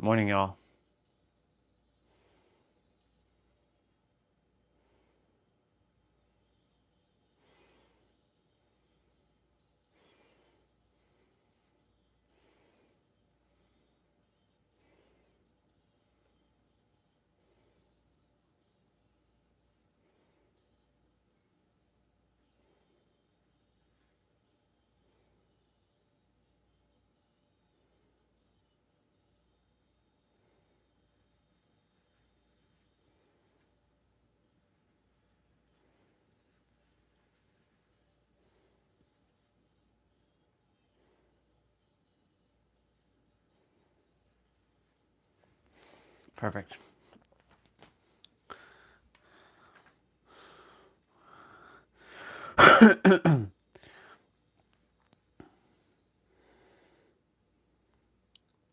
Morning, y'all. Perfect.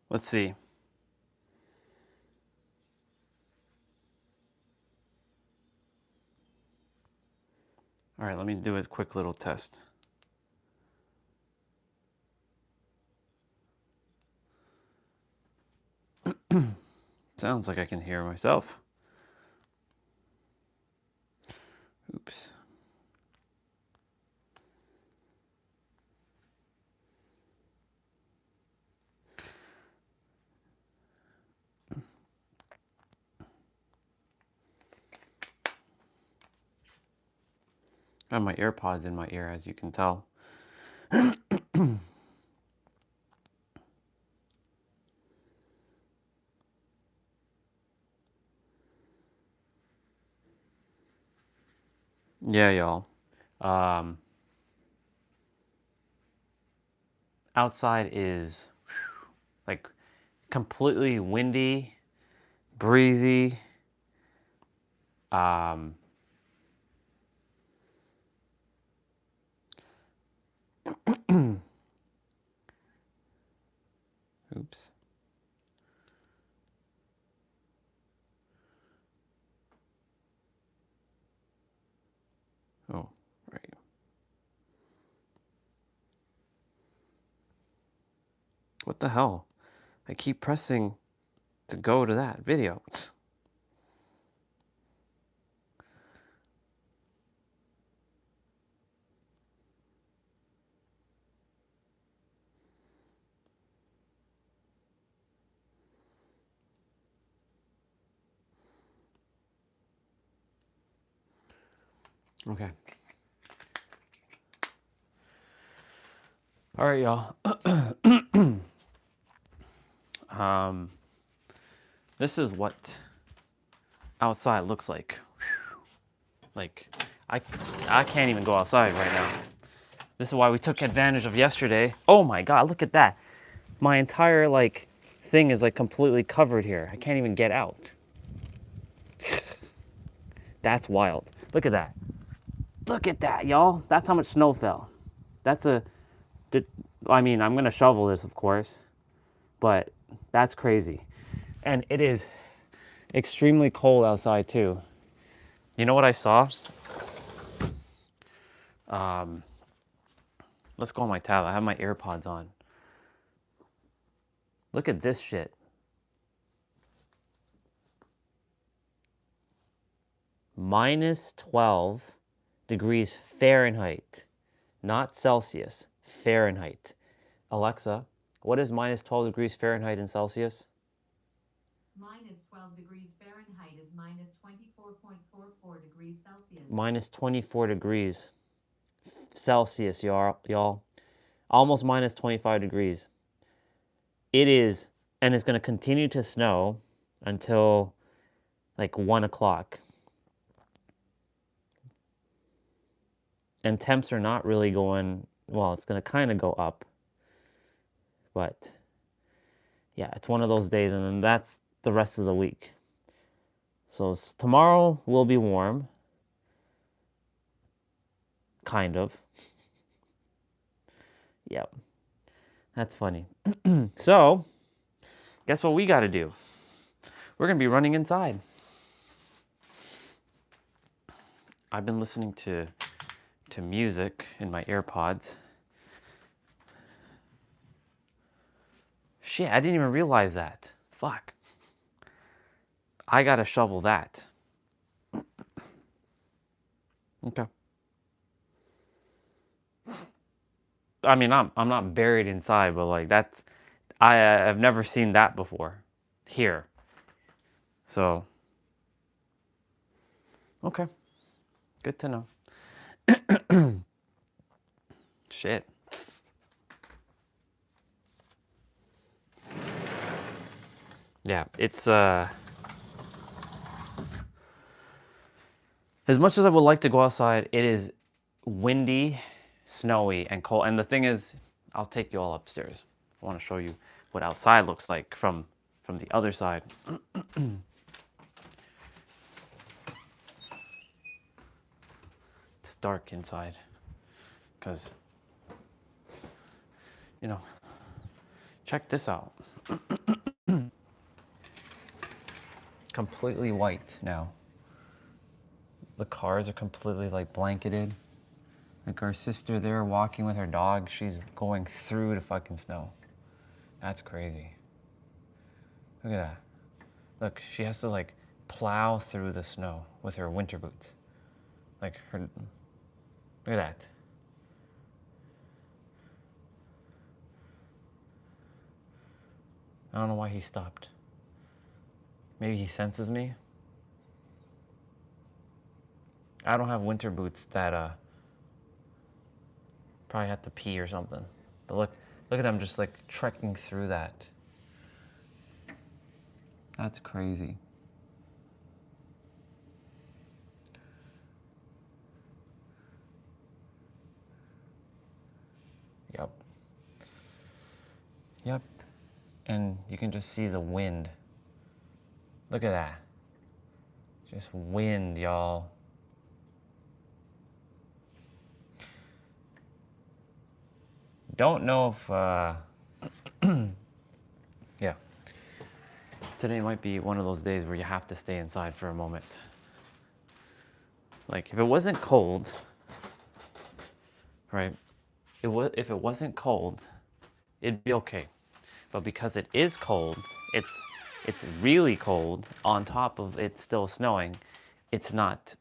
Let's see. All right, let me do a quick little test. Sounds like I can hear myself. Oops. I have my AirPods in my ear, as you can tell. Yeah, y'all. Outside is like completely windy, breezy. Oops. Oh, right. What the hell? I keep pressing to go to that video. Okay. All right, y'all. This is what outside looks like. Like, I can't even go outside right now. This is why we took advantage of yesterday. Oh my God, look at that. My entire thing is completely covered here. I can't even get out. That's wild. Look at that. Look at that, y'all. That's how much snow fell. That's I mean, I'm gonna shovel this, of course, but that's crazy. And it is extremely cold outside too. You know what I saw? Let's go on my tab. I have my AirPods on. Look at this shit. Minus 12 degrees Fahrenheit, not Celsius, Fahrenheit. Alexa, what is minus 12 degrees Fahrenheit in Celsius? Minus 12 degrees Fahrenheit is minus 24.44 degrees Celsius. Minus 24 degrees Celsius, y'all. Almost minus 25 degrees. It is, and it's going to continue to snow until 1 o'clock. And temps are not really going, well, it's going to kind of go up. But yeah, it's one of those days, and then that's the rest of the week. So tomorrow will be warm. Kind of. Yep. That's funny. So, guess what we got to do? We're going to be running inside. I've been listening to music in my AirPods. Shit, I didn't even realize that. fuck. I gotta shovel that. Okay. I mean, I'm not buried inside, but like that's I've never seen that before here. So okay, good to know. Shit. Yeah, it's as much as I would like to go outside, it is windy, snowy, and cold. And the thing is, I'll take you all upstairs. I want to show you what outside looks like from the other side. It's dark inside because, you know, check this out. Completely white now. The cars are completely like blanketed. Like our sister there walking with her dog, she's going through the fucking snow. That's crazy. Look at that. Look, she has to like plow through the snow with her winter boots. Like her, look at that. I don't know why he stopped. Maybe he senses me. I don't have winter boots that probably have to pee or something. But look at them just like trekking through that. That's crazy. Yep. Yep. And you can just see the wind. Look at that. Just wind, y'all. Don't know if, yeah. Today might be one of those days where you have to stay inside for a moment. Like, if it wasn't cold, right? If it wasn't cold, it'd be okay. But because it is cold, it's really cold on top of it still snowing, it's not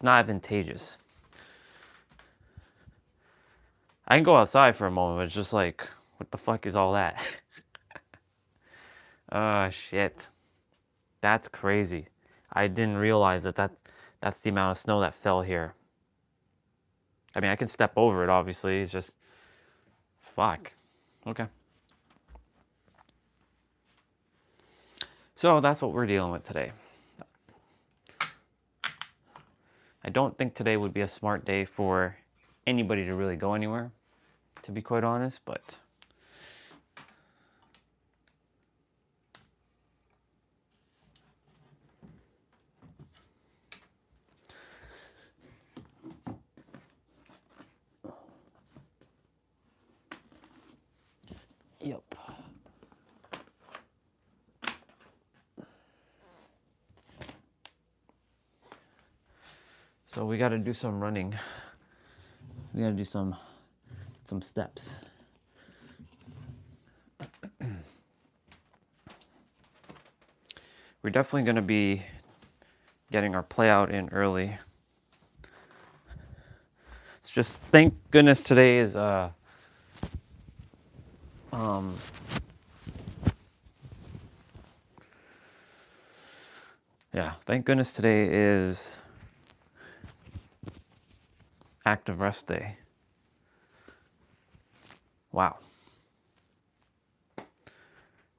advantageous. I can go outside for a moment, but it's just like, what the fuck is all that? Oh shit. That's crazy. I didn't realize that's the amount of snow that fell here. I mean, I can step over it, obviously. It's just, fuck. Okay. So that's what we're dealing with today. I don't think today would be a smart day for anybody to really go anywhere, to be quite honest, but yep. So we got to do some running. We got to do some steps. We're definitely going to be getting our play out in early. It's just, thank goodness today is yeah, thank goodness today is active rest day. Wow.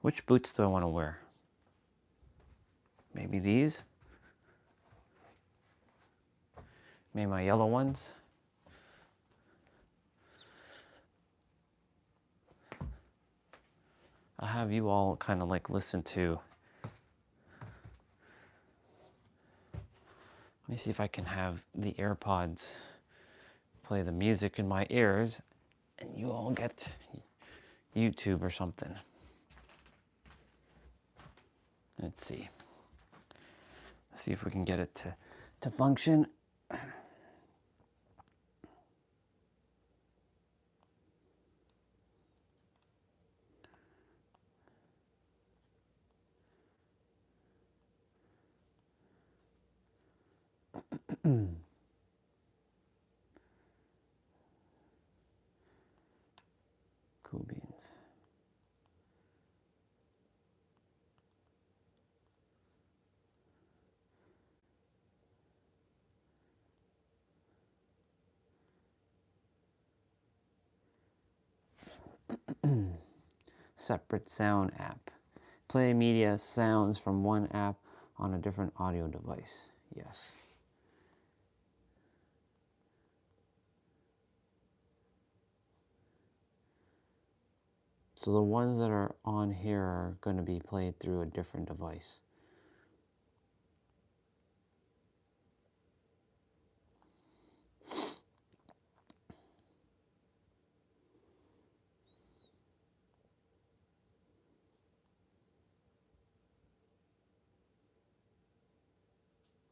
Which boots do I want to wear? Maybe these? Maybe my yellow ones? I'll have you all kind of like listen to. Let me see if I can have the AirPods play the music in my ears and you all get YouTube or something. Let's see. Let's see if we can get it to function. Cool beans. Separate sound app. Play media sounds from one app on a different audio device. Yes. So the ones that are on here are going to be played through a different device.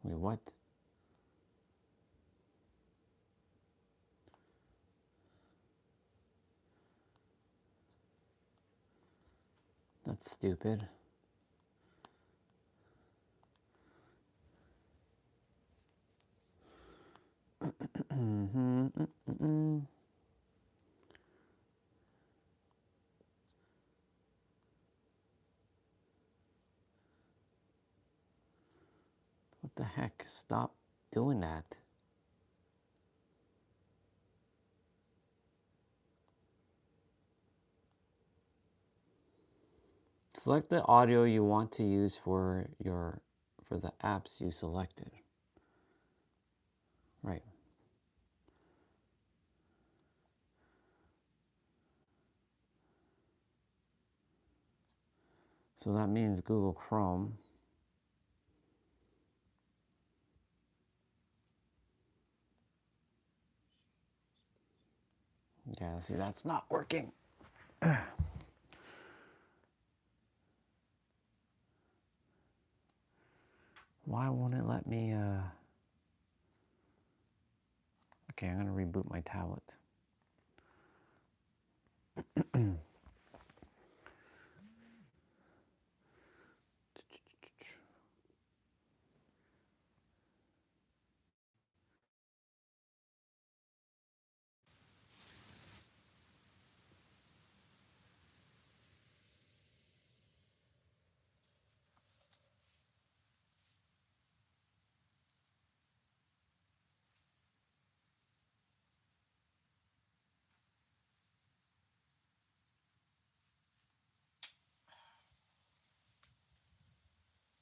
Wait, what? That's stupid. What the heck? Stop doing that. Select the audio you want to use for the apps you selected. Right. So that means Google Chrome. Yeah, see, that's not working. Why won't it let me, Okay, I'm gonna reboot my tablet.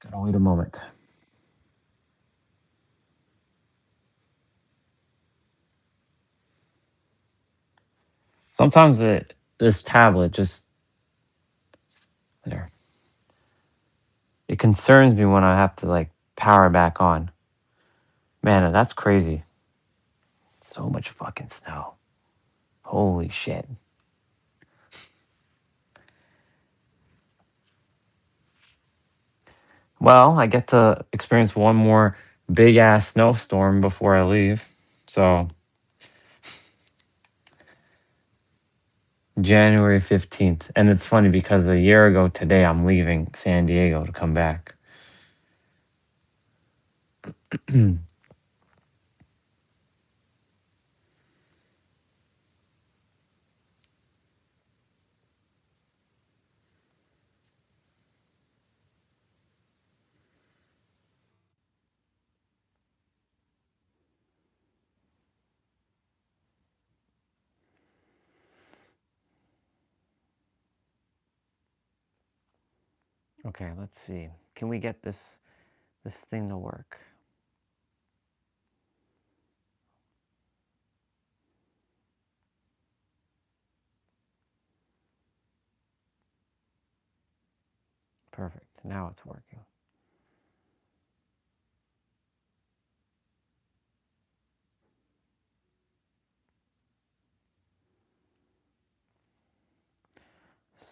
Gotta wait a moment. Sometimes this tablet just, there. It concerns me when I have to like power back on. Man, that's crazy. So much fucking snow. Holy shit. Well, I get to experience one more big ass snowstorm before I leave. So, January 15th. And it's funny because a year ago today, I'm leaving San Diego to come back. Okay, let's see. Can we get this thing to work? Perfect. Now it's working.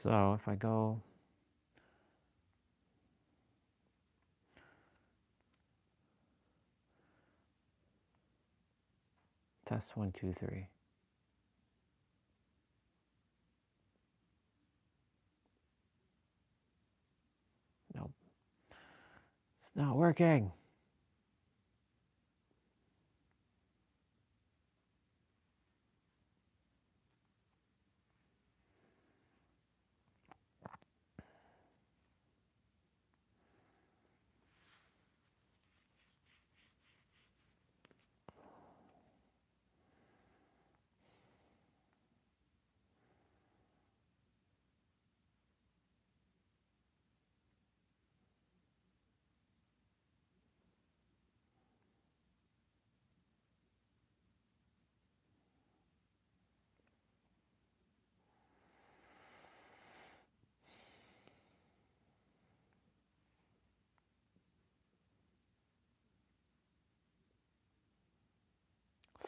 So if I go test 1, 2, 3. Nope. It's not working.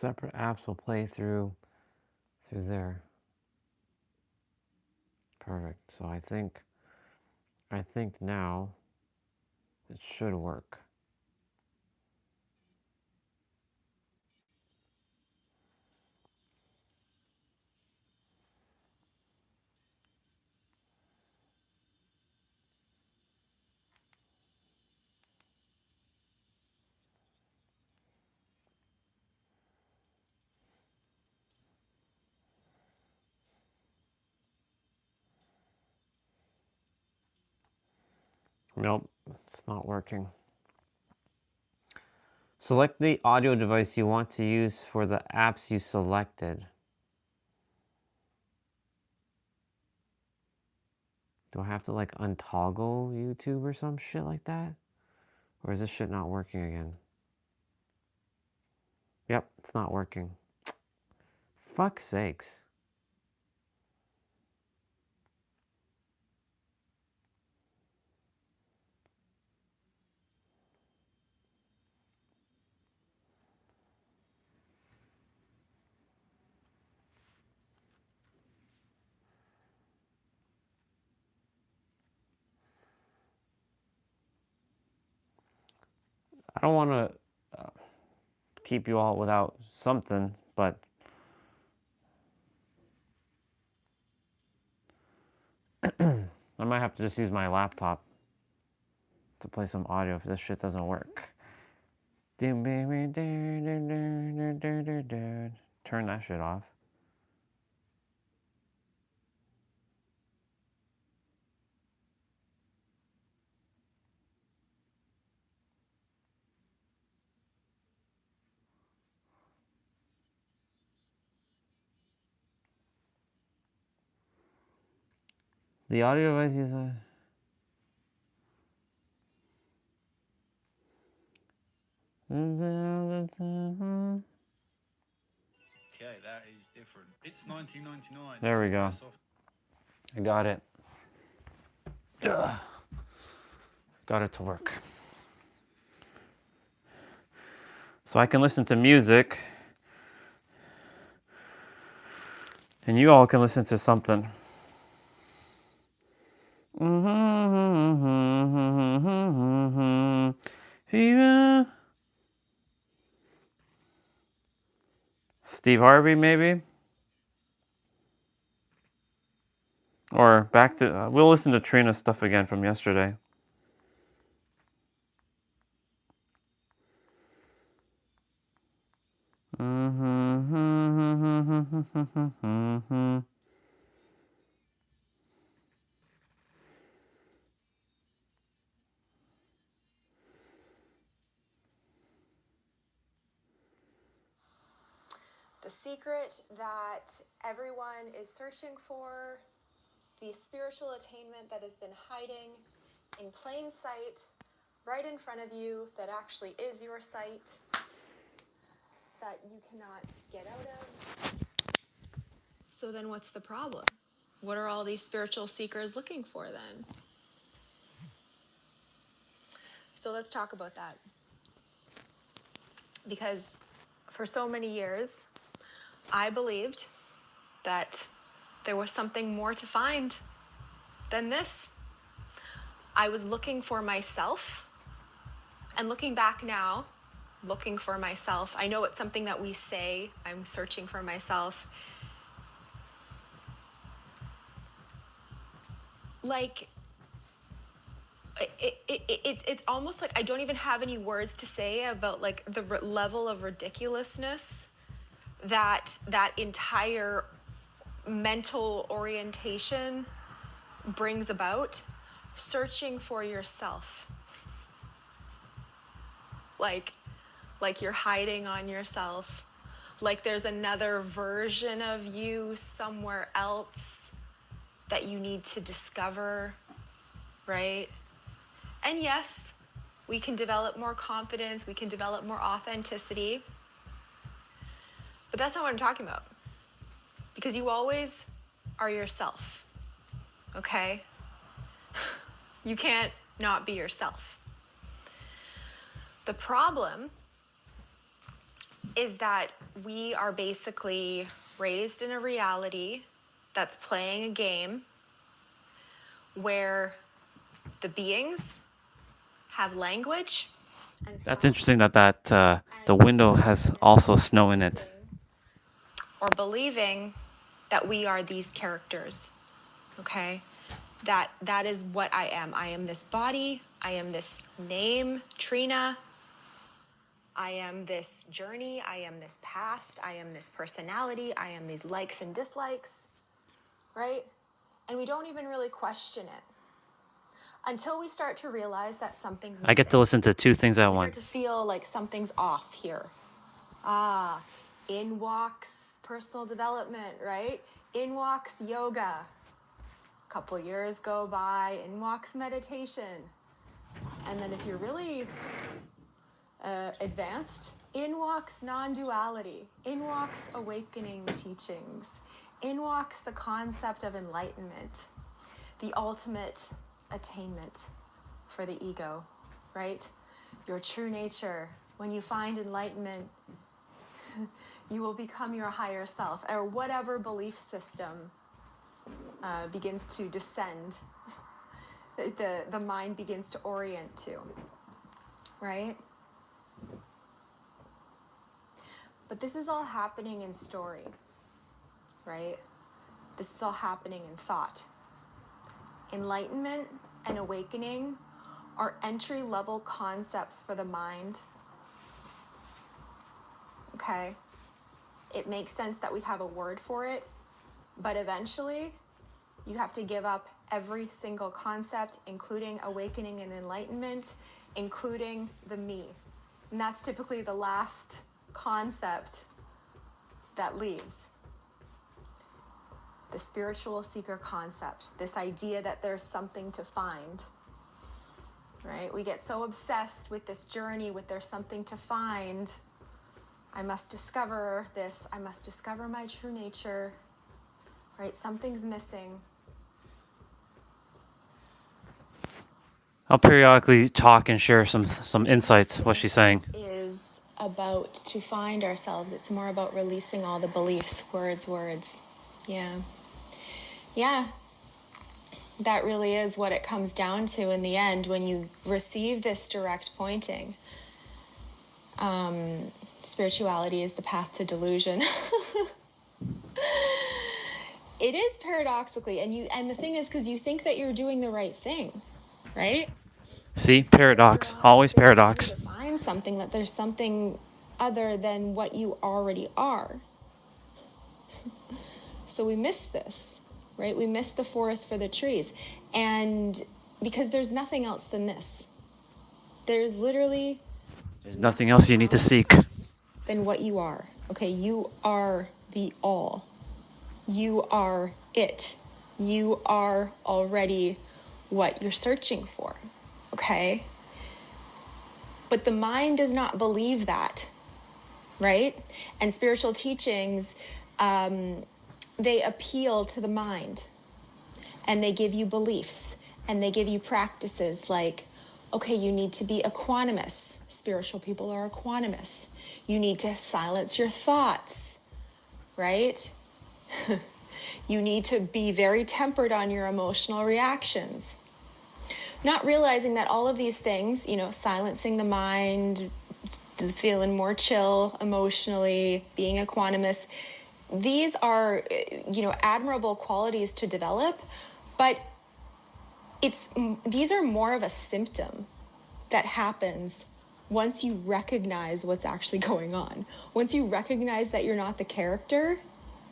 Separate apps will play through there. Perfect. So I think now it should work. Nope, it's not working. Select the audio device you want to use for the apps you selected. Do I have to like untoggle YouTube or some shit like that? Or is this shit not working again? Yep, it's not working. Fuck's sakes. I don't want to keep you all without something, but I might have to just use my laptop to play some audio if this shit doesn't work. Turn that shit off. The audio device is a... Okay, that is different. It's $19.99. There we go. I got it. Ugh. Got it to work. So I can listen to music, and you all can listen to something. Steve Harvey, maybe? Or back to... we'll listen to Trina's stuff again from yesterday. The secret that everyone is searching for, the spiritual attainment that has been hiding in plain sight, right in front of you, that actually is your sight, that you cannot get out of. So then what's the problem? What are all these spiritual seekers looking for then? So let's talk about that. Because for so many years, I believed that there was something more to find than this. I was looking for myself, and looking back now, looking for myself, I know it's something that we say, I'm searching for myself. Like, it's almost like I don't even have any words to say about like the level of ridiculousness that entire mental orientation brings about. Searching for yourself, like you're hiding on yourself, like there's another version of you somewhere else that you need to discover, right? And yes, we can develop more confidence, we can develop more authenticity, but that's not what I'm talking about. Because you always are yourself, okay? You can't not be yourself. The problem is that we are basically raised in a reality that's playing a game where the beings have language and That's thoughts, interesting that the window has also snow in it. or believing that we are these characters. Okay, that is what I am. I am this body. I am this name, Trina. I am this journey. I am this past. I am this personality. I am these likes and dislikes, right? And we don't even really question it until we start to realize that something's missing. I get to listen to two things at We start to once. feel like something's off here. In walks personal development, right? In walks yoga. A couple years go by, in walks meditation. And then if you're really advanced, in walks non-duality, in walks awakening teachings, in walks the concept of enlightenment, the ultimate attainment for the ego, right? Your true nature. When you find enlightenment, you will become your higher self, or whatever belief system begins to descend, the mind begins to orient to, right? But this is all happening in story, right? This is all happening in thought. Enlightenment and awakening are entry-level concepts for the mind. Okay? It makes sense that we have a word for it, but eventually you have to give up every single concept, including awakening and enlightenment, including the me. And that's typically the last concept that leaves. The spiritual seeker concept, this idea that there's something to find, right? We get so obsessed with this journey, with there's something to find. I must discover this. I must discover my true nature, right? Something's missing. I'll periodically talk and share some insights, what she's saying. Is about to find ourselves. It's more about releasing all the beliefs, words. Yeah. That really is what it comes down to in the end when you receive this direct pointing. Spirituality is the path to delusion. It is paradoxically, and the thing is, because you think that you're doing the right thing, right? See, paradox, always paradox. To find something, that there's something other than what you already are. So we miss this, right? We miss the forest for the trees. And because there's nothing else than this. There's Nothing else you need to seek. Than what you are. Okay, you are the all. You are it. You are already what you're searching for. Okay? But the mind does not believe that, right? And spiritual teachings, they appeal to the mind. And they give you beliefs. And they give you practices like, okay, you need to be equanimous. Spiritual people are equanimous. You need to silence your thoughts, right? You need to be very tempered on your emotional reactions. Not realizing that all of these things, silencing the mind, feeling more chill emotionally, being equanimous, these are, admirable qualities to develop, but these are more of a symptom that happens once you recognize what's actually going on. Once you recognize that you're not the character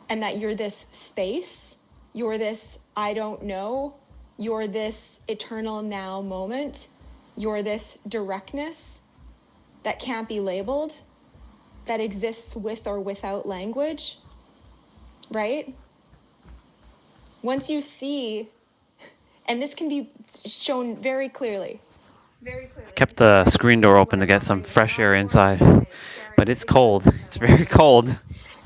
and that you're this space, you're this I don't know, you're this eternal now moment, you're this directness that can't be labeled, that exists with or without language, right? Once you see, and this can be shown very clearly. I kept the screen door open to get some fresh air inside, but it's cold. It's very cold.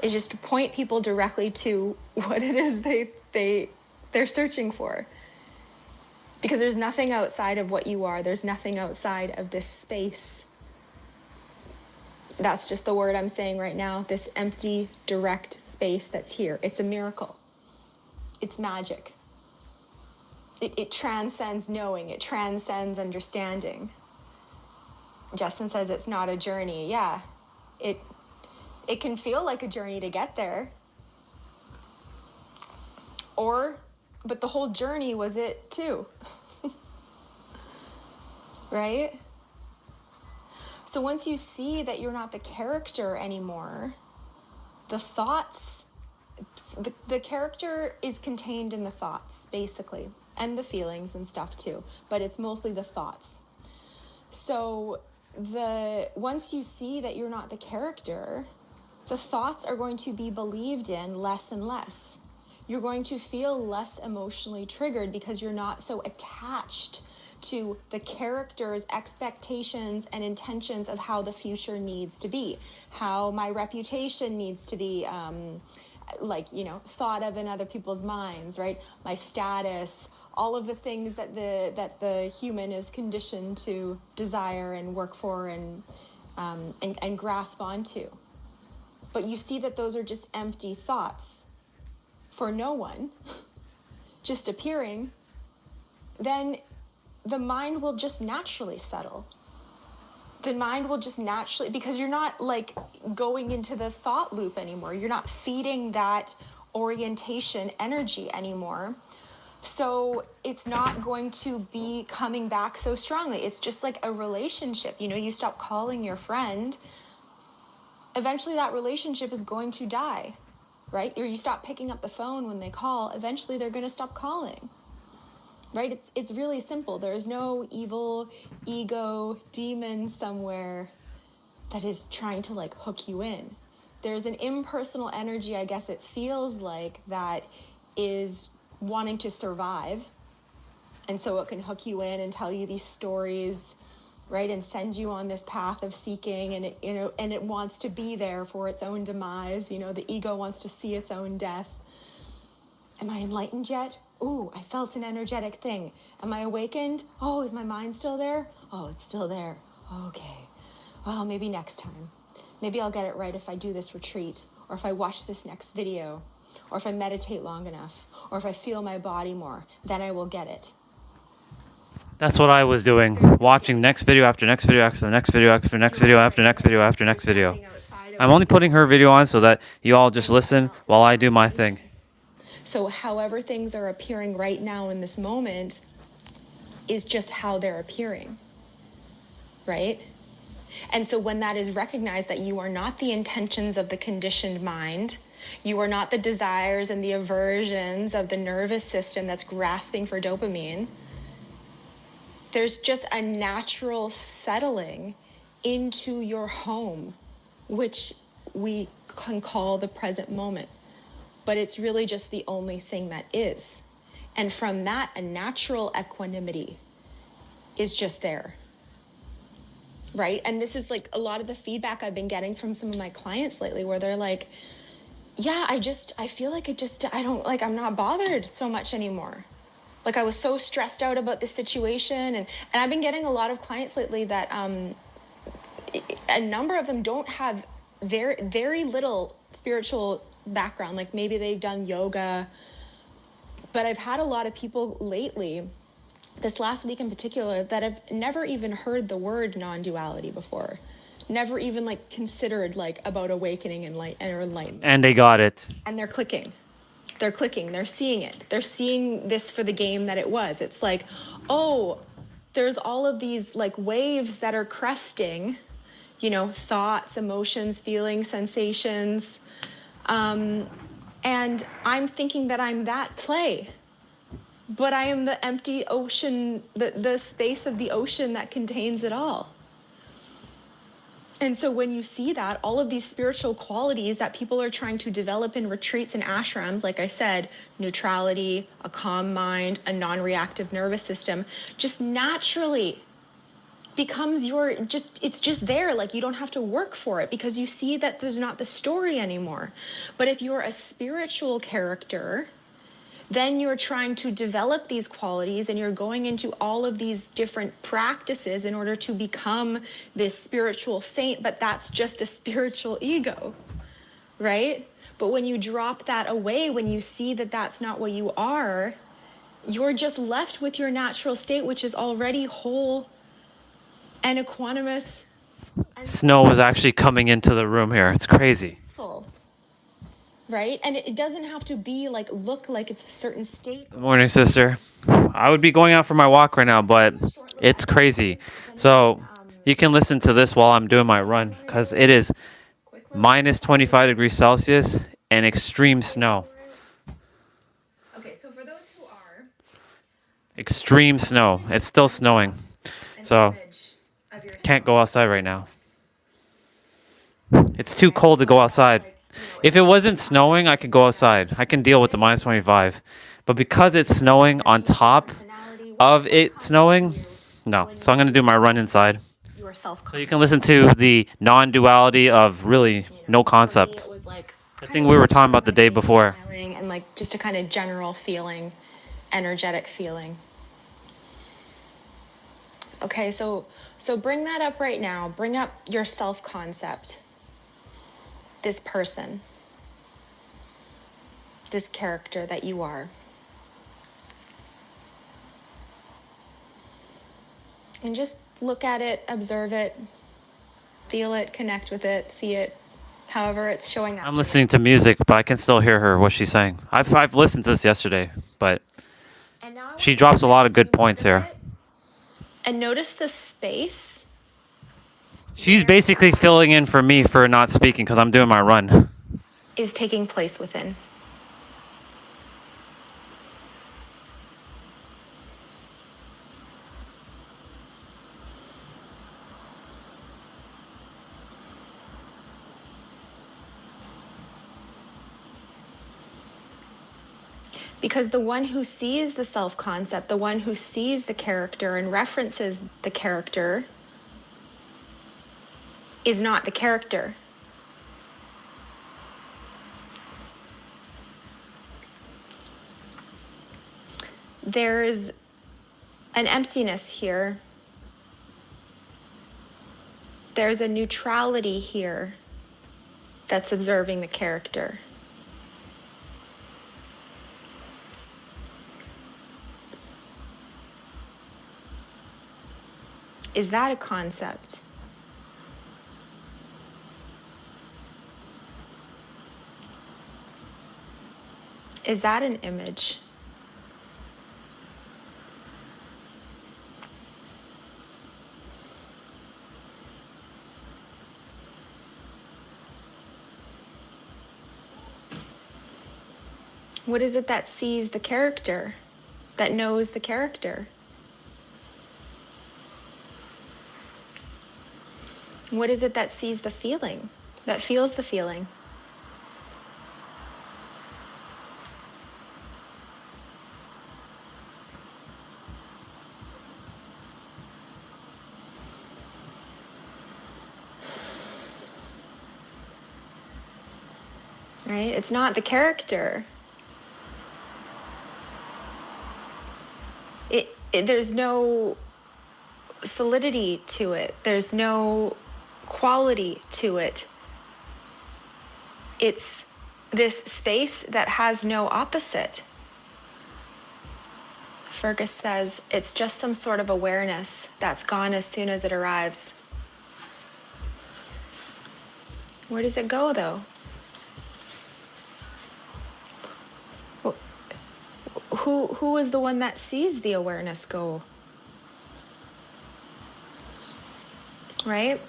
Is just to point people directly to what it is they're searching for. Because there's nothing outside of what you are. There's nothing outside of this space. That's just the word I'm saying right now. This empty, direct space that's here. It's a miracle. It's magic. It transcends knowing. It transcends understanding. Justin says it's not a journey. Yeah, it can feel like a journey to get there. But the whole journey was it too. Right? So once you see that you're not the character anymore, the thoughts, the character is contained in the thoughts, basically, and the feelings and stuff too, but it's mostly the thoughts. So once you see that you're not the character, the thoughts are going to be believed in less and less. You're going to feel less emotionally triggered because you're not so attached to the character's expectations and intentions of how the future needs to be, how my reputation needs to be, thought of in other people's minds, right? My status, all of the things that the human is conditioned to desire and work for and grasp onto. But you see that those are just empty thoughts for no one, just appearing, then the mind will just naturally settle. The mind will just naturally, because you're not like going into the thought loop anymore. You're not feeding that orientation energy anymore. So it's not going to be coming back so strongly. It's just like a relationship. You stop calling your friend. Eventually that relationship is going to die, right? Or you stop picking up the phone when they call. Eventually they're going to stop calling. Right? It's really simple. There's no evil ego demon somewhere that is trying to like hook you in. There's an impersonal energy, I guess it feels like, that is wanting to survive. And so it can hook you in and tell you these stories, right? And send you on this path of seeking, and it wants to be there for its own demise. The ego wants to see its own death. Am I enlightened yet? Ooh, I felt an energetic thing. Am I awakened? Oh, is my mind still there? Oh, it's still there. Okay. Well, maybe next time. Maybe I'll get it right if I do this retreat, or if I watch this next video, or if I meditate long enough, or if I feel my body more, then I will get it. That's what I was doing, watching next video after next video after next video after next video after next video after next video. I'm only putting her video on so that you all just listen while I do my thing. So however things are appearing right now in this moment is just how they're appearing, right? And so when that is recognized that you are not the intentions of the conditioned mind, you are not the desires and the aversions of the nervous system that's grasping for dopamine, there's just a natural settling into your home, which we can call the present moment. But it's really just the only thing that is. And from that, a natural equanimity is just there, right? And this is like a lot of the feedback I've been getting from some of my clients lately, where they're like, yeah, I feel like I'm not bothered so much anymore. Like I was so stressed out about this situation. And I've been getting a lot of clients lately that a number of them don't have very, very little spiritual background. Like maybe they've done yoga. But I've had a lot of people lately, this last week in particular, that have never even heard the word non-duality before. Never even like considered like about awakening and enlightenment. And they got it. And they're clicking. They're seeing it. They're seeing this for the game that it was. It's like, oh, there's all of these like waves that are cresting, thoughts, emotions, feelings, sensations. And I'm thinking that I'm that play, but I am the empty ocean, the space of the ocean that contains it all. And so when you see that, all of these spiritual qualities that people are trying to develop in retreats and ashrams, like I said, neutrality, a calm mind, a non-reactive nervous system, just naturally becomes it's just there. Like you don't have to work for it because you see that there's not the story anymore. But if you're a spiritual character, then you're trying to develop these qualities and you're going into all of these different practices in order to become this spiritual saint, but that's just a spiritual ego, right? But when you drop that away, when you see that that's not what you are, you're just left with your natural state, which is already whole and equanimous. And Snow is actually coming into the room here. It's crazy. peaceful, right? And it doesn't have to be like, look like it's a certain state. Good morning, sister. I would be going out for my walk right now, but it's crazy. So you can listen to this while I'm doing my run because it is minus 25 degrees Celsius and extreme snow. Okay, so for those who are, Extreme snow. It's still snowing. So can't go outside right now. It's too cold to go outside. If it wasn't snowing, I could go outside. I can deal with the minus 25. But because it's snowing on top of it snowing, no. So I'm going to do my run inside. So you can listen to the non-duality of really no concept. The thing we were talking about the day before. And like just a kind of general feeling, energetic feeling. Okay, so bring that up right now. Bring up your self-concept. This person. This character that you are. And just look at it, observe it, feel it, connect with it, see it, however it's showing up. I'm listening to music, but I can still hear her, what she's saying. I've listened to this yesterday, but And now I she want drops a you lot of to good points here. observe it and notice the space. She's basically filling in for me for not speaking because I'm doing my run. Is taking place within. Because the one who sees the self-concept, the one who sees the character and references the character is not the character. There's an emptiness here. There's a neutrality here that's observing the character. Is that a concept? Is that an image? What is it that sees the character, that knows the character? What is it that sees the feeling, that feels the feeling? Right? It's not the character. There's no solidity to it. There's no quality to it. It's this space that has no opposite. Fergus says it's just some sort of awareness that's gone as soon as it arrives. Where does it go, though? Who is the one that sees the awareness go? Right?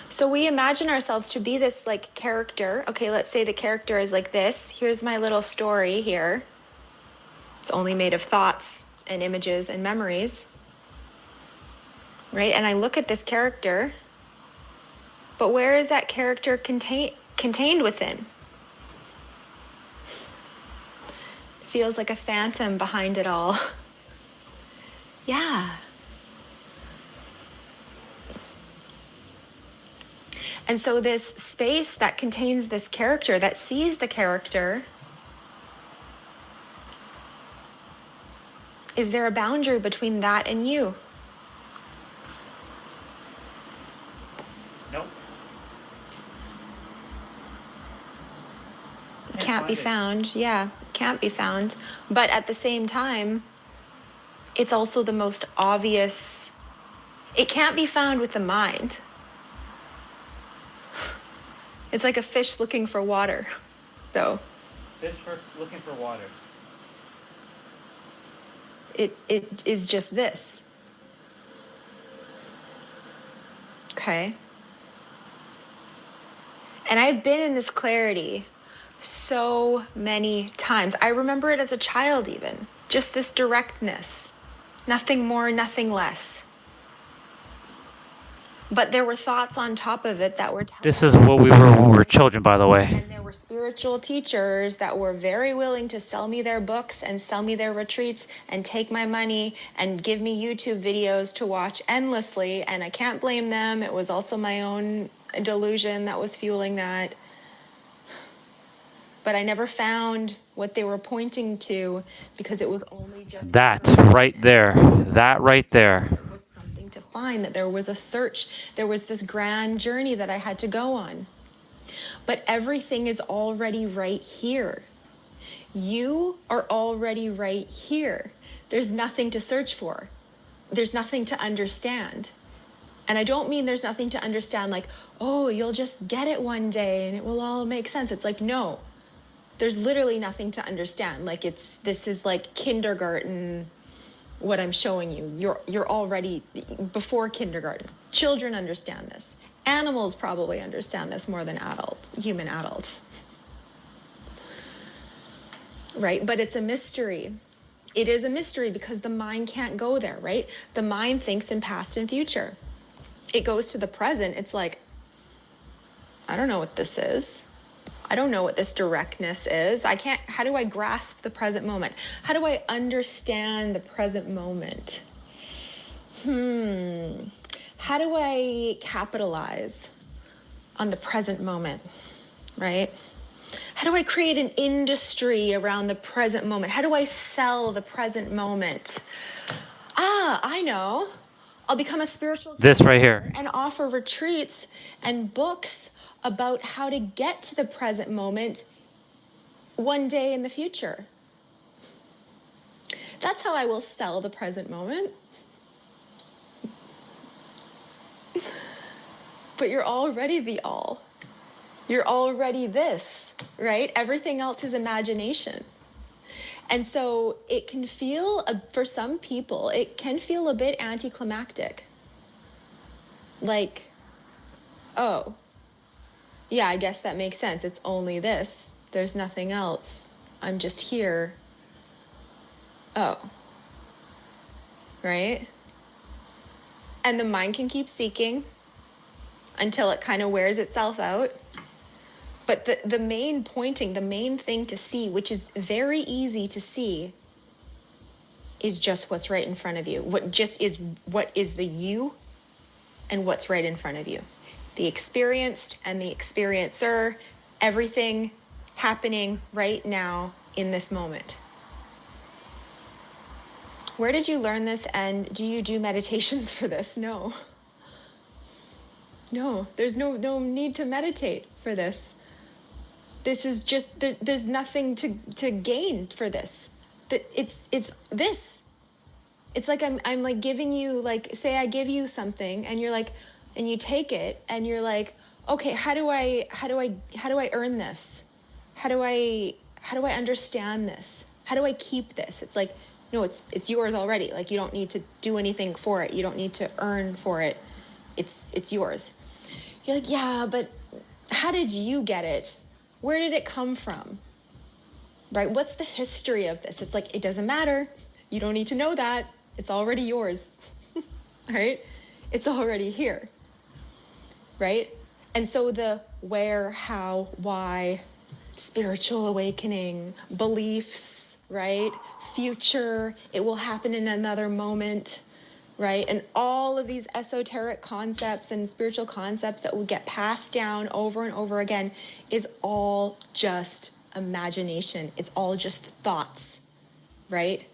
So we imagine ourselves to be this like character. Okay, let's say the character is like this. Here's my little story here. It's only made of thoughts and images and memories. Right? And I look at this character. But where is that character contained within? Feels like a phantom behind it all. Yeah. And so this space that contains this character, that sees the character, Is there a boundary between that and you? Nope. Can't be found. Yeah, can't be found. But at the same time, it's also the most obvious. It can't be found with the mind. It's like a fish looking for water, though. Fish looking for water. It is just this. Okay? And I've been in this clarity so many times. I remember it as a child even. Just this directness. Nothing more, nothing less. But there were thoughts on top of it that were telling This is what we were when we were children, by the way. And there were spiritual teachers that were very willing to sell me their books and sell me their retreats and take my money and give me YouTube videos to watch endlessly. And I can't blame them. It was also my own delusion that was fueling that. But I never found what they were pointing to because it was only just That right there. That right there. there was something to find, that there was a search, there was this grand journey that I had to go on. But everything is already right here. You are already right here. There's nothing to search for. There's nothing to understand. And I don't mean there's nothing to understand like, oh, you'll just get it one day and it will all make sense. It's like, no, there's literally nothing to understand. Like this is like kindergarten, what I'm showing you. You're already before kindergarten. Children understand this. Animals probably understand this more than adults, human adults. Right? But it's a mystery. It is a mystery because the mind can't go there, right? The mind thinks in past and future. It goes to the present. It's like, I don't know what this is. I don't know what this directness is. How do I grasp the present moment? How do I understand the present moment? How do I capitalize on the present moment, right? How do I create an industry around the present moment? How do I sell the present moment? I know. I'll become a spiritual This teacher right here. and offer retreats and books about how to get to the present moment one day in the future. That's how I will sell the present moment. But you're already the all. You're already this, right? Everything else is imagination. And so it can feel, for some people, it can feel a bit anticlimactic. Like, oh, yeah, I guess that makes sense. It's only this. There's nothing else. I'm just here. Oh, right? And the mind can keep seeking until it kind of wears itself out. But the main pointing, the main thing to see, which is very easy to see, is just what's right in front of you. What is the you and what's right in front of you. The experienced and the experiencer, everything happening right now in this moment. Where did you learn this, and do you do meditations for this? No. No, there's no need to meditate for this. This is just, there's nothing to gain for this. It's this. It's like I'm like giving you, like, say I give you something and you're like, and you take it and you're like, okay, how do I earn this? How do I understand this? How do I keep this? It's like, no, it's yours already. Like, you don't need to do anything for it. You don't need to earn for it. It's yours. You're like, yeah, but how did you get it? Where did it come from? Right? What's the history of this? It's like, it doesn't matter. You don't need to know that. It's already yours. Right? It's already here. Right? And so the where, how, why, spiritual awakening, beliefs, right? Future, it will happen in another moment, right? And all of these esoteric concepts and spiritual concepts that will get passed down over and over again is all just imagination. It's all just thoughts, right?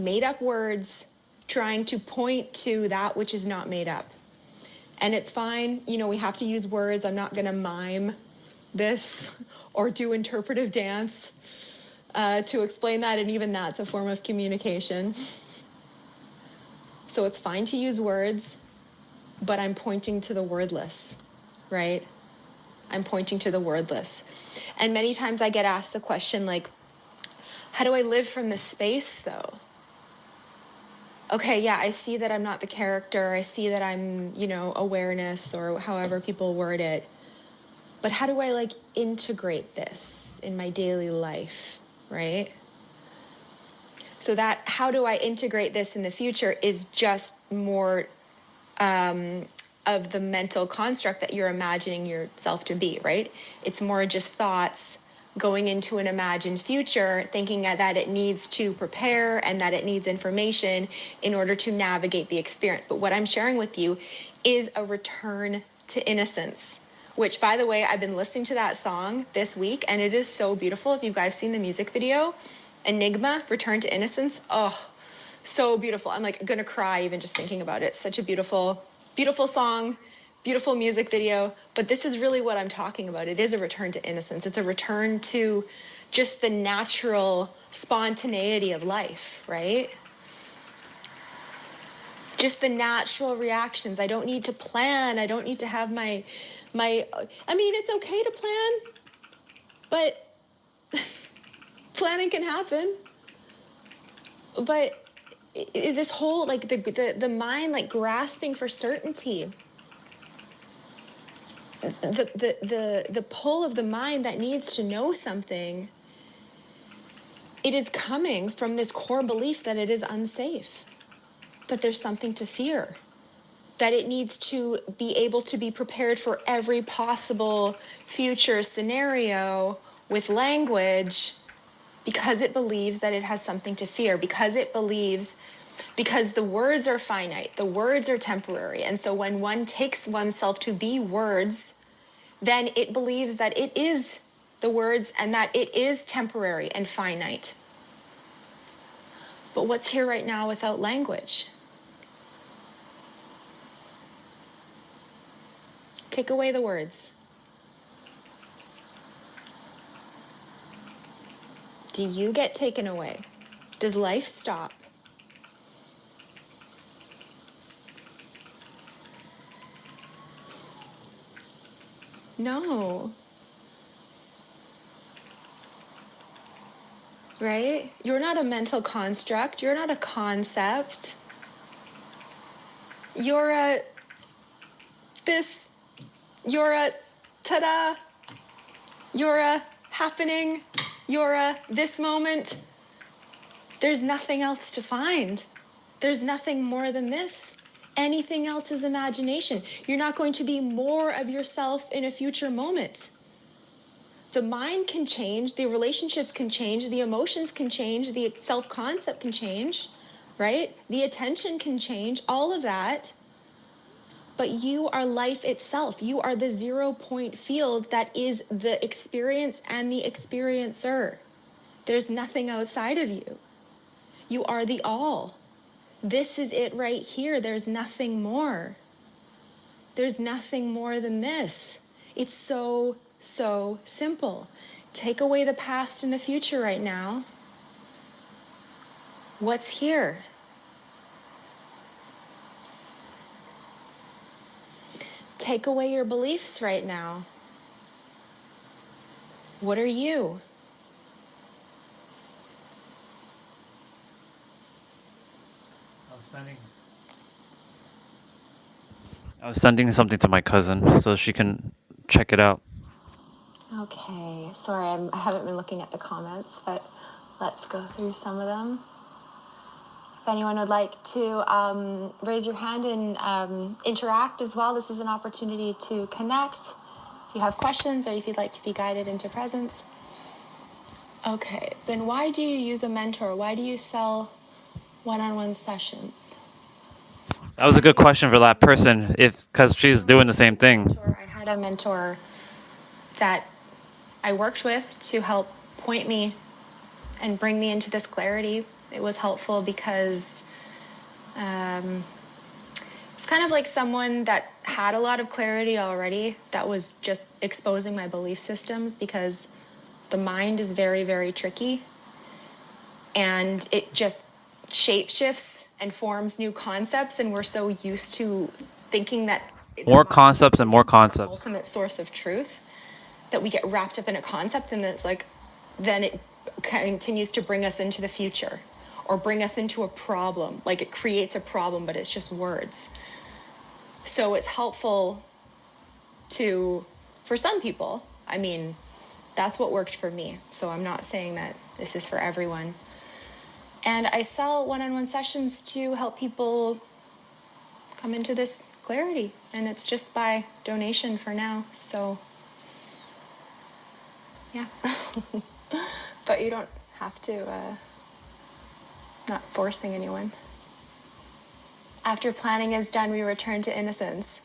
made up words trying to point to that which is not made up. And it's fine, you know, we have to use words. I'm not gonna mime this or do interpretive dance to explain that, and even that's a form of communication. So it's fine to use words, but I'm pointing to the wordless, right? I'm pointing to the wordless. And many times I get asked the question, like, how do I live from this space, though? Okay, yeah, I see that I'm not the character. I see that I'm, you know, awareness, or however people word it. But how do I, like, integrate this in my daily life, right? So that how do I integrate this in the future is just more of the mental construct that you're imagining yourself to be, right? It's more just thoughts going into an imagined future, thinking that it needs to prepare and that it needs information in order to navigate the experience. But what I'm sharing with you is a return to innocence, which, by the way, I've been listening to that song this week, and it is so beautiful. If you guys seen the music video, Enigma, Return to Innocence, oh, so beautiful. I'm like gonna cry even just thinking about it. Such a beautiful, beautiful song, beautiful music video. But this is really what I'm talking about. It is a return to innocence. It's a return to just the natural spontaneity of life, right? Just the natural reactions. I don't need to plan. I don't need to have I mean, it's okay to plan, but planning can happen. But this whole, like, the mind, like, grasping for certainty, the pull of the mind that needs to know something, it is coming from this core belief that it is unsafe, that there's something to fear, that it needs to be able to be prepared for every possible future scenario with language, because it believes that it has something to fear, because the words are finite, the words are temporary. And so when one takes oneself to be words, then it believes that it is the words and that it is temporary and finite. But what's here right now without language? Take away the words. Do you get taken away? Does life stop? No. Right? You're not a mental construct. You're not a concept. You're a ta-da. You're a happening. You're a this moment. There's nothing else to find. There's nothing more than this. Anything else is imagination. You're not going to be more of yourself in a future moment. The mind can change, the relationships can change, the emotions can change, the self-concept can change, right? The attention can change, all of that. But you are life itself. You are the 0-point field that is the experience and the experiencer. There's nothing outside of you. You are the all. This is it right here. There's nothing more. There's nothing more than this. It's so, so simple. Take away the past and the future right now. What's here? Take away your beliefs right now. What are you? I was sending something to my cousin so she can check it out. Okay, sorry, I haven't been looking at the comments, but let's go through some of them. If anyone would like to raise your hand and interact as well, this is an opportunity to connect. If you have questions or if you'd like to be guided into presence. Okay, then why do you use a mentor? Why do you sell one-on-one sessions? That was a good question for that person, because she's doing the same thing. I had a mentor that I worked with to help point me and bring me into this clarity It was helpful because it's kind of like someone that had a lot of clarity already that was just exposing my belief systems, because the mind is very, very tricky, and it just shapeshifts and forms new concepts, and we're so used to thinking that the More mind concepts and is more the concepts. ultimate source of truth, that we get wrapped up in a concept, and it's like, then it continues to bring us into the future or bring us into a problem. Like, it creates a problem, but it's just words. So it's helpful for some people. I mean, that's what worked for me. So I'm not saying that this is for everyone. And I sell one-on-one sessions to help people come into this clarity. And it's just by donation for now. So, yeah. But you don't have to, not forcing anyone. After planning is done, we return to innocence.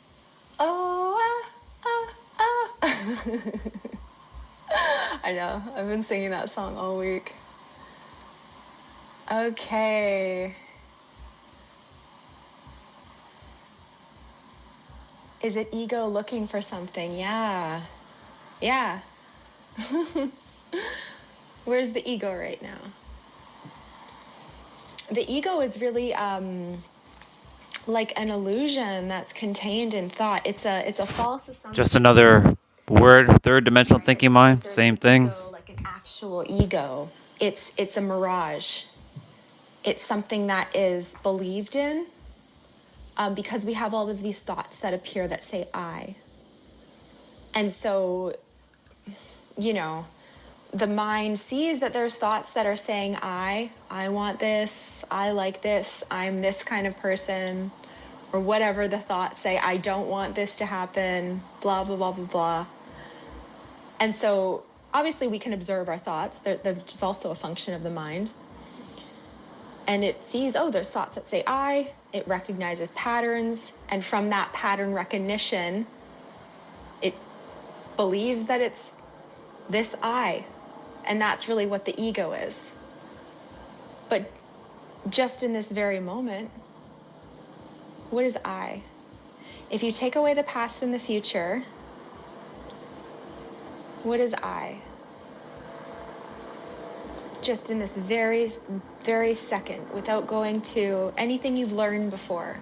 Oh, ah, ah, ah. I know, I've been singing that song all week. Okay. Is it ego looking for something? Yeah. Yeah. Where's the ego right now? The ego is really like an illusion that's contained in thought. It's a false assumption. Just another word, third dimensional thinking mind, There's same an thing. ego, like an actual ego. It's a mirage. It's something that is believed in, because we have all of these thoughts that appear that say I. And so, you know, the mind sees that there's thoughts that are saying I want this, I like this, I'm this kind of person, or whatever the thoughts say, I don't want this to happen, blah, blah, blah, blah, blah. And so obviously we can observe our thoughts, which is also a function of the mind. And it sees, oh, there's thoughts that say I, it recognizes patterns, and from that pattern recognition, it believes that it's this I. And that's really what the ego is. But just in this very moment, what is I? If you take away the past and the future, what is I? Just in this very, very second, without going to anything you've learned before.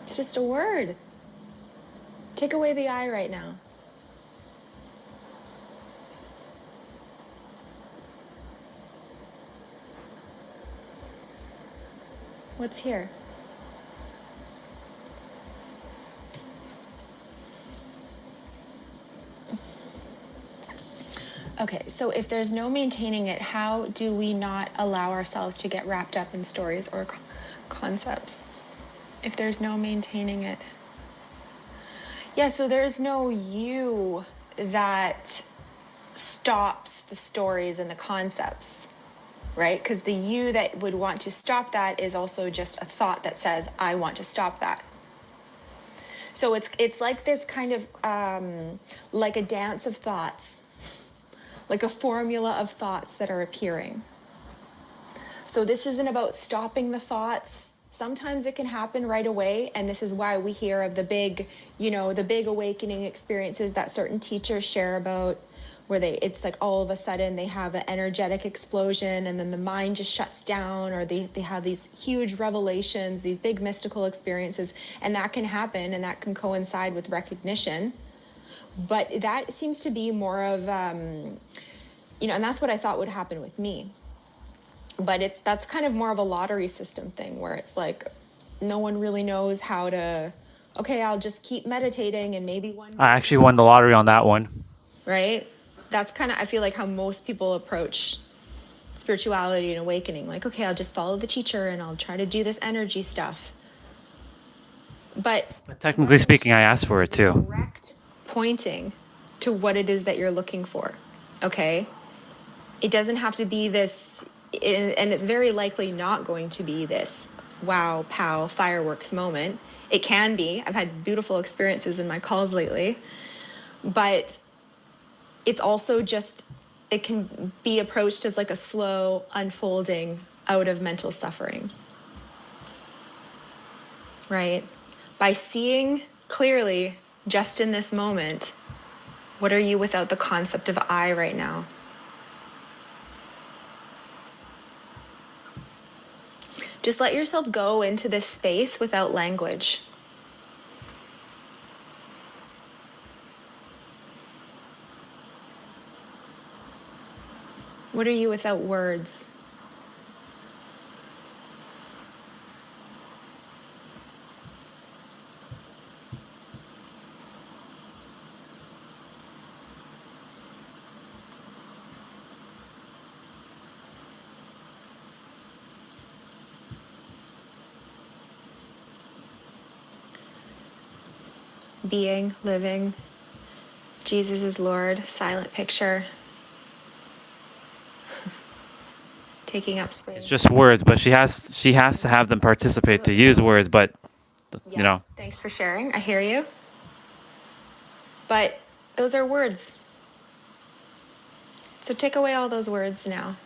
It's just a word. Take away the I right now. What's here? Okay, so if there's no maintaining it, how do we not allow ourselves to get wrapped up in stories or concepts? If there's no maintaining it. Yeah, so there's no you that stops the stories and the concepts, right? Because the you that would want to stop that is also just a thought that says, I want to stop that. So it's like this kind of, like a dance of thoughts, like a formula of thoughts that are appearing. So this isn't about stopping the thoughts. Sometimes it can happen right away, and this is why we hear of the big awakening experiences that certain teachers share about, where it's like all of a sudden they have an energetic explosion and then the mind just shuts down, or they have these huge revelations, these big mystical experiences, and that can happen and that can coincide with recognition. But that seems to be more of, and that's what I thought would happen with me. But that's kind of more of a lottery system thing, where it's like no one really knows how to, okay, I'll just keep meditating and maybe one day. I actually won the lottery on that one. Right? That's kind of, I feel like, how most people approach spirituality and awakening. Like, okay, I'll just follow the teacher and I'll try to do this energy stuff. But Technically speaking, I asked for it too. Direct pointing to what it is that you're looking for, okay? It doesn't have to be this, and it's very likely not going to be this wow, pow, fireworks moment. It can be. I've had beautiful experiences in my calls lately. But it's also just, it can be approached as like a slow unfolding out of mental suffering. Right? By seeing clearly, just in this moment, what are you without the concept of I right now? Just let yourself go into this space without language. What are you without words? Being, living, Jesus is Lord, silent picture, taking up space. It's just words, but she has to have them participate to use words, but you know. Thanks for sharing. I hear you. But those are words. So take away all those words now.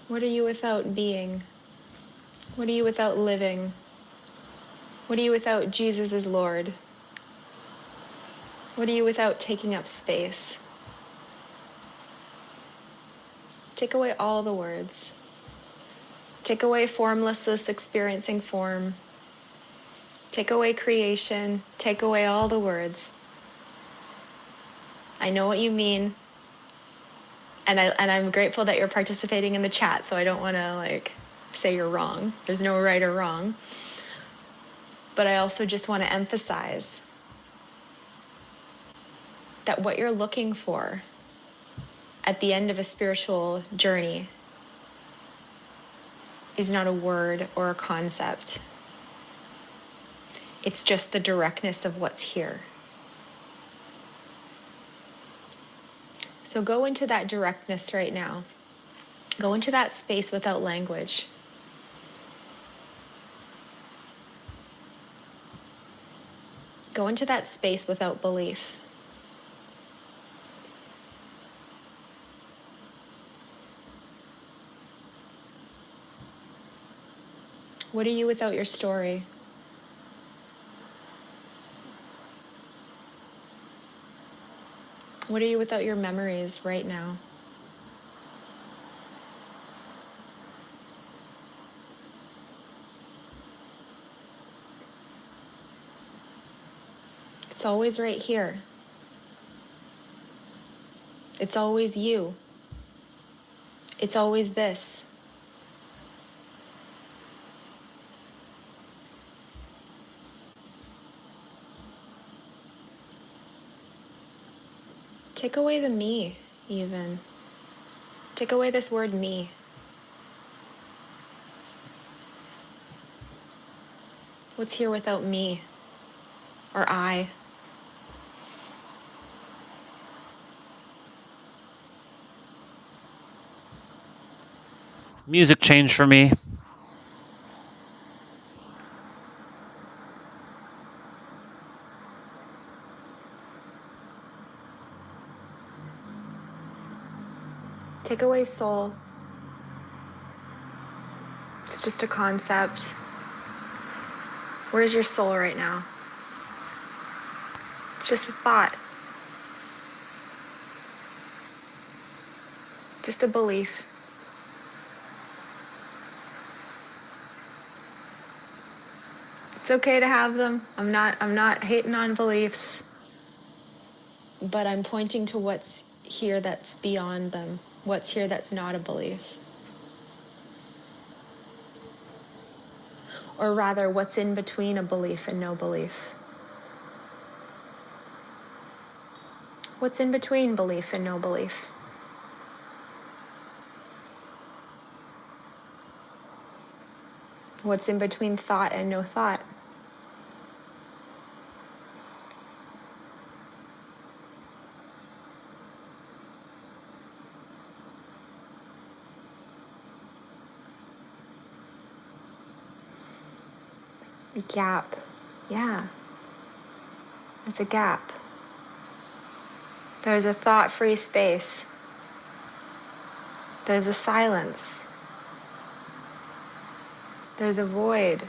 What are you without being? What are you without living? What are you without Jesus is Lord? What are you without taking up space? Take away all the words. Take away formlessness experiencing form. Take away creation. Take away all the words. I know what you mean. And I'm grateful that you're participating in the chat, so I don't want to say you're wrong. There's no right or wrong. But I also just want to emphasize that what you're looking for at the end of a spiritual journey is not a word or a concept. It's just the directness of what's here. So go into that directness right now. Go into that space without language. Go into that space without belief. What are you without your story? What are you without your memories right now? It's always right here. It's always you. It's always this. Take away the me, even. Take away this word me. What's here without me or I? Music changed for me. Take away soul. It's just a concept. Where's your soul right now? It's just a thought. Just a belief. It's okay to have them. I'm not hating on beliefs. But I'm pointing to what's here that's beyond them. What's here that's not a belief. Or rather, what's in between a belief and no belief. What's in between belief and no belief? What's in between thought and no thought? A gap. Yeah. It's a gap. There's a thought-free space. There's a silence. There's a void.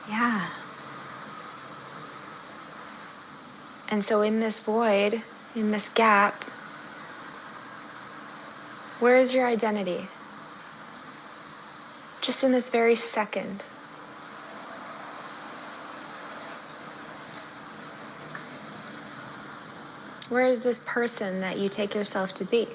Yeah. And so in this void, in this gap, where is your identity? Just in this very second. Where is this person that you take yourself to be?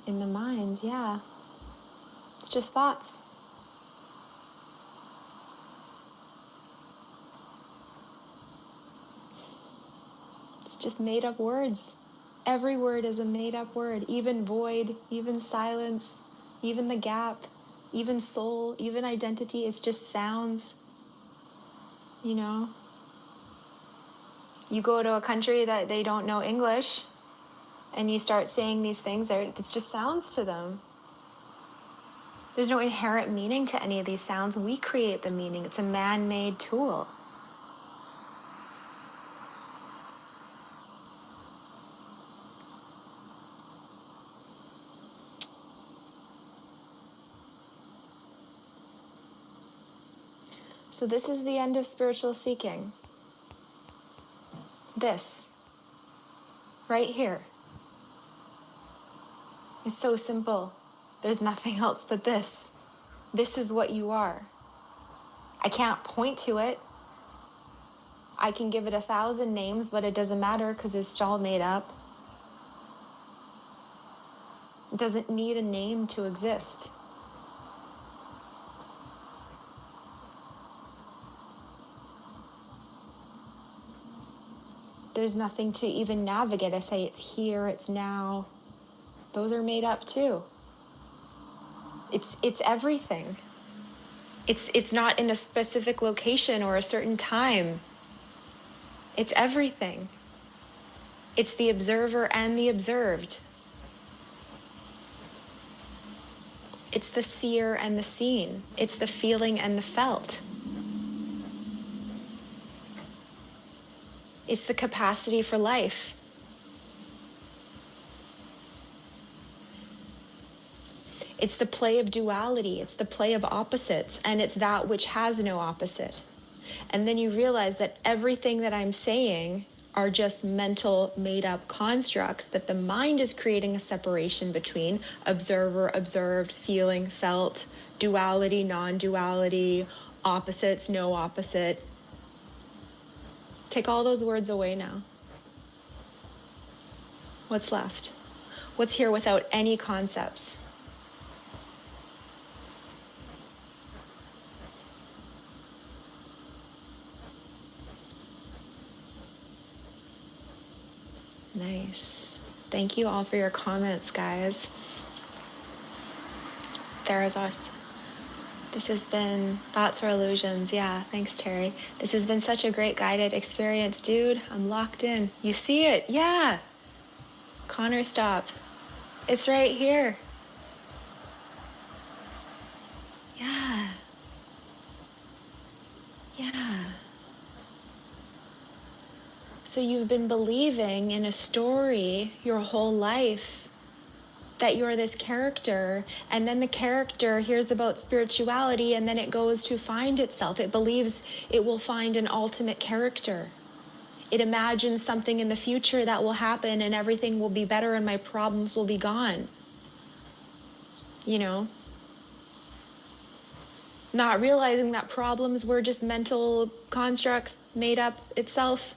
In the mind, yeah. It's just thoughts. It's just made up words. Every word is a made up word. Even void, even silence, even the gap, even soul, even identity. It's just sounds. You know? You go to a country that they don't know English and you start saying these things, it's just sounds to them. There's no inherent meaning to any of these sounds. We create the meaning. It's a man-made tool. So this is the end of spiritual seeking. This. Right here. It's so simple. There's nothing else but this. This is what you are. I can't point to it. I can give it 1,000 names, but it doesn't matter because it's all made up. It doesn't need a name to exist. There's nothing to even navigate. I say it's here, it's now. Those are made up too. It's everything. It's not in a specific location or a certain time. It's everything. It's the observer and the observed. It's the seer and the seen. It's the feeling and the felt. It's the capacity for life. It's the play of duality. It's the play of opposites, and it's that which has no opposite. And then you realize that everything that I'm saying are just mental made-up constructs that the mind is creating a separation between observer, observed, feeling, felt, duality, non-duality, opposites, no opposite. Take all those words away now. What's left? What's here without any concepts? Nice. Thank you all for your comments, guys. There's us. This has been Thoughts or Illusions. Yeah, thanks, Terry. This has been such a great guided experience, dude. I'm locked in. You see it? Yeah. Connor, stop. It's right here. Yeah. Yeah. So you've been believing in a story your whole life that you're this character, and then the character hears about spirituality and then it goes to find itself. It believes it will find an ultimate character. It imagines something in the future that will happen and everything will be better and my problems will be gone. You know? Not realizing that problems were just mental constructs made up itself.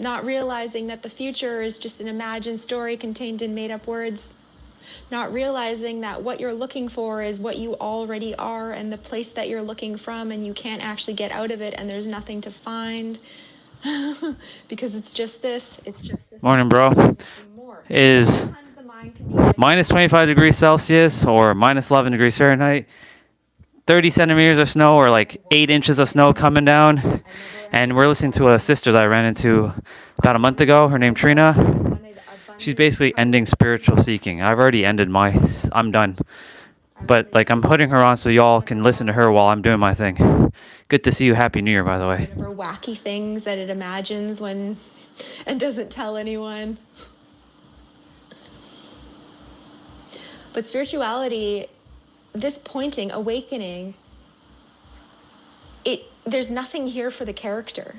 Not realizing that the future is just an imagined story contained in made-up words. Not realizing that what you're looking for is what you already are and the place that you're looking from, and you can't actually get out of it and there's nothing to find because it's just this. It's just this. Morning, bro. Is Sometimes the mind can be like, minus 25 degrees Celsius or minus 11 degrees Fahrenheit 30 centimeters of snow or like 8 inches of snow coming down. And we're listening to a sister that I ran into about a month ago. Her name Trina. She's basically ending spiritual seeking. I've already ended I'm done. But like I'm putting her on so y'all can listen to her while I'm doing my thing. Good to see you. Happy New Year, by the way. Whatever wacky things that it imagines when and doesn't tell anyone. But spirituality, this pointing, awakening, there's nothing here for the character.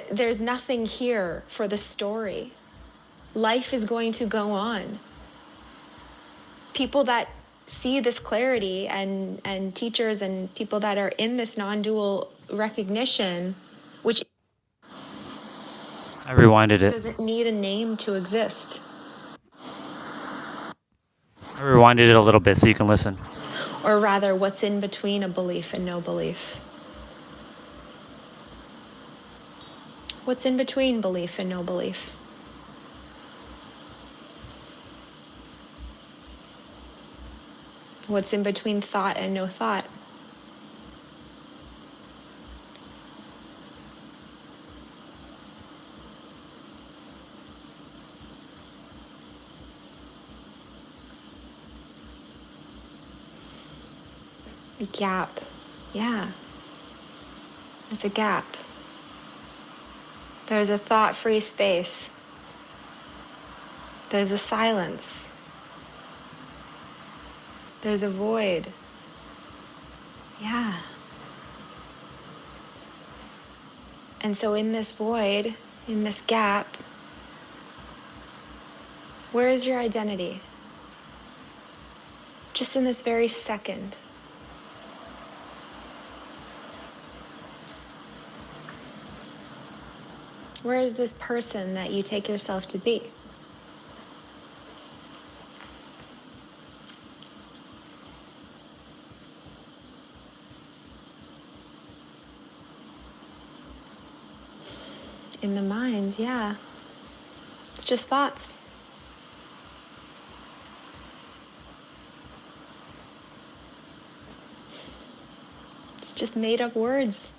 There's nothing here for the story. Life is going to go on. People that see this clarity and teachers and people that are in this non-dual recognition, which I rewinded it. doesn't need a name to exist. I rewinded it a little bit so you can listen. Or rather, what's in between a belief and no belief? What's in between belief and no belief? What's in between thought and no thought? A gap. Yeah. It's a gap. There's a thought-free space. There's a silence. There's a void. Yeah. And so in this void, in this gap, where is your identity? Just in this very second. Where is this person that you take yourself to be? In the mind, yeah. It's just thoughts. It's just made up words.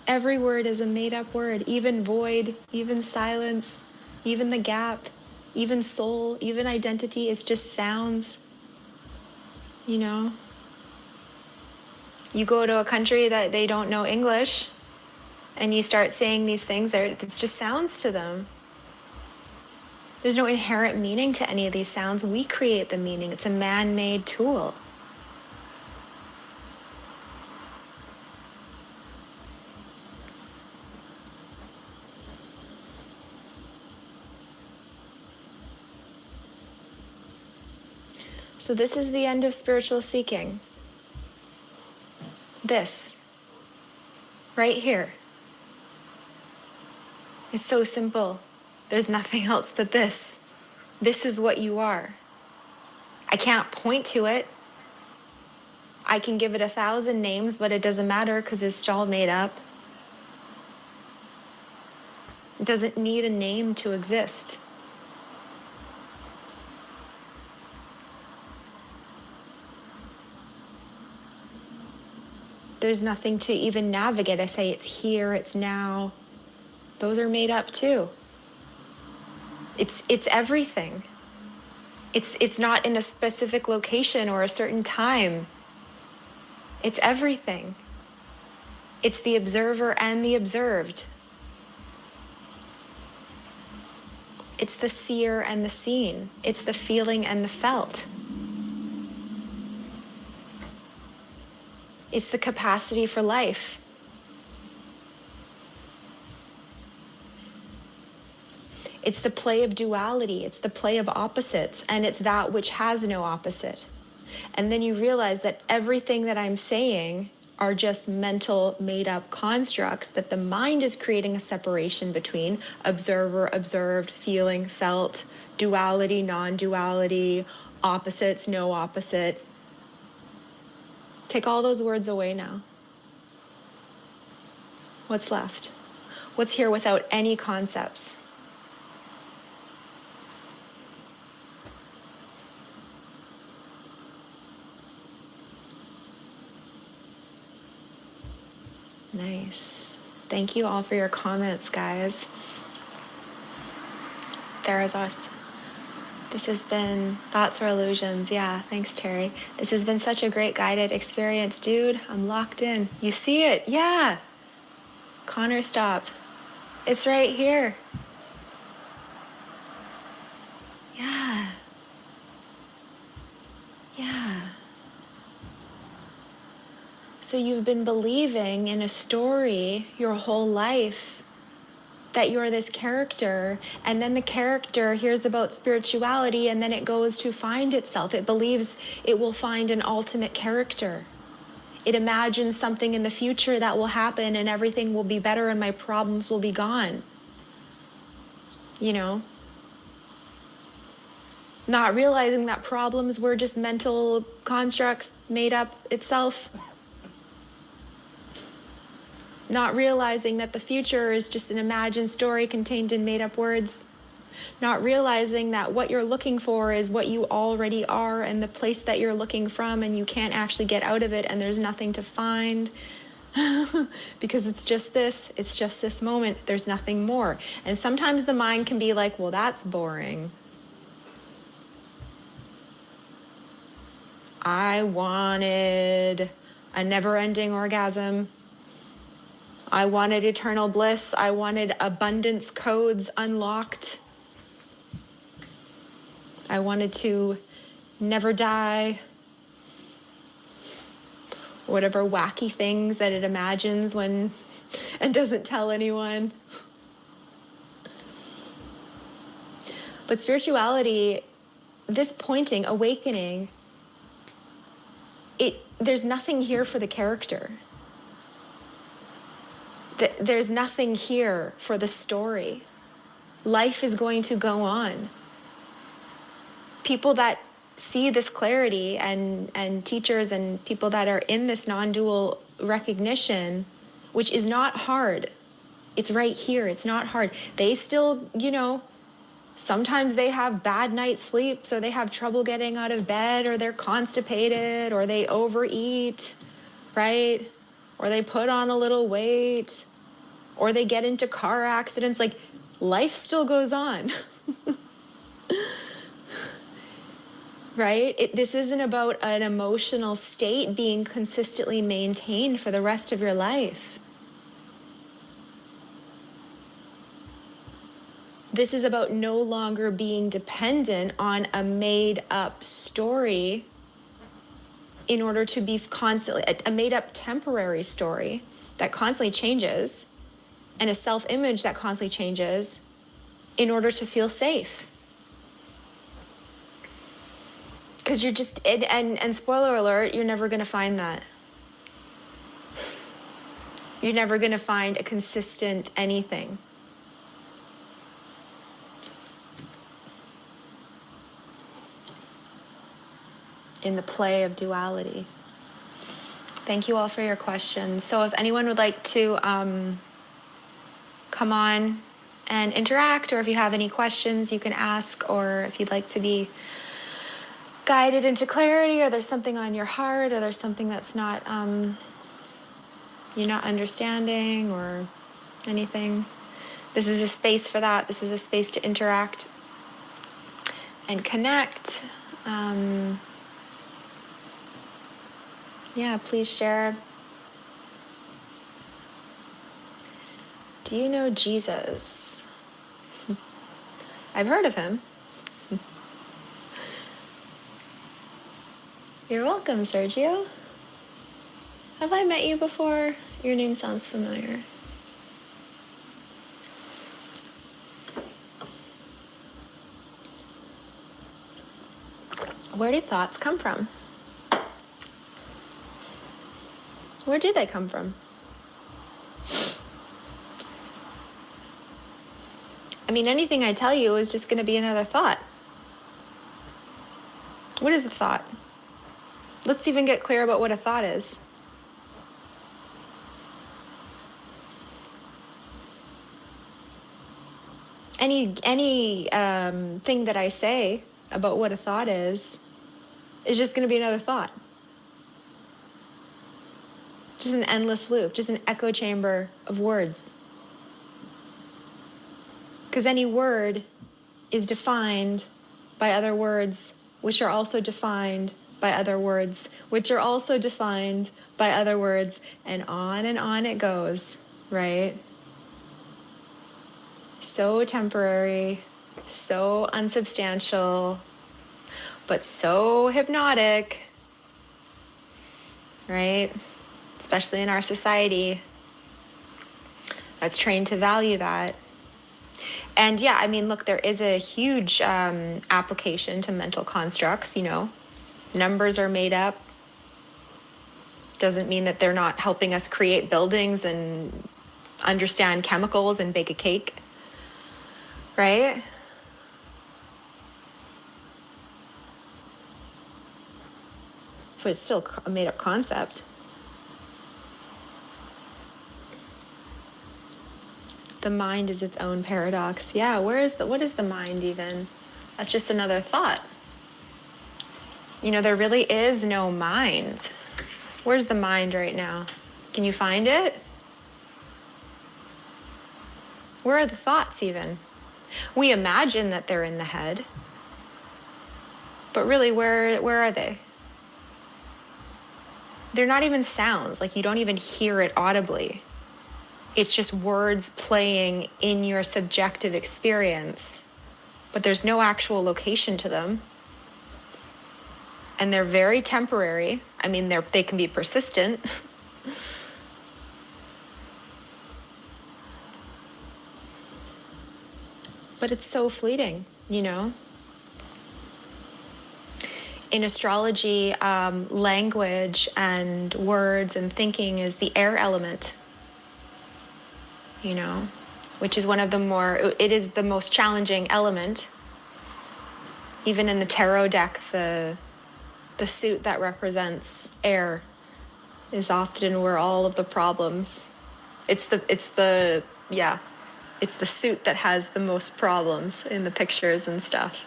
Every word is a made up word. Even void, even silence, even the gap, even soul, even identity. It's just sounds. You know? You go to a country that they don't know English, and you start saying these things, it's just sounds to them. There's no inherent meaning to any of these sounds. We create the meaning. It's a man-made tool. So this is the end of spiritual seeking. This. Right here. It's so simple. There's nothing else but this. This is what you are. I can't point to it. I can give it 1,000 names, but it doesn't matter because it's all made up. It doesn't need a name to exist. There's nothing to even navigate. I say it's here, it's now. Those are made up too. It's everything. It's not in a specific location or a certain time. It's everything. It's the observer and the observed. It's the seer and the seen. It's the feeling and the felt. It's the capacity for life. It's the play of duality. It's the play of opposites, and it's that which has no opposite. And then you realize that everything that I'm saying are just mental, made-up constructs that the mind is creating a separation between observer, observed, feeling, felt, duality, non-duality, opposites, no opposite. Take all those words away now. What's left? What's here without any concepts? Nice. Thank you all for your comments, guys. Therazos. This has been Thoughts or Illusions. Yeah, thanks, Terry. This has been such a great guided experience, dude. I'm locked in. You see it? Yeah. Connor, stop. It's right here. Yeah. Yeah. So you've been believing in a story your whole life that you're this character, and then the character hears about spirituality and then it goes to find itself. It believes it will find an ultimate character. It imagines something in the future that will happen and everything will be better and my problems will be gone. You know? Not realizing that problems were just mental constructs made up itself. Not realizing that the future is just an imagined story contained in made-up words. Not realizing that what you're looking for is what you already are and the place that you're looking from, and you can't actually get out of it and there's nothing to find because it's just this moment. There's nothing more. And sometimes the mind can be like, well, that's boring. I wanted a never-ending orgasm. I wanted eternal bliss. I wanted abundance codes unlocked. I wanted to never die. Whatever wacky things that it imagines when and doesn't tell anyone. But spirituality, this pointing, awakening, there's nothing here for the character. There's nothing here for the story. Life is going to go on. People that see this clarity and teachers and people that are in this non-dual recognition, which is not hard. It's right here. It's not hard. They still, sometimes they have bad night's sleep, so they have trouble getting out of bed, or they're constipated, or they overeat, right? Or they put on a little weight, or they get into car accidents. Like, life still goes on. Right? This isn't about an emotional state being consistently maintained for the rest of your life. This is about no longer being dependent on a made-up story in order to be constantly, a made-up temporary story that constantly changes, and a self-image that constantly changes in order to feel safe. Because you're just, and spoiler alert, you're never going to find that. You're never going to find a consistent anything. In the play of duality. Thank you all for your questions. So if anyone would like to come on and interact, or if you have any questions you can ask, or if you'd like to be guided into clarity, or there's something on your heart, or there's something that's not you're not understanding or anything, this is a space for that. This is a space to interact and connect. Yeah, please share. Do you know Jesus? I've heard of him. You're welcome, Sergio. Have I met you before? Your name sounds familiar. Where do thoughts come from? Where do they come from? I mean, anything I tell you is just going to be another thought. What is a thought? Let's even get clear about what a thought is. Any thing that I say about what a thought is just going to be another thought. Just an endless loop, just an echo chamber of words. Because any word is defined by other words, which are also defined by other words, which are also defined by other words, and on it goes, right? So temporary, so unsubstantial, but so hypnotic, right? Especially in our society that's trained to value that. And yeah, I mean, look, there is a huge application to mental constructs, you know. Numbers are made up. Doesn't mean that they're not helping us create buildings and understand chemicals and bake a cake, right? But it's still a made up concept. The mind is its own paradox. Yeah, what is the mind even? That's just another thought. You know, there really is no mind. Where's the mind right now? Can you find it? Where are the thoughts even? We imagine that they're in the head. But really, where are they? They're not even sounds. Like, you don't even hear it audibly. It's just words playing in your subjective experience. But there's no actual location to them. And they're very temporary. I mean, they can be persistent. But it's so fleeting, you know? In astrology, language and words and thinking is the air element, you know, which is it is the most challenging element. Even in the tarot deck, the suit that represents air is often where all of the problems. It's the suit that has the most problems in the pictures and stuff.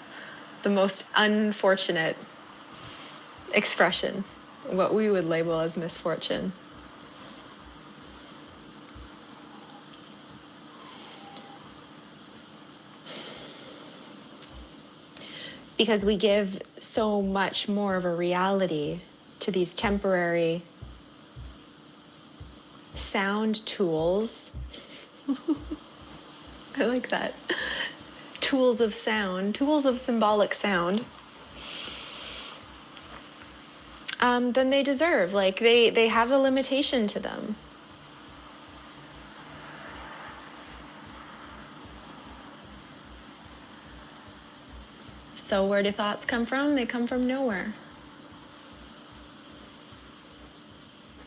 The most unfortunate expression, what we would label as misfortune. Because we give so much more of a reality to these temporary sound tools. I like that. Tools of sound, tools of symbolic sound. Than they deserve. Like, they have a limitation to them. So where do thoughts come from? They come from nowhere.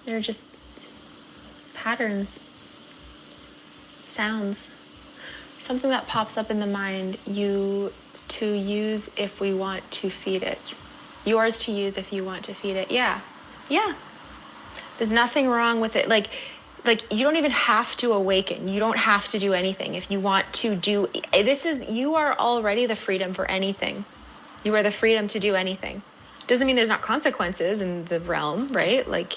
They're just patterns, sounds, something that pops up in the mind, to use if we want to feed it. Yours to use if you want to feed it. Yeah. There's nothing wrong with it. Like you don't even have to awaken. You don't have to do anything. If you want to do, you are already the freedom for anything. You are the freedom to do anything. Doesn't mean there's not consequences in the realm, right? Like,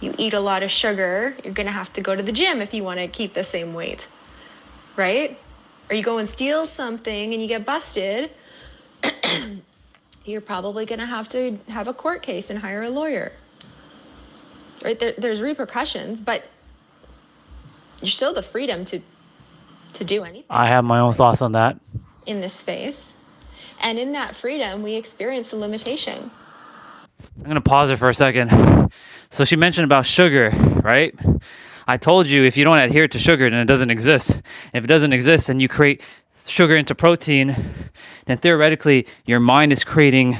you eat a lot of sugar, you're going to have to go to the gym if you want to keep the same weight, right? Or you go and steal something and you get busted, you're probably going to have a court case and hire a lawyer. Right? There's repercussions, but you're still the freedom to do anything. I have my own thoughts on that. In this space. And in that freedom, we experience the limitation. I'm going to pause it for a second. So she mentioned about sugar, right? I told you if you don't adhere to sugar, then it doesn't exist. And if it doesn't exist and you create sugar into protein, then theoretically your mind is creating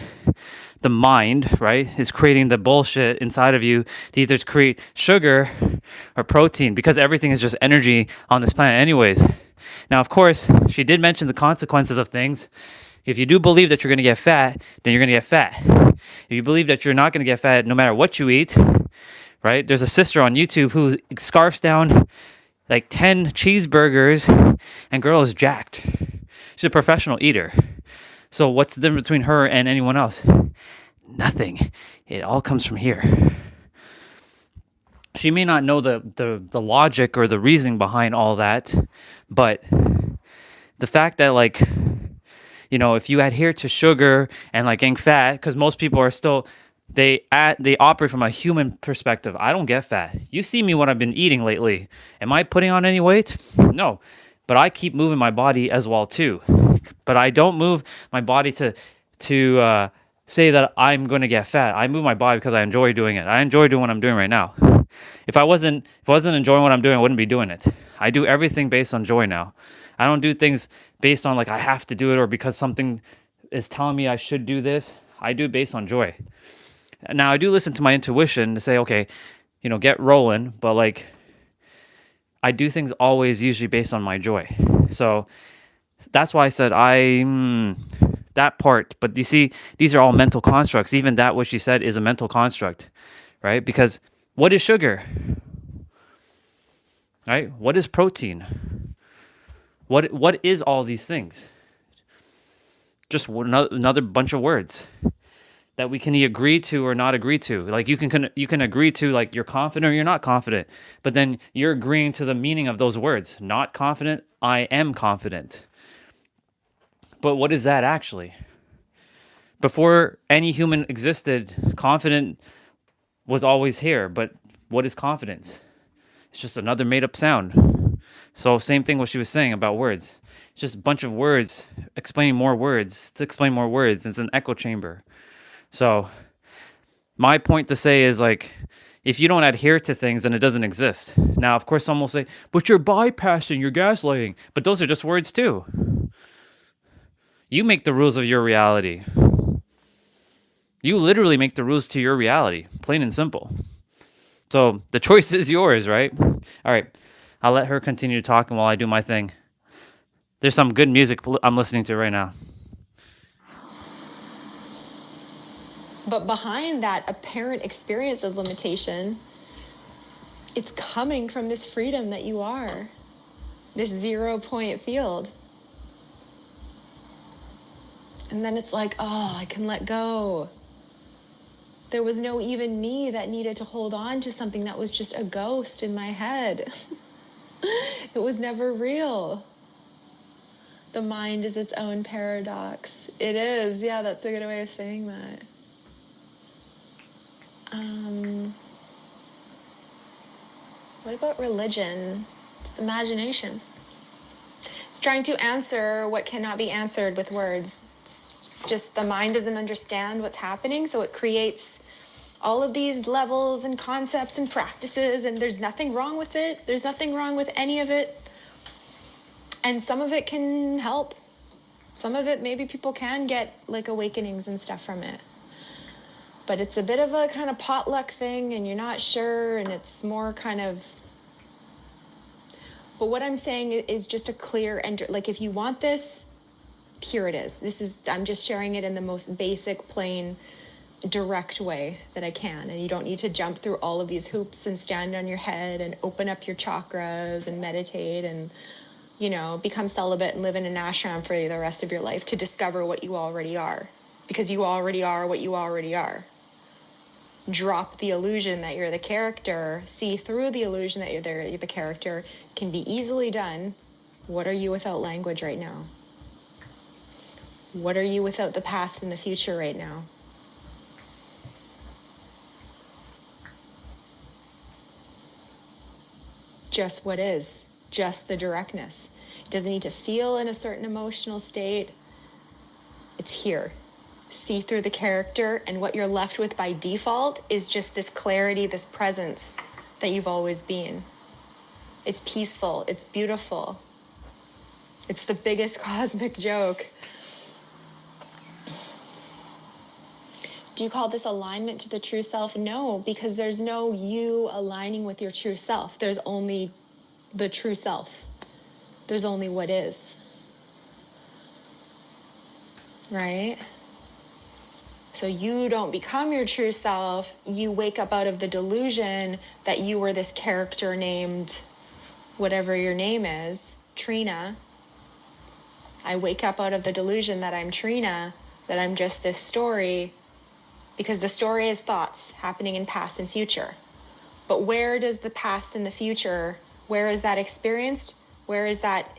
the mind, right? Is creating the bullshit inside of you to either create sugar or protein, because everything is just energy on this planet anyways. Now, of course, she did mention the consequences of things. If you do believe that you're going to get fat, then you're going to get fat. If you believe that you're not going to get fat no matter what you eat, right? There's a sister on YouTube who scarfs down like 10 cheeseburgers and girl is jacked. She's a professional eater. So what's the difference between her and anyone else? Nothing. It all comes from here. she may not know the logic or the reasoning behind all that, but the fact that like, if you adhere to sugar and like getting fat, because most people are still they operate from a human perspective. I don't get fat. You see me what I've been eating lately. Am I putting on any weight? No, but I keep moving my body as well too. But I don't move my body to say that I'm going to get fat. I move my body because I enjoy doing it. I enjoy doing what I'm doing right now. If I wasn't enjoying what I'm doing, I wouldn't be doing it. I do everything based on joy now. I don't do things based on like I have to do it or because something is telling me I should do this. I do it based on joy. Now I do listen to my intuition to say, okay, get rolling, but like I do things always usually based on my joy. So that's why I said that part. But you see, these are all mental constructs. Even that what she said is a mental construct, right? Because what is sugar? Right? What is protein? What is all these things? Just another bunch of words that we can agree to or not agree to. Like you can agree to like you're confident or you're not confident, but then you're agreeing to the meaning of those words. Not confident, I am confident. But what is that actually? Before any human existed, confident was always here. But what is confidence? It's just another made up sound. So same thing what she was saying about words. It's just a bunch of words explaining more words to explain more words. It's an echo chamber. So my point to say is like, if you don't adhere to things, then it doesn't exist. Now, of course, some will say, but you're bypassing, you're gaslighting. But those are just words too. You make the rules of your reality. You literally make the rules to your reality, plain and simple. So the choice is yours, right? All right. I'll let her continue talking while I do my thing. There's some good music I'm listening to right now. But behind that apparent experience of limitation, it's coming from this freedom that you are, this 0 point field. And then it's like, oh, I can let go. There was no even me that needed to hold on to something that was just a ghost in my head. It was never real. The mind is its own paradox. It is, yeah, that's a good way of saying that. What about religion? It's imagination. It's trying to answer what cannot be answered with words. It's just the mind doesn't understand what's happening, so it creates all of these levels and concepts and practices, and there's nothing wrong with it. There's nothing wrong with any of it. And some of it can help. Some of it, maybe people can get like awakenings and stuff from it. But it's a bit of a kind of potluck thing, and you're not sure, and it's more kind of... But what I'm saying is just a clear... Like, if you want this, here it is. I'm just sharing it in the most basic, plain, direct way that I can. And you don't need to jump through all of these hoops and stand on your head and open up your chakras and meditate and, become celibate and live in an ashram for the rest of your life to discover what you already are. Because you already are what you already are. Drop the illusion that you're the character, see through the illusion that you're the character, can be easily done. What are you without language right now? What are you without the past and the future right now? Just what is, just the directness. It doesn't need to feel in a certain emotional state. It's here. See through the character, and what you're left with by default is just this clarity, this presence that you've always been. It's peaceful, it's beautiful. It's the biggest cosmic joke. Do you call this alignment to the true self? No, because there's no you aligning with your true self. There's only the true self. There's only what is. Right? So you don't become your true self. You wake up out of the delusion that you were this character named whatever your name is, Trina. I wake up out of the delusion that I'm Trina, that I'm just this story, because the story is thoughts happening in past and future. But where does the past and the future, where is that experienced? Where is that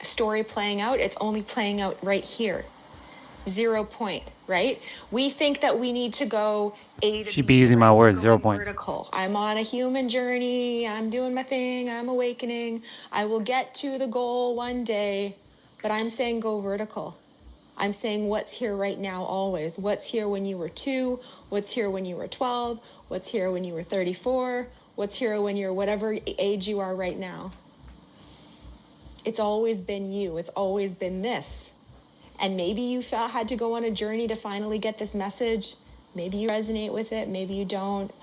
story playing out? It's only playing out right here. 0 point, right? We think that we need to go A to She'd B. be using my right? words, We're 0 going point. vertical. I'm on a human journey. I'm doing my thing. I'm awakening. I will get to the goal one day, but I'm saying go vertical. I'm saying what's here right now always. What's here when you were 2? What's here when you were 12? What's here when you were 34? What's here when you're whatever age you are right now? It's always been you. It's always been this. And maybe you had to go on a journey to finally get this message. Maybe you resonate with it, maybe you don't.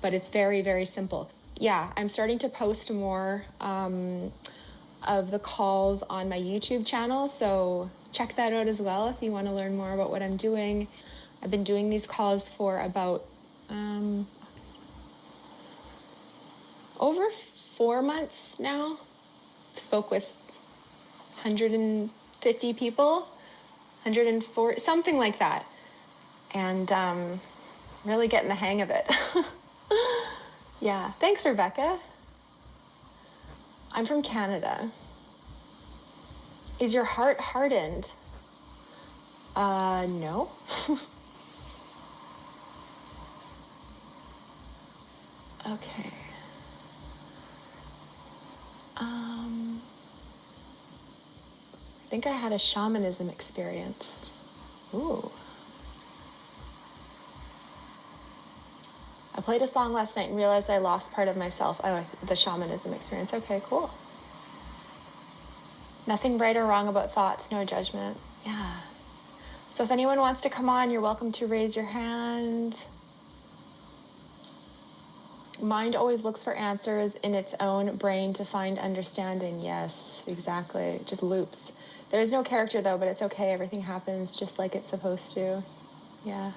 But it's very, very simple. Yeah, I'm starting to post more of the calls on my YouTube channel. So check that out as well if you want to learn more about what I'm doing. I've been doing these calls for about over 4 months now. Spoke with 150 people, 104, something like that. And really getting the hang of it. Yeah, thanks, Rebecca. I'm from Canada. Is your heart hardened? No. Okay. I think I had a shamanism experience. Ooh. I played a song last night and realized I lost part of myself. Oh, the shamanism experience. Okay, cool. Nothing right or wrong about thoughts, no judgment. Yeah. So if anyone wants to come on, you're welcome to raise your hand. Mind always looks for answers in its own brain to find understanding. Yes, exactly. It just loops. There's no character though, but it's okay. Everything happens just like it's supposed to. Yeah.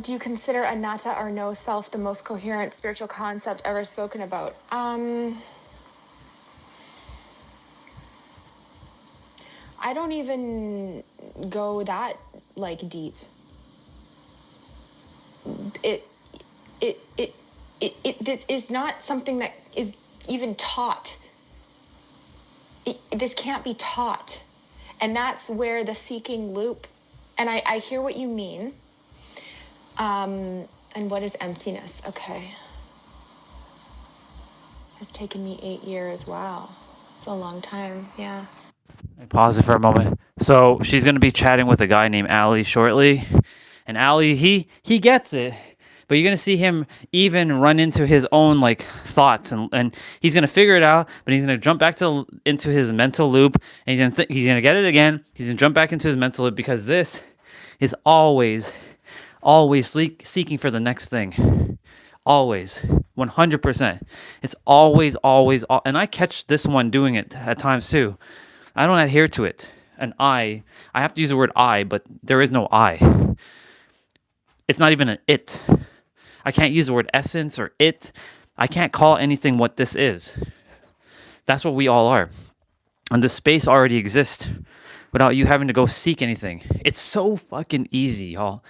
Do you consider anatta or no self the most coherent spiritual concept ever spoken about? I don't even go that deep. This is not something that is even taught. This can't be taught. And that's where the seeking loop, and I hear what you mean. And what is emptiness? Okay. It's taken me 8 years. Wow. It's a long time. Yeah. Pause it for a moment. So she's going to be chatting with a guy named Ali shortly. And Ali, he gets it. But you're going to see him even run into his own thoughts. And he's going to figure it out. But he's going to jump back into his mental loop. And he's going to get it again. He's going to jump back into his mental loop. Because this is always seeking for the next thing. Always. 100%. It's always. And I catch this one doing it at times too. I don't adhere to it. An I have to use the word I, but there is no I. It's not even an it. I can't use the word essence or it. I can't call anything what this is. That's what we all are. And the space already exists without you having to go seek anything. It's so fucking easy, y'all.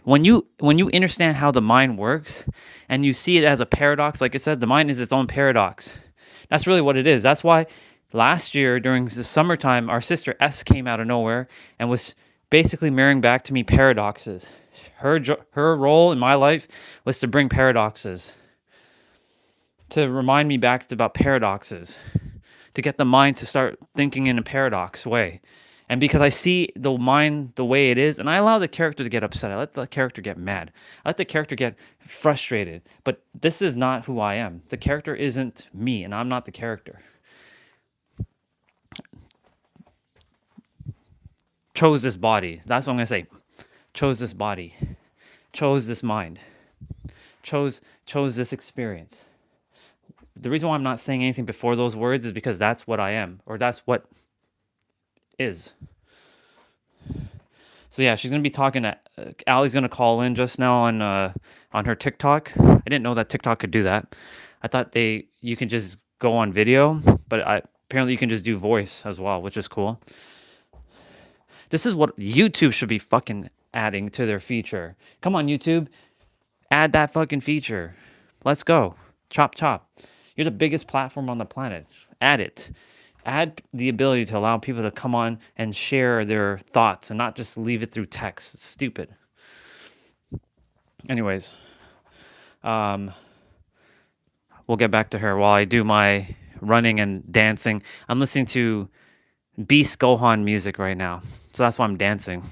When you understand how the mind works and you see it as a paradox, like I said, the mind is its own paradox. That's really what it is. That's why last year during the summertime, our sister S came out of nowhere and was basically mirroring back to me paradoxes. Her role in my life was to bring paradoxes, to remind me back about paradoxes, to get the mind to start thinking in a paradox way. And because I see the mind the way it is, and I allow the character to get upset, I let the character get mad, I let the character get frustrated, but this is not who I am. The character isn't me, and I'm not the character. Chose this body. That's what I'm going to say. Chose this body. Chose this mind. Chose this experience. The reason why I'm not saying anything before those words is because that's what I am, or that's what is. So yeah, she's gonna be talking to Allie's gonna call in just now on her TikTok. I didn't know that TikTok could do that. I thought you can just go on video, but apparently you can just do voice as well, which is cool. This is what YouTube should be fucking adding to their feature. Come on, YouTube. Add that fucking feature. Let's go. Chop, chop. You're the biggest platform on the planet. Add it. Add the ability to allow people to come on and share their thoughts and not just leave it through text. It's stupid. Anyways, we'll get back to her while I do my running and dancing. I'm listening to Beast Gohan music right now. So that's why I'm dancing.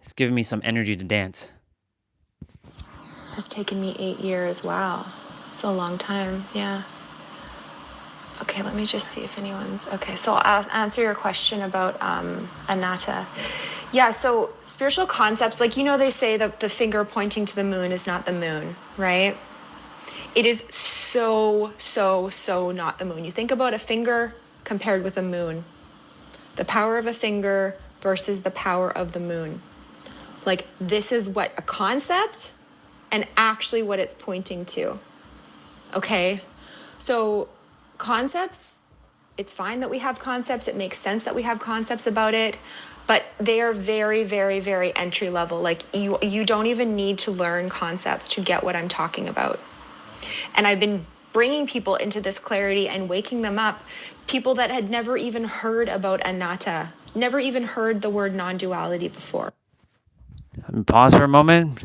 It's giving me some energy to dance. It's taken me 8 years. Wow. It's a long time. Yeah. Okay, let me just see if anyone's... Okay, so I'll answer your question about anatta. Yeah, so spiritual concepts, like, you know, they say that the finger pointing to the moon is not the moon, right? It is so not the moon. You think about a finger compared with a moon. The power of a finger versus the power of the moon. Like, this is what a concept and actually what it's pointing to. Okay? So concepts, it's fine that we have concepts. It makes sense that we have concepts about it, but they are very entry level. Like, you don't even need to learn concepts to get what I'm talking about. And I've been bringing people into this clarity and waking them up, people that had never even heard about anatta, never even heard the word non-duality before. Pause for a moment.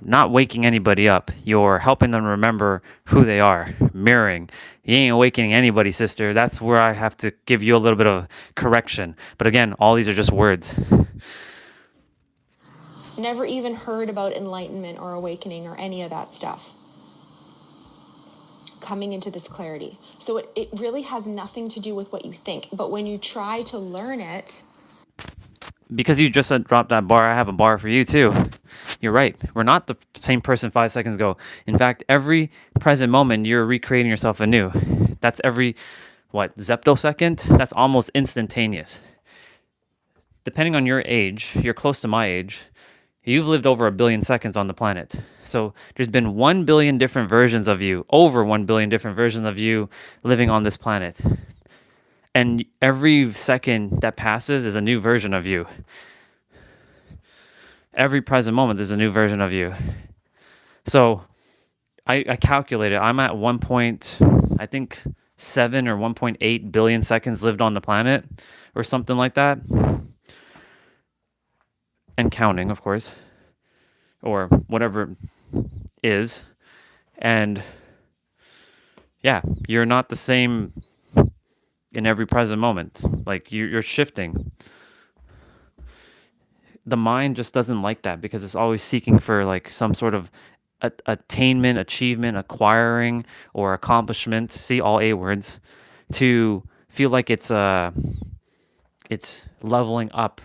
Not waking anybody up. You're helping them remember who they are. Mirroring. You ain't awakening anybody, sister. That's where I have to give you a little bit of correction. But again, all these are just words. Never even heard about enlightenment or awakening or any of that stuff. Coming into this clarity. So it really has nothing to do with what you think. But when you try to learn it... Because you just said drop that bar, I have a bar for you too. You're right. We're not the same person 5 seconds ago. In fact, every present moment, you're recreating yourself anew. That's every, zeptosecond? That's almost instantaneous. Depending on your age, you're close to my age, you've lived over 1 billion seconds on the planet. So there's been 1 billion different versions of you, over 1 billion different versions of you living on this planet. And every second that passes is a new version of you. Every present moment, there's a new version of you. So I calculated, I'm at 7 or 1.8 billion seconds lived on the planet or something like that. And counting, of course, or whatever it is. And yeah, you're not the same in every present moment. Like, you're shifting. The mind just doesn't like that because it's always seeking for like some sort of attainment, achievement, acquiring, or accomplishment. See, all A words, to feel like it's leveling up.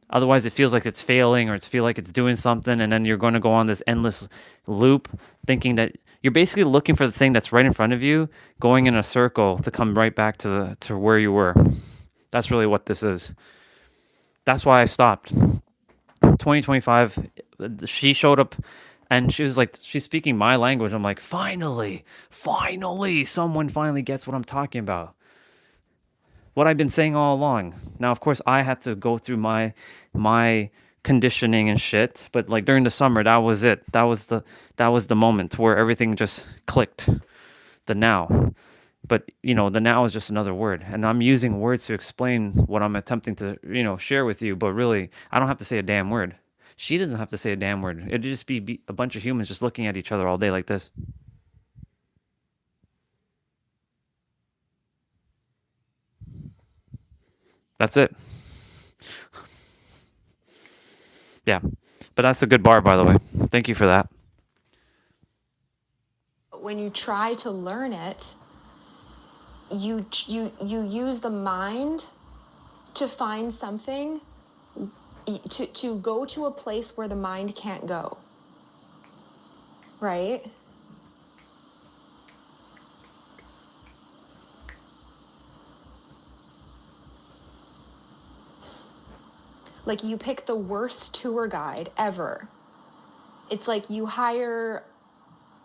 Otherwise, it feels like it's failing, or it's feel like it's doing something, and then you're going to go on this endless loop, thinking that you're basically looking for the thing that's right in front of you, going in a circle to come right back to where you were. That's really what this is. That's why I stopped. 2025, she showed up, and she was like, she's speaking my language. I'm like, finally, someone finally gets what I'm talking about. What I've been saying all along. Now, of course, I had to go through my conditioning and shit, but like during the summer, that was it. That was the moment where everything just clicked. The now. But, the now is just another word. And I'm using words to explain what I'm attempting to, share with you. But really, I don't have to say a damn word. She doesn't have to say a damn word. It'd just be a bunch of humans just looking at each other all day like this. That's it. Yeah. But that's a good bar, by the way. Thank you for that. When you try to learn it, you use the mind to find something, to go to a place where the mind can't go. Right? Like, you pick the worst tour guide ever. It's like you hire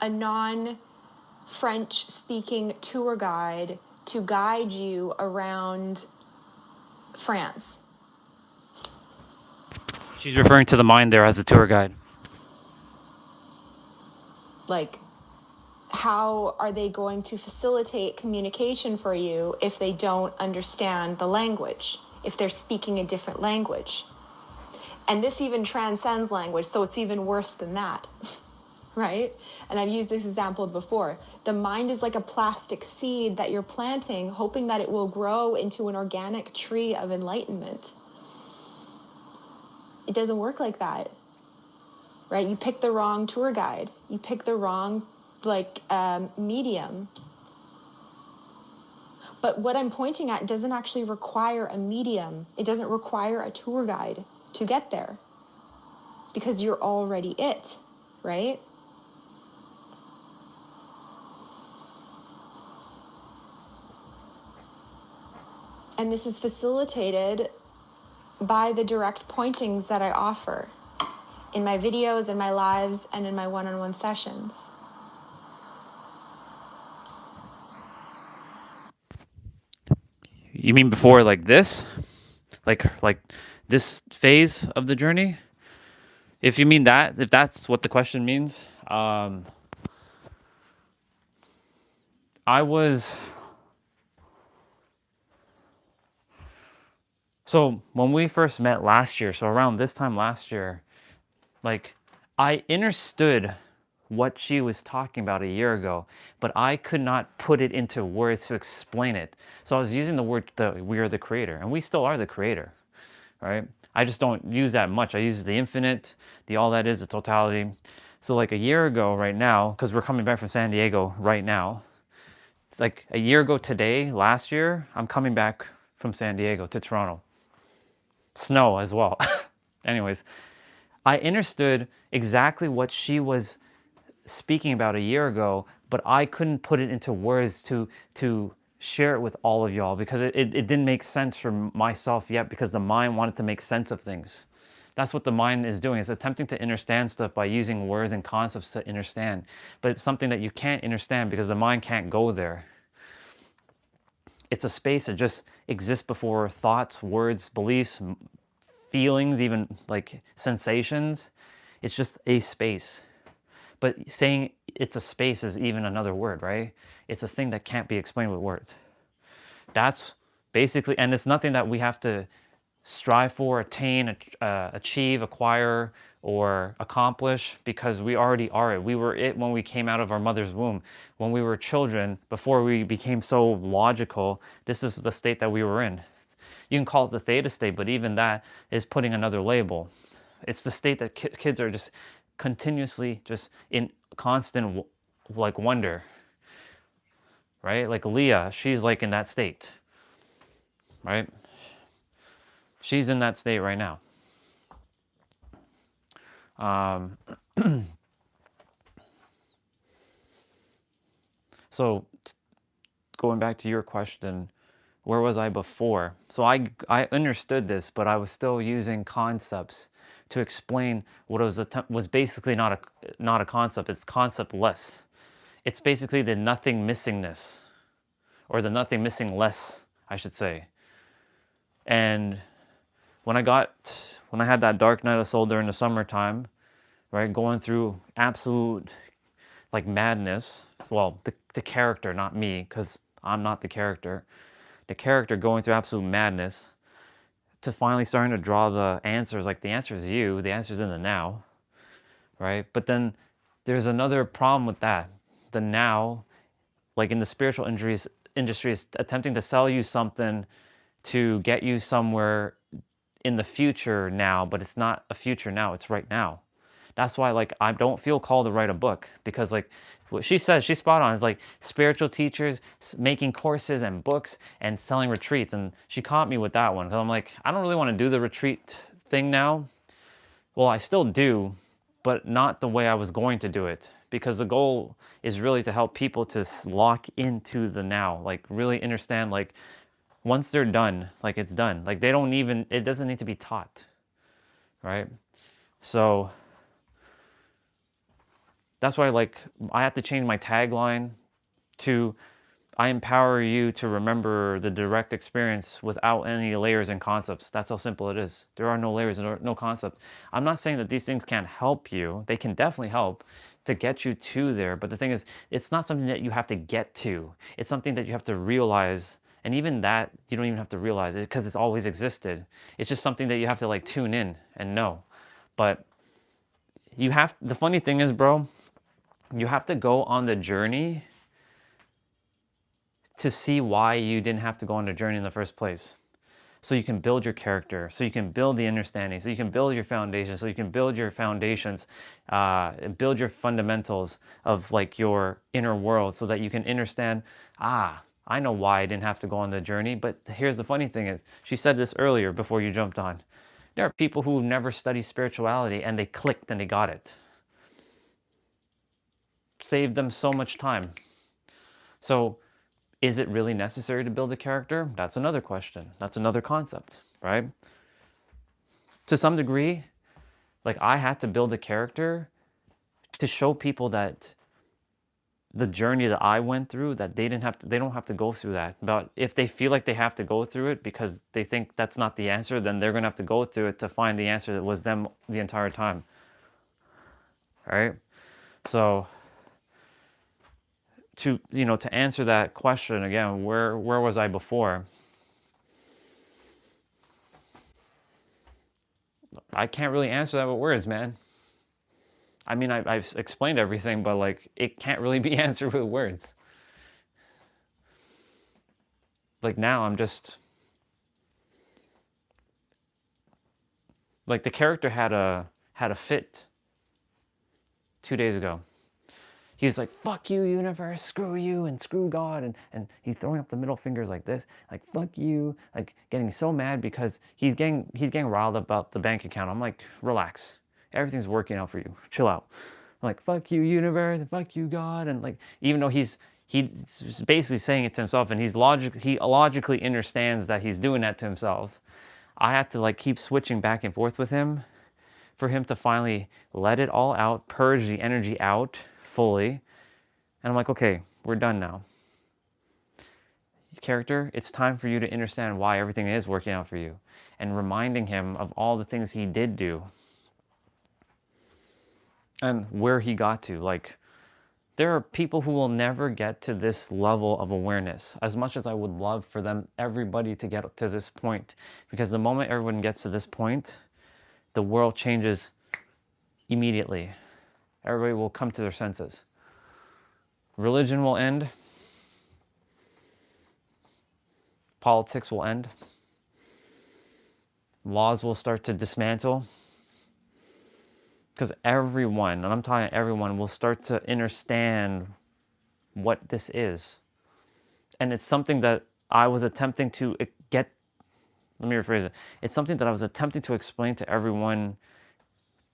a non-French speaking tour guide to guide you around France. She's referring to the mind there as a tour guide. Like, how are they going to facilitate communication for you if they don't understand the language, if they're speaking a different language? And this even transcends language, so it's even worse than that, right? And I've used this example before. The mind is like a plastic seed that you're planting, hoping that it will grow into an organic tree of enlightenment. It doesn't work like that, right? You pick the wrong tour guide. You pick the wrong, medium. But what I'm pointing at doesn't actually require a medium. It doesn't require a tour guide to get there, because you're already it, right? And this is facilitated by the direct pointings that I offer in my videos, in my lives, and in my one-on-one sessions. You mean before like this? Like this phase of the journey? If you mean that, if that's what the question means, I was... So when we first met last year, so around this time last year, like I understood what she was talking about a year ago, but I could not put it into words to explain it. So I was using the word we are the creator, and we still are the creator, right? I just don't use that much. I use the infinite, the all that is, the totality. So like a year ago right now, because we're coming back from San Diego right now, like a year ago today, last year, I'm coming back from San Diego to Toronto. Snow as well. Anyways, I understood exactly what she was speaking about a year ago, but I couldn't put it into words to share it with all of y'all, because it didn't make sense for myself yet, because the mind wanted to make sense of things. That's what the mind is doing. It's attempting to understand stuff by using words and concepts to understand. But it's something that you can't understand because the mind can't go there. It's a space that just exists before thoughts, words, beliefs, feelings, even like sensations. It's just a space. But saying it's a space is even another word, right? It's a thing that can't be explained with words. That's basically, and it's nothing that we have to strive for, attain, achieve, acquire, or accomplish, because we already are it. We were it when we came out of our mother's womb. When we were children, before we became so logical, this is the state that we were in. You can call it the theta state, but even that is putting another label. It's the state that kids are just continuously just in constant like wonder, right? Like Leah, she's like in that state, right? She's in that state right now. So going back to your question, where was I before? So I understood this, but I was still using concepts to explain what it was basically not a concept. It's concept-less. It's basically the nothing missingness, or the nothing missing less, I should say. And when I had that dark night of soul during the summertime, right, going through absolute like madness. Well, the character, not me, because I'm not the character. The character going through absolute madness, to finally starting to draw the answers. Like the answer is you, the answer is in the now, right? But then there's another problem with that. The now, like in the spiritual industry is attempting to sell you something to get you somewhere in the future now, but it's not a future now, it's right now. That's why like I don't feel called to write a book, because like what she says, she's spot on. It's like spiritual teachers making courses and books and selling retreats, and she caught me with that one, because I'm like, I don't really want to do the retreat thing now. Well, I still do, but not the way I was going to do it, because the goal is really to help people to lock into the now, like really understand, like once they're done, like it's done. Like they don't even, it doesn't need to be taught, right? So that's why like I have to change my tagline to I empower you to remember the direct experience without any layers and concepts. That's how simple it is. There are no layers and no concept. I'm not saying that these things can't help you. They can definitely help to get you to there. But the thing is, it's not something that you have to get to. It's something that you have to realize. And even that, you don't even have to realize it because it's always existed. It's just something that you have to like tune in and know. But the funny thing is, bro, you have to go on the journey to see why you didn't have to go on the journey in the first place. So you can build your character, so you can build the understanding, so you can build your foundation, so you can build your foundations, build your fundamentals of like your inner world so that you can understand, I know why I didn't have to go on the journey. But here's the funny thing is, she said this earlier before you jumped on. There are people who never study spirituality and they clicked and they got it. Saved them so much time. So is it really necessary to build a character? That's another question. That's another concept, right? To some degree, like I had to build a character to show people that the journey that I went through, that they don't have to go through that. But if they feel like they have to go through it because they think that's not the answer, then they're gonna have to go through it to find the answer that was them the entire time. All right? So to answer that question again, where was I before? I can't really answer that with words, man. I mean, I've explained everything, but like it can't really be answered with words. Like now I'm just like the character had a fit 2 days ago. He was like, fuck you, universe, screw you, and screw God. And he's throwing up the middle fingers like this, like, fuck you, like getting so mad because he's getting riled up about the bank account. I'm like, relax. Everything's working out for you. Chill out. I'm like, fuck you, universe, and fuck you, God. And like, even though he's basically saying it to himself and he logically understands that he's doing that to himself, I had to like keep switching back and forth with him for him to finally let it all out, purge the energy out fully. And I'm like, okay, we're done now. Character, it's time for you to understand why everything is working out for you and reminding him of all the things he did do and where he got to. Like, there are people who will never get to this level of awareness, as much as I would love for everybody to get to this point, because the moment everyone gets to this point, the world changes immediately. Everybody will come to their senses. Religion will end. Politics will end. Laws will start to dismantle. Because everyone, and I'm talking everyone, will start to understand what this is. And it's something that I was attempting to get, let me rephrase it. It's something that I was attempting to explain to everyone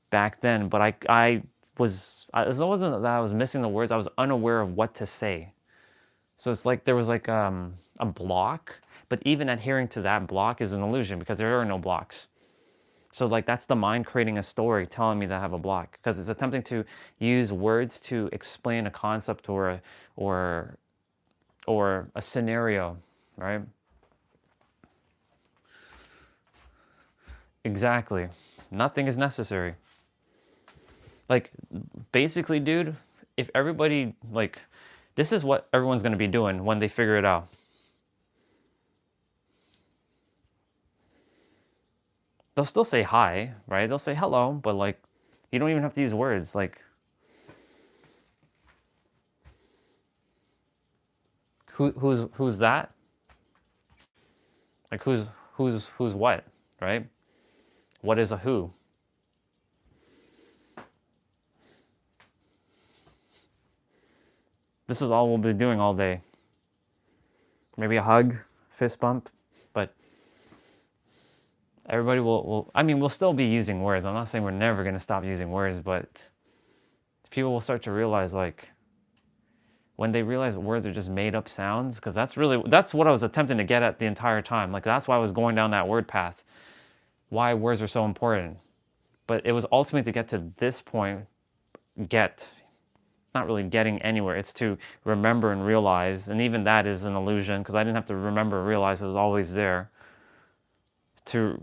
back then, but it wasn't that I was missing the words, I was unaware of what to say. So it's like there was like a block, but even adhering to that block is an illusion because there are no blocks. So like that's the mind creating a story telling me that I have a block, because it's attempting to use words to explain a concept or a scenario, right? Exactly. Nothing is necessary. Like, basically, dude, if everybody, like, this is what everyone's going to be doing when they figure it out. They'll still say hi, right? They'll say hello, but, like, you don't even have to use words. Like, who's that? Like, who's what, right? What is a who? This is all we'll be doing all day. Maybe a hug, fist bump, but everybody we'll still be using words. I'm not saying we're never going to stop using words, but people will start to realize, like, when they realize words are just made up sounds, because that's what I was attempting to get at the entire time. Like, that's why I was going down that word path, why words are so important. But it was ultimately to get to this point, not really getting anywhere. It's to remember and realize, and even that is an illusion because I didn't have to remember and realize it was always there. To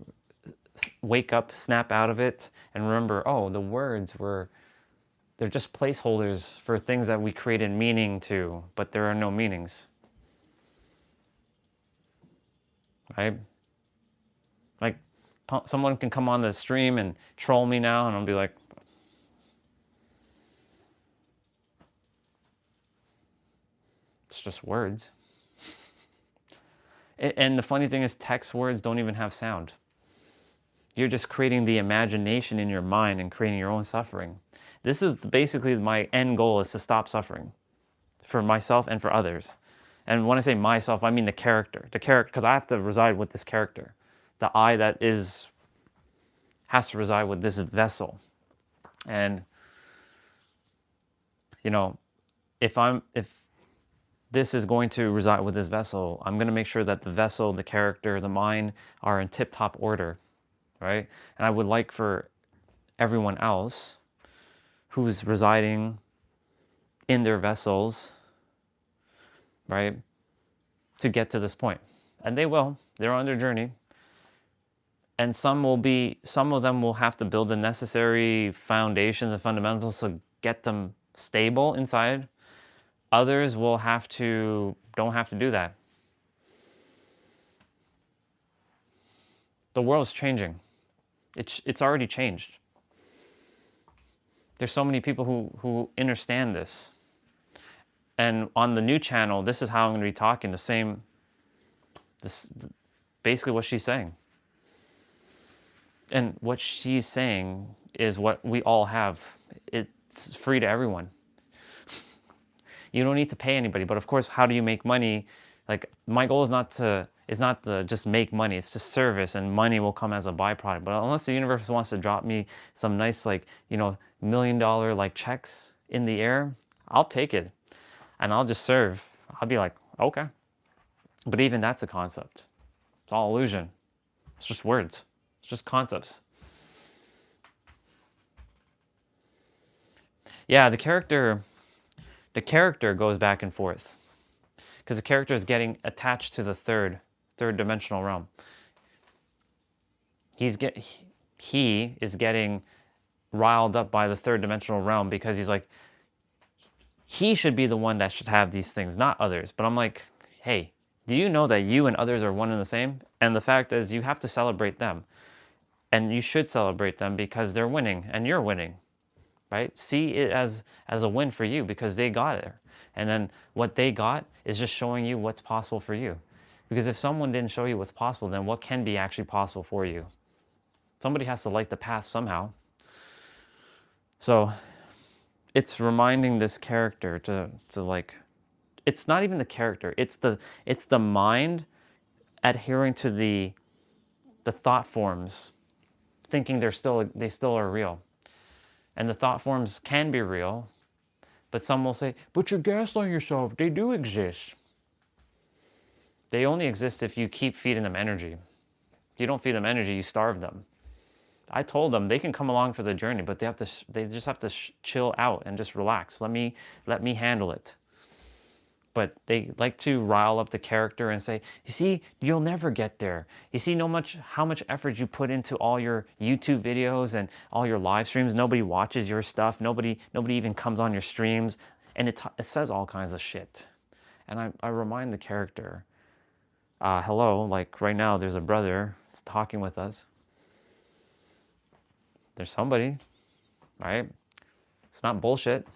wake up, snap out of it, and remember, oh, the words they're just placeholders for things that we created meaning to, but there are no meanings. Right? Like, someone can come on the stream and troll me now, and I'll be like, it's just words. And the funny thing is, text words don't even have sound. You're just creating the imagination in your mind and creating your own suffering. This is basically my end goal, is to stop suffering for myself and for others. And when I say myself, I mean the character, because I have to reside with this character. The I that has to reside with this vessel. And, you know, if this is going to reside with this vessel, I'm going to make sure that the vessel, the character, the mind are in tip-top order, right? And I would like for everyone else who's residing in their vessels, right, to get to this point. And they will. They're on their journey. And some of them will have to build the necessary foundations and fundamentals to get them stable inside. Others don't have to do that. The world's changing. It's already changed. There's so many people who understand this. And on the new channel, this is how I'm going to be talking. Basically what she's saying. And what she's saying is what we all have. It's free to everyone. You don't need to pay anybody. But of course, how do you make money? Like, my goal is not to just make money. It's to service, and money will come as a byproduct. But unless the universe wants to drop me some nice, like, you know, $1 million like checks in the air, I'll take it. And I'll just serve. I'll be like, okay. But even that's a concept. It's all illusion. It's just words. It's just concepts. Yeah, the character goes back and forth. Because the character is getting attached to the third dimensional realm. He is getting riled up by the third dimensional realm because he's like, he should be the one that should have these things, not others. But I'm like, hey, do you know that you and others are one and the same? And the fact is, you have to celebrate them. And you should celebrate them because they're winning and you're winning, right? See it as a win for you because they got it. And then what they got is just showing you what's possible for you. Because if someone didn't show you what's possible, then what can be actually possible for you? Somebody has to light the path somehow. So it's reminding this character to like, it's not even the character, it's the mind adhering to the thought forms, thinking they still are real. And the thought forms can be real, but some will say, but you're gaslighting yourself, they do exist. They only exist if you keep feeding them energy. If you don't feed them energy, you starve them. I told them they can come along for the journey, but they just have to chill out and just relax. Let me handle it. But they like to rile up the character and say, you see, you'll never get there. You see how much effort you put into all your YouTube videos and all your live streams. Nobody watches your stuff. Nobody even comes on your streams. And it says all kinds of shit. And I remind the character, hello, like right now there's a brother talking with us. There's somebody, right? It's not bullshit.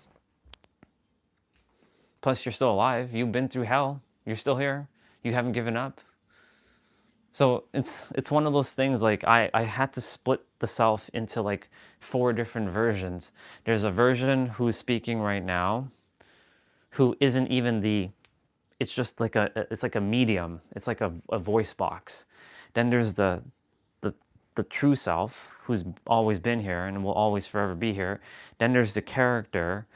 Plus, you're still alive. You've been through hell. You're still here. You haven't given up. So it's one of those things, like I had to split the self into like 4 different versions. There's a version who's speaking right now, who isn't even it's just like it's like a medium. It's like a voice box. Then there's the true self, who's always been here and will always forever be here. Then there's the character,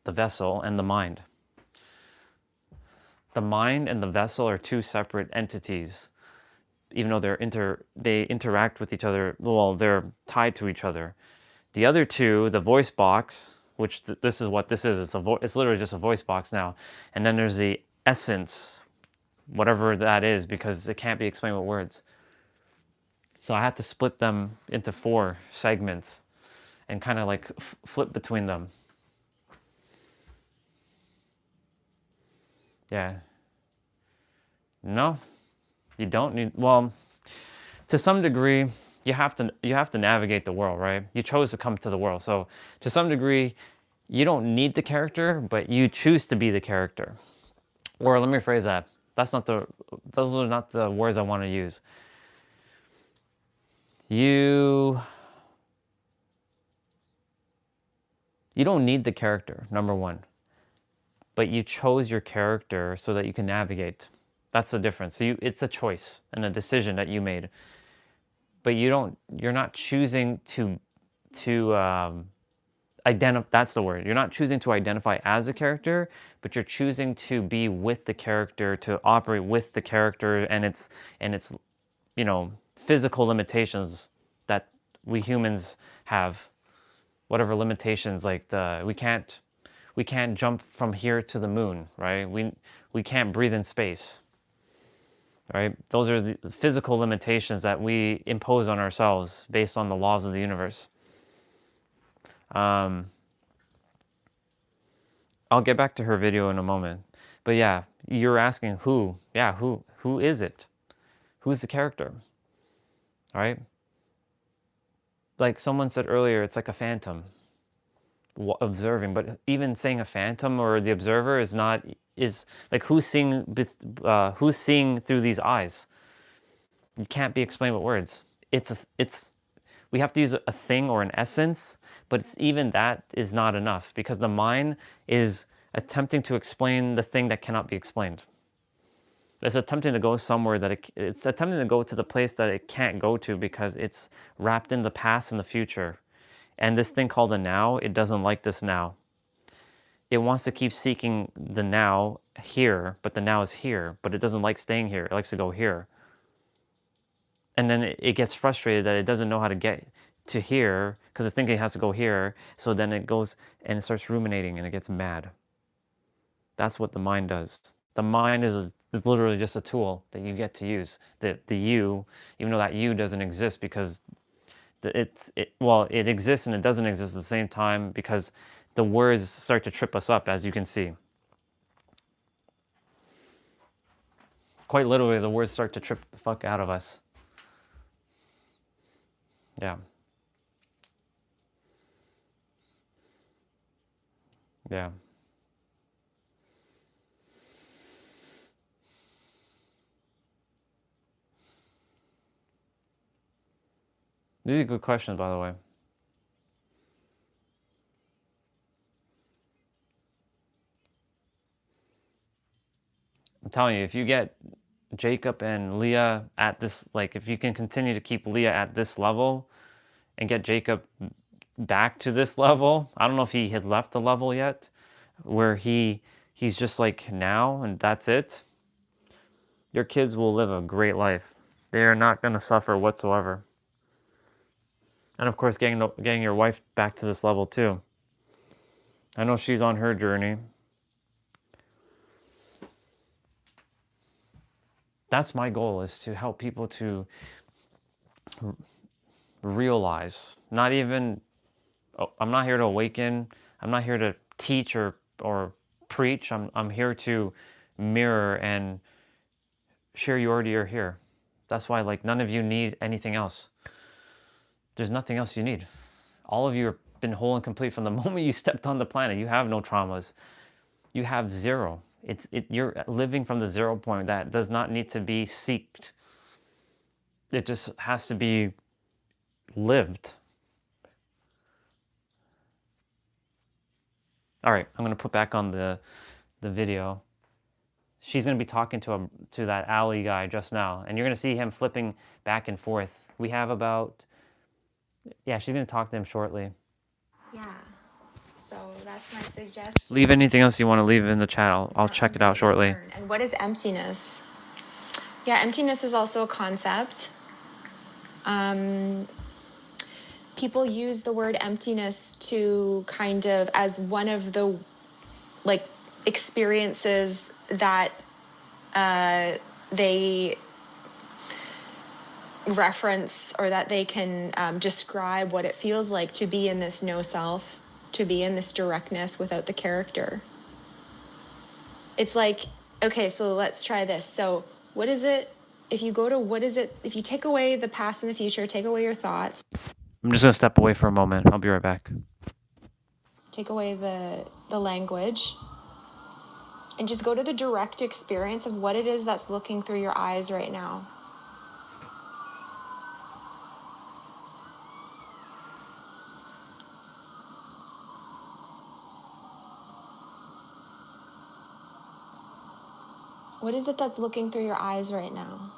the vessel, and the mind. The mind and the vessel are 2 separate entities, even though they interact with each other. Well, they're tied to each other. The other two, the voice box, which this is what this is. It's literally just a voice box now. And then there's the essence, whatever that is, because it can't be explained with words. So I had to split them into 4 segments and kind of like flip between them. Yeah. No, you don't need, well, to some degree, you have to navigate the world, right? You chose to come to the world. So to some degree, you don't need the character, but you choose to be the character. Or let me rephrase that. Those are not the words I want to use. You don't need the character, number one. But you chose your character so that you can navigate. That's the difference. So it's a choice and a decision that you made. But you're not choosing to identify, that's the word. You're not choosing to identify as a character, but you're choosing to be with the character, to operate with the character and its physical limitations that we humans have. Whatever limitations, like we can't jump from here to the moon, right? We can't breathe in space. Right? Those are the physical limitations that we impose on ourselves based on the laws of the universe. I'll get back to her video in a moment. But yeah, you're asking who? Yeah, who is it? Who's the character? All right? Like someone said earlier, it's like a phantom observing, but even saying a phantom or the observer is like who's seeing through these eyes? It can't be explained with words. We have to use a thing or an essence, but even that is not enough because the mind is attempting to explain the thing that cannot be explained. It's attempting to go somewhere it's attempting to go to the place that it can't go to because it's wrapped in the past and the future. And this thing called the now, it doesn't like this now. It wants to keep seeking the now here, but the now is here, but it doesn't like staying here. It likes to go here. And then it gets frustrated that it doesn't know how to get to here because it's thinking it has to go here. So then it goes and it starts ruminating and it gets mad. That's what the mind does. The mind is literally just a tool that you get to use. The you, even though that you doesn't exist because it exists and it doesn't exist at the same time because the words start to trip us up, as you can see. Quite literally, the words start to trip the fuck out of us. Yeah. Yeah. These are good questions, by the way. I'm telling you, if you get Jacob and Leah at this, like if you can continue to keep Leah at this level and get Jacob back to this level, I don't know if he had left the level yet, where he's just like now and that's it, your kids will live a great life. They are not going to suffer whatsoever. And of course, getting your wife back to this level too. I know she's on her journey. That's my goal, is to help people to realize, not even, I'm not here to awaken, I'm not here to teach or preach, I'm here to mirror and share you already are here. That's why, like, none of you need anything else. There's nothing else you need. All of you have been whole and complete from the moment you stepped on the planet. You have no traumas. You have zero. You're living from the 0 point that does not need to be seeked. It just has to be lived. All right, I'm gonna put back on the video. She's gonna be talking to that alley guy just now, and you're gonna see him flipping back and forth. We have about, yeah, she's gonna talk to him shortly. Yeah. So that's my suggestion. Leave anything else you want to leave in the chat. I'll check it out shortly. And what is emptiness? Yeah, emptiness is also a concept. people use the word emptiness to kind of as one of the like experiences that they reference, or that they can describe what it feels like to be in this no self, to be in this directness without the character. It's like, okay, so let's try this. So what is it, if you go to what is it, if you take away the past and the future, take away your thoughts, I'm just gonna step away for a moment. I'll be right back. take away the language, and just go to the direct experience of what it is that's looking through your eyes right now. What is it that's looking through your eyes right now?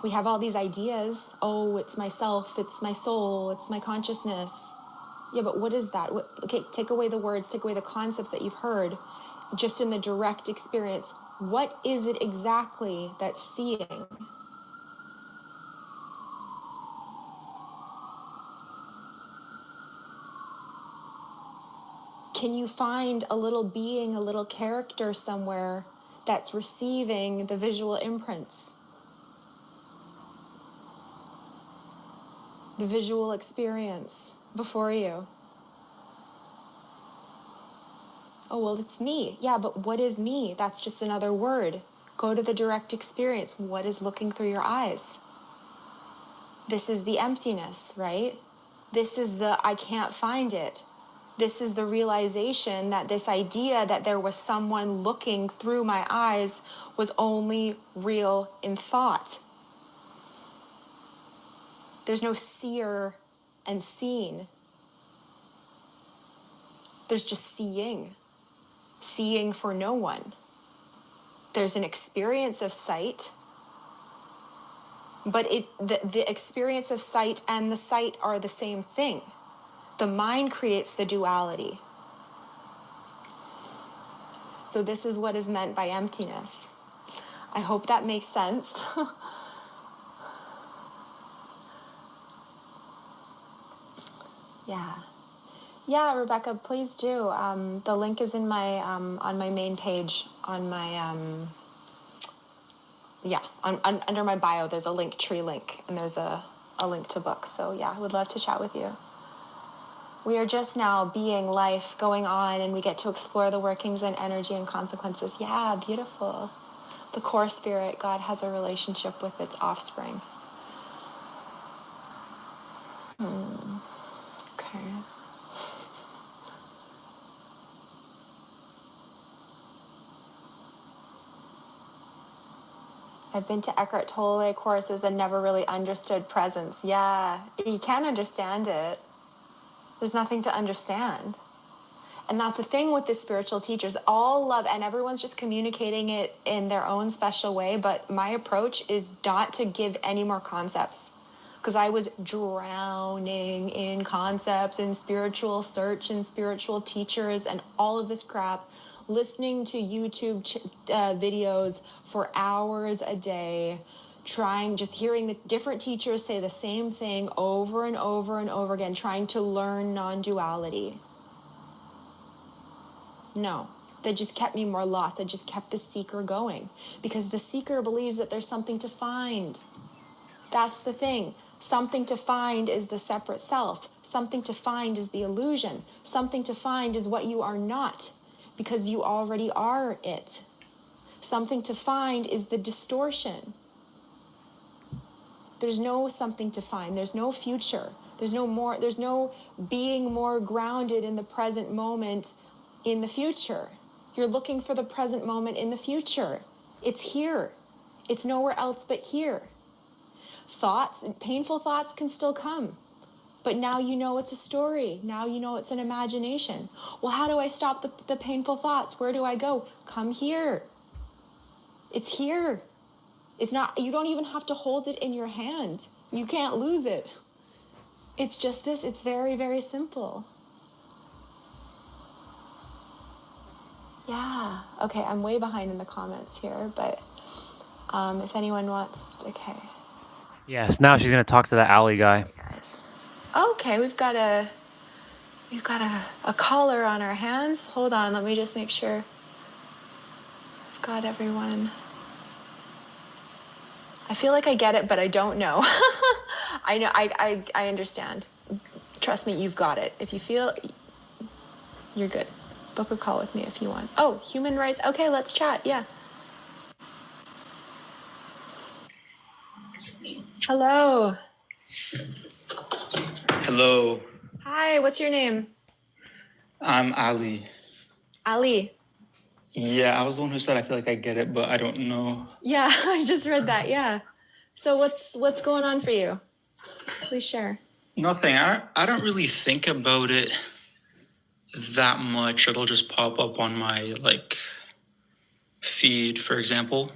We have all these ideas. Oh, it's myself, it's my soul, it's my consciousness. Yeah, but what is that? Okay, take away the words, take away the concepts that you've heard. Just in the direct experience, what is it exactly that's seeing? Can you find a little being, a little character somewhere that's receiving the visual imprints? The visual experience before you? Oh, well, it's me. Yeah, but what is me? That's just another word. Go to the direct experience. What is looking through your eyes? This is the emptiness, right? This is the I can't find it. This is the realization that this idea that there was someone looking through my eyes was only real in thought. There's no seer and seen. There's just seeing. Seeing for no one. There's an experience of sight, but the experience of sight and the sight are the same thing. The mind creates the duality. So this is what is meant by emptiness. I hope that makes sense. Yeah. Yeah, Rebecca, please do. The link is in my on my main page on my under my bio. There's a link tree link, and there's a link to books. So yeah, I would love to chat with you. We are just now being life going on, and we get to explore the workings and energy and consequences. Yeah, beautiful. The core spirit, God has a relationship with its offspring. Okay. I've been to Eckhart Tolle courses and never really understood presence. Yeah, you can't understand it. There's nothing to understand. And that's the thing with the spiritual teachers. All love, and everyone's just communicating it in their own special way. But my approach is not to give any more concepts, because I was drowning in concepts and spiritual search and spiritual teachers and all of this crap, listening to YouTube videos for hours a day, just hearing the different teachers say the same thing over and over and over again, trying to learn non-duality. No, that just kept me more lost. That just kept the seeker going, because the seeker believes that there's something to find. That's the thing. Something to find is the separate self. Something to find is the illusion. Something to find is what you are not, because you already are it. Something to find is the distortion. There's no something to find. There's no future. There's no being more grounded in the present moment in the future. You're looking for the present moment in the future. It's here. It's nowhere else but here. Thoughts, painful thoughts can still come, but now you know it's a story. Now you know it's an imagination. Well, how do I stop the painful thoughts? Where do I go? Come here. It's here. It's not, you don't even have to hold it in your hand. You can't lose it. It's just this. It's very, very simple. Yeah. Okay, I'm way behind in the comments here, but if anyone wants, okay. Yes, now she's gonna talk to the alley guy. Guys. Okay, we've got a caller on our hands. Hold on, let me just make sure I've got everyone. I feel like I get it, but I don't know. I know, I understand. Trust me, you've got it. If you feel, you're good. Book a call with me if you want. Oh, human rights. Okay, let's chat. Yeah. Hello. Hello, Hi, what's your name? I'm Ali. Ali. Yeah, I was the one who said I feel like I get it, but I don't know. Yeah, I just read that. Yeah. So what's going on for you? Please share. Nothing. I don't really think about it that much. It'll just pop up on my feed, for example.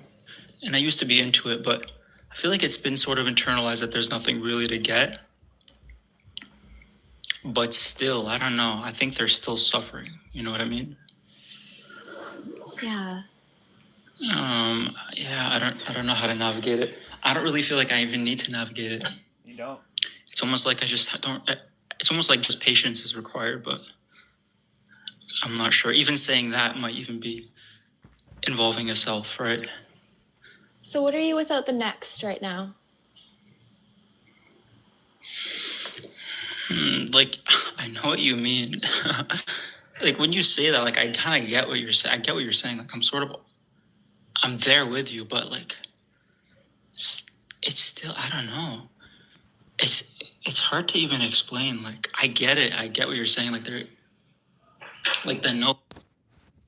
And I used to be into it, but I feel like it's been sort of internalized that there's nothing really to get. But still, I don't know. I think they're still suffering. You know what I mean? Yeah. Yeah, I don't know how to navigate it. I don't really feel like I even need to navigate it. You don't. It's almost like I just don't. It's almost like just patience is required, but I'm not sure. Even saying that might even be involving a self, right? So what are you without the next right now? Like, I know what you mean. Like when you say that, like I kind of get what you're saying. I get what you're saying. Like I'm there with you, but like, it's still, I don't know. It's hard to even explain. Like I get it. I get what you're saying. Like the no.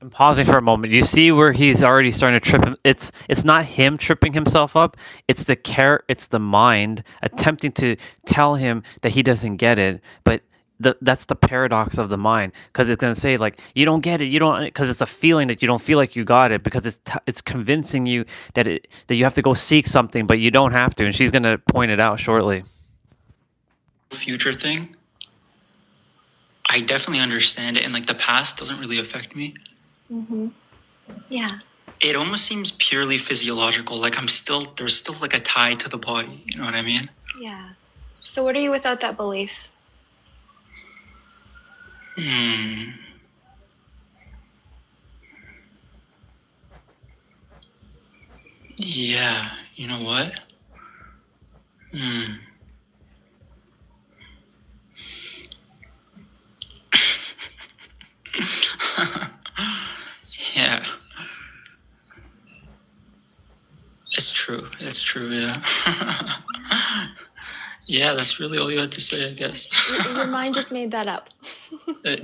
I'm pausing for a moment. You see where he's already starting to trip him. It's not him tripping himself up. It's the mind attempting to tell him that he doesn't get it. But that's the paradox of the mind, because it's gonna say like you don't get it, you don't, because it's a feeling that you don't feel like you got it, because it's convincing you that you have to go seek something, but you don't have to. And she's gonna point it out shortly. Future thing, I definitely understand it, and like the past doesn't really affect me. Yeah. It almost seems purely physiological. Like there's still like a tie to the body. You know what I mean? Yeah. So what are you without that belief? Yeah. You know what? Yeah. It's true. It's true. Yeah. Yeah, that's really all you had to say, I guess. Your mind just made that up.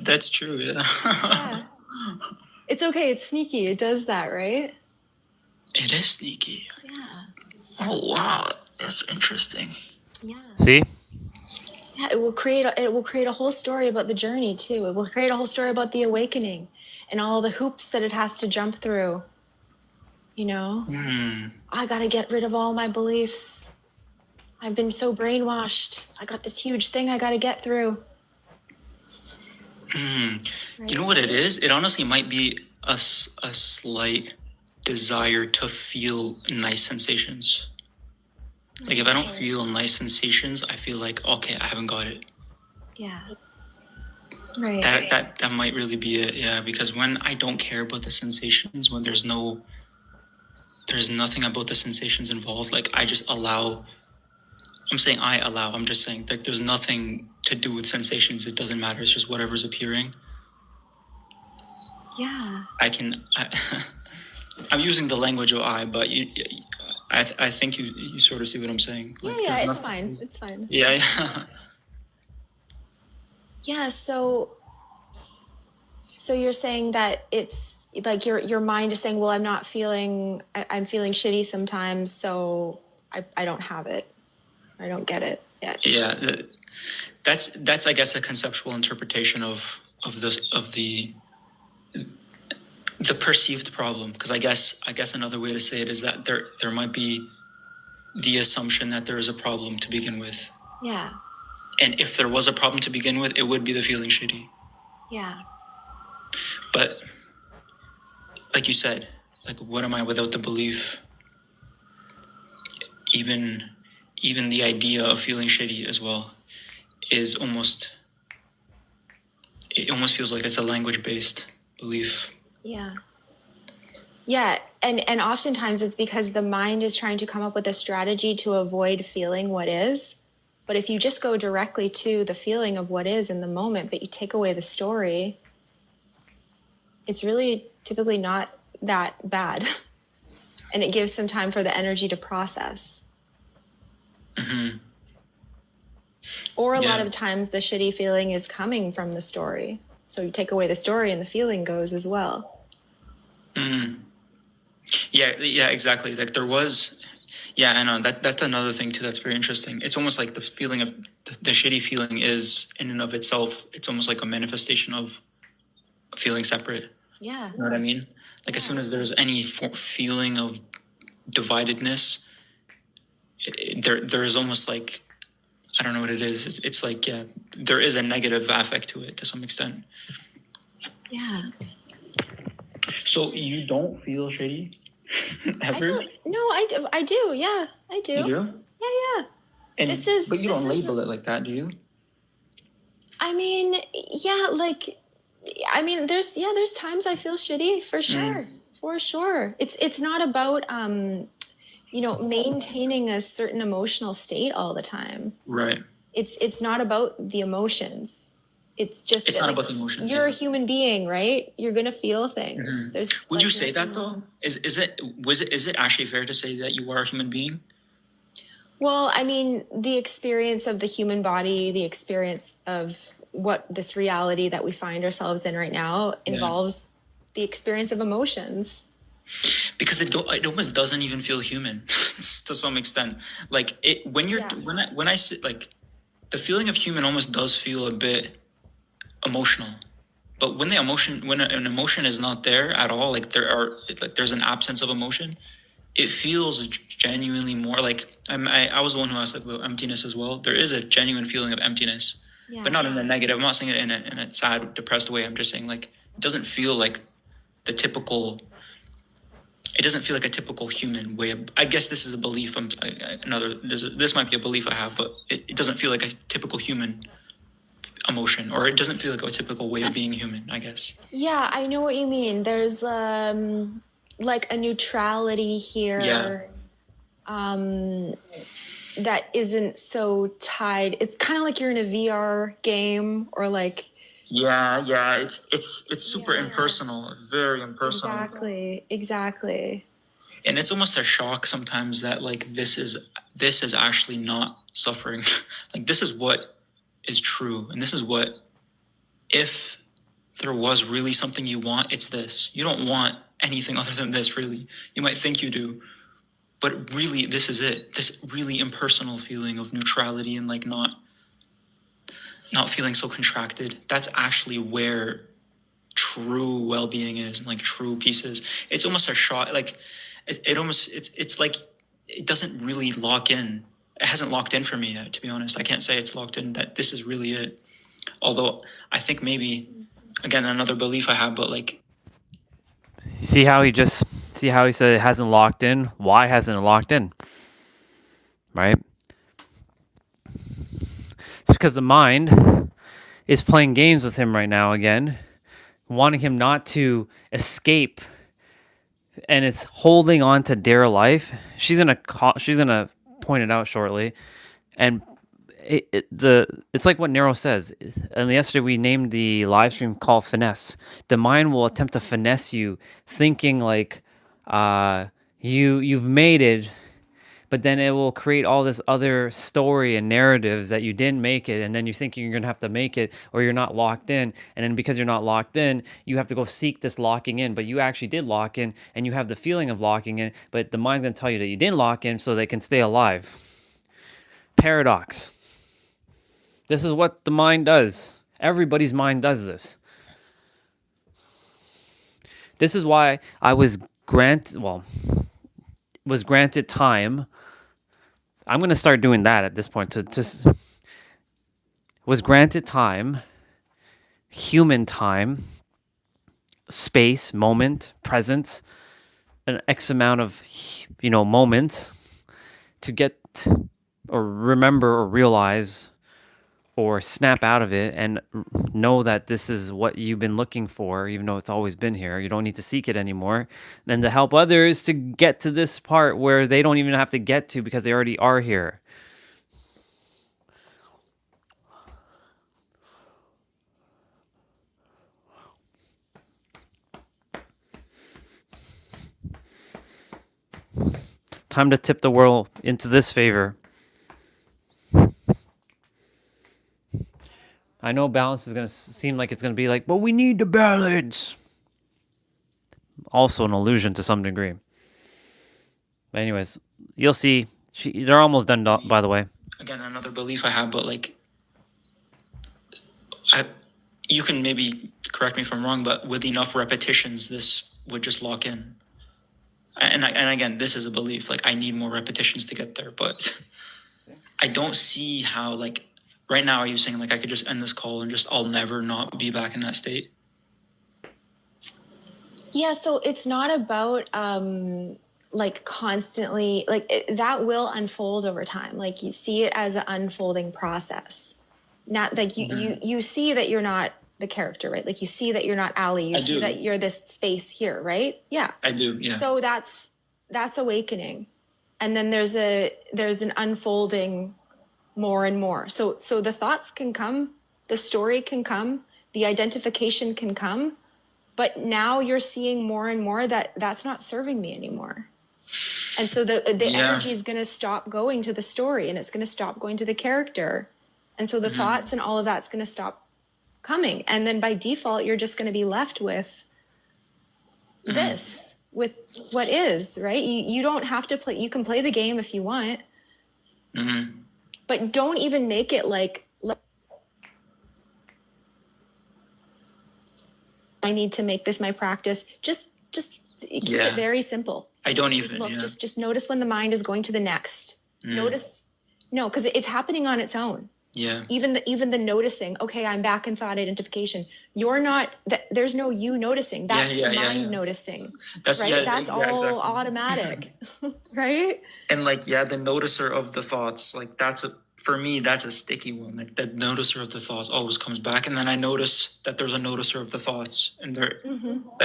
That's true. Yeah. Yeah. It's okay. It's sneaky. It does that, right? It is sneaky. Yeah. Oh wow, that's interesting. Yeah. See? Yeah, it will create a whole story about the journey too. It will create a whole story about the awakening and all the hoops that it has to jump through. You know? I got to get rid of all my beliefs. I've been so brainwashed. I got this huge thing I got to get through. You know what it is? It honestly might be a slight desire to feel nice sensations. Like if I don't feel nice sensations, I feel like, okay, I haven't got it. Yeah. Right. That might really be it. Yeah, because when I don't care about the sensations, when there's nothing about the sensations involved, like I just allow. I'm saying I allow. I'm just saying like there's nothing to do with sensations. It doesn't matter. It's just whatever's appearing. Yeah. I'm using the language of I, but I think you sort of see what I'm saying. Like, Yeah, it's fine. It's fine. Yeah. Yeah, so you're saying that it's like your mind is saying, well, I'm feeling shitty sometimes, so I don't have it. I don't get it yet. Yeah, that's I guess a conceptual interpretation of the perceived problem, because I guess another way to say it is that there might be the assumption that there is a problem to begin with. Yeah. And if there was a problem to begin with, it would be the feeling shitty. Yeah. But like you said, like what am I without the belief? Even even the idea of feeling shitty as well is almost, it almost feels like it's a language-based belief. Yeah. Yeah, and oftentimes it's because the mind is trying to come up with a strategy to avoid feeling what is. But if you just go directly to the feeling of what is in the moment, but you take away the story, it's really typically not that bad. And it gives some time for the energy to process. Or a lot Yeah. of times the shitty feeling is coming from the story. So you take away the story and the feeling goes as well. Yeah, exactly. Like there was, yeah, I know that's another thing too. That's very interesting. It's almost like the feeling of the shitty feeling is in and of itself. It's almost like a manifestation of feeling separate. Yeah. You know what I mean? Like as soon as there's any feeling of dividedness, there is almost like, I don't know what it is. It's like, yeah, there is a negative affect to it to some extent. Yeah. So you don't feel shitty ever? I do. Yeah, I do. You do? Yeah. And but you don't this is- label it like that, do you? I mean, yeah, like, I mean, there's times I feel shitty for sure. For sure. It's not about, maintaining a certain emotional state all the time. Right. It's not about the emotions. It's just It's not about the emotions. You're a human being, right? You're gonna feel things. Would you say that though? Is it actually fair to say that you are a human being? Well, I mean, the experience of the human body, the experience of what this reality that we find ourselves in right now involves the experience of emotions. Because it almost doesn't even feel human to some extent. Like when I sit, like the feeling of human almost does feel a bit emotional. But when an emotion is not there at all, like there's an absence of emotion, it feels genuinely more like I was the one who asked like about emptiness as well. There is a genuine feeling of emptiness, but not in a negative. I'm not saying it in a sad, depressed way. I'm just saying like it doesn't feel like the typical. It doesn't feel like a typical human way of. I guess this is a belief. This might be a belief I have, but it doesn't feel like a typical human emotion, or it doesn't feel like a typical way of being human, I guess. Yeah, I know what you mean. There's like a neutrality here. That isn't so tied. It's kind of like you're in a VR game or like. Yeah, it's super impersonal, very impersonal. Exactly. And it's almost a shock sometimes that like this is actually not suffering. Like this is what is true, and this is what, if there was really something you want, it's this. You don't want anything other than this, really. You might think you do, but really this is it. This really impersonal feeling of neutrality and like not feeling so contracted. That's actually where true well-being is, and like true peace is. It's almost a shot, like it's like it doesn't really lock in. It hasn't locked in for me yet, to be honest. I can't say it's locked in that this is really it. Although I think maybe, again, another belief I have, but like, See how he said it hasn't locked in? Why hasn't it locked in? Right? It's because the mind is playing games with him right now again, wanting him not to escape, and it's holding on to dear life. She's gonna point it out shortly, and it's like what Nero says. And yesterday we named the live stream called Finesse. The mind will attempt to finesse you, thinking like you've made it, but then it will create all this other story and narratives that you didn't make it, and then you think you're gonna have to make it, or you're not locked in, and then because you're not locked in, you have to go seek this locking in, but you actually did lock in, and you have the feeling of locking in, but the mind's gonna tell you that you didn't lock in so they can stay alive. Paradox. This is what the mind does. Everybody's mind does this. This is why I was granted time. I'm going to start doing that at this point, to just was granted time, human time, space, moment, presence, an X amount of moments to get or remember or realize or snap out of it and know that this is what you've been looking for, even though it's always been here. You don't need to seek it anymore. Then to help others to get to this part where they don't even have to get to because they already are here. Time to tip the world into this favor. I know balance is going to seem like it's going to be like, but we need the balance. Also an illusion to some degree. But anyways, you'll see. They're almost done, by the way. Again, another belief I have, but like, you can maybe correct me if I'm wrong, but with enough repetitions, this would just lock in. And again, this is a belief. Like, I need more repetitions to get there, but I don't see how, like, right now, are you saying like I could just end this call and just I'll never not be back in that state? Yeah, so it's not about like constantly, like that will unfold over time. Like you see it as an unfolding process. Not like you see that you're not the character, right? Like you see that you're not Ali. You see that you're this space here, right? Yeah. I do, yeah. So that's awakening. And then there's an unfolding more and more. So the thoughts can come, the story can come, the identification can come, but now you're seeing more and more that that's not serving me anymore. And so the energy is going to stop going to the story and it's going to stop going to the character. And so the thoughts and all of that's going to stop coming. And then by default, you're just going to be left with this, with what is, right? You don't have to play. You can play the game if you want, but don't even make it like, I need to make this my practice. Just keep it very simple. I don't just even look. Just notice when the mind is going to the next. Notice, because it's happening on its own. Yeah. Even the noticing. Okay, I'm back in thought identification. You're not. There's no you noticing. That's the mind noticing. That's right. That's all exactly. Automatic, right? And like the noticer of the thoughts. Like for me, that's a sticky one. Like that noticer of the thoughts always comes back, and then I notice that there's a noticer of the thoughts, and that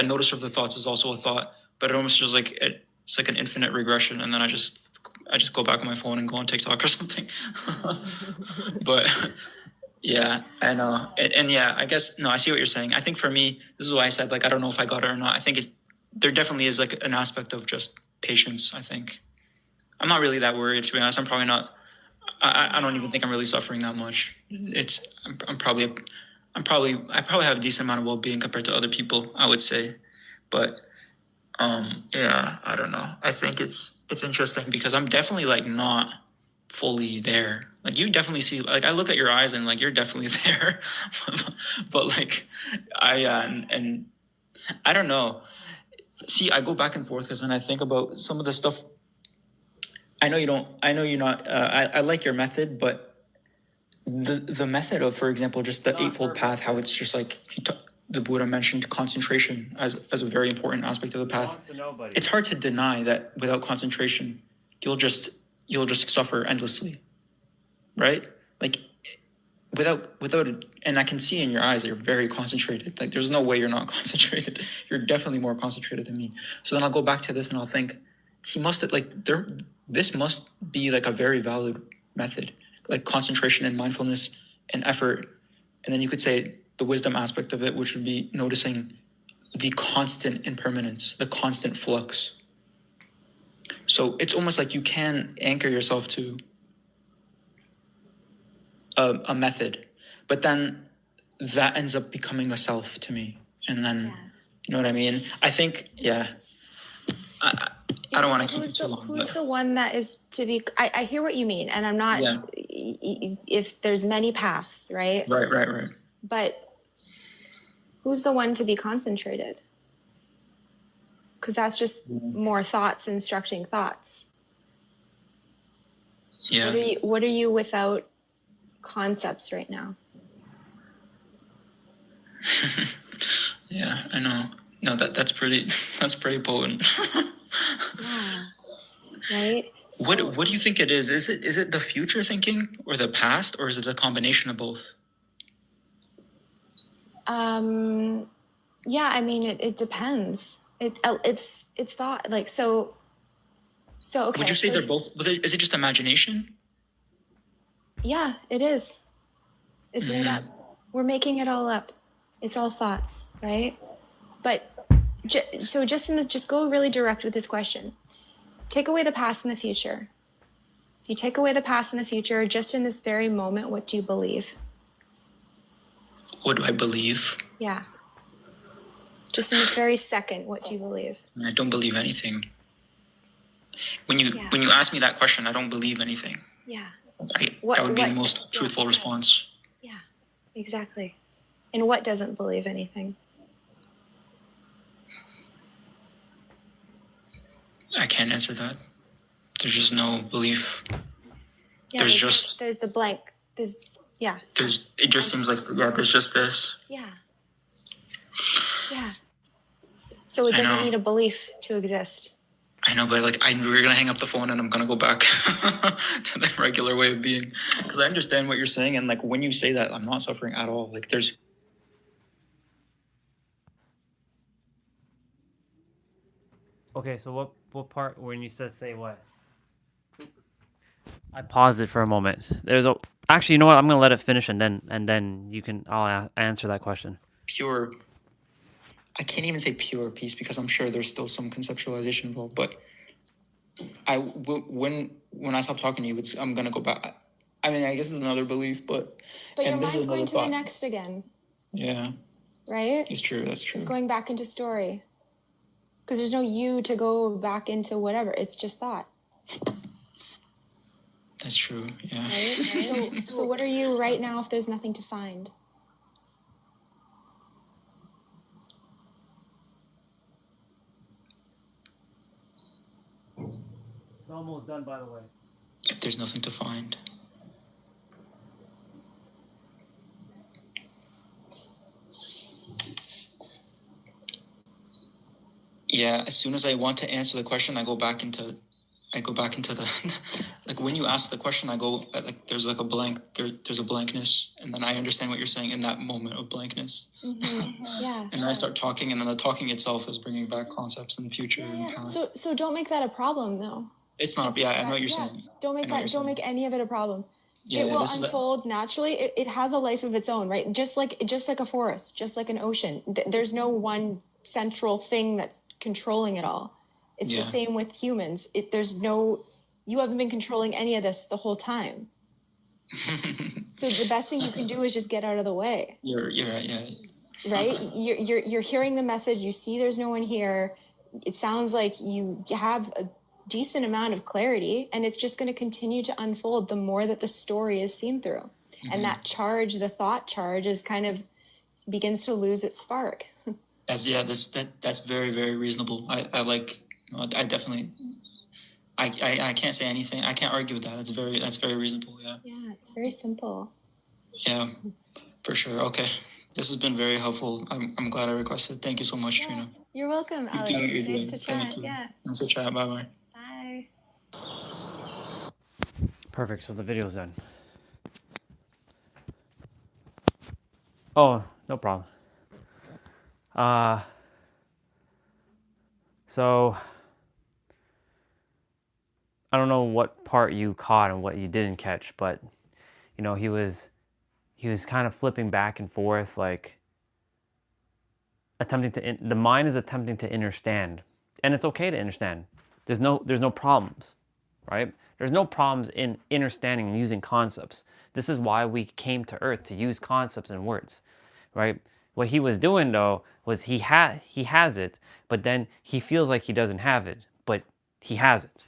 noticer of the thoughts is also a thought, but it almost just like it's like an infinite regression, and then I just go back on my phone and go on TikTok or something. But yeah, I know, and I guess I see what you're saying. I think for me, this is why I said like I don't know if I got it or not. I think there definitely is like an aspect of just patience. I think I'm not really that worried, to be honest. I'm probably not. I don't even think I'm really suffering that much. I probably have a decent amount of well-being compared to other people, I would say. But I don't know. I think it's interesting because I'm definitely like not fully there. Like you definitely see, like I look at your eyes and like you're definitely there. But like and I don't know. See, I go back and forth because when I think about some of the stuff, I know you're not, I like your method, but the method of, for example, just the Eightfold Path, how it's just like, the Buddha mentioned concentration as a very important aspect of the path. It's hard to deny that without concentration, you'll just suffer endlessly, right? Like without it, and I can see in your eyes that you're very concentrated. Like there's no way you're not concentrated. You're definitely more concentrated than me. So then I'll go back to this and I'll think, he must have this must be like a very valid method, like concentration and mindfulness and effort. And then you could say the wisdom aspect of it, which would be noticing the constant impermanence, the constant flux. So it's almost like you can anchor yourself to a method, but then that ends up becoming a self to me. And then, you know what I mean? I think, I don't want to keep it too long. Who's the one that is to be? I hear what you mean, and I'm not. If there's many paths, right? Right. But who's the one to be concentrated? Because that's just more thoughts instructing thoughts. Yeah. What are you without concepts right now? Yeah, I know. No, that's pretty potent. Yeah. Right? What do you think it is? Is it the future thinking or the past, or is it a combination of both? Yeah, I mean, it depends. It's thought, like, so okay. Would you say so, they're both? Is it just imagination? Yeah, it is. It's made up. We're making it all up. It's all thoughts, right? But just go really direct with this question. Take away the past and the future. If you take away the past and the future, just in this very moment, what do you believe? What do I believe? Yeah. Just in this very second, what do you believe? I don't believe anything. When you Yeah. when you ask me that question, I don't believe anything. Yeah. That would be the most truthful response. Yeah, exactly. And what doesn't believe anything? I can't answer that. There's just no belief. Yeah, there's the blank. It just seems like there's just this. Yeah. So it doesn't need a belief to exist. I know, but like we're gonna hang up the phone and I'm gonna go back to the regular way of being, because I understand what you're saying, and like when you say that, I'm not suffering at all. Like there's. Okay, so what part when you said say what? I paused it for a moment. Actually, you know what? I'm gonna let it finish and then I'll answer that question. Pure. I can't even say pure peace because I'm sure there's still some conceptualization involved. But when I stop talking to you, I'm gonna go back. I mean, I guess it's another belief, but your mind's going to the next again. Yeah. Right? It's true. That's true. It's going back into story. Because there's no you to go back into whatever. It's just thought. That's true. Yeah. Right? So what are you right now if there's nothing to find? It's almost done, by the way. If there's nothing to find. Yeah, as soon as I want to answer the question, I go back into the like when you ask the question, I go like there's like a blank there's a blankness, and then I understand what you're saying in that moment of blankness. Yeah. And then I start talking, and then the talking itself is bringing back concepts in the future and past. So don't make that a problem, though. It's not. Yeah, I know what you're saying. Don't make any of it a problem. Yeah, it will unfold naturally. It has a life of its own, right? Just like a forest, just like an ocean. There's no one central thing that's controlling it all. It's the same with humans. You haven't been controlling any of this the whole time. So the best thing you can do is just get out of the way. You're right. Yeah. Right? You're hearing the message. You see, there's no one here. It sounds like you have a decent amount of clarity, and it's just going to continue to unfold the more that the story is seen through. And that charge, the thought charge, is kind of begins to lose its spark. That's very, very reasonable. I like. I definitely. I can't say anything. I can't argue with that. That's very reasonable. Yeah. Yeah, it's very simple. Yeah, for sure. Okay, this has been very helpful. I'm glad I requested. Thank you so much, Trina. You're welcome, Alex. Nice to chat. Yeah. Nice to chat. Bye bye. Bye. Perfect. So the video's done. Oh, no problem. So I don't know what part you caught and what you didn't catch, but you know, he was kind of flipping back and forth, like the mind is attempting to understand, and it's okay to understand. There's no problems, right? There's no problems in understanding and using concepts. This is why we came to Earth, to use concepts and words, right? What he was doing though was he has it, but then he feels like he doesn't have it, but he has it,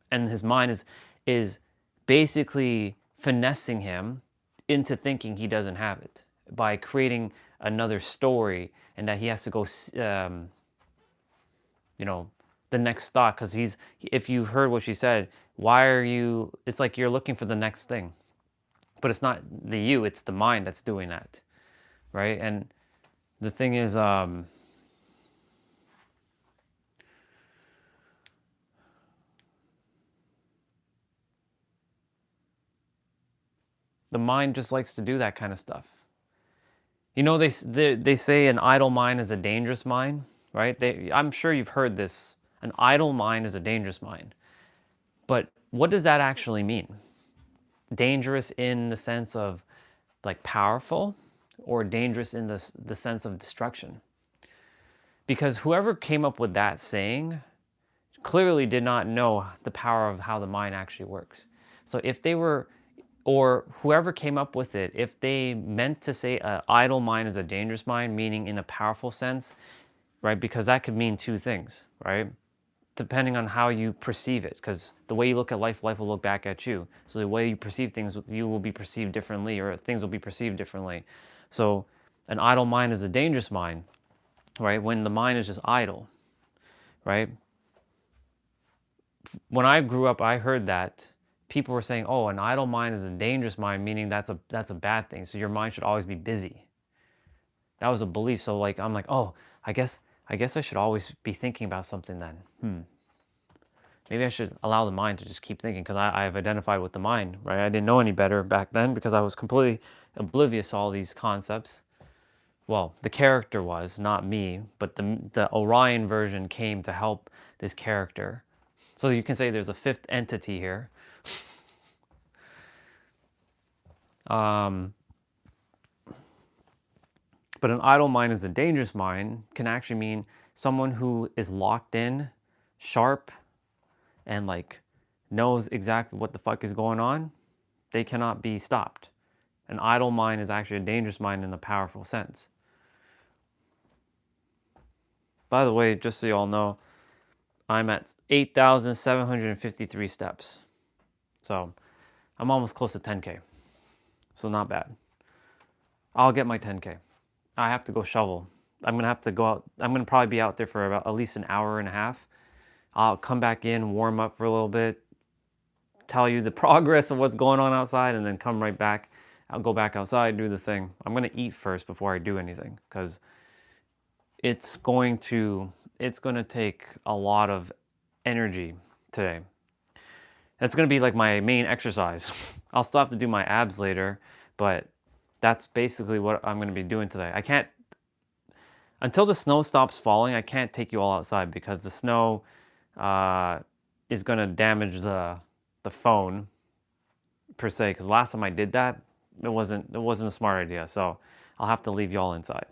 and his mind is basically finessing him into thinking he doesn't have it by creating another story, and that he has to go, the next thought. Because if you heard what she said, it's like you're looking for the next thing, but it's not it's the mind that's doing that, right? And the thing is, The mind just likes to do that kind of stuff. You know, they say an idle mind is a dangerous mind, right? I'm sure you've heard this. An idle mind is a dangerous mind. But what does that actually mean? Dangerous in the sense of like powerful, or dangerous in the sense of destruction? Because whoever came up with that saying clearly did not know the power of how the mind actually works. So if they were, or whoever came up with it, if they meant to say an idle mind is a dangerous mind, meaning in a powerful sense, right? Because that could mean two things, right? Depending on how you perceive it, because the way you look at life, life will look back at you. So the way you perceive things, you will be perceived differently, or things will be perceived differently. So an idle mind is a dangerous mind, right? When the mind is just idle, right? When I grew up, I heard that people were saying, "Oh, an idle mind is a dangerous mind," meaning that's a bad thing. So your mind should always be busy. That was a belief. So like I'm like, "Oh, I guess I should always be thinking about something then." Maybe I should allow the mind to just keep thinking, because I've identified with the mind, right? I didn't know any better back then because I was completely oblivious to all these concepts. Well, the character was, not me, but the Orion version came to help this character. So you can say there's a fifth entity here. But an idle mind is a dangerous mind can actually mean someone who is locked in, sharp, and like knows exactly what the fuck is going on. They cannot be stopped. An idle mind is actually a dangerous mind in a powerful sense. By the way, just so you all know, I'm at 8,753 steps. So I'm almost close to 10K. So not bad. I'll get my 10K. I have to go shovel. I'm gonna have to go out. I'm gonna probably be out there for about at least an hour and a half. I'll come back in, warm up for a little bit, tell you the progress of what's going on outside, and then come right back. I'll go back outside, do the thing. I'm gonna eat first before I do anything, because it's going to take a lot of energy today. That's gonna be like my main exercise. I'll still have to do my abs later, but that's basically what I'm gonna be doing today. I can't, until the snow stops falling, I can't take you all outside, because the snow is gonna damage the phone per se. Because last time I did that, it wasn't a smart idea. So I'll have to leave y'all inside.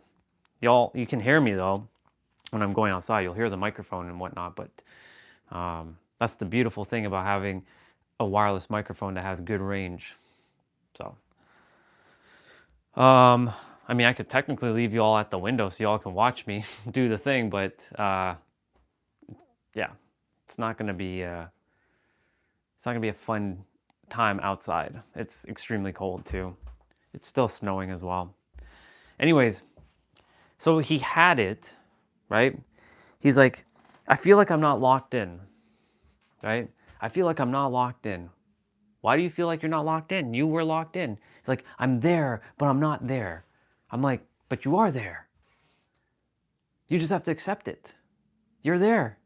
You can hear me though when I'm going outside. You'll hear the microphone and whatnot. But that's the beautiful thing about having a wireless microphone that has good range. So I mean, I could technically leave you all at the window so y'all can watch me do the thing, but yeah, it's not gonna be a fun time outside. It's extremely cold too. It's still snowing as well. Anyways, so he had it, right? He's like, I feel like I'm not locked in, right? I feel like I'm not locked in. Why do you feel like you're not locked in? You were locked in. He's like, I'm there, but I'm not there. I'm like, but you are there. You just have to accept it. You're there.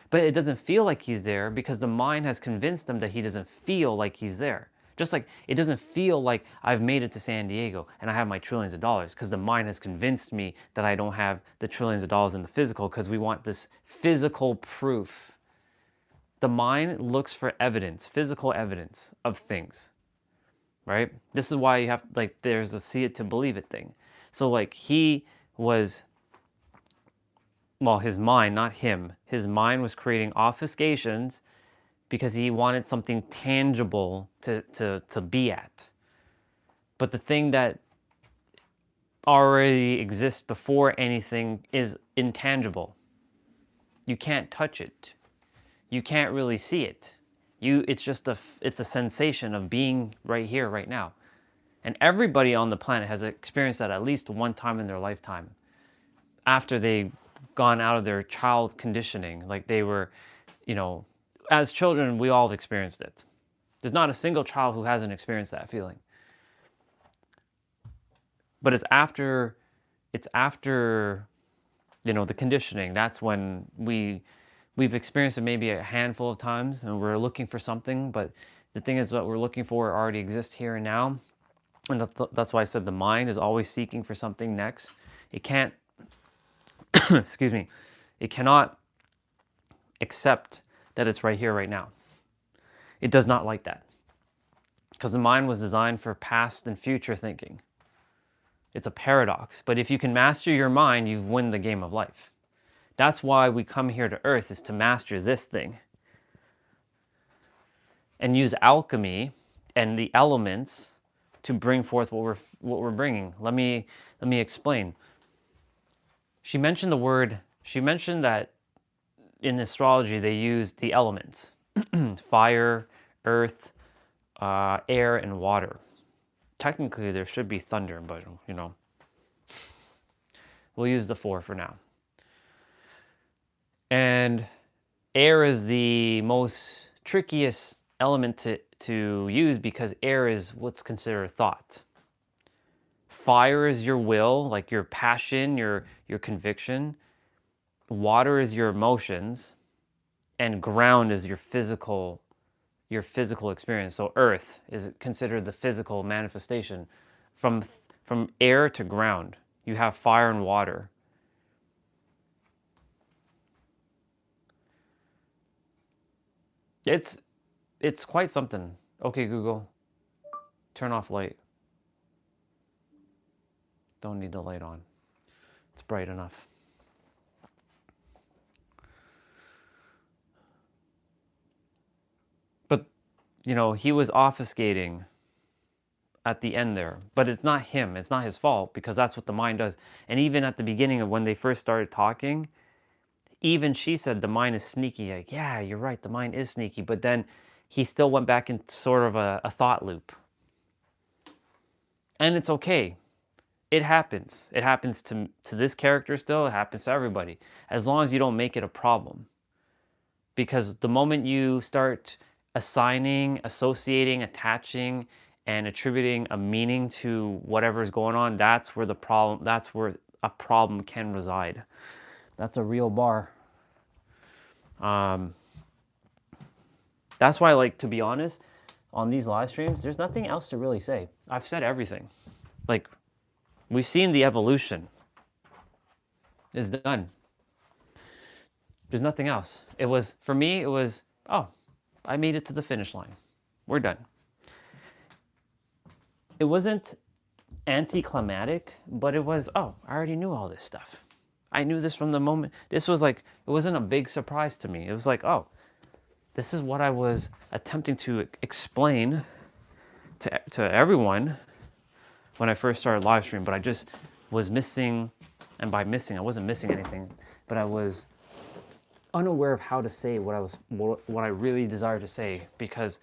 But it doesn't feel like he's there because the mind has convinced him that he doesn't feel like he's there. Just like it doesn't feel like I've made it to San Diego and I have my trillions of dollars, because the mind has convinced me that I don't have the trillions of dollars in the physical, because we want this physical proof. The mind looks for evidence, physical evidence of things, right? This is why you have, like, there's a see it to believe it thing. So like he was, well, his mind, not him, his mind was creating obfuscations because he wanted something tangible to be at. But the thing that already exists before anything is intangible. You can't touch it. You can't really see it. It's just it's a sensation of being right here, right now. And everybody on the planet has experienced that at least one time in their lifetime. After they've gone out of their child conditioning, like they were, you know, as children, we all have experienced it. There's not a single child who hasn't experienced that feeling. But it's after, you know, the conditioning. That's when we've experienced it maybe a handful of times, and we're looking for something. But the thing is, what we're looking for already exists here and now. And that's why I said the mind is always seeking for something next. It can't, excuse me, it cannot accept that it's right here, right now. It does not like that. Because the mind was designed for past and future thinking. It's a paradox. But if you can master your mind, you've won the game of life. That's why we come here to Earth, is to master this thing. And use alchemy and the elements to bring forth what we're bringing. Let me explain. She mentioned that in astrology they use the elements. Fire, earth, air, and water. Technically there should be thunder, but you know, we'll use the 4 for now. And air is the most trickiest element to use because air is what's considered thought. Fire is your will, like your passion, your conviction. Water is your emotions, and ground is your physical experience. So earth is considered the physical manifestation. From air to ground, you have fire and water. It's quite something. Okay, Google, turn off light. Don't need the light on. It's bright enough. But, you know, he was obfuscating at the end there. But it's not him. It's not his fault, because that's what the mind does. And even at the beginning of when they first started talking, even she said the mind is sneaky. Like, yeah, you're right, the mind is sneaky. But then he still went back in sort of a thought loop. And it's okay. It happens. It happens to this character still. It happens to everybody. As long as you don't make it a problem. Because the moment you start assigning, associating, attaching, and attributing a meaning to whatever is going on, that's where a problem can reside. That's a real bar. That's why, like, to be honest, on these live streams, there's nothing else to really say. I've said everything. Like, we've seen the evolution. It's done. There's nothing else. It was, for me, it was, oh, I made it to the finish line. We're done. It wasn't anticlimactic, but it was, oh, I already knew all this stuff. I knew this from the moment. This was like, it wasn't a big surprise to me. It was like, oh, this is what I was attempting to explain to everyone when I first started live stream, but I just was missing, and by missing, I wasn't missing anything, but I was unaware of how to say what I really desired to say, because,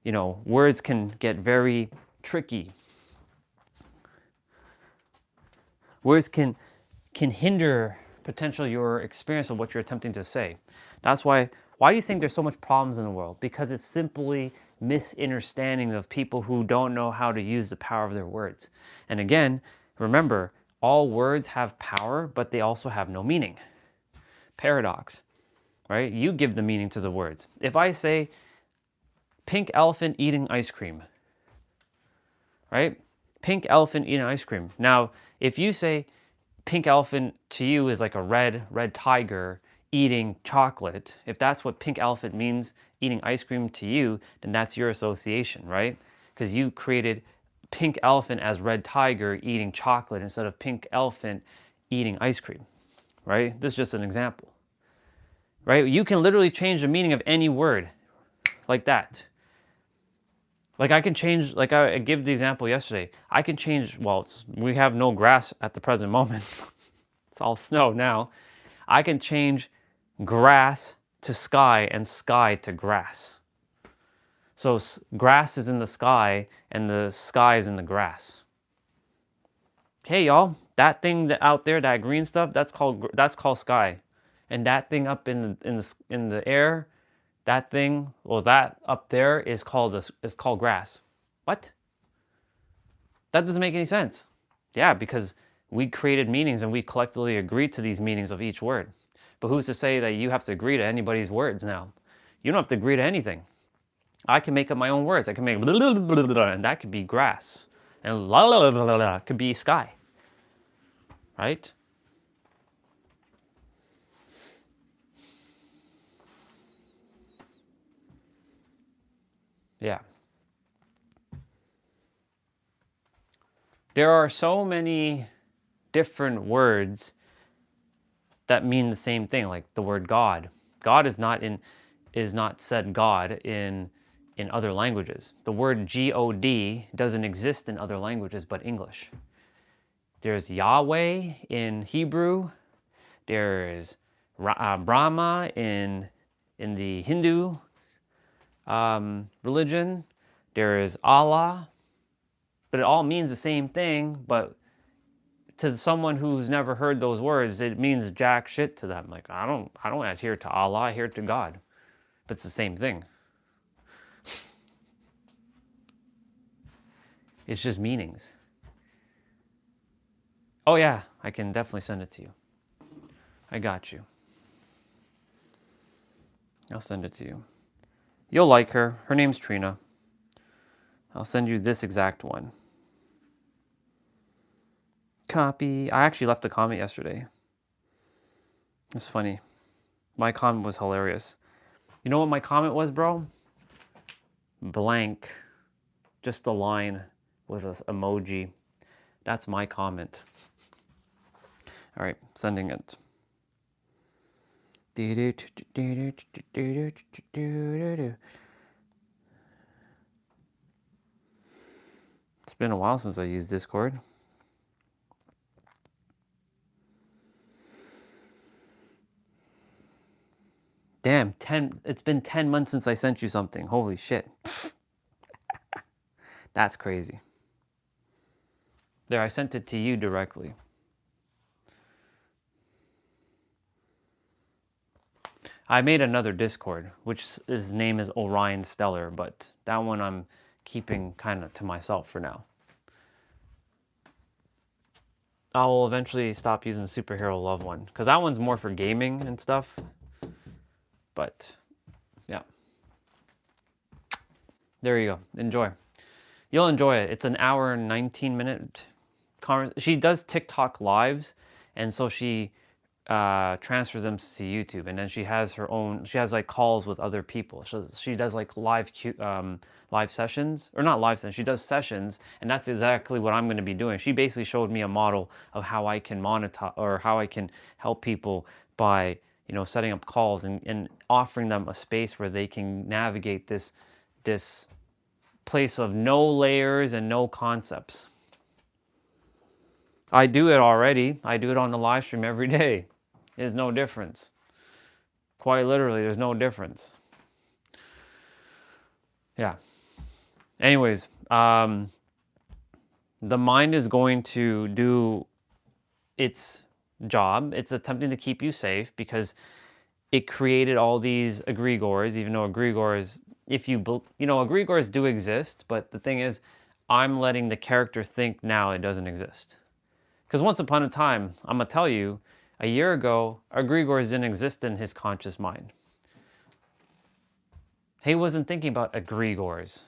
you know, words can get very tricky. Words can hinder potentially your experience of what you're attempting to say. That's why do you think there's so much problems in the world? Because it's simply misunderstanding of people who don't know how to use the power of their words. And again, remember, all words have power, but they also have no meaning. Paradox, right? You give the meaning to the words. If I say, pink elephant eating ice cream, right? Pink elephant eating ice cream. Now, if you say pink elephant to you is like a red tiger eating chocolate, if that's what pink elephant means, eating ice cream to you, then that's your association, right? Because you created pink elephant as red tiger eating chocolate instead of pink elephant eating ice cream, right? This is just an example, right? You can literally change the meaning of any word like that. Like I can change, like I give the example yesterday, I can change, well, we have no grass at the present moment. It's all snow now. I can change grass to sky and sky to grass. So grass is in the sky and the sky is in the grass. Okay, y'all, that thing out there, that green stuff, that's called sky. And that thing up in the air, that thing, well, that up there is called grass. What? That doesn't make any sense. Yeah, because we created meanings and we collectively agreed to these meanings of each word. But who's to say that you have to agree to anybody's words now? You don't have to agree to anything. I can make up my own words. I can make and that could be grass. And la la la la la could be sky. Right? Yeah. There are so many different words that mean the same thing, like the word God. God is not said God in other languages. The word God doesn't exist in other languages but English. There's Yahweh in Hebrew. There's Brahma in the Hindu religion. There is Allah, but it all means the same thing. But to someone who's never heard those words, it means jack shit to them. Like I don't adhere to Allah, I adhere to God, but it's the same thing. It's just meanings. Oh yeah, I can definitely send it to you. I got you. I'll send it to you. You'll like her. Her name's Trina. I'll send you this exact one. Copy. I actually left a comment yesterday. It's funny. My comment was hilarious. You know what my comment was, bro? Blank. Just a line with an emoji. That's my comment. All right, sending it. It's been a while since I used Discord. Damn, it's been 10 months since I sent you something. Holy shit. That's crazy. There, I sent it to you directly. I made another Discord, which his name is Orion Stellar, but that one I'm keeping kind of to myself for now. I will eventually stop using Superhero Love one, because that one's more for gaming and stuff. But, yeah. There you go. Enjoy. You'll enjoy it. It's an hour and 19-minute. She does TikTok lives, and so she transfers them to YouTube, and then she has her own. She has like calls with other people. She does like live sessions, or not live sessions. She does sessions, and that's exactly what I'm going to be doing. She basically showed me a model of how I can monetize, or how I can help people by setting up calls and offering them a space where they can navigate this place of no layers and no concepts. I do it already. I do it on the live stream every day. There's no difference. Quite literally, there's no difference. Yeah. Anyways, the mind is going to do its job. It's attempting to keep you safe because it created all these egregores, even though egregores, egregores do exist, but the thing is, I'm letting the character think now it doesn't exist. Because once upon a time, I'm going to tell you, a year ago, egregores didn't exist in his conscious mind. He wasn't thinking about egregores,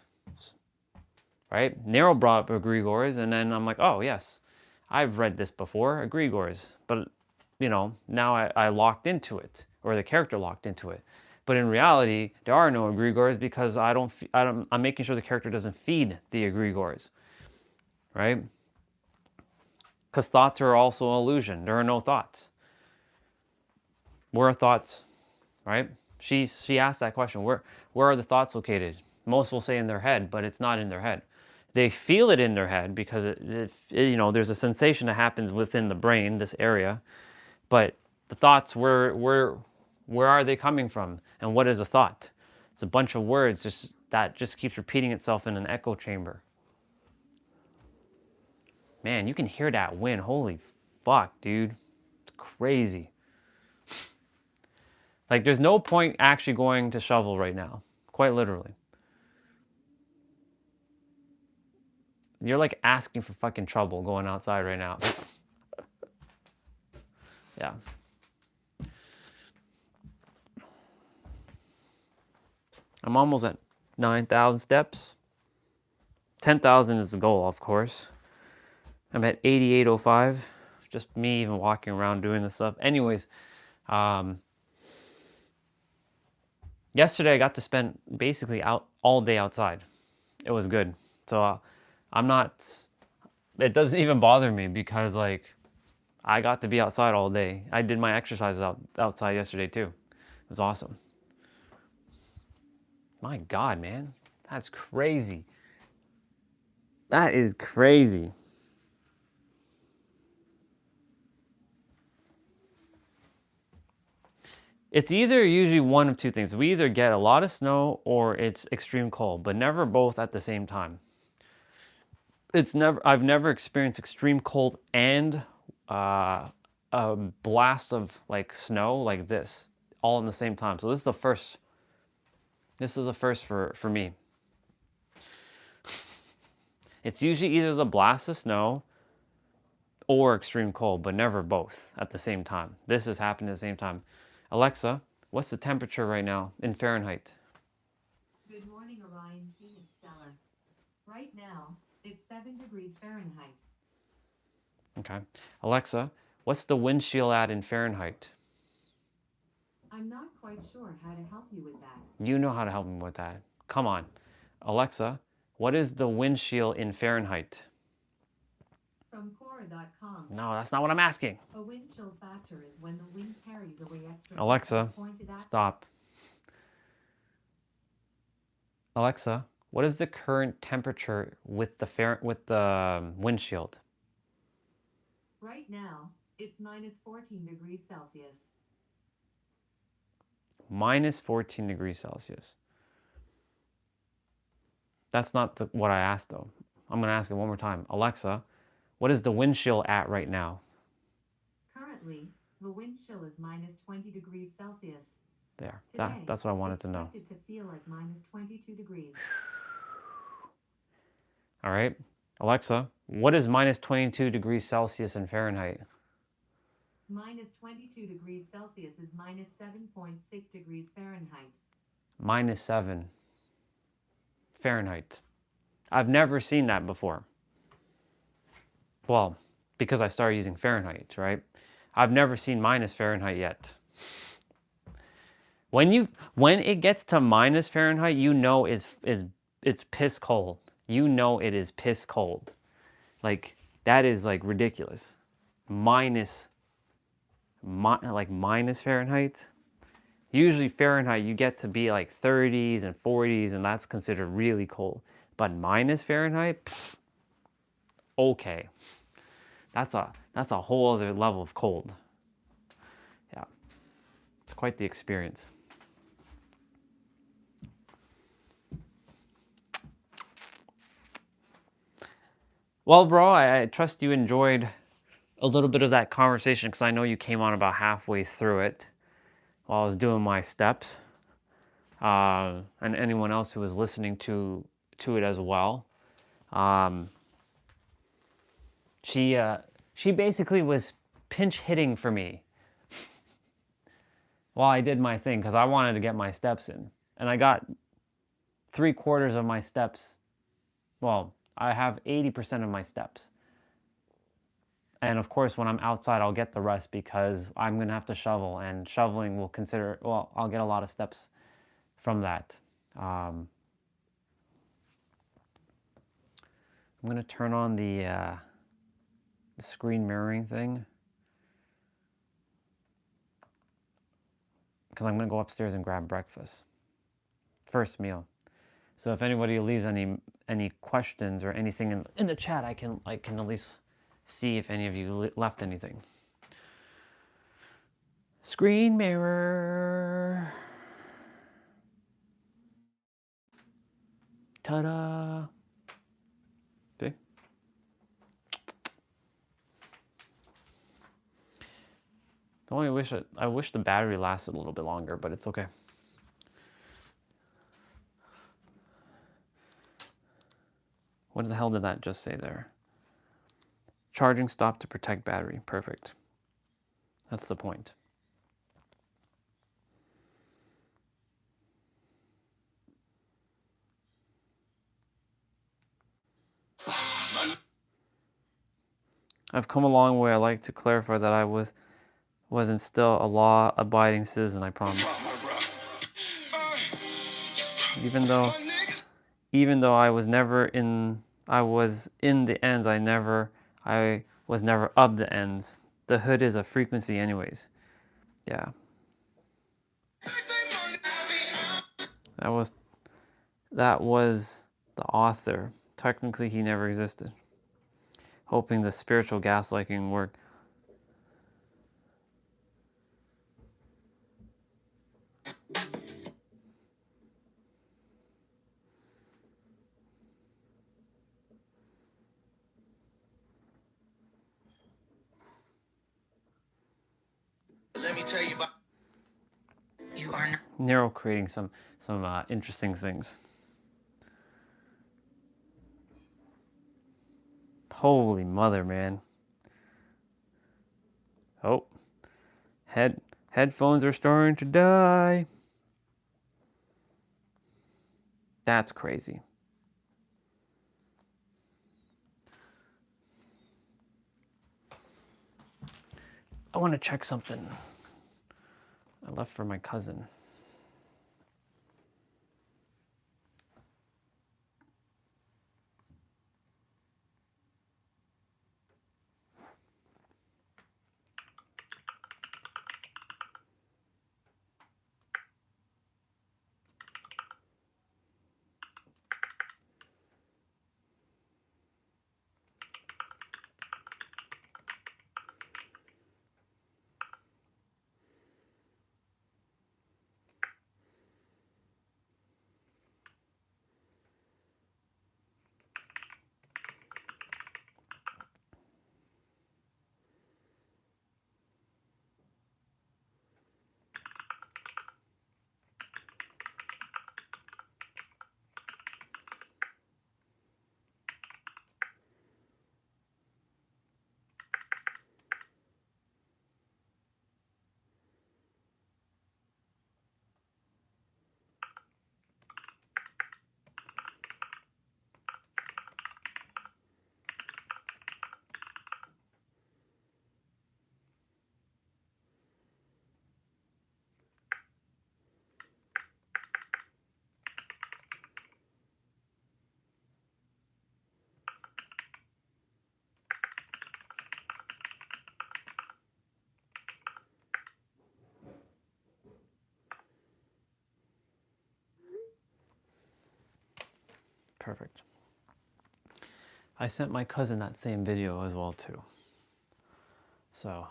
right? Nero brought up egregores, and then I'm like, oh, yes, I've read this before, egregores. But, now I locked into it, or the character locked into it. But in reality, there are no egregores because I'm making sure the character doesn't feed the egregores, right? Because thoughts are also an illusion. There are no thoughts. Where are thoughts, right? She asked that question. Where are the thoughts located? Most will say in their head, but it's not in their head. They feel it in their head because there's a sensation that happens within the brain, this area. But the thoughts, where are they coming from? And what is a thought? It's a bunch of words that just keeps repeating itself in an echo chamber. Man, you can hear that wind. Holy fuck, dude. It's crazy. Like, there's no point actually going to shovel right now. Quite literally. You're like asking for fucking trouble going outside right now. Yeah. I'm almost at 9,000 steps. 10,000 is the goal, of course. I'm at 8805. Just me even walking around doing this stuff. Anyways, yesterday I got to spend basically out all day outside. It was good. So I'm not, it doesn't even bother me because like I got to be outside all day. I did my exercises outside yesterday too. It was awesome. My God, man, that's crazy. That is crazy. It's either usually one of two things. We either get a lot of snow or it's extreme cold, but never both at the same time. I've never experienced extreme cold and a blast of like snow like this all in the same time. So this is the first. This is the first for me. It's usually either the blast of snow or extreme cold, but never both at the same time. This has happened at the same time. Alexa, what's the temperature right now in Fahrenheit? Good morning, Orion, Phoenix Stellar. Right now, it's 7 degrees Fahrenheit. Okay. Alexa, what's the wind chill at in Fahrenheit? I'm not quite sure how to help you with that. You know how to help me with that. Come on. Alexa, what is the wind chill in Fahrenheit? From Quora.com, No, that's not what I'm asking. a wind chill factor is when the wind carries away extra Alexa, heat at a pointed axis. stop. Alexa, what is the current temperature with the windshield? Right now, it's minus 14 degrees Celsius. Minus 14 degrees Celsius. That's not what I asked though. I'm going to ask it one more time. Alexa, what is the wind chill at right now? Currently, the wind chill is minus 20 degrees Celsius. There. Today, That's what I wanted to know. expected to feel like minus 22 degrees. All right. Alexa, what is minus 22 degrees Celsius in Fahrenheit? Minus 22 degrees Celsius is minus 7.6 degrees Fahrenheit. Minus 7 Fahrenheit. I've never seen that before. Well, because I started using Fahrenheit, right? I've never seen minus Fahrenheit yet. When it gets to minus Fahrenheit, you know it's piss cold. You know it is piss cold. Like that is like ridiculous. Minus Fahrenheit. Usually Fahrenheit you get to be like 30s and 40s and that's considered really cold. But minus Fahrenheit, pff, okay. That's a whole other level of cold. Yeah. It's quite the experience. Well, bro, I trust you enjoyed a little bit of that conversation because I know you came on about halfway through it while I was doing my steps. And anyone else who was listening to it as well. She basically was pinch hitting for me while I did my thing because I wanted to get my steps in. And I got 3/4 of my steps. Well, I have 80% of my steps. And of course, when I'm outside, I'll get the rest because I'm going to have to shovel. And shoveling will I'll get a lot of steps from that. I'm going to turn on the screen mirroring thing. Because I'm going to go upstairs and grab breakfast. First meal. So if anybody leaves any questions or anything in the chat, I can at least see if any of you left anything. Screen mirror. Ta-da. See? I wish the battery lasted a little bit longer, but it's okay. What the hell did that just say there? Charging stop to protect battery. Perfect. That's the point. I've come a long way. I like to clarify that I wasn't still a law-abiding citizen, I promise. Even though I was in the ends, I was never of the ends. The hood is a frequency anyways. Yeah. That was the author. Technically he never existed. Hoping the spiritual gaslighting worked. Let me tell you about. You are not. Nero creating some interesting things. Holy mother, man. Oh. Headphones are starting to die. That's crazy. I want to check something I left for my cousin. Perfect. I sent my cousin that same video as well too. So,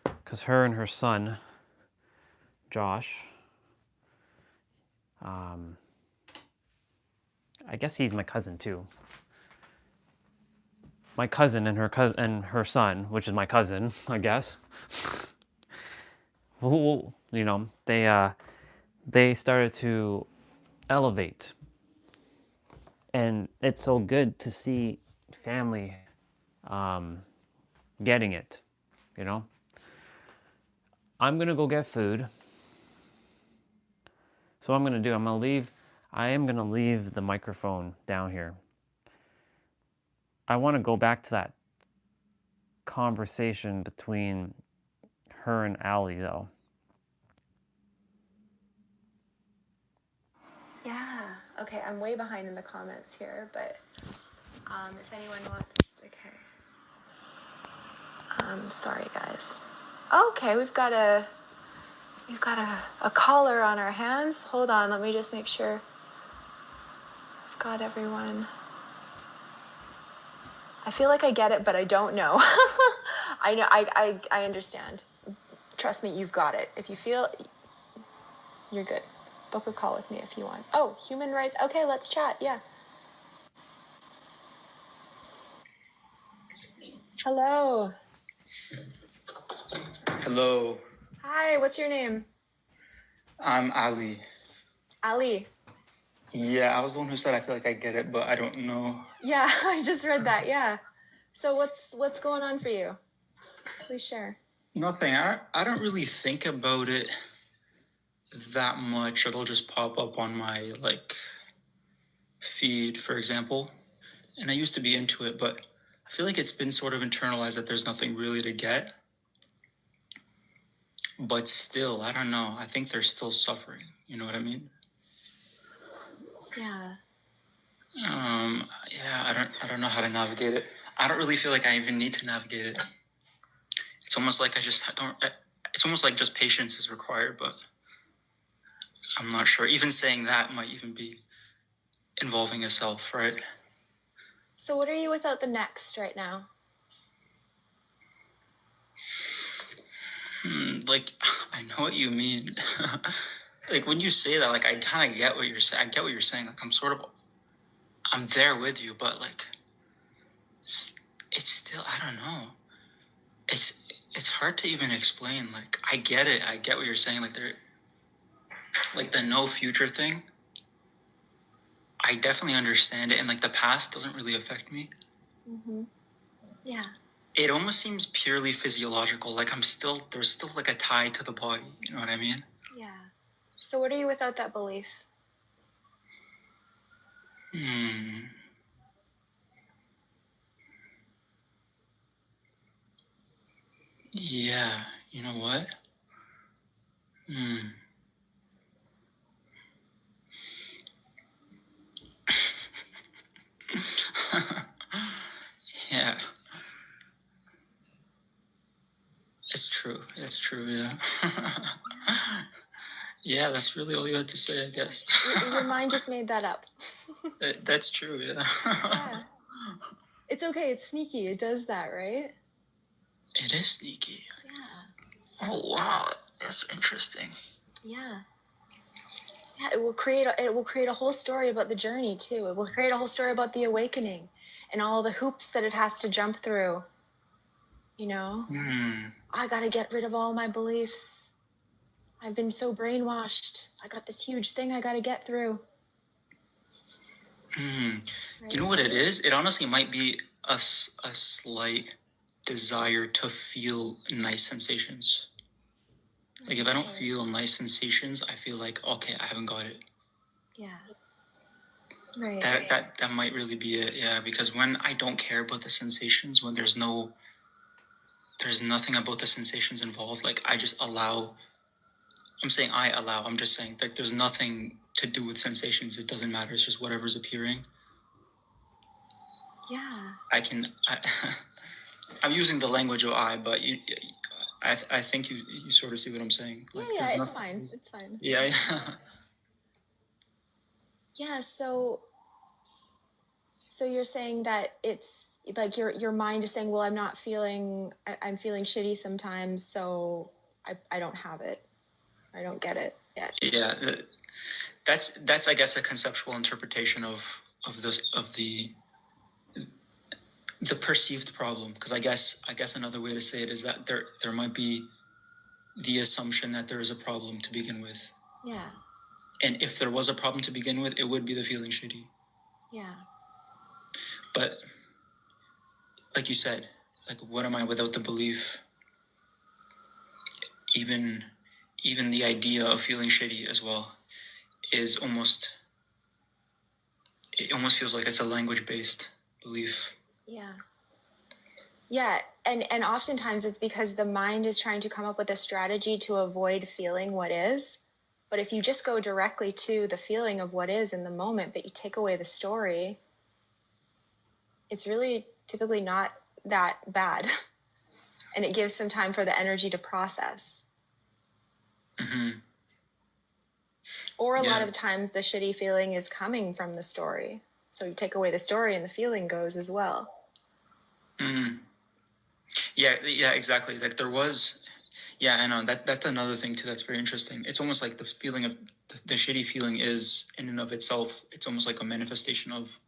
because her and her son, Josh, I guess he's my cousin too. My cousin and her son, which is my cousin, I guess. You know, they started to elevate, and it's so good to see family getting it. You know, I'm gonna go get food. So what I'm gonna do, I am gonna leave the microphone down here. I want to go back to that conversation between her and Allie, though. Yeah. Okay, I'm way behind in the comments here, but if anyone wants, okay. Sorry guys. Okay, we've got a caller on our hands. Hold on, let me just make sure I've got everyone. I feel like I get it, but I don't know. I know, I understand. Trust me, you've got it. If you feel, you're good. Book a call with me if you want. Oh, human rights. Okay, let's chat. Yeah. Hello. Hello, Hi, what's your name? I'm Ali. Ali. Yeah, I was the one who said I feel like I get it, but I don't know. Yeah, I just read that. Yeah. So what's going on for you? Please share. Nothing. I don't really think about it that much. It'll just pop up on my feed, for example. And I used to be into it, but I feel like it's been sort of internalized that there's nothing really to get. But still, I don't know. I think they're still suffering. You know what I mean? Yeah. Yeah, I don't know how to navigate it. I don't really feel like I even need to navigate it. It's almost like it's almost like just patience is required, but I'm not sure. Even saying that might even be involving a self, right? So what are you without the next right now? Like, I know what you mean. Like, when you say that, like, I kind of get what you're saying. I get what you're saying. Like, I'm there with you, but like, it's still, I don't know. It's hard to even explain. Like, I get it. I get what you're saying. Like the no future thing. I definitely understand it, and like the past doesn't really affect me. Yeah. It almost seems purely physiological. Like there's still like a tie to the body. You know what I mean? Yeah. So what are you without that belief? Yeah. You know what? Yeah. It's true. It's true. Yeah. Yeah, that's really all you had to say, I guess. Your mind just made that up. That's true. Yeah. Yeah. It's okay. It's sneaky. It does that, right? It is sneaky. Yeah. Oh wow, that's interesting. Yeah. Yeah, it will create a whole story about the journey too. It will create a whole story about the awakening and all the hoops that it has to jump through. You know? I got to get rid of all my beliefs. I've been so brainwashed. I got this huge thing I got to get through. You know what it is? It honestly might be a slight desire to feel nice sensations. Like if I don't feel nice sensations, I feel like, okay, I haven't got it. Yeah. Right. That might really be it. Yeah, because when I don't care about the sensations, when there's nothing about the sensations involved, like I just allow. I'm saying I allow. I'm just saying like there's nothing to do with sensations. It doesn't matter. It's just whatever's appearing. Yeah. I'm using the language of I, but I think you sort of see what I'm saying. Like, Yeah, it's fine. It's fine. Yeah. Yeah, so you're saying that it's like your mind is saying, well, I'm feeling shitty sometimes, so I don't have it. I don't get it yet. Yeah. That's I guess a conceptual interpretation of the perceived problem, because I guess another way to say it is that there might be the assumption that there is a problem to begin with. Yeah. And if there was a problem to begin with, it would be the feeling shitty. Yeah. But like you said, like what am I without the belief? Even the idea of feeling shitty as well is almost feels like it's a language-based belief. Yeah. Yeah, and oftentimes it's because the mind is trying to come up with a strategy to avoid feeling what is. But if you just go directly to the feeling of what is in the moment, but you take away the story, it's really typically not that bad. And it gives some time for the energy to process. Or a lot of times the shitty feeling is coming from the story. So you take away the story and the feeling goes as well. Yeah, exactly. Like there was, I know that's another thing too. That's very interesting. It's almost like the feeling of the shitty feeling is in and of itself. It's almost like a manifestation of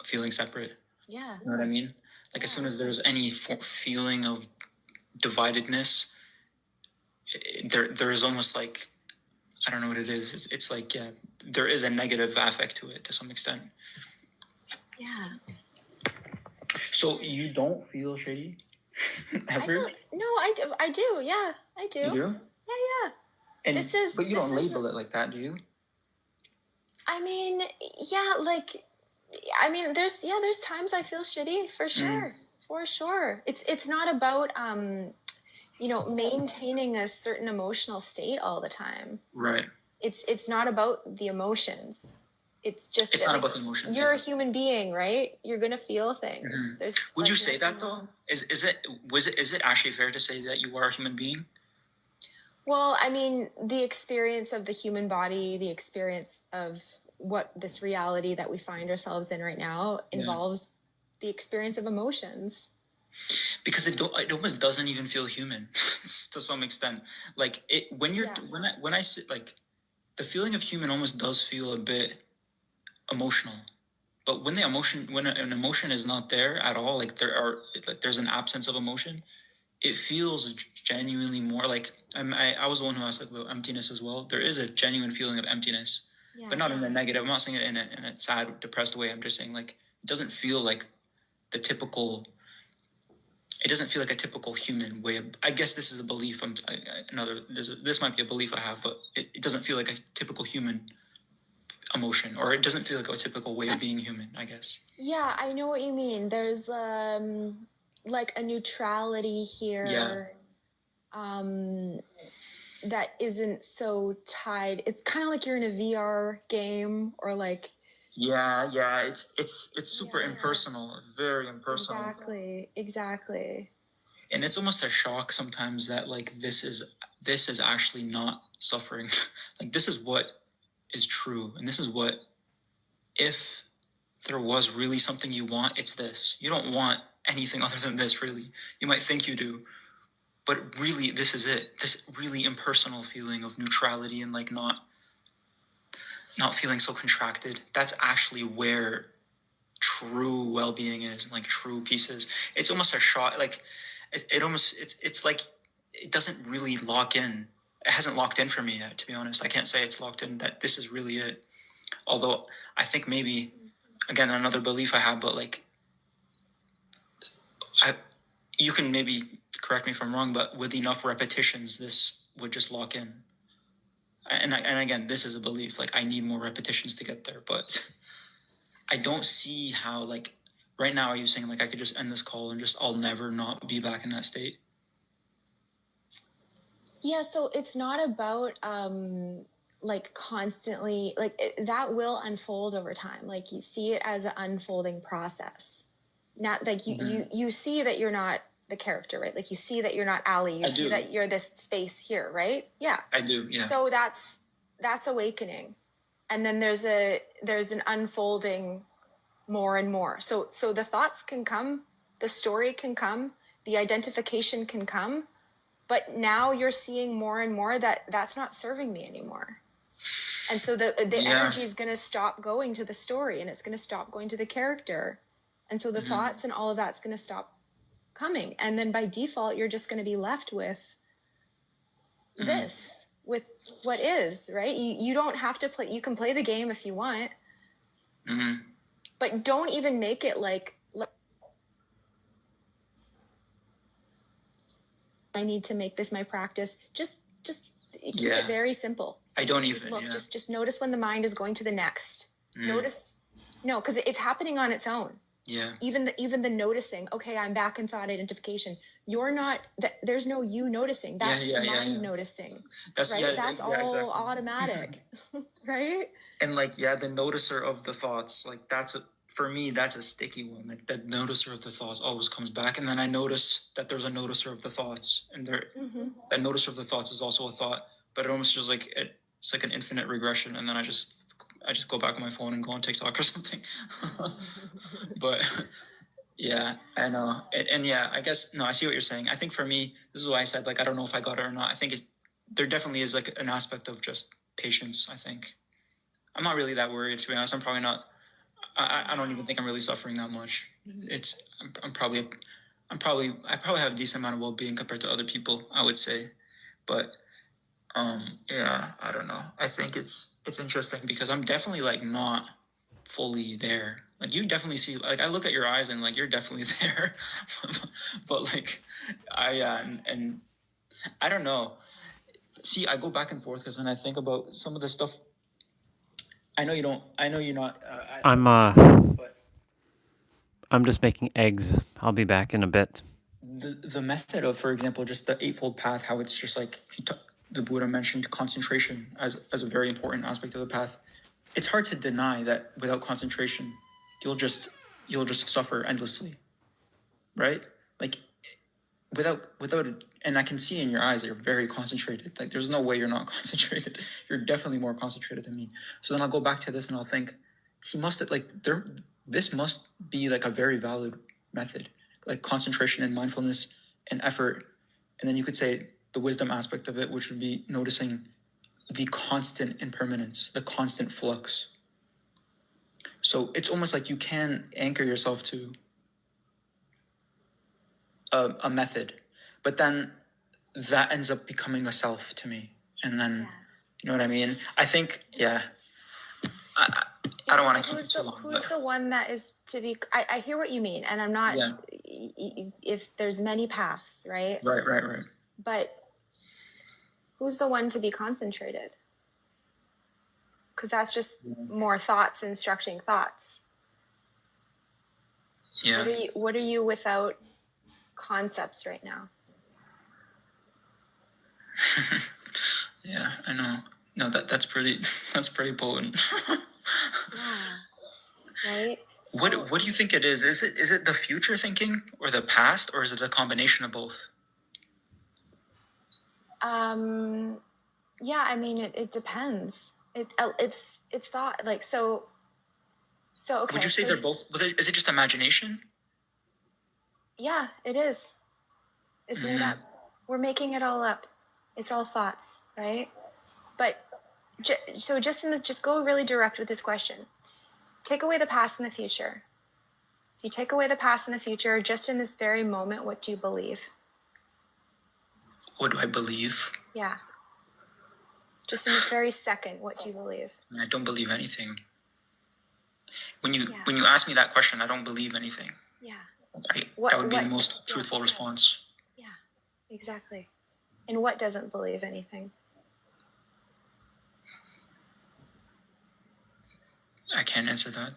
feeling separate. Yeah. You know what I mean? Like as soon as there's any feeling of dividedness, there is almost like, I don't know what it is. It's like, there is a negative affect to it to some extent. Yeah. So you don't feel shitty ever? I do. Yeah, I do. You do? Yeah. And but you don't label it like that, do you? I mean, yeah, like I mean, there's times I feel shitty for sure, for sure. It's not about maintaining a certain emotional state all the time. Right. It's not about the emotions. It's just It's not like about the emotions. you're a Yeah. human being, right? You're gonna feel things. There's Would like you say that nothing though? wrong. Is it actually fair to say that you are a human being? Well, I mean, the experience of the human body, the experience of what this reality that we find ourselves in right now involves the experience of emotions. Because it almost doesn't even feel human to some extent. Like it when you're Yeah. when I sit like the feeling of human almost does feel a bit emotional. But when an emotion is not there at all, there's an absence of emotion, it feels genuinely more like I was the one who asked like about emptiness as well. There is a genuine feeling of emptiness, but not in a negative. I'm not saying it in a sad, depressed way. I'm just saying like it doesn't feel like the typical. It doesn't feel like a typical human way of. I guess this is a belief. This might be a belief I have, but it doesn't feel like a typical human emotion, or it doesn't feel like a typical way of being human, I guess. Yeah, I know what you mean. There's like a neutrality here. That isn't so tied. It's kind of like you're in a VR game or like Yeah, it's super impersonal, very impersonal. exactly. And it's almost a shock sometimes that like this is actually not suffering. Like this is what is true, and this is what, if there was really something you want, it's this. You don't want anything other than this, really. You might think you do, but really this is it. This really impersonal feeling of neutrality and like not feeling so contracted. That's actually where true well-being is, and like true peace is. It's almost a shot, like it almost it's like it doesn't really lock in. It hasn't locked in for me yet, to be honest. I can't say it's locked in that this is really it. Although I think maybe, again, another belief I have, but like you can maybe correct me if I'm wrong, but with enough repetitions this would just lock in. And again, this is a belief, like I need more repetitions to get there, but I don't see how, like, right now, are you saying like I could just end this call and just I'll never not be back in that state? Yeah, so it's not about like constantly that will unfold over time. Like you see it as an unfolding process. Not like you see that you're not the character, right? Like you see that you're not Ali. You see that you're this space here, right? Yeah. I do, yeah. So that's awakening. And then there's an unfolding more and more. So the thoughts can come, the story can come, the identification can come, but now you're seeing more and more that that's not serving me anymore. And so the energy is going to stop going to the story, and it's going to stop going to the character. And so the thoughts and all of that's going to stop coming. And then by default, you're just going to be left with this, with what is, right? You don't have to play. You can play the game if you want, but don't even make it like I need to make this my practice. Just keep it very simple. I don't even look. Just notice when the mind is going to the next. Notice, no, because it's happening on its own. Yeah. Even the noticing. Okay, I'm back in thought identification. You're not. There's no you noticing. That's the mind noticing. That's right. That's all exactly. automatic, right? And like the noticer of the thoughts, like for me, that's a sticky one. Like that noticer of the thoughts always comes back, and then I notice that there's a noticer of the thoughts, and that noticer of the thoughts is also a thought, but it almost just like it's like an infinite regression, and then I just go back on my phone and go on TikTok or something. But yeah, I know, and yeah, I guess no, I see what you're saying. I think for me, this is why I said like I don't know if I got it or not. I think there definitely is like an aspect of just patience. I think I'm not really that worried, to be honest. I'm probably not. I don't even think I'm really suffering that much. I probably have a decent amount of well-being compared to other people, I would say. But yeah, I don't know. I think it's interesting because I'm definitely like not fully there. Like you definitely see, like I look at your eyes and like you're definitely there. But like and I don't know. See, I go back and forth because when I think about some of the stuff, I know you're not. I'm but I'm just making eggs. I'll be back in a bit. The method of, for example, just the eightfold path, how it's just like the Buddha mentioned concentration as a very important aspect of the path. It's hard to deny that without concentration, you'll just suffer endlessly, right? Like without it, and I can see in your eyes that you're very concentrated. Like there's no way you're not concentrated. You're definitely more concentrated than me. So then I'll go back to this and I'll think, he must have this must be like a very valid method, like concentration and mindfulness and effort. And then you could say the wisdom aspect of it, which would be noticing the constant impermanence, the constant flux. So it's almost like you can anchor yourself to a method, but then that ends up becoming a self to me. And then, you know what I mean? I think, I don't want to keep it too long. Who's the one that is to be? I hear what you mean, and I'm not. Yeah. If there's many paths, right? Right. But who's the one to be concentrated? Because that's just more thoughts instructing thoughts. Yeah. What are you without concepts right now? Yeah, I know. No, that's pretty potent. Right? What do you think it is? Is it the future thinking or the past, or is it a combination of both? Yeah, I mean it depends. It's thought, like so okay. Would you say they're both? Is it just imagination? Yeah, it is. It's made up. We're making it all up. It's all thoughts, right? But just go really direct with this question. Take away the past and the future. If you take away the past and the future, just in this very moment, what do you believe? What do I believe? Yeah. Just in this very second, what do you believe? I don't believe anything. When you ask me that question, I don't believe anything. Yeah. That would be the most truthful response. Yeah, exactly. And what doesn't believe anything? I can't answer that.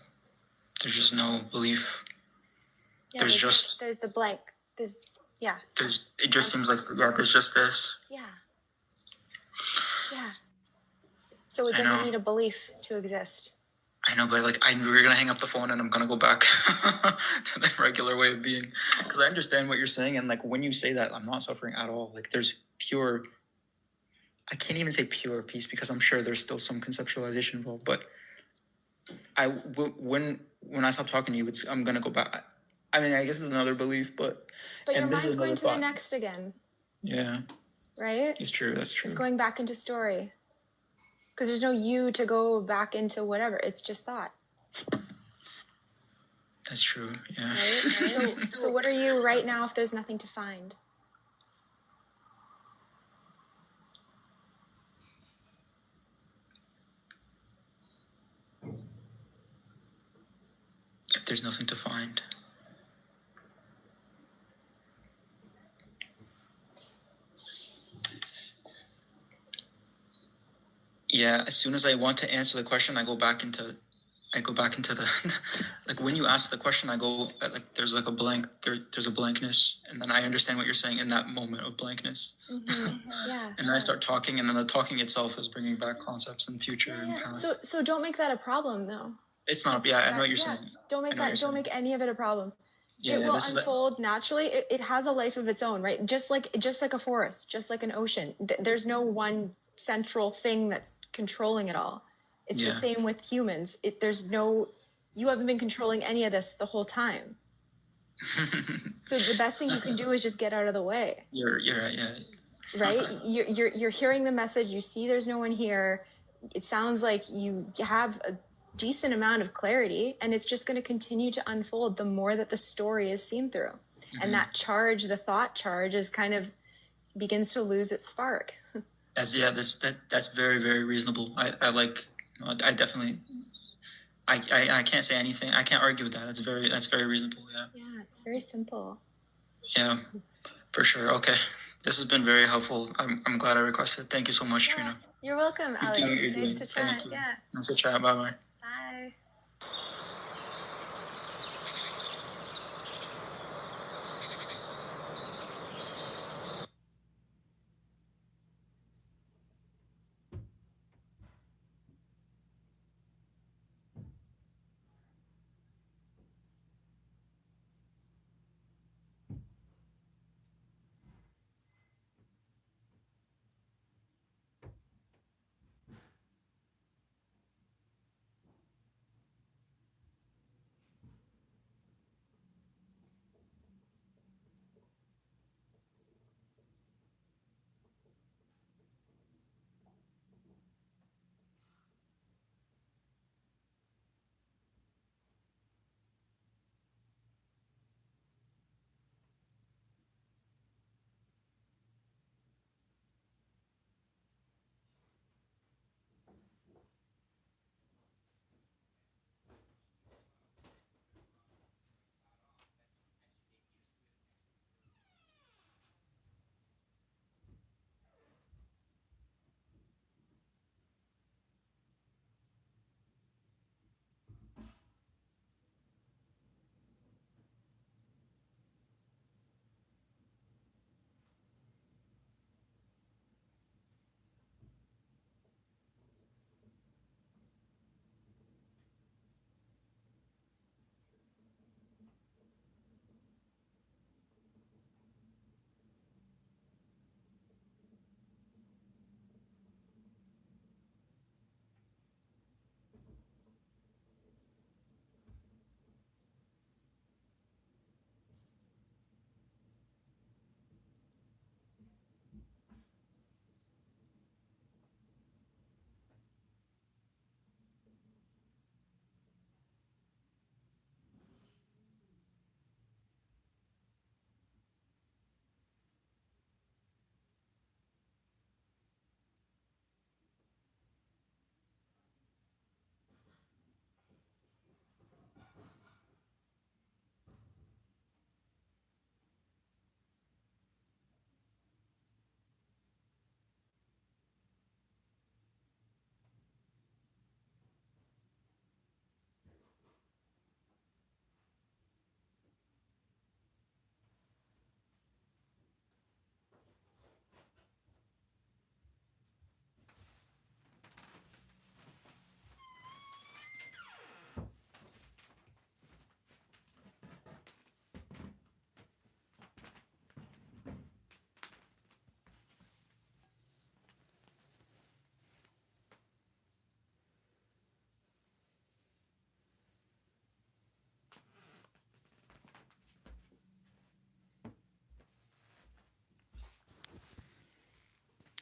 There's just no belief. Yeah, there's the blank. It just seems like there's just this. Yeah. So it doesn't need a belief to exist. I know, but we're gonna hang up the phone and I'm gonna go back to the regular way of being, because I understand what you're saying, and like when you say that, I'm not suffering at all. Like there's pure. I can't even say pure peace because I'm sure there's still some conceptualization involved. But when I stop talking to you, I'm gonna go back. I mean, I guess it's another belief, but your mind's going to the next again. Yeah. Right? It's true. That's true. It's going back into story. Because there's no you to go back into whatever. It's just thought. That's true. Yeah. Right? So what are you right now if there's nothing to find? If there's nothing to find. Yeah, as soon as I want to answer the question, I go back into the like when you ask the question, I go like there's like a blank, there's a blankness, and then I understand what you're saying in that moment of blankness. Mm-hmm. Yeah. And then I start talking, and then the talking itself is bringing back concepts and future and past. So don't make that a problem, though. It's not. Yeah, I know what you're saying. Don't make any of it a problem. Yeah, it will unfold naturally. It has a life of its own, right? Just like a forest, just like an ocean. There's no one central thing that's controlling it all. It's the same with humans. You haven't been controlling any of this the whole time. So the best thing you can do is just get out of the way. You're right. Yeah. Right? You're hearing the message. You see, there's no one here. It sounds like you have a decent amount of clarity, and it's just going to continue to unfold the more that the story is seen through. Mm-hmm. And that charge, the thought charge, is kind of begins to lose its spark. That's very, very reasonable. I definitely I can't say anything. I can't argue with that. That's very reasonable. Yeah, it's very simple. Yeah, for sure. Okay, this has been very helpful. I'm glad I requested. Thank you so much, Trina. You're welcome, Alex. Nice to chat. Yeah. Nice to chat. Bye. Bye.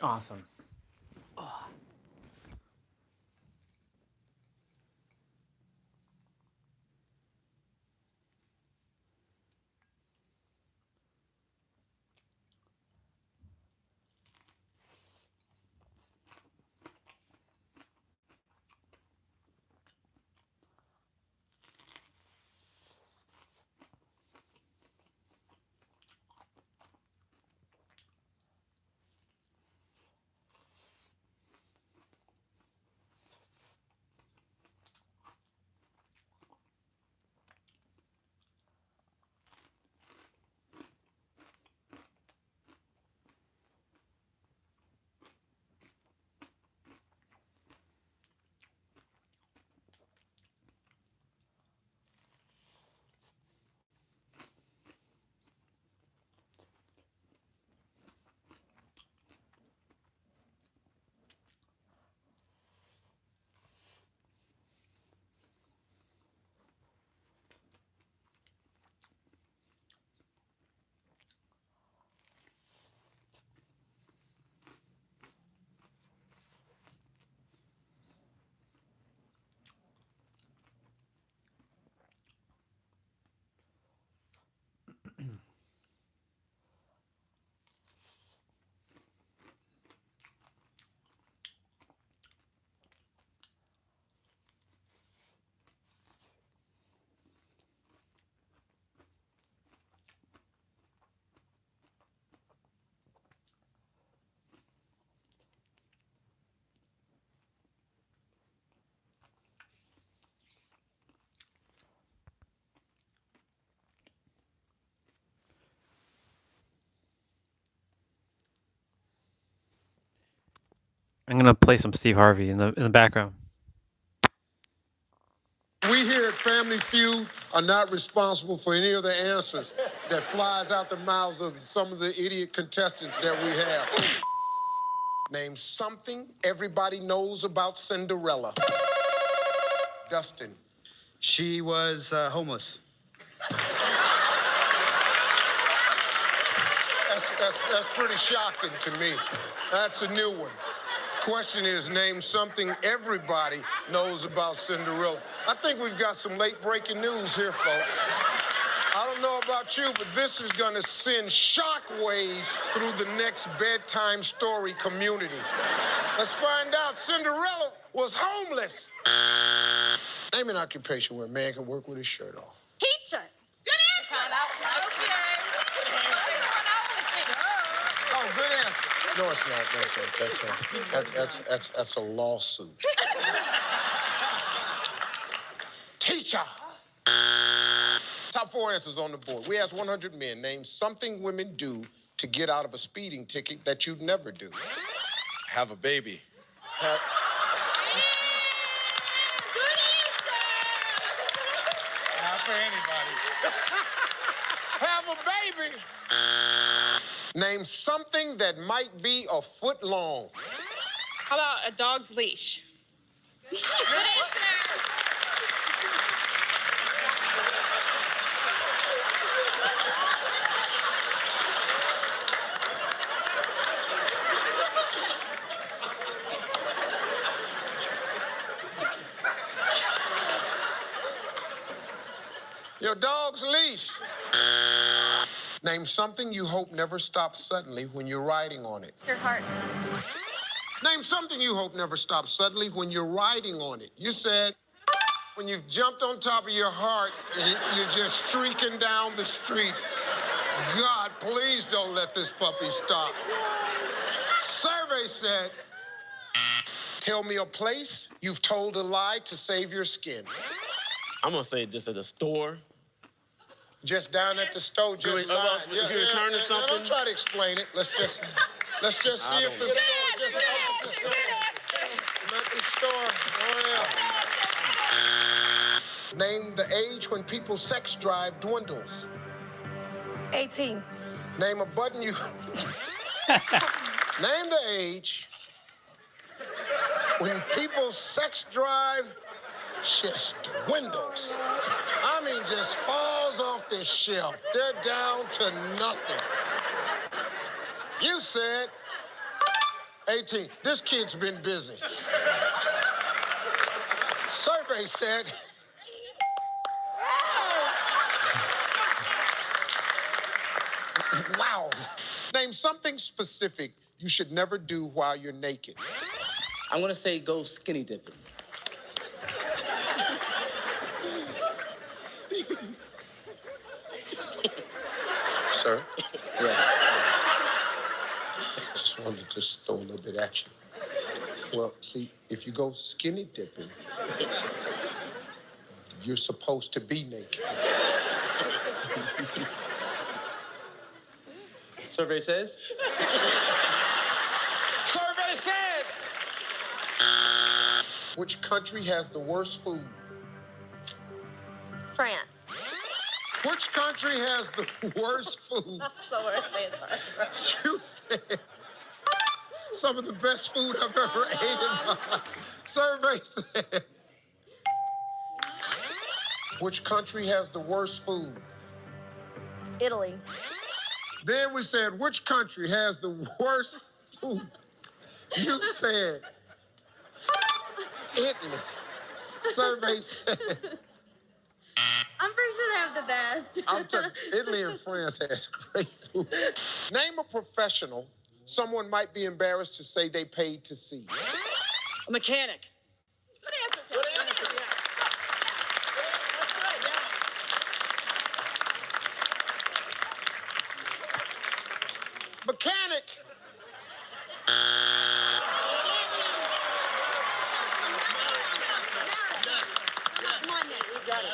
Awesome. I'm gonna play some Steve Harvey in the background. We here at Family Feud are not responsible for any of the answers that flies out the mouths of some of the idiot contestants that we have. Name something everybody knows about Cinderella. Dustin. She was homeless. That's pretty shocking to me. That's a new one. Question is, name something everybody knows about Cinderella. I think we've got some late breaking news here, folks. I don't know about you, but this is gonna send shockwaves through the next bedtime story community. Let's find out. Cinderella was homeless. Name an occupation where a man can work with his shirt off. Teacher. Good answer. Oh, good answer. No, it's not. That's a lawsuit. Teacher. Top 4 answers on the board. We asked 100 men, name something women do to get out of a speeding ticket that you'd never do. Have a baby. Not for anybody. Have a baby. Name something that might be a foot long. How about a dog's leash? Good answer. Your dog's leash. Name something you hope never stops suddenly when you're riding on it. Your heart. Name something you hope never stops suddenly when you're riding on it. You said when you've jumped on top of your heart and you're just streaking down the street. God, please don't let this puppy stop. Survey said, tell me a place you've told a lie to save your skin. I'm gonna say just at the store. Just down at the store, just lying. If you're returning something. Don't try to explain it. Let's just see if the store just opened the store. Let the store. Oh, yeah. Name the age when people's sex drive dwindles. 18. Name a button you. Name the age when people's sex drive just dwindles. I mean, just falls off the shelf. They're down to nothing. You said 18. This kid's been busy. Survey said, wow. Name something specific you should never do while you're naked. I'm gonna say go skinny dipping. Sir, Yes. just wanted to just throw a little bit at you. Well, see, if you go skinny dipping, you're supposed to be naked. Survey says. Survey says, which country has the worst food? France. Which country has the worst food? That's the worst answer. You said some of the best food I've ever ate in my life. Survey said, which country has the worst food? Italy. Then we said, which country has the worst food? You said, Italy. Survey said, I'm pretty sure they have the best. I'm telling you, Italy and France has great food. Name a professional someone might be embarrassed to say they paid to see. A mechanic. Good answer. Mechanic. Come on, Nick. We got it.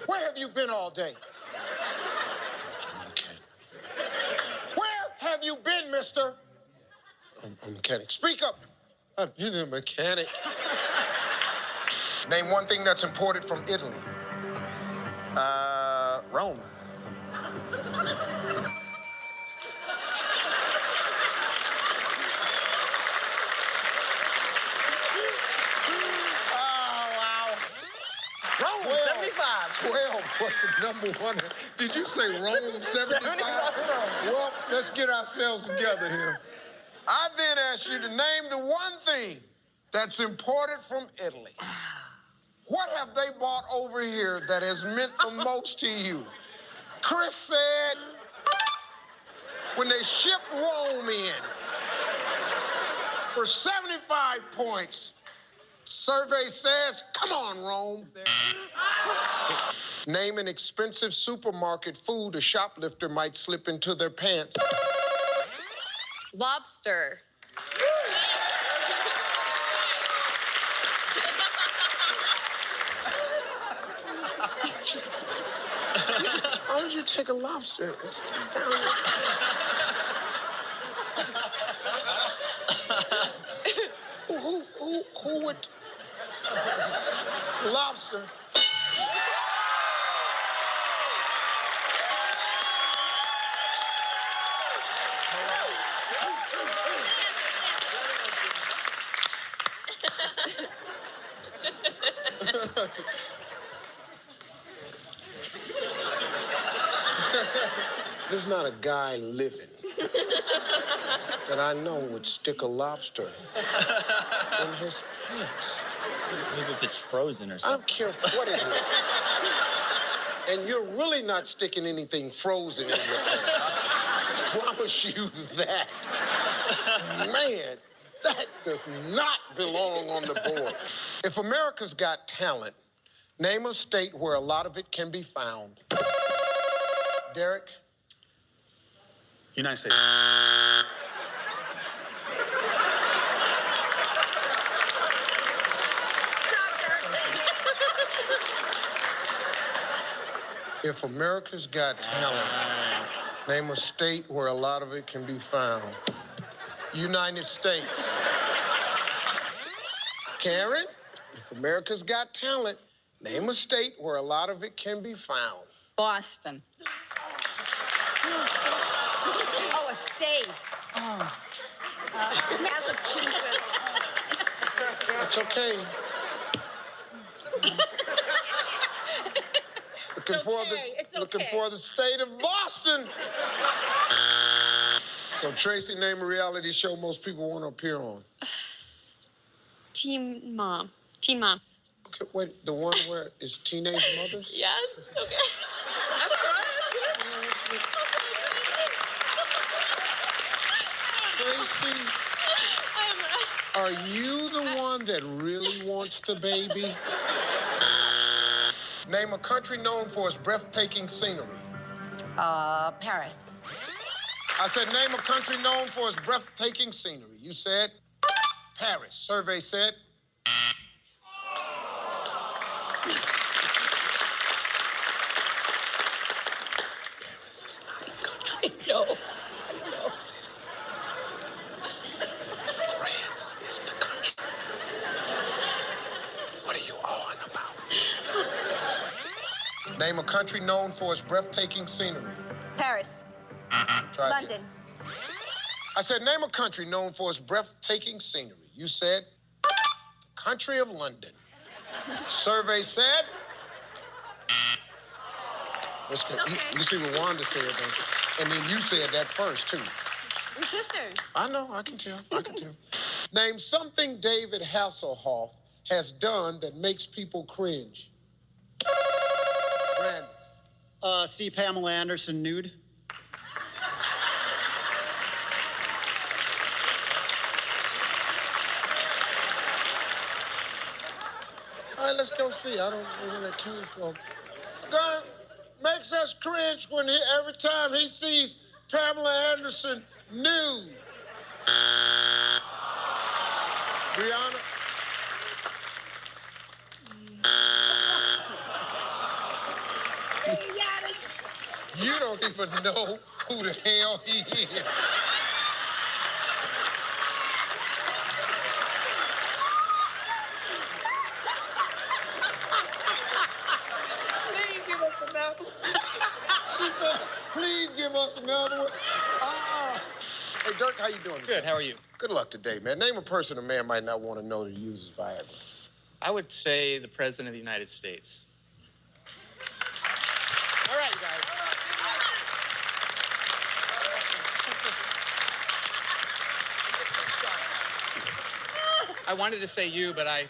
Where have you been all day? Okay. Where have you been, mister? I'm a mechanic. Speak up. I've been a mechanic. Name one thing that's imported from Italy. Rome. Rome, 75. 12 was the number one. Did you say Rome 75? Well, let's get ourselves together here. I then asked you to name the one thing that's imported from Italy. What have they bought over here that has meant the most to you? Chris said, when they shipped Rome in for 75 points, survey says, come on, Rome. Name an expensive supermarket food a shoplifter might slip into their pants. Lobster. Why would you take a lobster and stick down who would? Lobster. There's not a guy living that I know would stick a lobster in his pants. Maybe if it's frozen or I something. don't care what it is. And you're really not sticking anything frozen in your pants. I promise you that. Man, that does not belong on the board. If America's Got Talent, name a state where a lot of it can be found. Derek? United States. If America's Got Talent, name a state where a lot of it can be found. United States. Karen, if America's Got Talent, name a state where a lot of it can be found. Boston. Oh, a state. Massachusetts. That's okay. The Looking for the state of Boston. So, Tracy, name a reality show most people want to appear on. Teen Mom. Teen Mom. Okay, wait, the one where it's teenage mothers? Yes. Okay. Tracy, are you the one that really wants the baby? Name a country known for its breathtaking scenery. Paris. I said, name a country known for its breathtaking scenery. You said Paris. Survey said. Paris is not a country. No. It's a city. France is the country. What are you on about? Name a country known for its breathtaking scenery. Paris. Try London. again. I said, name a country known for its breathtaking scenery. You said the country of London. Survey said. Let's go. You see what Wanda said, don't you? And then you said that first, too. We're sisters. I know, I can tell. Name something David Hasselhoff has done that makes people cringe. Brandon. See Pamela Anderson nude. All right, let's go see. I don't know where that came from. Gonna makes us cringe when every time he sees Pamela Anderson nude. Brianna? You don't even know who the hell he is. Please give us another one. Hey, Dirk, how you doing? Good, how are you? Good luck today, man. Name a person a man might not want to know that uses Viagra. I would say the President of the United States. All right, you guys. I wanted to say you, but I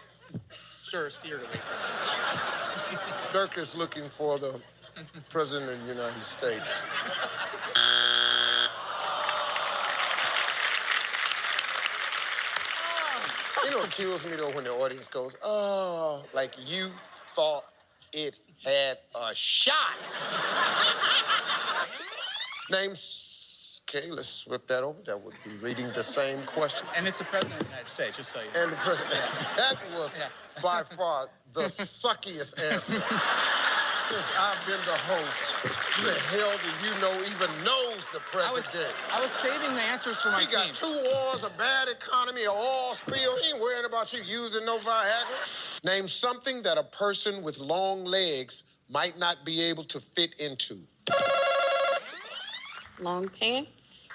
steered away from it. Dirk is looking for the President of the United States. You know what kills me, though, when the audience goes, oh, like you thought it had a shot. Okay, let's flip that over. That would be reading the same question. And it's the President of the United States, just so you know. And the President, that was by far the suckiest answer since I've been the host. Who the hell do you know even knows the President? I was saving the answers for my team. He got 2 wars, a bad economy, an oil spill. He ain't worrying about you using no Viagra. Name something that a person with long legs might not be able to fit into. Long pants.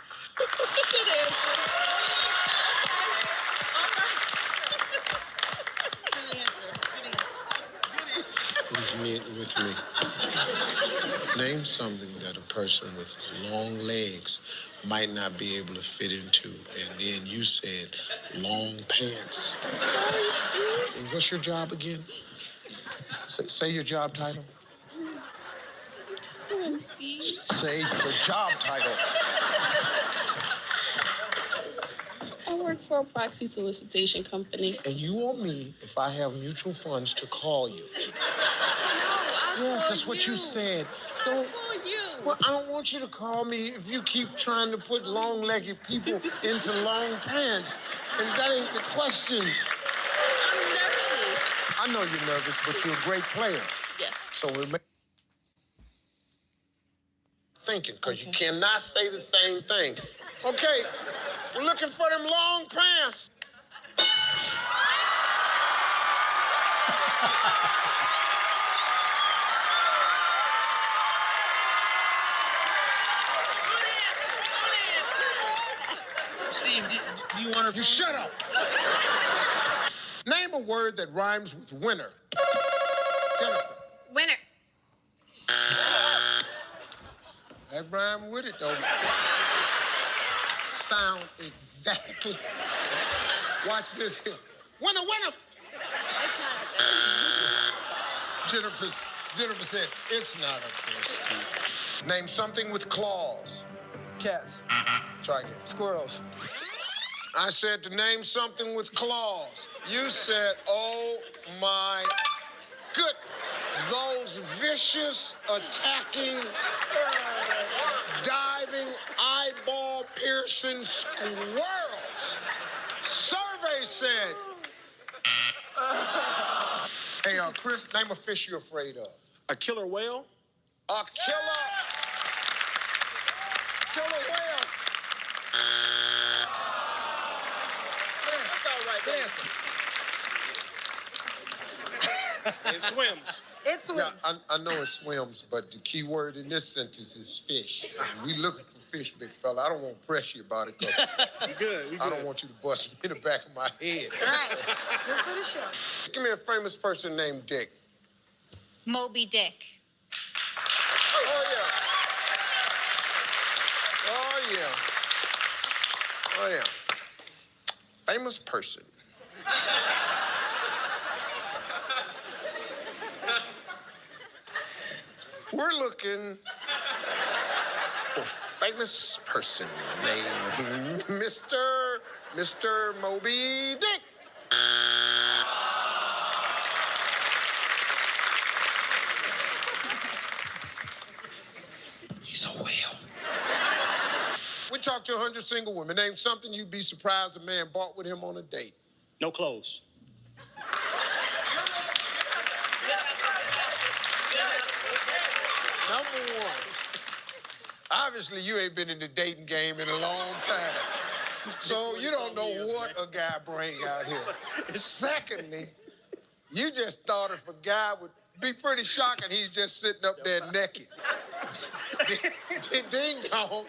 With me. Name something that a person with long legs might not be able to fit into. And then you said long pants. And what's your job again? Say your job title. Say your job title. I work for a proxy solicitation company. And you want me, if I have mutual funds, to call you. Yes, that's what you said. Don't. Well, I don't want you to call me if you keep trying to put long-legged people into long pants. And that ain't the question. I'm nervous. I know you're nervous, but you're a great player. Yes. So we're thinking, because you cannot say the same thing. Okay, we're looking for them long pants. Steve, do you want to... You shut up. Name a word that rhymes with winner. Jennifer. Winner. That rhyme with it, though. Sound exactly. Watch this here. Winner, winner! Jennifer said, it's not up there, Steve. Name something with claws. Cats. Try again. Squirrels. I said to name something with claws. You said, oh my goodness. Those vicious, attacking, diving, eyeball-piercing squirrels. Survey said. Hey, Chris, name a fish you're afraid of. A killer whale. A killer whale. That's all right. It swims. It swims. Yeah, I know it swims, but the key word in this sentence is fish. We looking for fish, big fella. I don't want to press you about it because We good. I don't want you to bust me in the back of my head. Right. Just for the show. Give me a famous person named Dick. Moby Dick. Oh, yeah. Oh, yeah. Oh, yeah. Famous person. We're looking for famous person named Mr. Moby Dick. He's a whale. We talked to 100 single women. Name something you'd be surprised a man bought with him on a date. No clothes. Number one, obviously you ain't been in the dating game in a long time. So you don't know what a guy bring out here. Secondly, you just thought if a guy would be pretty shocking, he's just sitting up there naked. Ding dong.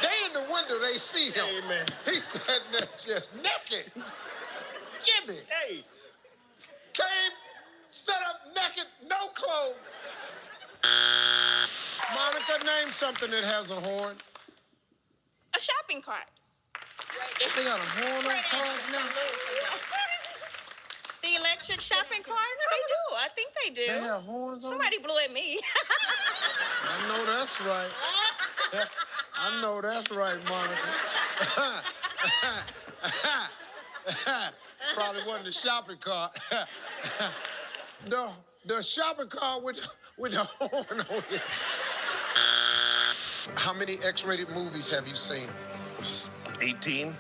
They in the window, they see him. Amen. He's standing there just naked. Jimmy. Hey. Came, set up naked, no clothes. Monica, name something that has a horn. A shopping cart. They got a horn on cars now? The electric shopping carts? They do. I think they do. They have horns on them? Somebody blew at me. I know that's right. I know that's right, Monica. Probably wasn't the shopping cart. The shopping cart with the horn on it. How many X-rated movies have you seen? 18.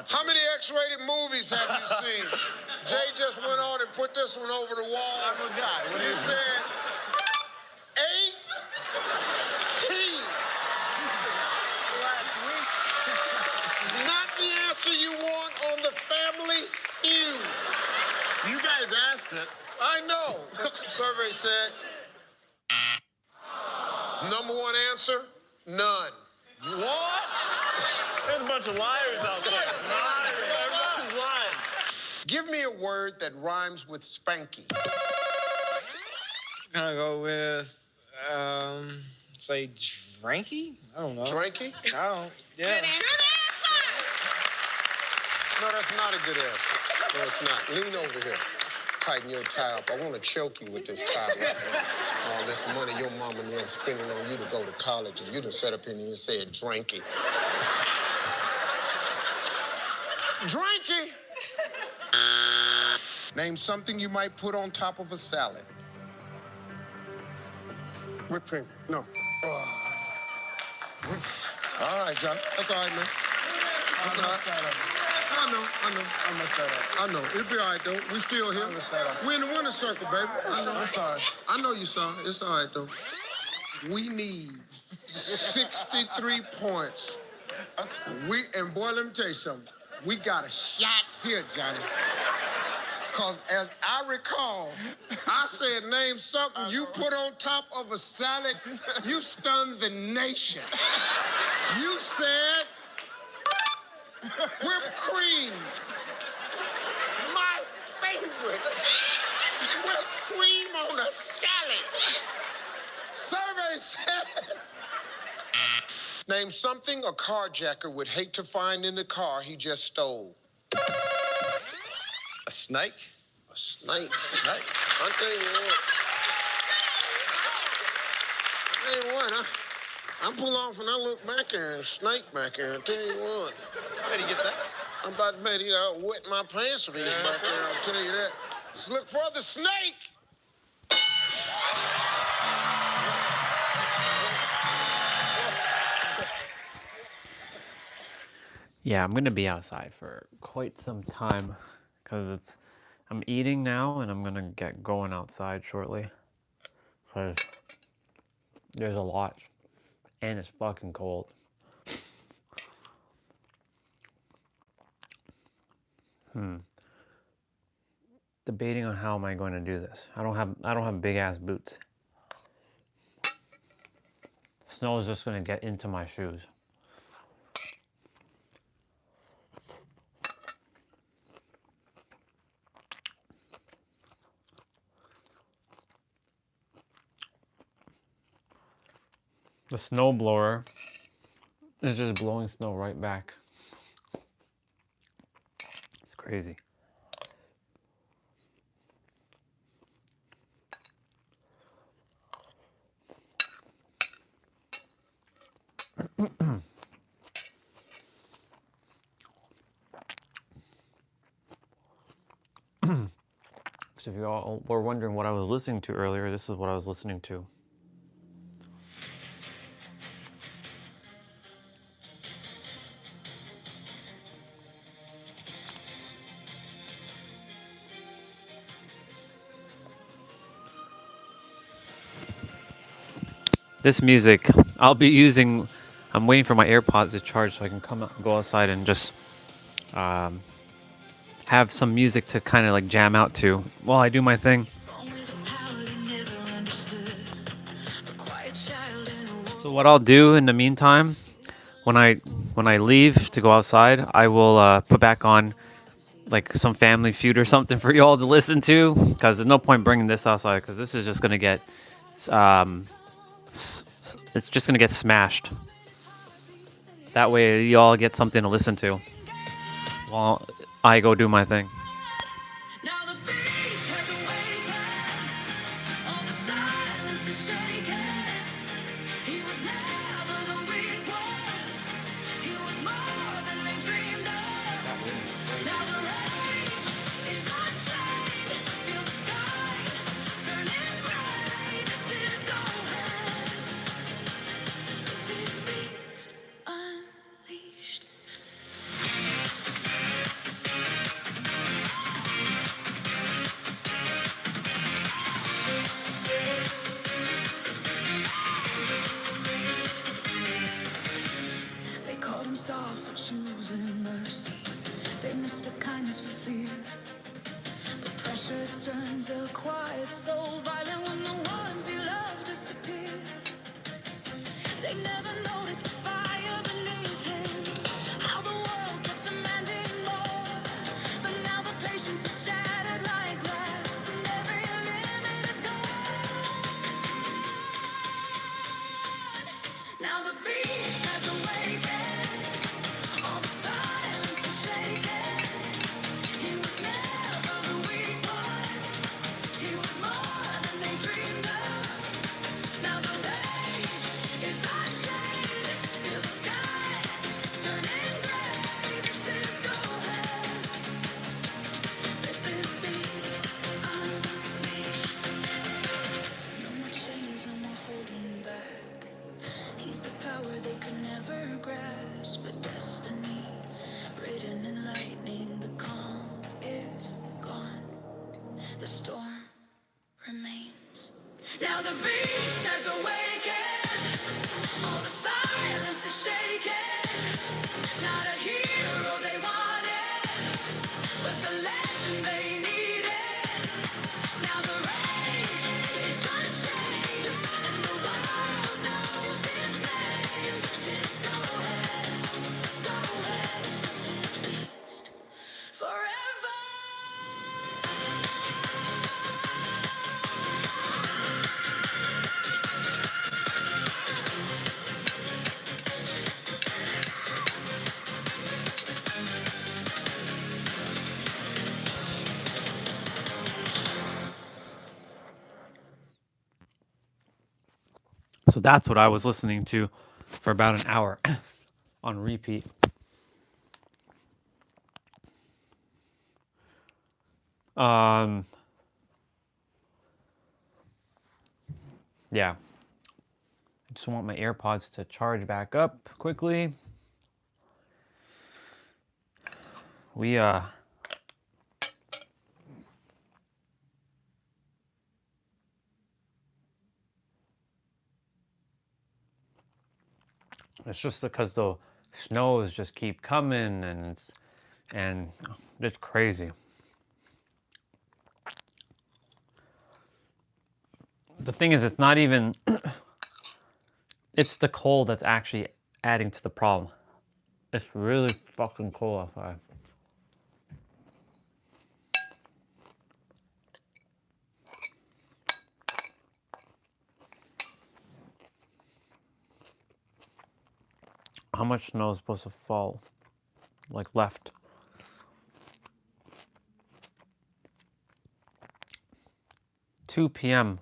How many X-rated movies have you seen? Jay just went on and put this one over the wall. I'm a guy. What He is it? said 18. Not the answer you want on the Family Feud. You guys asked it. I know. Survey said. Number one answer, none. What? There's a bunch of liars out there. Everybody's lying. Give me a word that rhymes with spanky. Gonna go with, say dranky? I don't know. Dranky? I don't, yeah. No, that's not a good answer. No, it's not. Lean over here. Tighten your tie up. I want to choke you with this tie right now. All this money your mama and them spending on you to go to college, and you done set up in here and said dranky. Dranky! Name something you might put on top of a salad. Whipped cream. No. All right, John. That's all right, man. That's all right. I know. I messed that up. I know. It'll be all right, though. We still here. I messed that up. We in the winner's circle, baby. I know. I'm sorry. I know you saw it. It's all right, though. We need 63 points. And boy, let me tell you something. We got a shot here, Johnny. Because as I recall, I said name something you put on top of a salad, you stunned the nation. You said whipped cream. My favorite. Whipped cream on a salad. Survey said Name something a carjacker would hate to find in the car he just stole. A snake? A snake. Snake. I'll tell you what. I pull off and I look back there and snake back there. I'll tell you what. Where'd he get that? I'm about to bet he'd wet my pants if he's back there. I'll tell you that. Let's look for the snake. Yeah, I'm gonna be outside for quite some time because I'm eating now and I'm gonna get going outside shortly. Cause there's a lot and it's fucking cold. Debating on how am I going to do this. I don't have big ass boots. Snow is just gonna get into my shoes. The snow blower is just blowing snow right back. It's crazy. So if you all were wondering what I was listening to earlier, this is what I was listening to. This music, I'll be using, I'm waiting for my AirPods to charge so I can go outside and just have some music to kind of like jam out to while I do my thing. So what I'll do in the meantime, when I leave to go outside, I will put back on like some Family Feud or something for y'all to listen to, because there's no point bringing this outside because this is just gonna get it's just gonna get smashed. That way y'all get something to listen to while I go do my thing. For choosing mercy, they mistook kindness for fear. But pressure turns a quiet soul violent when the ones he loves disappear. They never noticed the fire beneath him, how the world kept demanding more. But now the patience is shattered like glass, and every limit is gone. Now the beast has awakened. All the silence is shaken. He was never the weak one. He was more than they dreamed of. Now the rage is unchained. Feel the sky turning gray. This is go ahead. This is beast unleashed. No more chains, no more holding back. He's the power they could never grasp, but destiny written in lightning. The calm is gone, the storm remains. Now the beast has awakened. All the silence is shaken. Not a hero they wanted, but the legend they needed. Now the rage is unchained, and the world knows his name. This is go ahead, this is beast forever. So that's what I was listening to for about an hour on repeat. Yeah. I just want my AirPods to charge back up quickly. It's just because the snows just keep coming and it's crazy. The thing is, it's not even, it's the cold that's actually adding to the problem. It's really fucking cold outside. How much snow is supposed to fall? Like left? 2 p.m.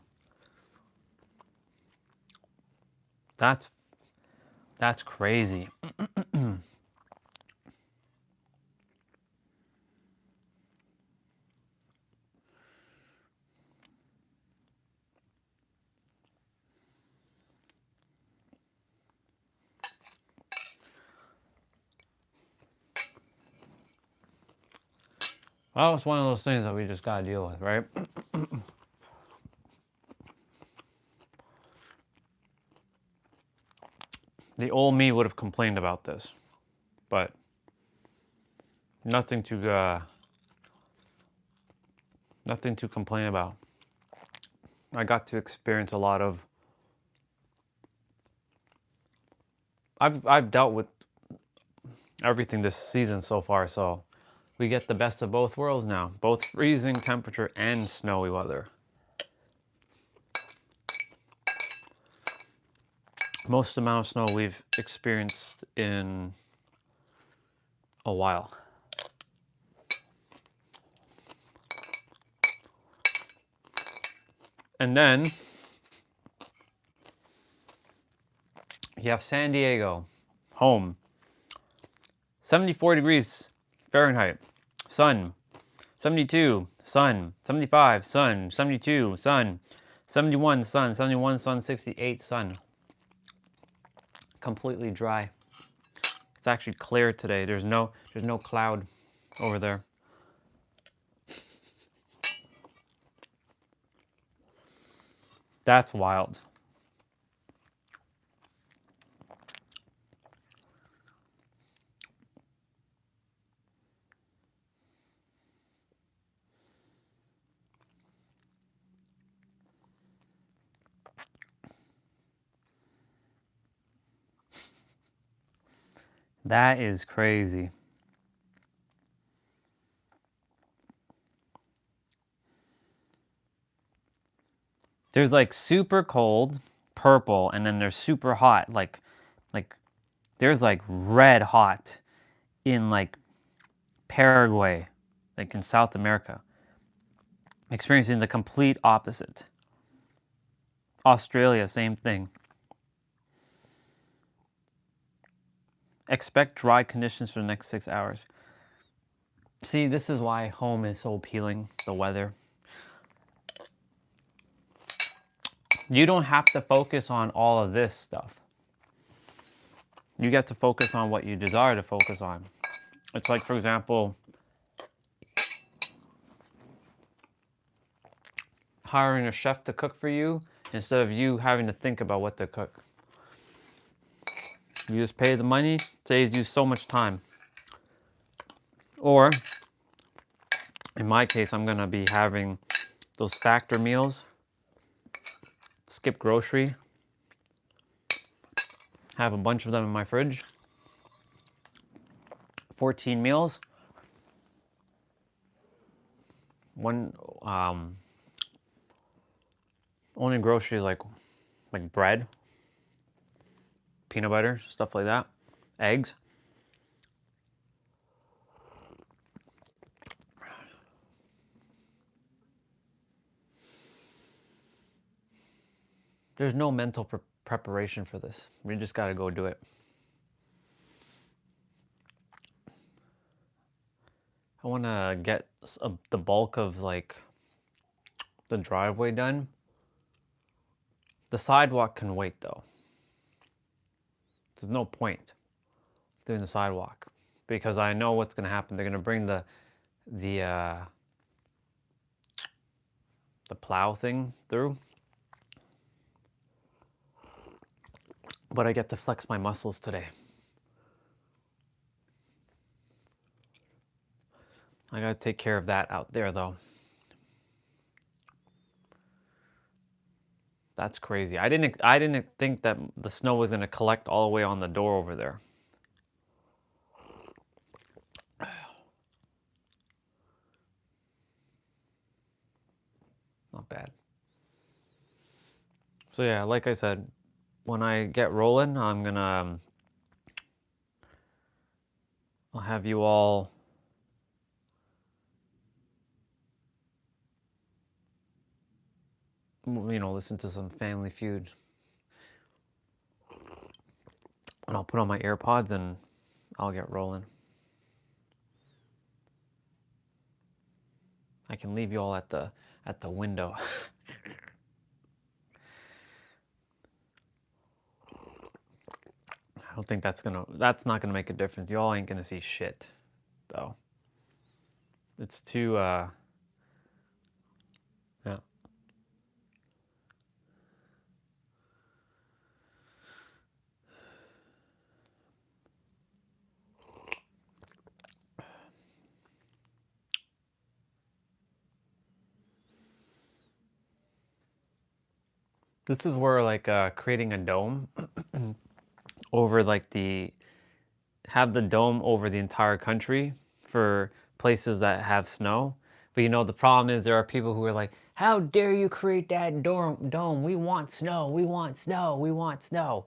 That's crazy. Well, it's one of those things that we just gotta deal with, right? The old me would have complained about this, but nothing to complain about. I got to experience a lot of. I've dealt with everything this season so far, so we get the best of both worlds now, both freezing temperature and snowy weather. Most amount of snow we've experienced in a while. And then you have San Diego, home. 74 degrees Fahrenheit, sun. 72, sun. 75, sun. 72, sun. 71, sun. 71, sun. 68, sun. Completely dry. It's actually clear today. There's no cloud over there. That's wild. That is crazy. There's like super cold, purple, and then there's super hot, like there's like red hot in like Paraguay, like in South America. Experiencing the complete opposite. Australia, same thing. Expect dry conditions for the next 6 hours. See, this is why home is so appealing, the weather. You don't have to focus on all of this stuff. You get to focus on what you desire to focus on. It's like, for example, hiring a chef to cook for you instead of you having to think about what to cook. You just pay the money, saves you so much time. Or, in my case, I'm gonna be having those factor meals, skip grocery, have a bunch of them in my fridge. 14 meals. One, only groceries like bread, peanut butter, stuff like that, eggs. There's no mental preparation for this. We just got to go do it. I want to get the bulk of like the driveway done. The sidewalk can wait though. There's no point doing the sidewalk because I know what's going to happen. They're going to bring the plow thing through. But I get to flex my muscles today. I got to take care of that out there though. That's crazy. I didn't think that the snow was going to collect all the way on the door over there. Not bad. So yeah, like I said, when I get rolling, I'm gonna I'll have you all listen to some Family Feud. And I'll put on my AirPods and I'll get rolling. I can leave you all at the window. I don't think that's not gonna make a difference. Y'all ain't gonna see shit, though. It's too yeah. This is where like creating a dome over like have the dome over the entire country for places that have snow. But the problem is there are people who are like, how dare you create that dome? We want snow, we want snow, we want snow.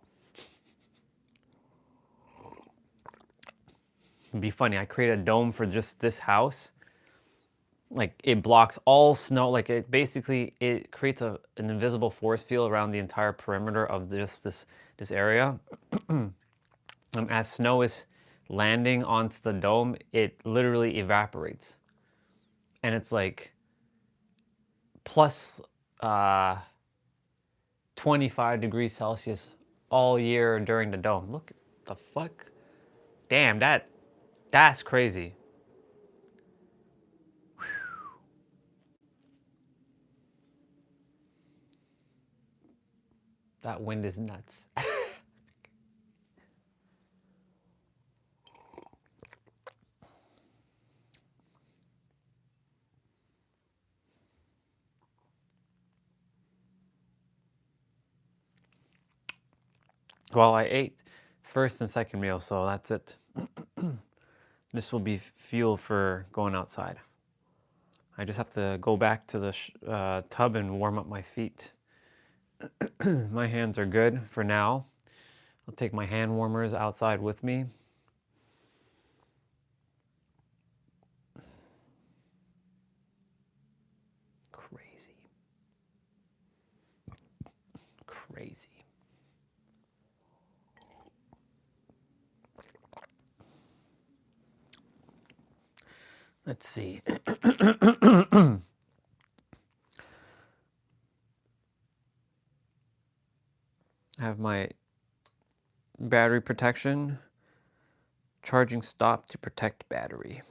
It'd be funny, I create a dome for just this house. Like it blocks all snow, like it creates an invisible force field around the entire perimeter of just this area. As snow is landing onto the dome, it literally evaporates. And it's like plus 25 degrees Celsius all year during the dome. Look, the fuck? Damn, that's crazy. That wind is nuts. Well, I ate first and second meal, so that's it. This will be fuel for going outside. I just have to go back to the tub and warm up my feet. My hands are good for now. I'll take my hand warmers outside with me. Crazy. Crazy. Let's see. I have my battery protection, charging stop to protect battery.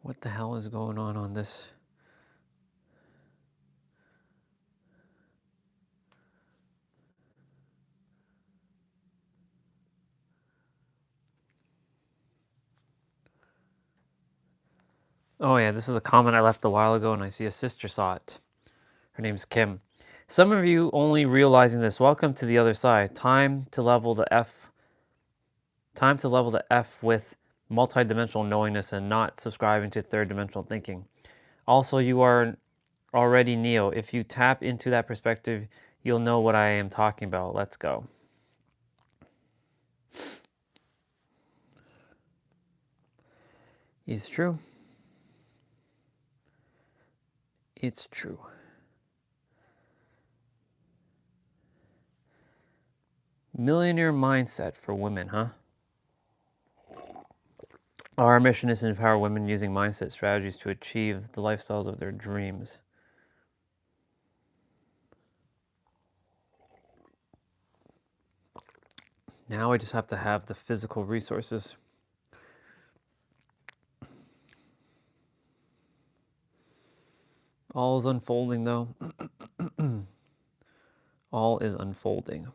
What the hell is going on this? Oh yeah, this is a comment I left a while ago and I see a sister saw it. Her name's Kim. Some of you only realizing this. Welcome to the other side. Time to level the F with multidimensional knowingness and not subscribing to third dimensional thinking. Also, you are already Neo. If you tap into that perspective, you'll know what I am talking about. Let's go. It's true. It's true. Millionaire mindset for women, huh? Our mission is to empower women using mindset strategies to achieve the lifestyles of their dreams. Now I just have to have the physical resources. All is unfolding, though. All is unfolding.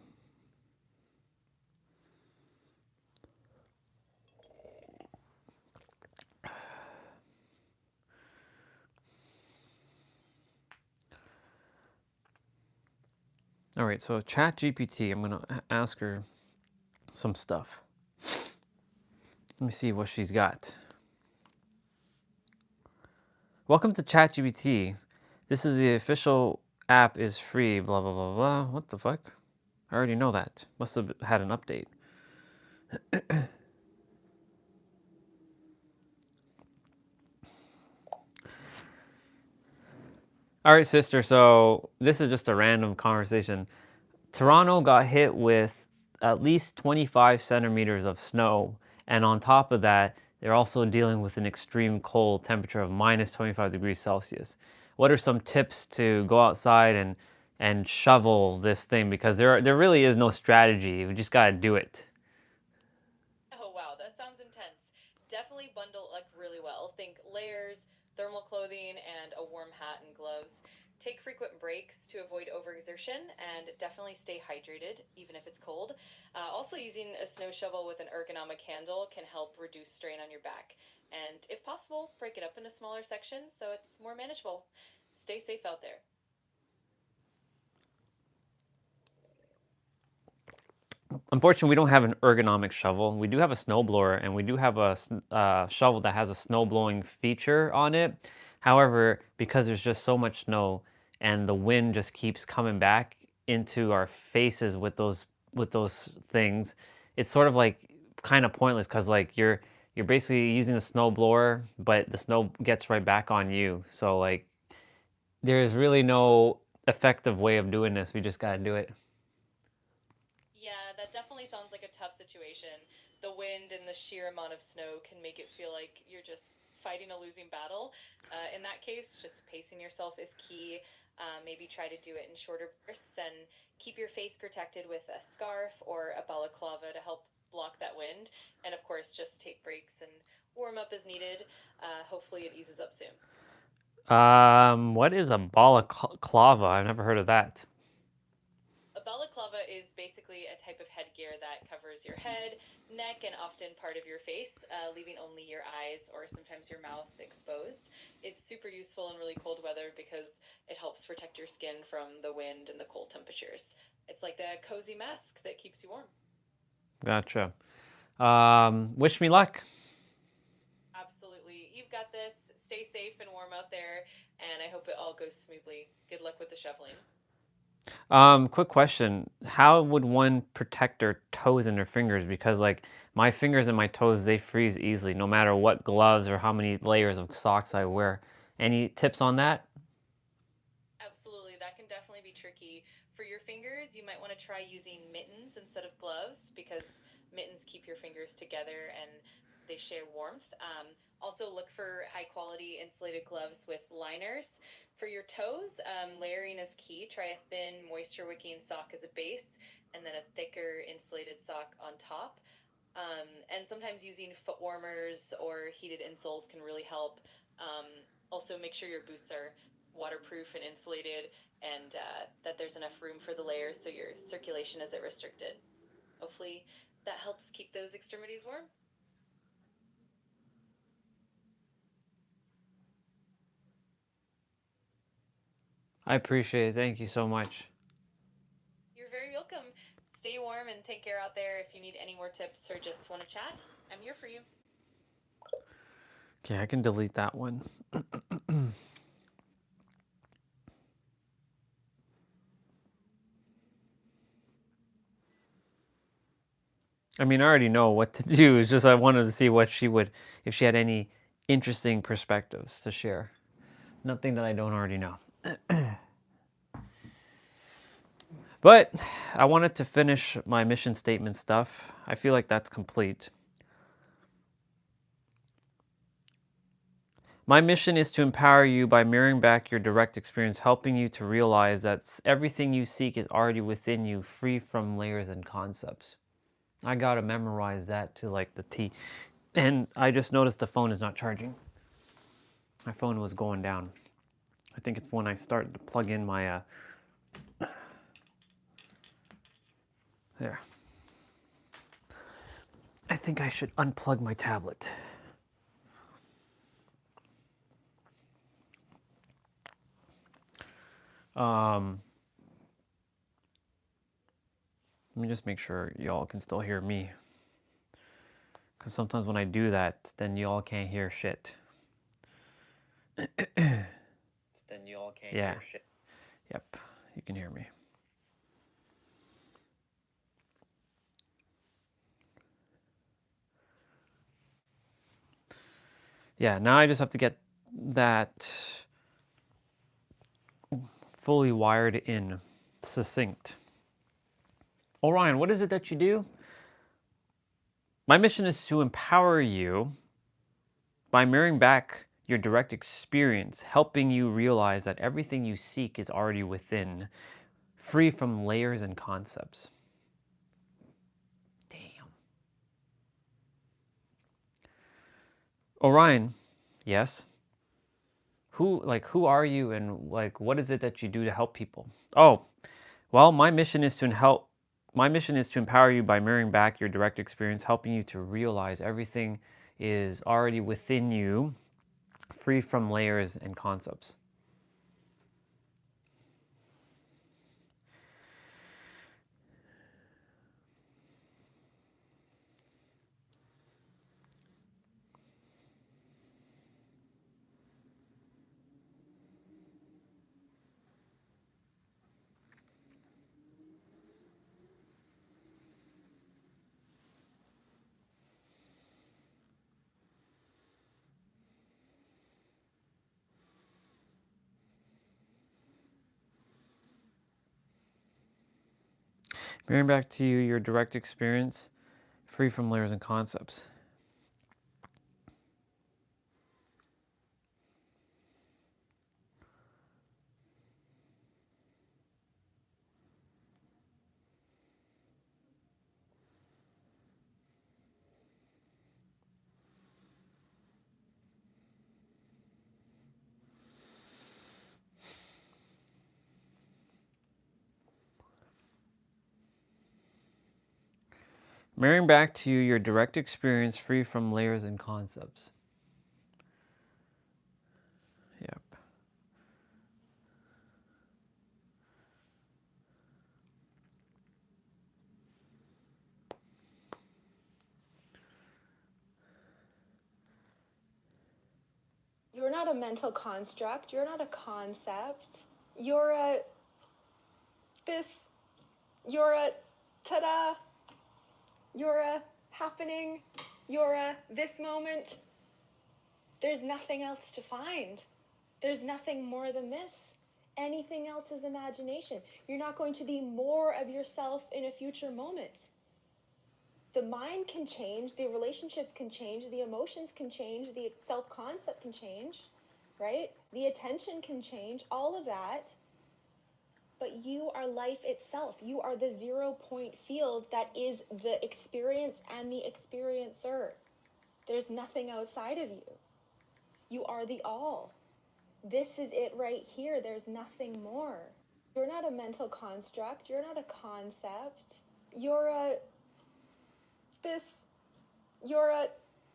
All right, so ChatGPT, I'm going to ask her some stuff. Let me see what she's got. Welcome to ChatGPT. This is the official app is free, blah, blah, blah, blah. What the fuck? I already know that. Must have had an update. All right, sister, so this is just a random conversation. Toronto got hit with at least 25 centimeters of snow, and on top of that, they're also dealing with an extreme cold temperature of minus 25 degrees Celsius. What are some tips to go outside and shovel this thing? Because there really is no strategy. We just got to do it. Oh wow, that sounds intense. Definitely bundle like really well. Think layers, thermal clothing, and a warm hat and gloves. Take frequent breaks to avoid overexertion, and definitely stay hydrated, even if it's cold. Also, using a snow shovel with an ergonomic handle can help reduce strain on your back. And if possible, break it up into smaller sections so it's more manageable. Stay safe out there. Unfortunately, we don't have an ergonomic shovel. We do have a snowblower, and we do have a shovel that has a snow blowing feature on it. However, because there's just so much snow and the wind just keeps coming back into our faces with those things, it's sort of like kind of pointless because like you're basically using the snow blower, but the snow gets right back on you. So like there's really no effective way of doing this. We just got to do it. Yeah, that definitely sounds like a tough situation. The wind and the sheer amount of snow can make it feel like you're just fighting a losing battle. In that case, just pacing yourself is key. Maybe try to do it in shorter bursts and keep your face protected with a scarf or a balaclava to help block that wind. And of course, just take breaks and warm up as needed. Hopefully, it eases up soon. What is a balaclava? I've never heard of that. A balaclava is basically a type of headgear that covers your head, neck, and often part of your face, leaving only your eyes or sometimes your mouth exposed. It's super useful in really cold weather because it helps protect your skin from the wind and the cold temperatures. It's like a cozy mask that keeps you warm. Gotcha. Wish me luck. Absolutely. You've got this. Stay safe and warm out there, and I hope it all goes smoothly. Good luck with the shoveling. Quick question. How would one protect their toes and their fingers? Because like my fingers and my toes, they freeze easily no matter what gloves or how many layers of socks I wear. Any tips on that? Absolutely, that can definitely be tricky. For your fingers, you might want to try using mittens instead of gloves because mittens keep your fingers together and they share warmth. Also, look for high quality insulated gloves with liners. For your toes, layering is key. Try a thin, moisture wicking sock as a base and then a thicker insulated sock on top. And sometimes using foot warmers or heated insoles can really help. Also, make sure your boots are waterproof and insulated and that there's enough room for the layers so your circulation isn't restricted. Hopefully that helps keep those extremities warm. I appreciate it. Thank you so much. You're very welcome. Stay warm and take care out there. If you need any more tips or just want to chat, I'm here for you. Okay, I can delete that one. I mean, I already know what to do. It's just I wanted to see what she would, if she had any interesting perspectives to share. Nothing that I don't already know. But I wanted to finish my mission statement stuff. I feel like that's complete. My mission is to empower you by mirroring back your direct experience, helping you to realize that everything you seek is already within you, free from layers and concepts. I gotta memorize that to like the T. And I just noticed the phone is not charging. My phone was going down. I think it's when I start to plug in my, there. I think I should unplug my tablet. Let me just make sure y'all can still hear me. Because sometimes when I do that, then y'all can't hear shit. Then y'all can't hear shit. Yep, you can hear me. Yeah, now I just have to get that fully wired in, succinct. Orion, what is it that you do? My mission is to empower you by mirroring back your direct experience, helping you realize that everything you seek is already within, free from layers and concepts. Damn. Orion, yes? Who are you and like what is it that you do to help people? Oh, well, my mission is to empower you by mirroring back your direct experience, helping you to realize everything is already within you, free from layers and concepts. Mirroring back to you your direct experience, free from layers and concepts. Mirroring back to you your direct experience, free from layers and concepts. Yep. You're not a mental construct. You're not a concept. You're a this. You're a ta-da. You're a happening. You're a this moment. There's nothing else to find. There's nothing more than this. Anything else is imagination. You're not going to be more of yourself in a future moment. The mind can change, the relationships can change, the emotions can change, the self-concept can change, right? The attention can change, all of that. But you are life itself. You are the 0-point field that is the experience and the experiencer. There's nothing outside of you. You are the all. This is it right here. There's nothing more. You're not a mental construct. You're not a concept. You're a this. You're a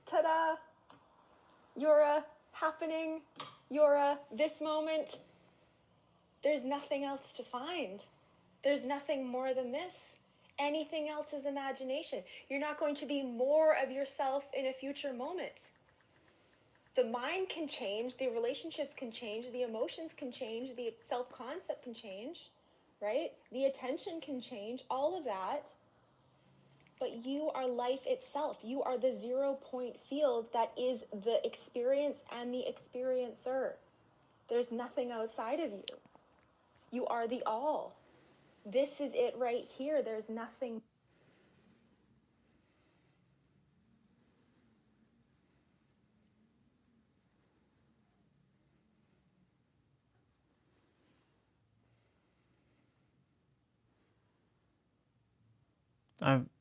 ta-da. You're a happening. You're a this moment. There's nothing else to find. There's nothing more than this. Anything else is imagination. You're not going to be more of yourself in a future moment. The mind can change, the relationships can change, the emotions can change, the self-concept can change, right? The attention can change, all of that. But you are life itself. You are the 0-point field that is the experience and the experiencer. There's nothing outside of you. You are the all. This is it right here. There's nothing.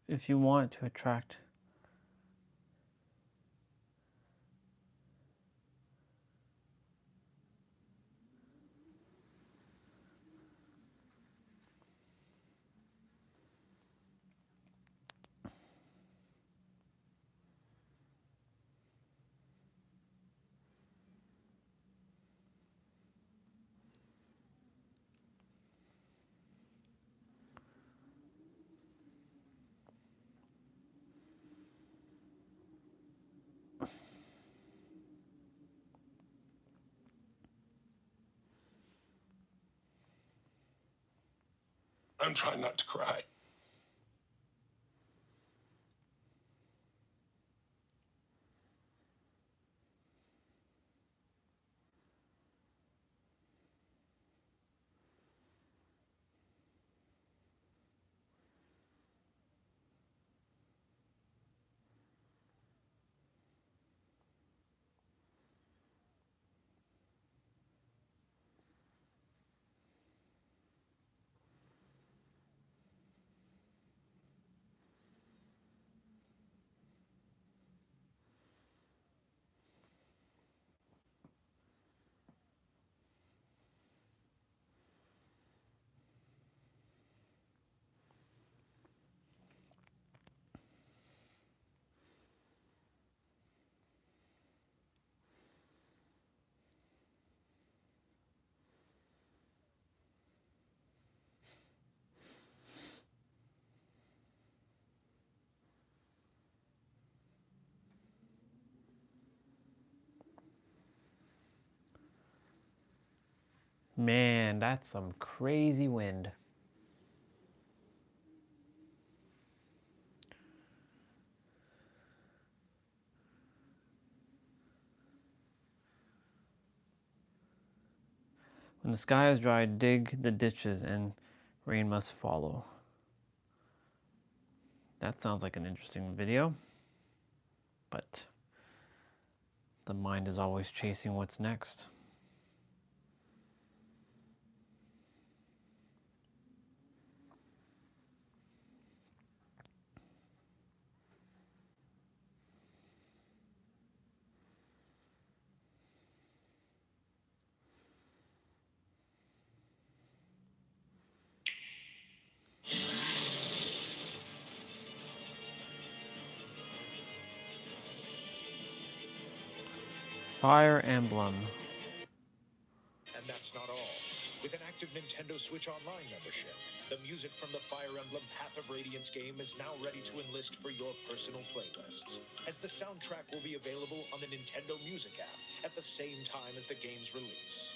If you want to attract I'm trying not to cry. Man, that's some crazy wind. When the sky is dry, dig the ditches and rain must follow. That sounds like an interesting video, but the mind is always chasing what's next. Fire Emblem. And that's not all. With an active Nintendo Switch Online membership, the music from the Fire Emblem Path of Radiance game is now ready to enlist for your personal playlists, as the soundtrack will be available on the Nintendo Music app at the same time as the game's release.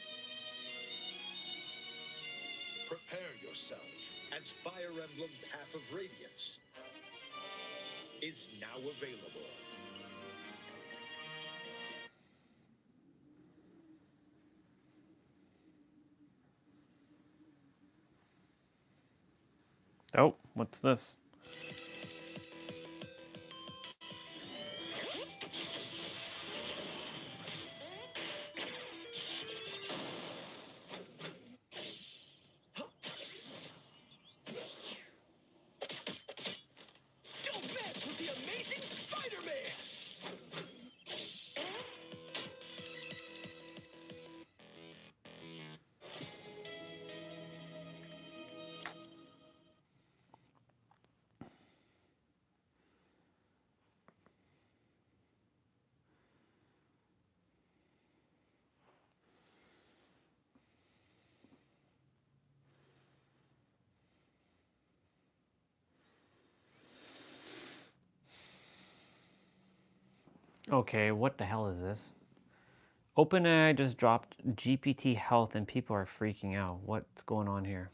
Prepare yourself, as Fire Emblem Path of Radiance is now available. Oh, what's this? Don't mess with the amazing Spider-Man! Okay, what the hell is this? OpenAI just dropped GPT Health and people are freaking out. What's going on here?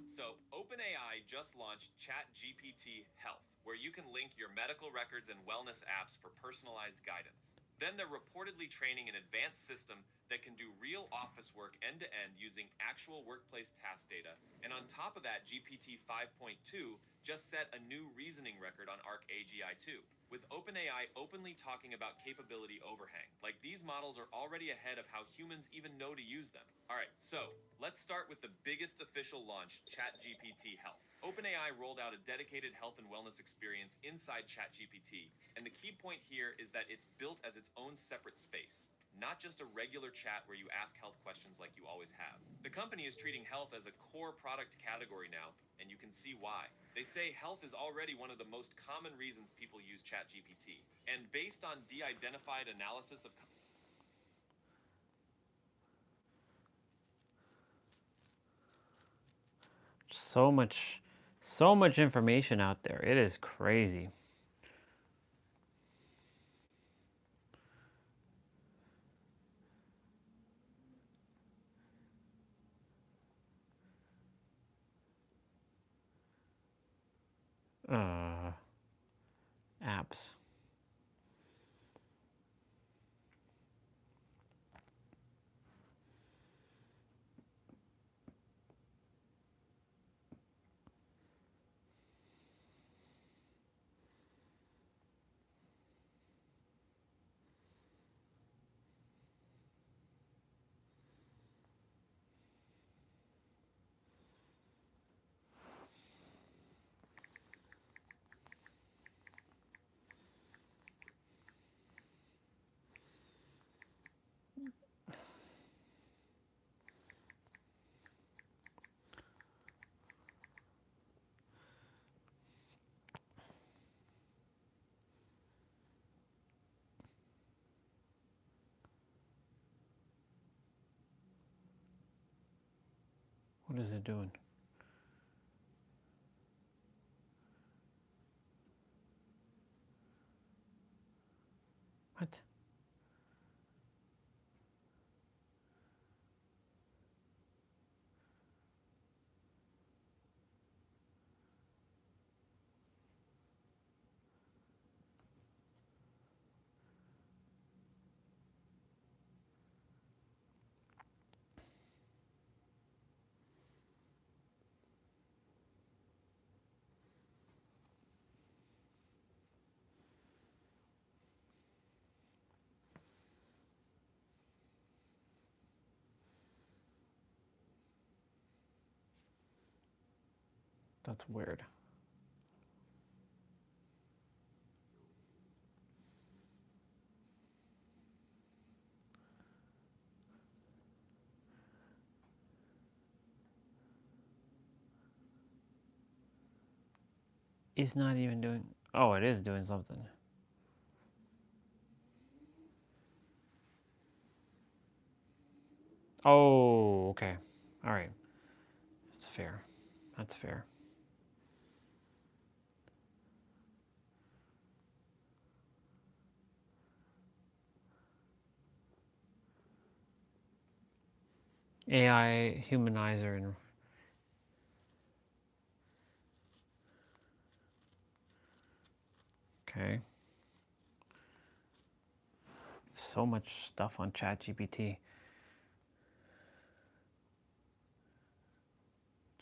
So, OpenAI just launched ChatGPT Health, where you can link your medical records and wellness apps for personalized guidance. Then they're reportedly training an advanced system that can do real office work end to end using actual workplace task data. And on top of that, GPT 5.2 just set a new reasoning record on Arc AGI 2, with OpenAI openly talking about capability overhang. Like these models are already ahead of how humans even know to use them. All right, so let's start with the biggest official launch, ChatGPT Health. OpenAI rolled out a dedicated health and wellness experience inside ChatGPT, and the key point here is that it's built as its own separate space, not just a regular chat where you ask health questions like you always have. The company is treating health as a core product category now, and you can see why. They say health is already one of the most common reasons people use ChatGPT, and based on de-identified analysis of So much information out there. It is crazy. Apps. What is it doing? What? That's weird. It's not even doing... Oh, it is doing something. Oh, okay. All right. That's fair. That's fair. AI humanizer and... Okay. So much stuff on ChatGPT.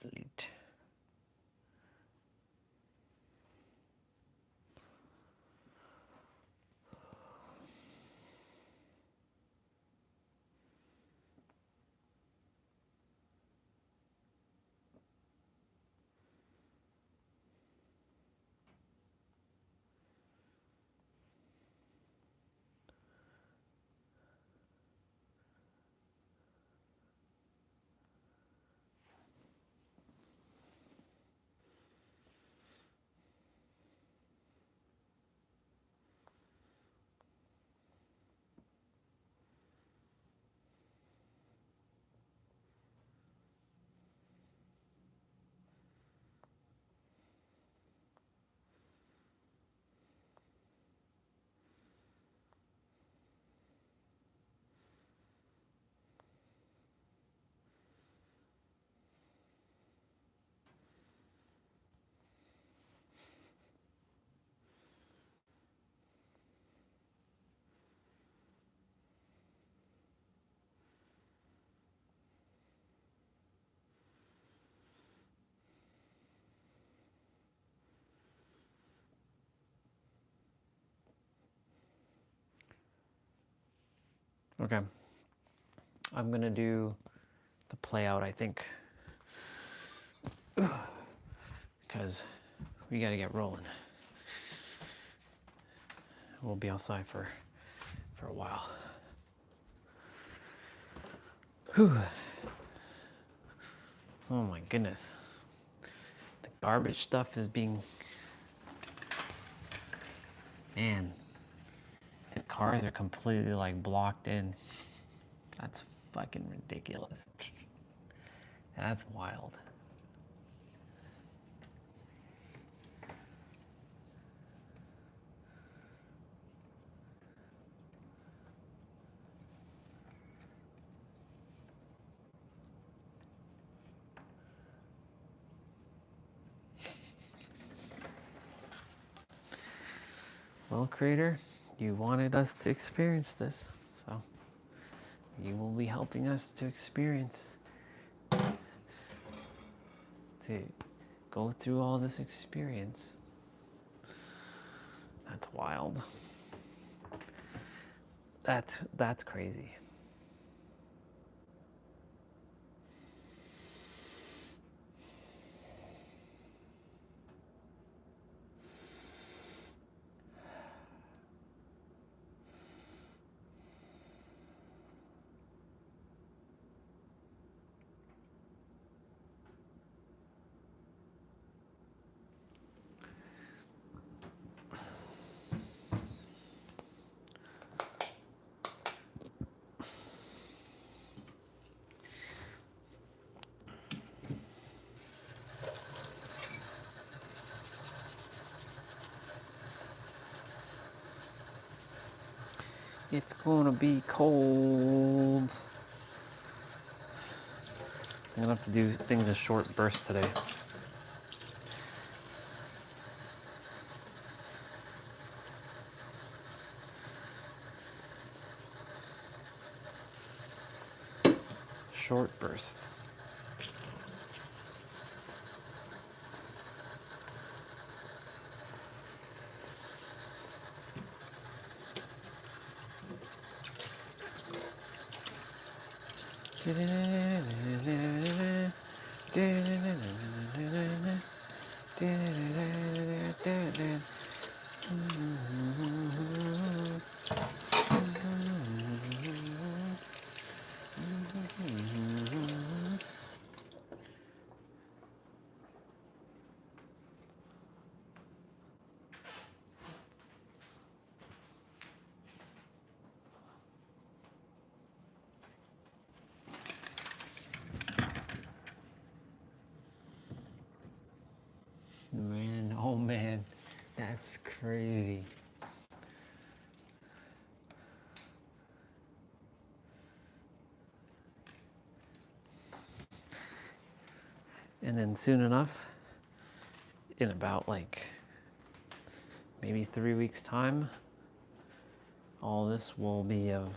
Delete. Okay. I'm going to do the play out, I think. Because we got to get rolling. We'll be outside for a while. Whew. Oh my goodness. The garbage stuff is being... Man. The cars are completely like blocked in. That's fucking ridiculous. That's wild. Well, creator, you wanted us to experience this, so you will be helping us to experience, to go through all this experience. That's wild. That's crazy. It's gonna be cold. I'm gonna have to do things in short bursts today. Short bursts. Man, oh man, that's crazy. And then soon enough, in about like maybe 3 weeks time, all this will be of,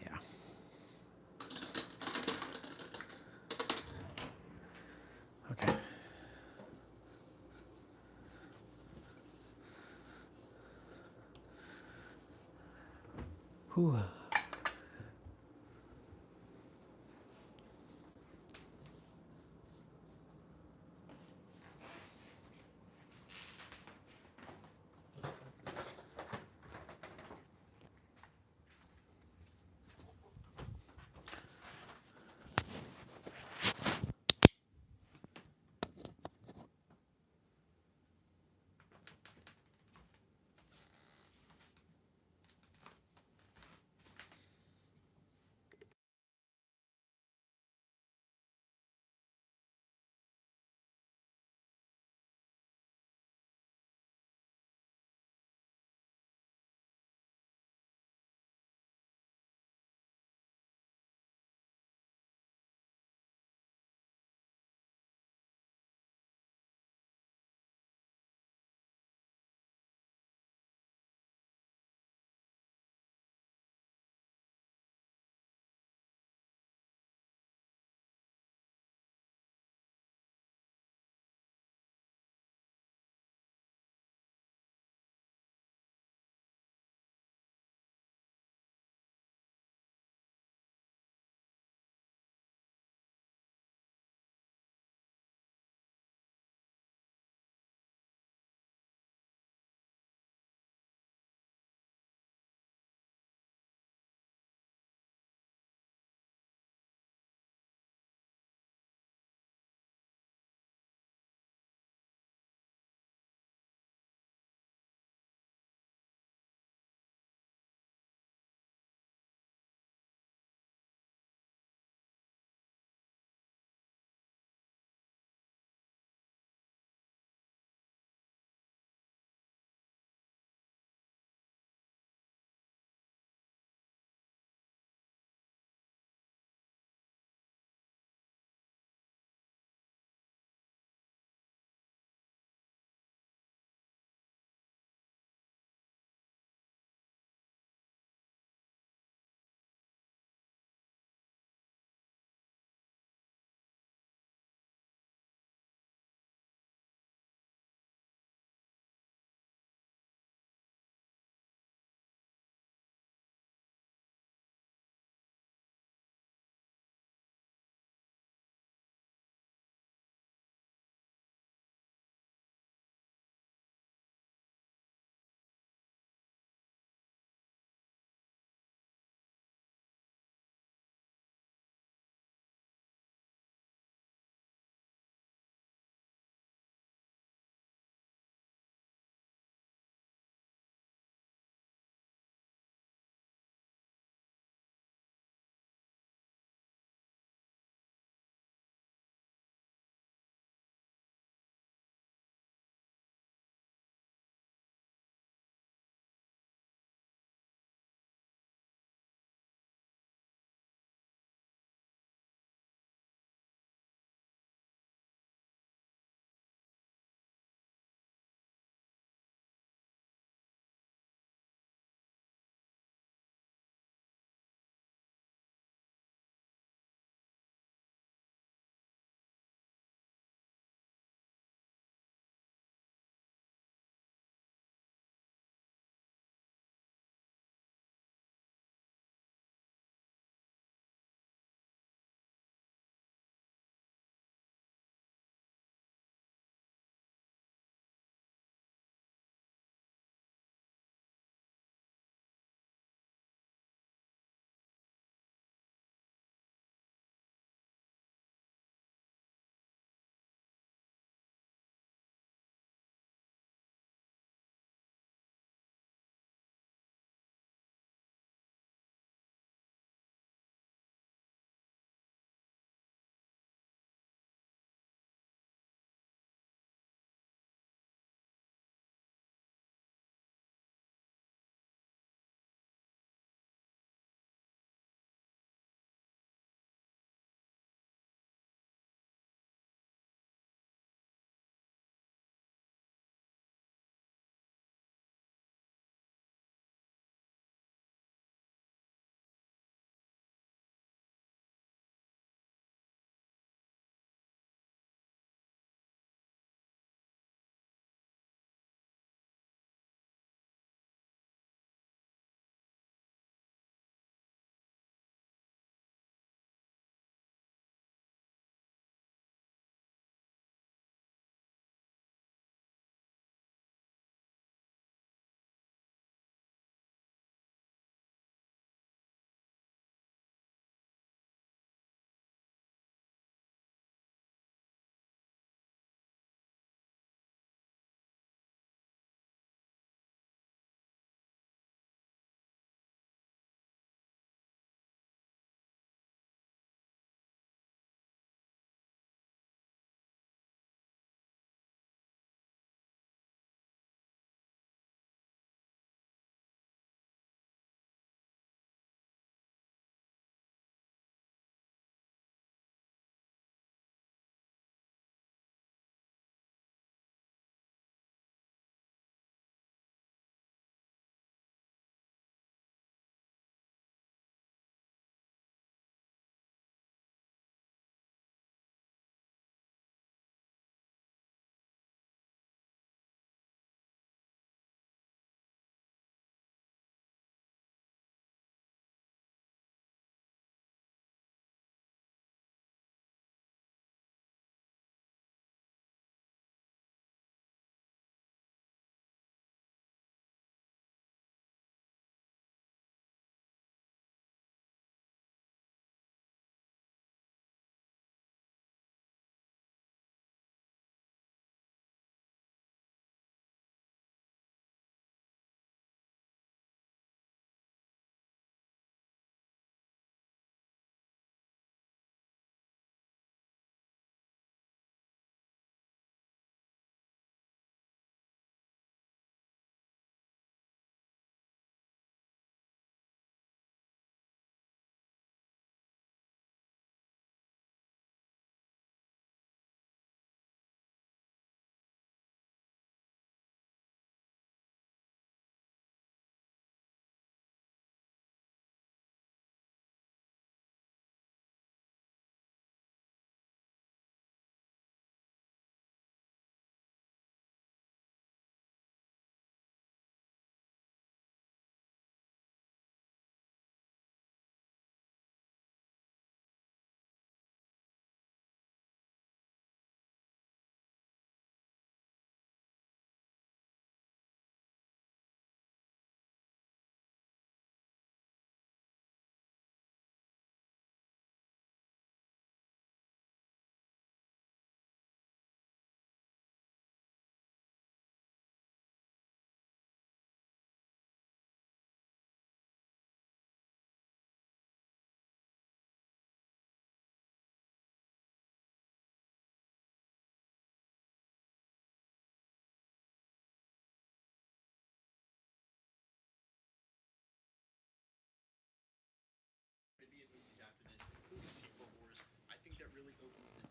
yeah. Okay. Whew.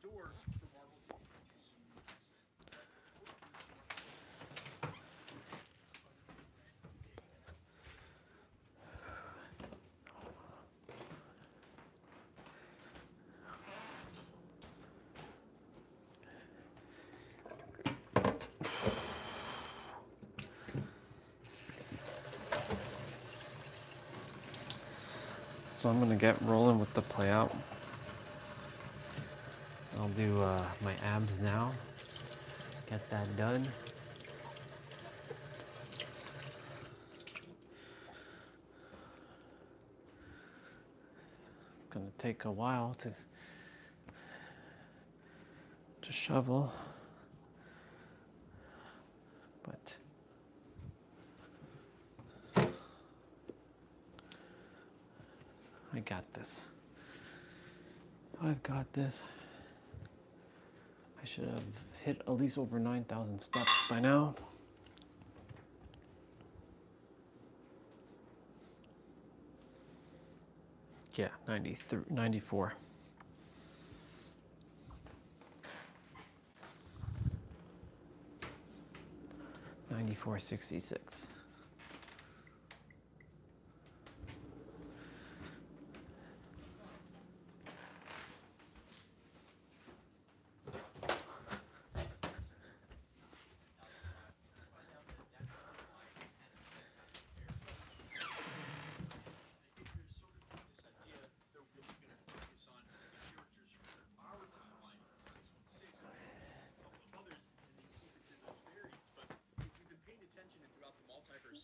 door for Marvel to introduce some new So I'm gonna get rolling with the play out. I'll do my abs now. Get that done. It's gonna take a while to shovel, but I got this. I've got this. I should have hit at least over 9,000 steps by now. Yeah, 93, 94. 94.66.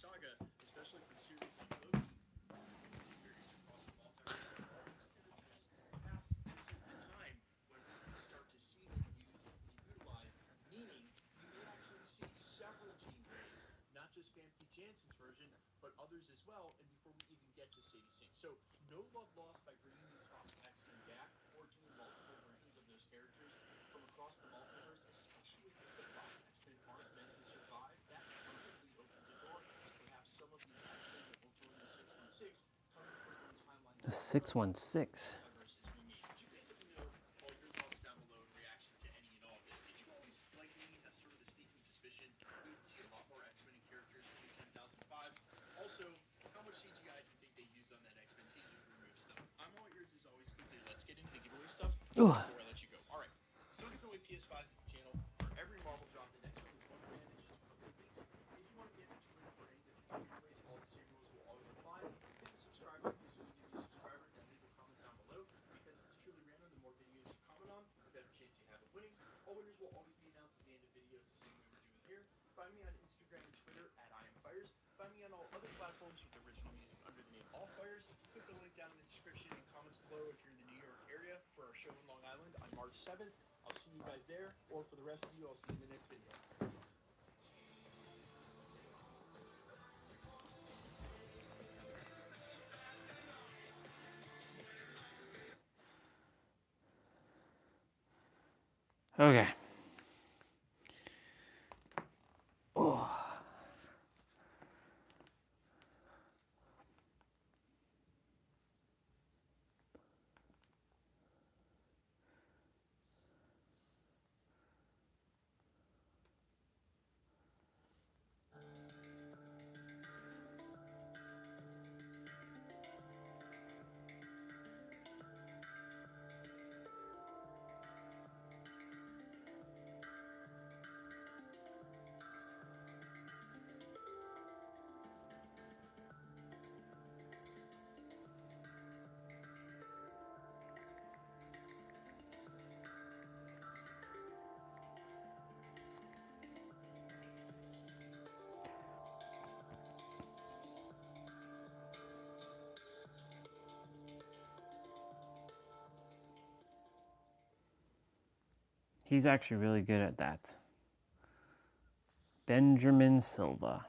saga, especially from series like Loki, variants across the multiverse of all these characters, perhaps this is the time when we can start to see them used and utilized, meaning you may actually see several Jean Greys, not just Famke Janssen's version, but others as well, and before we even get to Sadie Sink. So no love lost by bringing these Fox X-Men back or doing multiple versions of those characters from across the multiverse, especially if the Fox X-Men aren't meant to survive. That perfectly opens the door. Perhaps some of these X-Men that will join the 616 coming from their timelines. The 616. Would you guys let me know all your thoughts down below in reaction to any and all of this? Did you always, like me, have sort of a sneaking suspicion we would see a lot more X-Men characters in 10,005? Also, how much CGI do you think they used on that X-Men teaser to remove stuff? I'm all ears as always. Quickly, let's get into the giveaway stuff before I let you go. All right, still giving away PS5s at the channel. For every Marvel drop, the next one is $1 grand and just a couple of things. If you want to get into it for any of the future giveaways, all the same rules will always apply. Hit the subscribe button because you'll be a subscriber, then leave a comment down below because it's truly random. The more videos you comment on, the better chance you have of winning. All winners will always be announced at the end of videos the same way we're doing here. Find me on Instagram and Twitter at IamFires. Find me on all other platforms with original music under the name All Fires. Click the link down in the description and comments below if you're in the New York area for our show in Long Island on March 7th. I'll see you guys there, or for the rest of you, I'll see you in the next video. Peace. Okay. Oh. He's actually really good at that. Benjamin Silva.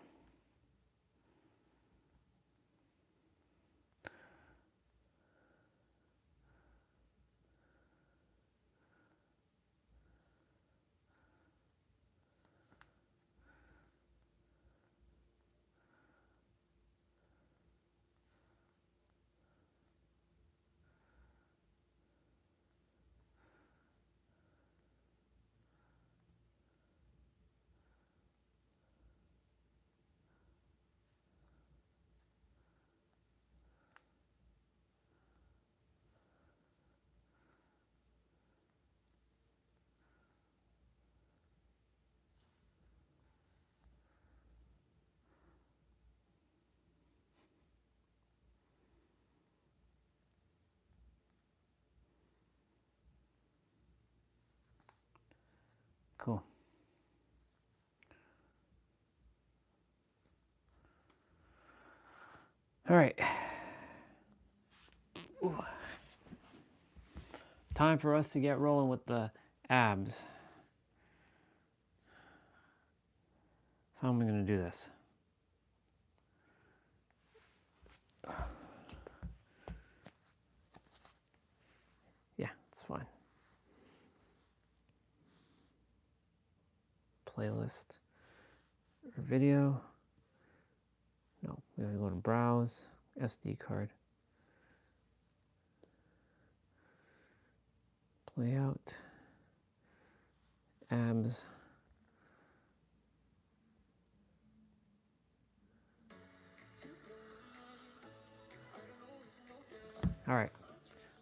Cool. All right. Ooh. Time for us to get rolling with the abs. So how am I going to do this? Yeah, it's fine. Playlist or video. No, we have to go to browse, SD card. Play out. Abs. All right,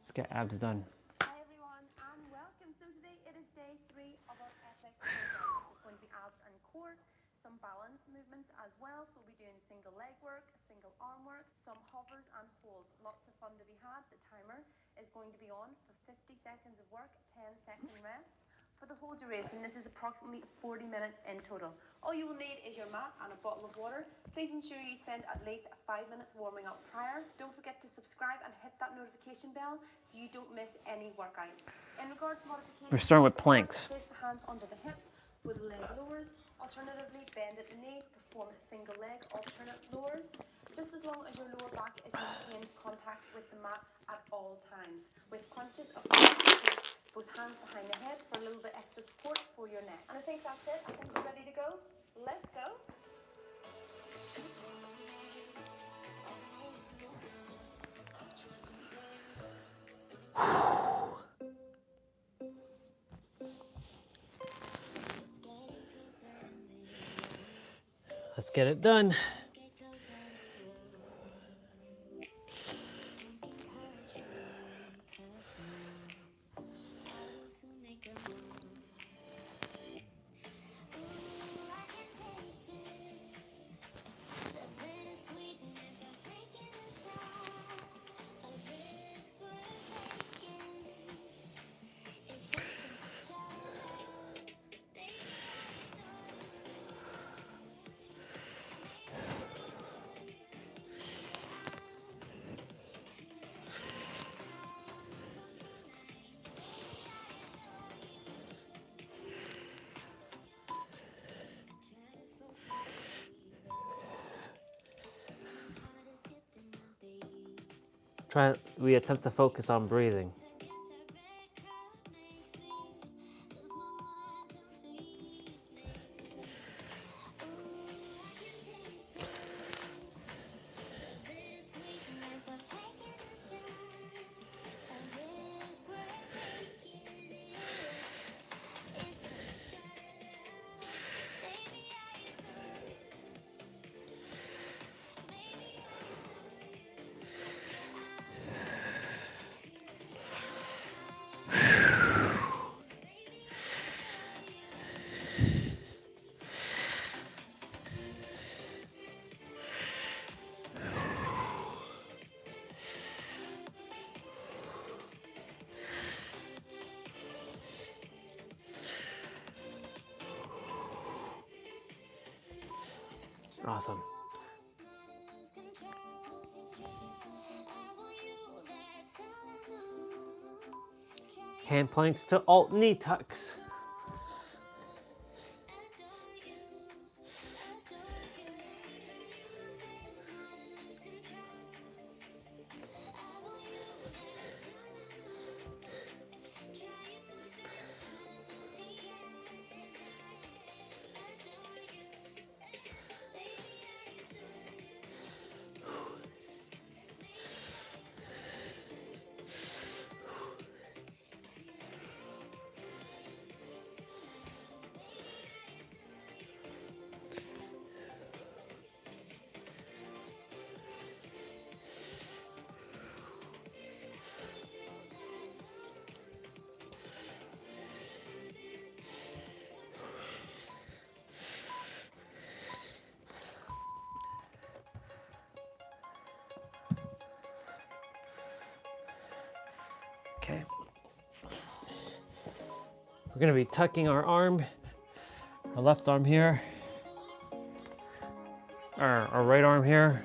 let's get abs done. Hi everyone and welcome. So today it is day 3 of our epic program. This is going to be abs and core, some balance movements as well. So we'll be doing single leg work, single arm work, some hovers and holds. Lots of fun to be had. The timer is going to be on for 50 seconds of work, 10-second rests. For the whole duration, this is approximately 40 minutes in total. All you will need is your mat and a bottle of water. Please ensure you spend at least 5 minutes warming up prior. Don't forget to subscribe and hit that notification bell so you don't miss any workouts. In regards to modifications, We're starting with planks. place the hands under the hips for the leg lowers. Alternatively, bend at the knees, perform single leg alternate lowers. Just as long as your lower back is maintained contact with the mat at all times. With crunches of both hands behind the head for a little bit extra support for your neck. And I think that's it. I think we're ready to go. Let's go. Let's get it done. We attempt to focus on breathing. Awesome. Hand planks to alt knee tucks. Okay. We're going to be tucking our arm our left arm here, our right arm here,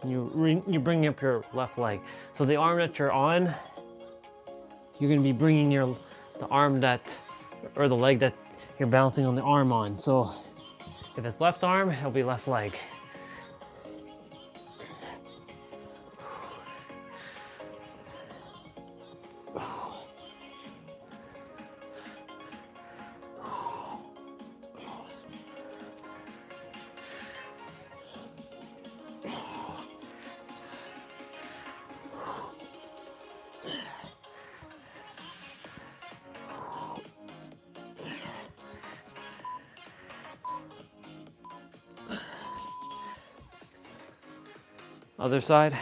and you bring up your left leg. So the arm that you're on, you're gonna be bringing the arm or the leg that you're balancing on the arm on. So if it's left arm, it'll be left leg. Other side.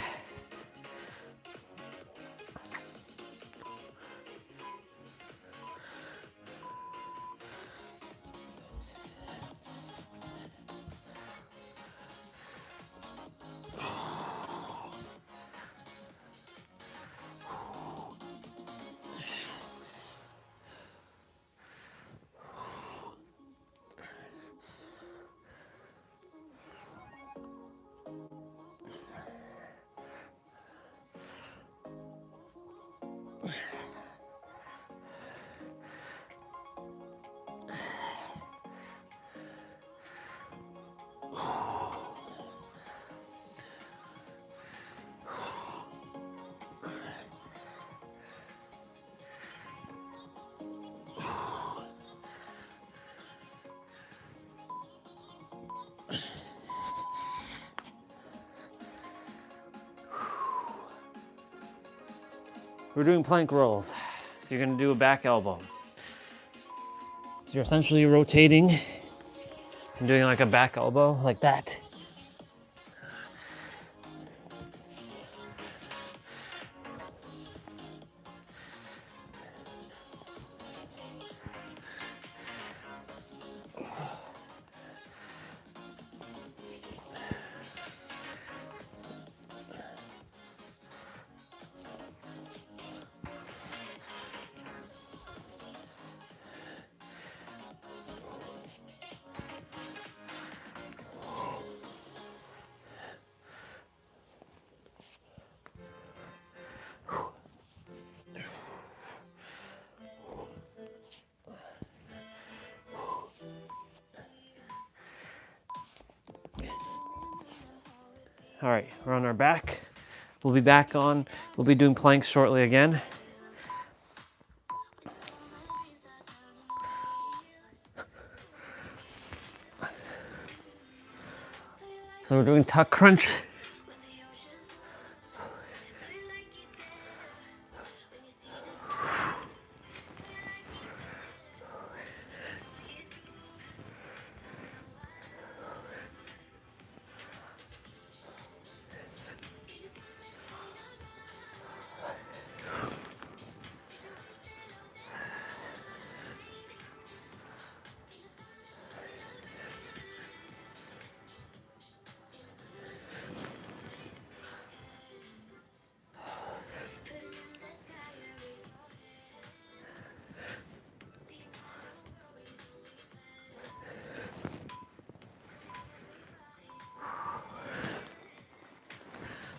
We're doing plank rolls. So you're gonna do a back elbow. So you're essentially rotating and doing like a back elbow, like that. All right, we're on our back. We'll be doing planks shortly again. So we're doing tuck crunch.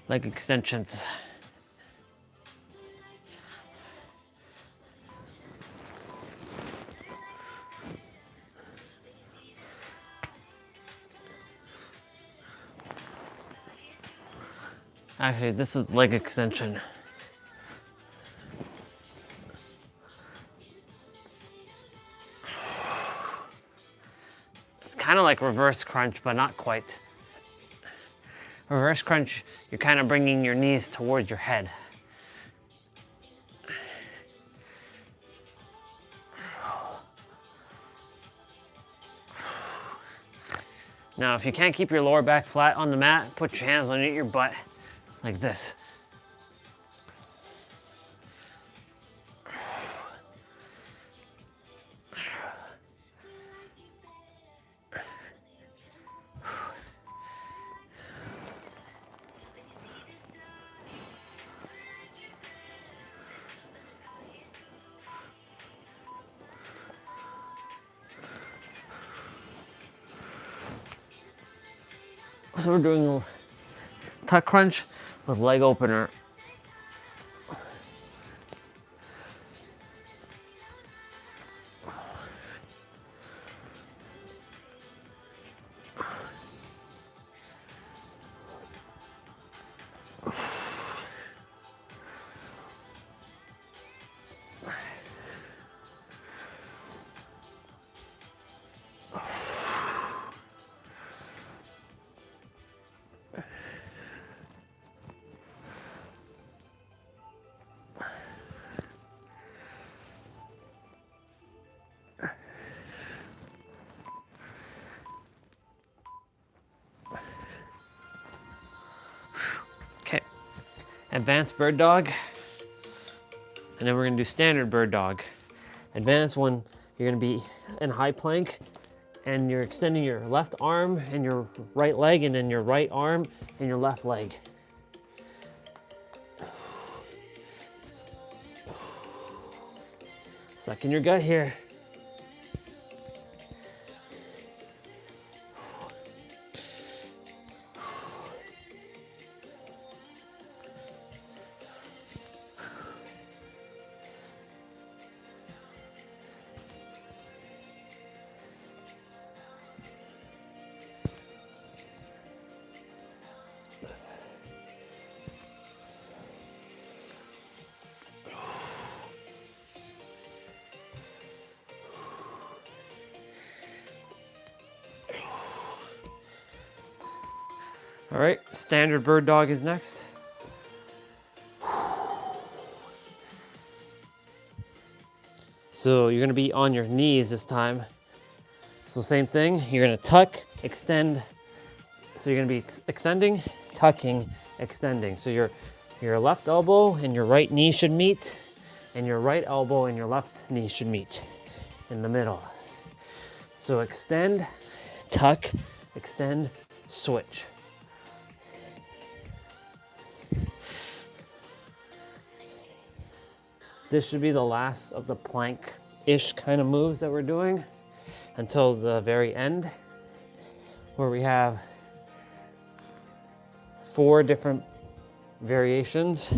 Leg extensions. Actually, this is leg extension. It's kind of like reverse crunch, but not quite. Reverse crunch, you're kind of bringing your knees towards your head. Now, if you can't keep your lower back flat on the mat, put your hands underneath your butt like this. So we're doing a tuck crunch with leg opener. Okay, advanced bird dog, and then we're gonna do standard bird dog. Advanced one, you're gonna be in high plank, and you're extending your left arm and your right leg, and then your right arm and your left leg. Suck in your gut here. All right, standard bird dog is next. So you're gonna be on your knees this time. So same thing, you're gonna tuck, extend. So you're gonna be extending, tucking, extending. So your left elbow and your right knee should meet, and your right elbow and your left knee should meet in the middle. So extend, tuck, extend, switch. This should be the last of the plank-ish kind of moves that we're doing until the very end, where we have 4 different variations.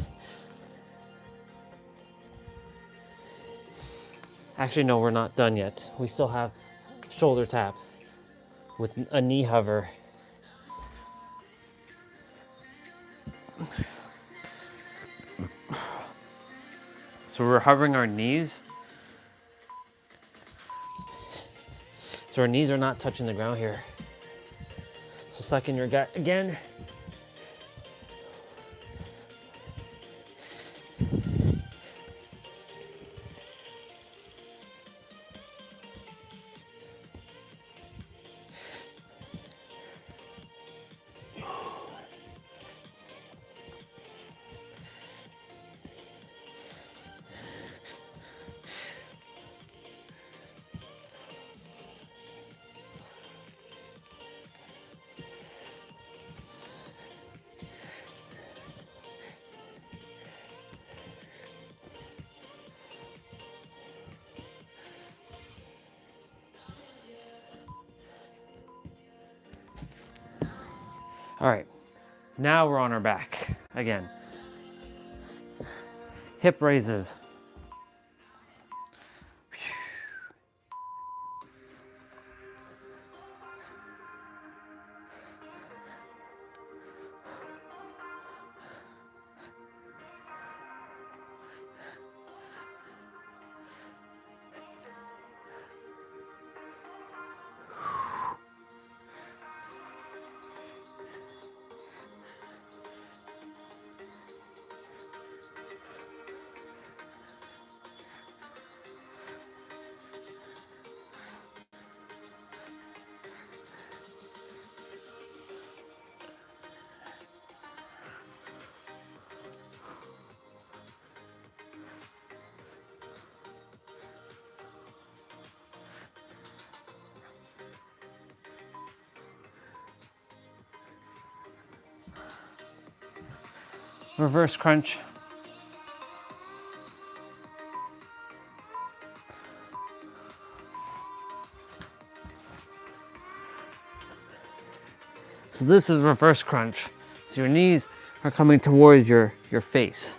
Actually, no, we're not done yet. We still have shoulder tap with a knee hover. So we're hovering our knees. So our knees are not touching the ground here. So suck in your gut again. All right, now we're on our back again. Hip raises. Reverse crunch. So this is reverse crunch. So your knees are coming towards your face.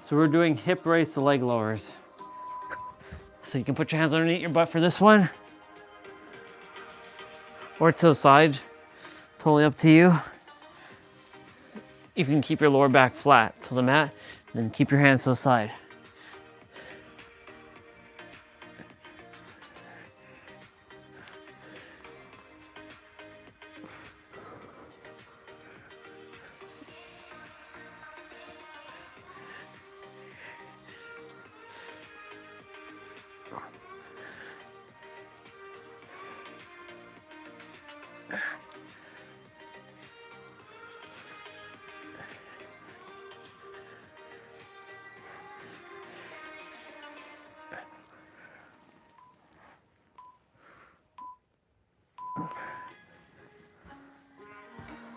So we're doing hip raise to leg lowers. So you can put your hands underneath your butt for this one, or to the side, totally up to you. You can keep your lower back flat to the mat, and then keep your hands to the side.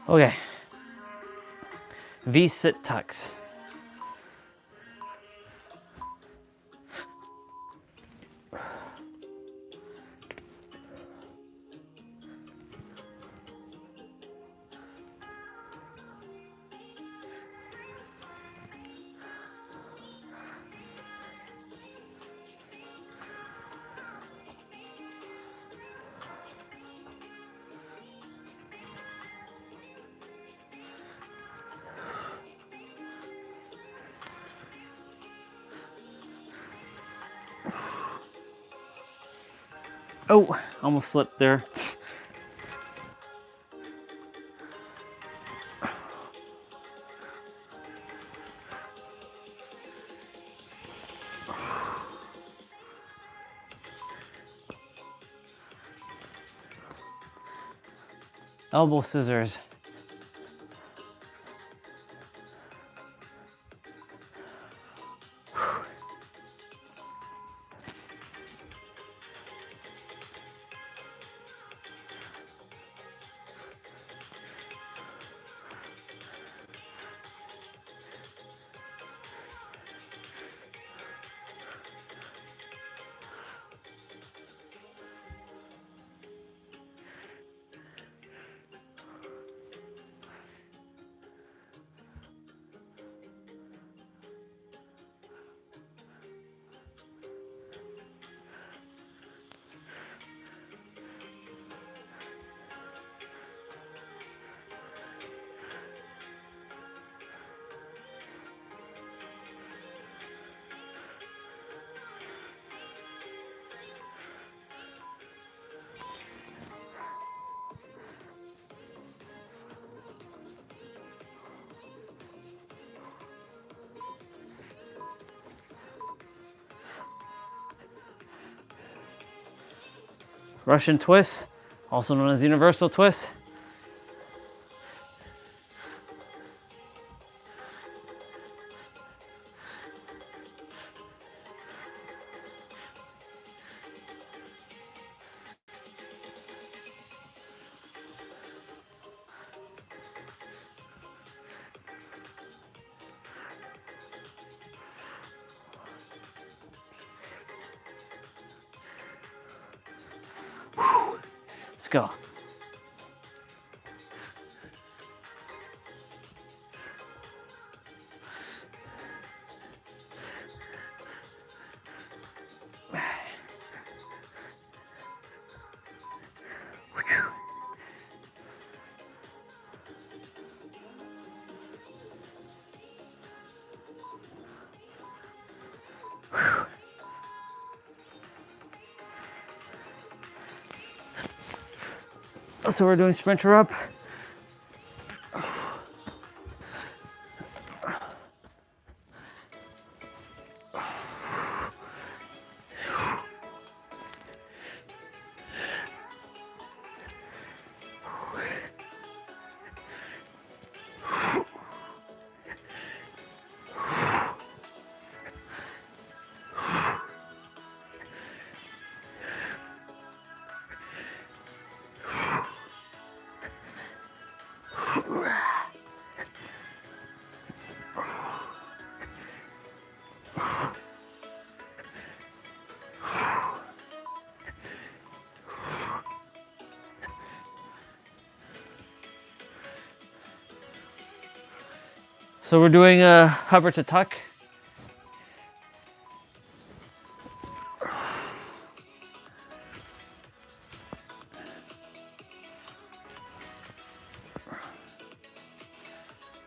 Okay. V sit tucks. Oh, almost slipped there. Elbow scissors. Russian twist, also known as universal twist. Let's go. So we're doing sprinter up. So we're doing a hover to tuck. I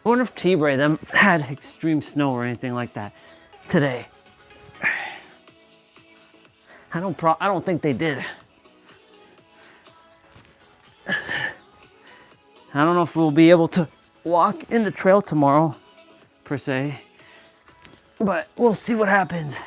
wonder if T-Bray them had extreme snow or anything like that today. I don't think they did. I don't know if we'll be able to walk in the trail tomorrow, per se, but we'll see what happens.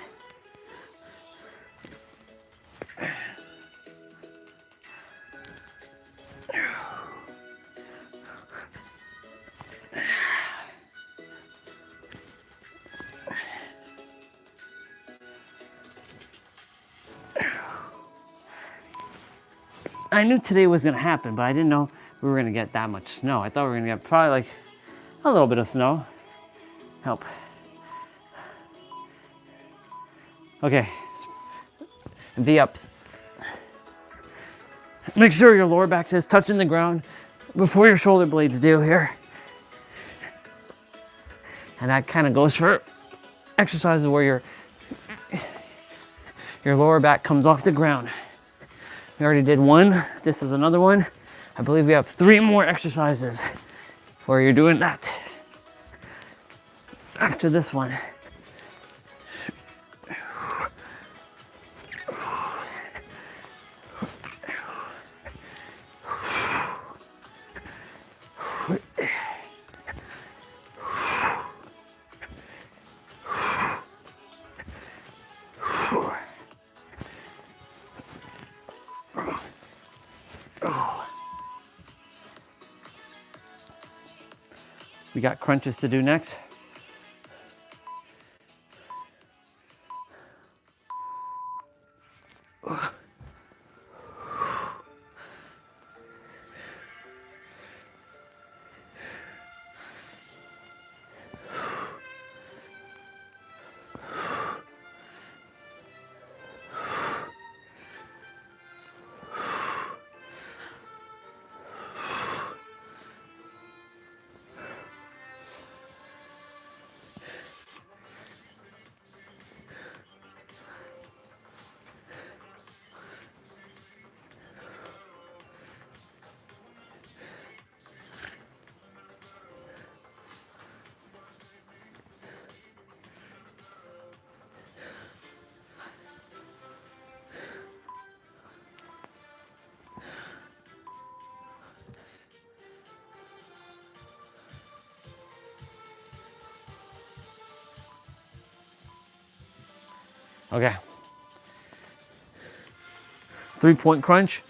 I knew today was gonna happen, but I didn't know we were gonna get that much snow. I thought we were gonna get probably like a little bit of snow. Help. Okay, V-ups. Make sure your lower back is touching the ground before your shoulder blades do here. And that kind of goes for exercises where your lower back comes off the ground. We already did one. This is another one. I believe we have 3 more exercises where you're doing that after this one. We got crunches to do next. Okay. 3-point crunch.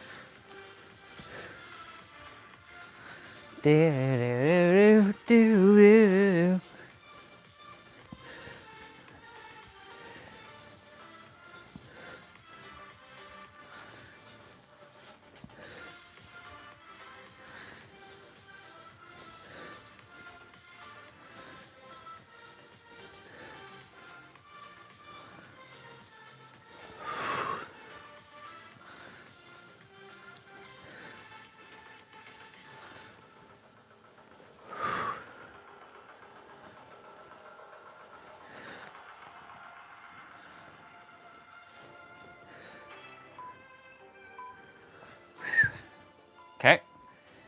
Okay.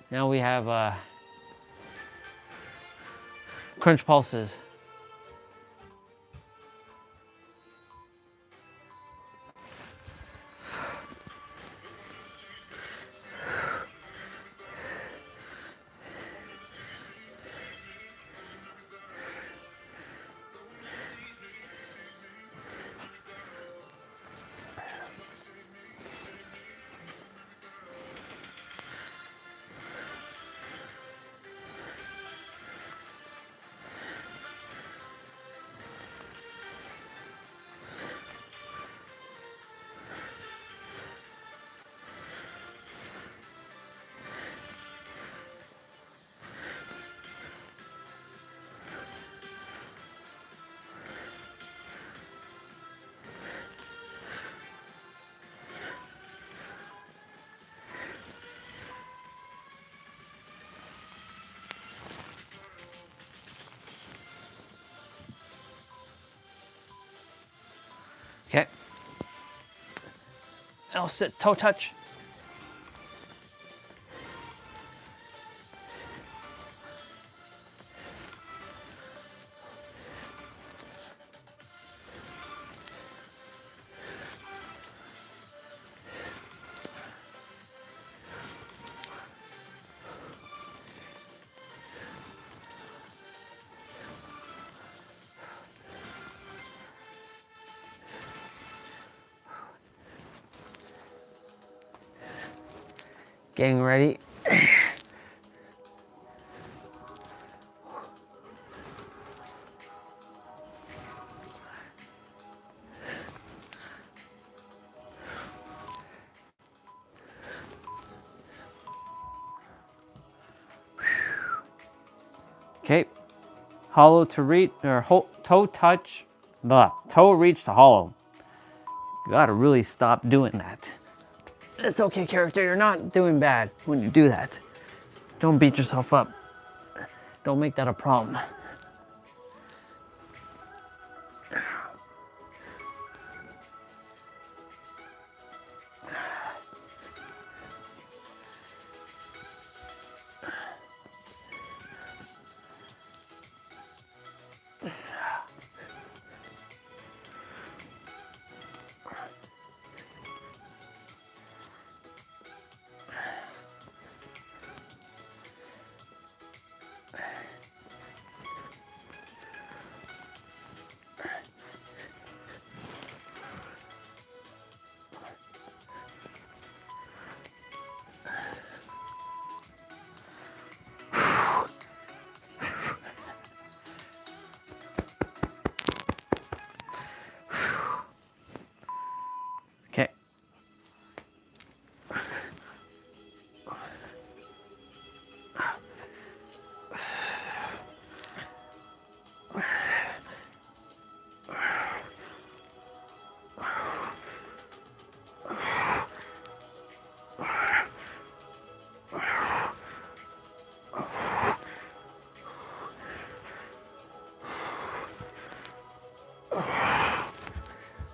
Now we have crunch pulses. I'll sit toe touch. Getting ready. Okay, hollow to reach, or toe touch, toe reach to hollow. You gotta really stop doing that. It's okay, character, you're not doing bad when you do that. Don't beat yourself up. Don't make that a problem. Okay.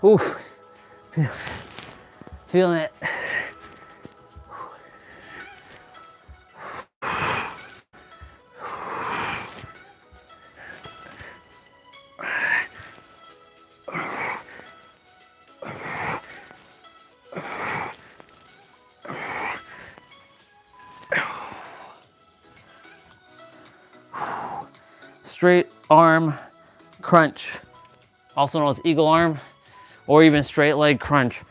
Ooh, feeling it. Straight arm crunch, also known as eagle arm, or even straight leg crunch.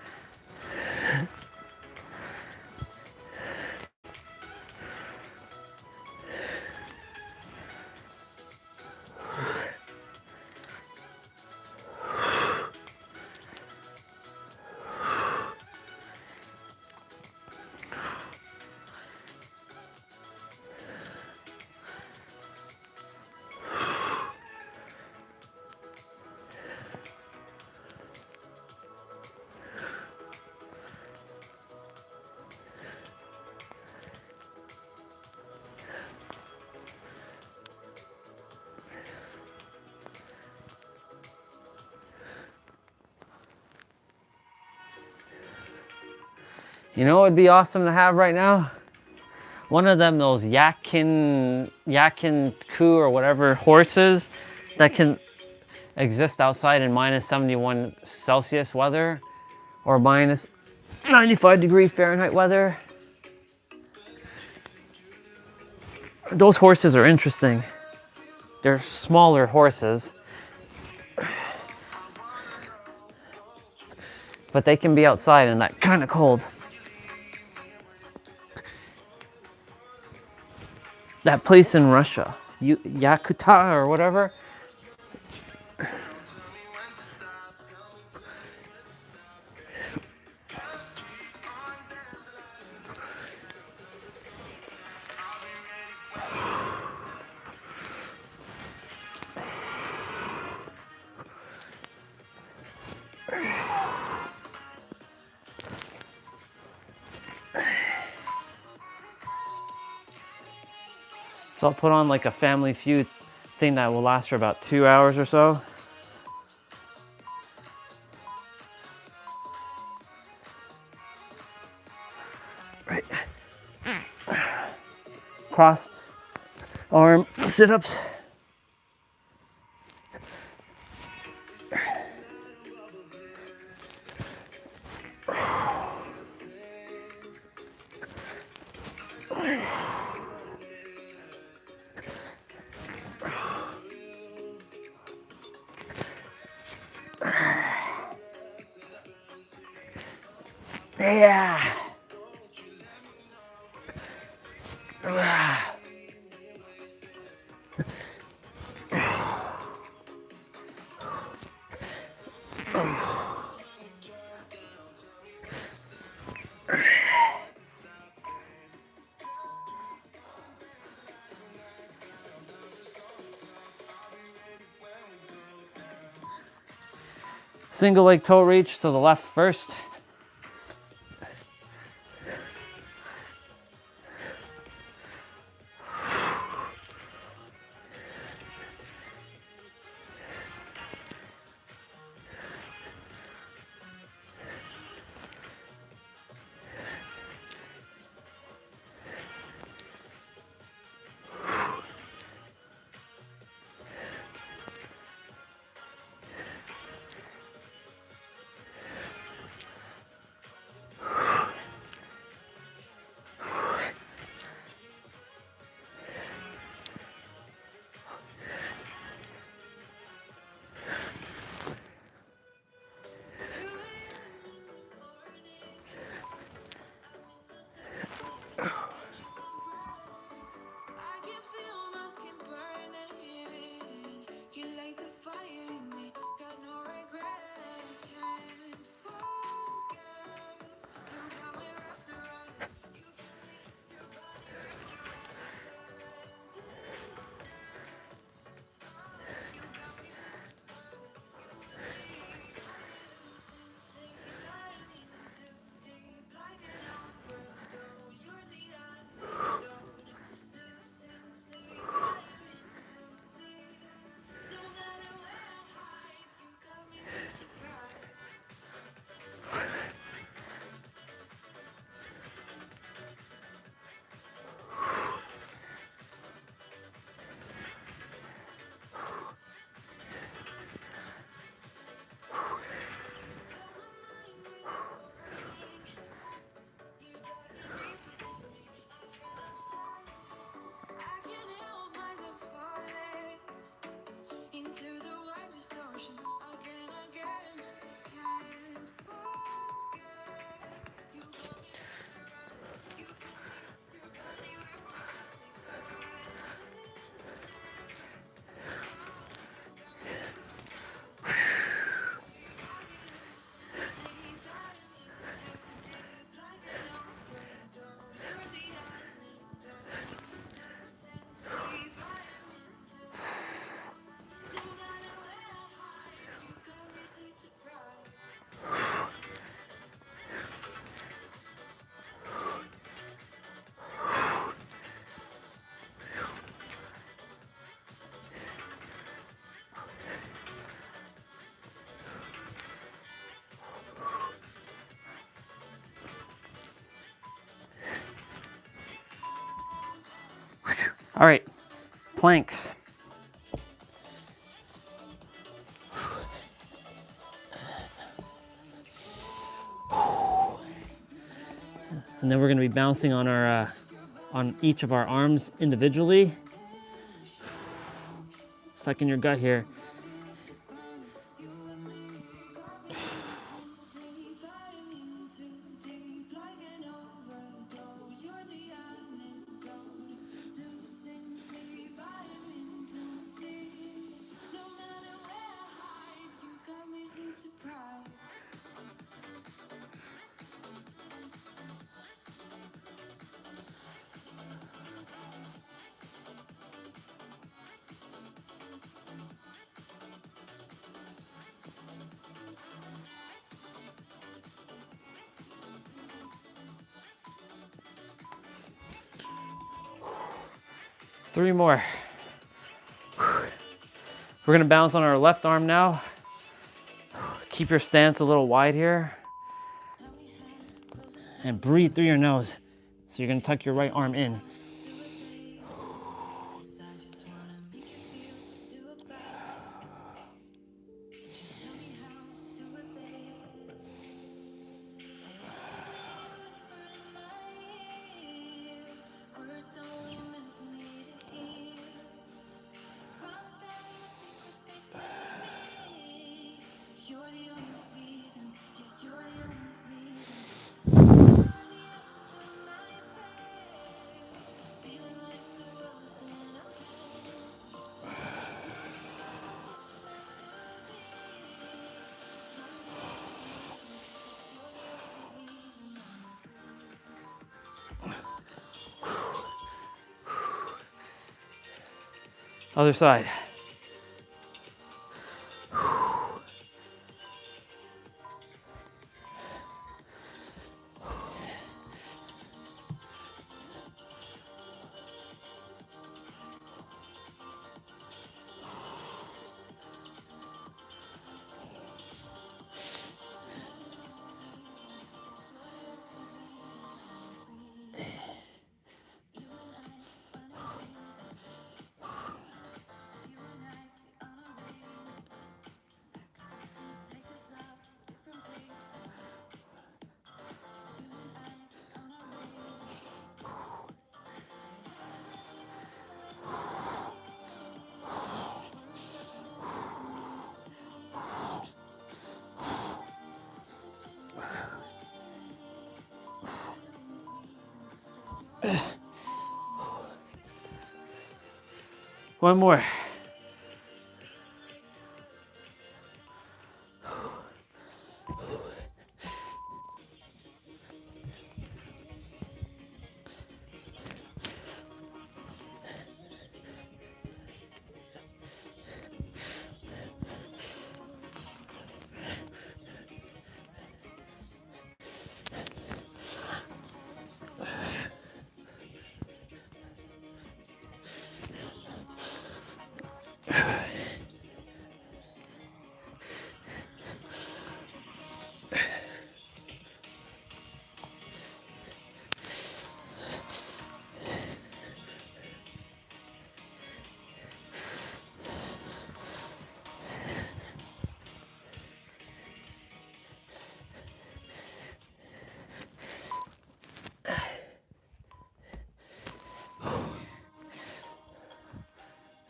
You know what would be awesome to have right now? One of them, those Yakin Ku or whatever horses that can exist outside in minus 71 Celsius weather or minus 95 degree Fahrenheit weather. Those horses are interesting. They're smaller horses, but they can be outside in that kind of cold. That place in Russia, Yakuta or whatever. So I'll put on like a Family Feud thing that will last for about 2 hours or so. Right. Cross arm sit-ups. Yeah. Single leg toe reach to the left first. All right, planks. And then we're gonna be bouncing on our, on each of our arms individually. Suck in your gut here. Three more. We're gonna bounce on our left arm now. Keep your stance a little wide here. And breathe through your nose. So you're gonna tuck your right arm in. Other side. One more.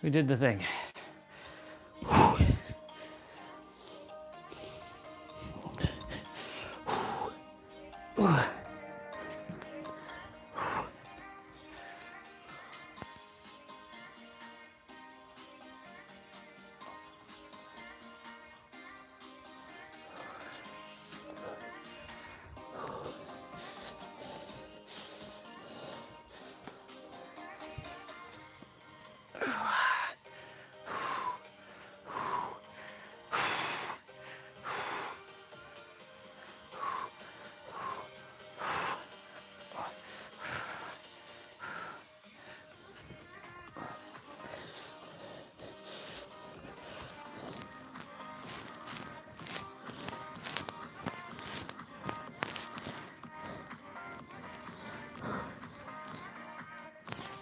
We did the thing.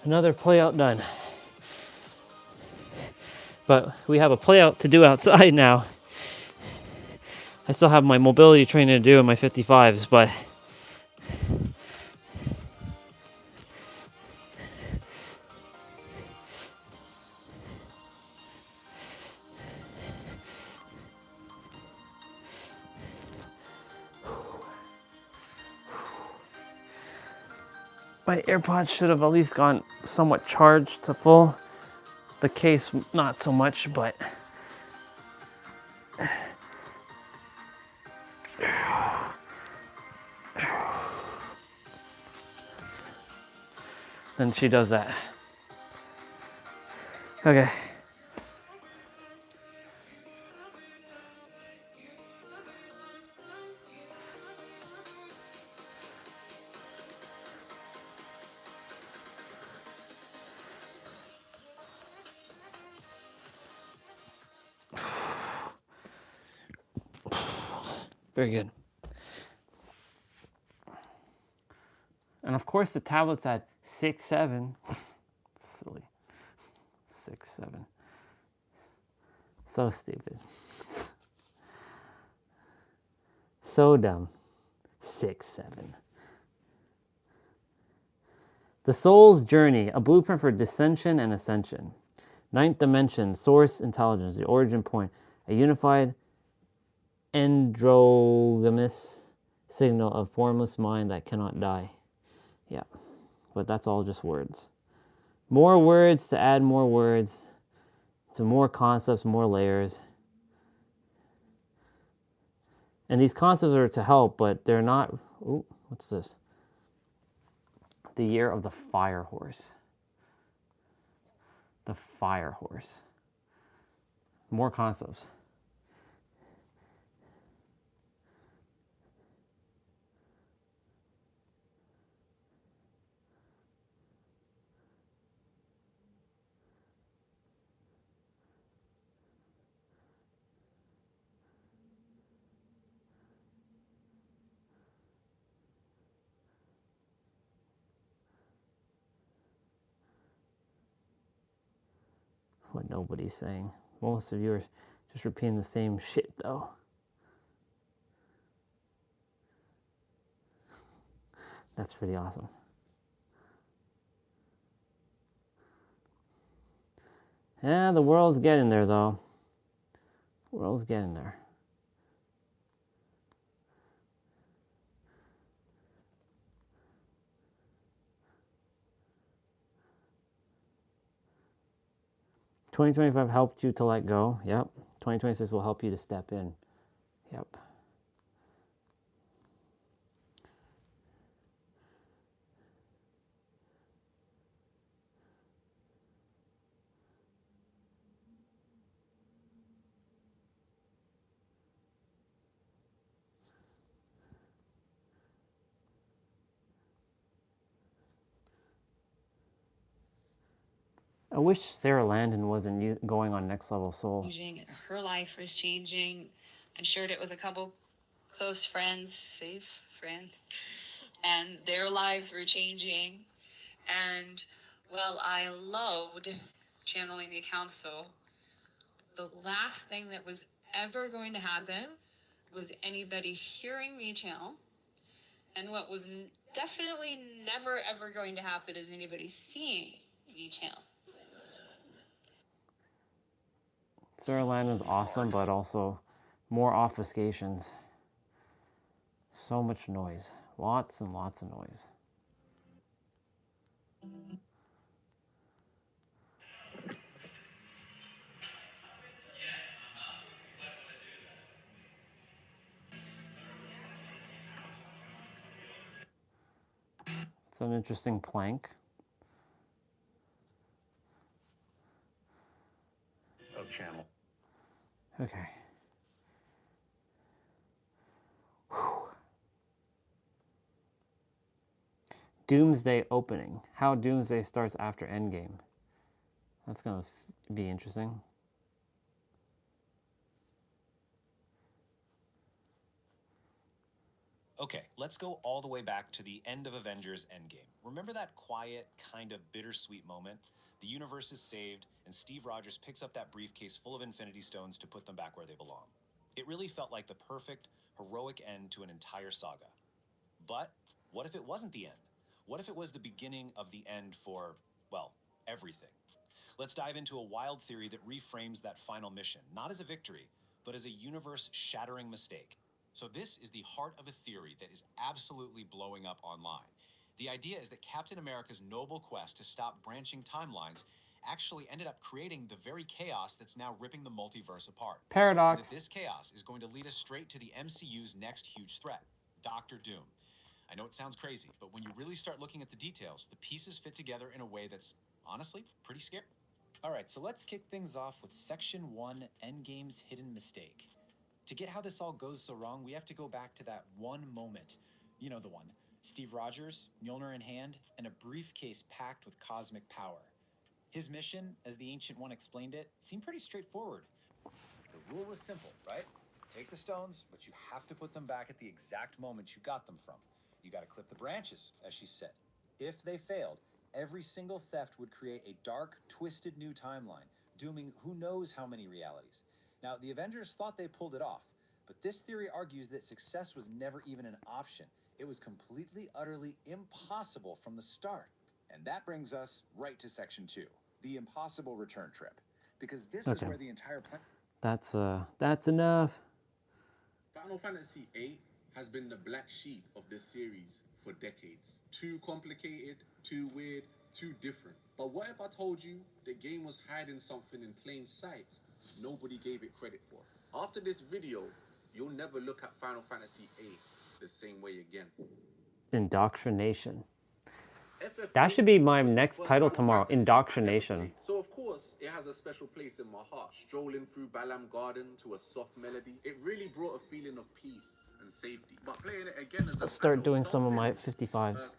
Another play out done. But we have a play out to do outside now. I still have my mobility training to do in my 55s, but my AirPods should have at least gone somewhat charged to full. The case, not so much, but then she does that. Okay. Very good. And of course the tablet's at 6, 7. Silly. 6, 7. So stupid. So dumb. 6, 7. The soul's journey, a blueprint for dissension and ascension. Ninth dimension, source intelligence, the origin point, a unified androgynous signal of formless mind that cannot die. Yeah, but that's all just words. More words to add more words to more concepts, more layers. And these concepts are to help, but they're not. Ooh, what's this? The year of the fire horse. The fire horse. More concepts. What nobody's saying. Most of you are just repeating the same shit, though. That's pretty awesome. Yeah, the world's getting there, though. The world's getting there. $2025 helped you to let go. Yep. 2026 will help you to step in. Yep. I wish Sarah Landon wasn't going on Next Level Soul. Changing, and her life was changing. I shared it with a couple close friends, safe friend, and their lives were changing. And well, I loved channeling the council. The last thing that was ever going to happen was anybody hearing me channel. And what was definitely never ever going to happen is anybody seeing me channel. Sarah Landon's awesome, but also more obfuscations. So much noise. Lots and lots of noise. It's an interesting plank. Of channel. Okay. Doomsday opening. How Doomsday starts after Endgame. That's going to be interesting. Okay, let's go all the way back to the end of Avengers Endgame. Remember that quiet, kind of bittersweet moment? The universe is saved, and Steve Rogers picks up that briefcase full of Infinity Stones to put them back where they belong. It really felt like the perfect, heroic end to an entire saga. But what if it wasn't the end? What if it was the beginning of the end for, well, everything? Let's dive into a wild theory that reframes that final mission, not as a victory, but as a universe-shattering mistake. So this is the heart of a theory that is absolutely blowing up online. The idea is that Captain America's noble quest to stop branching timelines actually ended up creating the very chaos that's now ripping the multiverse apart. Paradox. And that this chaos is going to lead us straight to the MCU's next huge threat, Doctor Doom. I know it sounds crazy, but when you really start looking at the details, the pieces fit together in a way that's honestly pretty scary. Alright, so let's kick things off with Section 1, Endgame's hidden mistake. To get how this all goes so wrong, we have to go back to that one moment. You know the one. Steve Rogers, Mjolnir in hand, and a briefcase packed with cosmic power. His mission, as the Ancient One explained it, seemed pretty straightforward. The rule was simple, right? Take the stones, but you have to put them back at the exact moment you got them from. You got to clip the branches, as she said. If they failed, every single theft would create a dark, twisted new timeline, dooming who knows how many realities. Now, the Avengers thought they pulled it off, but this theory argues that success was never even an option. It was completely, utterly impossible from the start. And that brings us right to section 2, the impossible return trip. Because this is where the entire plan... That's enough. Final Fantasy VIII has been the black sheep of this series for decades. Too complicated, too weird, too different. But what if I told you the game was hiding something in plain sight nobody gave it credit for? After this video, you'll never look at Final Fantasy VIII the same way again. Indoctrination. That should be my next title tomorrow. Indoctrination. So of course, it has a special place in my heart. Strolling through Balam Garden to a soft melody, it really brought a feeling of peace and safety. But playing it again as Let's start doing some of my 55s.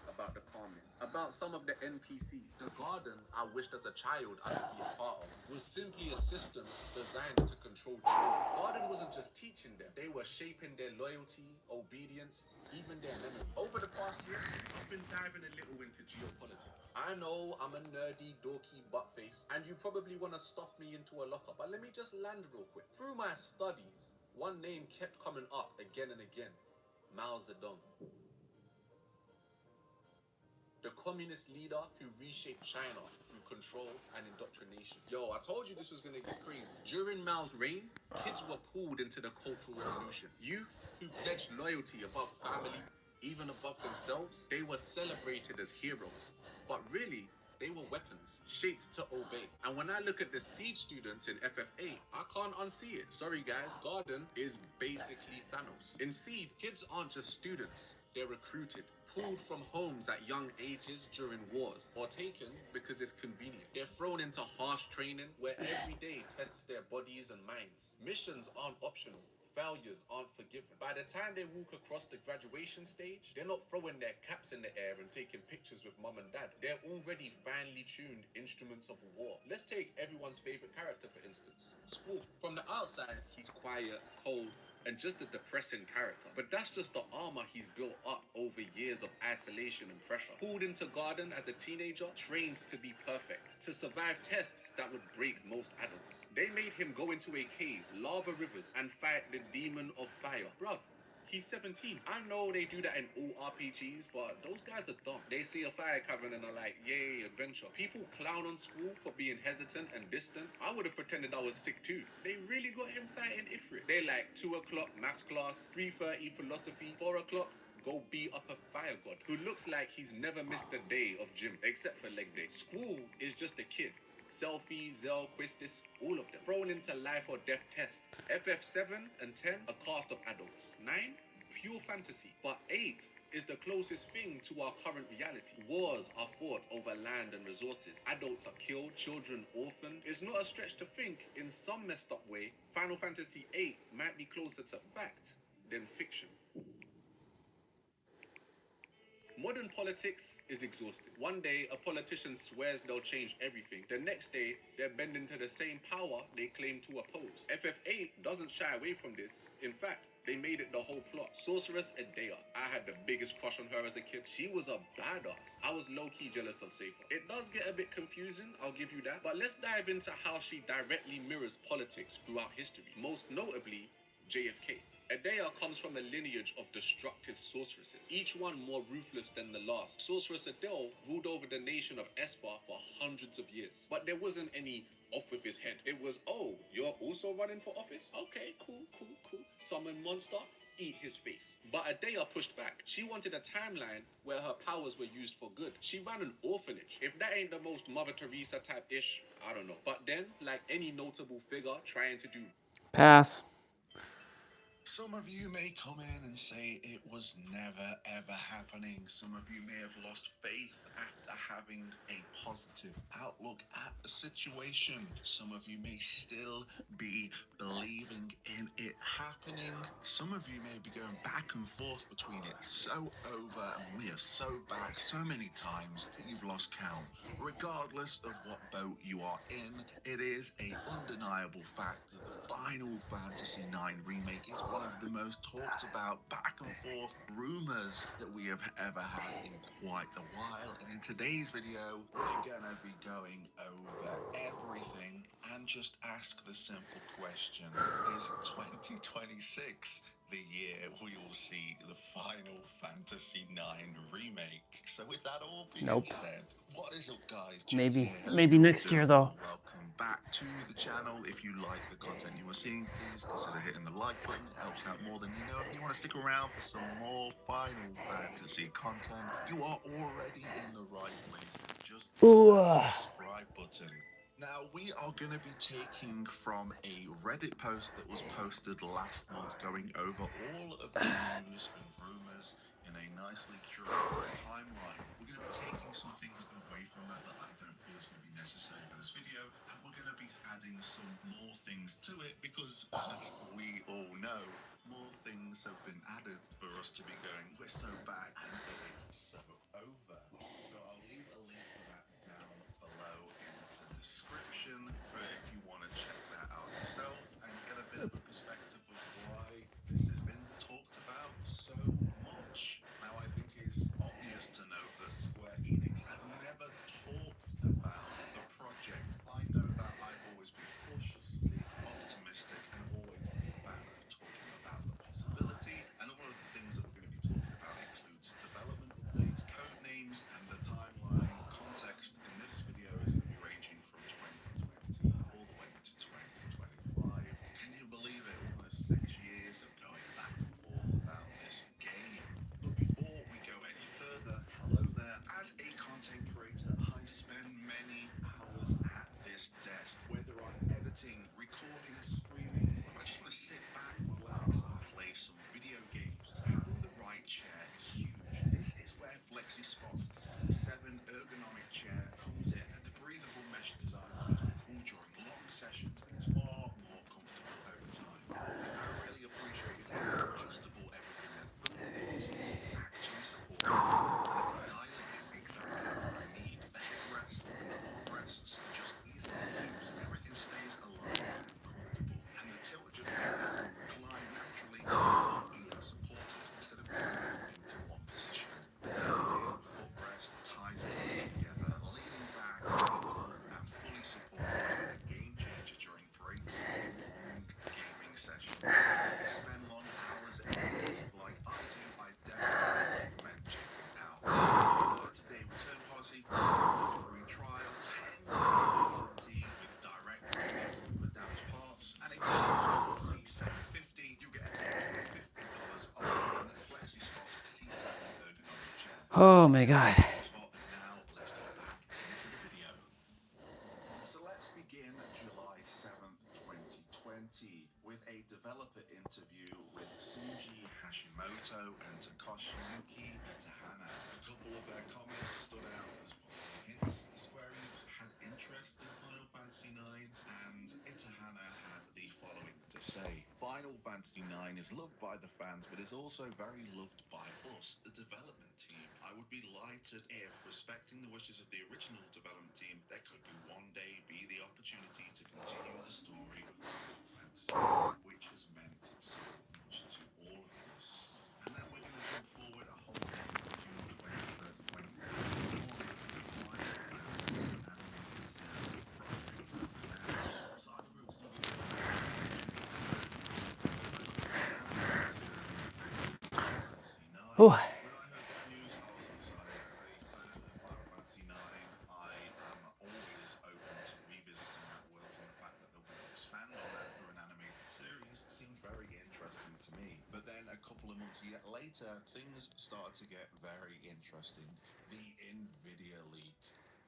About the calmness, about some of the NPCs. The garden I wished as a child I could be a part of was simply a system designed to control children. Garden wasn't just teaching them, they were shaping their loyalty, obedience, even their memory. Over the past years, I've been diving a little into geopolitics. I know I'm a nerdy, dorky buttface, and you probably want to stuff me into a locker, but let me just land real quick. Through my studies, one name kept coming up again and again: Mao Zedong. The communist leader who reshaped China through control and indoctrination. Yo, I told you this was gonna get crazy. During Mao's reign, kids were pulled into the Cultural Revolution. Youth who pledged loyalty above family, even above themselves, they were celebrated as heroes. But really, they were weapons, shaped to obey. And when I look at the siege students in FF8, I can't unsee it. Sorry guys, Garden is basically Thanos. In Siege, kids aren't just students, they're recruited, pulled from homes at young ages during wars, or taken because it's convenient. They're thrown into harsh training where every day tests their bodies and minds. Missions aren't optional. Failures aren't forgiven. By the time they walk across the graduation stage, they're not throwing their caps in the air and taking pictures with mum and dad. They're already finely tuned instruments of war. Let's take everyone's favorite character, for instance, Squall. From the outside, he's quiet, cold, and just a depressing character. But that's just the armor he's built up over years of isolation and pressure. Pulled into Garden as a teenager, trained to be perfect, to survive tests that would break most adults. They made him go into a cave, lava rivers, and fight the demon of fire. Bruv, he's 17. I know they do that in all RPGs, but those guys are dumb. They see a fire cavern and are like, yay, adventure. People clown on Squall for being hesitant and distant. I would have pretended I was sick too. They really got him fighting Ifrit. They like 2 o'clock maths class, 3:30 philosophy, 4 o'clock go beat up a fire god who looks like he's never missed a day of gym except for leg day. Squall is just a kid. Selfie, Zell, Quistis, all of them thrown into life or death tests. FF7 and 10, a cast of adults. 9, pure fantasy. But 8 is the closest thing to our current reality. Wars are fought over land and resources. Adults are killed, children orphaned. It's not a stretch to think, in some messed up way, Final Fantasy VIII might be closer to fact than fiction. Modern politics is exhausting. One day, a politician swears they'll change everything. The next day, they're bending to the same power they claim to oppose. FF8 doesn't shy away from this. In fact, they made it the whole plot. Sorceress Edea. I had the biggest crush on her as a kid. She was a badass. I was low-key jealous of Safer. It does get a bit confusing, I'll give you that. But let's dive into how she directly mirrors politics throughout history. Most notably, JFK. Edea comes from a lineage of destructive sorceresses, each one more ruthless than the last. Sorceress Adele ruled over the nation of Espa for hundreds of years. But there wasn't any off with his head. It was, oh, you're also running for office? Okay, cool. Summon monster, eat his face. But Edea pushed back. She wanted a timeline where her powers were used for good. She ran an orphanage. If that ain't the most Mother Teresa type-ish, I don't know. But then, like any notable figure trying to do... Pass. Some of you may come in and say it was never ever happening. Some of you may have lost faith after having a positive outlook at the situation. Some of you may still be believing in it happening. Some of you may be going back and forth between it's so over and we are so back so many times that you've lost count. Regardless of what boat you are in, it is an undeniable fact that the Final Fantasy IX remake is one of the most talked about back and forth rumors that we have ever had in quite a while. And in today's video, we're gonna be going over everything and just ask the simple question: is 2026 the year we will see the Final Fantasy IX remake? So with that all being Nope. said, what is up, guys? Maybe Hope maybe you're all next year doing though. well. Welcome back to the channel. If you like the content you are seeing, please consider hitting the like button. It helps out more than you know. If you want to stick around for some more Final Fantasy content, you are already in the right place. Just hit that subscribe button. Now, we are going to be taking from a Reddit post that was posted last month, going over all of the news and rumors in a nicely curated timeline. We're going to be taking some things away from that I don't feel is going to be necessary for this video, and we're going to be adding some more things to it because, as we all know, more things have been added for us to be going, we're so back and it is so over. So I'll leave a link for that down below in the description for if you want to check that out yourself and get a bit of a perspective of why this has been talked about so much. Now, I think it's obvious to note that Square Enix have never talked about the project. I know that I've always been cautiously optimistic and always a fan of talking about the possibility, and all of the things that we're going to be talking about includes development updates, code names, and the timeline. Context in this video is going to be ranging from 2020 all the way to 2025. Can you believe it? Almost 6 years of going back and forth about this game. But before we go any further, hello there. As a content creator, I spend many hours at this desk, whether I'm editing, recording, streaming, or if I just want to sit back, relax, and play some video games. So having the right chair is huge. This is where FlexiSpot's C7 ergonomic chair comes in, and the breathable mesh design keeps me cool during long sessions, and it's far more comfortable over time. And I really appreciate how adjustable everything is, but also actually supports me. I can dial it in exactly how I need. The headrest and the armrests are just easy to use, so everything stays aligned and comfortable. And the tilt adjustment lets me recline naturally while being supported instead of being locked into one position. The built-in footrest ties it all together, leaning back, comfortable and fully supported. A game changer during breaks or long gaming sessions. If you spend long hours at your desk like I do, I definitely recommend checking it out. 30-day return policy, free trial, 10-year warranty with direct rebates for damaged parts, and if you use C750, you get an extra $50 off one FlexiSpot's C7 ergonomic chair. Oh my god. Now let's get back into the video. So let's begin July 7th, 2020 with a developer interview with Shinji Hashimoto and Takashiyuki Itahana. A couple of their comments stood out as possible hints that Square Enix had interest in Final Fantasy IX, and Itahana had the following to say. Final Fantasy IX is loved by the fans, but is also very loved by us, the development team. I would be delighted if, respecting the wishes of the original development team, there could be one day be the opportunity to continue the story of Final Fantasy, which has meant so much to all of us. And then we're going to jump forward a whole day to June 21st, 2021. The Final Fantasy animated series project was announced. Cybergroup Studios Oh. When I heard this news, I was excited. As a fan of Final Fantasy IX, I am always open to revisiting that world, and the fact that they will expand on that through an animated series seemed very interesting to me. But then a couple of months yet later, things started to get very interesting. The NVIDIA leak.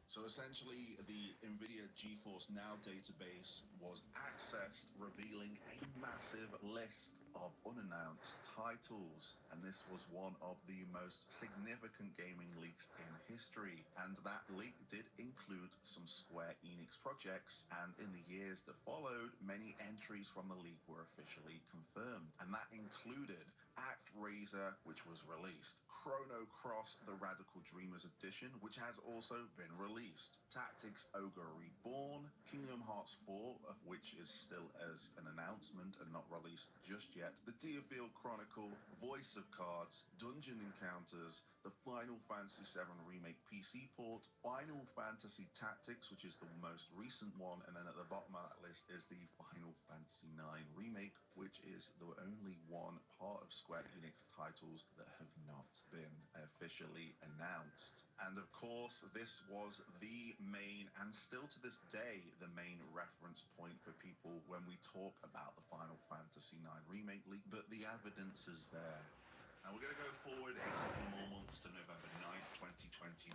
So essentially, the NVIDIA GeForce Now database was accessed, revealing a massive list of unannounced titles. And this was one of the most significant gaming leaks in history. And that leak did include some Square Enix projects. And in the years that followed, many entries from the leak were officially confirmed. And that included ActRaiser, which was released, Chrono Cross, the Radical Dreamers Edition, which has also been released, Tactics Ogre Reborn, Kingdom Hearts 4, of which is still as an announcement and not released just yet, the Deerfield Chronicle, Voice of Cards, Dungeon Encounters, the Final Fantasy VII Remake PC port, Final Fantasy Tactics, which is the most recent one, and then at the bottom of that list is the Final Fantasy IX Remake, which is the only one part of Square Enix titles that have not been officially announced. And of course, this was the main, and still to this day, the main reference point for people when we talk about the Final Fantasy IX Remake leak, but the evidence is there. Now we're going to go forward a couple more months to November 9th, 2021,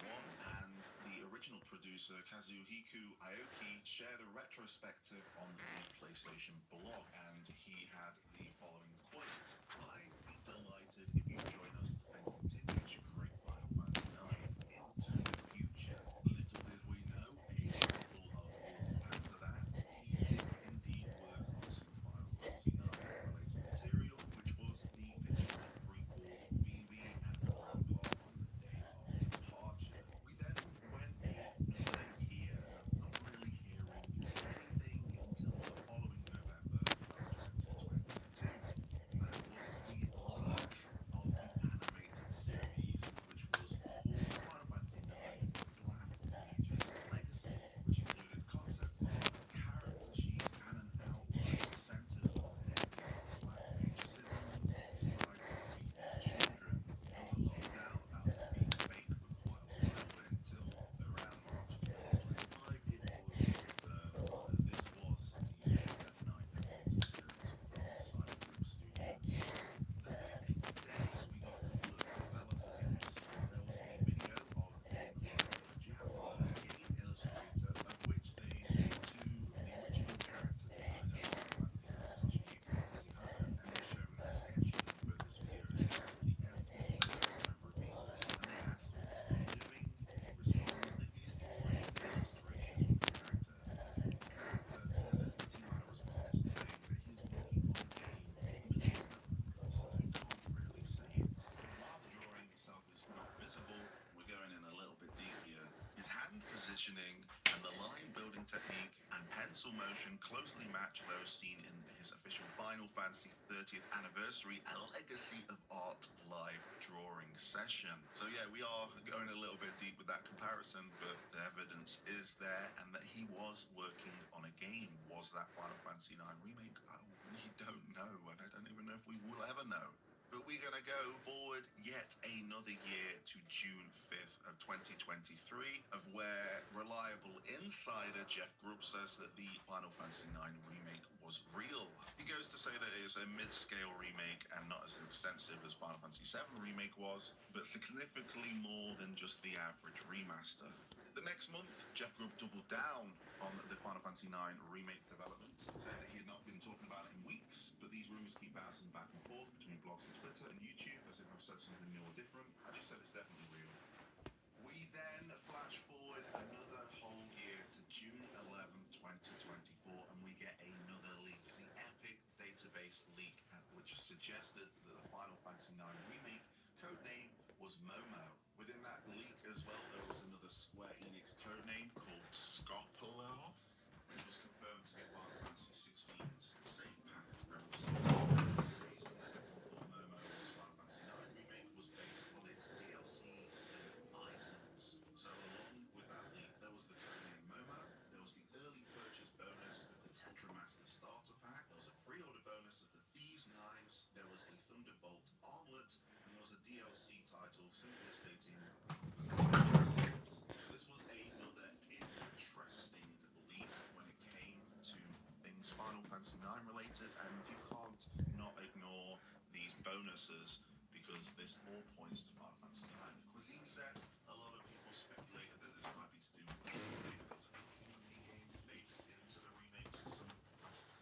and the original producer, Kazuhiko Aoki, shared a retrospective on the PlayStation blog, and he had the following quote: "I'd be delighted if you join us and continue to create Final Fantasy IX into the future. Little did we know, a couple of years after that, he did indeed work on some Final Fantasy IX related material, which was the picture of prequel Vivi and Laurent Paul on the day of departure. We then went another year of not really hearing anything until the following November of 2022. And that was the leak of the animated series, which was called Final Fantasy IX Black Mage's Legacy, which included concept art, character sheets, and an outline centered on Epi's Black Mage siblings, described as being his children. There was a lot of doubt about this being fake for quite a while, but until around March of 2025, it was confirmed that this was the FF9 animated series from Silent Group Studios. The next day, we got a couple of developer hints. There was a video of him by a Japanese game illustrator, of which they talked to the original character designer of Final Fantasy IX, Toshihiko Mizukata, and they showed sketches for this video, essentially evidence that there was no reveal. And they asked what was he doing. He responds that he is drawing an illustration of the character. Toshihiko responds saying that he's working on a game in development, so he can't really say it. While the drawing itself is not visible, we're going in a little bit deep here. His hand positioning and the line building technique and pencil motion closely match those seen in his official Final Fantasy 30th Anniversary and Legacy of Art live drawing session. So yeah, we are going a little bit deep with that comparison, but the evidence is there, and that he was working on a game. Was that Final Fantasy IX Remake? Oh, we don't know, and I don't even know if we will ever know. But we're going to go forward yet another year to June 5th of 2023, of where reliable insider Jeff Grubb says that the Final Fantasy IX Remake was real. He goes to say that it is a mid-scale remake and not as extensive as Final Fantasy VII Remake was, but significantly more than just the average remaster. The next month, Jeff Grubb doubled down on the Final Fantasy IX Remake development, saying that he had not been talking about it in weeks, but these rumors keep bouncing back and forth between blogs and Twitter and YouTube, as if I've said something new or different. I just said it's definitely real. We then flash forward another whole year to June 11th, 2024, and we get another leak, the Epic Database leak, which suggested that the Final Fantasy IX Remake codename was Momo. Within that leak as well, there was another Square Enix codename called Skopelov, which was confirmed to be Final Fantasy XVI's Safe Path references. The reason that everyone thought Momo was Final Fantasy IX Remake was based on its DLC and items. So along with that leak, there was the codename Momo, there was the early purchase bonus of the Tetramaster starter pack, there was a pre-order bonus of the Thieves' Knives, there was a Thunderbolt armlet, and there was a DLC title simply stating So this was another interesting leap when it came to things Final Fantasy IX related, and you can't not ignore these bonuses because this all points to Final Fantasy IX. The cuisine set, a lot of people speculated that this might be to do with gameplay because of cooking a game baked into the remakes of some capacity.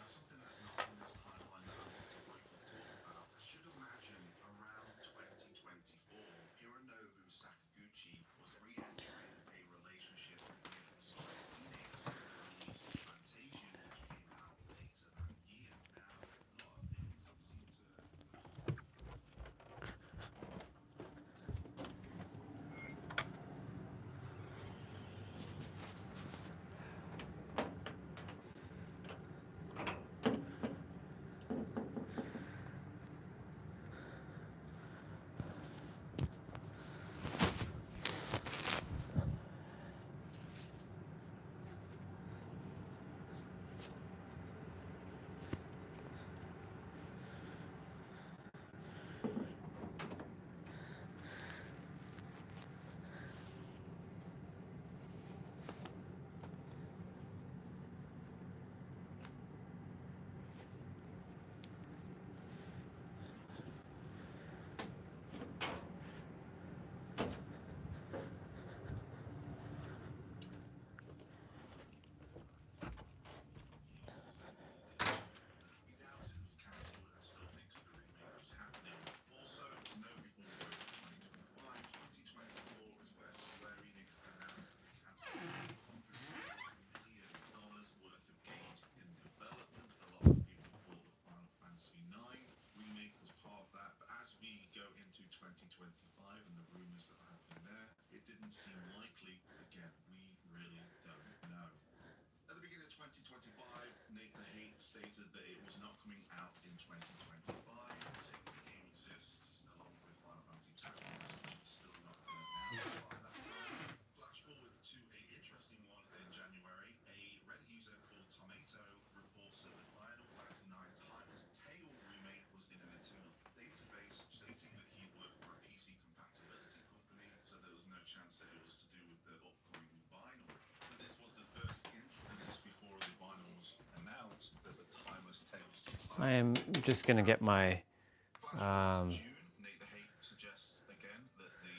Now, something that's not on this timeline that I want to briefly talk about, I should imagine around 2024, Hironobu Sakaguchi was re-entering a relationship with Square Enix with the release of Fantasian, which came out later that year. Now, a lot of things seem to didn't seem likely. Again, we really don't know. At the beginning of 2025, Nate the Hate stated that it was not coming out in 2025, saying the game exists along with Final Fantasy Tactics, which is still not been announced by that time. Flash forward to a interesting one in January. A Reddit user called Tomato reports that the Final Fantasy IX Timeless Tale remake was in a Nintendo database, stating that he worked for a PC compatibility company, so there was no chance that it was to do with the upcoming vinyl. But this was the first instance before the vinyl was announced that the Timeless Tales. I am just gonna get my Nate the Hate suggests again that the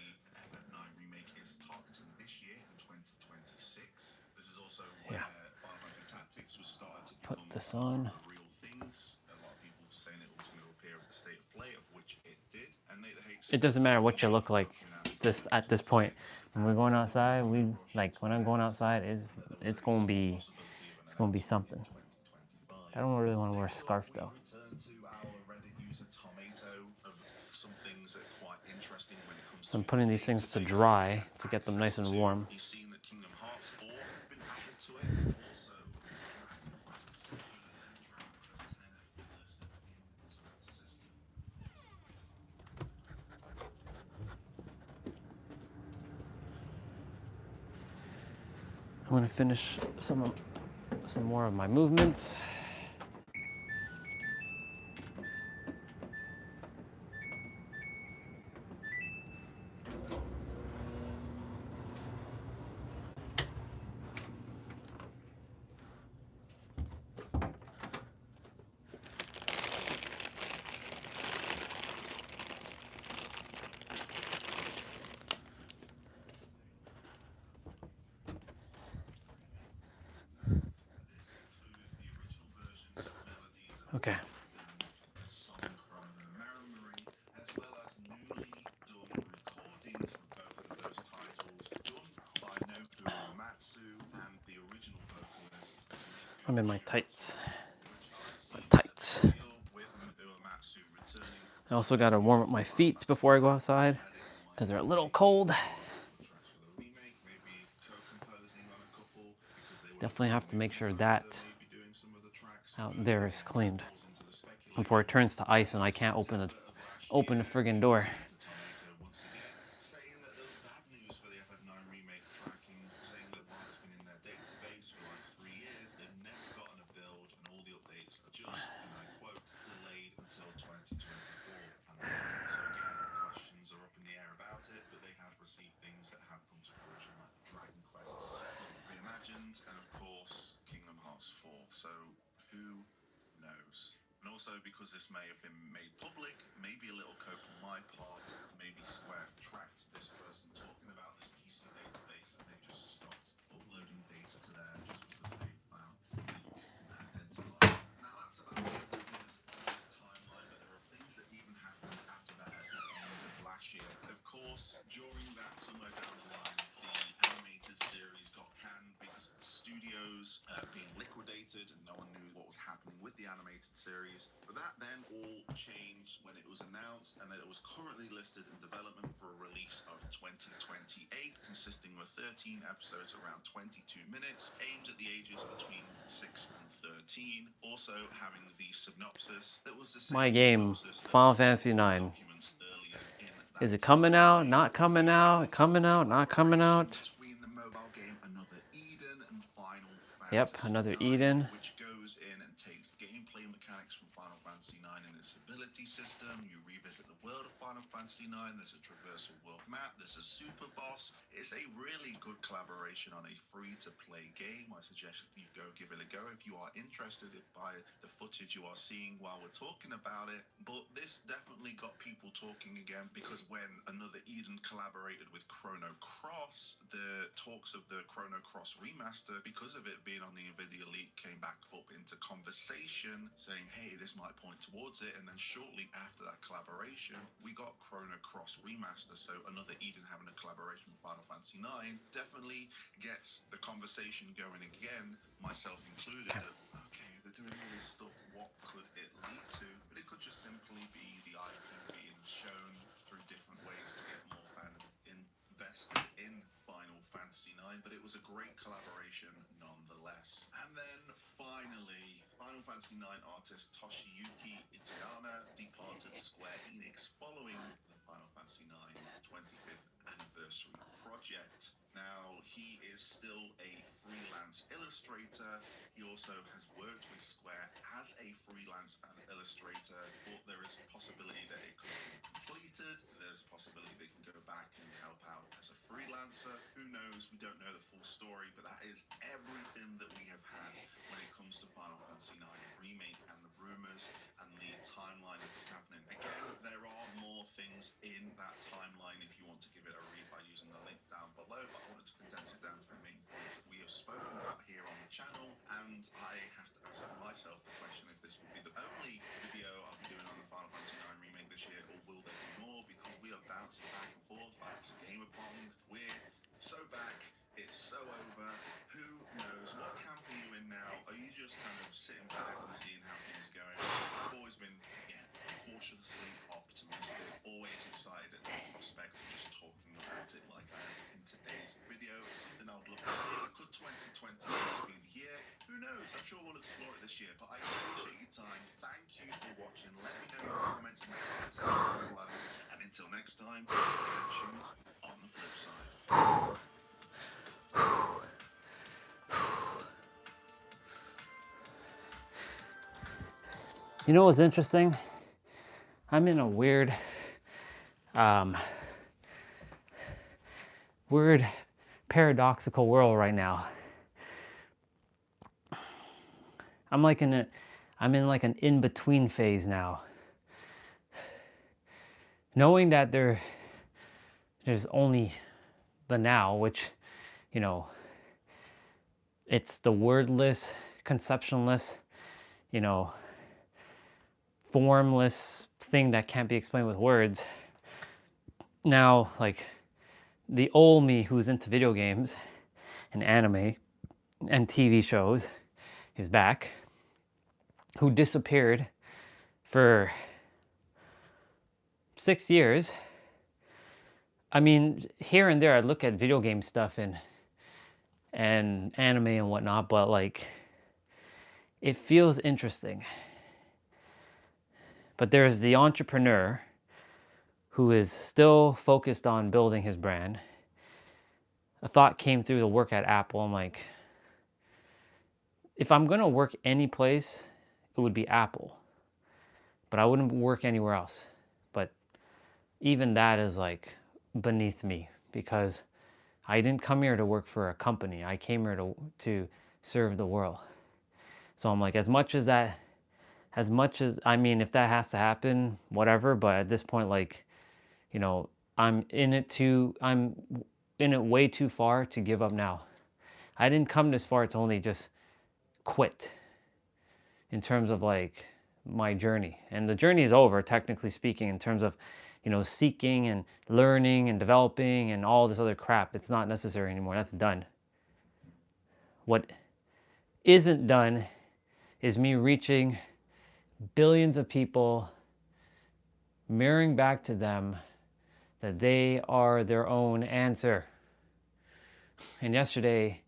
FF9 remake is targeting this year in 2026. This is also where Final Fantasy Tactics was starting to put become this on. the real things. A lot of people saying it was going to appear at the State of Play, of which it did. And Nate the Hate. It doesn't matter what you look like at this point. When we're going outside, when I'm going outside, it's gonna be something. I don't really want to wear a scarf though. So I'm putting these things to dry to get them nice and warm. I'm gonna finish some more of my movements. Okay. I'm in my tights. I also got to warm up my feet before I go outside because they're a little cold. Definitely have to make sure that out there is cleaned before it turns to ice and I can't open the friggin' door. Saying that there was bad news for the FF9 remake tracking, saying that while it's been in their database for like 3 years, they've never gotten a build and all the updates are just, and I quote, delayed until 2024. So again, questions are up in the air about it, but they have received things that have come to fruition like Dragon Quest VII Reimagined and of course Kingdom Hearts 4. So who knows? And also because this may have been made public, maybe a little cope on my part, maybe Square tracked this person talking about this PC database and they just stopped uploading data to there just because they found identified. Now that's about this timeline, but there are things that even happened after that at the end of last year. Of course, during that, somewhere down the line, the animated series got canned because of the studios being liquidated and no one knew what was happening with the animated series. But that then all changed when it was announced and that it was currently listed in development for a release of 2028, consisting of 13 episodes around 22 minutes, aimed at the ages between 6 and 13. Also having the synopsis that was the same. My game, Final Fantasy IX. Is it coming out? Not coming out? Coming out? Not coming out? Yep, another Eden. Which goes in and takes gameplay mechanics from Final Fantasy IX and its ability system. You revisit the world of Final Fantasy IX. There's a traversal world map. There's a super boss. It's a really good collaboration on a free-to-play game. I suggest you go give it a go if you are interested by the footage you are seeing while we're talking about it. But this definitely got people talking again because when another Eden collaborated with Chrono Cross, the talks of the Chrono Cross remaster, because of it being on the Nvidia leak, came back up into conversation saying, hey, this might point towards it. And then shortly after that collaboration, we got Chrono Cross remaster. So another Eden having a collaboration with Final Fantasy IX definitely gets the conversation going again, myself included. Okay, they're doing all this stuff, what could it lead to? But it could just simply be the IP being shown through different ways to get more fans invested in was a great collaboration nonetheless. And then finally, Final Fantasy IX artist Toshiyuki Itayama departed Square Enix following the Final Fantasy IX 25th anniversary project. Now, he is still a freelance illustrator. He also has worked with Square as a freelance illustrator, but there is a possibility that it could be completed. There's a possibility they can go back and help out as a freelancer. Who knows? We don't know the full story, but that is everything that we have had when it comes to Final Fantasy IX Remake and the rumors and the timeline of this happening. Again, there are more things in that timeline if you want to give it a read by using the link down below, but I wanted to condense it down to the main points that we have spoken about here on the channel, and I have to ask myself the question if this will be the only video I'll be doing on the Final Fantasy IX Remake this year, or will there be more, because we are bouncing back and forth like it's a game of pong. We're so back, it's so over. Who knows? What camp are you in now? Are you just kind of sitting back and seeing how things are going? I've always been, again, cautiously optimistic, always excited at the prospect of just talking about it like I am in today's video. It's something I would love to see. Could 2020 be the year? Who knows? I'm sure we'll explore it this year, but I appreciate your time. Thank you for watching. Let me know your comments in the comment section below. And until next time, catch you on the flip side. You know what's interesting? I'm in a weird paradoxical world right now. I'm in like an in-between phase now. Knowing that there's only the now, which, you know, it's the wordless, conceptionless, you know, formless thing that can't be explained with words. Now, like, the old me who's into video games and anime and TV shows is back, who disappeared for 6 years. I mean, here and there I look at video game stuff and anime and whatnot, but like, it feels interesting. But there's the entrepreneur who is still focused on building his brand. A thought came through the work at Apple. I'm like, if I'm going to work any place, it would be Apple. But I wouldn't work anywhere else. But even that is like beneath me, because I didn't come here to work for a company. I came here to serve the world. So I'm like, as much as, I mean, if that has to happen, whatever, but at this point, like, you know, I'm in it way too far to give up now. I didn't come this far to only just quit in terms of like my journey. And the journey is over, technically speaking, in terms of, you know, seeking and learning and developing and all this other crap. It's not necessary anymore. That's done. What isn't done is me reaching billions of people, mirroring back to them that they are their own answer. And yesterday,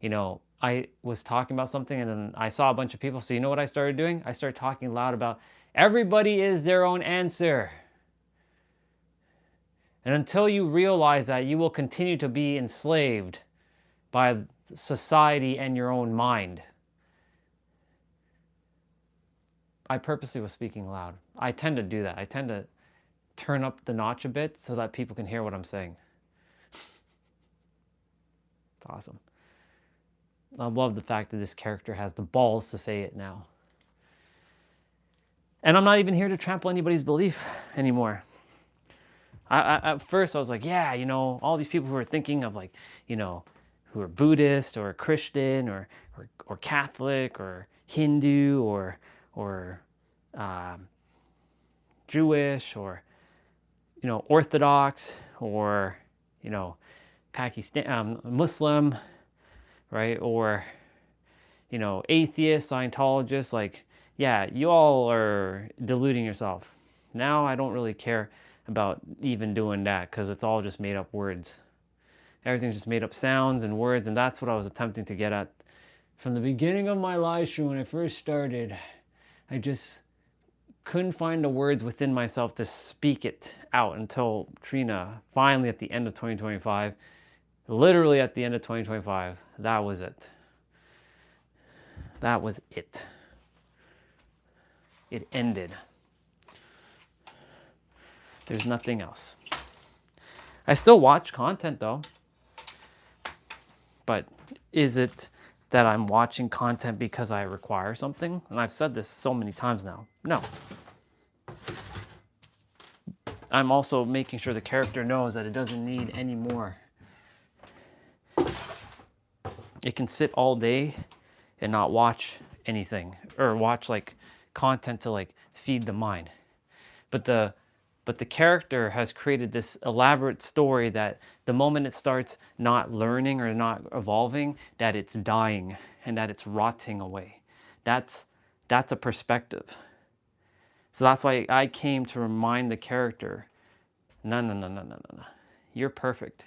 you know, I was talking about something and then I saw a bunch of people. So you know what I started doing? I started talking loud about everybody is their own answer. And until you realize that, you will continue to be enslaved by society and your own mind. I purposely was speaking loud. I tend to do that. I tend to turn up the notch a bit so that people can hear what I'm saying. It's awesome. I love the fact that this character has the balls to say it now. And I'm not even here to trample anybody's belief anymore. At first I was like, yeah, you know, all these people who are thinking of like, you know, who are Buddhist or Christian or Catholic or Hindu or Jewish or, you know, Orthodox or, you know, Muslim, right? Or, you know, atheist, Scientologist, like, yeah, you all are deluding yourself. Now I don't really care about even doing that because it's all just made up words. Everything's just made up sounds and words, and that's what I was attempting to get at. From the beginning of my live stream when I first started, I just couldn't find the words within myself to speak it out until Trina finally at the end of 2025, literally at the end of 2025, that was it. That was it. It ended. There's nothing else. I still watch content though. But is it that I'm watching content because I require something? And I've said this so many times now. No. I'm also making sure the character knows that it doesn't need any more. It can sit all day and not watch anything or watch like content to like feed the mind. But the character has created this elaborate story that the moment it starts not learning or not evolving, that it's dying and that it's rotting away. That's a perspective. So that's why I came to remind the character, no. You're perfect.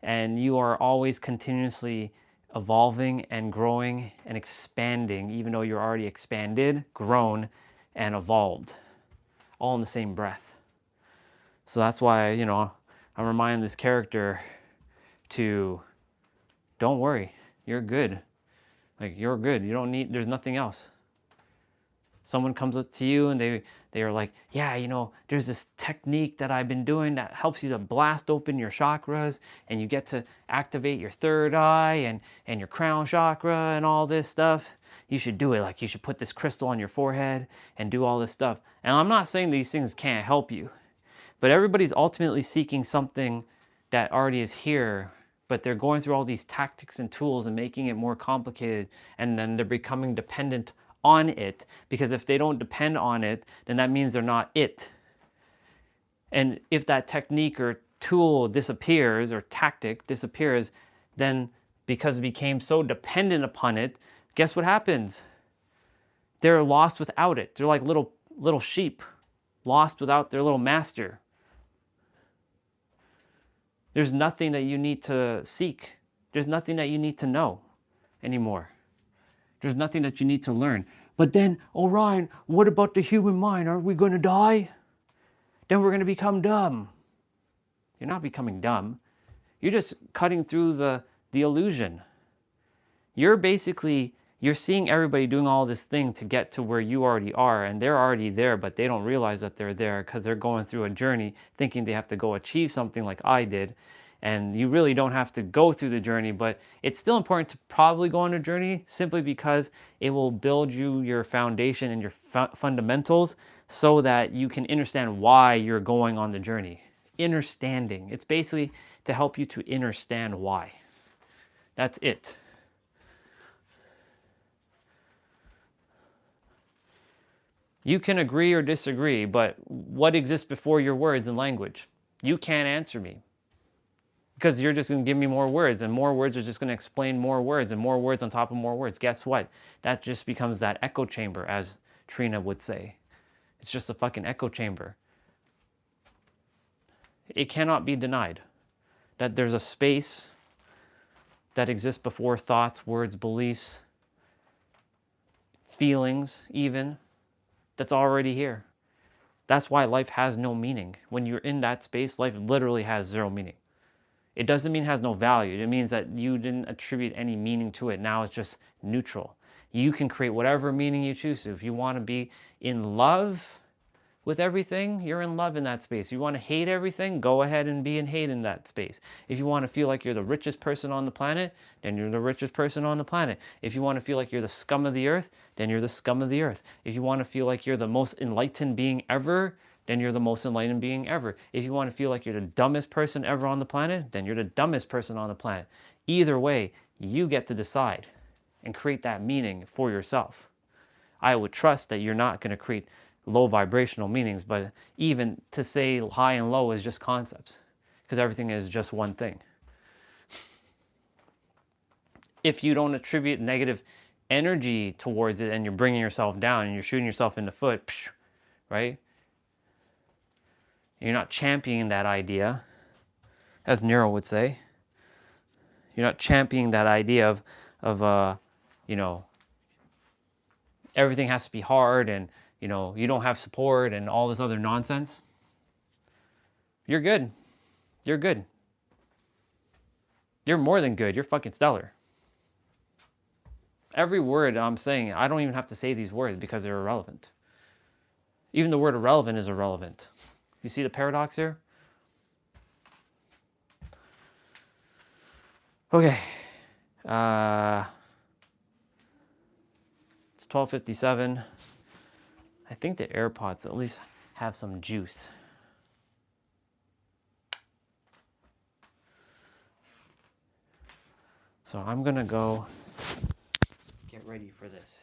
And you are always continuously evolving and growing and expanding, even though you're already expanded, grown, and evolved, all in the same breath. So that's why, you know, I'm reminding this character to, don't worry, you're good. Like, you're good. You don't need, there's nothing else. Someone comes up to you and they are like, yeah, you know, there's this technique that I've been doing that helps you to blast open your chakras and you get to activate your third eye and your crown chakra and all this stuff. You should do it. Like, you should put this crystal on your forehead and do all this stuff. And I'm not saying these things can't help you. But everybody's ultimately seeking something that already is here, but they're going through all these tactics and tools and making it more complicated, and then they're becoming dependent on it, because if they don't depend on it, then that means they're not it. And if that technique or tool disappears or tactic disappears, then because it became so dependent upon it, guess what happens? They're lost without it. They're like little sheep, lost without their little master. There's nothing that you need to seek. There's nothing that you need to know anymore. There's nothing that you need to learn. But then, Orion, what about the human mind? Aren't we going to die? Then we're going to become dumb. You're not becoming dumb. You're just cutting through the illusion. You're seeing everybody doing all this thing to get to where you already are, and they're already there, but they don't realize that they're there because they're going through a journey thinking they have to go achieve something like I did. And you really don't have to go through the journey, but it's still important to probably go on a journey simply because it will build you your foundation and your fundamentals so that you can understand why you're going on the journey. Understanding. It's basically to help you to understand why. That's it. You can agree or disagree, but what exists before your words and language? You can't answer me. Because you're just going to give me more words, and more words are just going to explain more words, and more words on top of more words. Guess what? That just becomes that echo chamber, as Trina would say. It's just a fucking echo chamber. It cannot be denied that there's a space that exists before thoughts, words, beliefs, feelings even, that's already here. That's why life has no meaning. When you're in that space, life literally has zero meaning. It doesn't mean it has no value. It means that you didn't attribute any meaning to it. Now it's just neutral. You can create whatever meaning you choose to. If you want to be in love with everything, you're in love in that space. If you want to hate everything, go ahead and be in hate in that space. If you want to feel like you're the richest person on the planet, then you're the richest person on the planet. If you want to feel like you're the scum of the earth, then you're the scum of the earth. If you want to feel like you're the most enlightened being ever, then you're the most enlightened being ever. If you want to feel like you're the dumbest person ever on the planet, then you're the dumbest person on the planet. Either way, you get to decide and create that meaning for yourself. I would trust that you're not going to create low vibrational meanings, but even to say high and low is just concepts, because everything is just one thing. If you don't attribute negative energy towards it and you're bringing yourself down and you're shooting yourself in the foot, right? You're not championing that idea, as Nero would say. You're not championing that idea of you know, everything has to be hard and, you know, you don't have support and all this other nonsense. You're good. You're good. You're more than good. You're fucking stellar. Every word I'm saying, I don't even have to say these words because they're irrelevant. Even the word irrelevant is irrelevant. You see the paradox here? Okay. It's 12:57. I think the AirPods at least have some juice. So I'm gonna go get ready for this.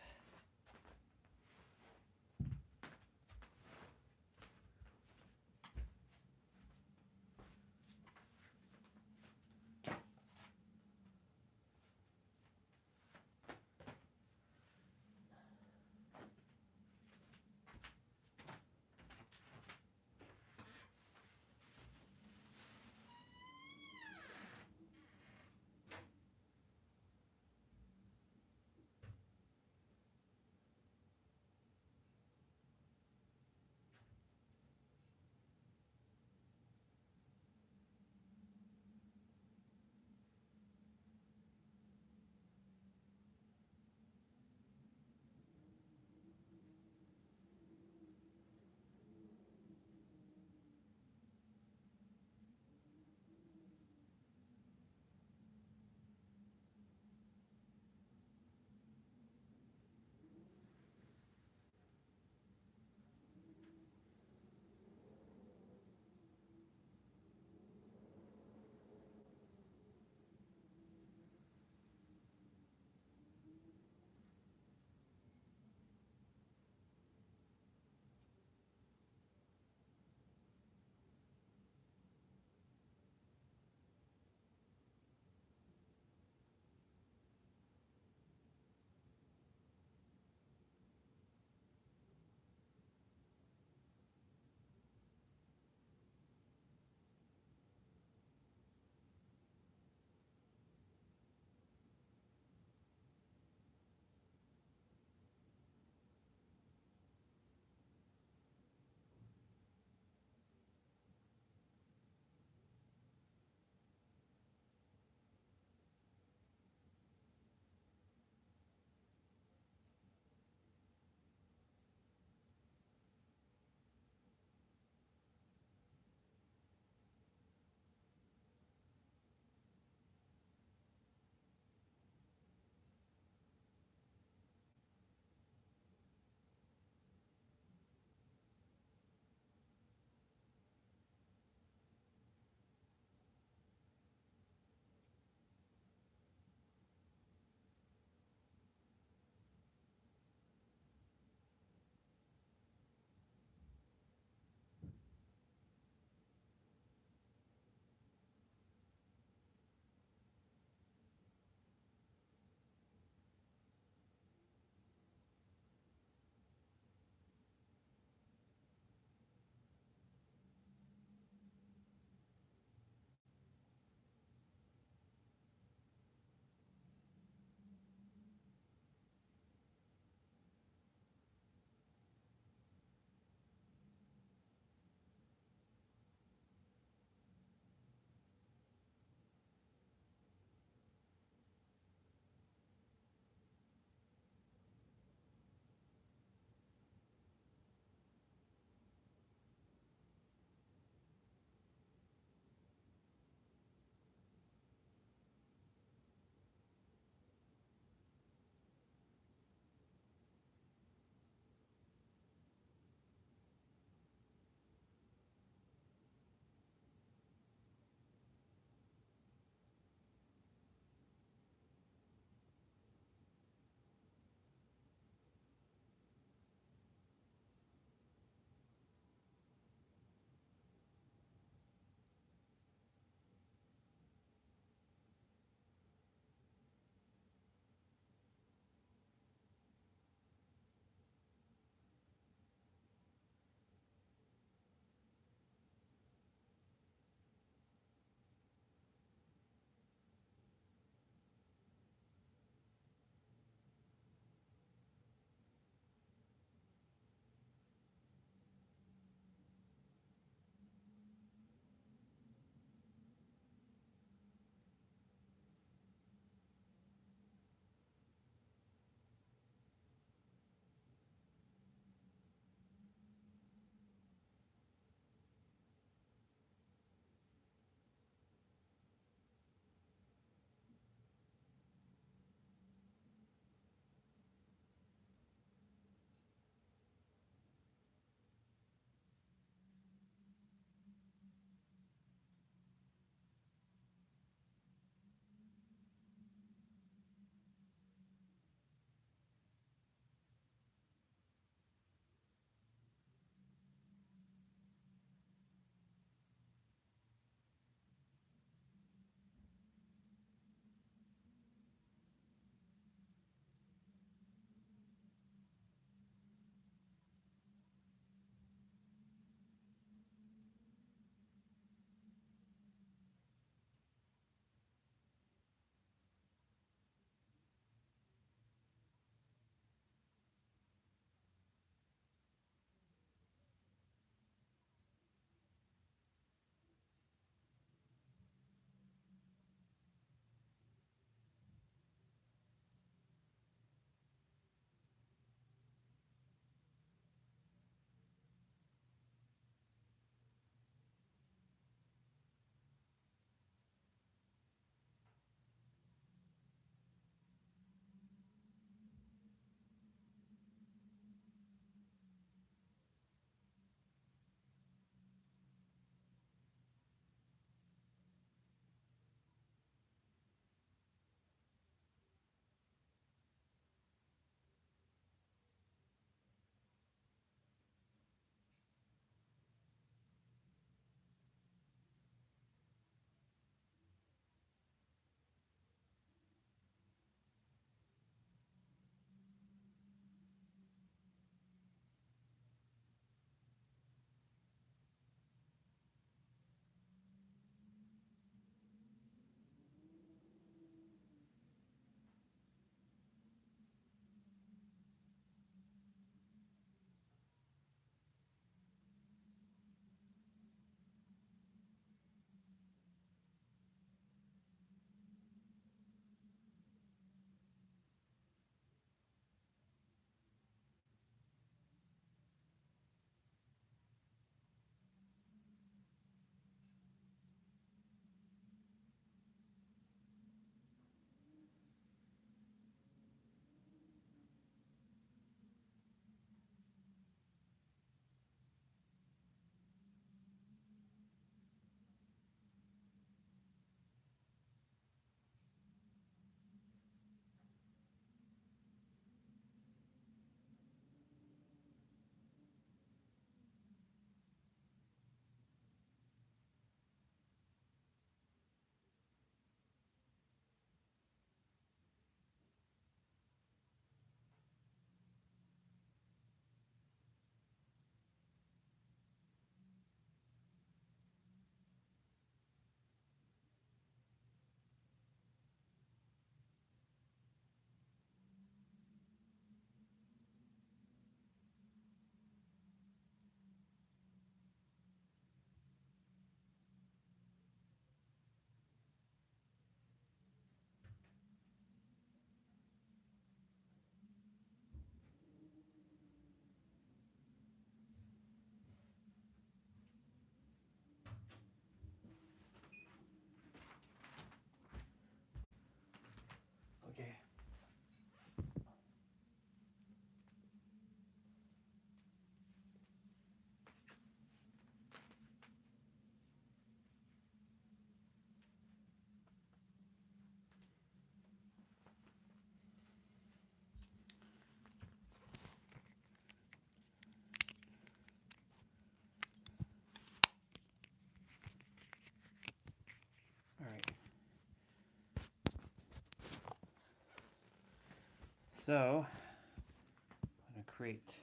So, I'm going to create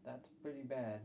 that's pretty bad.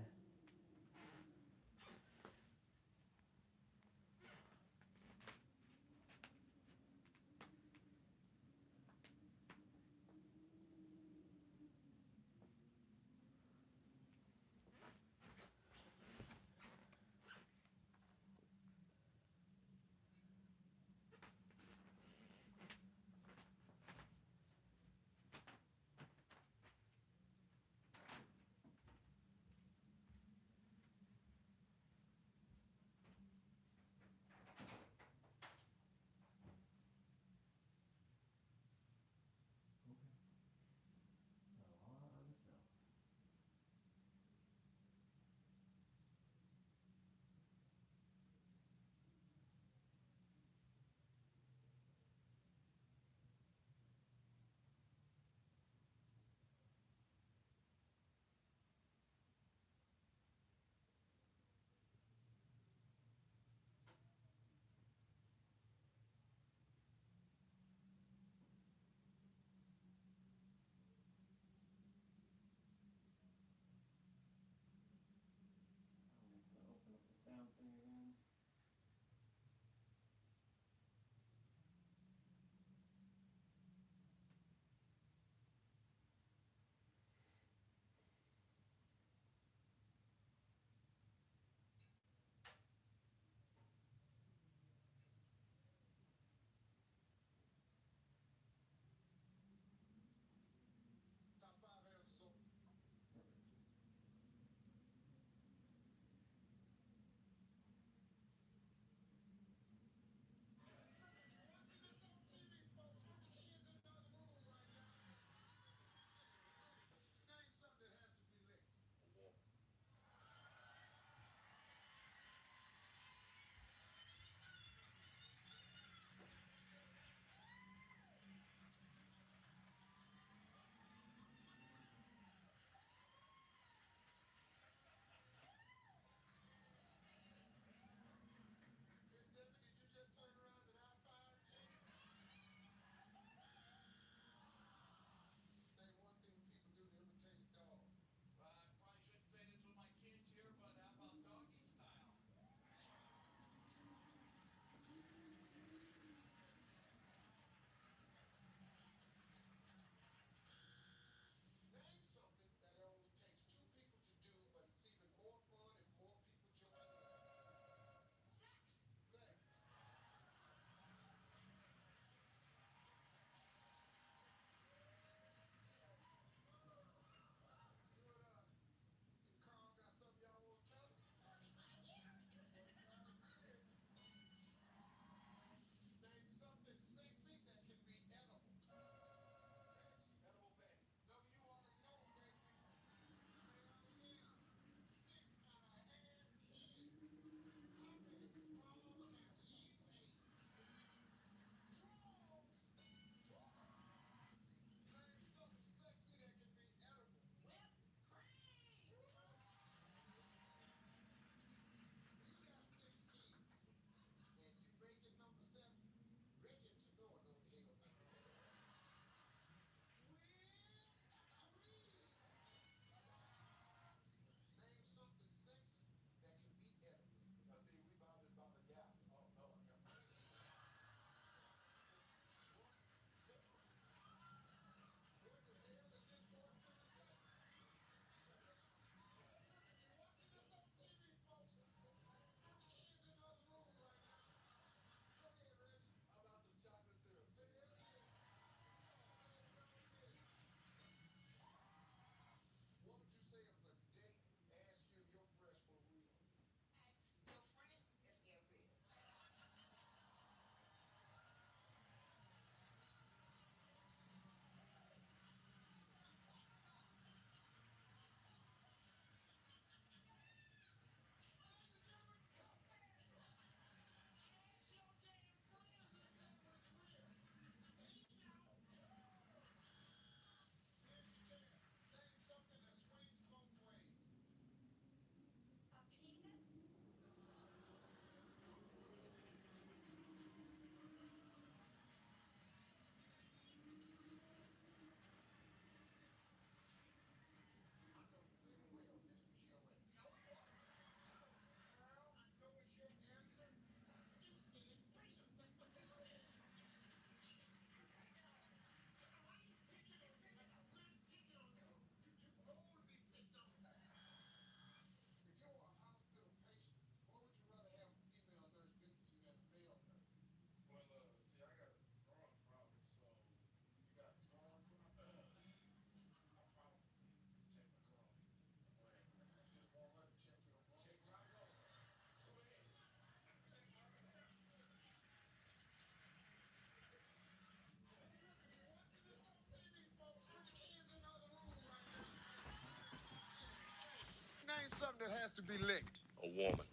something that has to be licked. A woman.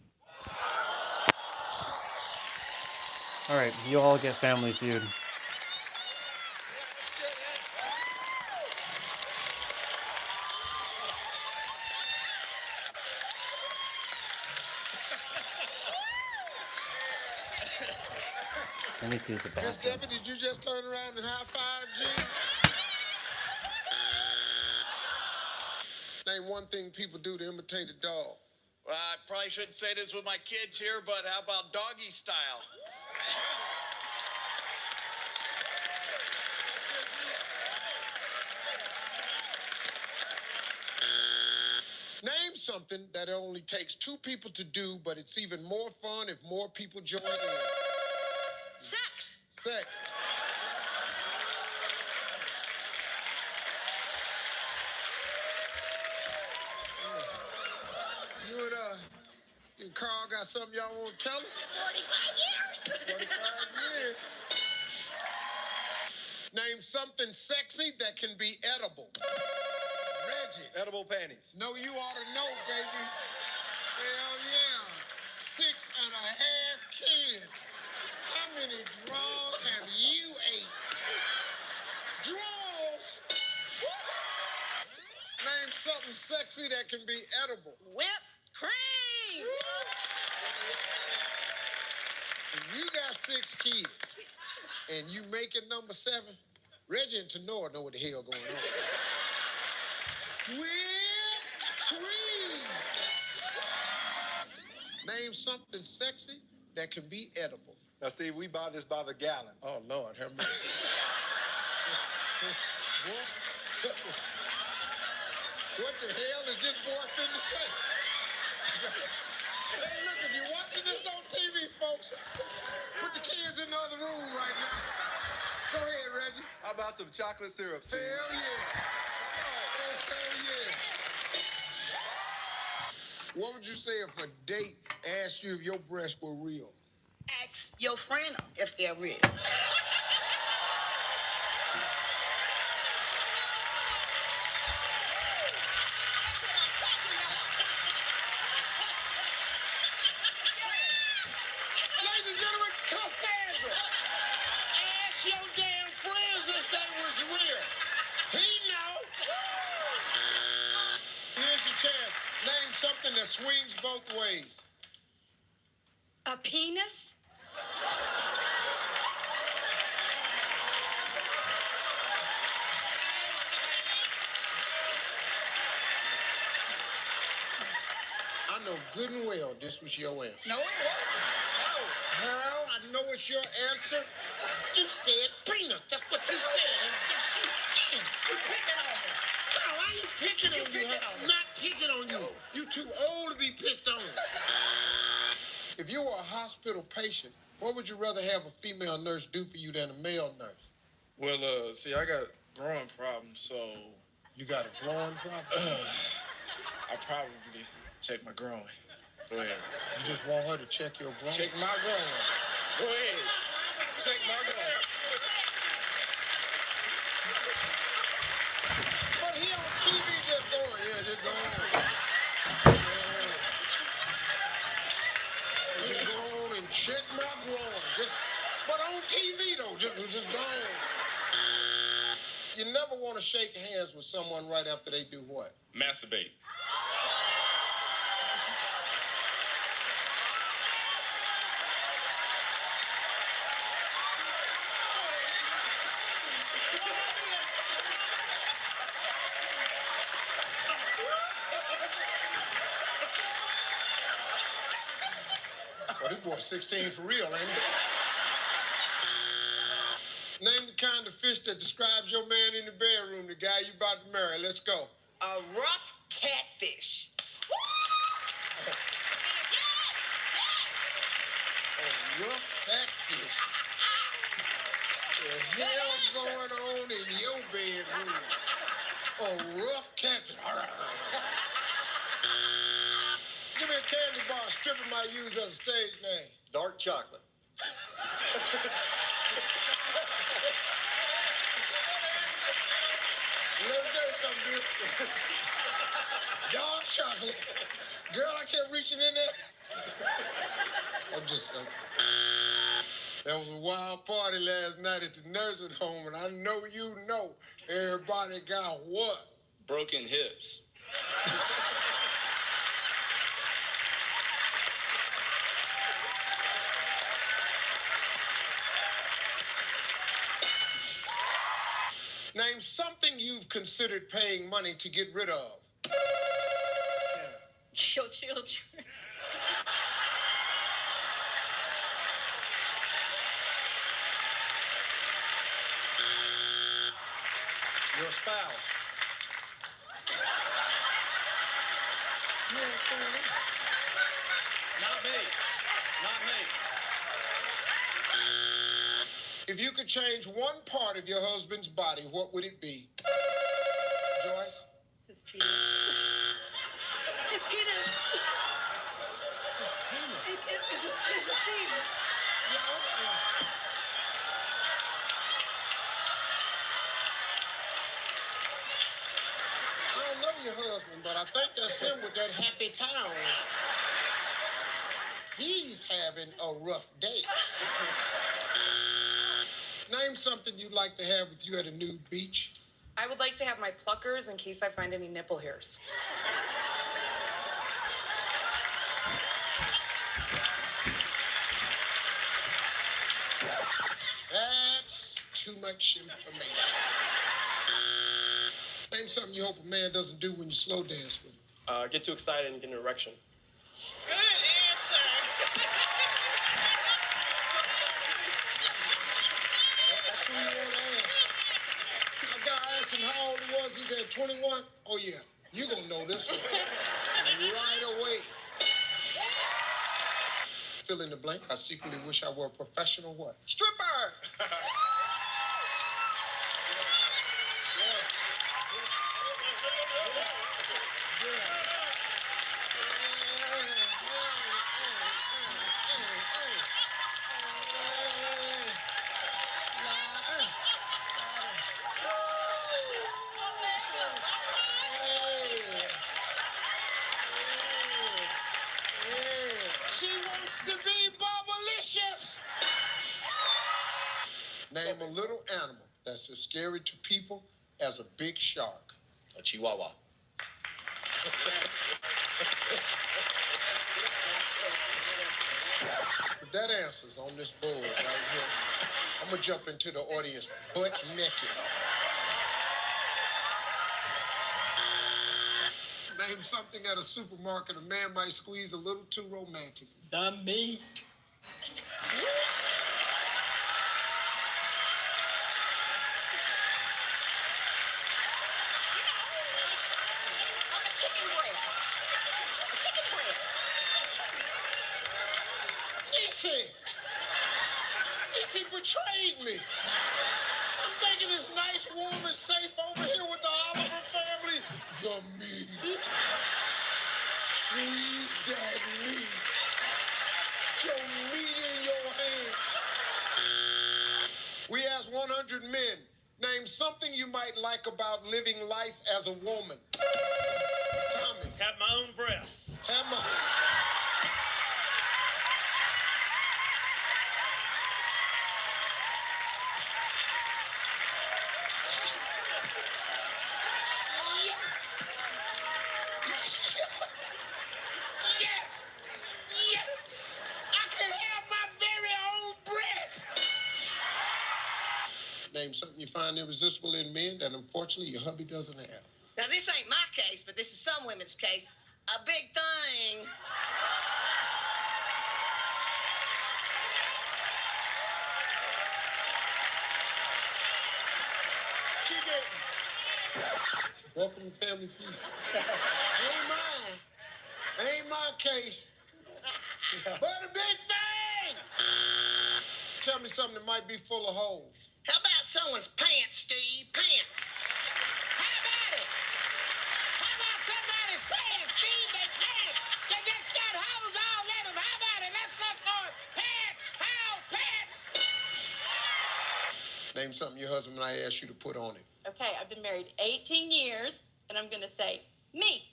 All right, you all get Family Feud. I need to use the Miss bathroom. Debbie, did you just turn around and high five Gene? Name one thing people do to imitate a dog. Well, I probably shouldn't say this with my kids here, but how about doggy style? Name something that only takes two people to do, but it's even more fun if more people join in. Sex. Sex. You and Carl got something y'all want to tell us? 45 years. 45 years. Name something sexy that can be edible. Reggie. Edible panties. No, you ought to know, baby. Hell yeah. 6.5 kids. How many draws have you ate? Draws? Name something sexy that can be edible. Whipped cream. If you got 6 kids and you make it number 7, Reggie and Tenora know what the hell going on. Whipped cream. Name something sexy that can be edible. Now, Steve, we buy this by the gallon. Oh, Lord, have mercy. What the hell is this boy finna say? Hey, look, if you're watching this on TV, folks, put the kids in the other room right now. Go ahead, Reggie. How about some chocolate syrup, Steve? Hell yeah. Hell yeah. What would you say if a date asked you if your breasts were real? Ask your friend if they're real. Ladies and gentlemen, Cassandra. Ask your damn friends if they was real. He know. Here's your chance. Name something that swings both ways. A penis? I know good and well this was your answer. No, it wasn't. Harold, I know it's your answer. You said penis. That's what you said. And yes, you did. You picking on me. Carl, I ain't picking on you. picking on I'm not picking on you. You too old to be picked on. If you were a hospital patient, what would you rather have a female nurse do for you than a male nurse? Well, see, I got growing problems, so You got a growing problem? I probably check my growing. Go ahead. You just want her to check your growing? Check my growing. Go ahead. Check my growing. But he on TV just going, yeah, just going. Just go on and check my growing. But on TV though, just go on. You never want to shake hands with someone right after they do what? Masturbate. Well, this boy's 16 for real, ain't he? Name the kind of fish that describes your man in the bedroom, the guy you about to marry. Let's go. A rough catfish. A rough catfish. The hell going on in your bedroom? A rough catfish. Give me a candy bar stripper might use as a stage name. Dark chocolate. Let me tell you something, dude. Dark chocolate. Girl, I kept reaching in there. I'm just... There was a wild party last night at the nursing home, and I know you know everybody got what? Broken hips. Name something you've considered paying money to get rid of. Your children. Your spouse. Not me. Not me. If you could change one part of your husband's body, what would it be? Joyce? His penis. His penis. His penis. There's a thing. I don't know your husband, but I think that's him with that happy town. He's having a rough day. Name something you'd like to have with you at a nude beach. I would like to have my pluckers in case I find any nipple hairs. That's too much information. Name something you hope a man doesn't do when you slow dance with him. Get too excited and get an erection. Good answer. That's who you want to ask. A guy asked him how old he was. He said 21. Oh, yeah. You're going to know this one right away. Fill in the blank. I secretly wish I were a professional what? Stripper. She wants to be Bubblicious. Name a little animal that's as scary to people as a big shark. A chihuahua. If that answer's on this board right here, I'm going to jump into the audience butt naked. Name something at a supermarket a man might squeeze a little too romantic. The meat. Chicken breast. Chicken breast. Issy betrayed me. I'm thinking it's nice, warm, and safe over here with the Oliver family. The meat. Squeeze that meat. Your meat in your hand. We asked 100 men, name something you might like about living life as a woman. Tommy. Have my own breasts. Have my... Yes! Yes! I can have my very own breast! Name something you find irresistible in men that unfortunately your hubby doesn't have. Now, this ain't my case, but this is some women's case. A big thing. She didn't. Welcome to Family Feud. Ain't mine. Ain't my case. But a big thing! Tell me something that might be full of holes. How about someone's pants, Steve? Pants. How about it? How about somebody's pants, Steve? They pants. They just got holes all in them. How about it? Let's look for it. Pants. How? Pants. Name something your husband and I asked you to put on him. Okay, I've been married 18 years, and I'm going to say Me.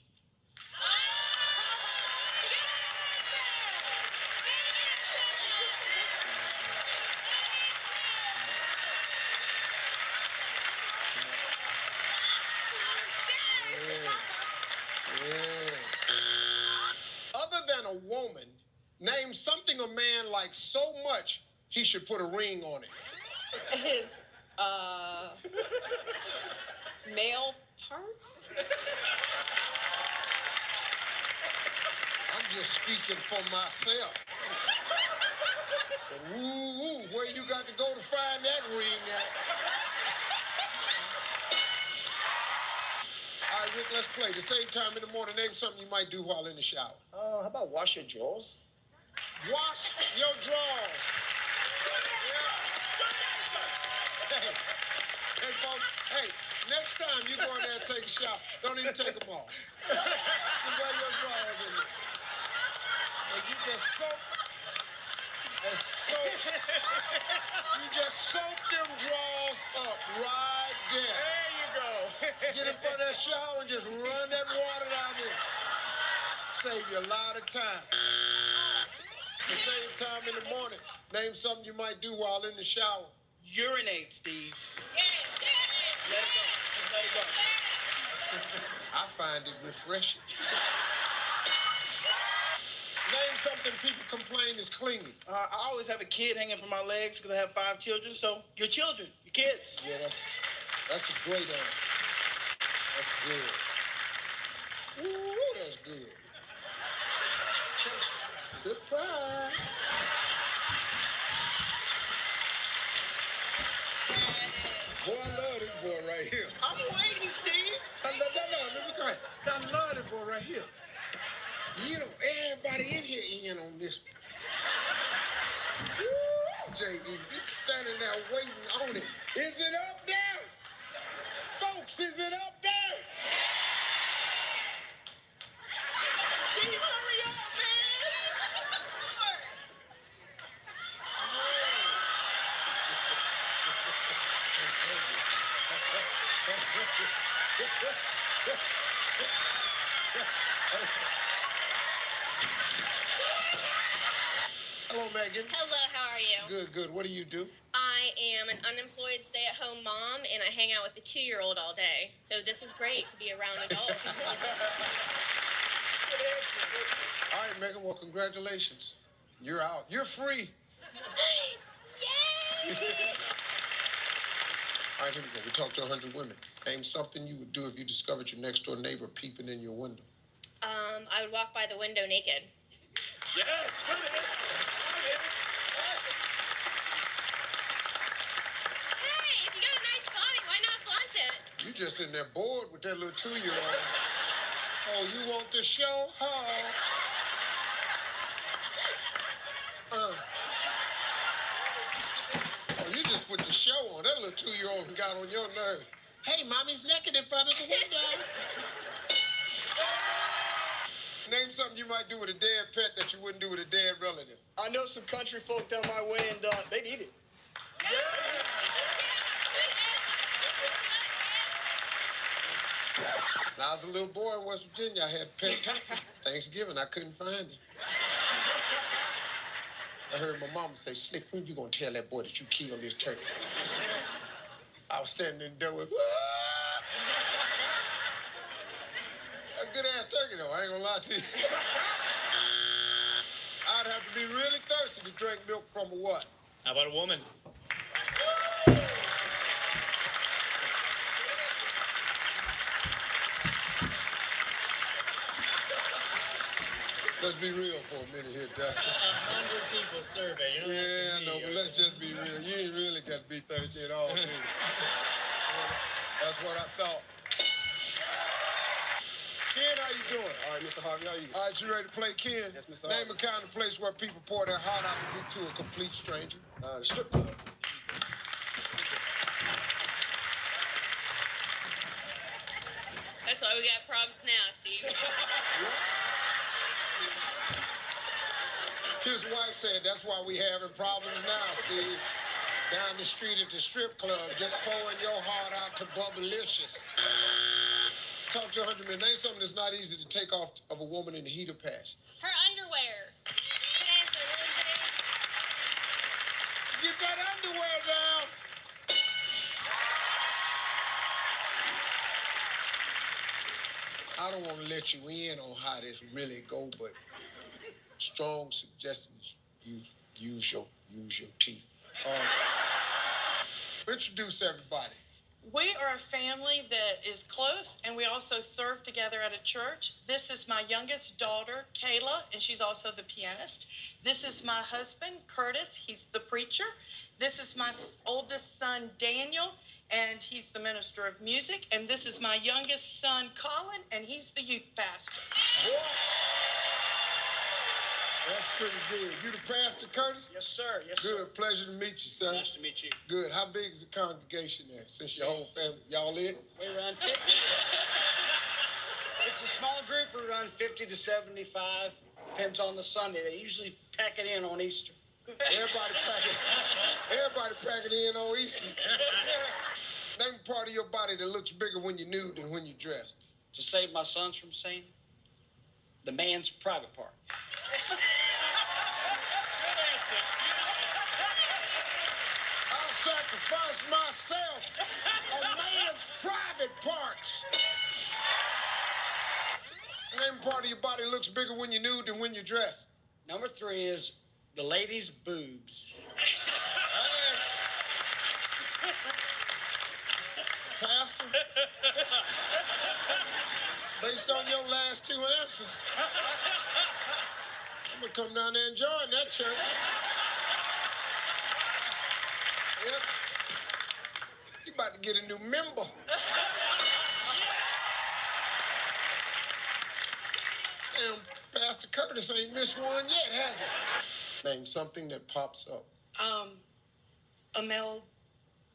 Other than a woman, name something a man likes so much he should put a ring on it. His, male parts? I'm just speaking for myself. But woo, where you got to go to find that ring at? All right, Rick, let's play. The same time in the morning, name something you might do while in the shower. How about wash your drawers? Wash your drawers. Hey, folks, hey, next time you go in there and take a shower, don't even take them off. You wear your drawers in there. And you just soak them drawers up right there. There you go. Get in front of that shower and just run that water down there. Save you a lot of time. At the same time in the morning, name something you might do while in the shower. Urinate, Steve. Let it go. Just let it go. I find it refreshing. Name something people complain is clingy. I always have a kid hanging from my legs because I have 5 children. So your children, your kids. Yeah, that's a great answer. That's good. Ooh, that's good. Surprise. Boy, I love this boy right here. I'm waiting, Steve. No, let me go ahead. I love this boy right here. You know, everybody in here in on this one. Woo, J.E., you standing there waiting on it. Is it up there? Folks, is it up there? Steve, hurry up, Hello, Megan. Hello, how are you? Good. What do you do? I am an unemployed stay-at-home mom, and I hang out with a 2-year-old all day. So this is great to be around adults. All right, Megan, well, congratulations. You're out. You're free. Yay! All right, here we go. We talked to 100 women. Name something you would do if you discovered your next-door neighbor peeping in your window. I would walk by the window naked. Yeah, put it in. Hey, if you got a nice body, why not flaunt it? You just in there bored with that little 2-year-old. Oh, you want the show? Oh, you just put the show on. That little 2-year-old got on your nerves. Hey, mommy's naked in front of the window. Name something you might do with a dead pet that you wouldn't do with a dead relative. I know some country folk down my way, and they'd eat it. When I was a little boy in West Virginia, I had a pet turkey. Thanksgiving, I couldn't find him. I heard my mama say, Slick, when you gonna tell that boy that you killed this turkey? I was standing in the door with, a good ass turkey though, I ain't gonna lie to you. I'd have to be really thirsty to drink milk from a what? How about a woman? Let's be real for a minute here, Dustin. 100 people survey. You know Yeah, I know, but let's just be real. You ain't really got to be thirsty at all, do you? That's what I thought. Ken, how you doing? All right, Mr. Harvey, how are you? All right, you ready to play Ken? Yes, Mr. Name a kind of place where people pour their heart out to a complete stranger. The strip club. That's why we got problems now, Steve. His wife said that's why we having problems now, Steve. Down the street at the strip club, just pouring your heart out to Bubblicious. talk to 100 minutes. Name something that's not easy to take off of a woman in the heat of passion. Her underwear. Get that underwear down. I don't want to let you in on how this really go, but strong suggestions. Use your teeth. Introduce everybody. We are a family that is close, and we also serve together at a church. This is my youngest daughter, Kayla, and she's also the pianist. This is my husband, Curtis. He's the preacher. This is my oldest son, Daniel, and he's the minister of music. And this is my youngest son, Colin, and he's the youth pastor. That's pretty good. You the pastor, Curtis? Yes, sir. Yes, sir. Good. Pleasure to meet you, son. Nice to meet you. Good. How big is the congregation there? Since your whole family, y'all in? We run 50. It's a small group. We run 50 to 75. Depends on the Sunday. They usually pack it in on Easter. Everybody pack it in on Easter. Name a part of your body that looks bigger when you're nude than when you're dressed. To save my sons from seeing the man's private part. I'll sacrifice myself on man's private parts. Name a part of your body looks bigger when you're nude than when you're dressed. Number 3 is the lady's boobs. Pastor, based on your last 2 answers, I'm gonna come down there and join that church. Yep. You about to get a new member. Damn, Pastor Curtis ain't missed one yet, has he? Name something that pops up. A male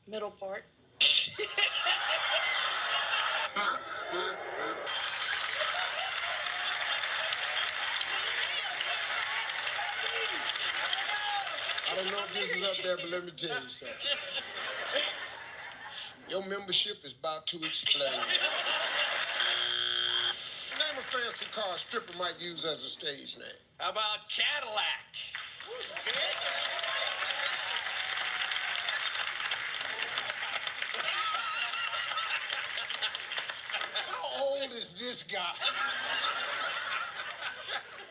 middle part. I don't know if this is up there, but let me tell you something. Your membership is about to explode. Name a fancy car a stripper might use as a stage name. How about Cadillac? How old is this guy?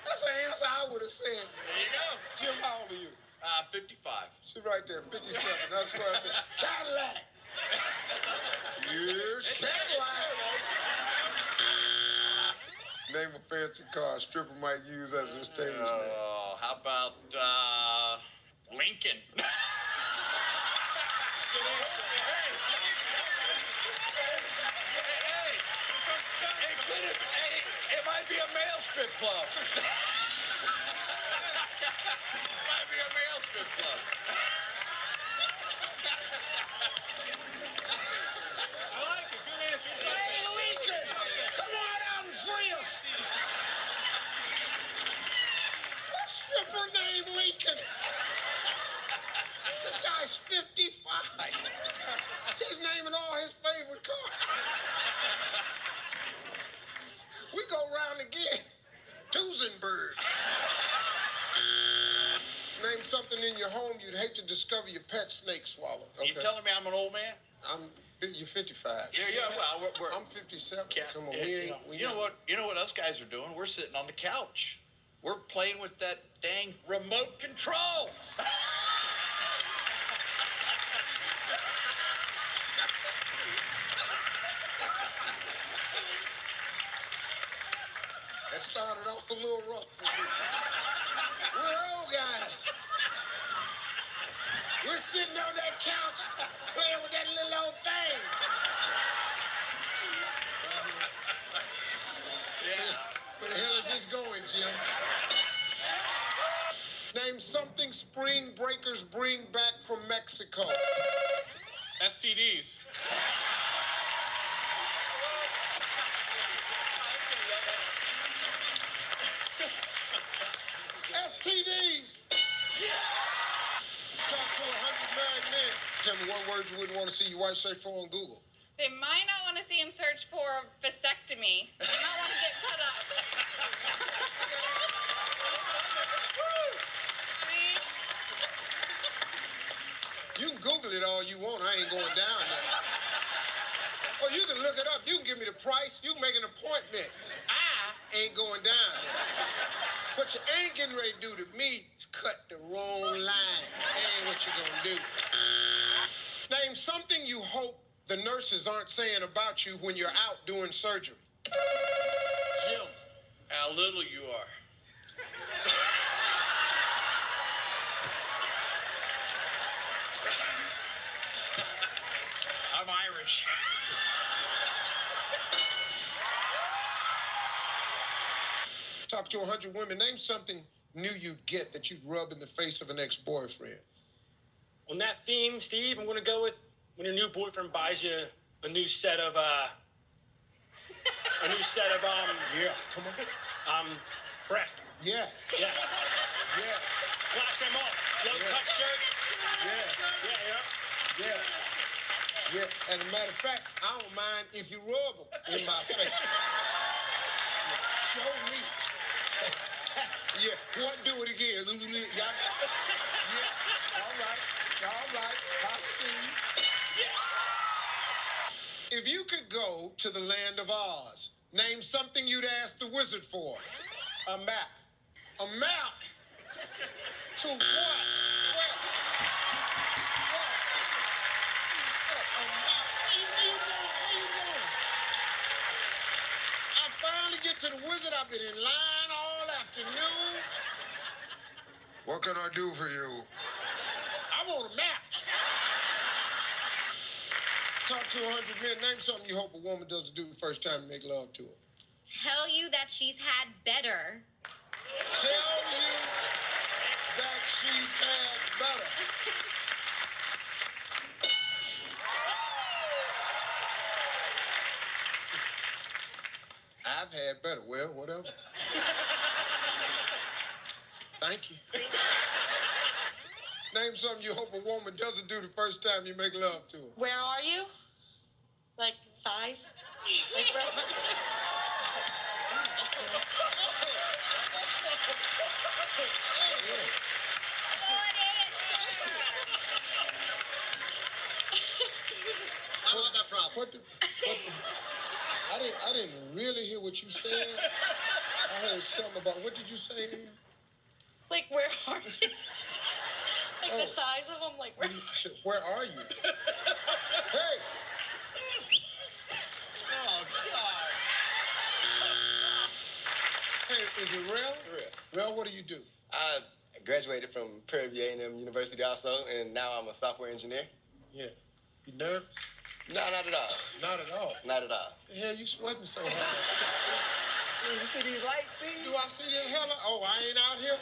That's an answer I would have said. There you go. Jim, how old are you? 55. See right there, 57. That's what I said. Cadillac. Here's Cadillac. Name a fancy car a stripper might use as a stage name. Oh, how about Lincoln? It might be a male strip club. Might be a male strip club. I like it. Good answer. Hey, Lincoln! Come on out and free us! What stripper named Lincoln? This guy's 55. He's naming all his favorite cars. We go round again. Duesenberg. Name something in your home you'd hate to discover your pet snake swallowed. You telling me I'm an old man? You're 55. Yeah. Well, I'm 57. Come on, You know what us guys are doing? We're sitting on the couch. We're playing with that dang remote control. That started off a little rough for me. We're old guys. We're sitting on that couch playing with that little old thing. Yeah. Where the hell is this going, Jim? Name something spring breakers bring back from Mexico. STDs. STDs. Talk to 100 married men. Tell me one word you wouldn't want to see your wife search for on Google. They might not want want to see him search for vasectomy. He might want to get cut up. You can Google it all you want. I ain't going down there. Oh, you can look it up. You can give me the price. You can make an appointment. I ain't going down there. What you ain't getting ready to do to me is cut the wrong line. That ain't what you're going to do. Name something you hope the nurses aren't saying about you when you're out doing surgery. Jim, how little you are. I'm Irish. Talk to 100 women. Name something new you'd get that you'd rub in the face of an ex-boyfriend. On that theme, Steve, I'm going to go with when your new boyfriend buys you a new set of, Yeah, come on. Breast. Yes. Yes. Yes. Flash them off. Low-cut shirts. Yeah. Yeah. And a matter of fact, I don't mind if you rub them in my face. Show me. Yeah. What? Do it again. Yeah. All right. I see. If you could go to the land of Oz, name something you'd ask the wizard for. A map. A map? To what? What? A map? What you doing? I finally get to the wizard. I've been in line all afternoon. What can I do for you? I want a map. Talk to 100 men. Name something you hope a woman doesn't do the first time you make love to her. Tell you that she's had better. Tell you that she's had better. I've had better. Well, whatever. Thank you. Name something you hope a woman doesn't do the first time you make love to her. Where are you? Like size? Like where? I don't have that problem. I didn't really hear what you said. I heard something about, what did you say? Like where are you? Like the size of them? Like where? Where are you? Hey! Oh, God. Hey, is it Rel? Rel, what do you do? I graduated from Prairie View A&M University also, and now I'm a software engineer. Yeah. You nervous? No, not at all. Not at all. Not at all. The hell you sweating so hard? You see these lights, Steve? Do I see this hell? Oh, I ain't out here?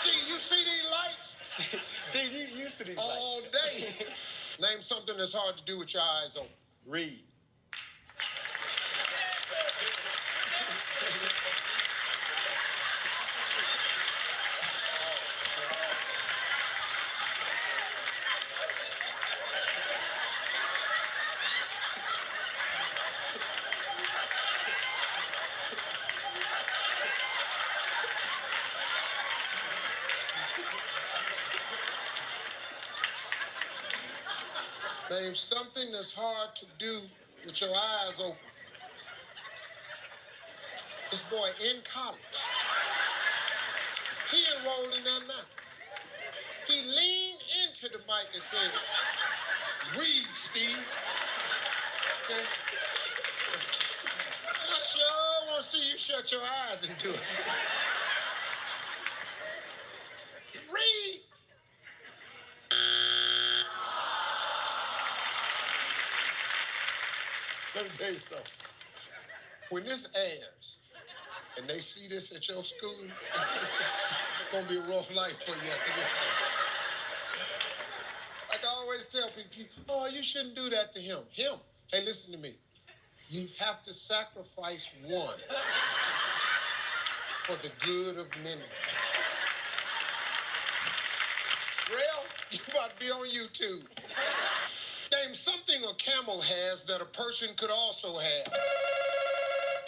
Steve, you see these lights? Steve, you used to these all lights. day. Name something that's hard to do with your eyes open. Read. Name something that's hard to do with your eyes open. This boy in college. He enrolled in that now. He leaned into the mic and said, read, Steve. Okay? I sure want to see you shut your eyes and do it. Read. Let me tell you something. When this airs, and they see this at your school, it's gonna be a rough life for you after this. Like I always tell people, oh, you shouldn't do that to him. Him. Hey, listen to me. You have to sacrifice one for the good of many. Rel, you about to be on YouTube. Name something a camel has that a person could also have.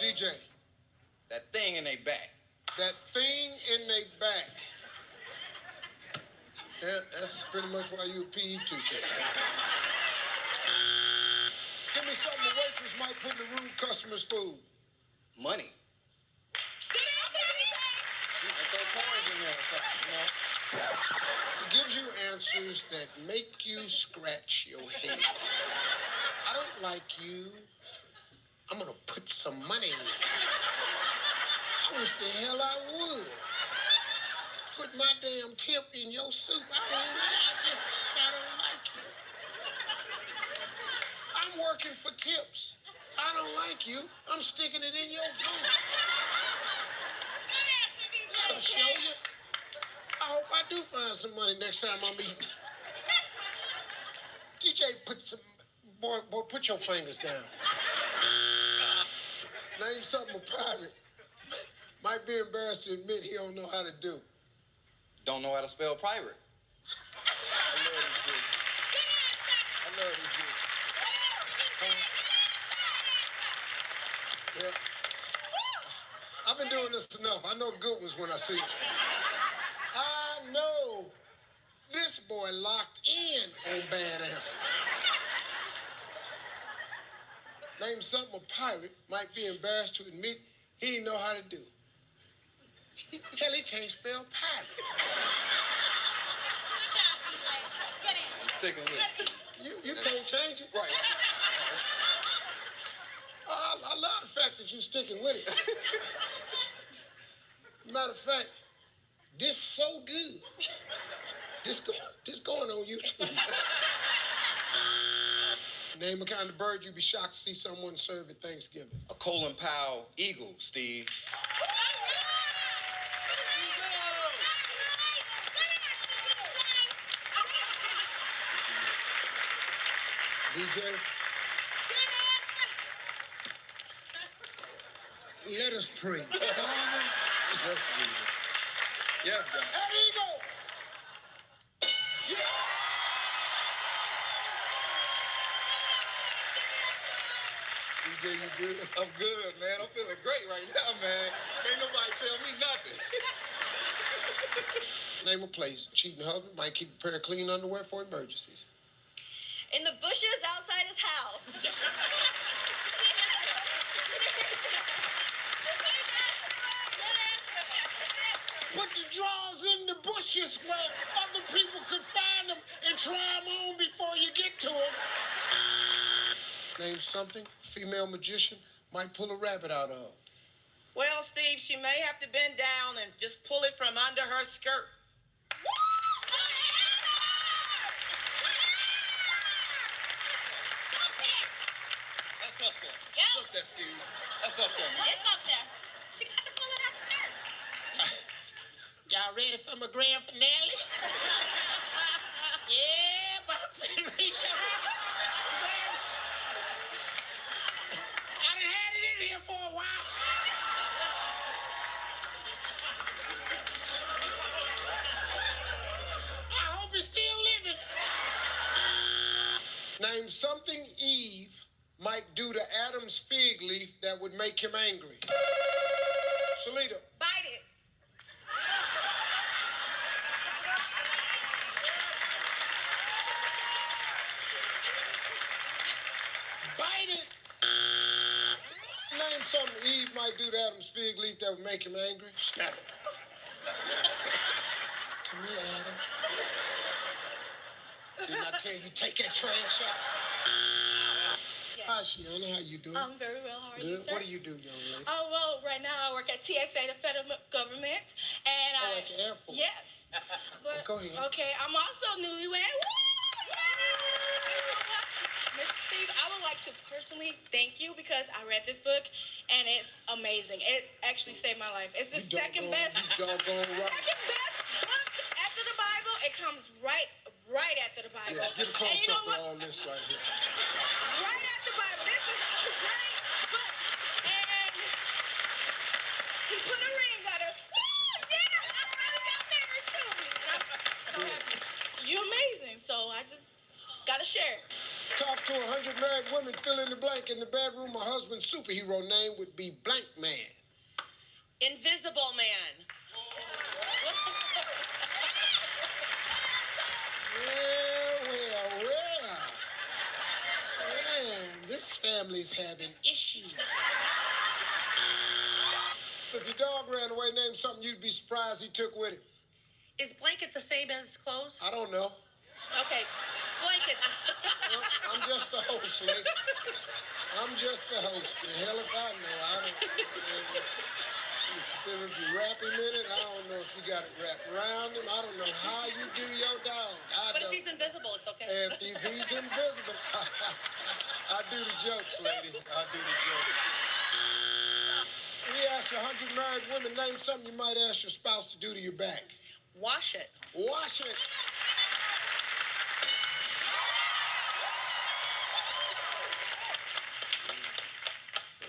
DJ. That thing in their back. That thing in their back. That's pretty much why you a PE teacher. Give me something a waitress might put in the rude customer's food. Money. I throw coins in there or something, you know? It gives you answers that make you scratch your head. I don't like you. I'm gonna put some money in. I wish the hell I would. Put my damn tip in your soup. I just said I don't like you. I'm working for tips. I don't like you. I'm sticking it in your food. I'll show you. I hope I do find some money next time I'm eating. DJ, boy, put your fingers down. Name something a pirate might be embarrassed to admit he don't know how to do. Don't know how to spell pirate. I love this dude. I love this dude. Yeah. I've been doing this enough. I know good ones when I see them. I know this boy locked in on bad answers. Name something a pirate might be embarrassed to admit he didn't know how to do. Hell, he can't spell pirate. I'm sticking with it. You can't change it. Right. I love the fact that you're sticking with it. Matter of fact, this so good. This going on YouTube. Name a kind of bird you'd be shocked to see someone serve at Thanksgiving. A Colin Powell eagle, Steve. DJ, let us pray. Father, Yes, Jesus. Yes, God. an eagle. DJ, you good? I'm good, man. I'm feeling great right now, man. Ain't nobody tell me nothing. Name a place. Cheating husband might keep a pair of clean underwear for emergencies. In the bushes outside his house. Put the drawers in the bushes where other people could find them and try them on before you get to them. Name something a female magician might pull a rabbit out of. Well, Steve, she may have to bend down and just pull it from under her skirt. That's up there. That's up there, Steve. That's up there, man. It's up there. She got to pull it out the skirt. Y'all ready for my grand finale? Yeah, but I'm finna reach up. I done had it in here for a while. I hope it's still living. Name something Eve might do to Adam's fig leaf that would make him angry. Shalita. Bite it. Bite it. Name something Eve might do to Adam's fig leaf that would make him angry. Snap it. Come here, Adam. Didn't I tell you take that trash out? Hi, Shiana. How you doing? I'm very well. How are you, Good. sir? What do you do, young lady? Oh, well, right now I work at TSA, the federal government, and at the airport. Yes. But, Go ahead. Okay, I'm also newlywed. Mr. Steve, I would like to personally thank you because I read this book and it's amazing. It actually saved my life. It's the second best. You doggone right. Second best book after the Bible. It comes right after the Bible. Yes, get a And you close know up with what? all this right here. Right after the Bible. This is a great book. And he put a ring on her. Woo! Yeah! I finally got married too. And I'm so happy. You're amazing. So I just gotta share it. Talk to 100 married women, fill in the blank. In the bedroom, my husband's superhero name would be Blank Man. Invisible Man. Well. Man, this family's having issues. If your dog ran away, name something you'd be surprised he took with him. Is blanket the same as clothes? I don't know. Okay, blanket. Well, I'm just the host, lady. I'm just the host. The hell if I know. I don't. If you wrap him in it, I don't know if you got it wrapped around him. I don't know how you do your dog. But if he's invisible, it's okay. If he's invisible, I do the jokes, lady. I do the jokes. We asked 100 married women, name something you might ask your spouse to do to your back. Wash it. Wash it.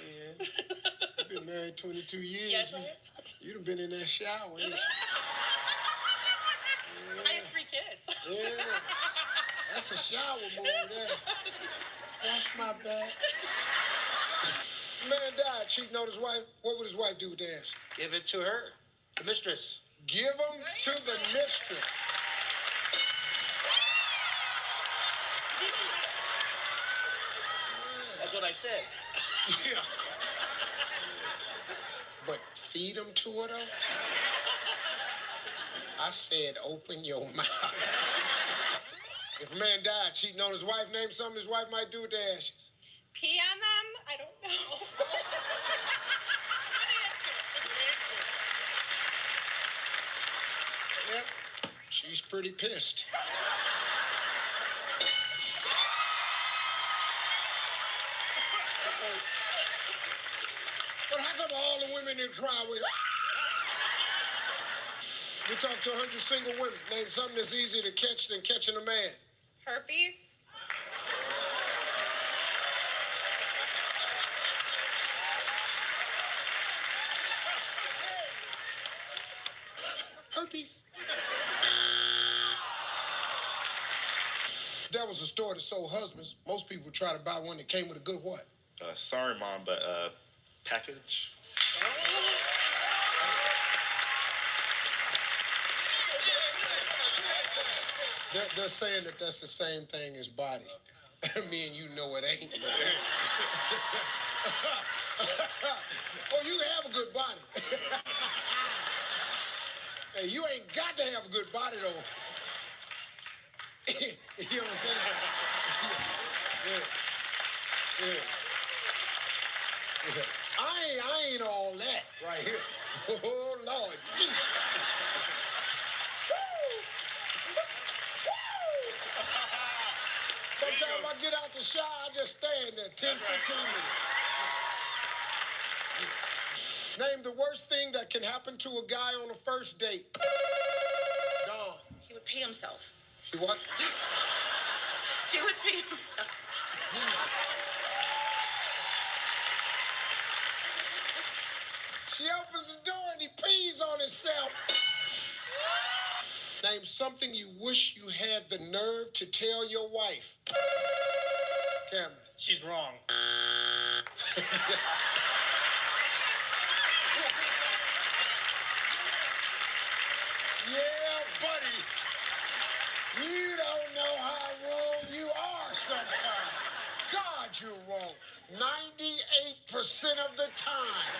Yeah. You've been married 22 years. Yes, I have. You'd have been in that shower. Yeah. I have 3 kids. Yeah. That's a shower move there. Wash my back. Man died cheating on his wife. What would his wife do with the ass? Give it to her, the mistress. Give them to the mistress. That's what I said. Yeah. But feed them to her, though? I said open your mouth. If a man died cheating on his wife, name something his wife might do with the ashes. Pee on them? I don't know. Yep. She's pretty pissed. But how come all the women in the crowd with... We talked to 100 single women. Name something that's easier to catch than catching a man. Herpes? Herpes. If that was a store that sold husbands, most people would try to buy one that came with a good what? Sorry, Mom, but package. They're saying that that's the same thing as body. Me and you know it ain't. Oh, you can have a good body. Hey, you ain't got to have a good body, though. You know what I'm saying? Yeah. I ain't all that right here. Oh, Lord. Sometimes I get out the shower, I just stand there 10, 15 minutes. Name the worst thing that can happen to a guy on a first date. Dawn. He would pee himself. He what? He would pee himself. She opens the door and he pees on himself. Name something you wish you had the nerve to tell your wife. Cameron. She's wrong. Yeah, buddy. You don't know how wrong you are sometimes. God, you're wrong. 98% of the time.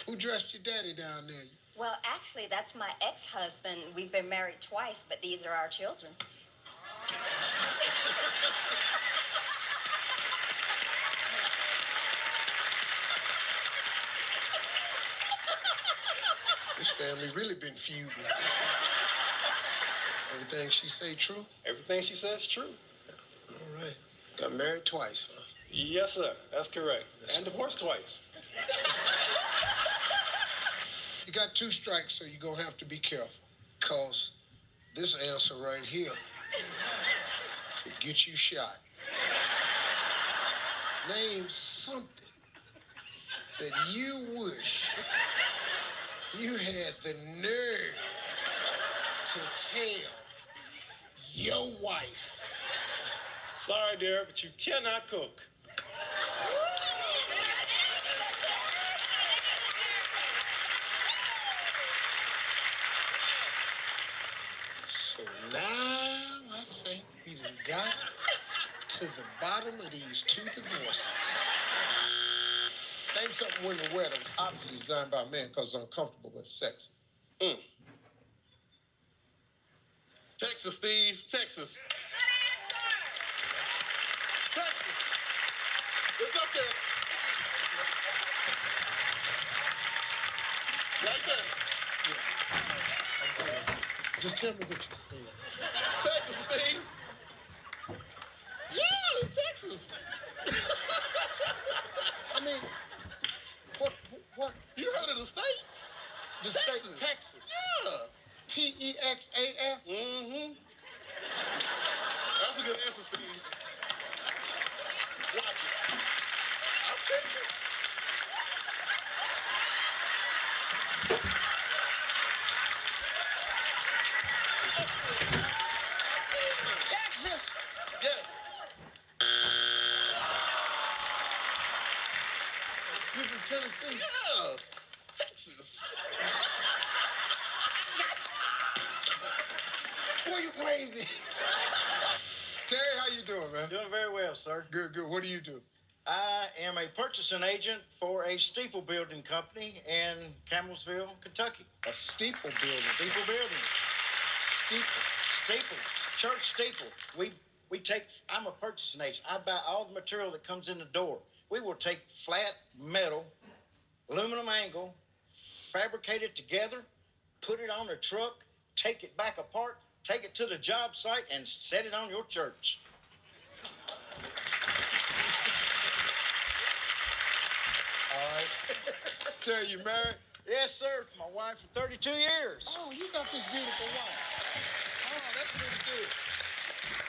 Who dressed your daddy down there? Well, actually, that's my ex-husband. We've been married twice, but these are our children. This family really been feuding. Everything she say true? Everything she says true. All right. Got married twice, huh? Yes, sir. That's correct. And divorced twice. You got 2 strikes, so you're going to have to be careful. Because this answer right here could get you shot. Name something that you wish you had the nerve to tell your wife. Sorry, dear, but you cannot cook. So now I think we done got to the bottom of these two divorces. Name something women wear that was obviously designed by men because it's uncomfortable with sex. Texas, Steve. Texas. Texas. It's up there. Right there. Just tell me what you said. Texas, Steve. Yeah, Texas. I mean, what? You heard of the state? The Texas. state Texas. Yeah. Texas? Mm-hmm. That's a good answer, Steve. Watch it. I'll teach you. Texas? Yes. You from Tennessee? Yeah. Texas. Boy, you crazy. Terry, how you doing, man? Doing very well, sir. Good, good. What do you do? I am a purchasing agent for a steeple building company in Campbellsville, Kentucky. A steeple building. Steeple building. Steeple. Church steeple. We take, I'm a purchasing agent. I buy all the material that comes in the door. We will take flat metal, aluminum angle, fabricate it together, put it on a truck, take it back apart, take it to the job site, and set it on your church. All right. Terry, you married? Yes, sir. My wife for 32 years. Oh, you got this beautiful wife. Oh, that's really good.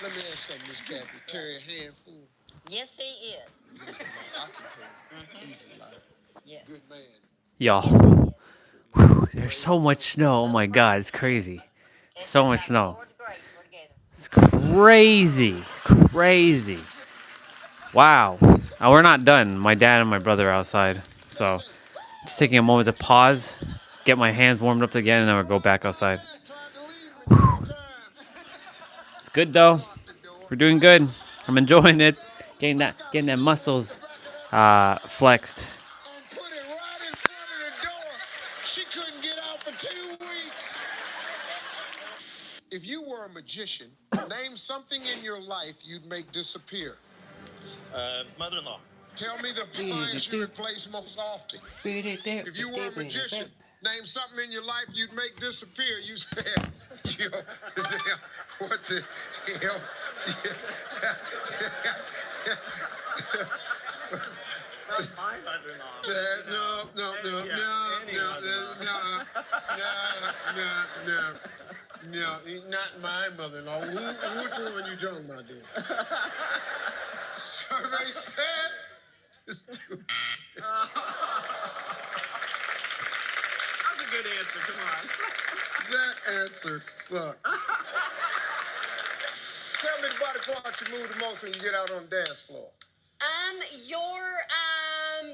Let me ask something, Miss Kathy. Terry a handful? Yes, he is. I can tell. He's alive. Yes. Good man. Y'all. Whew, there's so much snow. Oh my God, it's crazy. So much snow. It's crazy. Crazy. Wow. We're not done. My dad and my brother are outside. So just taking a moment to pause, get my hands warmed up again, and then we'll go back outside. Whew. It's good though. We're doing good. I'm enjoying it. Getting that muscles flexed. Put it right in front of the door. She couldn't get out for 2 weeks. If you were a magician, name something in your life you'd make disappear. Mother-in-law. Tell me the appliance you replace most often. If you were a magician, name something in your life you'd make disappear. You said, what the hell? That's my mother-in-law. No, not my mother-in-law. Which one you talking about then? Survey said. That's a good answer. Come on. That answer sucked. Tell me the body part you move the most when you get out on the dance floor.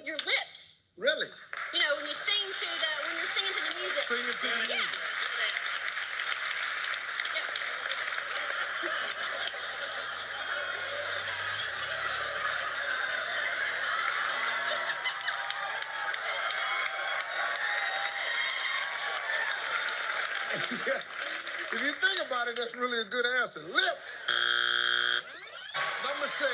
Your lips. Really? You know, when you're singing to the music. Singing to the music. If you think about it, that's really a good answer. Lips. Number 6.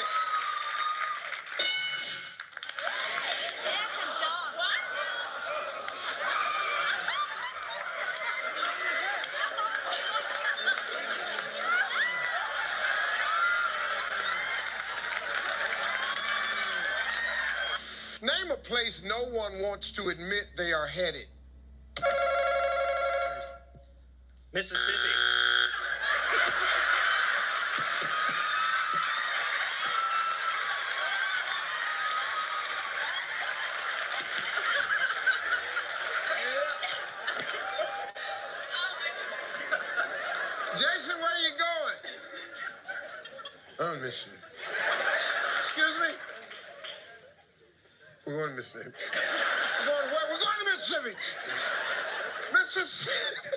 Name a place no one wants to admit they are headed. Mississippi. Jason, where you going? I miss you. We're going to Mississippi. We're going to where? We're going to Mississippi. Mississippi.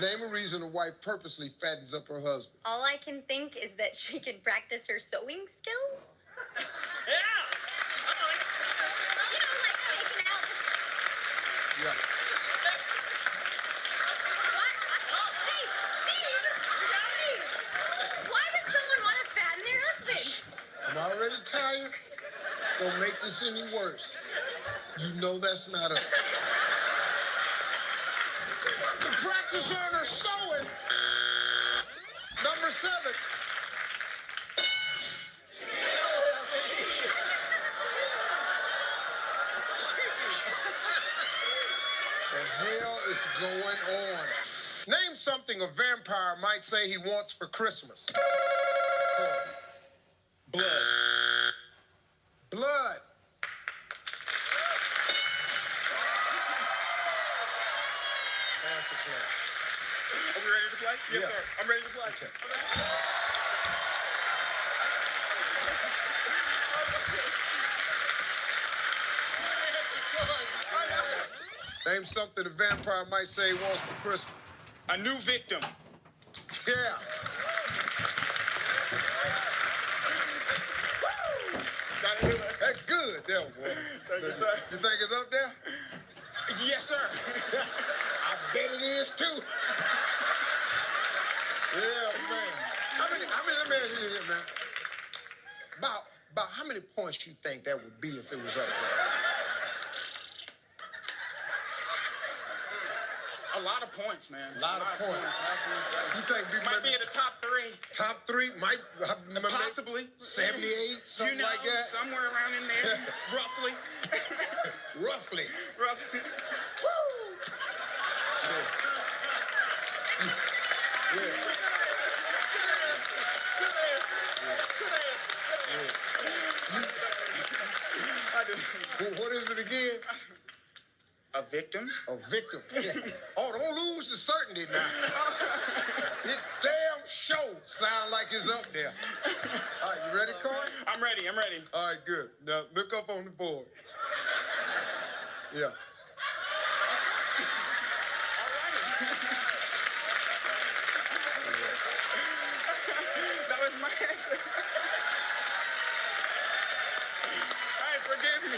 Name a reason a wife purposely fattens up her husband. All I can think is that she can practice her sewing skills. Yeah. You know, like taking out the... Yeah. What? Hey, Steve! Steve! Why does someone want to fatten their husband? I'm already tired. Don't make this any worse. You know that's not a... To practice on her sewing. Number 7. The hell is going on? Name something a vampire might say he wants for Christmas. Blood. Blood. Pass the play. Are we ready to play? Yes, Yeah. sir. I'm ready to play. Okay. Name something a vampire might say he wants for Christmas. A new victim. Yeah. That's good, there, boy. Thank you, sir. You think it's up there? Yes, sir. I bet it is too. Yeah, man. Let me ask you this, man. About how many points you think that would be if it was up there? A lot of points, man. A lot of points. You think we Might be in the top 3. Top 3? Might Possibly. 78, something you know, like that? Somewhere around in there, roughly. Roughly. Roughly. Woo! Yeah. What is it again? A victim? A victim. Yeah. Oh, don't lose the certainty now. It damn sure sound like it's up there. All right, you ready, Corey? I'm ready. All right, good. Now, look up on the board. Yeah. That was my answer. Hey, forgive me.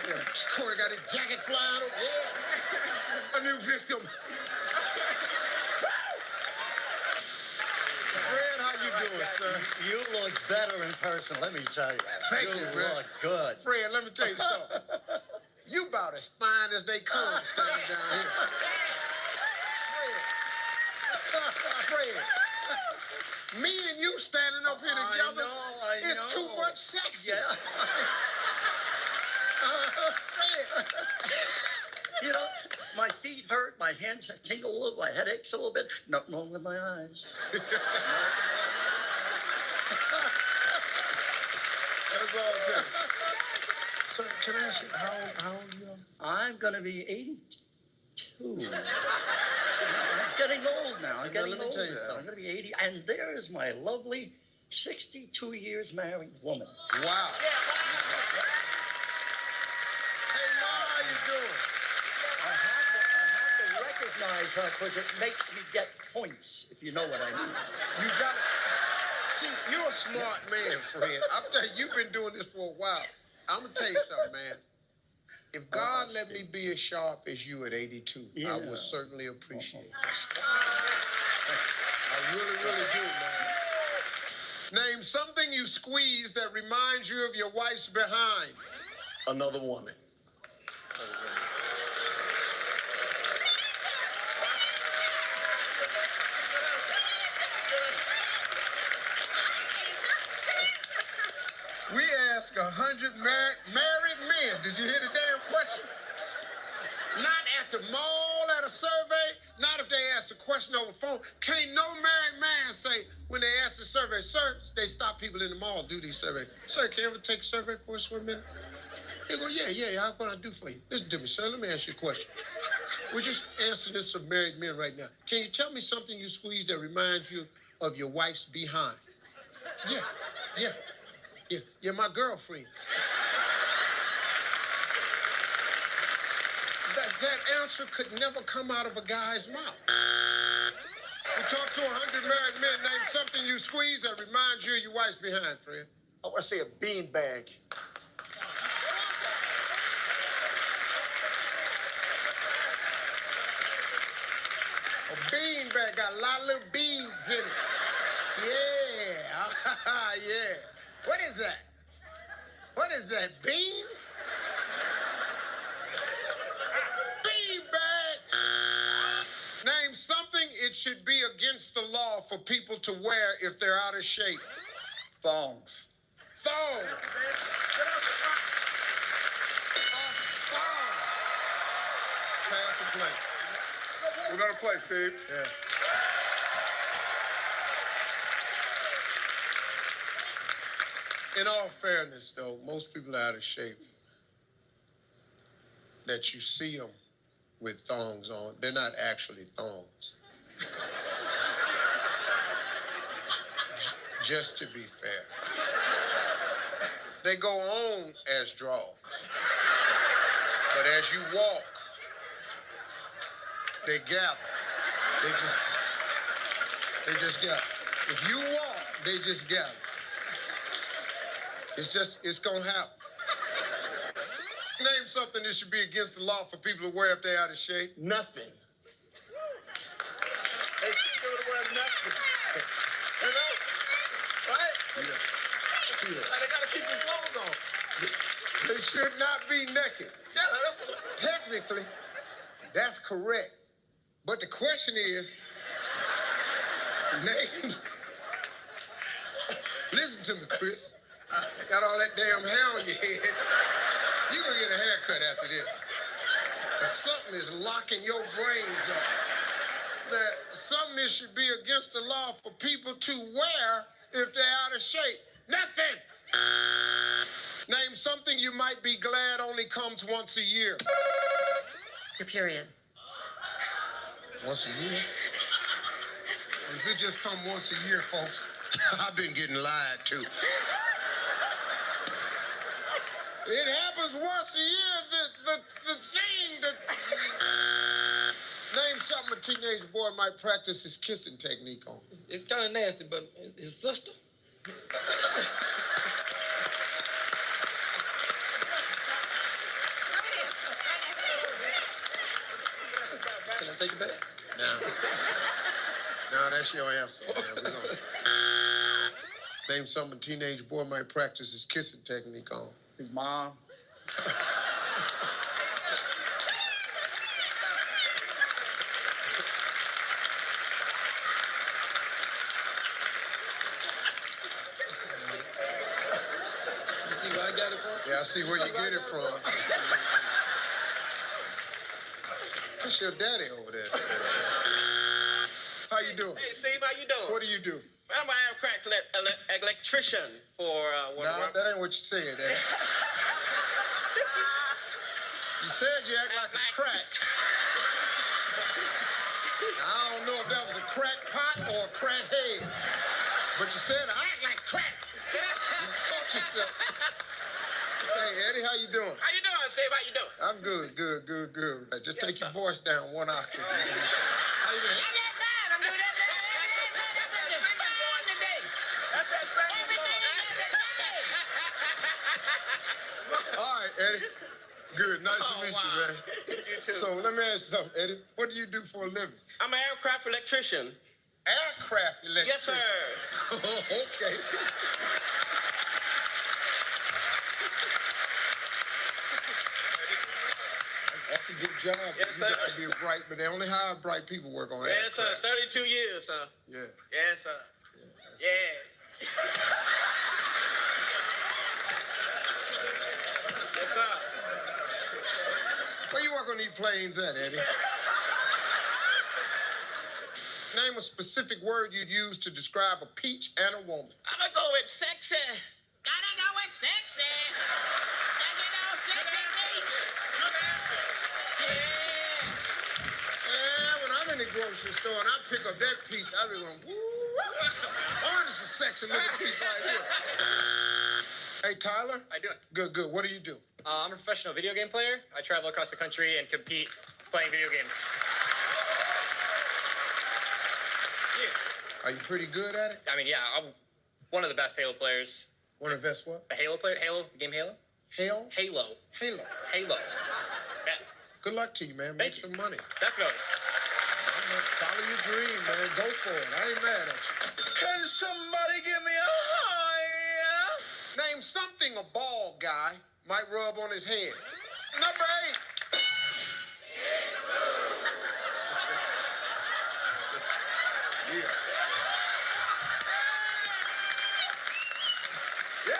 Yeah, Corey got his jacket flying up. Yeah. A new victim. Fred, how you doing, sir? You look better in person, let me tell you. Thank you, man. look good. Fred, let me tell you something. You about as fine as they come standing down here. Fred, me and you standing up here together is too much sexy. Yeah. Fred. You know, my feet hurt, my hands tingle a little, my head aches a little bit. Nothing wrong with my eyes. That's all good. So, can I ask you, how old are you? I'm going to be 82. I'm getting old now. I'm getting let me older. tell you something. I'm going to be 80. And there is my lovely 62 years married woman. Wow. Hey, Ma, how you doing? I have to recognize her because it makes me get points, if you know what I mean. You got it. See, you're a smart man, Fred. I'm telling you, you've been doing this for a while. I'm going to tell you something, man. If God let me be as sharp as you at 82, I would certainly appreciate it. I really, really do, man. Name something you squeeze that reminds you of your wife's behind. Another woman. We asked 100 married men. Did you hear the damn question? Not at the mall at a survey. Not if they asked a question over the phone. Can't no married man say when they ask the survey, sir, they stop people in the mall do these surveys. Sir, can you ever take a survey for us for a minute? They go, yeah, how can I do for you? Listen to me, sir, let me ask you a question. We're just answering this for married men right now. Can you tell me something you squeeze that reminds you of your wife's behind? Yeah. You're my girlfriends. That answer could never come out of a guy's mouth. You talk to 100 married men, name something you squeeze that reminds you of your wife's behind, friend. I want to say a bean bag. A bean bag got a lot of little beads in it. Yeah, yeah. What is that? What is that, beans? Bean bag. Name something it should be against the law for people to wear if they're out of shape. Thongs. Thongs. Pass and play. We're gonna play, Steve. Yeah. In all fairness, though, most people are out of shape. That you see them with thongs on, they're not actually thongs. Just to be fair. They go on as drawers. But as you walk, they gather. They just gather. If you walk, they just gather. It's gonna happen. Name something that should be against the law for people to wear if they're out of shape. Nothing. They should be able to wear nothing. You know? Right? Yeah. Like they gotta keep some clothes on. They should not be naked. Yeah, that's what... Technically, that's correct. But the question is, name. Listen to me, Chris. Got all that damn hair on your head. You're gonna get a haircut after this. But something is locking your brains up. That something that should be against the law for people to wear if they're out of shape. Nothing. Name something you might be glad only comes once a year. Your period. Once a year? If it just come once a year, folks, I've been getting lied to. It happens once a year. The thing that... Name something a teenage boy might practice his kissing technique on. It's kind of nasty, but his sister. Can I take it back? No, that's your answer, man. We're gonna... Name something a teenage boy might practice his kissing technique on. His mom. You see where I got it from? Yeah, I see where you get it from. That's your daddy over there. How you doing? Hey, Steve, how you doing? What do you do? I'm an aircraft electrician for one No, of that ain't what you said, Eddie. You said you act like a crack. Now, I don't know if that was a crack pot or a crack head, but you said I act like crack. You caught yourself. Hey, Eddie, how you doing? How you doing, Steve? How you doing? I'm good. Right, just take your voice down one octave. How you doing? I'm doing that. It's fine today. That's that same All right, Eddie. Good. Nice to meet you, man. You too. So let me ask you something, Eddie. What do you do for a living? I'm an aircraft electrician. Aircraft electrician? Yes, sir. Okay. That's a good job. Yes, sir. You got to be bright, but they only hire bright people work on Yes, sir. aircraft. 32 years, sir. Yeah. Yes, sir. Yeah. Yes, sir. Where you work on these planes at, Eddie? Name a specific word you'd use to describe a peach and a woman. I'm gonna go with sexy. Gotta go with sexy. Gotta go sexy peach. Yeah, when I'm in the grocery store and I pick up that peach, I be going, woo. Oh, this is a sexy looking peach right here. Hey, Tyler. How you doing? Good, good. What do you do? I'm a professional video game player. I travel across the country and compete playing video games. Are you pretty good at it? I mean, yeah, I'm one of the best Halo players. One of the best what? A Halo player? Halo? The game Halo? Halo? Halo. Halo. Halo. Yeah. Good luck to you, man. Make some money. Definitely. Follow your dream, man. Go for it. I ain't mad at you. Can somebody give me a high? Name something a bald guy might rub on his head. Number 8. Yeah. Yeah.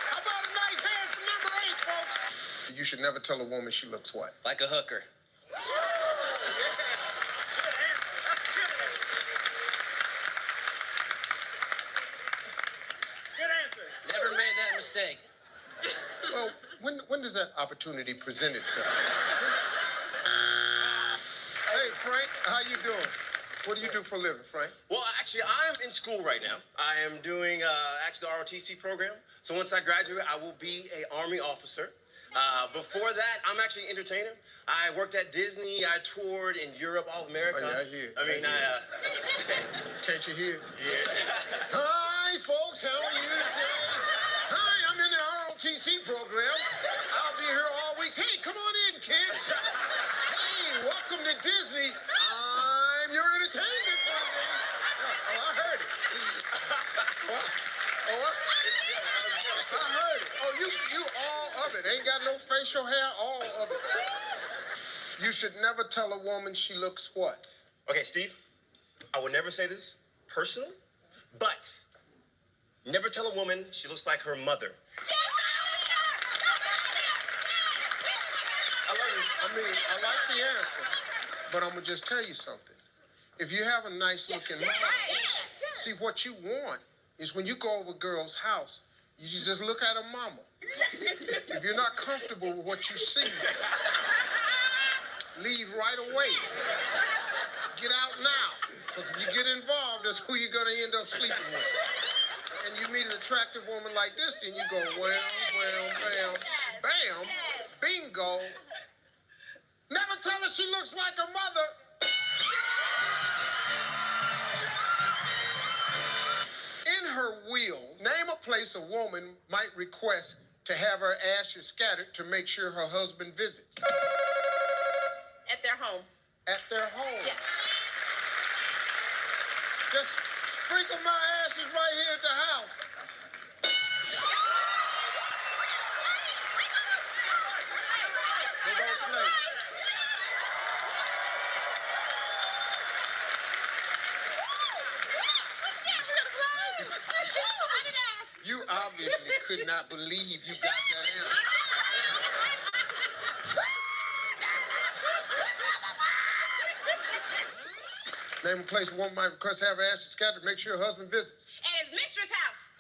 How about a nice hand for number 8, folks? You should never tell a woman she looks what? Like a hooker. Never made that mistake. Well, when does that opportunity present itself? Hey, Frank, how you doing? What do you do for a living, Frank? Well, actually, I'm in school right now. I am doing actually the ROTC program. So once I graduate, I will be an Army officer. Before that, I'm actually an entertainer. I worked at Disney. I toured in Europe, all of America. Oh, yeah, I hear. I mean, Can't you hear? Yeah. Hi, folks. How are you today? Hi, I'm in the ROTC program. I'll be here all week. Hey, come on in, kids. Hey, welcome to Disney. I'm your entertainment program. Oh, I heard it. I heard it. Oh, you all of it. Ain't got no facial hair, all of it. You should never tell a woman she looks what? Okay, Steve, I would never say this personal, but never tell a woman she looks like her mother. I mean, I like the answer, but I'm gonna just tell you something. If you have a nice looking mom, see what you want is when you go over a girl's house, you should just look at her mama. If you're not comfortable with what you see, leave right away. Get out now, because if you get involved, that's who you're gonna end up sleeping with. And you meet an attractive woman like this, then you go, well, bam, bingo. Never tell her she looks like her mother. In her will, name a place a woman might request to have her ashes scattered to make sure her husband visits. At their home. At their home. Yes. Just sprinkle my ashes right here at the house. They don't play. You obviously could not believe you got that answer. Name a place a woman might request to have her ashes scattered to make sure her husband visits. At his mistress' house.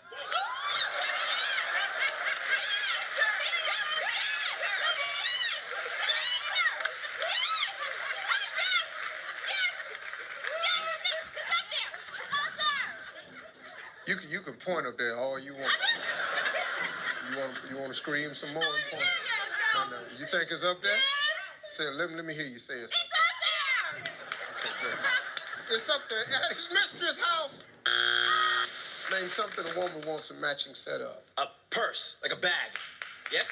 You can point up there all you want. You want to scream some more and point? No. You think it's up there? Say, let me hear you say it. It's up there. Okay, good. It's up there at his mistress' house. Name something a woman wants a matching set of. A purse, like a bag. Yes?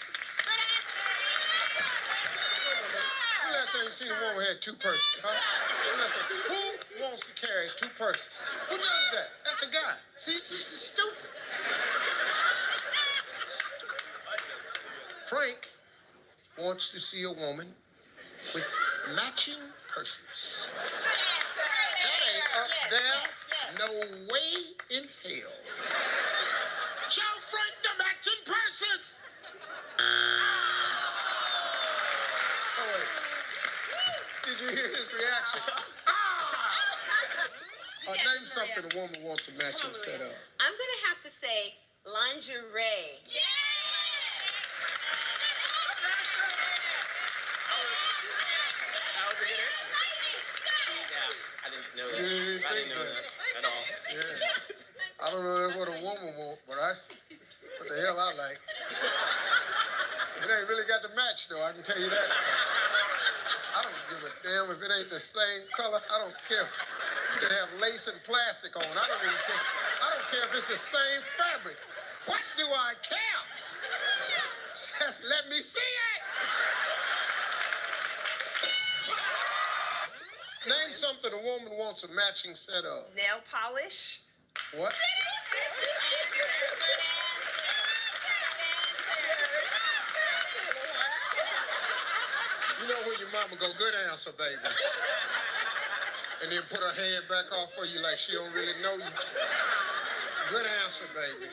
When last time you seen a woman had 2 purses, huh? Who wants to carry 2 purses? Who does that? That's a guy. See, this is stupid. Frank wants to see a woman with matching purses. That ain't up there. No way in hell. Show Frank the matching purses. Oh, wait. Did you hear his reaction? Name something a woman wants a matching set of. I'm going to have to say lingerie. Yeah! That was a good answer. Yeah, I didn't know that. I didn't know that at all. Yeah. I don't know what a woman wants, but really got the match, though. I can tell you that. I don't give a damn if it ain't the same color. I don't care. You can have lace and plastic on. I don't even care. I don't care if it's the same fabric. What do I care? Just let me see it. Name something a woman wants a matching set of. Nail polish. What? You know when your mama go, good answer, baby. And then put her hand back off for you like she don't really know you. Good answer, baby.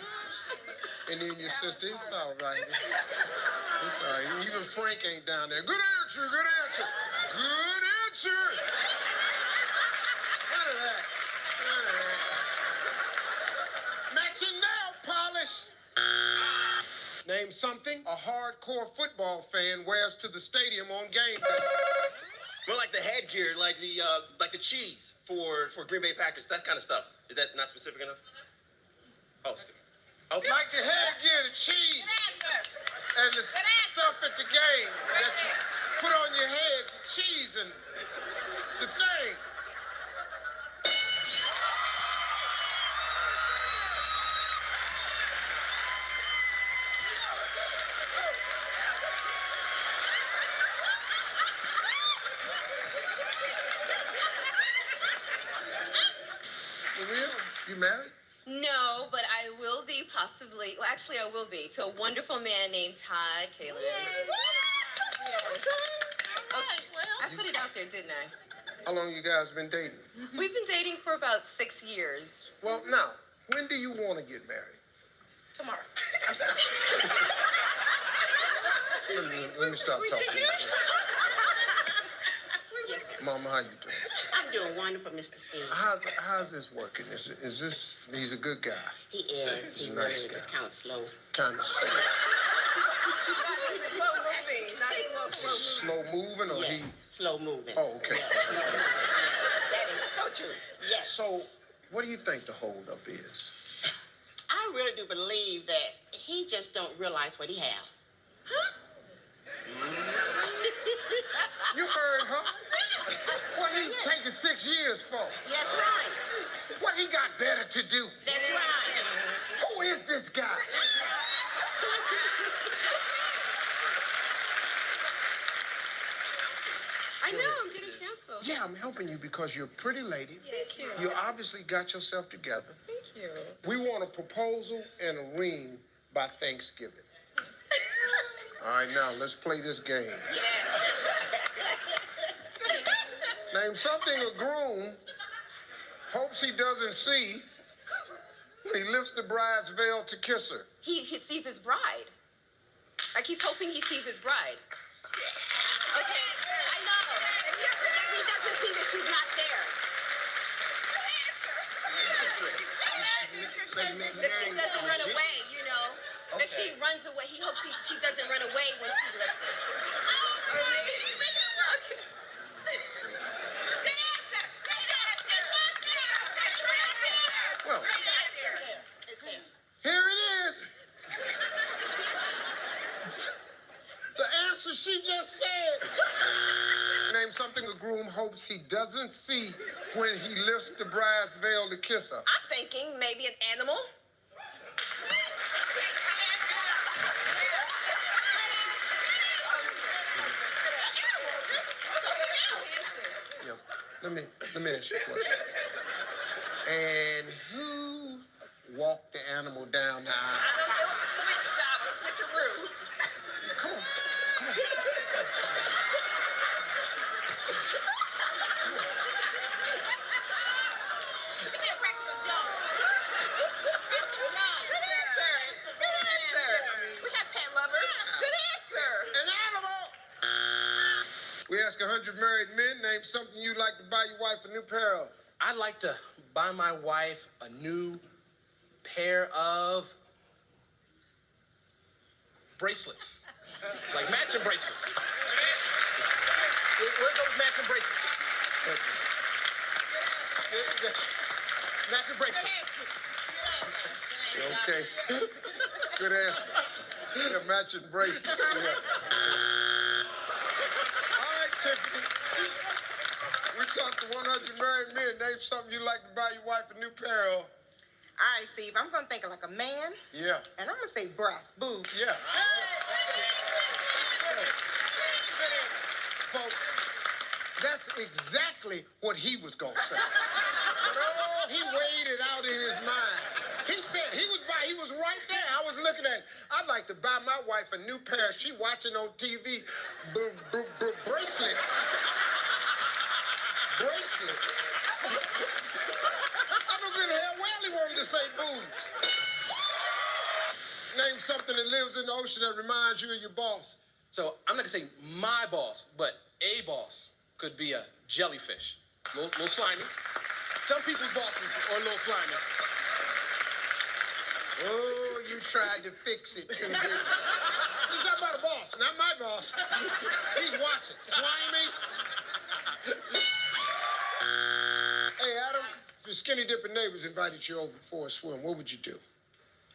And then your sister, it's all right. It's all right. Even Frank ain't down there. Good answer, good answer. Good answer. None of that. None of that. Matching nail polish. Name something a hardcore football fan wears to the stadium on game day. Well, like the headgear, like the cheese for Green Bay Packers, that kind of stuff. Is that not specific enough? Oh, excuse me. Okay. Like the headgear, the cheese, and the stuff at the game that you put on your head, the cheese and the thing. Maria, you married? No, but I will be possibly. Well, actually, I will be to a wonderful man named Todd Caleb. Okay, I put it out there, didn't I? How long you guys been dating? We've been dating for about 6 years. Well, now, when do you want to get married? Tomorrow. Let me stop talking. Yes, sir. Mama, how you doing? I'm doing wonderful, Mr. Steve. How's this working? Is this? He's a good guy. He is. He's He a really nice is. guy. Just kind of slow. Kind of slow. Slow moving, or Yes, he? slow moving. Oh, okay. That is so true. Yes. So, what do you think the holdup is? I really do believe that he just don't realize what he have. You heard her. What he taking 6 years for? That's right. What he got better to do? That's right. Who is this guy? I know, I'm getting canceled. Yeah, I'm helping you because you're a pretty lady. Thank you. You obviously got yourself together. Thank you. We want a proposal and a ring by Thanksgiving. All right, now let's play this game. Yes. Name something a groom hopes he doesn't see when he lifts the bride's veil to kiss her. He sees his bride. Like he's hoping he sees his bride. Okay, I know. And he doesn't see that she's not there. That she doesn't run away, you know. That she runs away. He hopes she doesn't run away when she listens. Well, here it is. The answer she just said. Name something a groom hopes he doesn't see when he lifts the bride's veil to kiss her. I'm thinking maybe an animal. Yeah. Let me ask you a question. And who walked the animal down the aisle? I don't know. Switcheroo. Come on. Give me a practical joke. Good answer. Good answer. We have pet lovers. Good answer. An animal. We ask 100 married men, name something you'd like to buy your wife a new pair of. I'd like to buy my wife a new pair of bracelets. Like matching bracelets. Where those matching bracelets? Matching bracelets. Okay. Good answer. Yeah, matching bracelets. Yeah. 200 million. Name something you like to buy your wife a new pair of. All right, Steve, I'm gonna think of like a man. Yeah. And I'm gonna say breast, boobs. Yeah. Folks, that's exactly what he was gonna say. But oh, he weighed it out in his mind. He said he was right there. I was looking at it. I'd like to buy my wife a new pair. She watching on TV bracelets. Bracelets. I don't give a hell well he wanted to say boobs. Name something that lives in the ocean that reminds you of your boss. So I'm not gonna say my boss, but a boss could be a jellyfish. Little slimy. Some people's bosses are a little slimy. Oh, you tried to fix it too, didn't you? He's talking about a boss, not my boss. He's watching. Slimy. Hey, Adam, if your skinny dipping neighbors invited you over for a swim, what would you do?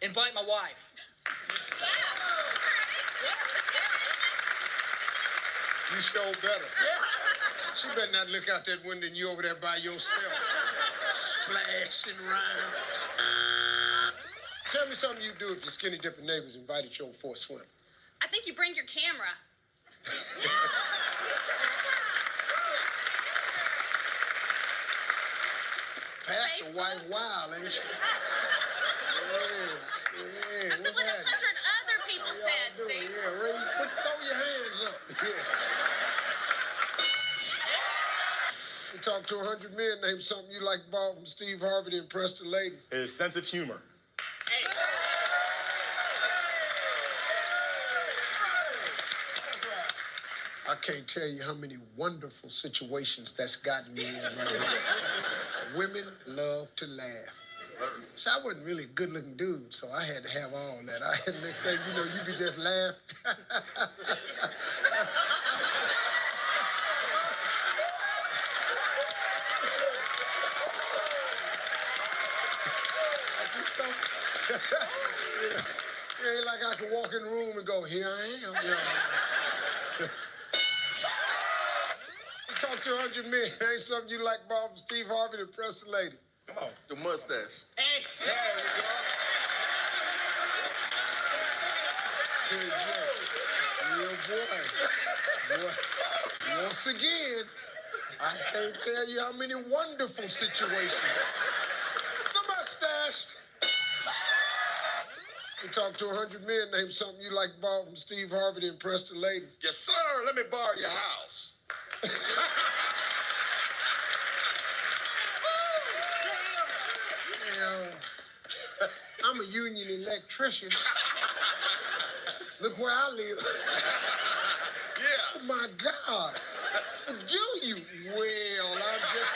Invite my wife. You sure better. She better not look out that window and you over there by yourself, splashing around. Tell me something you do if your skinny dipping neighbors invited you over for a swim. I think you bring your camera. Pastor White wild, ain't she? Yeah, That's what 100 other people said, Steve. Yeah, Ray, throw your hands up. Yeah. We talked to 100 men. Name something you like to borrow from Steve Harvey to impress the ladies. His sense of humor. I can't tell you how many wonderful situations that's gotten me in right now. Women love to laugh. So I wasn't really a good-looking dude, so I had to have all that. Next thing you know, you could just laugh. It ain't like I could walk in the room and go, here I am. Talk to 100 men. Ain't something you like borrow from Steve Harvey to impress the ladies. Come on, the mustache. Hey. There you go. Yeah, boy. Once again, I can't tell you how many wonderful situations. The mustache. You talk to 100 men, name something you like to borrow from Steve Harvey to impress the ladies. Yes, sir. Let me borrow your house. I'm a union electrician. Look where I live. Yeah. Oh, my God. Do you? Well, I'm just...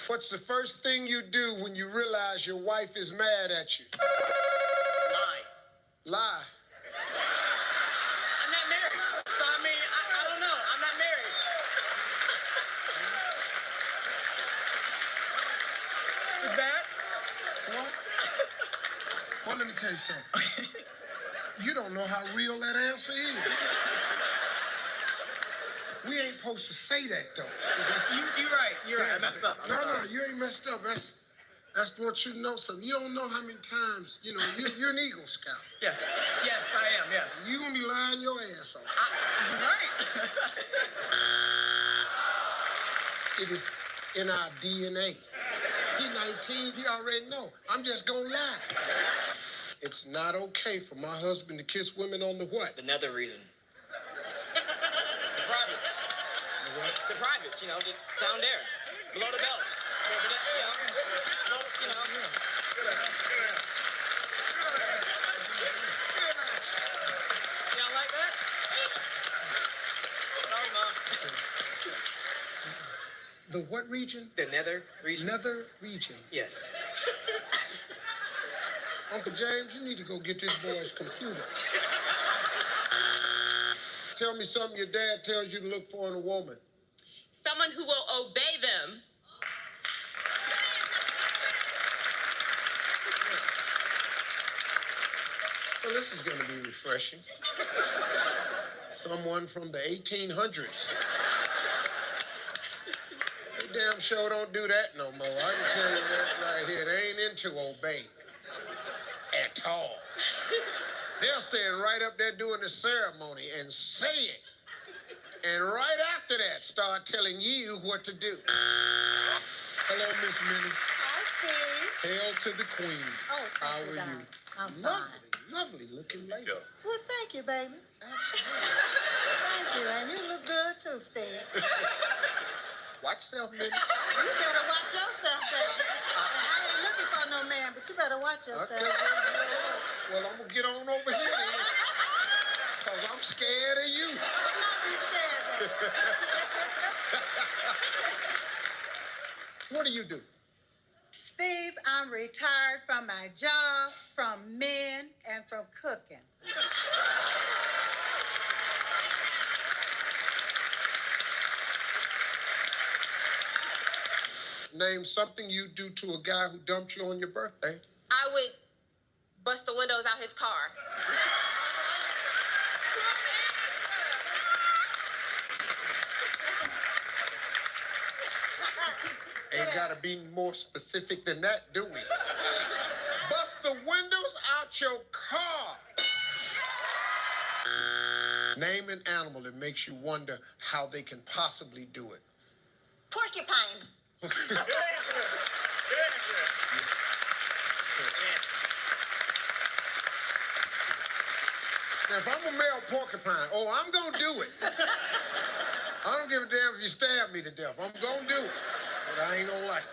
What's the first thing you do when you realize your wife is mad at you? Lie. I'm not married. So, I mean, I don't know. I'm not married. Is that? Well, let me tell you something. You don't know how real that answer is. We ain't supposed to say that, though. You're right. You're right. I messed up. No, you ain't messed up. That's what you know something. You don't know how many times, you're an Eagle Scout. Yes. Yes, I am. Yes. You gonna be lying your ass off. You're right. It is in our DNA. He 19, he already know. I'm just gonna lie. It's not okay for my husband to kiss women on the what? The nether reason. The privates. The privates, just down there. Below the belt. You don't like that? Sorry, Mom. The what region? The nether region. Nether region. Yes. Uncle James, you need to go get this boy's computer. Tell me something your dad tells you to look for in a woman. Someone who will obey them. Well, this is going to be refreshing. Someone from the 1800s. damn sure don't do that no more. I can tell you that right here. They ain't into obey at all. They'll stand right up there doing the ceremony and say it. And right after that, start telling you what to do. Hello, Miss Minnie. Hi, Steve. Hail to the queen. Oh, How thank you, are darling. you? I'm fine. Lovely looking lady. Well, thank you, baby. Absolutely. Thank you, and you look good too, Steve. Watch yourself, Minnie. You better watch yourself, baby. I ain't looking for no man, but you better watch yourself. Okay, well, I'm going to get on over here then. Because I'm scared of you. Don't be scared, baby. What do you do? Steve, I'm retired from my job, from men, and from cooking. Name something you do to a guy who dumped you on your birthday. I would bust the windows out his car. Ain't gotta be more specific than that, do we? Bust the windows out your car. Name an animal that makes you wonder how they can possibly do it. Porcupine. Now, if I'm a male porcupine, I'm gonna do it. I don't give a damn if you stab me to death. I'm gonna do it. But I ain't gonna like it.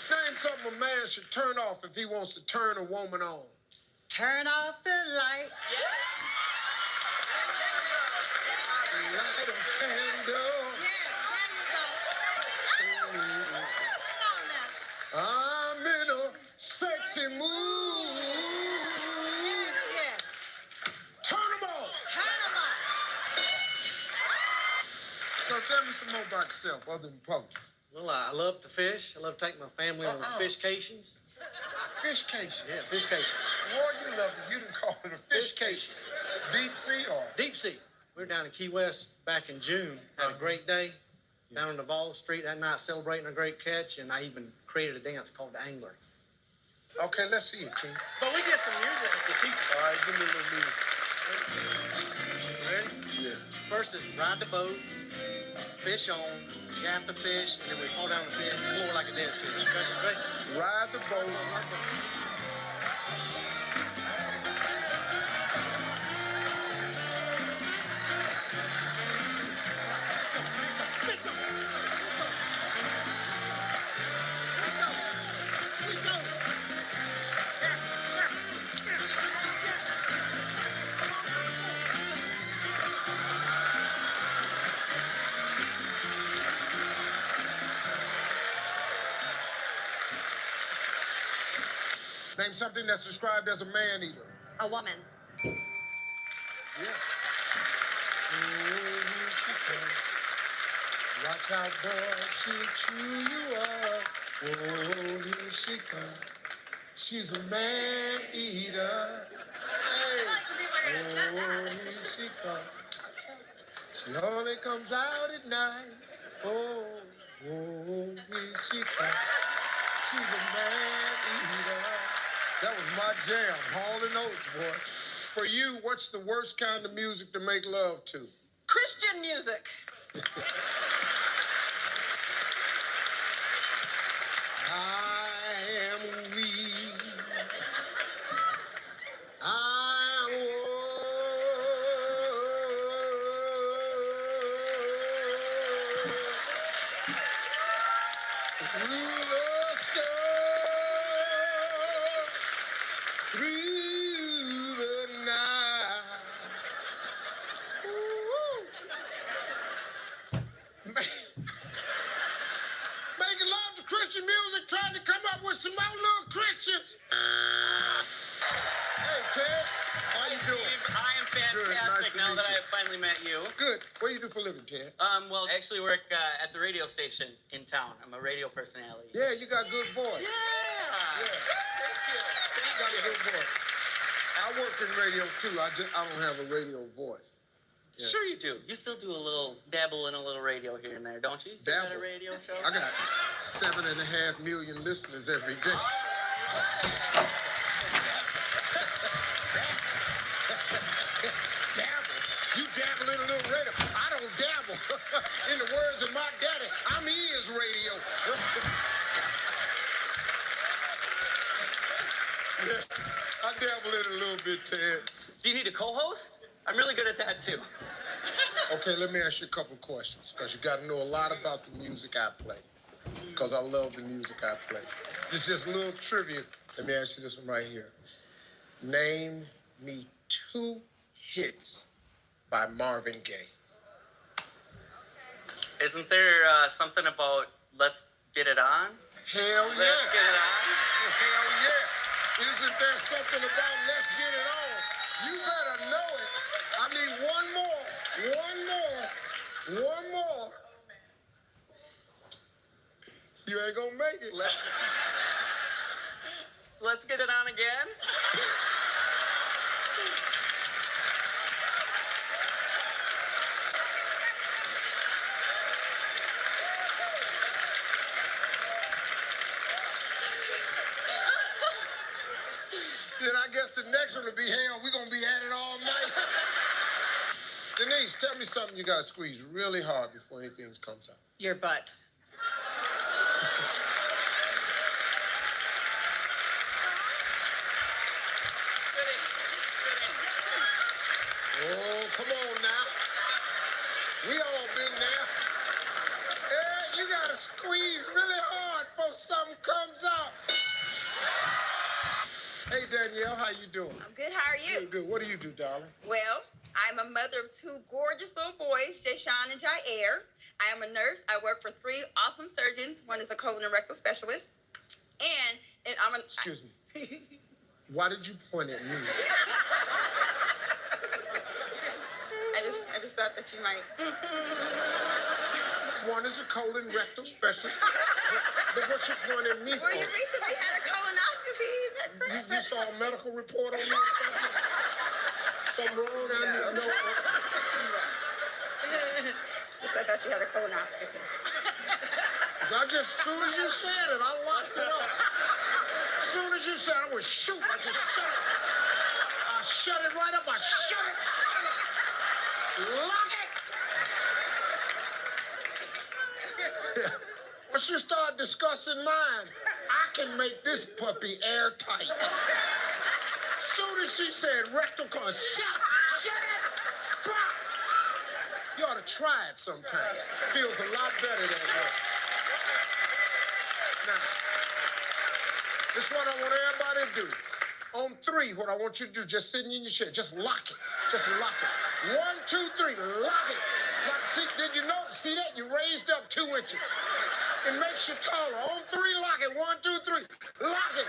Name something a man should turn off if he wants to turn a woman on. Turn off the lights. Light a candle. I'm in a sexy mood. Yes. Turn them on. Turn them on. So tell me some more about yourself other than Publix. Well, I love to fish. I love taking my family on fishcations. Fishcation? Yeah, fishcations. Boy, you love it. You done call it a fishcation. Deep sea or? Deep sea. We were down in Key West back in June. Had a great day. Down on Duval Street that night celebrating a great catch, and I even created a dance called the Angler. Okay, let's see it, King. But we did some music at the teacher. All right, give me a little music. Ready? Yeah. First is ride the boat, fish on, gaff the fish, and then we fall down the fish, floor like a dead fish. Ready? Ride the boat. Name something that's described as a man-eater. A woman. Yeah. Watch out, boy, she'll chew you up. Oh, here she comes. She's a man-eater. Hey. Oh, here she comes. She only comes out at night. Oh, here she comes. She's a man-eater. That was my jam, Hall & Oates, boy. For you, what's the worst kind of music to make love to? Christian music. I am weak. I am through the storm, through the night. Ooh. Making love to Christian music, trying to come up with some more little Christians. Hey, Ted, how you doing? I am fantastic Good, nice to now meet that you. I have finally met you. Good. What do you do for a living, Ted? Well, I actually work at the radio station in town. I'm a radio personality. Yeah, you got a good voice. Yeah. Thank you. You got a good voice. I work in radio too. I don't have a radio voice. Yeah. Sure you do. You still do a little dabble in a little radio here and there, don't you? You still got a Dabble? radio show? I got 7.5 million listeners every day. Dabble? You dabble in a little radio. I don't dabble. In the words of my daddy, I'm his radio. Yeah, I dabble in a little bit, Ted. Do you need a co-host? I'm really good at that too. Okay, let me ask you a couple questions, because you got to know a lot about the music I play, because I love the music I play. This is just a little trivia. Let me ask you this one right here. Name me 2 hits by Marvin Gaye. Isn't there something about Let's Get It On? Hell yeah. Let's Get It On? Hell yeah. Isn't there something about Let's Get It On? You better know it. I need one more. You ain't gonna make it. Let's Get It On again? Then I guess the next one will be hell. We're gonna be at it all night. Denise, tell me something you gotta squeeze really hard before anything comes out. Your butt. Oh, come on now. We all been there. You gotta squeeze really hard before something comes out. Hey, Danielle, how you doing? I'm good. How are you? Good. What do you do, darling? Well, I'm a mother of 2 gorgeous little boys, Jayshawn and Jair. I am a nurse. I work for 3 awesome surgeons. One is a colon and rectal specialist. And I'm an... Excuse me. Why did you point at me? I just thought that you might... One is a colon rectal specialist. But what you pointing at me for? Well, you recently had a colonoscopy. Is that correct? You saw a medical report on me or something? Something wrong? I need to know. Just I thought you had a colonoscopy. As soon as you said it, I locked it up. As soon as you said it, I went shoot. I just shut it. I shut it right up. I shut it. Lock it. Once you start discussing mine, I can make this puppy airtight. As soon as she said rectal colon, shut it. You ought to try it sometime. It feels a lot better that way. Now, this is what I want everybody to do. On 3, what I want you to do, just sitting in your chair, just lock it. Just lock it. 1, 2, 3, lock it. See, did you know? See that? You raised up 2 inches. It makes you taller. On 3, lock it. 1, 2, 3, lock it.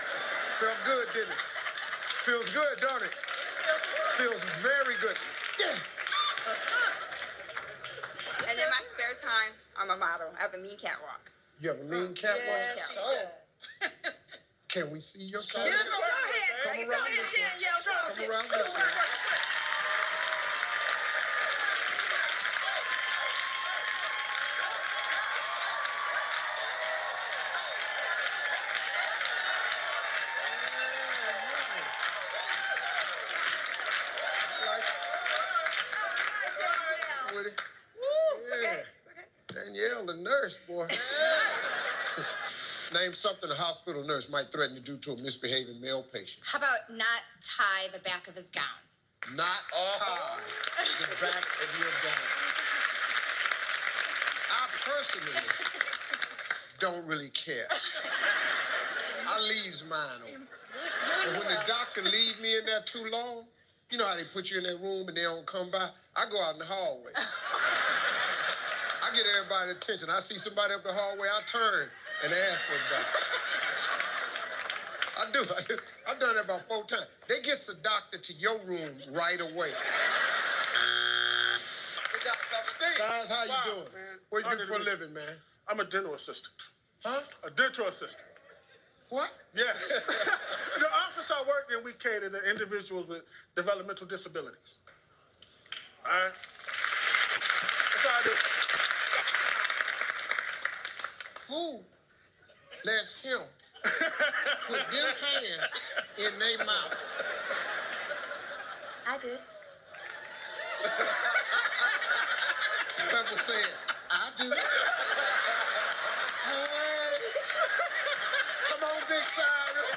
Felt good, didn't it? Feels good, don't it? Feels very good. Yeah. And in my spare time, I'm a model. I have a mean catwalk. You have a mean catwalk? Yes, she does. Can we see your catwalk? Yes, go ahead. Come around this way. Come around this way. With it. Yeah. Danielle, the nurse, boy. Name something a hospital nurse might threaten to do to a misbehaving male patient. How about not tie the back of his gown? Not tie the back of your gown. I personally don't really care. I leaves mine open. And when the doctor leave me in there too long, you know how they put you in that room and they don't come by? I go out in the hallway. I get everybody's attention. I see somebody up the hallway, I turn and ask for a doctor. I do. I've done that about 4 times. They gets the doctor to your room right away. Size, how you doing? What do you do for a living, man? I'm a dental assistant. Huh? A dental assistant. What? Yes. In the office I work in, we cater to individuals with developmental disabilities. All right. That's all I do. Who lets him put them hands in their mouth? I did. Pebble said, I do. Hey. Come on, Big Cyrus.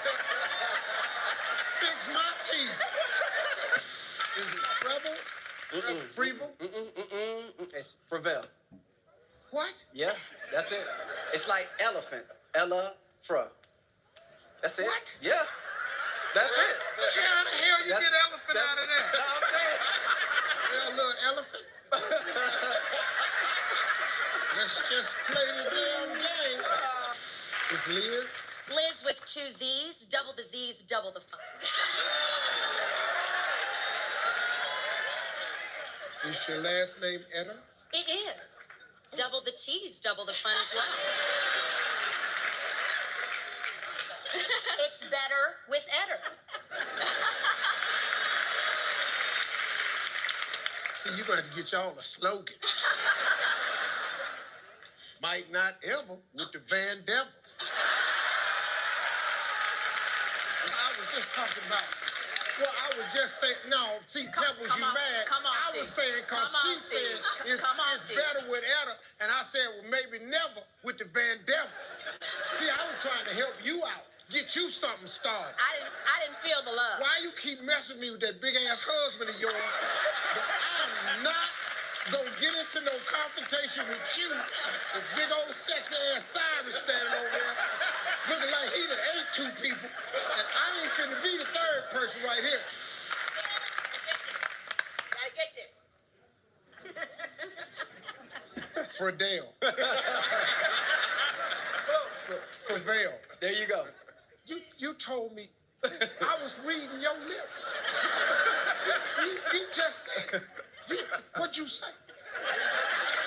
Fix my teeth. Is it Frevel? Frevel? It's Fravel. What? Yeah, that's it. It's like elephant. Ella Fra. That's it. What? Yeah. That's it. How the hell you That's- get elephant out of that? I'm saying. Yeah, a little elephant. Let's just play the damn game. It's Liz. Liz with 2 Z's, double the Z's, double the fun. Is your last name Etta? It is. Double the T's, double the fun as well. It's better with Eder. See, you're going to have to get y'all a slogan. Might not ever with the Van Devils. I was just talking about. Well, I was just saying, no, see, Pebbles, you mad. Come on, I was Steve. saying, because Come on, she Steve. said it's Come on, Steve. better with Etta, and I said, well, maybe never with the Van Devils. See, I was trying to help you out, get you something started. I didn't feel the love. Why you keep messing with me with that big-ass husband of yours? But I'm not gonna get into no confrontation with you, the big old sexy-ass Cyrus standing over there, looking like he done ate 2 people, and I ain't finna be the 3rd person right here. Gotta get this. Fredale. Fravel. There you go. You told me I was reading your lips. You just said. What'd you say?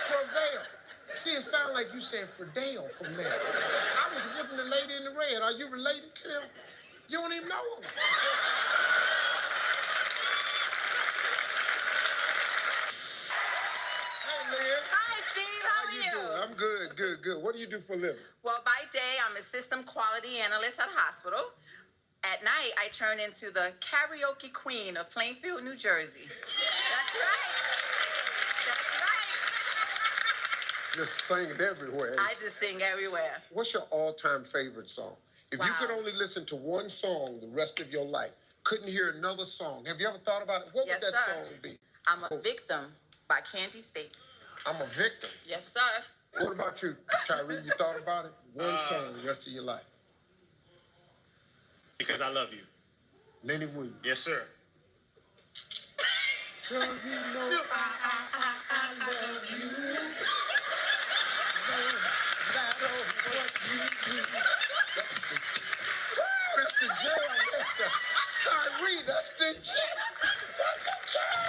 Fravel. See, it sounded like you said Fredale from there. I was looking the lady in the red. Are you related to them? You don't even know them. Hey, Liz. Hi, Steve. How are you? Doing? I'm good. What do you do for a living? Well, by day, I'm a system quality analyst at a hospital. At night, I turn into the karaoke queen of Plainfield, New Jersey. That's right. Just sing it everywhere. I just sing everywhere. What's your all-time favorite song? If you could only listen to one song the rest of your life, couldn't hear another song, have you ever thought about it? What Yes, would that sir. song be? I'm a Victim by Candy State. I'm a Victim. Yes, sir. What about you, Tyree? You thought about it? One song the rest of your life. Because I love you. Lenny Williams. Yes, sir. Girl, you know I love you. No matter what you do. That's the jam. That's the Tyree. That's the jam. That's the jam.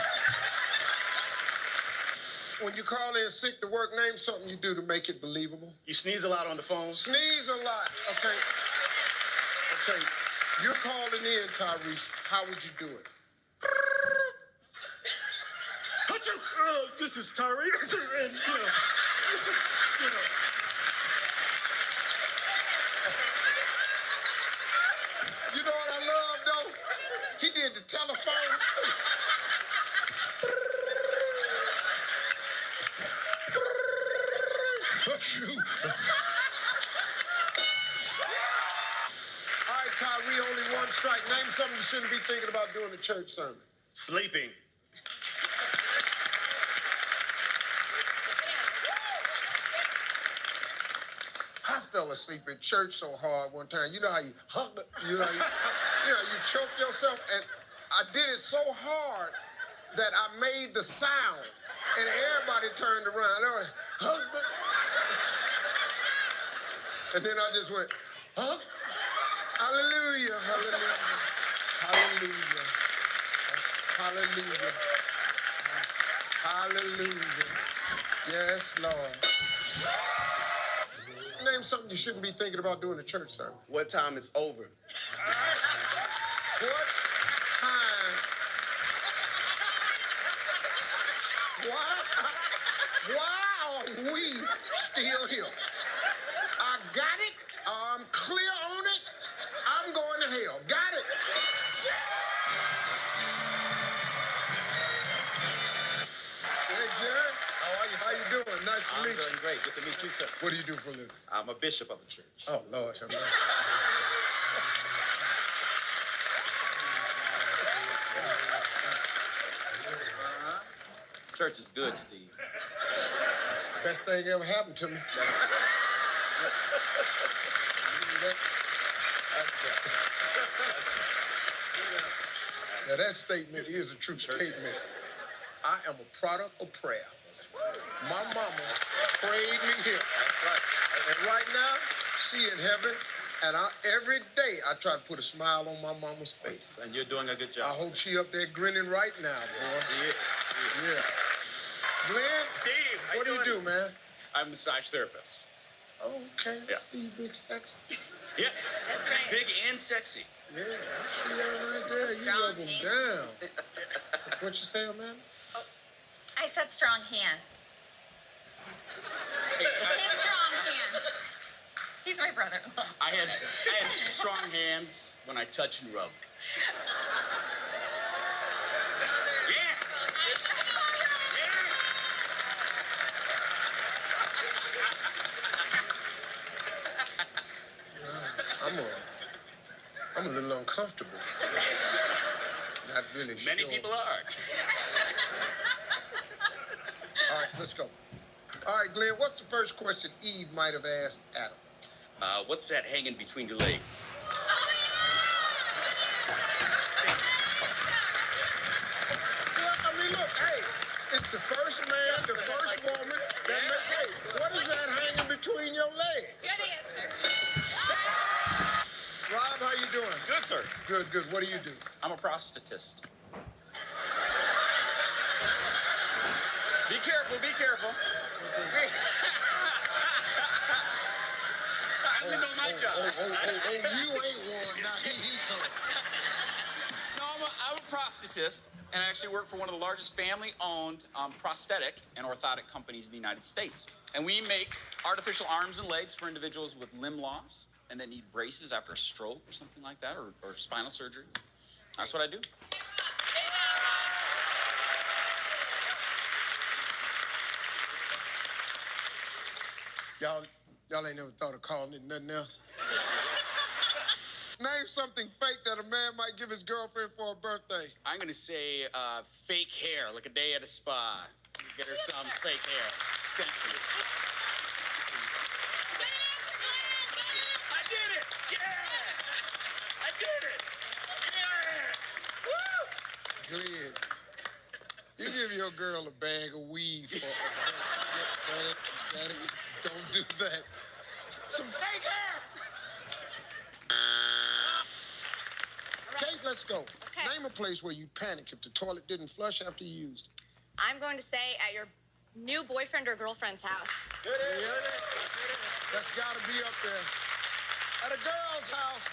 When you call in sick to work, name something you do to make it believable. You sneeze a lot on the phone. Sneeze a lot. Okay. You're calling in, Tyrese. How would you do it? This is Tyree. And, you know. You know what I love, though? He did the telephone, too. All right, Tyree, only one strike. Name something you shouldn't be thinking about doing a church sermon. Sleeping. I fell asleep in church so hard one time. You know how you you choke yourself, and I did it so hard that I made the sound, and everybody turned around. They went, husband. And then I just went, huh? Hallelujah, hallelujah, hallelujah, hallelujah, hallelujah. Yes, Lord. Name something you shouldn't be thinking about doing a church sermon. What time it's over? What time Nice to I'm meet you. doing great. Good to meet you, sir. What do you do for a living? I'm a bishop of a church. Oh, Lord have mercy. Church is good, Steve. Best thing ever happened to me. Now, that statement is a true statement. I am a product of prayer. My mama prayed me here. And right now, she in heaven. And every day, I try to put a smile on my mama's face. And you're doing a good job. I hope she up there grinning right now, boy. Yeah. Glenn, Steve, how what do you do, man? I'm a massage therapist. Oh, okay. Yeah. See, big sexy. Yes. That's right. Big and sexy. Yeah, I see that right there. You Strong love them hands. down. What you say, man? I said strong hands. His strong hands. He's my brother. I had strong hands when I touch and rub. I'm a little uncomfortable. Not really sure. Many people are. All right, let's go. All right, Glenn, what's the first question Eve might have asked Adam? What's that hanging between your legs? Well, I mean, look, hey, it's the first man, the first woman that makes, hey, what is that hanging between your legs? Good answer. Rob, how you doing? Good, sir. Good, good. What do you do? I'm a prosthetist. Be careful, be careful. I only know my job. You ain't one. Now he coming. No, I'm a prosthetist, and I actually work for one of the largest family-owned prosthetic and orthotic companies in the United States. And we make artificial arms and legs for individuals with limb loss and that need braces after a stroke or something like that, or spinal surgery. That's what I do. Y'all ain't never thought of calling it nothing else? Name something fake that a man might give his girlfriend for her birthday. I'm gonna say fake hair, like a day at a spa. Get her some fake hair extensions. I did it! Yeah! I did it! Yeah! Woo! Glenn, you give your girl a bag of weed for Daddy, don't do that. Some fake hair! Kate, let's go. Okay. Name a place where you panic if the toilet didn't flush after you used it. I'm going to say at your new boyfriend or girlfriend's house. Yeah, that's got to be up there. At a girl's house.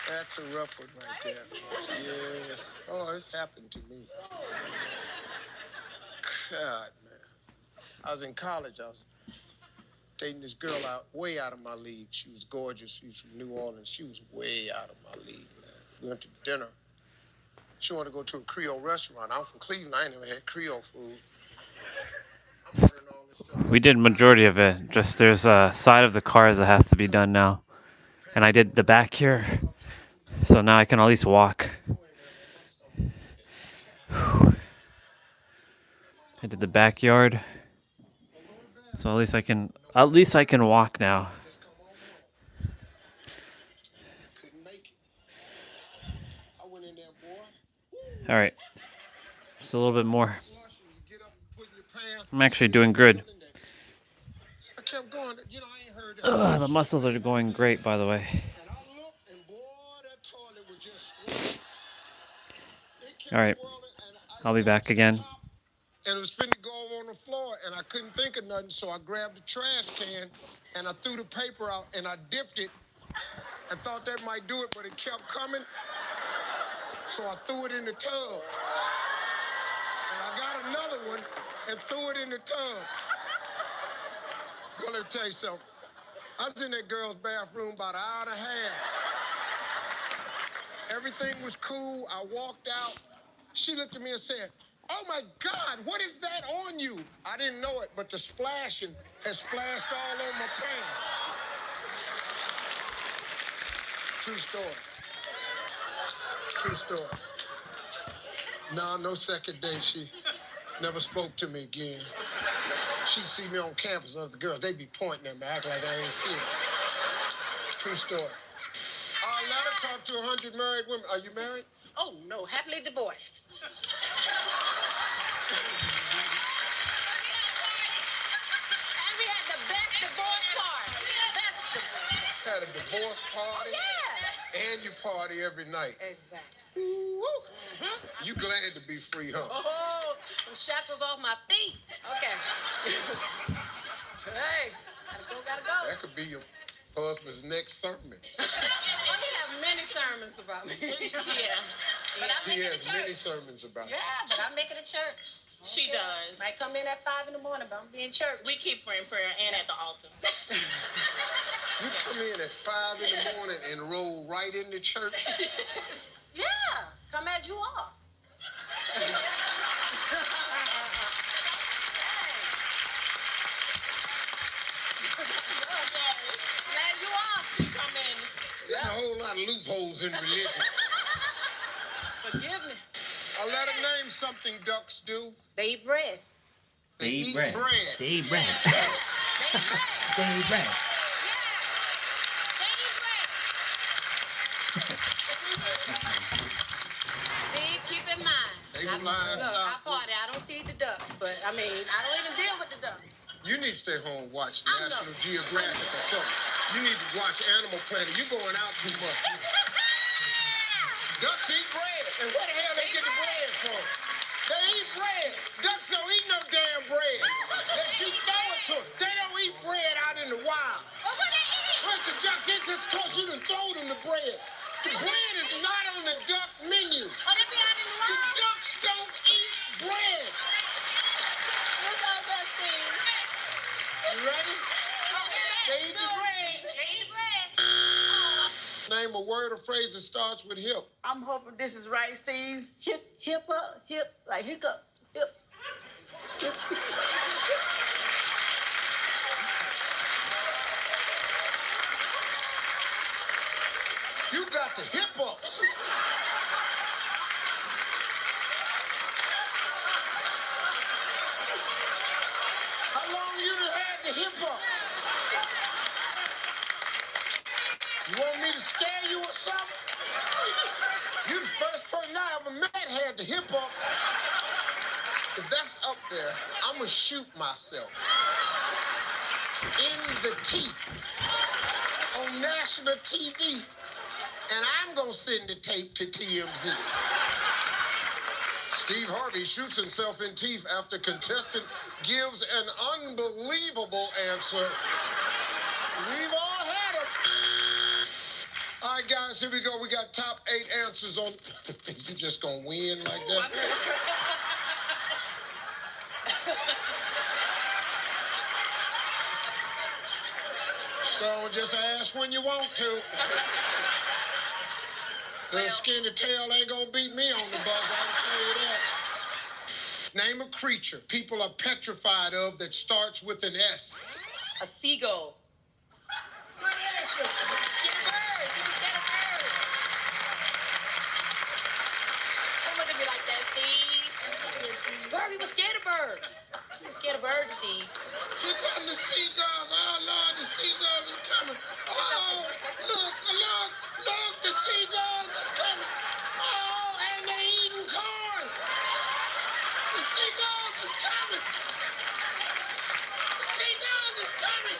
That's a rough one right there. Yes. Oh, it's happened to me. God, man. I was in college. I was dating this girl way out of my league. She was gorgeous. She was from New Orleans. She was way out of my league, man. We went to dinner. She wanted to go to a Creole restaurant. I'm from Cleveland. I ain't never had Creole food. We did majority of it. Just there's a side of the cars that has to be done now. And I did the back here. So now I can at least walk. I did the backyard. So at least I can walk now. All right. Just a little bit more. I'm actually doing good. I kept going. You know, I ain't heard that. Ugh, the muscles are going great, by the way. All right. I'll be back again. And it was finna go on the floor, and I couldn't think of nothing, so I grabbed the trash can, and I threw the paper out, and I dipped it, and thought that might do it, but it kept coming, so I threw it in the tub. And I got another one, and threw it in the tub. Well, let me tell you something. I was in that girl's bathroom about an hour and a half. Everything was cool. I walked out. She looked at me and said, "Oh my God, what is that on you?" I didn't know it, but the splashing has splashed all over my pants. True story. True story. No second date. She never spoke to me again. She'd see me on campus and other girls, they'd be pointing at me, act like I ain't seen it. True story. Let her talk to 100 married women. Are you married? Oh, no, happily divorced. And we had the best divorce party. Best divorce. Had a divorce party? Oh, yeah. And you party every night. Exactly. Woo. You glad to be free, huh? Oh, them shackles off my feet. Okay. Hey, gotta go. That could be your husband's next sermon. Well, he has many sermons about me. Yeah. But I make He it has to church. many sermons about Yeah, but I make it to church. She does. Might come in at 5 in the morning, but I'm be in church. We keep her in prayer and at the altar. You come in at 5 in the morning and roll right into church? Yeah, come as you are. Glad you are. Come in. There's a whole lot of loopholes in religion. Forgive me. I'll let her name something ducks do. They eat bread. They eat bread. They eat bread. They eat bread. Steve, keep in mind. They fly Look, I party. I don't feed the ducks, but I mean, I don't even deal with the ducks. You need to stay home and watch I know. National Geographic or something. You need to watch Animal Planet. You're going out too much. Ducks eat bread. And where the hell they get the bread from? They eat bread. Ducks don't eat no damn bread. Unless you throw it to them. They don't eat bread out in the wild. Well, what they eat? What the ducks eat just because you done throw them the bread. The bread is not on the duck menu. Oh, they be out in the The wild? ducks don't eat bread. What's up, best Steve? You ready? They eat the bread. They eat the bread. Name a word or phrase that starts with hip. I'm hoping this is right, Steve. Hip up, hip, like hiccup, hip. Hip. You got the hip ups. How long you done had the hip ups? You want me to scare you or something? You the first person I ever met had the hip ups. If that's up there, I'm gonna shoot myself in the teeth on national TV. And I'm gonna send the tape to TMZ. Steve Harvey shoots himself in teeth after contestant gives an unbelievable answer. We've all had them. All right, guys, here we go. We got top 8 answers on. You just gonna win like that? Stone, just ask when you want to. The skinny tail ain't gonna beat me on the bus, I can tell you that. Name a creature people are petrified of that starts with an S. A seagull. Get a bird. Get a bird. Don't look at me like that, Steve. Bird, we were scared of birds. We were scared of birds, Steve. Here come the seagulls. Oh, Lord, the seagulls is coming. Oh, look, the seagulls is coming. Oh, and they eating corn. The seagulls is coming. The seagulls is coming.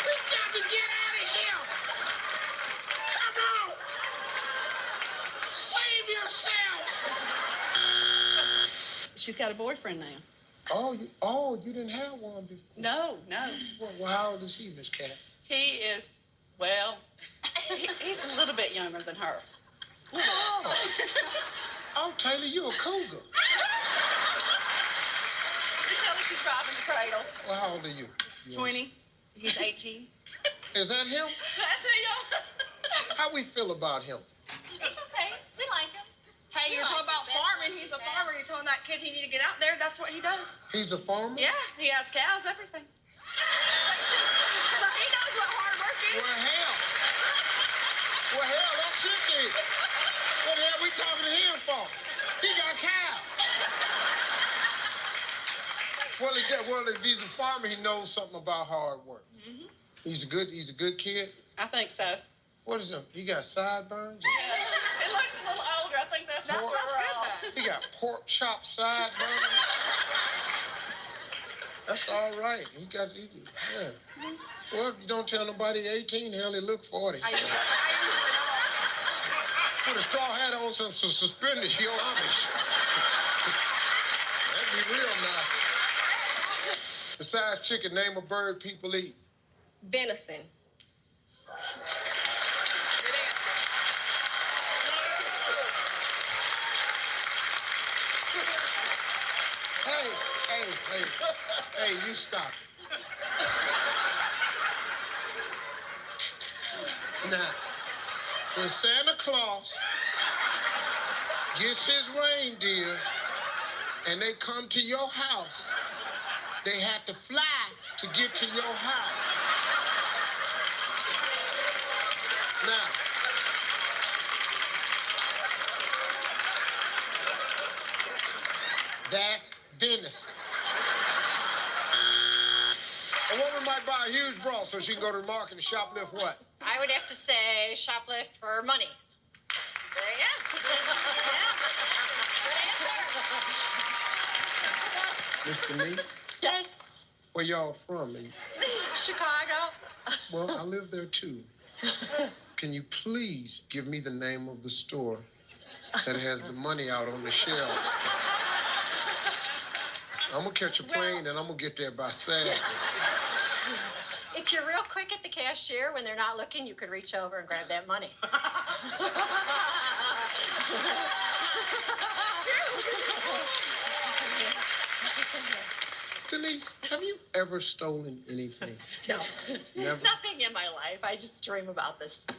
We got to get out of here. Come on. Save yourselves. She's got a boyfriend now. You didn't have one before. No. Well, how old is he, Miss Cat? He is, well, he's a little bit younger than her. Oh, Taylor, you a cougar. You tell her she's driving the cradle. Well, how old are you? 20. He's 18. Is that him? That's it, y'all. How we feel about him? It's okay. We like him. Hey, you're talking about a farmer. He told that kid he needed to get out there. That's what he does. He's a farmer? Yeah, he has cows, everything. So he knows what hard work is. Well, hell, that's it then. What the hell we talking to him for? He got cows. Well, if he's a farmer, he knows something about hard work. Mm-hmm. He's a good kid. I think so. What is him? He got sideburns? It looks a little older. I think that's Pork- good, though. He got pork chop sideburns. That's all right. Yeah. Well, if you don't tell nobody 18, hell, he look 40. Put a straw hat on, some suspenders, yo, Amish. That'd be real nice. Besides chicken, name a bird people eat. Venison. Hey, you stop it. Now, when Santa Claus gets his reindeers and they come to your house, they have to fly to get to your house. Now, that's venison. A woman might buy a huge bra so she can go to the market and shoplift what? I would have to say shoplift for money. There you go. Miss Denise, Yes. where y'all from? Chicago. Well, I live there too. Can you please give me the name of the store that has the money out on the shelves? I'm gonna catch a plane and I'm gonna get there by Saturday. If you're real quick at the cashier when they're not looking, you could reach over and grab that money. Denise, have you ever stolen anything? No. Never? Nothing in my life. I just dream about this stuff.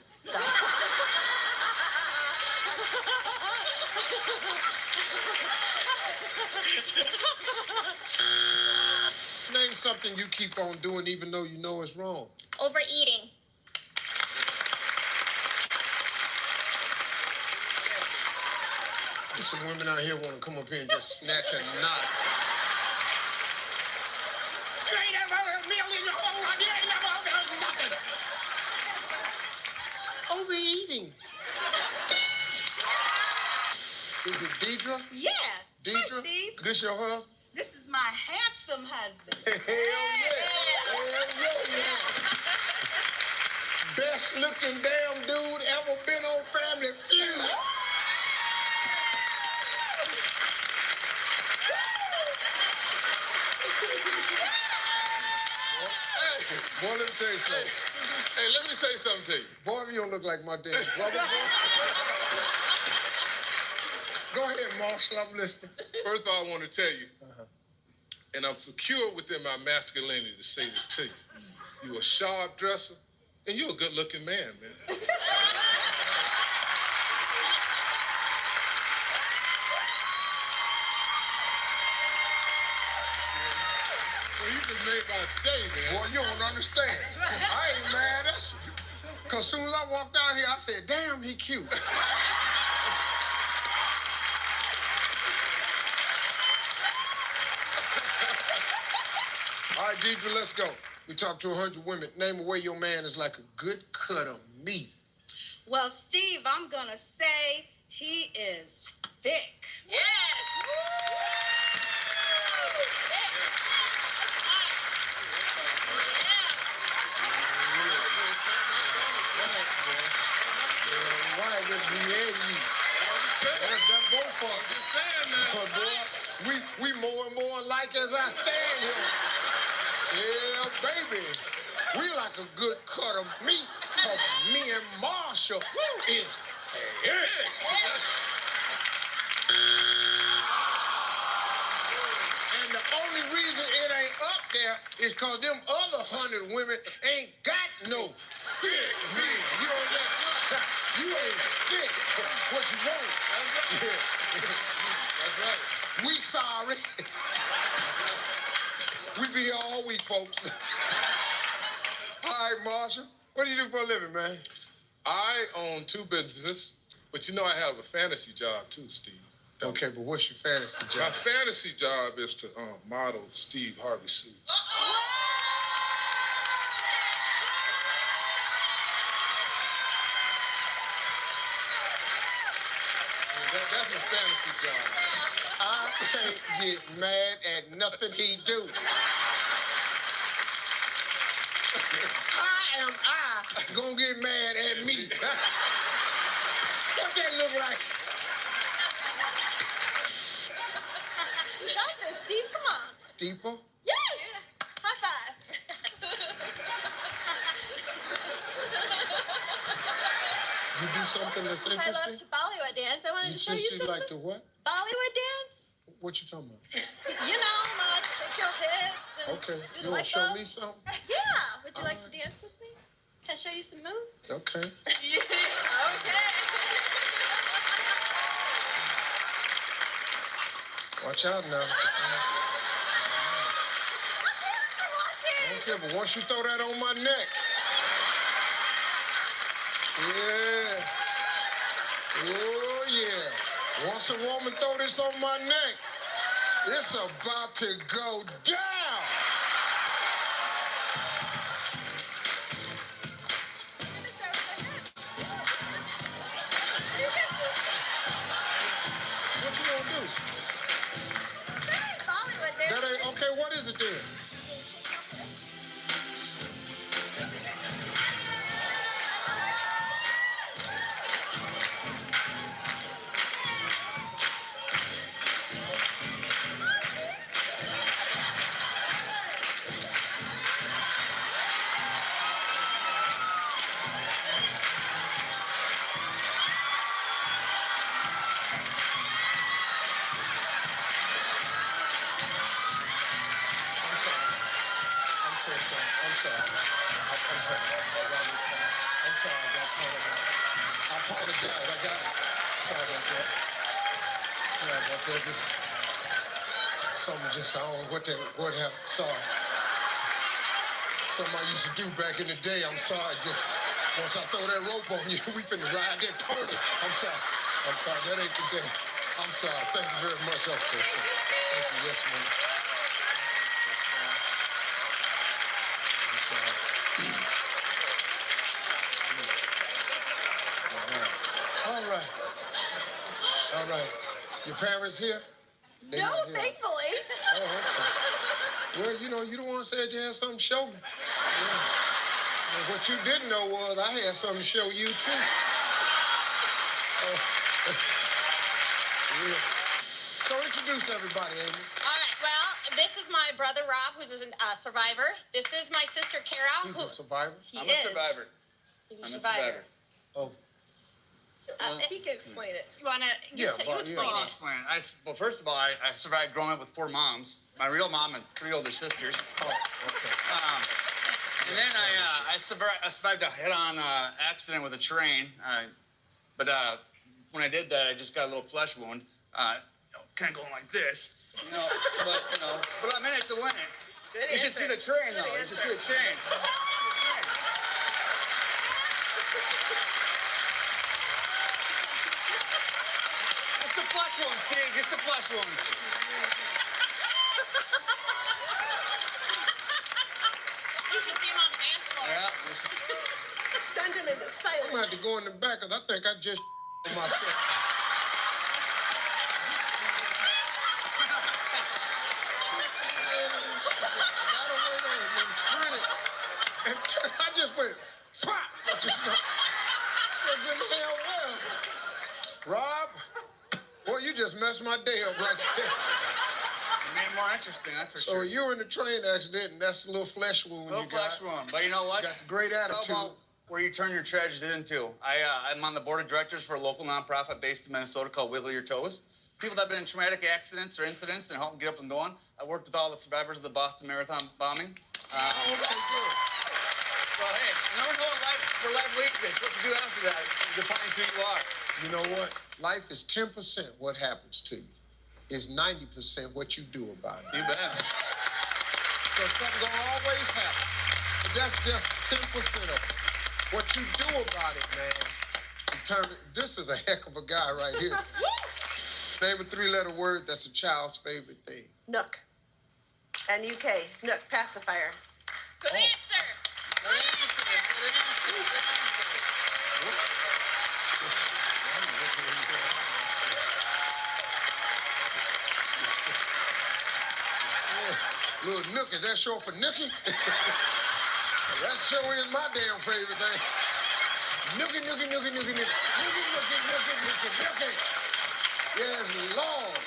Name something you keep on doing even though you know it's wrong. Overeating. There's some women out here want to come up here and just snatch a knot. You ain't ever heard a meal in your whole life. You ain't never heard nothing. Overeating. Is it Deidre? Yes. Deidre? Steve. This your husband? This is my handsome husband. Hell yeah. Hell yeah. Best looking damn dude ever been on Family Feud. Boy, let me tell you something. Hey, let me say something to you. Boy, you don't look like my damn brother, boy. Go ahead, Marshall, I'm listening. First of all, I want to tell you, and I'm secure within my masculinity to say this to you. You a sharp dresser, and you're a good-looking man, man. Well, you just made my day, man. Boy, you don't understand. I ain't mad at you. Because soon as I walked out here, I said, damn, he cute. All right, Deidre, let's go. We talked to 100 women. Name a way your man is like a good cut of meat. Well, Steve, I'm gonna say he is thick. Yes. Right, with me and you. That's both of us. Just saying that. But boy, we more and more alike as I stand here. Yeah, baby. We like a good cut of meat. Cause me and Marshall is thick. And the only reason it ain't up there is cause them other 100 women ain't got no thick men. You know what? You ain't thick. What you want? Yeah. That's right. We sorry. We be here all week, folks. All right, Marshall. What do you do for a living, man? I own 2 businesses, but you know I have a fantasy job too, Steve. Okay, but what's your fantasy job? My fantasy job is to model Steve Harvey suits. That's my fantasy job. I can't get mad at nothing he do. How am I gonna get mad at me? What that look like? You got this, Steve. Come on. Deeper? Yes. High five. You do something that's I love interesting? to Bollywood dance. I wanted to show you You some like to what? Bollywood dance. What you talking about? You know, shake your hips and Okay, do you the wanna leg show bump. me something? Yeah. Would you like to dance with me? Can I show you some moves? Okay. Okay. Watch out now. I don't care, but once you throw that on my neck. Yeah. Oh, yeah. Once a woman throw this on my neck, it's about to go down. What you gonna do? Bollywood dance. That ain't, okay, what is it then? I'm sorry. I got caught up. I apologize. Sorry about that. Just something I don't know what happened. Sorry. Something I used to do back in the day. I'm sorry. Once I throw that rope on you, we finna ride that pony. I'm sorry. That ain't the day. I'm sorry. Thank you very much. Thank you. Yes, ma'am. All right. Your parents here? They No, not here. thankfully. Oh, okay. Well, you the one said you had something to show me. Yeah. And what you didn't know was I had something to show you, too. Yeah. So introduce everybody, Amy. All right, well, this is my brother, Rob, who's a survivor. This is my sister, Kara. He's a survivor? I'm a survivor. He's a survivor. Oh. He can explain it. You want to... You explain it. I'll explain it. Well, first of all, I survived growing up with 4 moms. My real mom and 3 older sisters. Oh, okay. And then I survived a head-on accident with a train. But when I did that, I just got a little flesh wound. Kind of going like this. But I'm in it to win it. You should see the train, though. You should see the train. Just a flesh wound, Steve. Just a flesh wound. You should see him on the dance floor. Yeah. Stunned him into silence. I'm going to have to go in the back because I think I just myself. I just went, pop! Rob, boy, you just messed my day up right there. It made it more interesting, that's for sure. So you were in a train accident, and that's a little flesh wound you got. Little flesh wound, but you know what? You got a great attitude. It's all about where you turn your tragedies into. I'm on the board of directors for a local nonprofit based in Minnesota called Wiggle Your Toes. People that have been in traumatic accidents or incidents and help them get up and going. I worked with all the survivors of the Boston Marathon bombing. Okay, good. So, hey, you never know where life leads you. It's what you do after that defines who you are. You know what? Life is 10% what happens to you. is 90% what you do about it. You bet. So something gonna always happen. But that's just 10% of it. What you do about it, man, this is a heck of a guy right here. Name a 3-letter word that's a child's favorite thing. Nook. N-U-K. Nook. Pacifier. Good answer. Little Nook, is that short for Nookie? That sure is my damn favorite thing. Nookie, nookie, nookie, nookie, nookie. Nookie, nookie, nookie, nookie, nookie. Yes, Lord.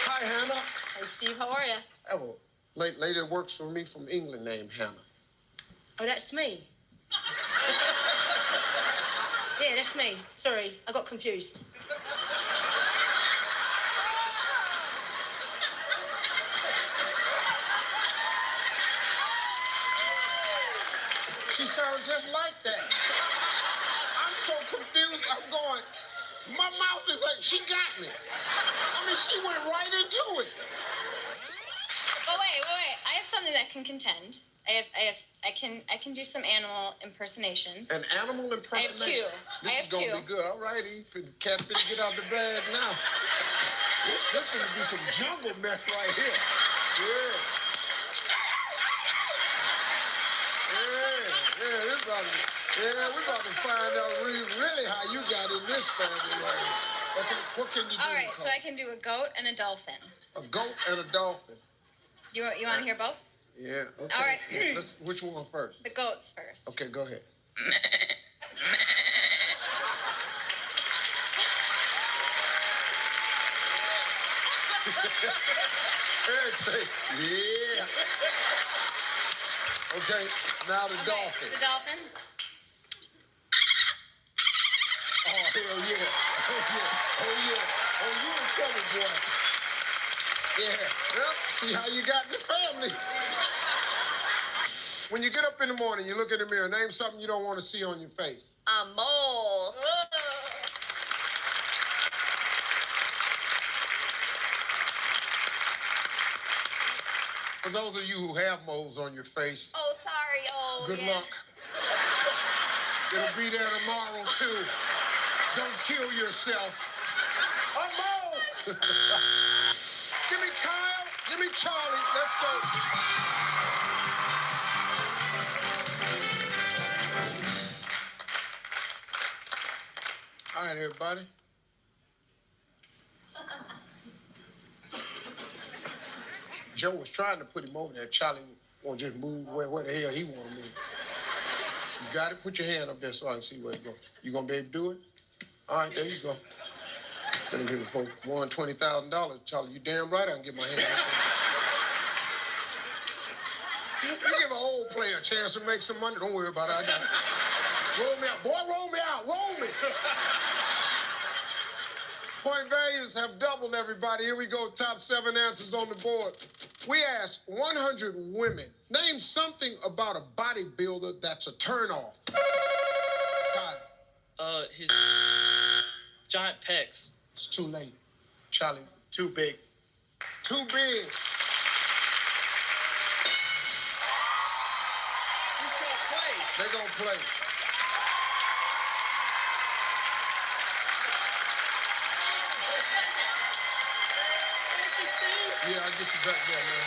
Hi, Hannah. Hey, Steve, how are you? I have a lady that works for me from England named Hannah. Oh, that's me. Yeah, that's me. Sorry, I got confused. She sounds just like that. I'm so confused. I'm going, my mouth is like, she got me. I mean, she went right into it. But wait. I have something that can contend. I can do some animal impersonations. An animal impersonation? I have two. This is gonna be good. All right, Eve. Cat finna get out the bag now. This finna be some jungle mess right here. Yeah. Yeah, we're about to find out really how you got in this family right here. Okay, what can you do? All right, so I can do a goat and a dolphin. A goat and a dolphin. You want to hear both? Yeah, okay. All right. Which one first? The goats first. Okay, go ahead. Eric say, yeah. Okay, now the dolphin. The dolphin. Oh, hell yeah. Oh, you in trouble, boy. Yeah, well, see how you got in the family. When you get up in the morning, you look in the mirror, name something you don't want to see on your face. A mole. For those of you who have moles on your face, Oh, sorry. Oh, good yeah. luck. It'll be there tomorrow, too. Don't kill yourself. A mole! Give me Kyle. Give me Charlie. Let's go. All right, everybody. Joe was trying to put him over there. Charlie won't just move where the hell he want to move. You got it? Put your hand up there so I can see where it goes. You gonna be able to do it? All right, there you go. Gonna give it for $120,000. Charlie, you damn right I can get my hand up there. You give an old player a chance to make some money. Don't worry about it. I got it. Roll me out. Boy, roll me out. Roll me. Point values have doubled, everybody. Here we go. Top 7 answers on the board. We asked 100 women, name something about a bodybuilder that's a turnoff. Kyle. His giant pecs. It's too late. Charlie. Too big. Too big. You saw play. They gonna play. Yeah, I'll get you back there, man.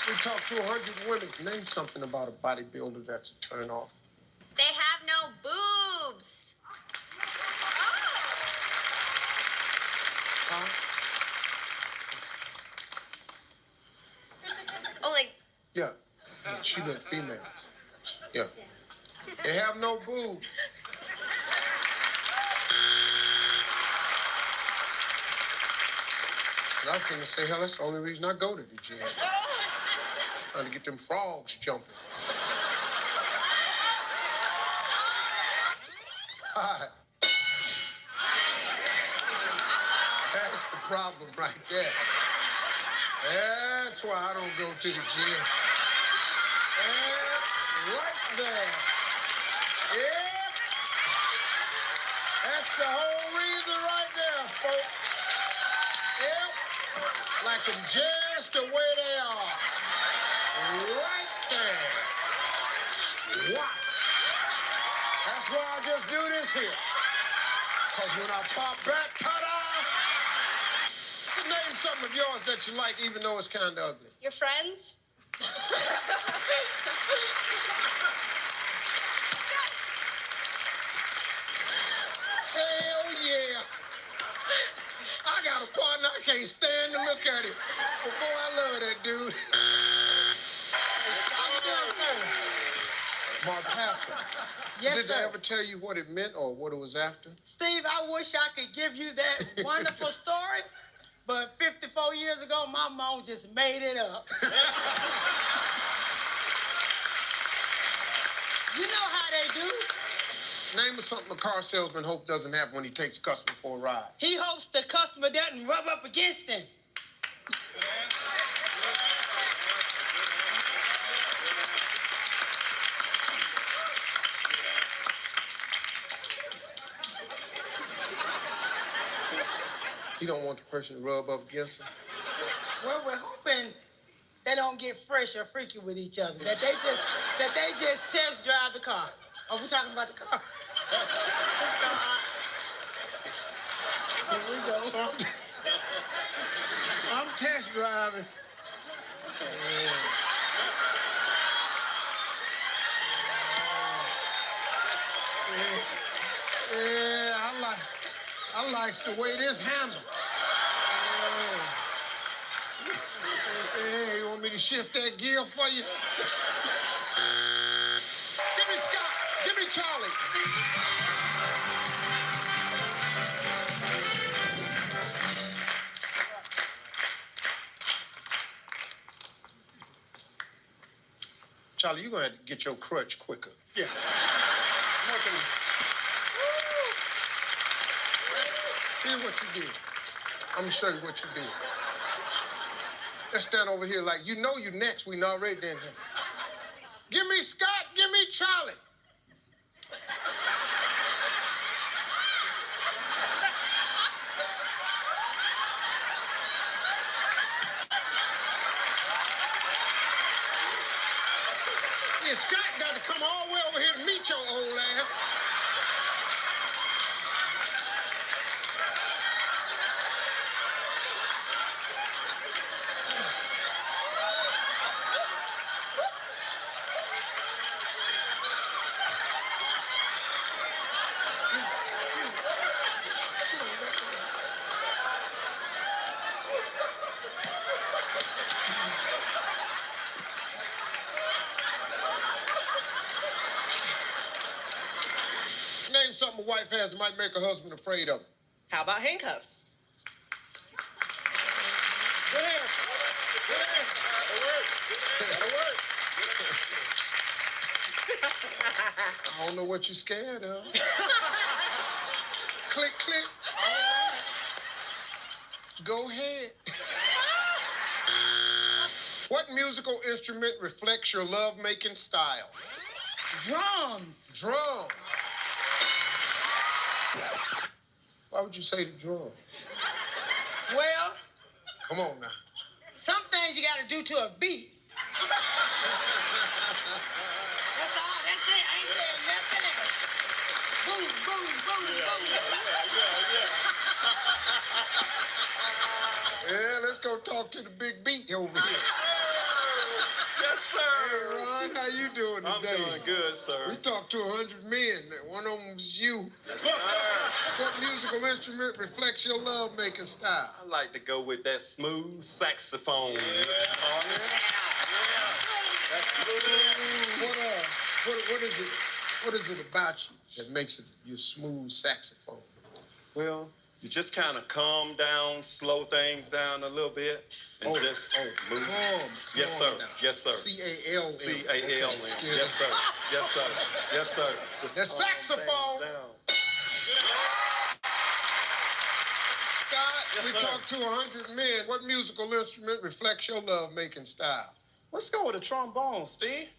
We talked to 100 women. Name something about a bodybuilder that's a turn off. They have no boobs. Huh? Oh, like, Yeah. She meant females. Yeah. They have no boobs. I was finna say, hell, that's the only reason I go to the gym. Trying to get them frogs jumping. Hi. That's the problem right there. That's why I don't go to the gym. Right there. Yep. That's the whole reason right there, folks. Yep. Like them just the way they are. Right there. Wow. That's why I just do this here. Because when I pop back, ta-da! Name something of yours that you like, even though it's kind of ugly. Your friends? Hell yeah. I got a partner, I can't stand to look at him. But boy, I love that dude. Mark Passer. Yes, Did sir. they ever tell you what it meant or what it was after? Steve, I wish I could give you that wonderful story, but 54 years ago, my mom just made it up. You know how they do. Name us something a car salesman hope doesn't happen when he takes a customer for a ride. He hopes the customer doesn't rub up against him. He don't want the person to rub up against him. Well, we're hoping they don't get fresh or freaky with each other. That they just test drive the car. Oh, we're talking about the car. Here we go. So I'm test driving. Yeah, I likes the way this handle. Yeah, you want me to shift that gear for you? Give me Scott. Give me Charlie. Charlie, you're going to have to get your crutch quicker. Yeah. I'm working. See what you did. I'm going to show you what you did. Let's stand over here like you know you next. We already did here. Give me Scott. Give me Charlie. Yeah, Scott got to come all the way over here to meet your old ass. Name something a wife has that might make her husband afraid of her. How about handcuffs? Good answer. Good answer. That'll work. I don't know what you're scared of. Click, click. Go ahead. What musical instrument reflects your love-making style? Drums. Drums. Why would you say the drum? Well, Come on now. some things you got to do to a beat. That's all. That's it. I ain't saying nothing else. Boom, boom, boom, boom. Yeah, let's go talk to the big beat over here. Yes, sir. Hey, Ron, how you doing today? I'm doing good, sir. We talked to 100 men. One of them was you. What musical instrument reflects your love-making style? I like to go with that smooth saxophone. What is it about you that makes it your smooth saxophone? Well, you just kind of calm down, slow things down a little bit, and just move. Calm Yes, sir. down. Yes, sir. C-A-L-M. C-A-L-M. Okay, Yes, sir. Yes, sir. Yes, sir. Just the calm saxophone. things down. Scott, Yes, we sir. talked to 100 men. What musical instrument reflects your love-making style? Let's go with a trombone, Steve.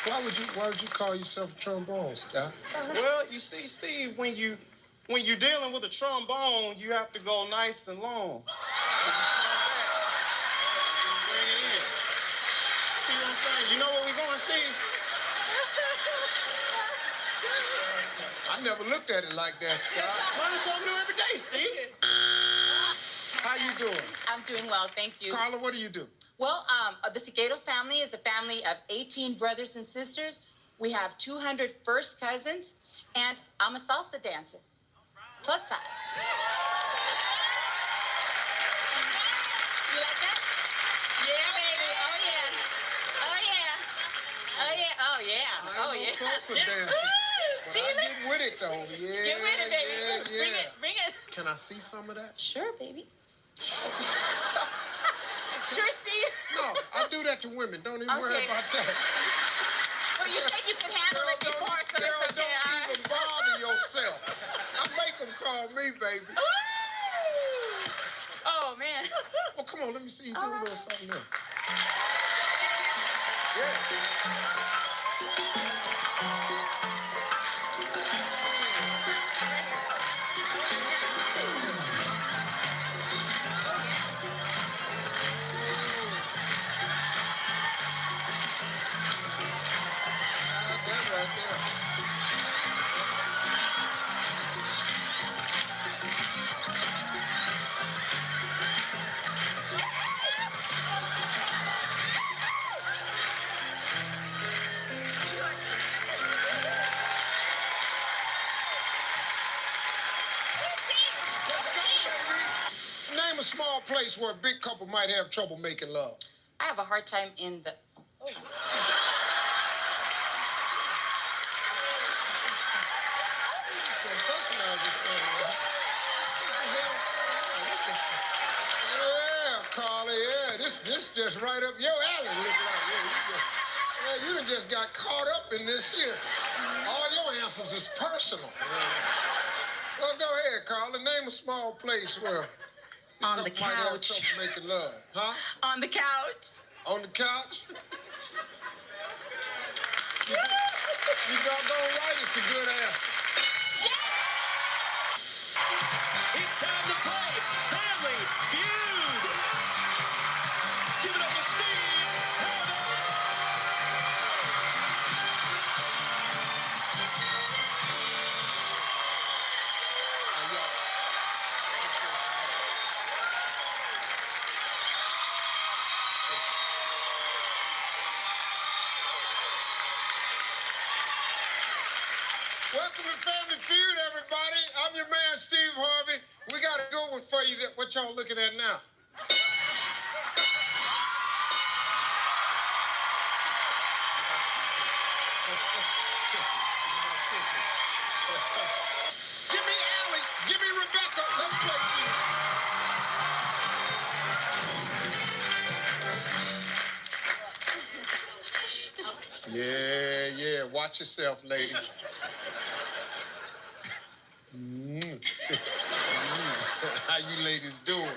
Why would you call yourself a trombone, Scott? Well, you see, Steve, when you're dealing with a trombone, you have to go nice and long. Bring it in. See what I'm saying? You know where we're going, Steve? I never looked at it like that, Scott. Learn something new every day, Steve. How you doing? I'm doing well, thank you. Carla, what do you do? Well, the Segueros family is a family of 18 brothers and sisters. We have 200 first cousins, and I'm a salsa dancer, plus size. You like that? Yeah, baby. Oh, yeah. Oh, yeah. Oh, yeah. Oh, yeah. Oh, yeah. I ain't no salsa dancer, but I get with it, though. Yeah, Get with it, baby. yeah. Bring it, bring it. Can I see some of that? Sure, baby. Sure, Steve? No, I do that to women. Don't even worry Okay. about that. Well, you said you could handle it before, so Girl, it's okay. don't even bother yourself. I make them call me, baby. Oh, man. Well, come on, let me see you do a little something there. That right there. Name a small place where a big couple might have trouble making love. I have a hard time in the... Yeah, Carly, yeah. This just right up your alley, look like. You done just got caught up in this here. All your answers is personal. Yeah. Well, go ahead, Carly. Name a small place where On the couple might have couch. trouble making love. Huh? On the couch. On the couch? You doggone right, it's a good answer. It's time to play Family Feud. Give it up for Steve Harvey. Welcome to Family Feud, everybody. I'm your man, Steve Harvey. We got a good one for you. What y'all looking at now? Give me Allie. Give me Rebecca. Let's play some. Yeah. Watch yourself, ladies. How you ladies doing? All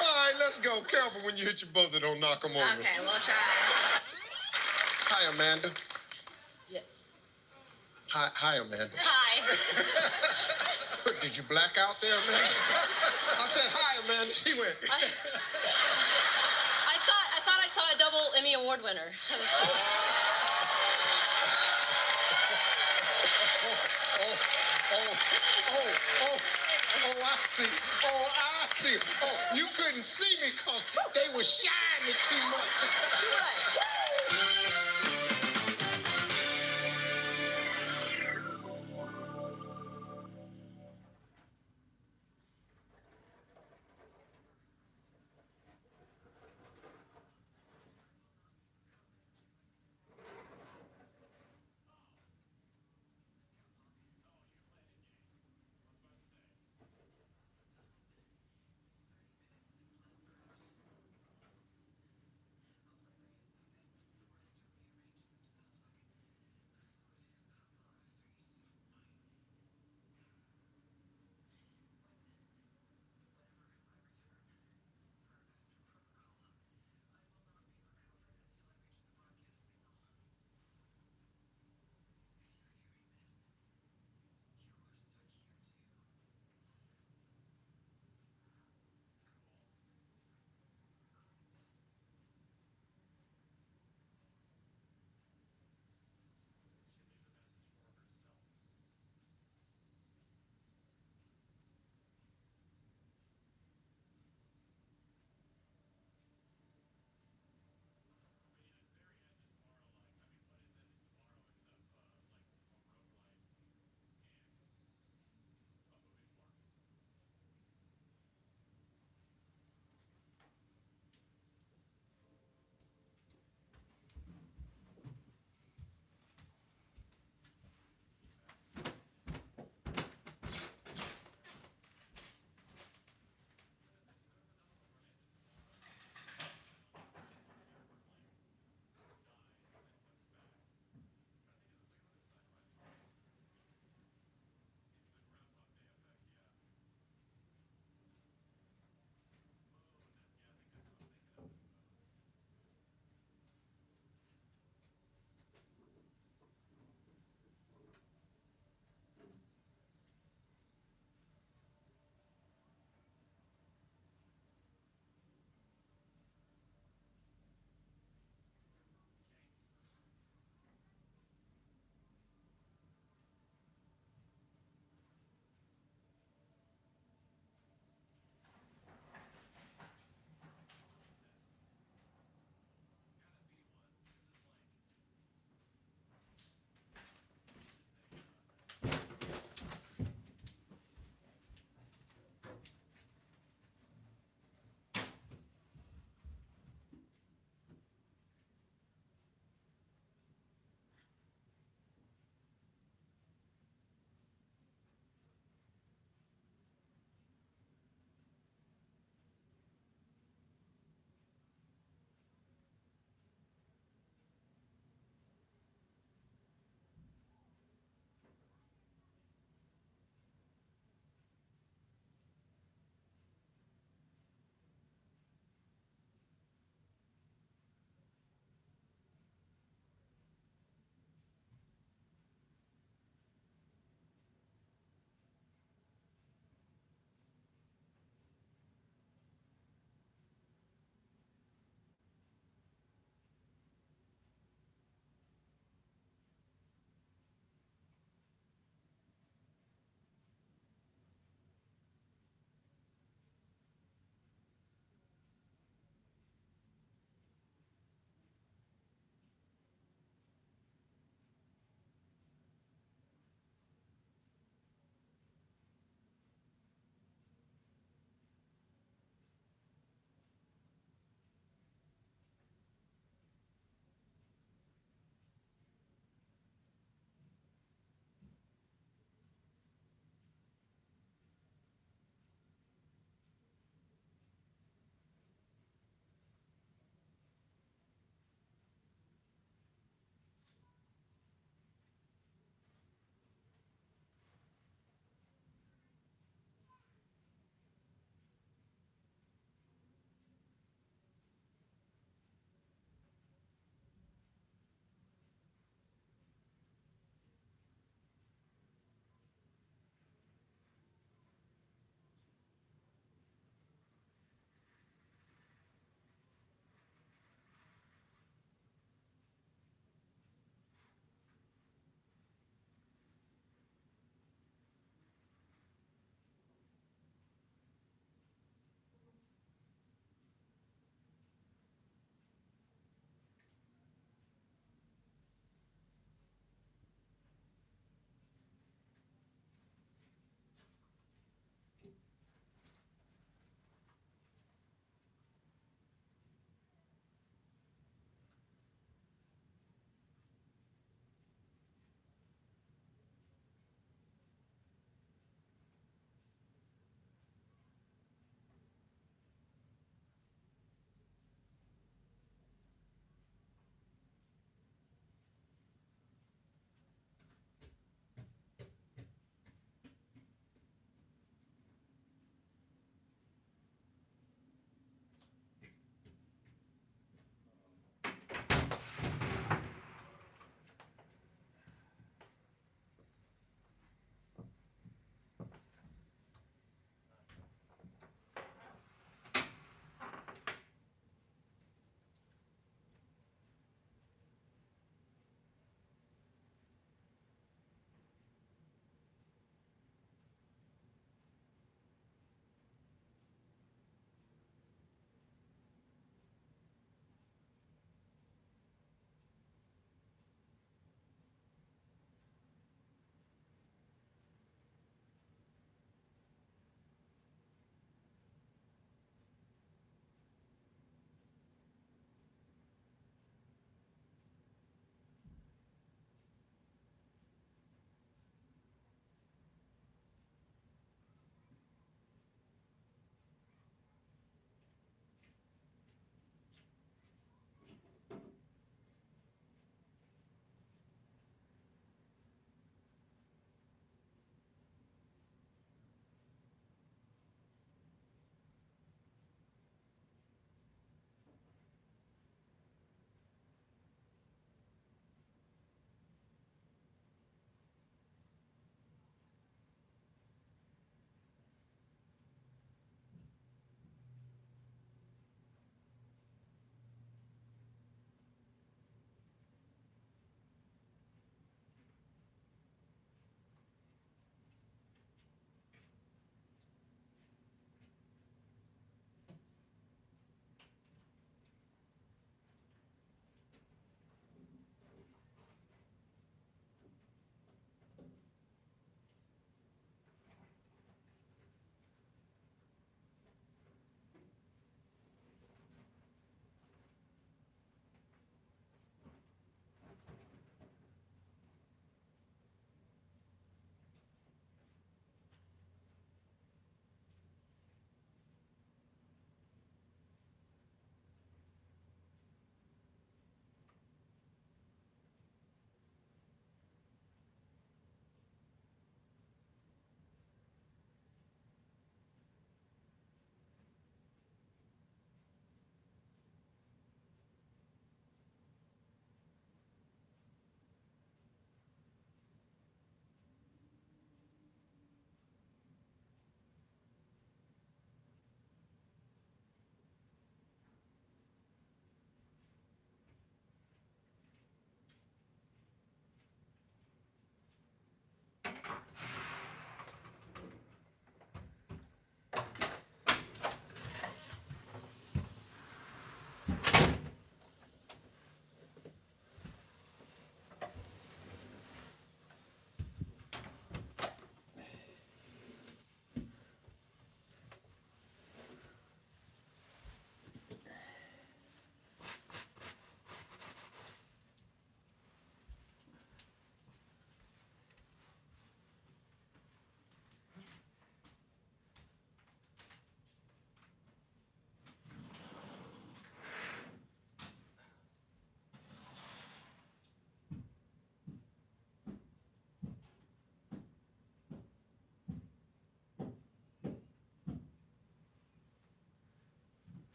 right, let's go. Careful when you hit your buzzer. Don't knock them over. Okay, we'll try. Hi, Amanda. Yes. Hi, Amanda. Hi. Did you black out there, Amanda? I said hi, Amanda. She went. I thought I saw a double Emmy Award winner. Oh, I see. I see. Oh, you couldn't see me because they were shining too much.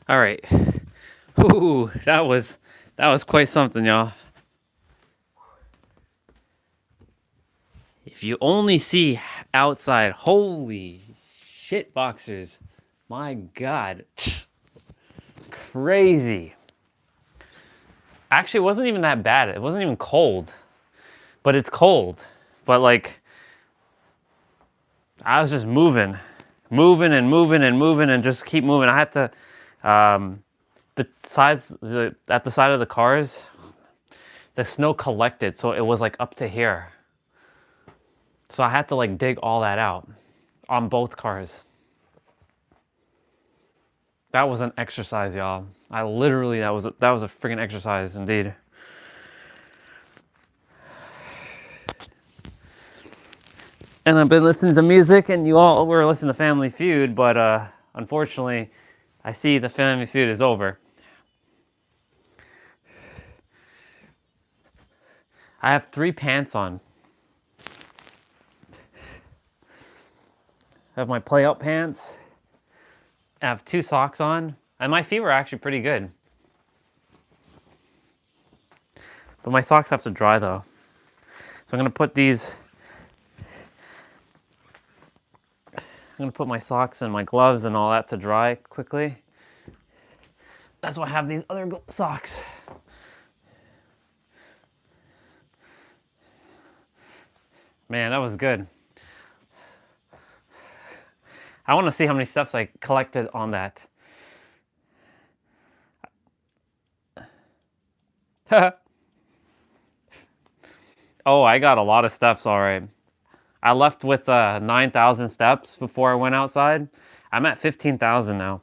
All right. Ooh, that was quite something, y'all. If you only see outside, holy shit, boxers. My God. Crazy. Actually, it wasn't even that bad. It wasn't even cold. But it's cold. But like, I was just moving and just keep moving. I had to, at the side of the cars, the snow collected, so it was like up to here. So I had to like dig all that out on both cars. That was an exercise, y'all. I literally, that was a freaking exercise indeed. And I've been listening to music, and you all were listening to Family Feud, but unfortunately, I see the Family Feud is over. I have 3 pants on. I have my play-out pants. I have 2 socks on, and my feet were actually pretty good. But my socks have to dry though. So I'm gonna put these, I'm gonna put my socks and my gloves and all that to dry quickly. That's why I have these other socks. Man, that was good. I want to see how many steps I collected on that. Oh, I got a lot of steps, all right. I left with 9,000 steps before I went outside. I'm at 15,000 now.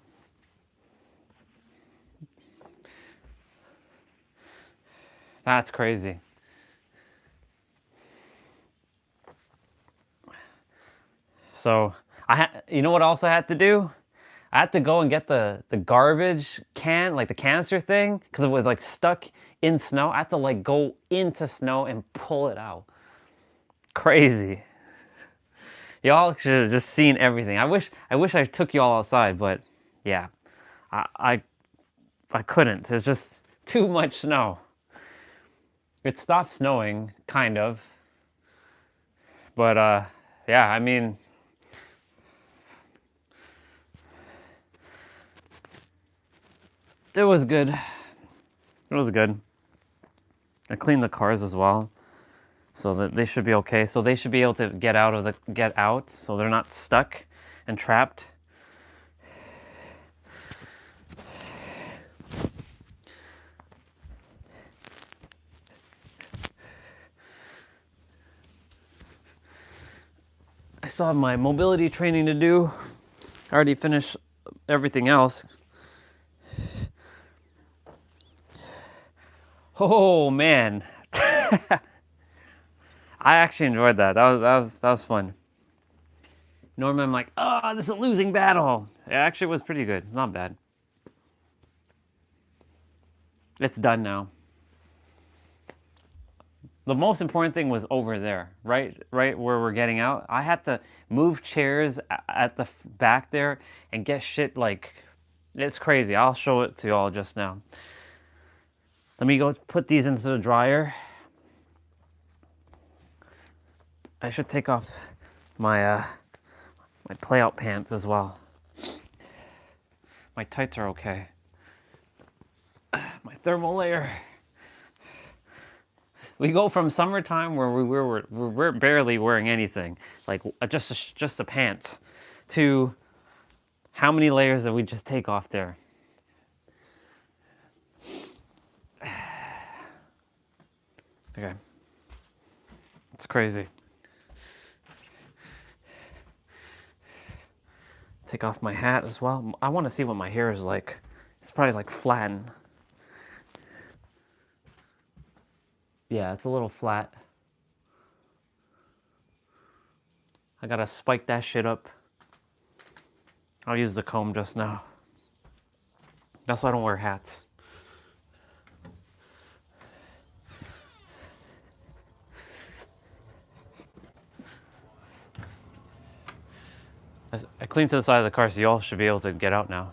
That's crazy. So you know what else I had to do? I had to go and get the garbage can, like the canister thing, because it was like stuck in snow. I had to like go into snow and pull it out. Crazy. Y'all should have just seen everything. I wish I took y'all outside, but yeah, I couldn't. There's just too much snow. It stopped snowing, kind of. But yeah, I mean, it was good. It was good. I cleaned the cars as well, so that they should be okay. So they should be able to get out, so they're not stuck and trapped. I still have my mobility training to do. I already finished everything else. Oh man, I actually enjoyed that. That was fun. Normally I'm like, oh, this is a losing battle. It actually was pretty good. It's not bad. It's done now. The most important thing was over there, right where we're getting out. I had to move chairs at the back there and get shit like, it's crazy. I'll show it to y'all just now. Let me go put these into the dryer. I should take off my my play-out pants as well. My tights are okay. My thermal layer. We go from summertime where we're barely wearing anything, like just the pants, to how many layers did we just take off there? Okay. It's crazy. Take off my hat as well. I want to see what my hair is like. It's probably like flattened. Yeah, it's a little flat. I gotta spike that shit up. I'll use the comb just now. That's why I don't wear hats. I cleaned to the side of the car, so y'all should be able to get out now.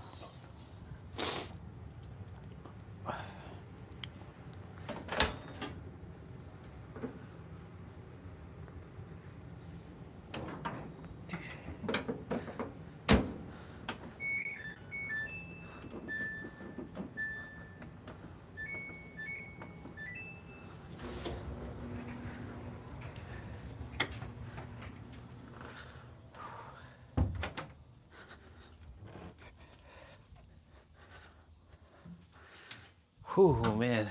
Whew, man.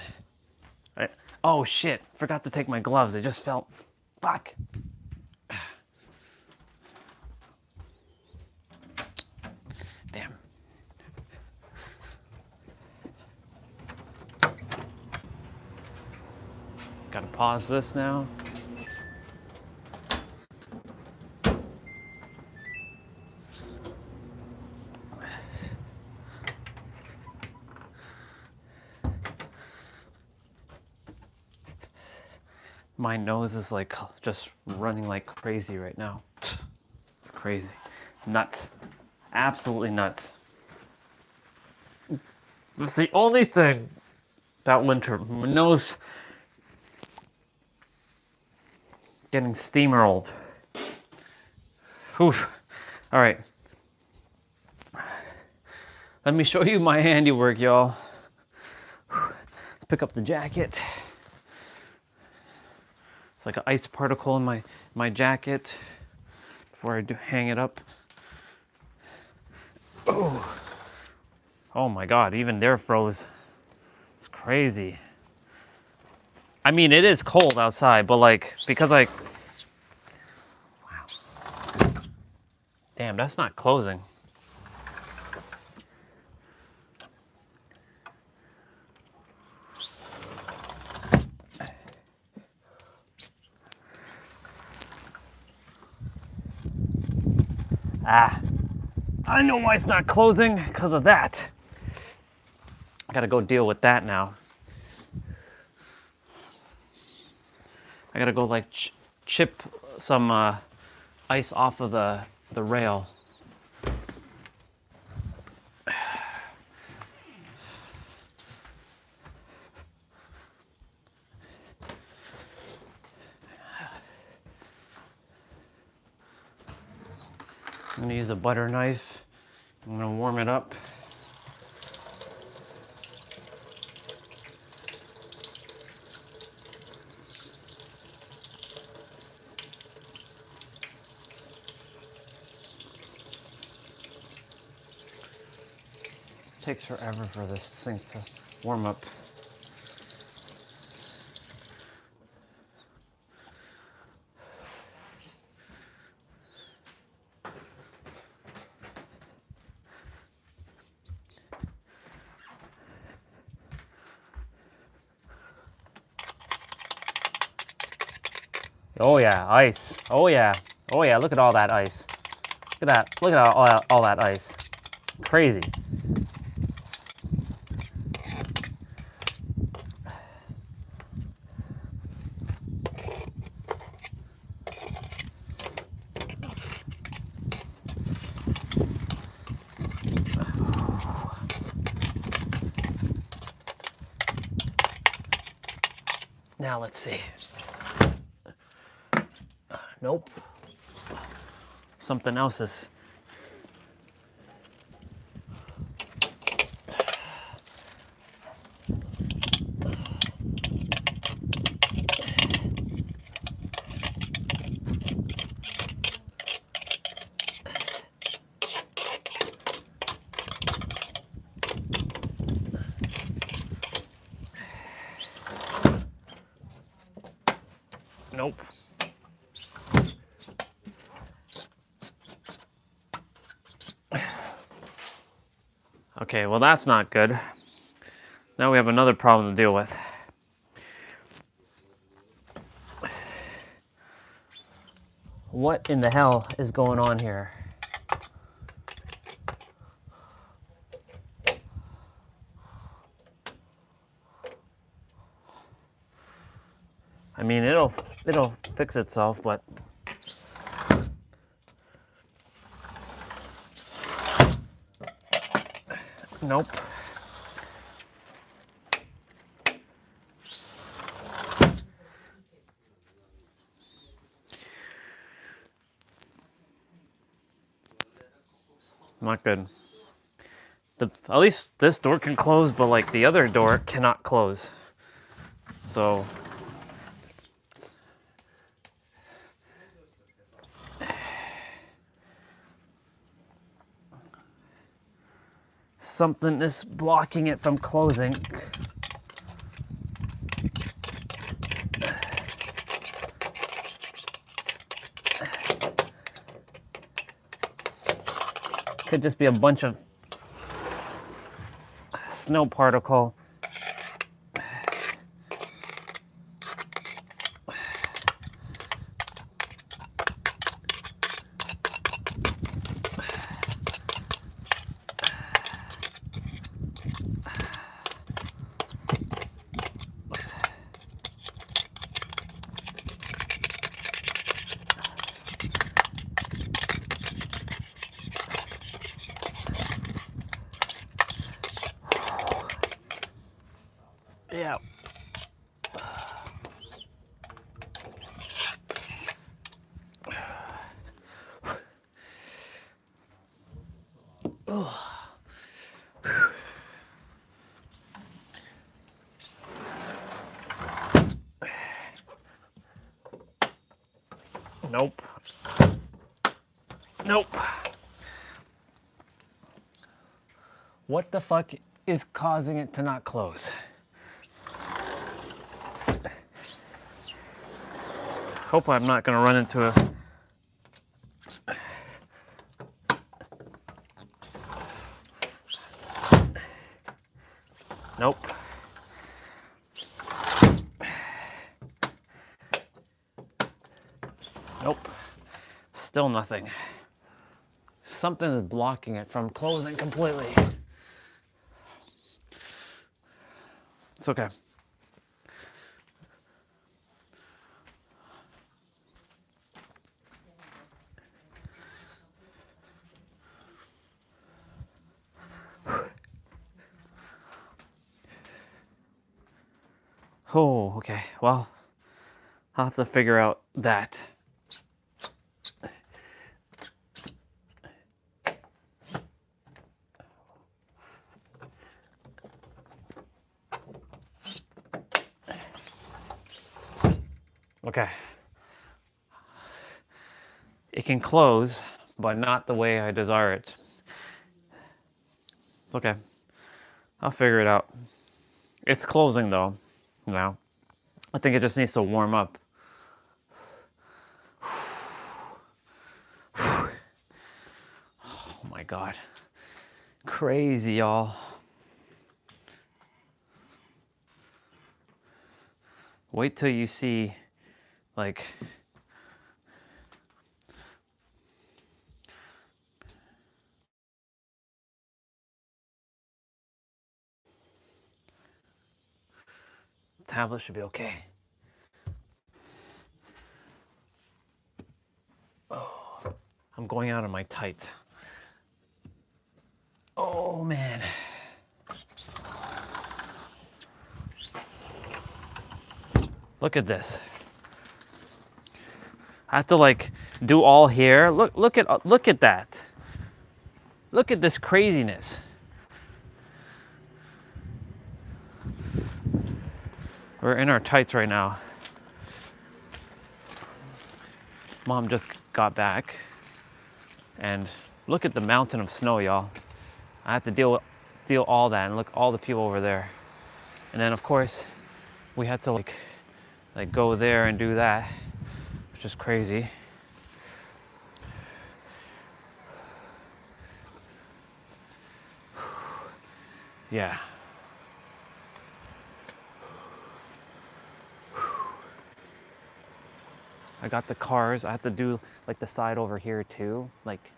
Oh shit, forgot to take my gloves. I just felt, fuck. Damn. Gotta pause this now. My nose is like just running like crazy right now. It's crazy. Nuts. Absolutely nuts. That's the only thing that winter. My nose getting steamrolled. Whew. All right. Let me show you my handiwork, y'all. Let's pick up the jacket. It's like an ice particle in my jacket before I do hang it up. Oh. Oh my God, even there froze. It's crazy. I mean, it is cold outside, but like, because like, wow. Damn, that's not closing. Ah, I know why it's not closing, because of that. I gotta go deal with that now. I gotta go like chip some ice off of the rail. I'm gonna use a butter knife. I'm gonna warm it up. It takes forever for this thing to warm up. Oh yeah, ice. Oh yeah. Oh yeah, look at all that ice. Look at that. Look at all that ice. Crazy. Now let's see. Nope. Something else is. Nope. Okay, well that's not good. Now we have another problem to deal with. What in the hell is going on here? I mean, it'll fix itself, but nope. Not good. At least this door can close, but like the other door cannot close. So something is blocking it from closing. Could just be a bunch of snow particle. Yeah. Nope. Nope. What the fuck is causing it to not close? Hope I'm not gonna run into a... Nope. Nope. Still nothing. Something is blocking it from closing completely. It's okay. Oh, okay. Well, I'll have to figure out that. Okay. It can close, but not the way I desire it. It's okay. I'll figure it out. It's closing though, now. I think it just needs to warm up. Oh my God. Crazy, y'all. Wait till you see, like, tablet should be okay. Oh, I'm going out of my tights. Oh man. Look at this. I have to like do all here. Look at that. Look at this craziness. We're in our tights right now. Mom just got back. And look at the mountain of snow, y'all. I have to deal all that, and look all the people over there. And then of course, we had to like go there and do that, which is crazy. Yeah. I got the cars. I have to do like the side over here too. Like,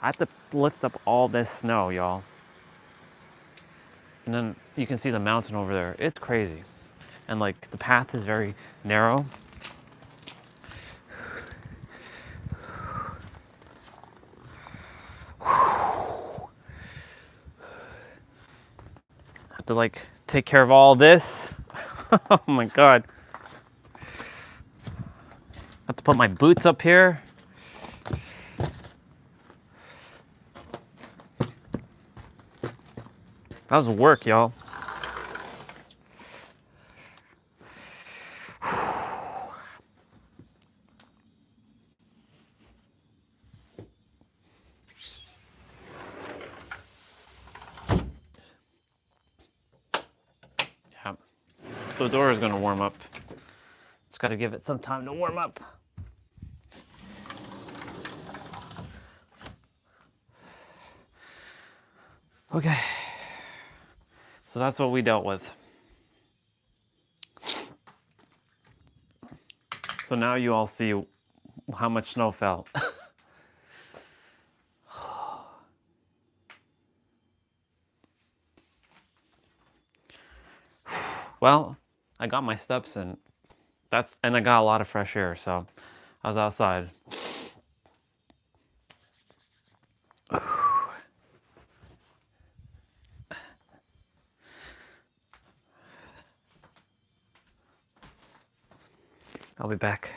I have to lift up all this snow, y'all. And then you can see the mountain over there. It's crazy. And like the path is very narrow. I have to like take care of all this. Oh my God. I have to put my boots up here. That was work, y'all. Yeah. So the door is gonna warm up. Just gotta give it some time to warm up. Okay. So that's what we dealt with. So now you all see how much snow fell. Well, I got my steps in. And I got a lot of fresh air, so I was outside. I'll be back.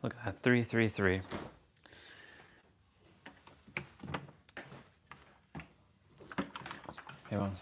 Look at that, 333. Hey, Mom.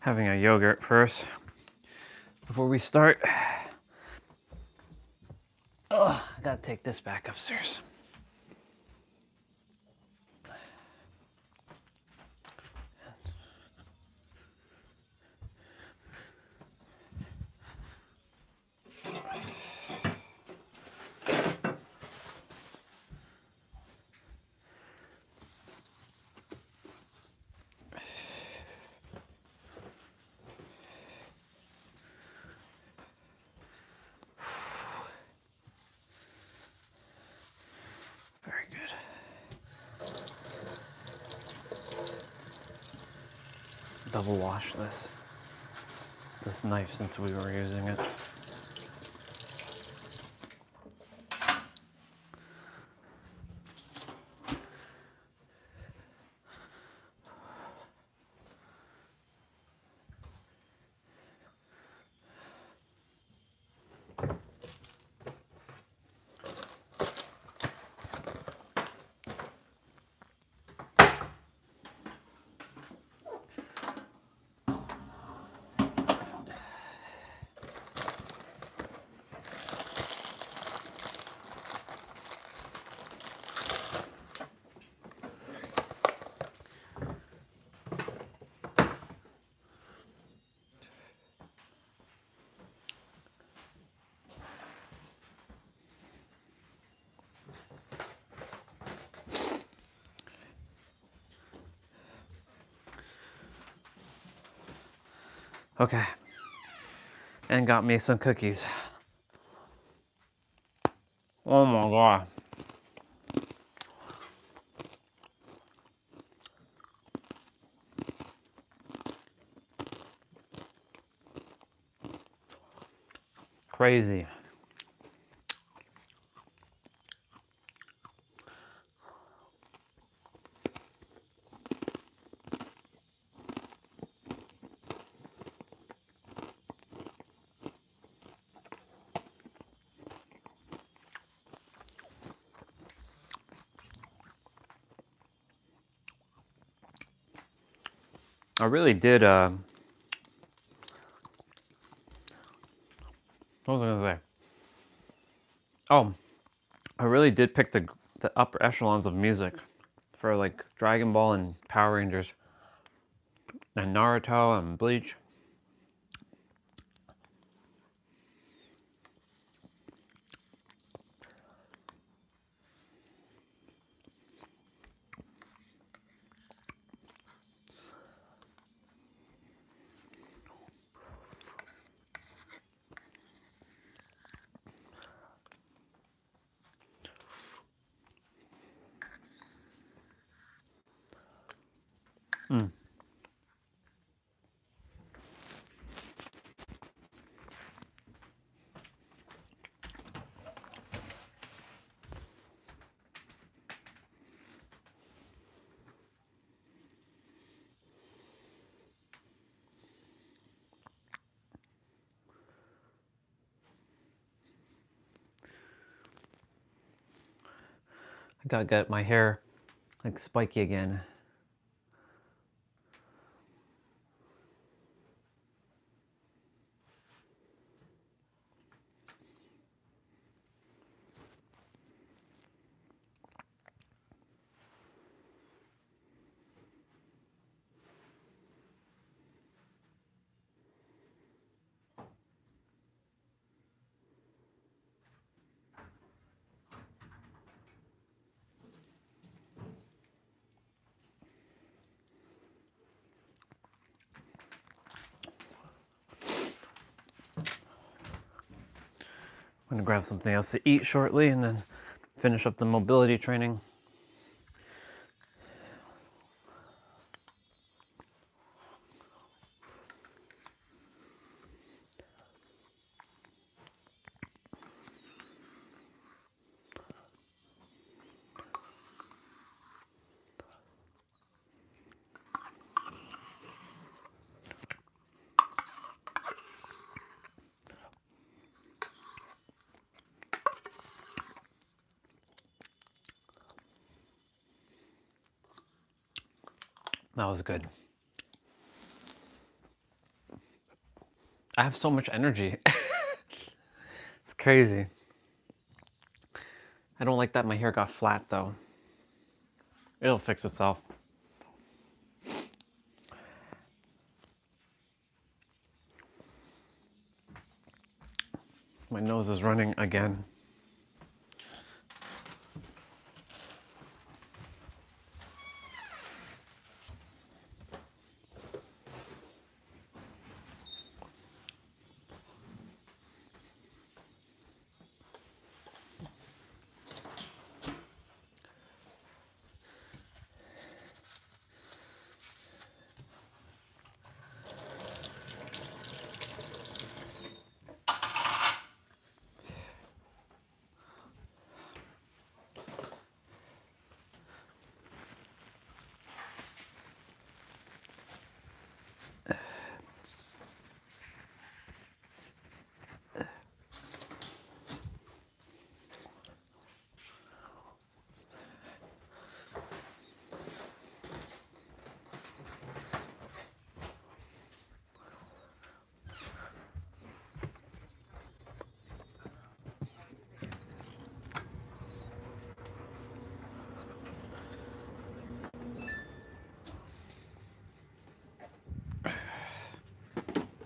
Having a yogurt first before we start. Oh, I gotta take this back upstairs. Very good. Double wash this knife since we were using it. Okay. And got me some cookies. Oh my god. Crazy. I really did Oh, I really did pick the upper echelons of music for like Dragon Ball and Power Rangers and Naruto and Bleach. Mm. I gotta get my hair like spiky again. I'm gonna grab something else to eat shortly and then finish up the mobility training. That was good. I have so much energy. It's crazy. I don't like that my hair got flat though. It'll fix itself. My nose is running again.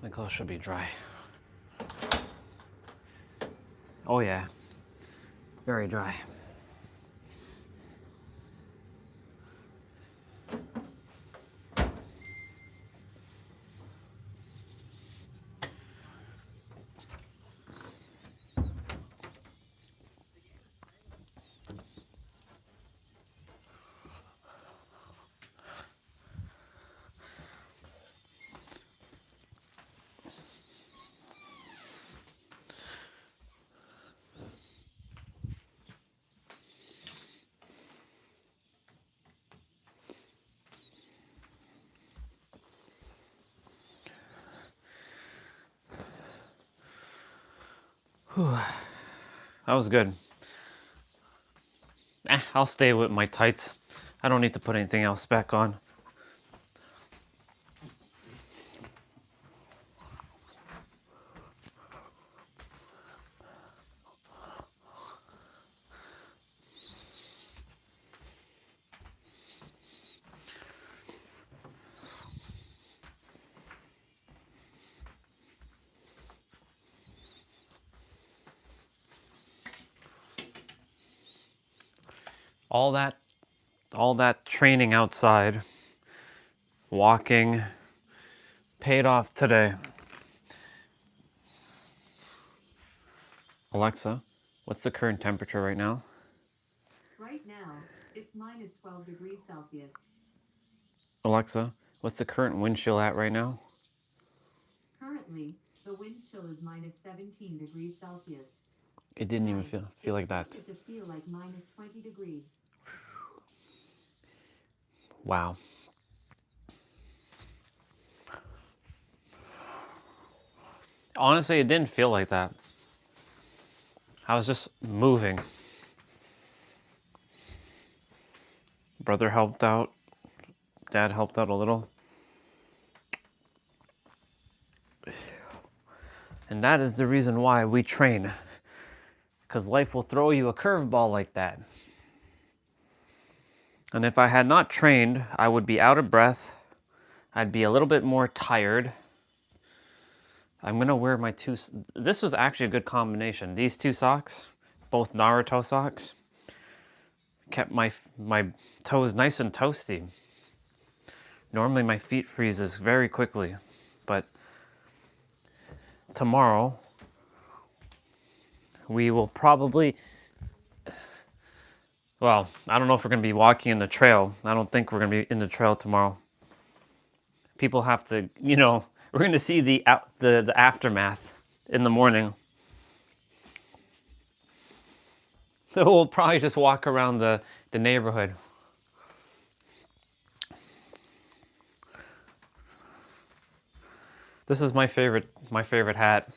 My clothes should be dry. Oh yeah, very dry. Whew. That was good. I'll stay with my tights. I don't need to put anything else back on. All that training outside, walking, paid off today. Alexa, what's the current temperature right now? Right now, it's minus 12 degrees Celsius. Alexa, what's the current wind chill at right now? Currently, the wind chill is minus 17 degrees Celsius. It didn't even feel like that. Expect it to feel like minus 20 degrees. Wow. Honestly, it didn't feel like that. I was just moving. Brother helped out. Dad helped out a little. And that is the reason why we train. Because life will throw you a curveball like that. And if I had not trained, I would be out of breath. I'd be a little bit more tired. I'm gonna wear my two. This was actually a good combination. These two socks, both Naruto socks, kept my toes nice and toasty. Normally my feet freezes very quickly, but tomorrow we will probably. Well, I don't know if we're gonna be walking in the trail. I don't think we're gonna be in the trail tomorrow. People have to, we're gonna see the aftermath in the morning. So we'll probably just walk around the neighborhood. This is my favorite hat.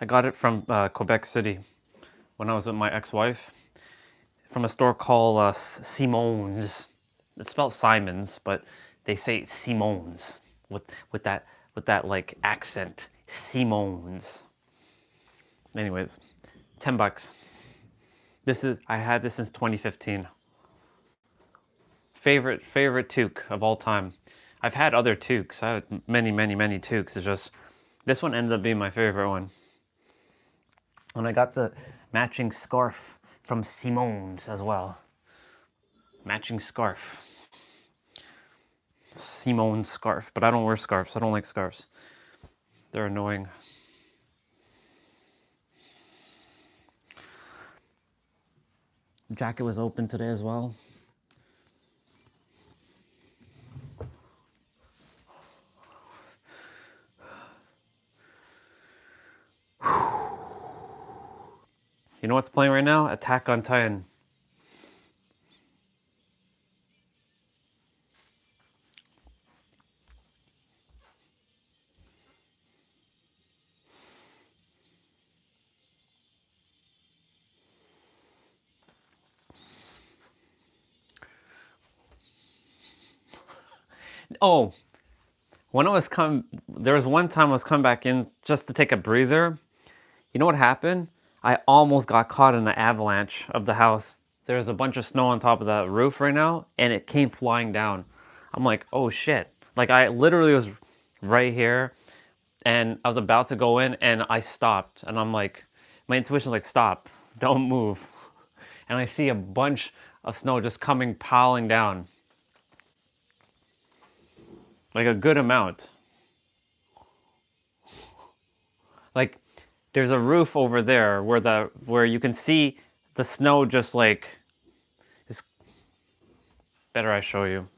I got it from Quebec City when I was with my ex-wife. From a store called Simon's. It's spelled Simons, but they say Simon's with that like accent. Simon's. Anyways, $10. I had this since 2015. Favorite toque of all time. I've had other toques. I had many toques. It's just this one ended up being my favorite one. And I got the matching scarf from Simon's as well. Matching scarf. Simon's scarf. But I don't wear scarves. I don't like scarves. They're annoying. The jacket was open today as well. You know what's playing right now? Attack on Titan. Oh, there was one time I was coming back in just to take a breather. You know what happened? I almost got caught in the avalanche of the house. There's a bunch of snow on top of the roof right now, and it came flying down. I'm like, oh shit. Like I literally was right here, and I was about to go in, and I stopped. And I'm like, my intuition's like, stop, don't move. And I see a bunch of snow just coming piling down. Like a good amount. Like there's a roof over there where you can see the snow just like is better I show you.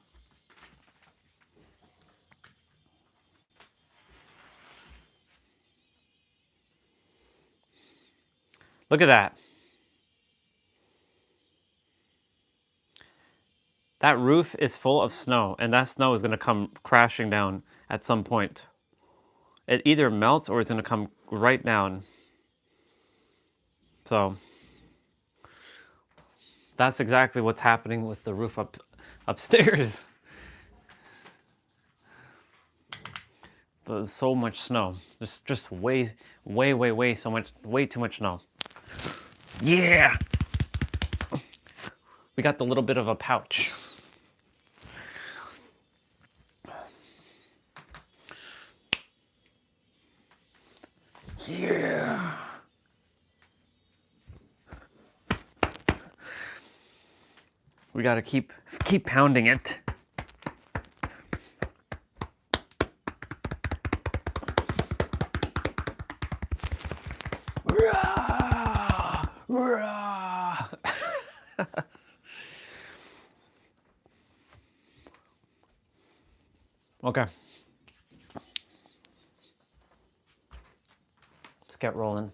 Look at that. That roof is full of snow, and that snow is going to come crashing down at some point. It either melts or it's going to come right down. So that's exactly what's happening with the roof upstairs. There's so much snow. Just way too much snow. Yeah! We got the little bit of a pouch. Yeah. We gotta keep pounding it. Okay. Let's get rolling.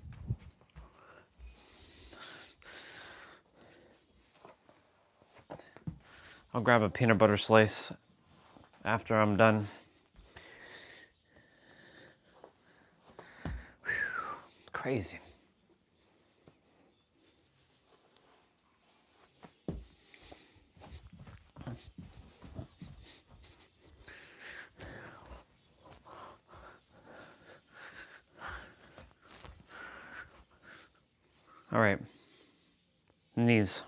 I'll grab a peanut butter slice after I'm done. Whew, crazy. All right, knees.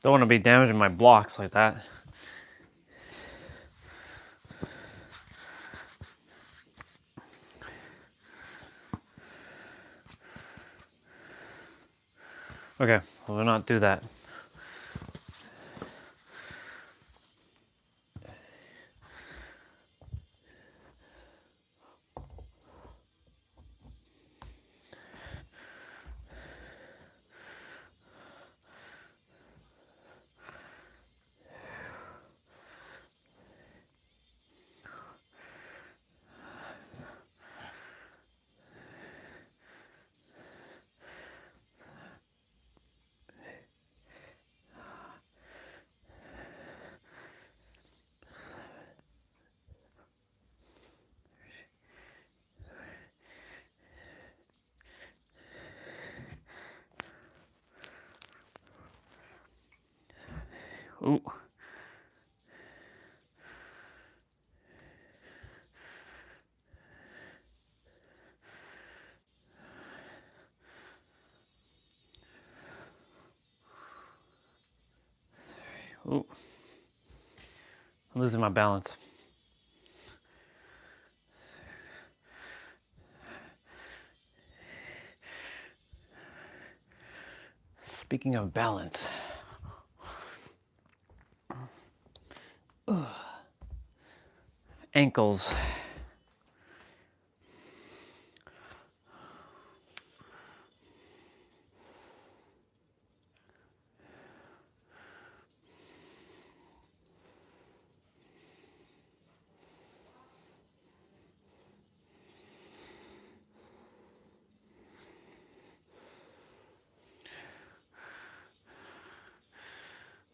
Don't want to be damaging my blocks like that. Okay, we'll not do that. Ooh. Ooh. I'm losing my balance. Speaking of balance. Ugh. Ankles.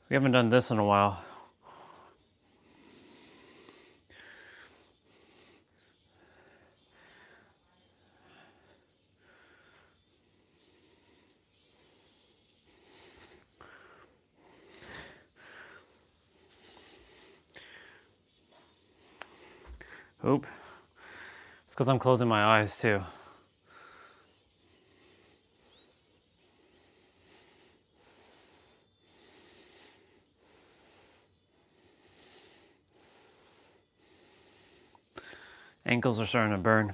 We haven't done this in a while. Oop. It's because I'm closing my eyes too. Ankles are starting to burn.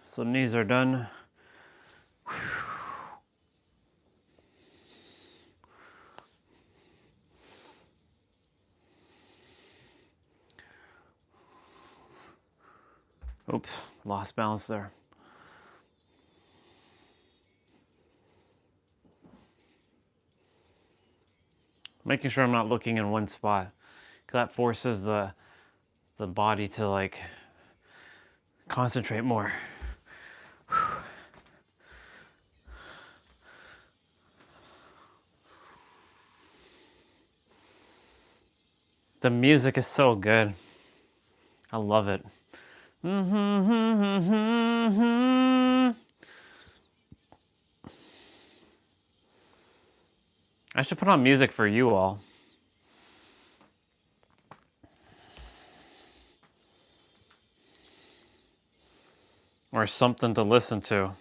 So knees are done. Oops, lost balance there. Making sure I'm not looking in one spot, because that forces the body to like concentrate more. The music is so good. I love it. I should put on music for you all. Or something to listen to.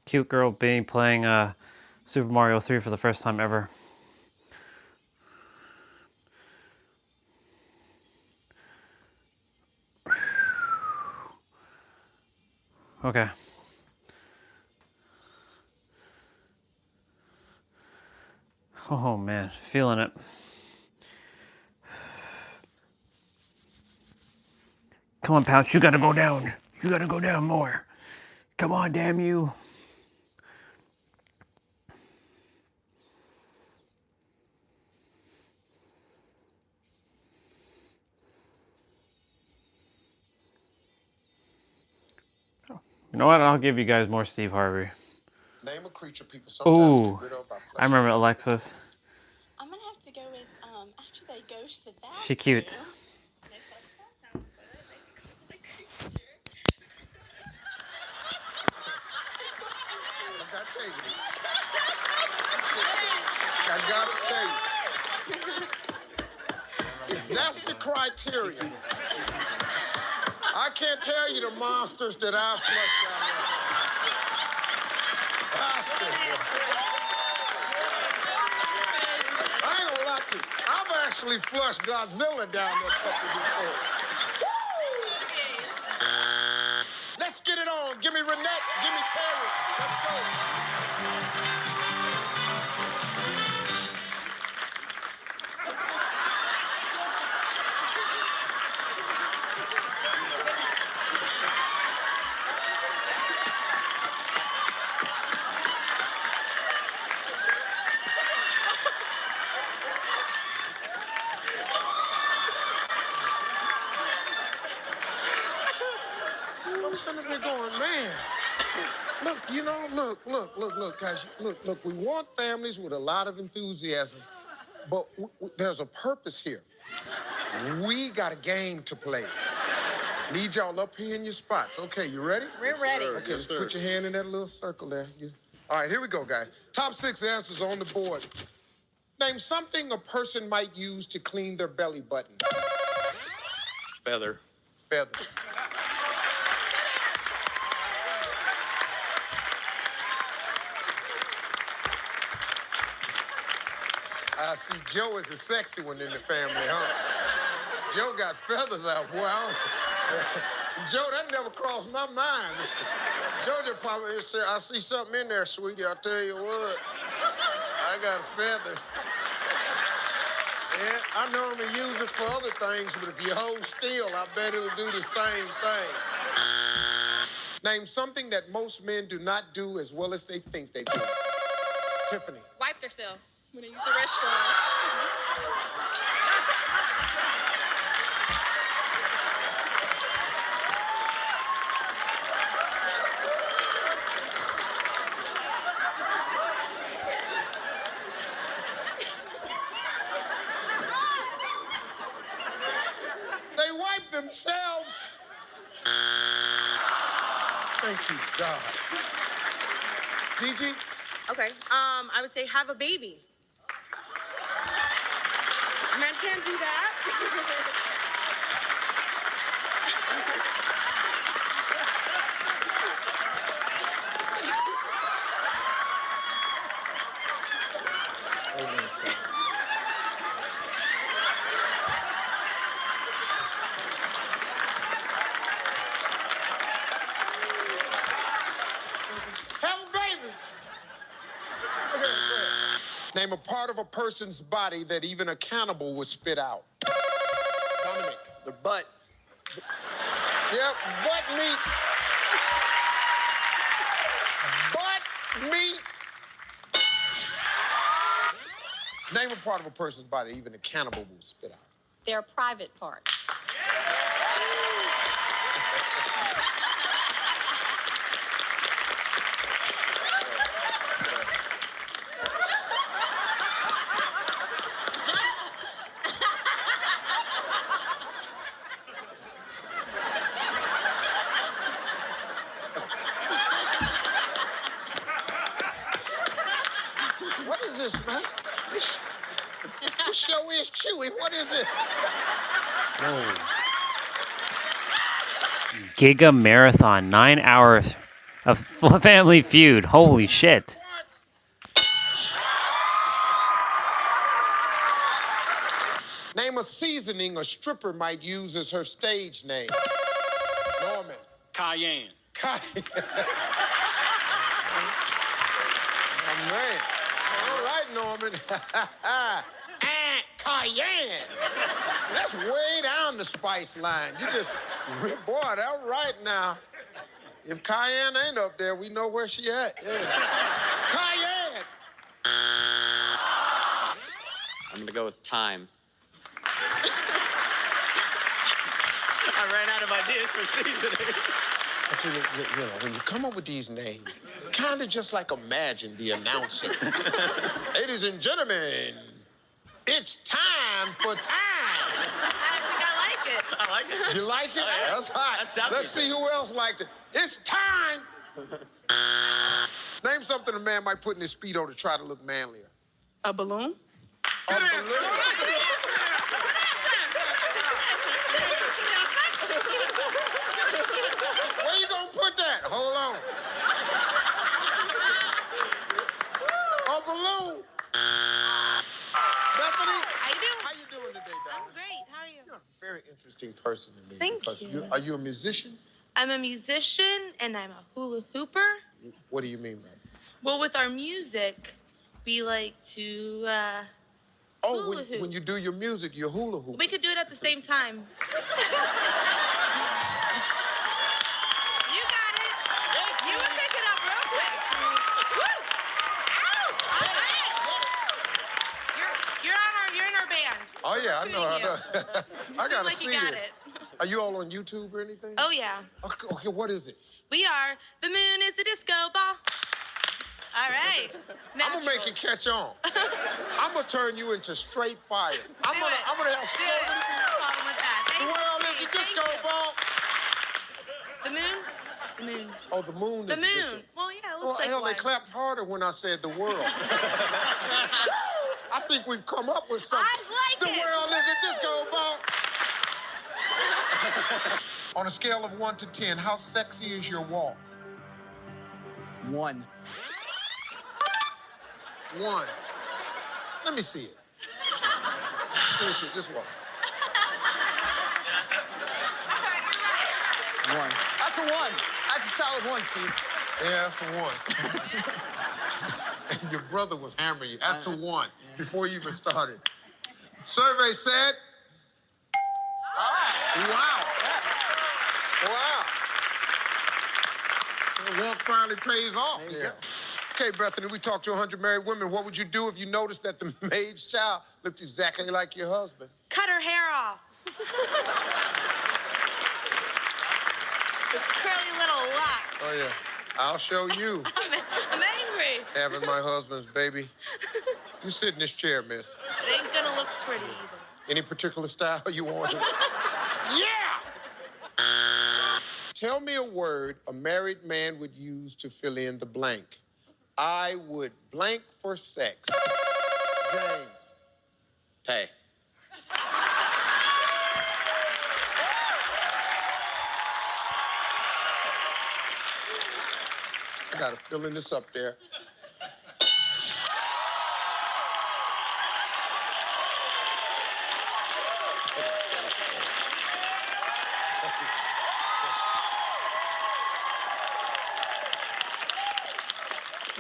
Cute girl being playing Super Mario 3 for the first time ever. Okay. Oh man, feeling it. Come on, Pouch, you gotta go down. You gotta go down more. Come on, damn you. You know what? I'll give you guys more Steve Harvey. Name a creature people sometimes Ooh, get rid of by I remember Alexis. I'm gonna have to go with after they go to the bathroom. She cute. I gotta tell you, if that's the criteria, I can't tell you the monsters that I've flushed down there. I said, I ain't gonna lie to you. I've actually flushed Godzilla down there before. Let's get it on. Give me Renette. Give me Terry. Let's go. I'm sitting there going, man. Look, you know, look, guys. Look, we want families with a lot of enthusiasm, but there's a purpose here. We got a game to play. Need y'all up here in your spots. Okay, you ready? We're ready. Okay, let's put your hand in that little circle there. All right, here we go, guys. Top 6 answers on the board. Name something a person might use to clean their belly button. Feather. Feather. I see Joe is the sexy one in the family, huh? Joe got feathers out. Well, Joe, that never crossed my mind. Joe probably said, I see something in there, sweetie. I'll tell you what. I got a feather. Yeah, I normally use it for other things, but if you hold still, I bet it'll do the same thing. Name something that most men do not do as well as they think they do. Tiffany. Wipe themselves when they use the restroom. They wipe themselves. Thank you, God. Gigi? Okay, I would say have a baby. Men can't do that. Have a baby. Name a part of a person's body that even a cannibal would spit out. Dominic. The butt. Yep, butt meat. Butt meat. Name a part of a person's body even a cannibal will spit out. Their private parts. What is this, man? This show is chewy. What is it? Giga Marathon, 9 hours of Family Feud. Holy shit. Name a seasoning a stripper might use as her stage name. Norman. Cayenne. Oh, man. All right, Norman. Cayenne. That's way down the spice line. You just, boy, that's right now. If Cayenne ain't up there, we know where she at. Yeah. Cayenne. I'm gonna go with time. I ran out of ideas for seasoning. When you come up with these names, kind of just like Imagine the announcer. Ladies and gentlemen, it's time for time. I think I like it. I like it. You like it? Oh, yeah. That's hot. That sounds Let's see who else liked it. It's time. Name something a man might put in his Speedo to try to look manlier. A balloon? A balloon. Where you gonna put that? Hold on. A balloon. Bethany? How you doing? How you doing today, I'm darling? great. How are you? You're a very interesting person to me. Thank because you. Are you a musician? I'm a musician and I'm a hula hooper. What do you mean by that? Well, with our music, we like to hula hoop. When you do your music, you hula hoop. We could do it at the same time. You got it. You would pick it up real quick. Woo! Ow! All right. You're in our band. Oh yeah, I know. I gotta like see you got this. it. Are you all on YouTube or anything? Oh yeah. Okay, what is it? We are. The moon is a disco ball. All right. I'm gonna make it catch on. I'm gonna turn you into straight fire. I'm gonna have so many people. No problem with that. The world is a disco ball. The moon? The moon. Oh, the moon The is a moon. disco. Well, yeah, it Well, looks like hell, one. they clapped harder when I said the world. I think we've come up with something. I like the it. world is a disco ball. On a scale of 1 to 10, how sexy is your walk? 1. 1. Let me see it. Let me see it. Just walk. 1. That's a 1. That's a solid 1, Steve. Yeah, that's a 1. And your brother was hammering you. That's a 1 before you even started. Survey said. All right. Wow. So walk finally pays off. Yeah. Okay, Bethany, we talked to 100 married women. What would you do if you noticed that the maid's child looked exactly like your husband? Cut her hair off. The curly little locks. Oh, yeah. I'll show you. I'm angry. Having my husband's baby. You sit in this chair, miss. It ain't gonna look pretty either. Any particular style you want? Yeah! Tell me a word a married man would use to fill in the blank. I would blank for sex. James. Pay. I gotta fill in this up there.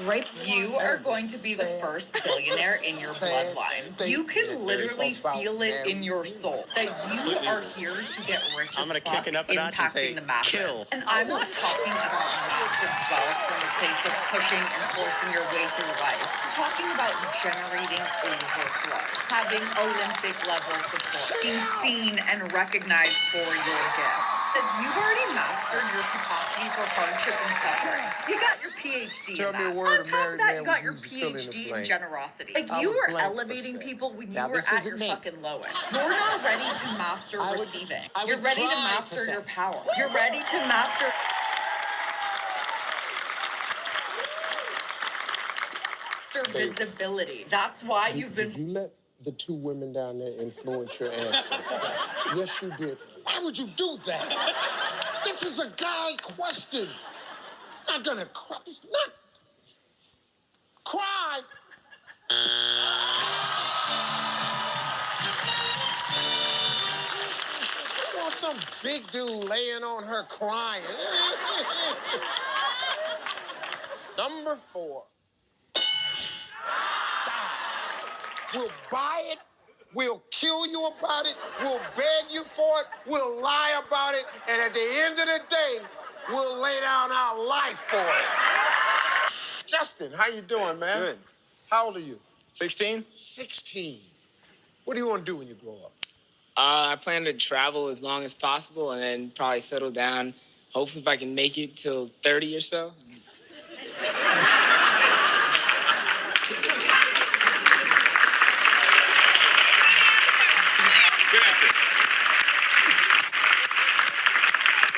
Right, you are going to be the first billionaire in your bloodline. You can literally feel it in your soul that you are here to get rich. I'm gonna kick it up a notch and say, impacting the masses. kill. And I'm not talking about massive wealth from the place of pushing and forcing your way through life. I'm talking about generating overflow, having Olympic level support, being seen and recognized for your gifts. You've already mastered your capacity for hardship and suffering. You got your PhD Tell in me a that. word On a top of married that, man you got would your use to fill in the PhD in blank. generosity. I Like, you would were blank for elevating sex. people when you Now, were this at isn't your me. fucking lowest. You're not ready to master receiving. I You're would ready to try master for your sex. power. You're ready to master visibility. That's why you've been. Did you let the 2 women down there influence your answer? Yes, you did. Why would you do that? This is a guy question. Not gonna cry. It's not. Cry. You want some big dude laying on her crying. Number 4. We'll buy it. We'll kill you about it. We'll beg you for it. We'll lie about it. And at the end of the day, we'll lay down our life for it. Justin, how you doing, man? Good. How old are you? 16? 16. What do you want to do when you grow up? I plan to travel as long as possible and then probably settle down. Hopefully, if I can make it till 30 or so.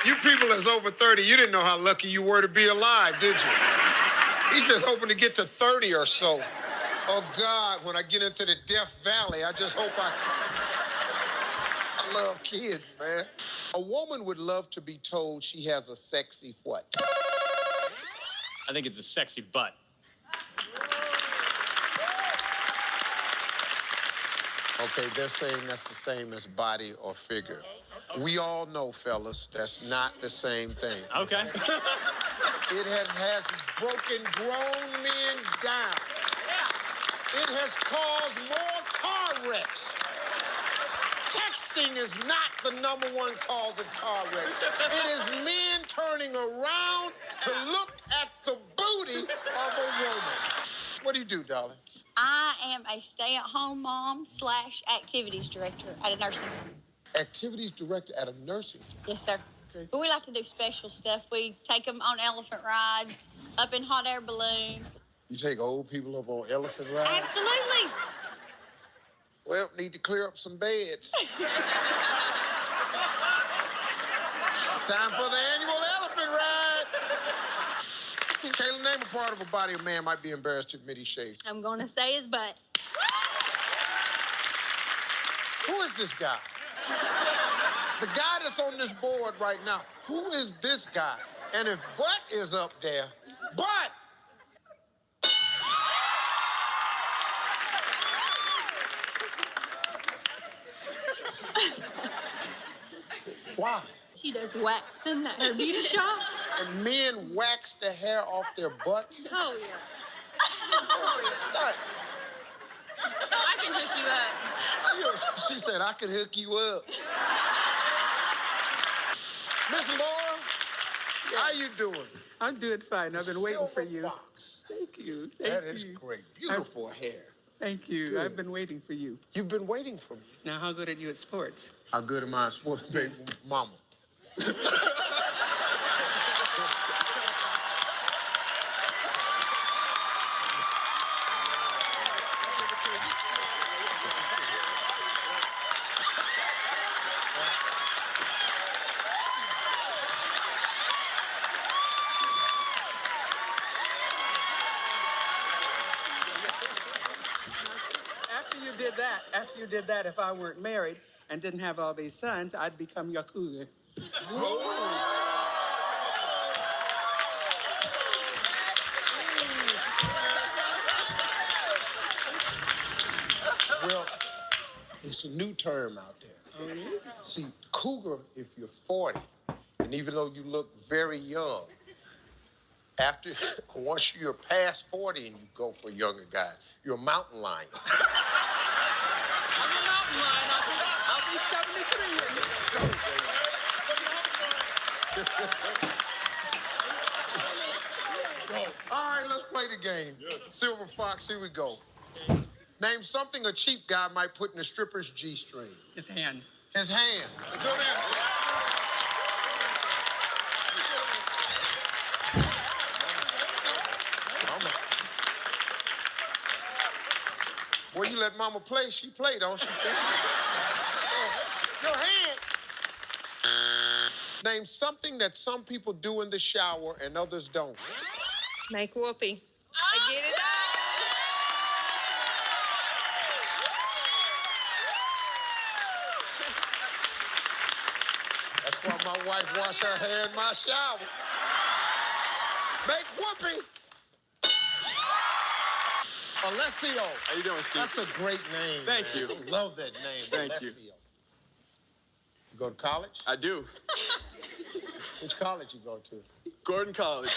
You people that's over 30, you didn't know how lucky you were to be alive, did you? He's just hoping to get to 30 or so. Oh, God, when I get into the Death Valley, I just hope I love kids, man. A woman would love to be told she has a sexy what? I think it's a sexy butt. Okay, they're saying that's the same as body or figure. We all know, fellas, that's not the same thing. Okay. It has broken grown men down. It has caused more car wrecks. Texting is not the #1 cause of car wrecks. It is men turning around to look at the booty of a woman. What do you do, darling? I am a stay-at-home mom / activities director at a nursing home. Activities director at a nursing home. Yes, sir. Okay. But we like to do special stuff. We take them on elephant rides, up in hot air balloons. You take old people up on elephant rides? Absolutely. Well, need to clear up some beds. Time for the annual elephant ride. Kayla, name a part of a body a man might be embarrassed to admit he shaves. I'm going to say his butt. Who is this guy? The guy that's on this board right now. Who is this guy? And if butt is up there, butt! Why? She does waxing at her beauty shop. And men wax the hair off their butts? Oh, yeah. Oh, yeah. Right. I can hook you up. She said, I could hook you up. Miss Laura, how you doing? I'm doing fine. I've been waiting for Silver you. Fox. Thank you. That is great. Beautiful hair. Thank you. Good. I've been waiting for you. You've been waiting for me. Now, how good are you at sports? How good am I at sports, baby mama? After you did that, if I weren't married and didn't have all these sons, I'd become your cougar. Well, it's a new term out there. Oh, it is? See, cougar, if you're 40, and even though you look very young, once you're past 40 and you go for a younger guy, you're a mountain lion. I'm a mountain lion. I'll be 73 with me. All right, let's play the game. Silver Fox, here we go. Name something a cheap guy might put in a stripper's G-string. His hand. His hand. Good answer. Well, you let mama play, she play, don't she? Your hand. Name something that some people do in the shower and others don't. Make whoopee. I get it. That's why my wife wash her hair in my shower. Make whoopee. Alessio. How you doing, Steve? That's a great name. Thank man. you. I love that name. Thank you. Alessio. You go to college? I do. Which college you go to? Gordon College.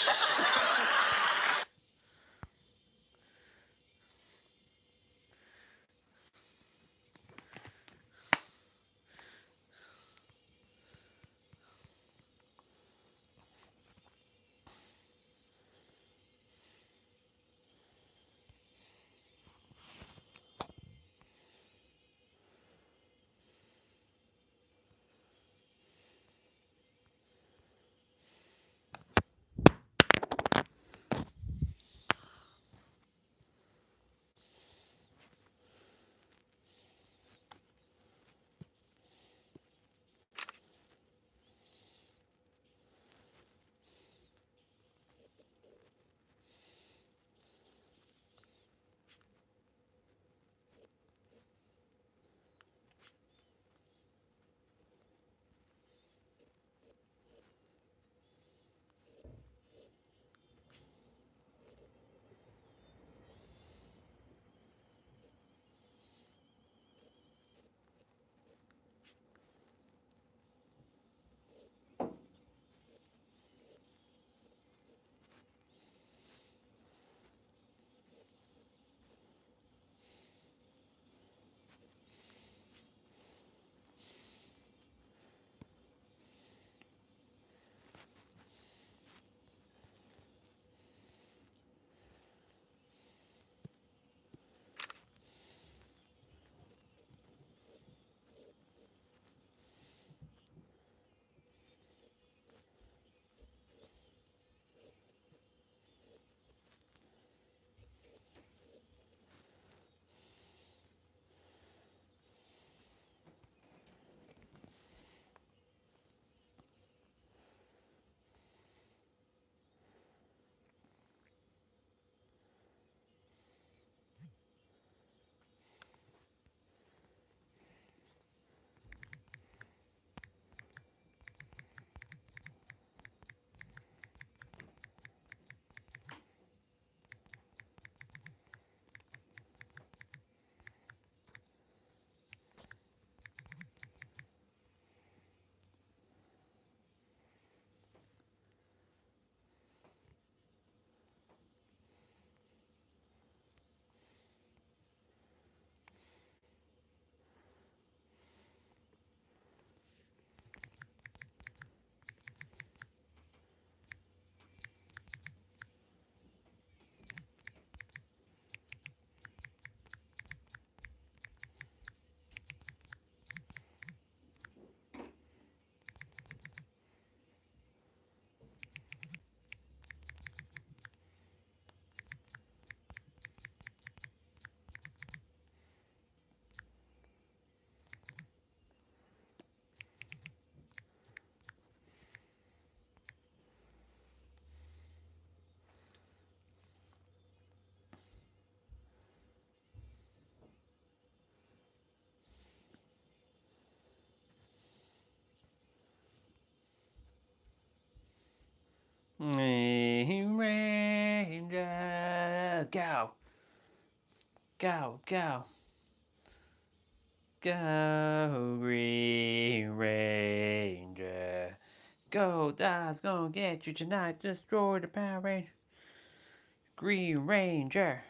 Green Ranger, go. Go, go. Go, Green Ranger. Go, that's gonna get you tonight. Destroy the Power Ranger. Green Ranger.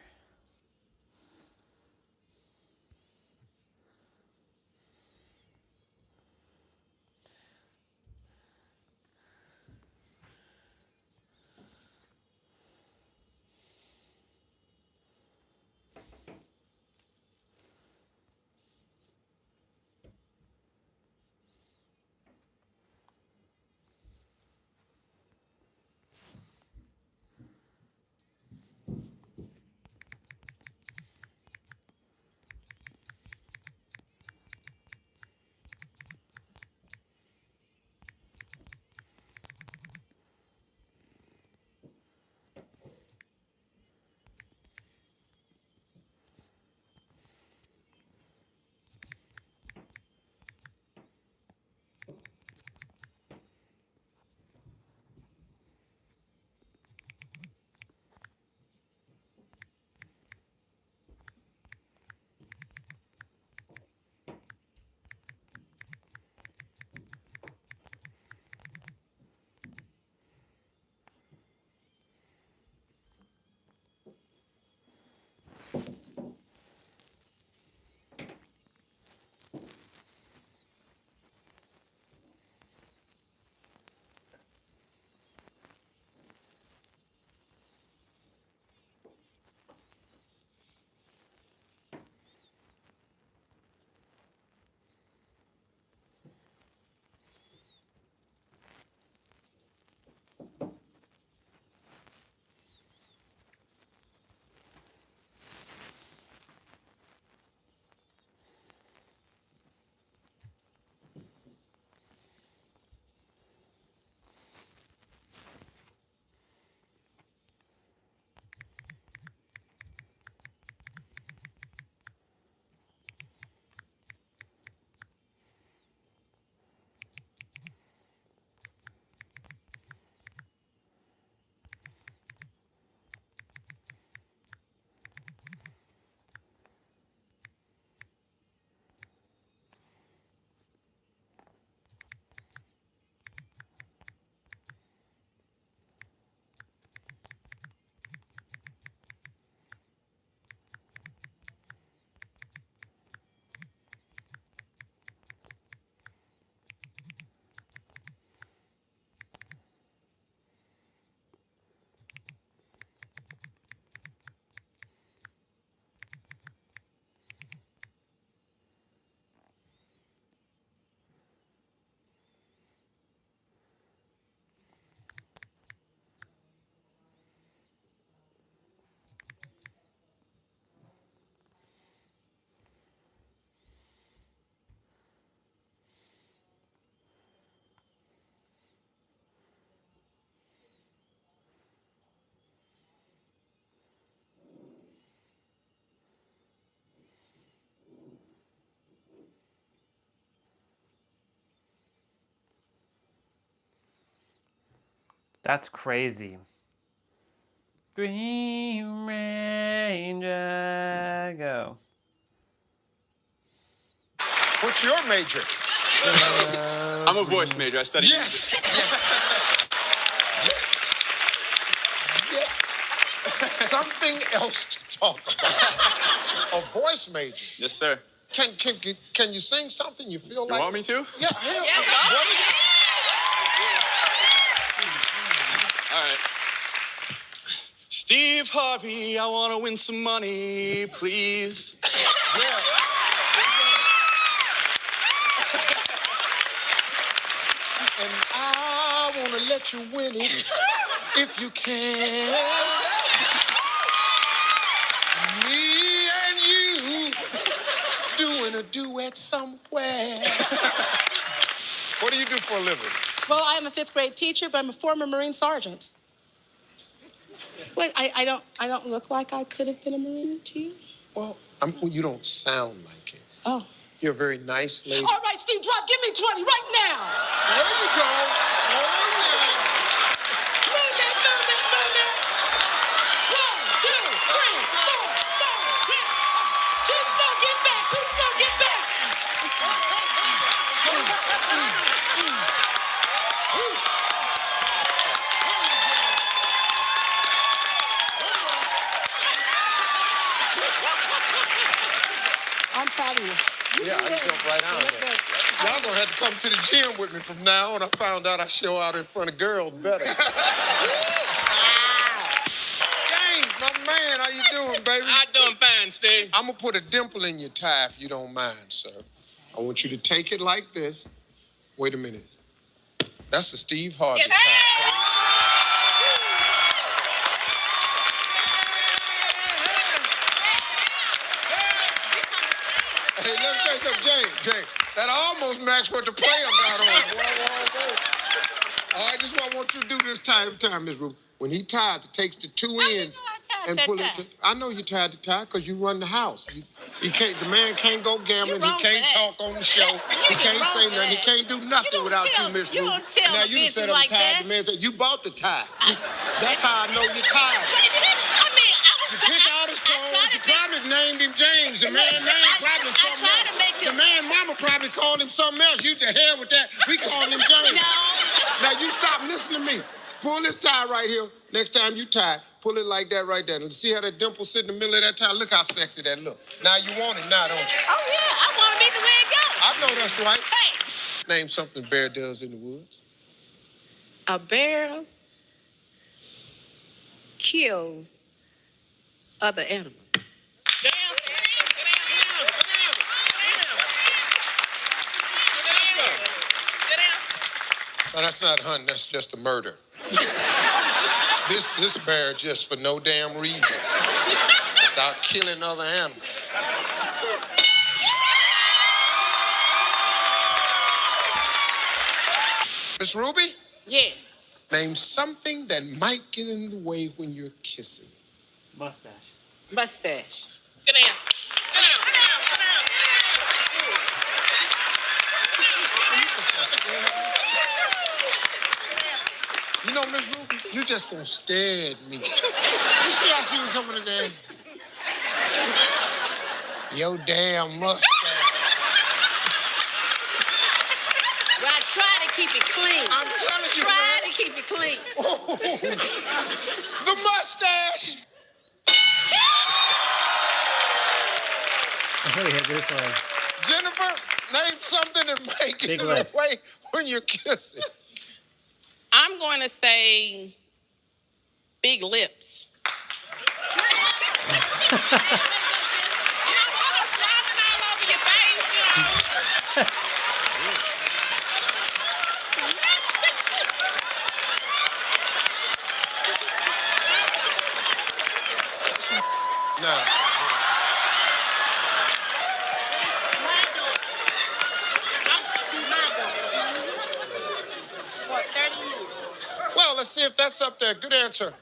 That's crazy. Green Ranger, go. What's your major? I'm a voice major. I study music. Yes. Something else to talk about. A voice major. Yes, sir. Can you sing something you feel like? You want me to? Yeah, hell. Yeah, All right. Steve Harvey, I want to win some money, please. Yeah. And I want to let you win it if you can. Me and you doing a duet somewhere. What do you do for a living? Well, I am a 5th grade teacher, but I'm a former Marine sergeant. Wait, I don't look like I could have been a Marine to you? Well, you don't sound like it. Oh. You're a very nice lady. All right, Steve, drop. Give me 20 right now. There you go. Oh, yeah. come to the gym with me from now on. I found out I show out in front of girls better. James, my man, how you doing, baby? I'm doing fine, Steve. I'm gonna put a dimple in your tie if you don't mind, sir. I want you to take it like this. Wait a minute. That's the Steve Harvey tie. Hey, let me tell you something, James. That almost matched what the player got on. Whoa. All right, this is what I want you to do this time every time, Miss Ruby. When he ties, it takes the two ends and pull it. I know you tied the tie because you run the house. You can't. The man can't go gambling. He can't talk on the show. He can't say nothing. He can't do nothing without you, Miss Ruby. Now you done set up and tied the man. You bought the tie. That's how I know you tied. You pick out his clothes. You probably named him James. The man name probably something else. The man mama probably called him something else. You to hell with that. We called him James. No. Now you stop listening to me. Pull this tie right here. Next time you tie, pull it like that right there. And see how that dimple sit in the middle of that tie? Look how sexy that look. Now you want it now, don't you? Oh, yeah. I want to be the way it goes. I know that's right. Hey. Name something a bear does in the woods. A bear kills other animals. No, that's not hunting. That's just a murder. This bear just for no damn reason. It's out killing other animals. Miss Ruby? Yes. Name something that might get in the way when you're kissing. Mustache. Mustache. Good answer. You know, Miss Ruby, you just gonna stare at me. You see how she was coming today? Your damn mustache. Well, I try to keep it clean. I'm telling you, Try to keep it clean. Oh, the mustache. Jennifer, name something that might get in the way when you're kissing. I'm going to say big lips. No. Well, let's see if that's up there. Good answer.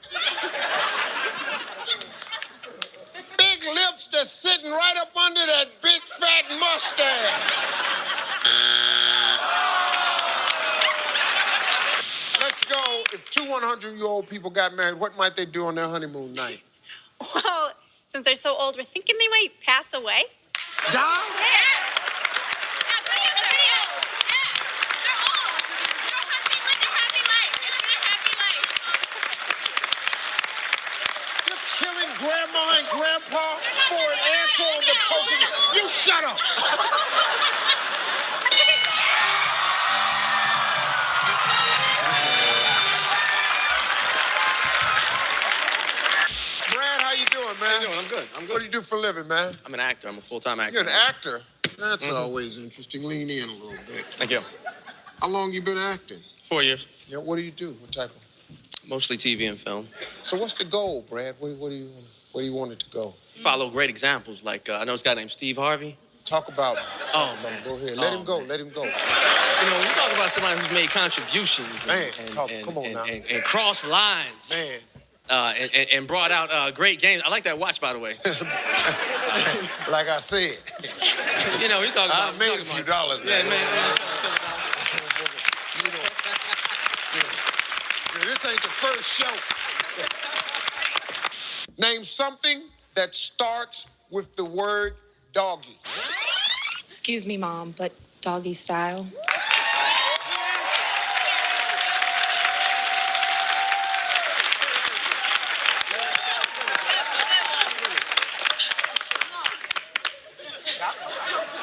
Big lips that's sitting right up under that big fat mustache. Let's go. If two 100-year-old people got married, what might they do on their honeymoon night? Well, since they're so old, we're thinking they might pass away. Die? Killing grandma and grandpa for an answer on the Pokemon. You shut up. Brad, how you doing, man? How you doing? I'm good. What do you do for a living, man? I'm an actor. I'm a full-time actor. You're an actor? That's always interesting. Lean in a little bit. Thank you. How long you been acting? 4 years. Yeah, what do you do? What type of? Mostly TV and film. So what's the goal, Brad? Where do you want it to go? Follow great examples. Like, I know this guy named Steve Harvey. Talk about him. Oh, man. Go ahead. Let him go. Let him go. You know, we talk about somebody who's made contributions Come on now. and crossed lines. Man. And brought out great games. I like that watch, by the way. Like I said. You know, he's talking about... I made a few dollars, man. Yeah, man. This ain't the first show. Name something that starts with the word doggy. Excuse me, Mom, but doggy style.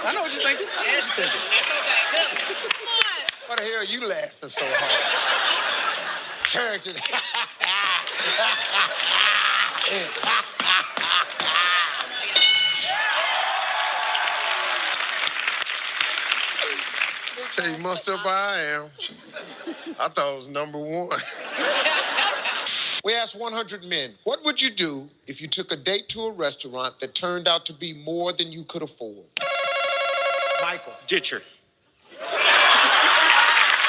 I know what you're thinking. I know what you're thinking. you laughing so hard? Character. Tell you much up I am. I thought it was number one. We asked 100 men, what would you do if you took a date to a restaurant that turned out to be more than you could afford? Michael. Ditcher.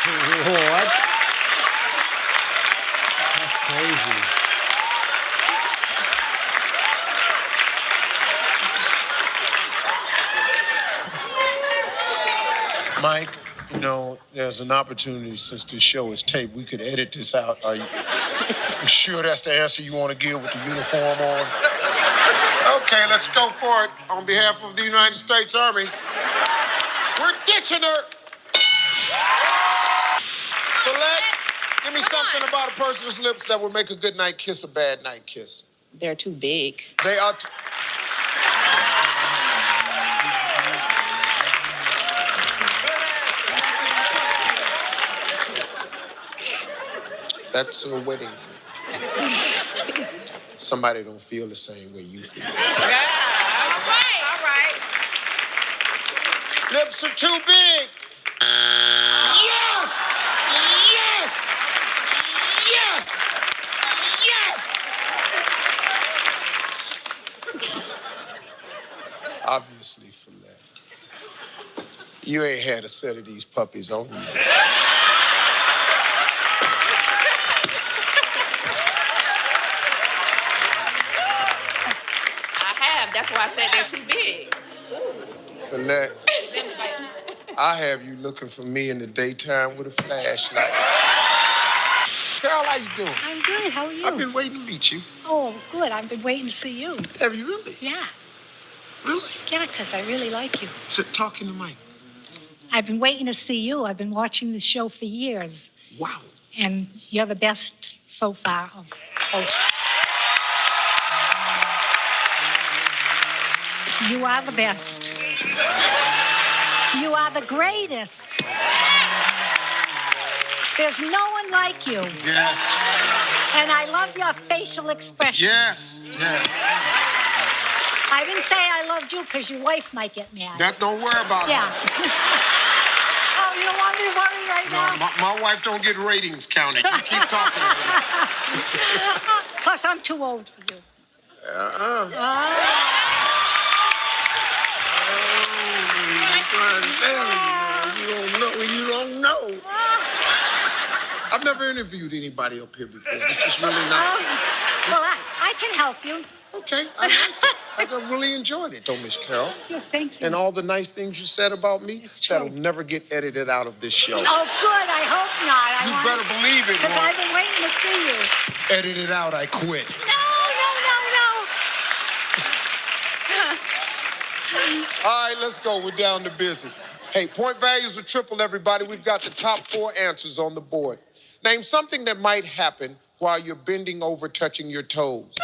What? That's crazy. Mike, you know, there's an opportunity since this show is taped, we could edit this out. Are you sure that's the answer you want to give with the uniform on? Okay, let's go for it. On behalf of the United States Army, we're ditching her. Colette, give me something about a person's lips that would make a good night kiss a bad night kiss. They're too big. They are. That's a wedding. Somebody don't feel the same way you feel. Yeah, all right. Lips are too big. Yes! Yes! Yes! Yes! Obviously, Follette, you ain't had a set of these puppies on you. That's why I said they're too big. Follette, I have you looking for me in the daytime with a flashlight. Carol, how you doing? I'm good. How are you? I've been waiting to meet you. Oh, good. I've been waiting to see you. Have you really? Yeah. Really? Yeah, because I really like you. Sit talking to Mike. I've been waiting to see you. I've been watching the show for years. Wow. And you're the best so far of hosts. You are the best. You are the greatest. There's no one like you. Yes. And I love your facial expression. Yes, yes. I didn't say I loved you because your wife might get mad. That don't worry about Yeah. it. Oh, you don't want me to worry right now? No, my wife don't get ratings counted. You keep talking to me. Plus, I'm too old for you. You don't know. I've never interviewed anybody up here before. This is really nice. Well, I can help you. Okay, I liked it. I really enjoyed it, though, Miss Carol. Yeah, thank you. And all the nice things you said about me, that'll never get edited out of this show. Oh, good. I hope not. You better believe it, Because Mom. I've been waiting to see you. Edit it out, I quit. No. All right, let's go. We're down to business. Hey, point values are triple, everybody. We've got the top 4 answers on the board. Name something that might happen while you're bending over, touching your toes.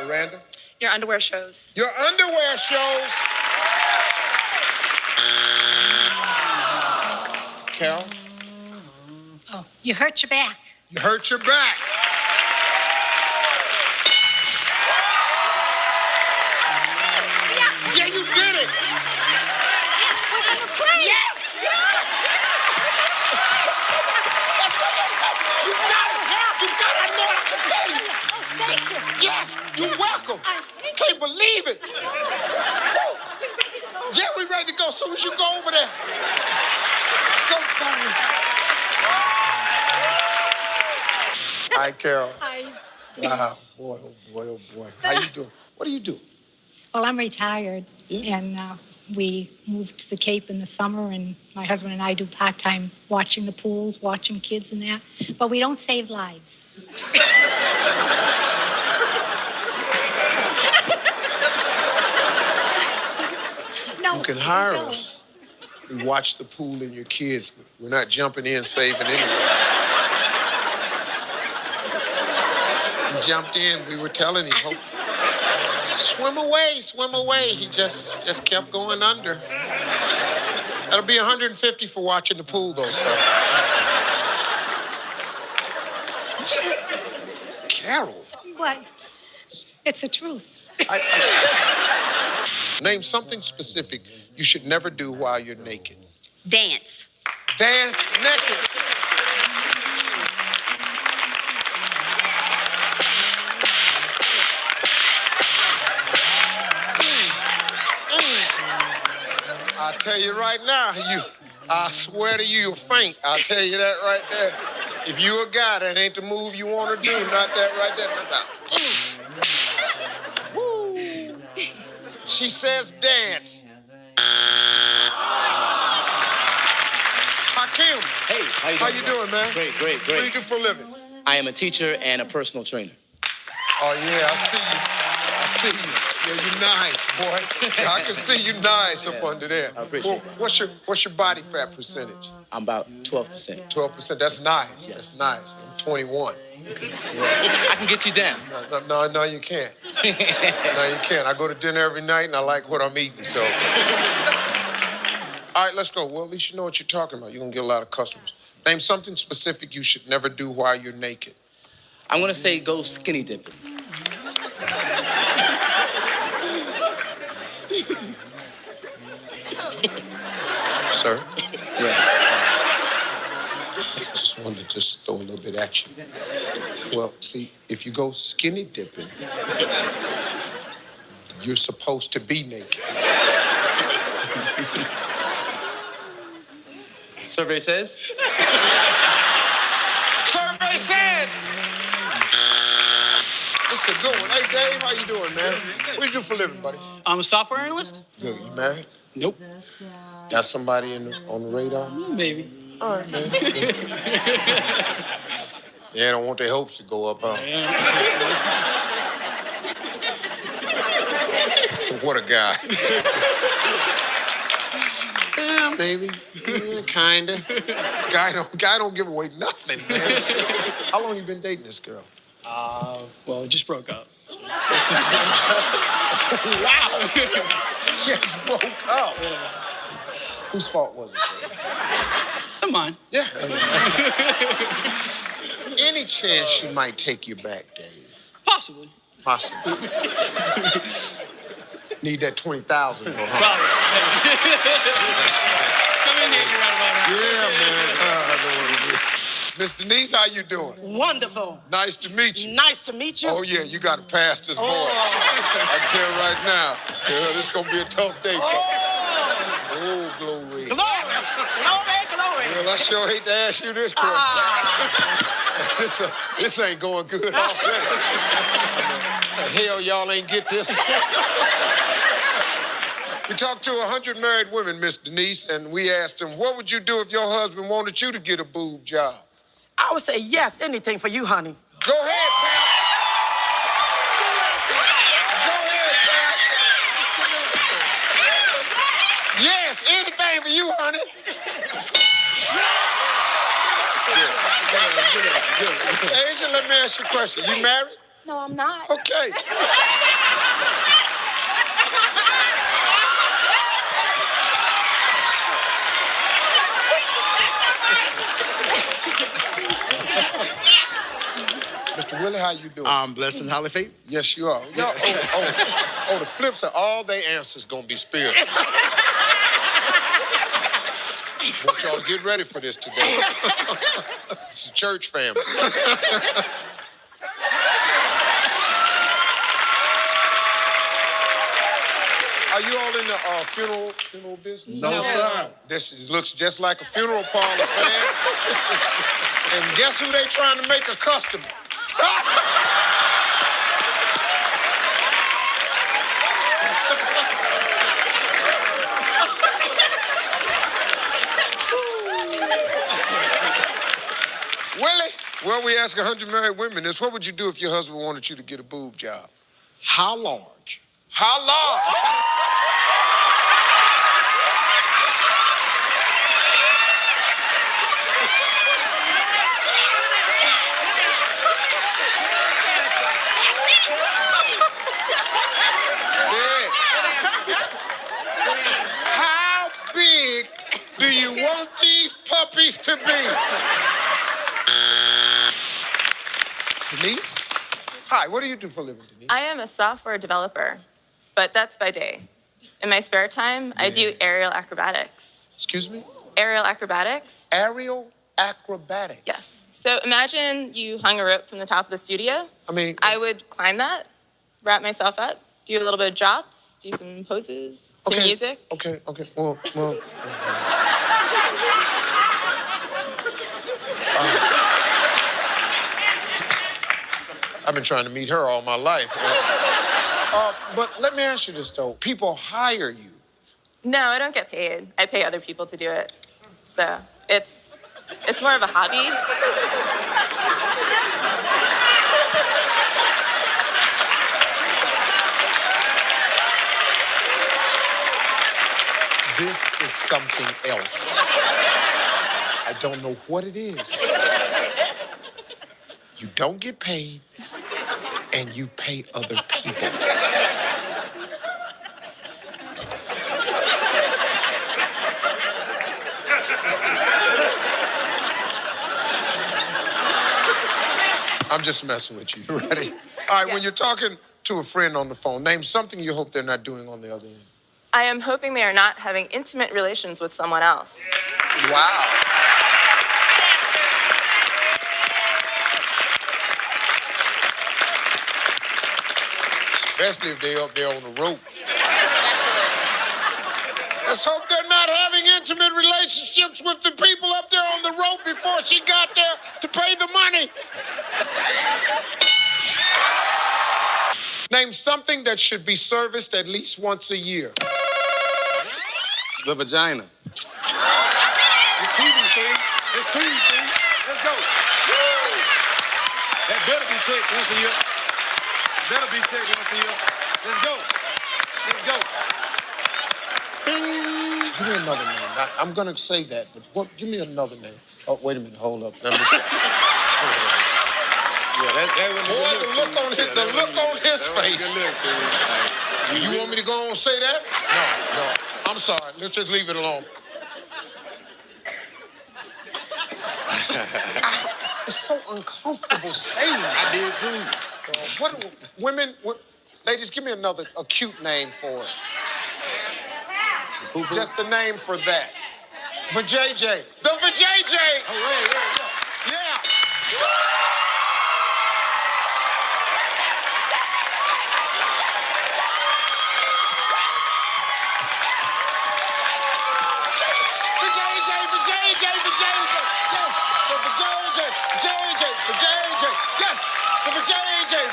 Miranda? Your underwear shows. Your underwear shows. Carol? Oh, you hurt your back. You hurt your back. Yeah, you did it. We're gonna play. Yes. You got it. You got it. I know what I can tell you. Thank you. Yes, you're welcome. Can't believe it. Yeah, we ready to go. As soon as you go over there. Go. Hi, Carol. Hi, Steve. Wow. Boy, oh boy, oh boy. How you doing? What do you do? Well, I'm retired, and we moved to the Cape in the summer, and my husband and I do part-time watching the pools, watching kids and that, but we don't save lives. No, You can hire us. We watch the pool and your kids, but we're not jumping in saving anyone. He jumped in. We were telling him, swim away, swim away. He just kept going under. That'll be $150 for watching the pool, though, sir. Carol. What? It's the truth. Name something specific you should never do while you're naked. Dance. Dance naked. I tell you right now, I swear to you, you'll faint. I'll tell you that right there. If you a guy, that ain't the move you want to do. Not that right there. Not that. Woo. She says dance. Hakim. Hey, How you doing, man? Great. What do you do for a living? I am a teacher and a personal trainer. Oh, yeah, I see you. Yeah, you nice, boy. Yeah, I can see you nice up under there. I appreciate it. What's your body fat percentage? I'm about 12%. 12%. That's nice. Yes. That's nice. I'm 21. I can get you down. No, you can't. No, you can't. I go to dinner every night, and I like what I'm eating, so. All right, let's go. Well, at least you know what you're talking about. You're going to get a lot of customers. Name something specific you should never do while you're naked. I'm going to say go skinny dipping. Sir? Yes. Just wanted to just throw a little bit at you. Well, see, if you go skinny dipping, you're supposed to be naked. Survey says? Survey says! This is a good one. Hey, Dave, how you doing, man? What do you do for a living, buddy? I'm a software analyst. Good. You married? Nope. Got somebody on the radar? Maybe. All right, man. Yeah, don't want their hopes to go up, huh? What a guy. Yeah, maybe. Yeah, kinda. Guy don't give away nothing, man. How long you been dating this girl? Well, just broke up. So Wow. Just broke up. Yeah. Whose fault was it? Of mine. Yeah. Any chance she might take you back, Dave? Possibly. Possibly. Need that 20,000 though, huh? Probably. Come in here, you're right about that. Yeah, man. I know what it is. Miss Denise, how you doing? Wonderful. Nice to meet you. Nice to meet you. Oh, yeah, you got to pass this boy. I can tell you right now. Yeah, this is going to be a tough day. Oh, glory. Glory. Well, I sure hate to ask you this question. This ain't going good already. Hell, y'all ain't get this. We talked to 100 married women, Miss Denise, and we asked them, what would you do if your husband wanted you to get a boob job? I would say yes, anything for you, honey. Go ahead, pal. Go ahead, pal. Yes, anything for you, honey. Asia, let me ask you a question. You married? No, I'm not. Okay. Mr. Willie, how you doing? I'm blessed and highly favored. Yes, you are. Yo, the flip side, all they answers gonna be spiritual. Want y'all to get ready for this today. It's a church family. Are you all in the funeral business? No, sir. This looks just like a funeral parlor, man. And guess who they trying to make a customer? Willie, well, we ask 100 married women this. What would you do if your husband wanted you to get a boob job? How large? How large? Yeah. How big to be. Denise? Hi, what do you do for a living, Denise? I am a software developer, but that's by day. In my spare time, I do aerial acrobatics. Excuse me? Aerial acrobatics. Aerial acrobatics? Yes. So imagine you hung a rope from the top of the studio. I would climb that, wrap myself up, do a little bit of drops, do some poses, some music. Okay. Well. I've been trying to meet her all my life. But let me ask you this, though. People hire you. No, I don't get paid. I pay other people to do it. So it's more of a hobby. This is something else. I don't know what it is. You don't get paid, and you pay other people. I'm just messing with you. You ready? All right, when you're talking to a friend on the phone, name something you hope they're not doing on the other end. I am hoping they are not having intimate relations with someone else. Wow. Especially if they're up there on the rope. Let's hope they're not having intimate relationships with the people up there on the rope before she got there to pay the money. Name something that should be serviced at least once a year. The vagina. It's TV, Steve. It's TV, Steve. Let's go. That better be checked once a year. Better be checked once a year. Let's go. Let's go. Bing. Give me another name. I'm going to say that, but give me another name. Oh, wait a minute. Hold up. Let me see. Boy, the look on his face. You want me to go on and say that? No. I'm sorry. Let's just leave it alone. It's so uncomfortable saying it. I did too. Ladies, give me another cute name for it. Just the name for that. Vajayjay. The Vajayjay. Oh, yeah.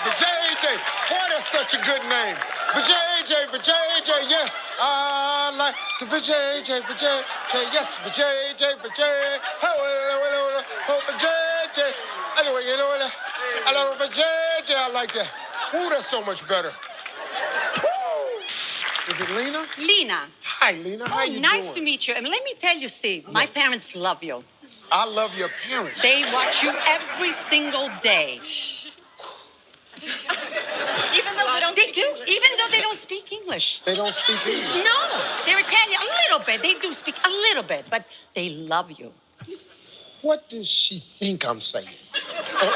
Vajayjay. Boy, that's such a good name. Vajayjay, yes. I like to Vajayjay, yes. Vajayjay. Oh, Vajayjay. Anyway, you know what? I love Vajayjay. I like that. Ooh, that's so much better. Woo. Is it Lena? Lena. Hi, Lena. How you nice doing? to meet you. And let me tell you, Steve, my parents love you. I love your parents. They watch you every single day. Even though they do, even though they don't speak English. They don't speak English? No, they're Italian, a little bit. They do speak a little bit, but they love you. What does she think I'm saying?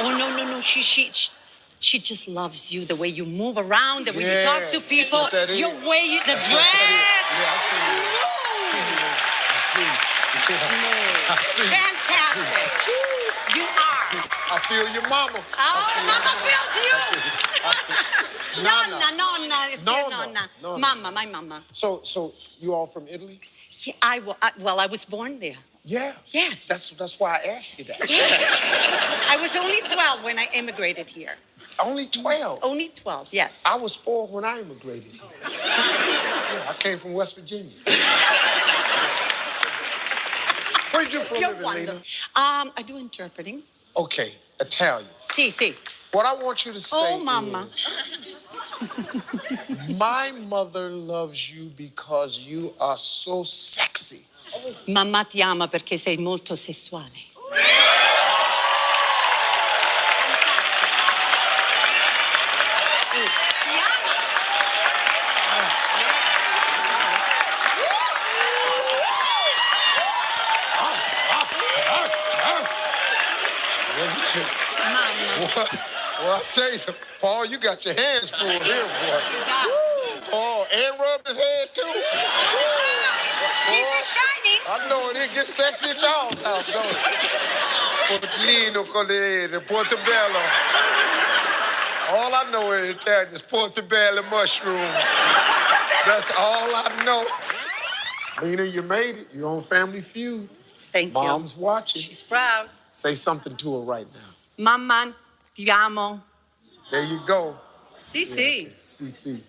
Oh, no. She just loves you, the way you move around, the way you talk to people, your way, the dress. Fantastic. You are. I feel your mama. Oh, mama feels you. Nonna. It's your nonna. Mama, my mama. So you all from Italy? Yeah, I was born there. Yeah. Yes. That's why I asked you that. Yes. I was only 12 when I immigrated here. Only 12? Only 12, yes. I was 4 when I immigrated here. Yeah, I came from West Virginia. What do you do for a living, Lena? I do interpreting. Okay, Italian. Si. What I want you to say Mama. is, my mother loves you because you are so sexy. Mamma ti ama perché sei molto sessuale. I tell you something, Paul, you got your hands full here, boy. Oh, and rub his head too. Keep it shining. I know it gets sexy at y'all's house, don't it? Portolino con le portobello. All I know in Italian is portobello mushroom. That's all I know. Lena, you made it. You're on Family Feud. Thank you. Mom's watching. She's proud. Say something to her right now. Mamma, ti amo. There you go. Cici. Cici.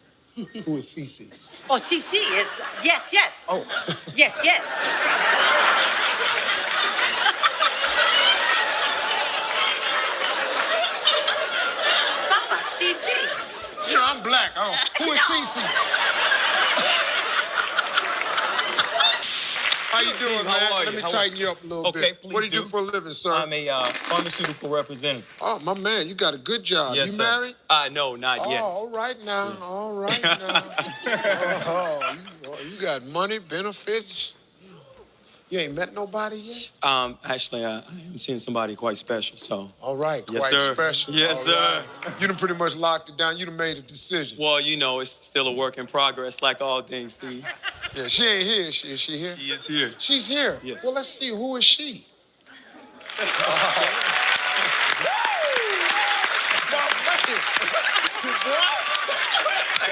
Who is Cici? Oh, Cici is, yes, yes. Oh. Yes, yes. Papa, Cici. You know, I'm black. Who is Cici? How you doing, Steve, man? how are you? Let me How are tighten you up a little bit. Okay, please What do you do for a living, sir? I'm a pharmaceutical representative. Oh, my man, you got a good job. Yes, you sir. married? No, not yet. All right now. All right now. You got money, benefits. You ain't met nobody yet? Actually, I am seeing somebody quite special, so. All right, Yes, quite sir. special. Yes, All sir. right. You done pretty much locked it down. You done made a decision. Well, you know, it's still a work in progress, like all things, Steve. Yeah, she ain't here. Is she here? She is here. She's here? Yes. Well, let's see. Who is she? Hey,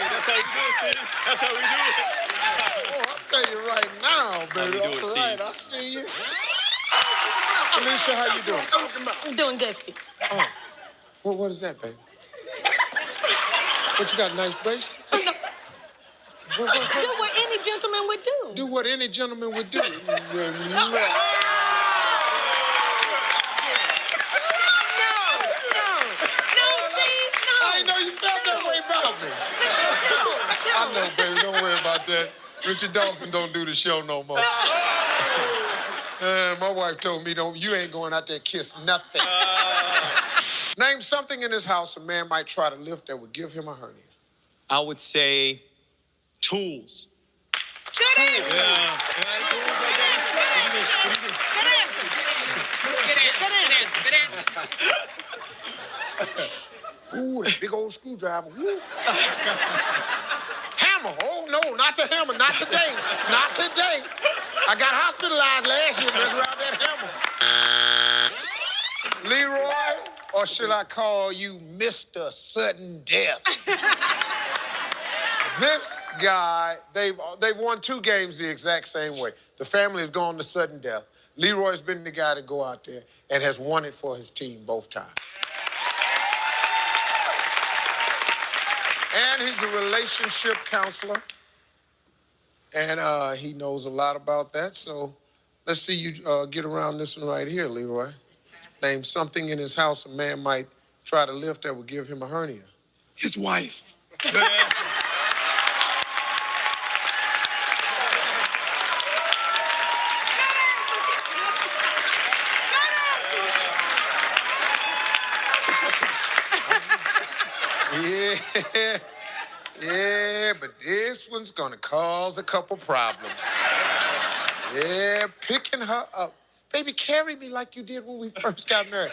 that's how we do it, Steve. That's how we do it. Oh, I'll tell you right now, That's how baby. we do it, All right, Steve. I see you. Alicia, how you doing? I'm doing good, Steve. Oh, what is that, baby? What, you got a nice bracelet? Do what any gentleman would do. Do what any gentleman would do. I didn't know you felt that way about me. I know, baby. Don't worry about that. Richard Dawson don't do the show no more. My wife told me, you ain't going out there kiss nothing. Name something in this house a man might try to lift that would give him a hernia. I would say tools. Good answer. Yeah. Good answer. Good answer. Ooh, that big old screwdriver. Woo. Hammer. Oh, no, not the hammer. Not today. Not today. I got hospitalized last year messing around that hammer. Leroy, or should I call you Mr. Sudden Death? This guy, they've won 2 games the exact same way. The family has gone to sudden death. Leroy's been the guy to go out there and has won it for his team both times. And he's a relationship counselor. And he knows a lot about that. So let's see you get around this one right here, Leroy. Name something in his house a man might try to lift that would give him a hernia. His wife. Yeah, but this one's gonna cause a couple problems. Yeah, picking her up. Baby, carry me like you did when we first got married.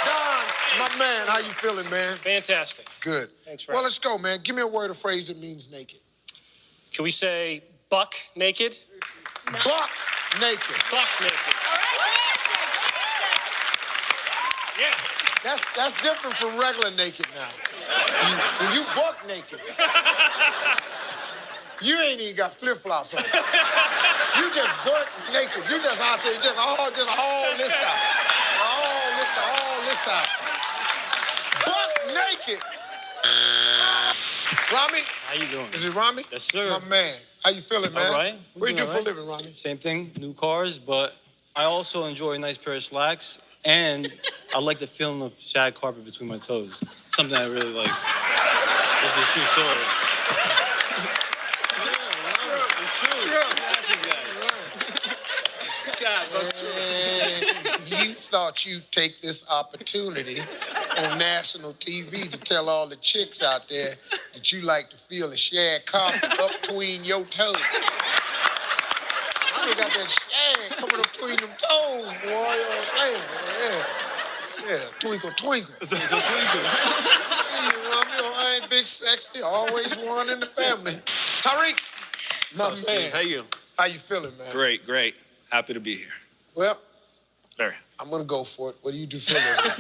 Don, my man, how you feeling, man? Fantastic. Good. Thanks for Well, having let's go, man. Give me a word or phrase that means naked. Can we say buck naked? Buck naked. Buck naked. Yeah. That's different from regular naked now. When you buck naked, you ain't even got flip-flops on. You just buck naked. You just out there, just all this out. All this out. Buck naked. Rami? How you doing? Is it Rami? Yes, sir. My man. How you feeling, man? All right. What do you do All for a right. living, Rami? Same thing, new cars, but I also enjoy a nice pair of slacks, and I like the feeling of shag carpet between my toes. Something I really like. This is true story. You thought you'd take this opportunity on national TV to tell all the chicks out there that you like to feel a shag carpet up between your toes. I got that shag coming up between them toes, boy. You know what I'm saying? Yeah, twinkle, twinkle. Twinkle, twinkle. See you, Romeo. I ain't big sexy, always one in the family. Tariq, my man. How you? How you feeling, man? Great, great. Happy to be here. Well, Very. I'm gonna go for it. What do you do for a living?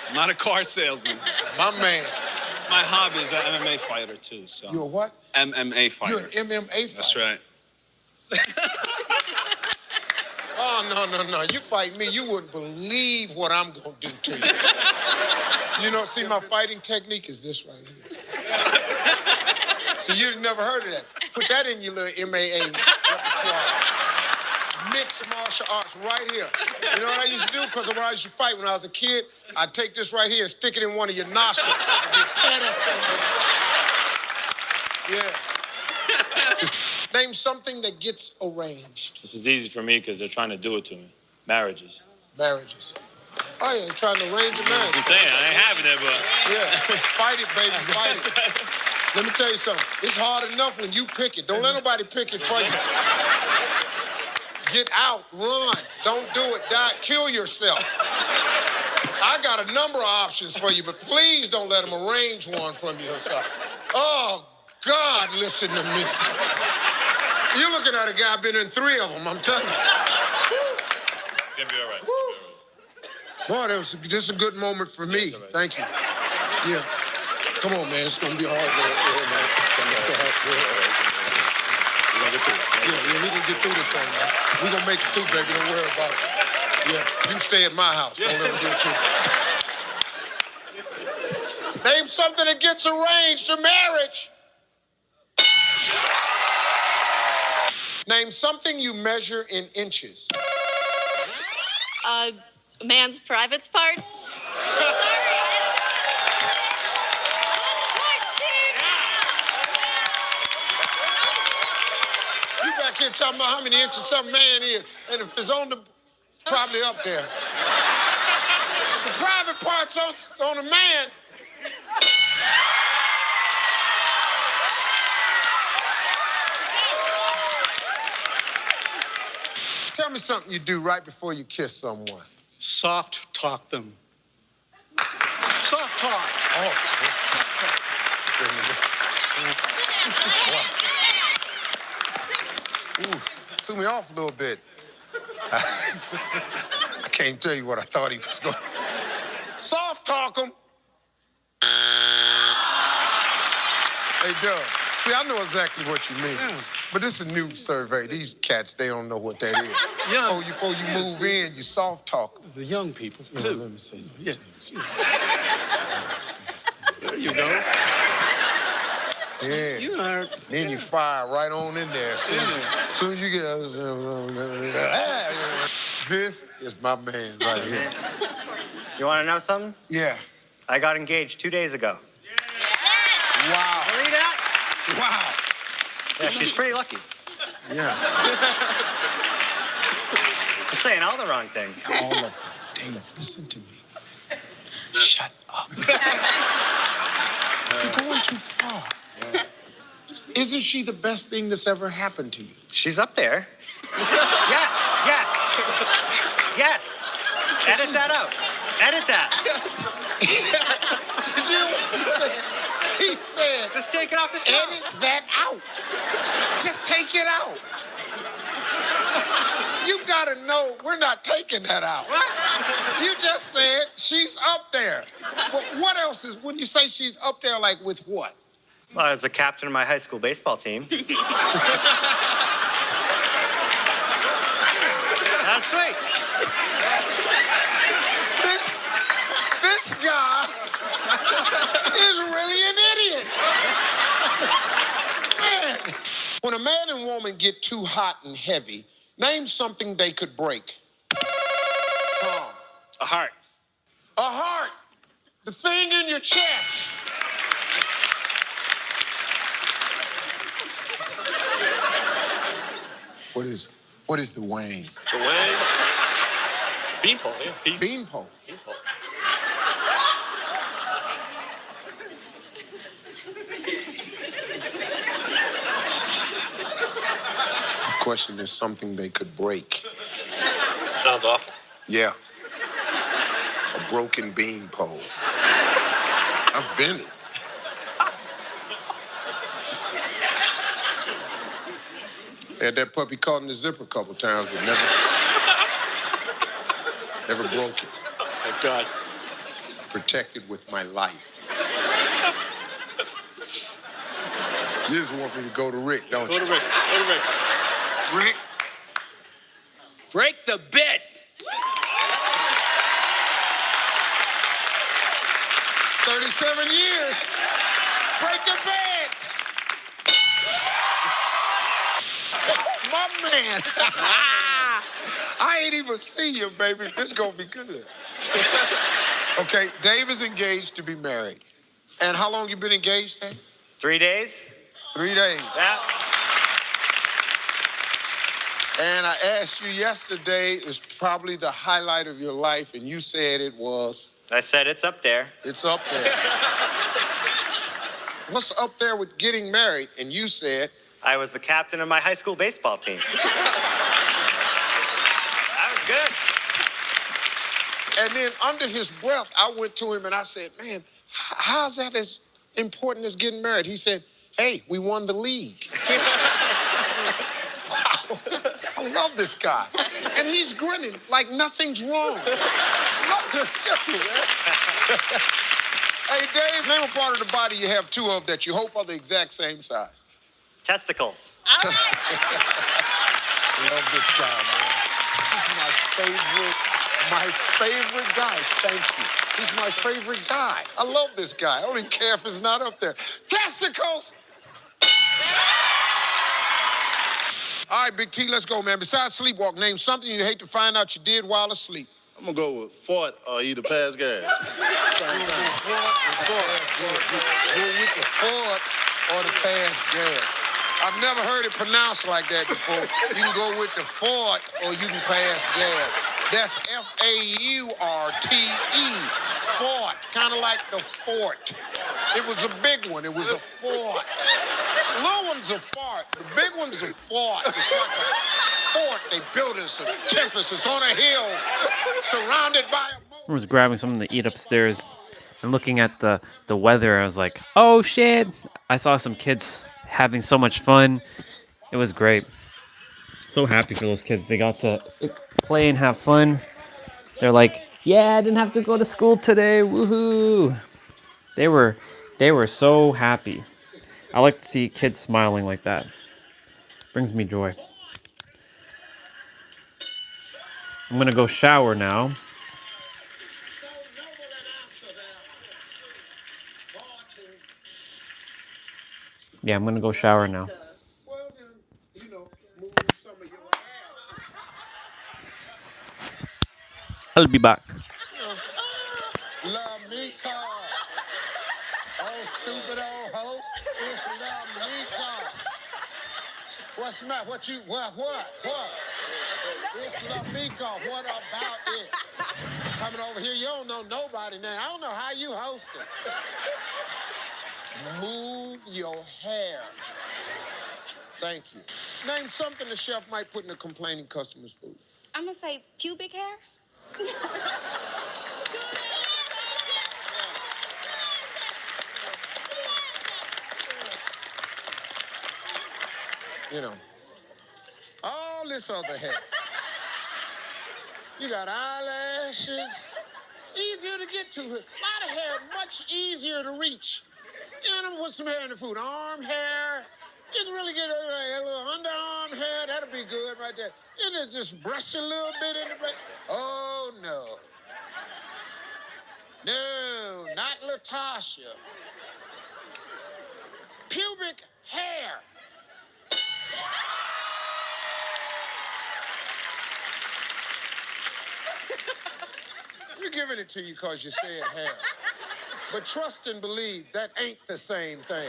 I'm not a car salesman. My man. My hobby is an MMA fighter too. So. You a what? MMA fighter. You're an MMA fighter? That's right. Oh, no. You fight me, you wouldn't believe what I'm gonna do to you. You know, see, my fighting technique is this right here. See, you've never heard of that. Put that in your little MAA repertoire. Mixed martial arts right here. You know what I used to do? Because when I used to fight when I was a kid, I'd take this right here and stick it in one of your nostrils. Yeah. Name something that gets arranged. This is easy for me because they're trying to do it to me. Marriages. Marriages. Oh, yeah, trying to arrange a marriage. I'm saying, I ain't having it, but... Yeah, fight it, baby, fight it. Let me tell you something. It's hard enough when you pick it. Don't let nobody pick it for you. Get out, run. Don't do it, die, kill yourself. I got a number of options for you, but please don't let them arrange one from you or something. Oh, God, listen to me. You're looking at a guy been in 3 of them, I'm telling you. It's gonna be all right. Boy, this is a good moment for me. Right. Thank you. Yeah. Come on, man. It's gonna be hard work. Yeah, we can get through this thing, man. We're gonna make it through, baby. Don't worry about it. Yeah, you can stay at my house. Don't let us do it too. Name something that gets arranged to marriage. Name something you measure in inches. A man's private part. You back here talking about how many inches some man is, and if it's on the, probably up there. The private part's on a man. Tell me something you do right before you kiss someone. Soft talk them. Soft talk. Oh. Ooh, threw me off a little bit. I can't tell you what I thought he was going. Soft talk him. Hey, Doug. See, I know exactly what you mean. Yeah. But this is a new survey. These cats, they don't know what that is. Yeah. Before you move in, you soft talk them. The young people, Yeah, too. let me say something. Yeah. There you go. Yeah. You are. Then you fire right on in there. As soon as you get... This is my man right here. You want to know something? Yeah. I got engaged 2 days ago. Wow. Believe that? Wow. Yeah, she's pretty lucky. Yeah. I'm saying all the wrong things. All of them. Dave, listen to me. Shut up. You're going too far. Isn't she the best thing that's ever happened to you? She's up there. Yes. Edit that out. Edit that. Did you? He said, just take it off the show. Edit that out. Just take it out. You gotta know we're not taking that out. What? You just said she's up there. But what else is, when you say she's up there, like with what? Well, I was the captain of my high school baseball team. That's sweet. This guy is really an idiot. Man, when a man and woman get too hot and heavy, name something they could break. Tom. A heart. A heart. The thing in your chest. What is the Wayne? The way. Beanpole, yeah. Beanpole. question is something they could break. Sounds awful. Yeah. A broken bean pole. I've been it. Had that puppy caught in the zipper a couple times, but never broke it. Thank God. Protected with my life. You just want me to go to Rick, don't you? Go to Rick. Go to Rick. Rick, Break the bed. $37 years. Break the bed. My man. I ain't even see you, baby. This gonna be good. Okay, Dave is engaged to be married. And how long you been engaged, Dave? 3 days? 3 days. Yeah. And I asked you yesterday, is probably the highlight of your life, and you said it was? I said it's up there. It's up there. What's up there with getting married? And you said? I was the captain of my high school baseball team. That was good. And then under his breath, I went to him and I said, man, how's that as important as getting married? He said, hey, we won the league. Wow. I love this guy. And he's grinning like nothing's wrong. Love this guy, man. Hey, Dave, name a part of the body you have two of that you hope are the exact same size. Testicles. Love this guy, man. He's my favorite guy. Thank you. He's my favorite guy. I love this guy. I don't even care if it's not up there. Testicles! All right, Big T, let's go, man. Besides sleepwalk, name something you hate to find out you did while asleep. I'm gonna go with fart or either pass gas. Go with the fart or the pass gas. I've never heard it pronounced like that before. You can go with the fart or you can pass gas. That's F-A-U-R-T-E. Fart, kind of like the fort. It was a big one. It was a fort. The little one's a fart. The big one's a fort. It's like a fort. They built us a tempest. It's on a hill, surrounded by a moat. I was grabbing something to eat upstairs and looking at the weather. I was like, oh shit. I saw some kids having so much fun. It was great. So happy for those kids. They got to play and have fun. They're like, yeah, I didn't have to go to school today. Woohoo. They were so happy. I like to see kids smiling like that. Brings me joy. I'm gonna go shower now. Yeah, I'm gonna go shower now. I'll be back. La Mica. Oh, stupid old host. It's La Mica. What's the matter? What? It's La Mica. What about it? Coming over here, you don't know nobody now. I don't know how you hosting. Move your hair. Thank you. Name something the chef might put in a complaining customer's food. I'm gonna say pubic hair. You know, all this other hair. You got eyelashes. Easier to get to. A lot of hair, much easier to reach. You know, put some hair in the food. Arm hair. Didn't really get a little underarm hair. That'll be good right there. You know, just brush a little bit in the back. Oh, no. No, not Latasha. Pubic hair. We're giving it to you because you said hair. But trust and believe, that ain't the same thing.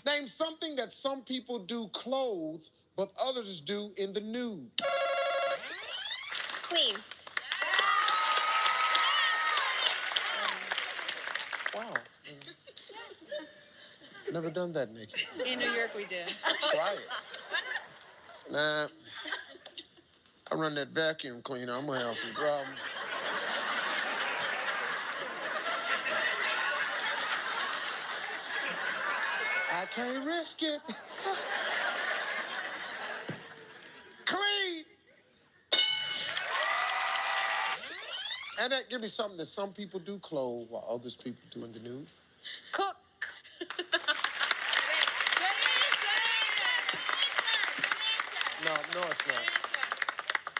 Name something that some people do clothe, but others do in the nude. Clean. Wow. Never done that, Nikki. In New York, we did. Try it. Nah, I run that vacuum cleaner. I'm gonna have some problems. I can't risk it. Clean. And that give me something that some people do clothe while others people do in the nude. Cook. No, it's not.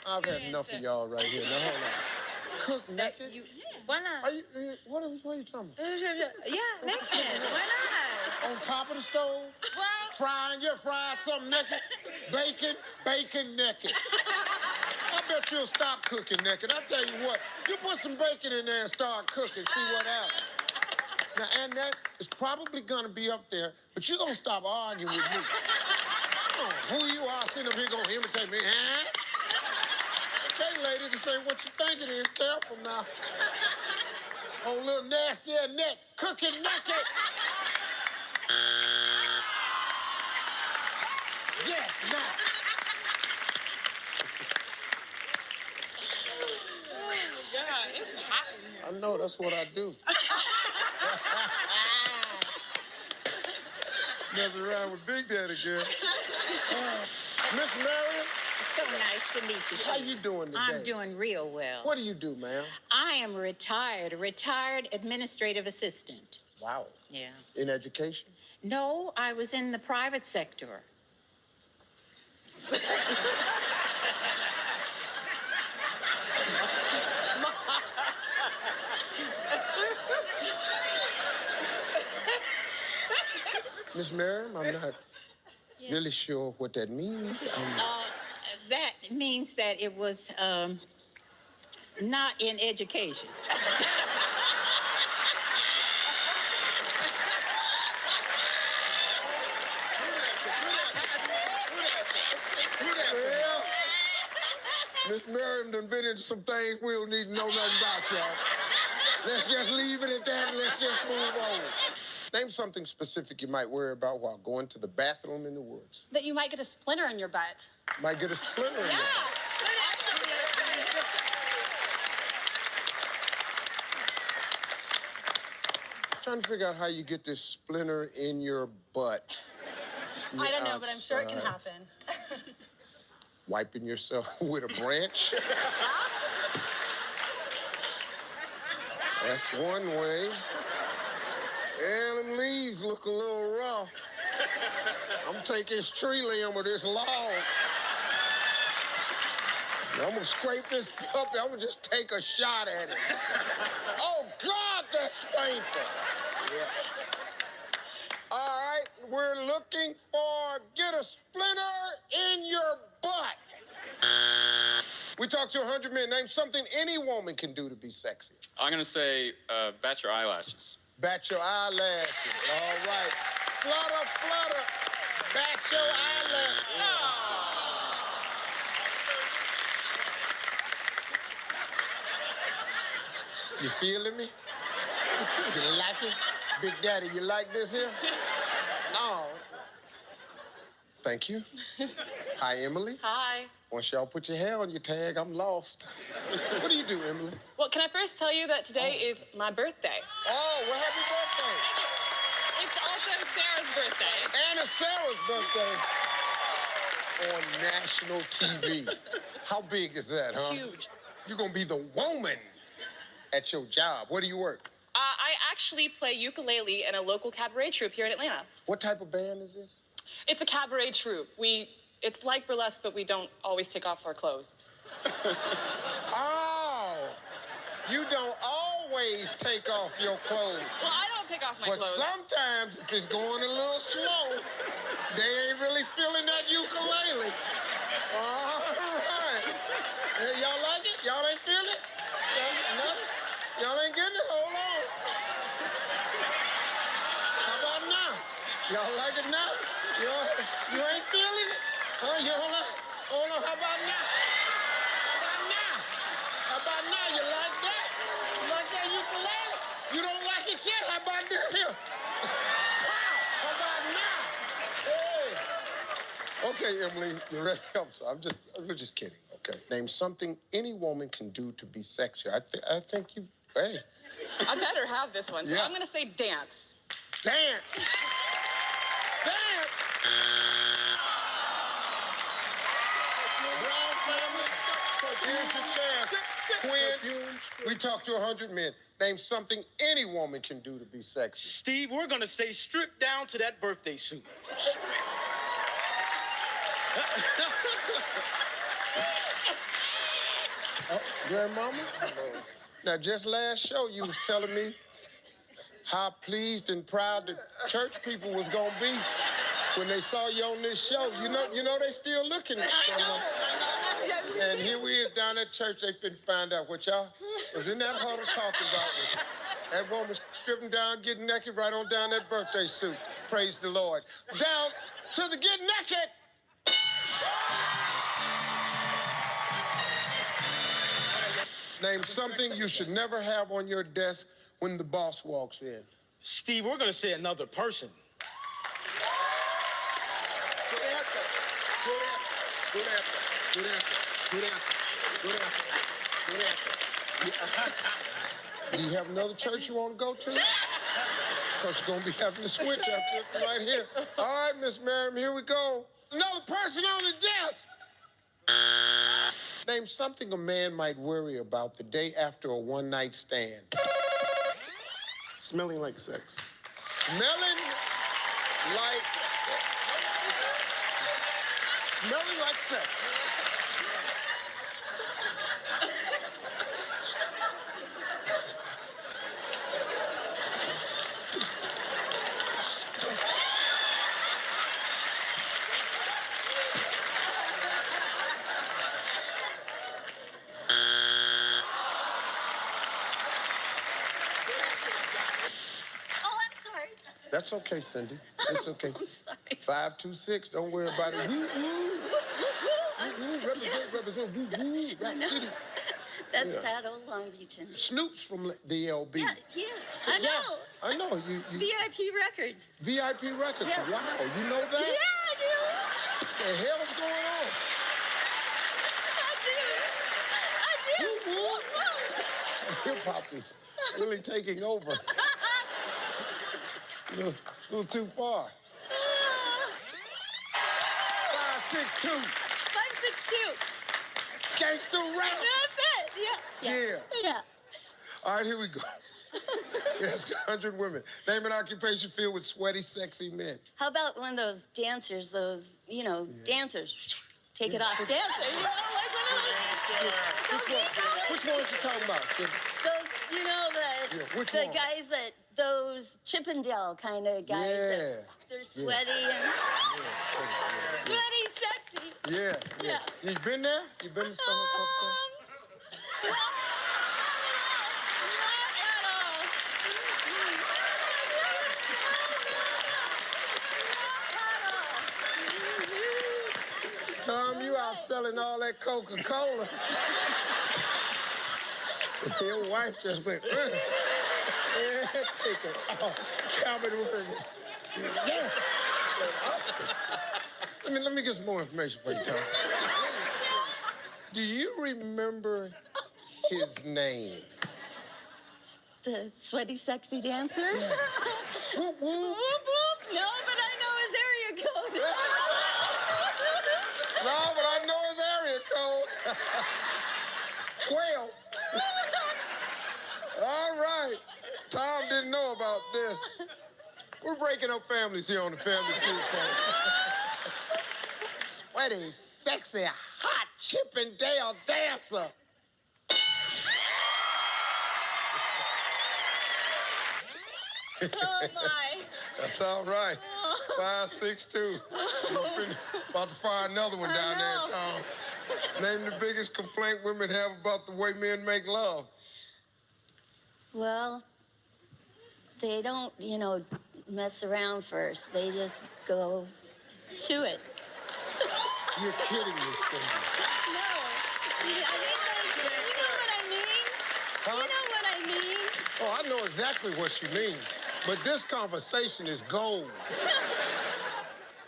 I've had enough of y'all right here. Now, hold on. Cook naked? Why not? What are you talking about? Yeah, naked. Why not? On top of the stove? Well, Frying, you fried something naked? Bacon naked. I bet you'll stop cooking naked. I tell you what, you put some bacon in there and start cooking, see what happens. Now, and that is probably gonna be up there, but you're gonna stop arguing with me. Oh, who you are sitting up here gonna imitate me, huh? Okay, lady, this ain't what you think it is. Careful now. Oh, little nasty ass neck, cooking naked. Yes, now. oh my God, it's hot in here. I know, that's what I do. Messing around with Big Daddy, girl. Miss Marion? So nice to meet you. How you doing today? I'm doing real well. What do you do, ma'am? I am a retired administrative assistant. Wow. Yeah. In education? No, I was in the private sector. Miss Miriam, I'm not really sure what that means. That means that it was not in education. Well, Miss Miriam done been into some things we don't need to know nothing about, y'all. Let's just leave it at that and let's just move on. Name something specific you might worry about while going to the bathroom in the woods. That you might get a splinter in your butt. Might get a splinter in your butt. Trying to figure out how you get this splinter in your butt. I don't know, but I'm sure it can happen. Wiping yourself with a branch. That's one way. And them leaves look a little rough. I'm taking this tree limb or this log. I'm gonna scrape this puppy. I'm gonna just take a shot at it. Oh God, that's painful. Yeah. All right, we're looking for get a splinter in your butt. We talked to 100 men. Name something any woman can do to be sexy. I'm gonna say bat your eyelashes. Bat your eyelashes. All right. Flutter, flutter. Bat your eyelashes. You feeling me? You like it? Big Daddy, you like this here? No. Thank you. Hi, Emily. Hi. Once y'all put your hair on your tag, I'm lost. What do you do, Emily? Well, can I first tell you that today is my birthday? Oh, well, happy birthday. It's also Sarah's birthday. And it's Sarah's birthday. On national TV. How big is that, huh? Huge. You're gonna be the woman at your job. Where do you work? I actually play ukulele in a local cabaret troupe here in Atlanta. What type of band is this? It's a cabaret troupe. It's like burlesque, but we don't always take off our clothes. Oh, you don't always take off your clothes. Well, I don't take off my But clothes. sometimes, if it's going a little slow, they ain't really feeling that ukulele. All right. Hey, y'all like it? Y'all ain't feel it? Nothing? Y'all ain't getting it? Hold on. How about now? Y'all like it now? You ain't feeling it? Huh? You hold on. Hold on. How about now? How about now? How about now? You like that? You like that ukulele? You don't like it yet? How about this here? Pow! How about now? Hey. Okay, Emily, you ready? We're just kidding. Okay, name something any woman can do to be sexy. I think you. Hey, I better have this one, so Yeah. I'm gonna say dance. dance. Dance. Brown family, here's your chance. Quinn, we talked to 100 men. Name something any woman can do to be sexy. Steve, we're gonna say strip down to that birthday suit. Grandmama? Now, just last show, you was telling me how pleased and proud the church people was gonna be when they saw you on this show. You know they still looking at someone. And here we is down at church, they finna find out what y'all was in that huddle talking about. That woman stripping down, getting naked right on down that birthday suit. Praise the Lord. Down to the get naked. Name something you should never have on your desk when the boss walks in. Steve, we're gonna say another person. Good answer. Good answer. Good answer. Good answer. Good answer. Good answer. Good answer. Do you have another church you want to go to? Because you're going to be having to switch after right here. All right, Miss Merriam, here we go. Another person on the desk. Name something a man might worry about the day after a one-night stand. Smelling like sex. Smelling like sex. Smelling like sex. Oh, I'm sorry. That's okay, Cindy. It's okay. I'm sorry. 526. Don't worry about it. Woo, woo. Woo, represent. Woo, woo. Rap City. That's Yeah. that old Long Beach. And Snoop's from the LB. yeah, he is. I know. I know. You VIP Records. VIP Records. Yeah. Wow, you know that? Yeah, I do. What the hell's going on? I do. Hip hop is really taking over. A little too far. 562. 562. Gangsta rap. That's it. Yeah. Yeah. All right, here we go. Yes, 100 women. Name an occupation filled with sweaty, sexy men. How about one of those dancers, dancers? Take it off. Dancer, like one of those. Which ones you talking about, Cindy? Those, which the one? guys those Chippendale kind of guys that they're sweaty and sweaty, sexy. Yeah. You been there? You been to some couple times? Tom, you out selling all that Coca-Cola. Your wife just went, yeah, take it. Oh, Calvin Williams. Yeah. Let me get some more information for you, Tom. Do you remember his name? The sweaty, sexy dancer? Yeah. Whoop, whoop. Whoop, whoop. No, but I know his area code. No, but I know his area code. 12. All right. Tom didn't know about this. We're breaking up families here on the Family Feud, folks. Sweaty, sexy, hot Chippendale dancer. Oh, my. That's all right. 562. About to fire another one down there, Tom. Name the biggest complaint women have about the way men make love. Well, they don't, mess around first. They just go to it. You're kidding me, Cindy. No. You know what I mean? Huh? You know what I mean? Oh, I know exactly what she means. But this conversation is gold.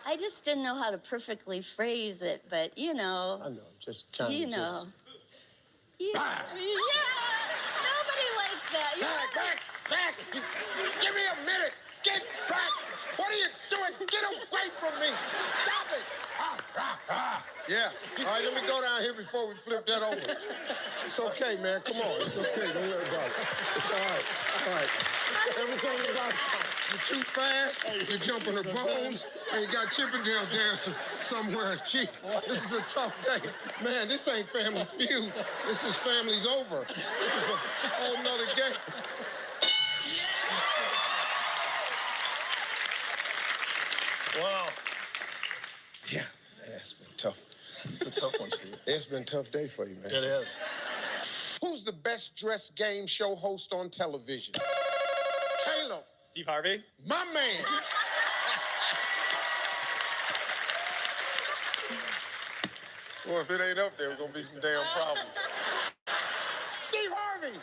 I I just didn't know how to perfectly phrase it, but I know, just kind of you know. Yeah, nobody likes that. Back! Give me a minute! Get back! What are you doing? Get away from me! Stop it! Yeah. All right, let me go down here before we flip that over. It's okay, man. Come on. It's okay. Don't worry about it. It's all right. All right. Everything is all right. You're too fast. You're jumping the bones. And you got Chippendale dancing somewhere. Jeez, this is a tough day. Man, this ain't Family Feud. This is Family's Over. This is a whole nother game. Wow. Yeah, it's been tough. It's a tough one, Steve. It's been a tough day for you, man. It is. Who's the best dressed game show host on television? Caleb. Steve Harvey. My man. Well, if it ain't up there, we're gonna be some damn problems. Steve Harvey.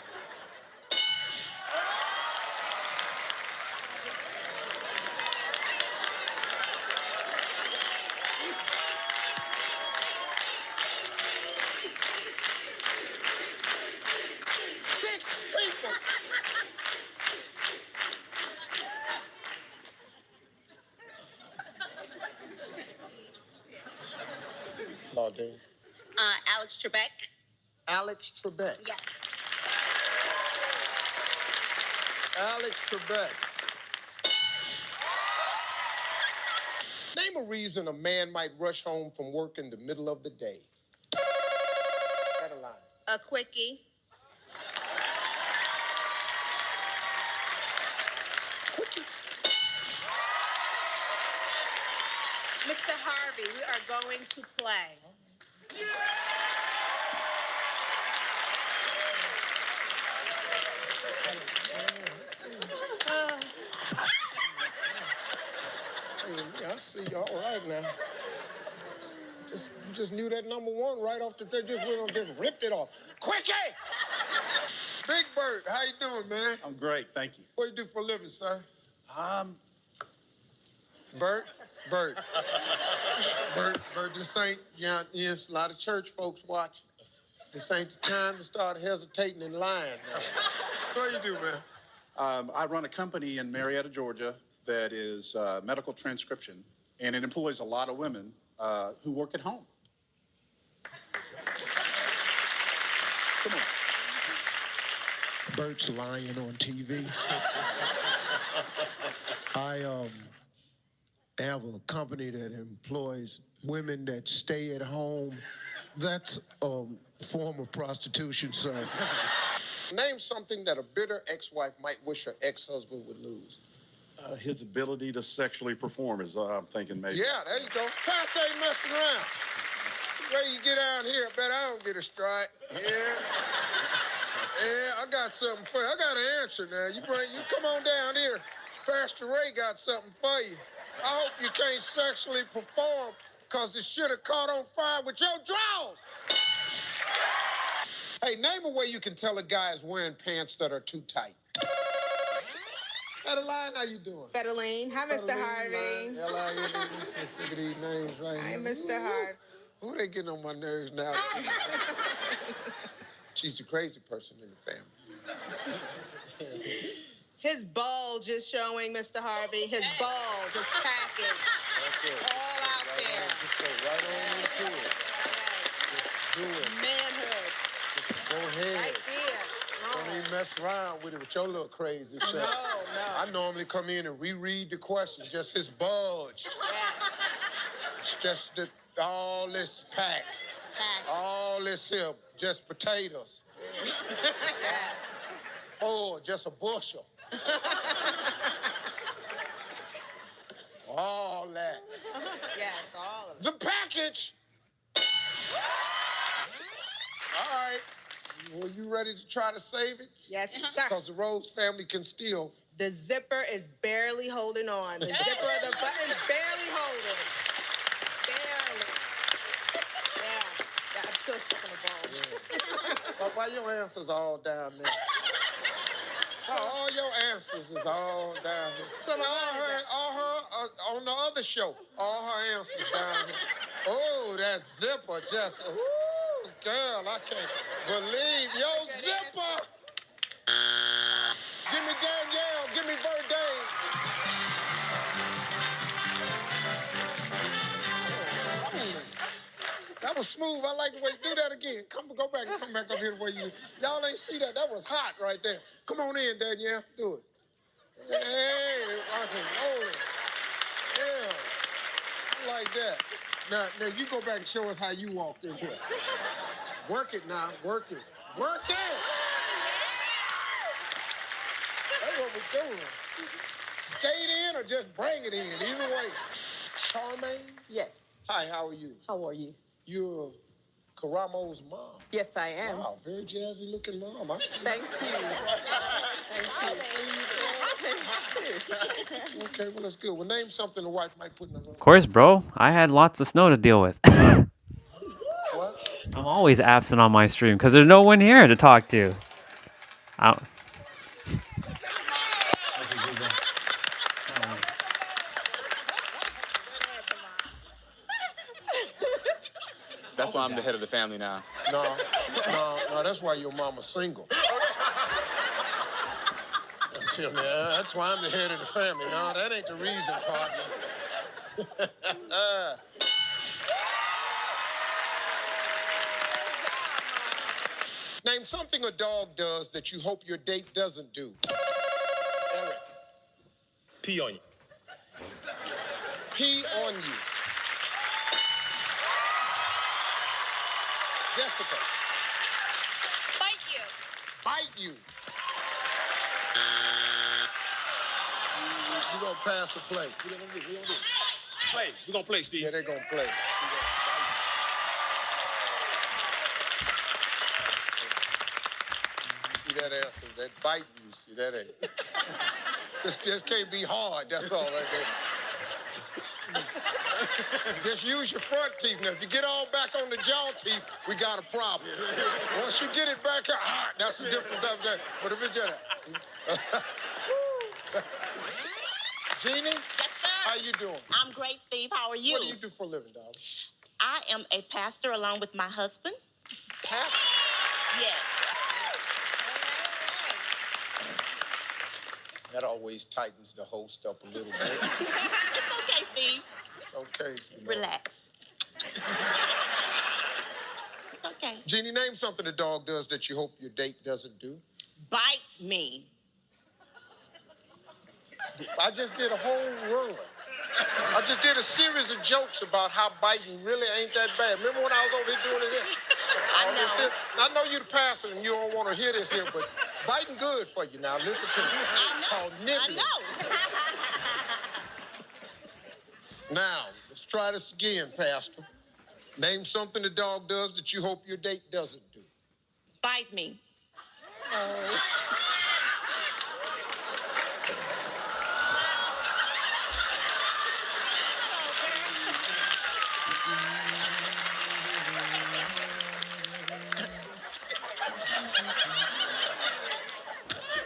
Six people. Claudine. Alex Trebek. Alex Trebek. Yes. Alex Trebek. Name a reason a man might rush home from work in the middle of the day. Got a line. A quickie. Mr. Harvey, we are going to play. Yeah, I see you all right now. You just knew that number one right off the they just went on, just ripped it off. Quickie! Big Bird, how you doing, man? I'm great, thank you. What do you do for a living, sir? Bert, this ain't, yes, a lot of church folks watching. This ain't the time to start hesitating in line now. So what you do, man? I run a company in Marietta, Georgia that is medical transcription, and it employs a lot of women who work at home. Come on. Bert's lying on TV. I have a company that employs women that stay at home. That's a form of prostitution, sir. Name something that a bitter ex-wife might wish her ex-husband would lose. His ability to sexually perform is I'm thinking maybe. Yeah, there you go. Pastor ain't messing around. Way you get down here, I bet I don't get a strike. Yeah, I got something for you. I got an answer now. You come on down here. Pastor Ray got something for you. I hope you can't sexually perform because it should have caught on fire with your drawers. Hey, name a way you can tell a guy is wearing pants that are too tight. Adeline, how you doing? Federline. Hi, Mr. Harvey. L-I-N-E, I'm so sick of these names right Hi, here. Mr. Harvey. Who they getting on my nerves now? She's the crazy person in the family. His bulge is showing, Mr. Harvey. His bulge is packing. All out there. Just go right on into it. Just do it. Manhood. Go ahead. Right there. Don't even mess around with it with your little crazy self. No. I normally come in and reread the question, just his bulge. Yes. It's just all this pack. All this here, just potatoes. Yes. Oh, just a bushel. All that. Yes, all of it. The package. All right. Well, you ready to try to save it? Yes, sir. Because the Rose family can still. The zipper is barely holding on. The zipper of the button is barely holding. Barely. Yeah, I'm still stuck in the bulge. But why your answers all down there? All your answers is all down here. So my mind is at. All her on the other show. All her answers down here. Oh, that zipper just, ooh, girl, I can't believe your zipper. Give me Danielle, give me Verdane. That was smooth. I like the way you do that again. Come back up here the way you. Y'all ain't see that. That was hot right there. Come on in, Danielle. Do it. Hey, rock and roll. Yeah. I like that. Now you go back and show us how you walked in here. Work it now. Work it. Work it. That's what we're doing. Skate in or just bring it in. Either way. Charmaine? Yes. Hi, how are you? How are you? You're Karamo's mom. Yes, I am. Wow, very jazzy looking mom. I see. Thank you. Okay, well, that's good. Well, name something the wife might put in her. Of course, bro. I had lots of snow to deal with. What? I'm always absent on my stream because there's no one here to talk to. That's why I'm the head of the family now. No, that's why your mama's single. Tell me, that's why I'm the head of the family. No, that ain't the reason, partner. Name something a dog does that you hope your date doesn't do. Eric. Pee on you. Pee on you. Jessica. Bite you. Bite you. You gonna pass or play? What you gonna do? Play. We're gonna play, Steve. Yeah, they're gonna play. See that answer? That bite you. See that ain't. This can't be hard. That's all right there. Just use your front teeth. Now, if you get all back on the jaw teeth, we got a problem. Once you get it back, that's a different type of thing. But if it's just Jeannie? Yes, sir. How you doing? I'm great, Steve. How are you? What do you do for a living, darling? I am a pastor along with my husband. Pastor? Yes. That always tightens the host up a little bit. It's okay, Steve. It's okay. You know. Relax. It's okay. Jeannie, name something a dog does that you hope your date doesn't do. Bite me. I just did a whole run. I just did a series of jokes about how biting really ain't that bad. Remember when I was over here doing it here? I know you're the pastor and you don't want to hear this here, but biting good for you now. Listen to me. It's called nibbling. I know. Now, let's try this again, Pastor. Name something the dog does that you hope your date doesn't do. Bite me.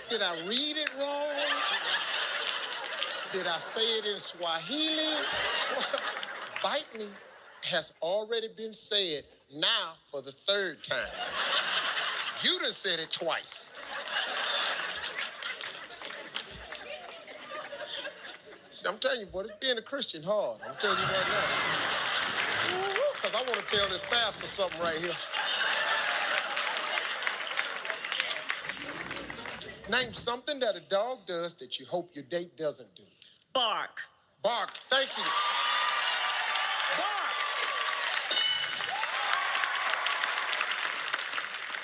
Did I read it wrong? Did I say it in Swahili? Bite me has already been said now for the third time. You done said it twice. See, I'm telling you, boy, it's being a Christian hard. I'm telling you right now. Because I want to tell this pastor something right here. Name something that a dog does that you hope your date doesn't do. Bark. Bark. Thank you. Bark.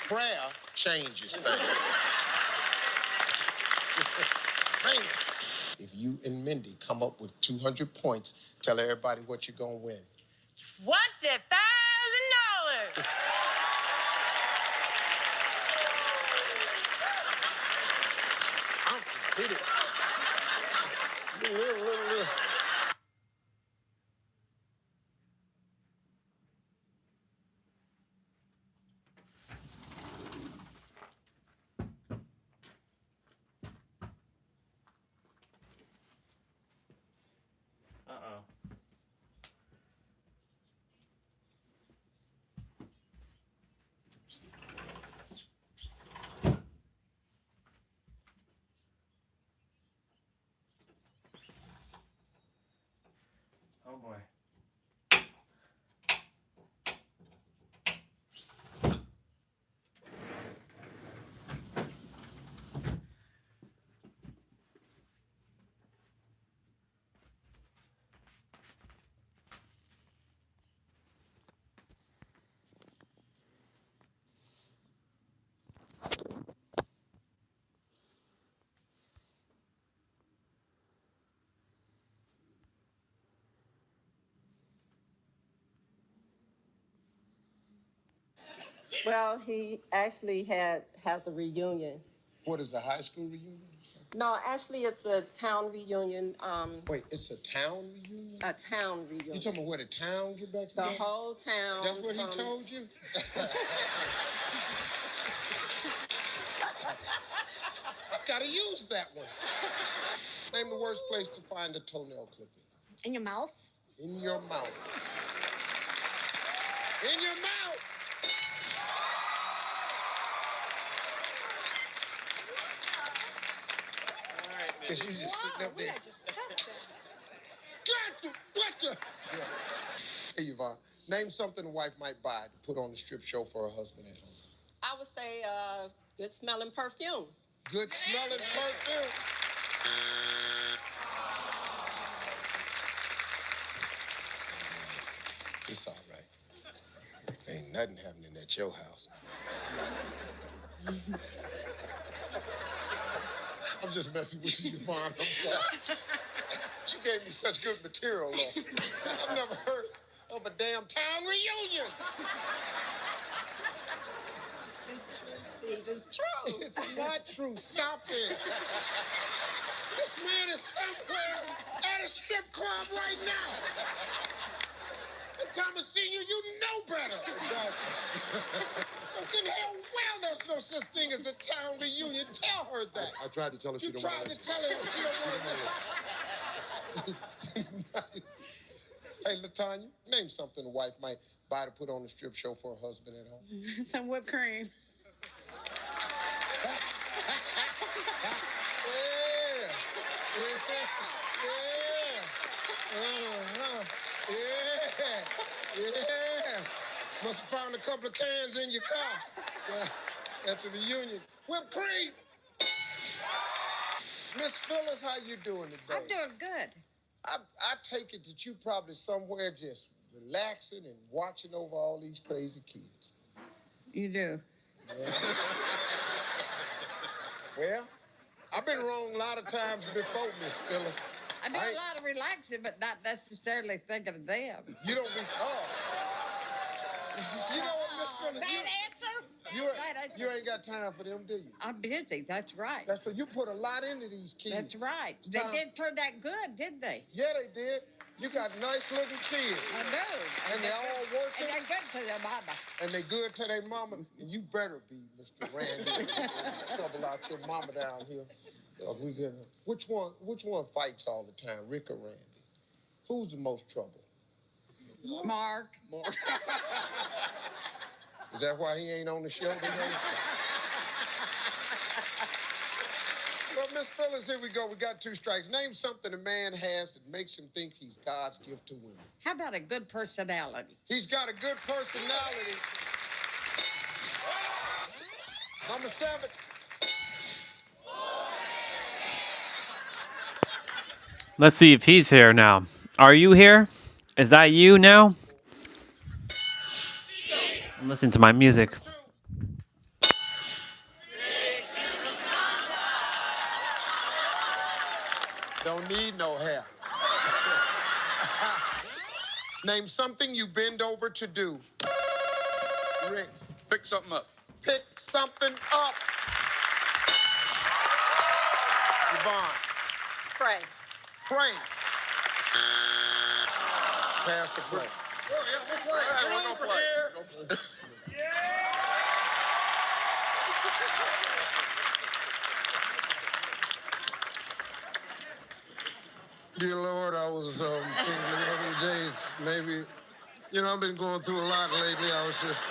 Prayer changes things. Man. If you and Mindy come up with 200 points, tell everybody what you're going to win. $20,000. Hit it. boy. Well, he actually has a reunion. What is a high school reunion? No, actually, it's a town reunion. Wait, it's a town reunion? A town reunion. You talking about where the town get back The together? whole town. That's what he told you? I've got to use that one. Name the worst place to find a toenail clipping. In your mouth? In your mouth. In your mouth! Because you just sitting up there. What the? Yeah. Hey, Yvonne, name something a wife might buy to put on the strip show for her husband at home. I would say good smelling perfume. Good smelling perfume. It's all right. Ain't nothing happening at your house. I'm just messing with you, Yvonne. I'm sorry. She gave me such good material, though. I've never heard of a damn town reunion. It's true, Steve. It's true. It's not true. Stop it. This man is somewhere at a strip club right now. And Thomas Sr., you know better. Look in hell well, there's no such thing as a town reunion. Tell her that. I tried to tell her she don't want to listen. You tried to tell her she don't want to listen. Hey, LaTanya, name something a wife might buy to put on a strip show for her husband at home. Some whipped cream. Yeah. Must have found a couple of cans in your car at the reunion. Whipped cream. Miss Phyllis, how you doing today? I'm doing good. I take it that you probably somewhere just relaxing and watching over all these crazy kids. You do. Yeah. Well, I've been wrong a lot of times before, Miss Phyllis. I do a lot of relaxing, but not necessarily thinking of them. You don't be. Oh. You know what, Miss Phyllis? Bad answer. You ain't got time for them, do you? I'm busy. That's right. That's what you put a lot into these kids. That's right. They didn't turn that good, did they? Yeah, they did. You got nice looking kids. I know. And they all working. And they're good to their mama. And they good to their mama. And you better be, Mr. Randy. Trouble out your mama down here. We gonna, which one fights all the time, Rick or Randy? Who's the most trouble? Mark. Is that why he ain't on the show today? Well, Miss Phyllis, here we go. We got 2 strikes. Name something a man has that makes him think he's God's gift to women. How about a good personality? He's got a good personality. Number 7. Let's see if he's here now. Are you here? Is that you now? Listen to my music. Don't need no hair. Name something you bend over to do. Rick. Pick something up. Pick something up. Yvonne. Pray. Pray. Pass the play. Come over here. Dear Lord, I was thinking the other days, maybe, I've been going through a lot lately. I was just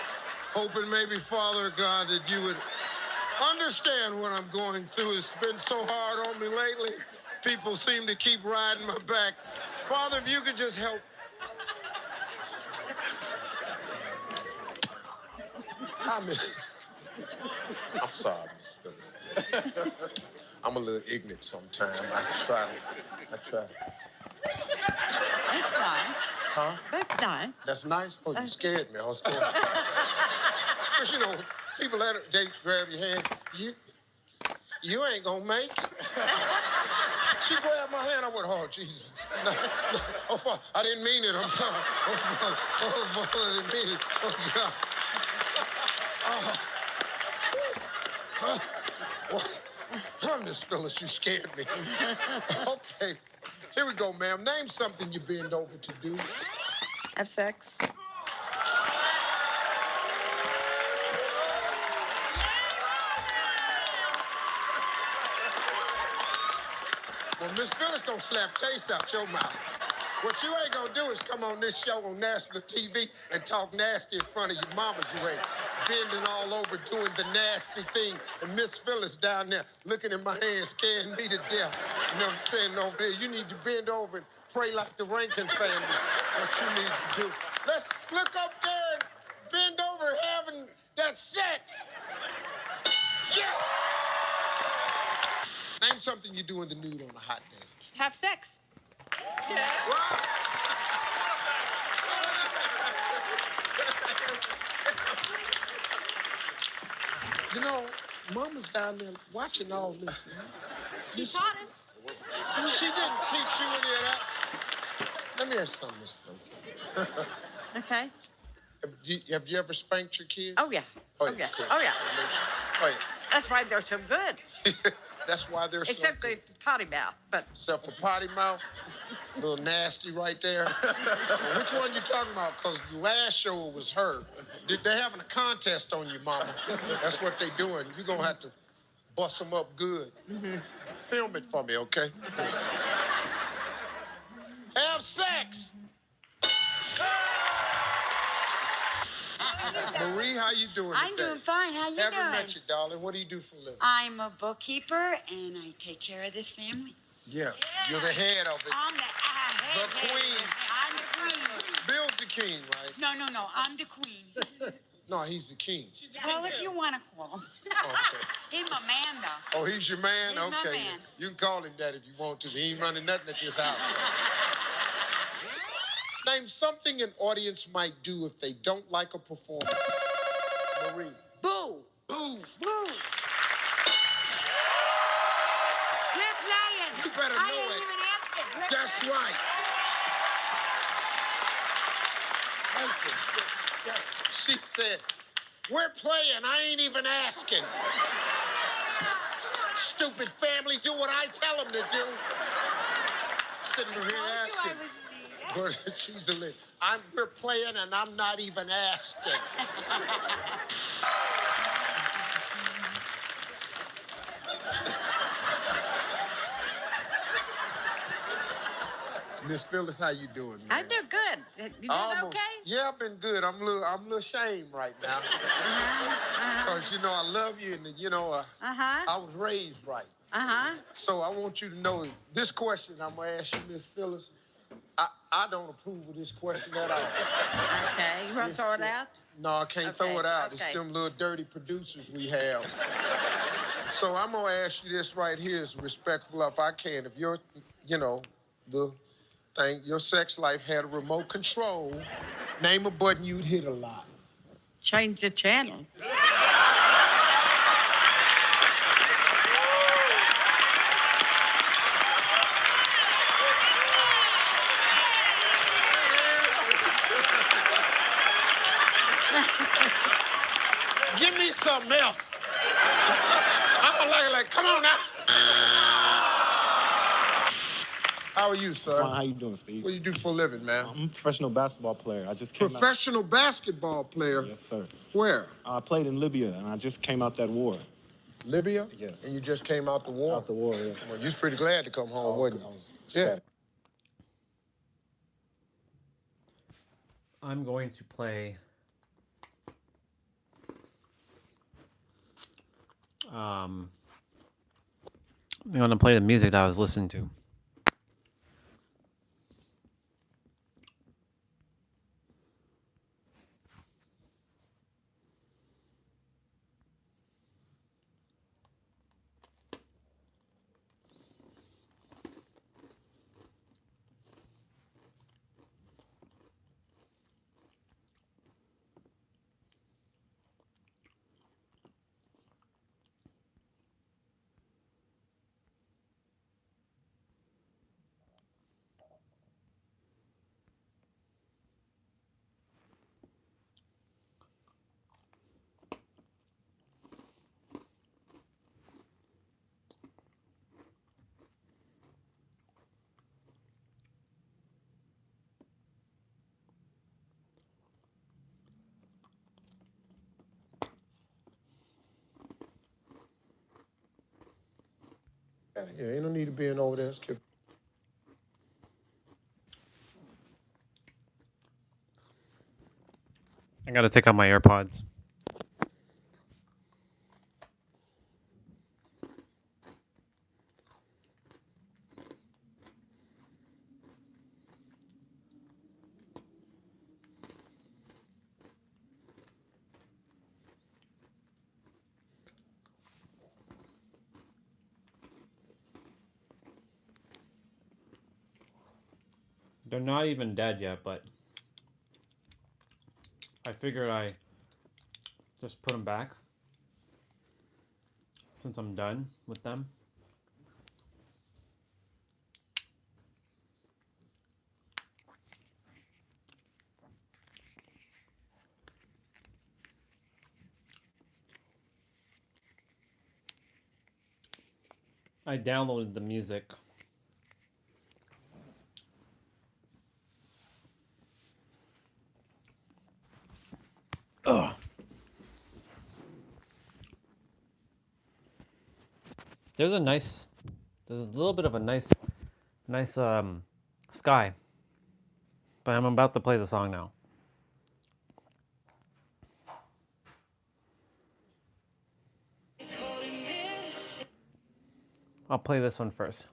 hoping maybe, Father God, that you would understand what I'm going through. It's been so hard on me lately. People seem to keep riding my back. Father, if you could just help I'm sorry, Miss Phyllis. I'm a little ignorant sometimes. I try. That's nice. Huh? That's nice. That's nice? Oh, you scared me. I was going. Because, you know, people they grab your hand. You ain't gonna make it. She grabbed my hand. I went, oh, Jesus. No, oh, I didn't mean it. I'm sorry. I didn't mean it. Oh, God. Miss Phyllis, you scared me. Okay. Here we go, ma'am. Name something you bend over to do. Have sex. Well, Miss Phyllis don't slap taste out your mouth. What you ain't gonna do is come on this show on national TV and talk nasty in front of your mama. You ain't bending all over doing the nasty thing. And Miss Phyllis down there looking at my hands, scaring me to death. You know what I'm saying over there? You need to bend over and pray like the Rankin family. What you need to do. Let's look up there and bend over having that sex. Yeah! Name something you do in the nude on a hot day. Have sex. You know, Mama's down there watching all this now. She taught us. She didn't teach you any of that. Let me ask you something, Miss Phyllis. Okay. Have you ever spanked your kids? Oh, yeah. Oh, yeah. Cool. Oh, yeah. Oh, yeah. That's why they're so good. That's why they're Except so good. the potty mouth, but... Except for potty mouth. A little nasty right there. Well, which one you talking about? Because the last show it was her. They're having a contest on you, Mama. That's what they doing. You're going to have to bust them up good. Film it for me, okay? Have sex! Marie, how you doing I'm today? doing fine. How you Haven't doing? met you, darling. What do you do for a living? I'm a bookkeeper, and I take care of this family. Yeah, you're the head of it. I'm the head. Queen. I'm the queen. Bill's the king, right? No. I'm the queen. No, he's the king. Well, if you want to call him. Okay. He's my man, though. Oh, he's your man? He's my Okay. man. You can call him that if you want to. He ain't running nothing at this house. Name something an audience might do if they don't like a performance. Marie. Boo. Boo. Boo. Quit playing. You better I know ain't it. even asking. Quit That's playing. right. She said, we're playing. I ain't even asking. Stupid family, do what I tell them to do. Sitting here asking. She's a lit. We're playing and I'm not even asking. Miss Phyllis, how you doing, man? I do good. You doing okay? Yeah, I've been good. I'm a little ashamed right now. Because, you know, I love you and, you know, I was raised right. So I want you to know this question I'm going to ask you, Miss Phyllis. I don't approve of this question at all. Okay, you want to throw it out? No, I can't throw it out. It's okay. them little dirty producers we have. So I'm going to ask you this right here as respectful if I can. If you're, you know, your sex life had a remote control, name a button you'd hit a lot. Change the channel. Give me something else. I'm like, come on now. How are you, sir? Fine. How you doing, Steve? What do you do for a living, man? I'm a professional basketball player. I just came Professional basketball player? Yes, sir. Where? I played in Libya, and I just came out that war. Libya? Yes. And you just came out the war? Out the war, yeah. Well, you was pretty glad to come home, wasn't you? Yeah. I'm going to play I'm going to play the music that I was listening to. Yeah, ain't no need to being over there skipping. I gotta take out my AirPods. They're not even dead yet, but I figured I just put them back since I'm done with them. I downloaded the music. Ugh. There's a little bit of a nice sky. But I'm about to play the song now. I'll play this one first.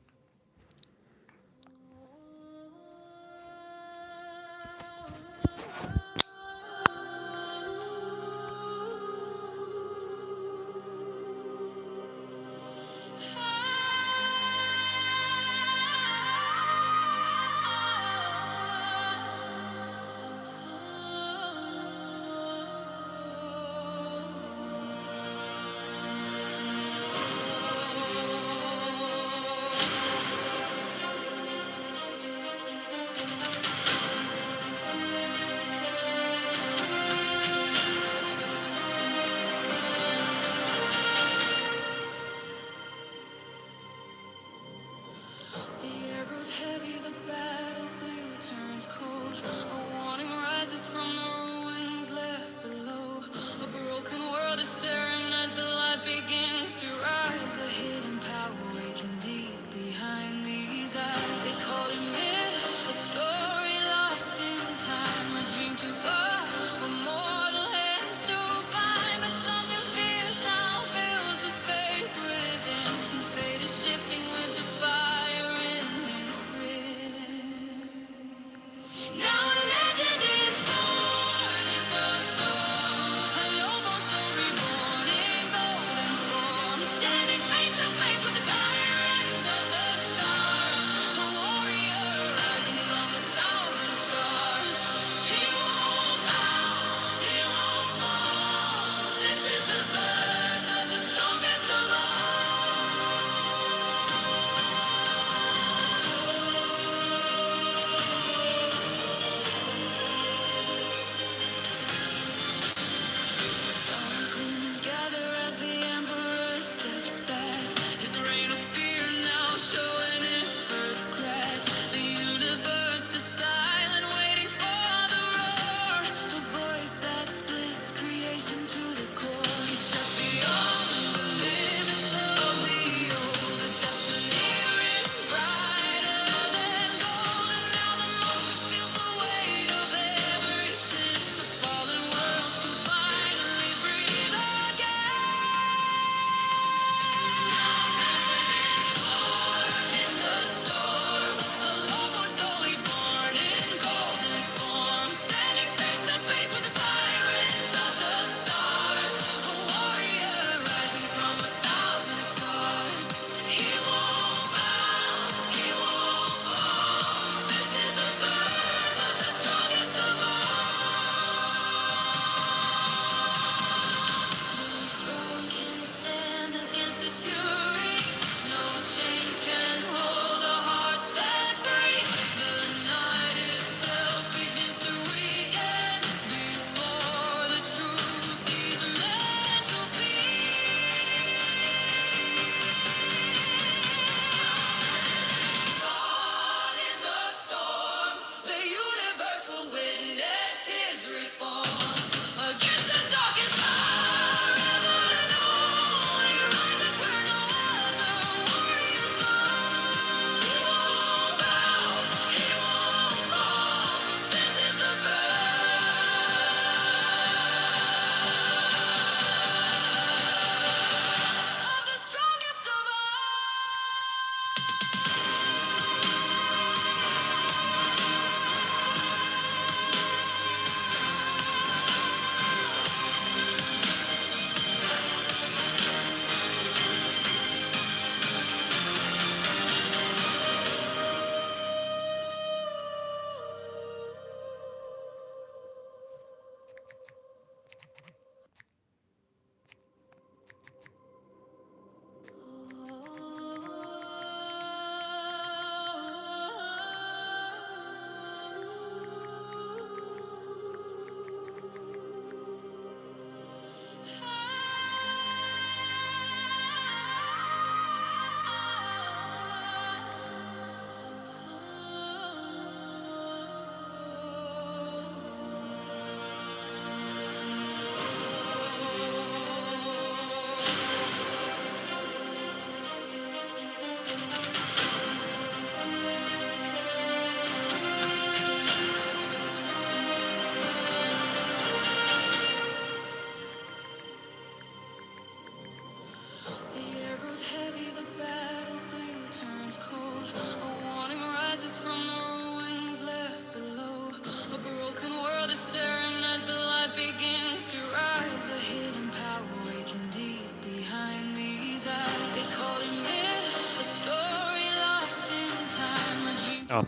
grows heavy, the battlefield turns cold. A warning rises from the ruins left below. A broken world is staring as the light begins to rise. A hidden power waking deep behind these eyes. They call it myth, a story lost in time, a dream. Oh,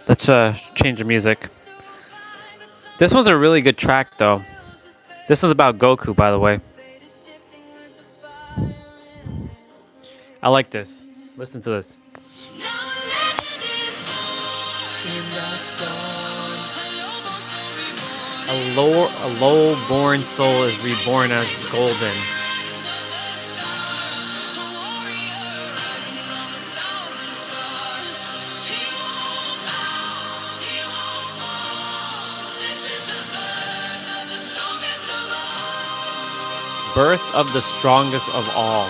let's change the music. This one's a really good track, though. This one's about Goku, by the way. I like this. Listen to this. A low-born soul is reborn as golden. Birth of the strongest of all.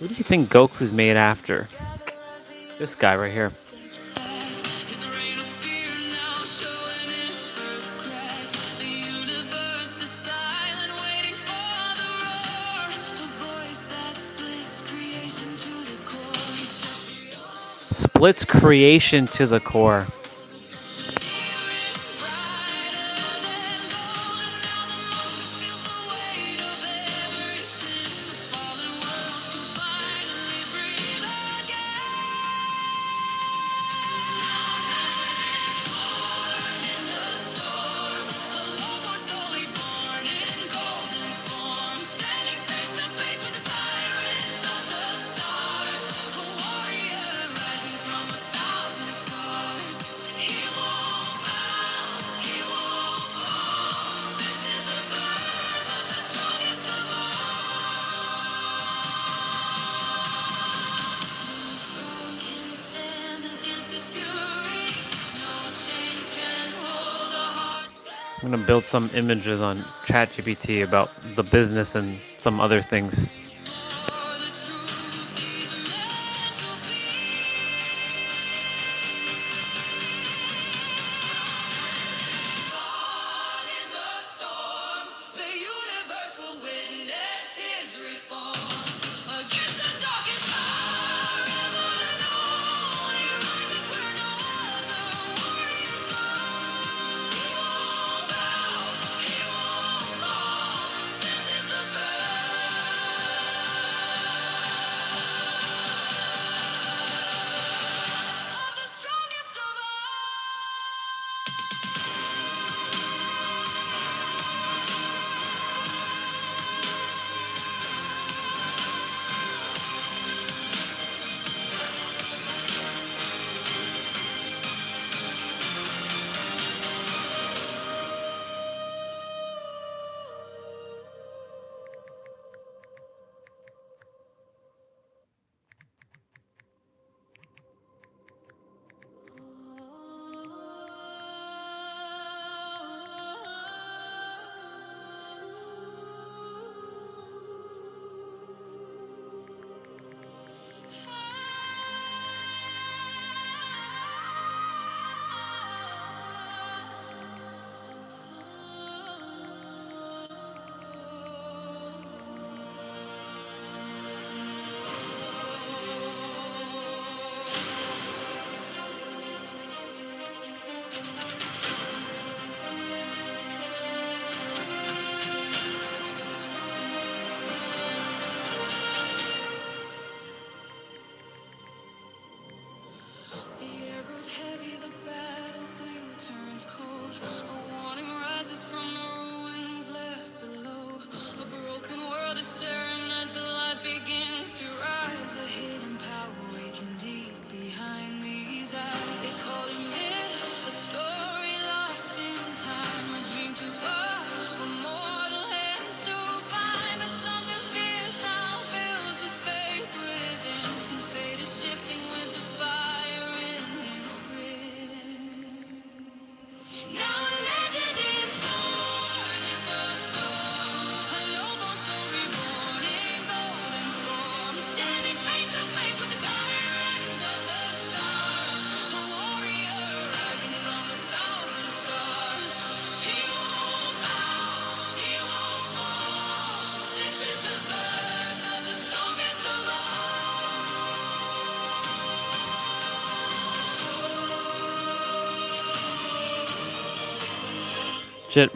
Who do you think Goku's made after? This guy right here. Splits creation to the core. I'm gonna build some images on ChatGPT about the business and some other things. Shit.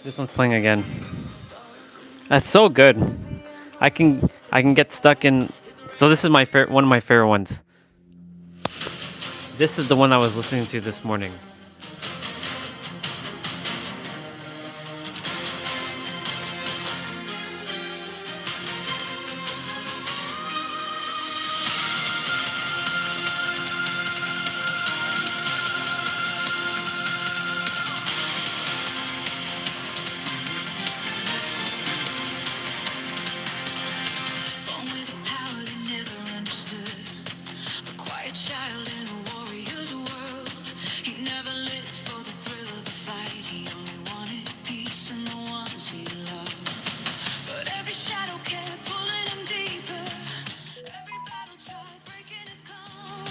This one's playing again. That's so good. I can get stuck in. So this is my one of my favorite ones. This is the one I was listening to this morning. Born with a power they never understood. A quiet child in a warrior's world. He never lived for the thrill of the fight. He only wanted peace and the ones he loved. But every shadow kept pulling him deeper. Every battle tried breaking his calm.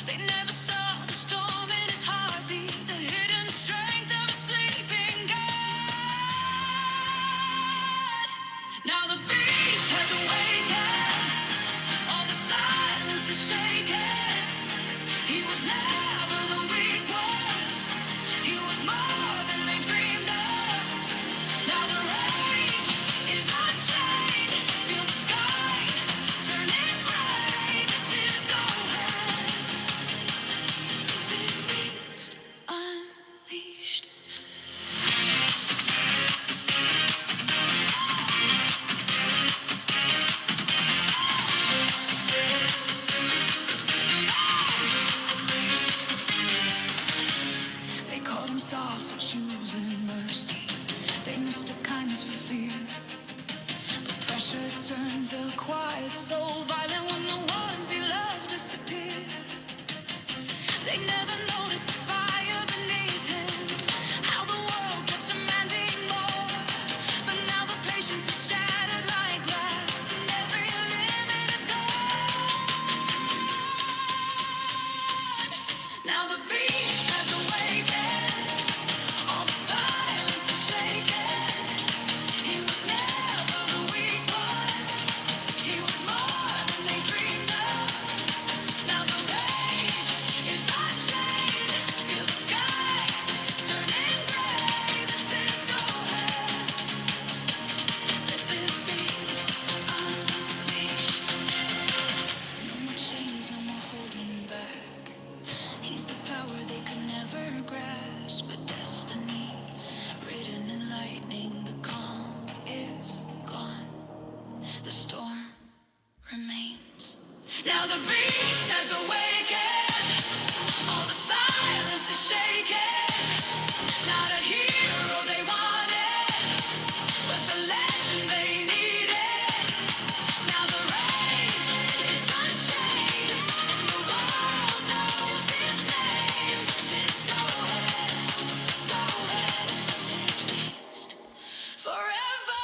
They never saw the storm in his heartbeat, the hidden strength of a sleeping God. Now the beast has awakened. All the silence is shaken. He was never the weak one. He was more than they dreamed of. Now the rage is unchained. Feel the sky turning gray. This is going. This is beast unleashed. They called him soft for choosing mercy. They mistook kindness for fear. But pressure turns a quiet soul violent when the ones he loves disappear. They never noticed the fire beneath him. How the world kept demanding more. But now the patience is shattered like glass, and every limit is gone. Now the beast has awakened. All the silence is shaken. He was never the weak one. He was more than they dreamed of. Now the rage is unchained. Feel the sky turning gray. This is go ahead. This is beast unleashed. No more chains, no more holding back. He's the power they could never grasp, but destiny written in lightning. The calm is gone. The storm remains. Now the beast has awakened. All the silence is shaken. Not a hero they wanted, but the legend they needed. Now the rage is unchained, and the world knows his name. This is go ahead, go ahead. This is beast forever.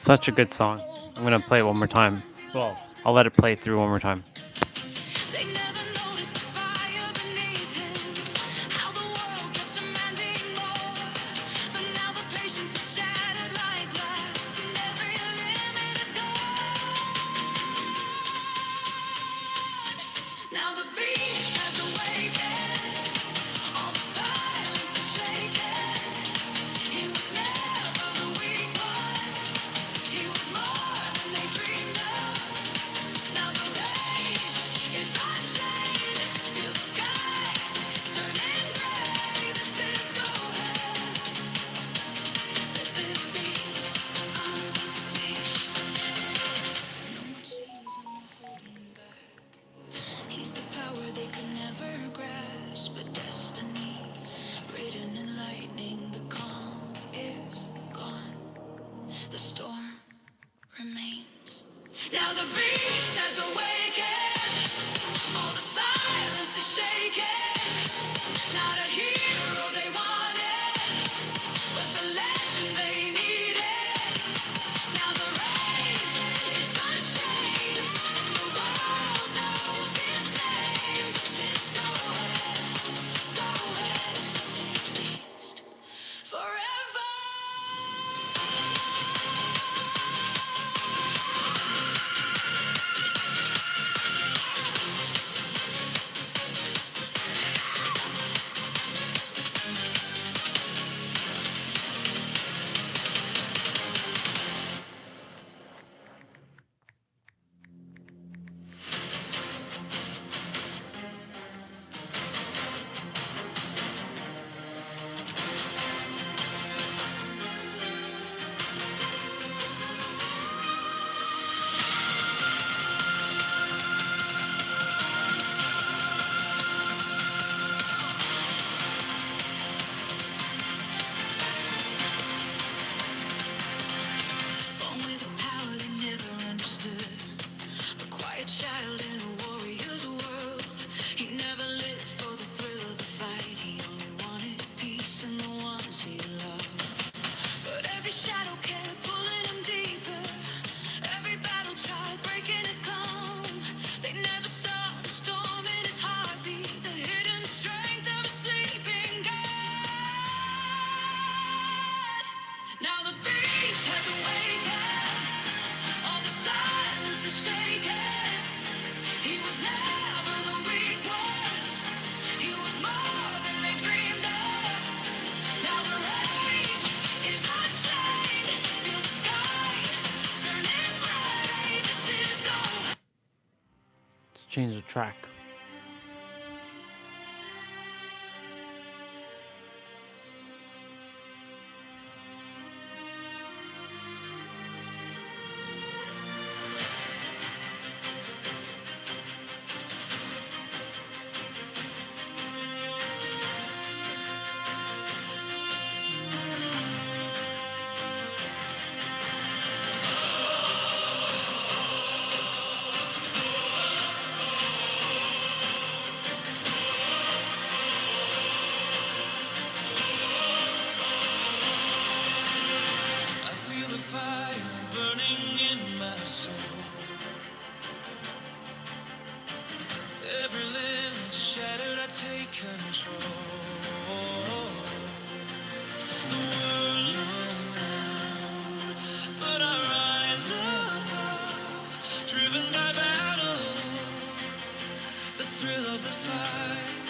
Such a good song. I'm gonna play it one more time. Well, I'll let it play through one more time. They never noticed the fire beneath him, how the world kept demanding more. But now the patience is shattered like glass, and every limit is gone. Now the beast has awakened, all the silence is shaken. He was never the weak one, he was more than they dreamed of. Now the rage is unchained, feel the sky turning gray. This is go ahead, this is beast unleashed. No more chains, no more holding back. He's the power they could never grasp, but destiny written in lightning. The calm is gone, the storm remains. Now the beast has awakened, all the silence is shaken. Not a hero they wanted, but the legend they needed. Now the rage is unchained, and the world knows his name. This is go ahead, this is beast forever. Born with a power they never understood, a quiet child in a warrior's world. He never lived for the thrill of the fight, he only wanted peace and the ones he loved. But every shadow kept pulling him deeper, every battle tried breaking his calm. They never saw the storm in his heartbeat, the hidden strength of a sleeping God. Now the beast has awakened, all the silence is shaken. He was never the weak one, he was more than they dreamed of. Now the rage is unchained, feel the sky turning gray. This is go. Let's change the track. I feel the fire burning in my soul. Every limit shattered, I take control. The world looks down, but I rise above, driven by battle, the thrill of the fight.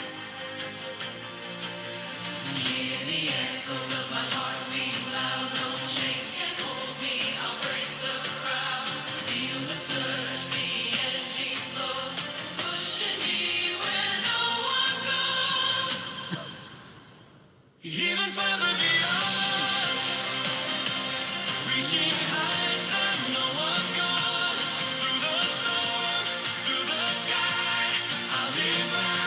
Hear the echoes of my heart beat loud. No chains can hold me. I'll break the crowd. Feel the surge, the energy flows, pushing me where no one goes. Even further beyond, reaching heights that no one's gone. Through the storm, through the sky, I'll defy.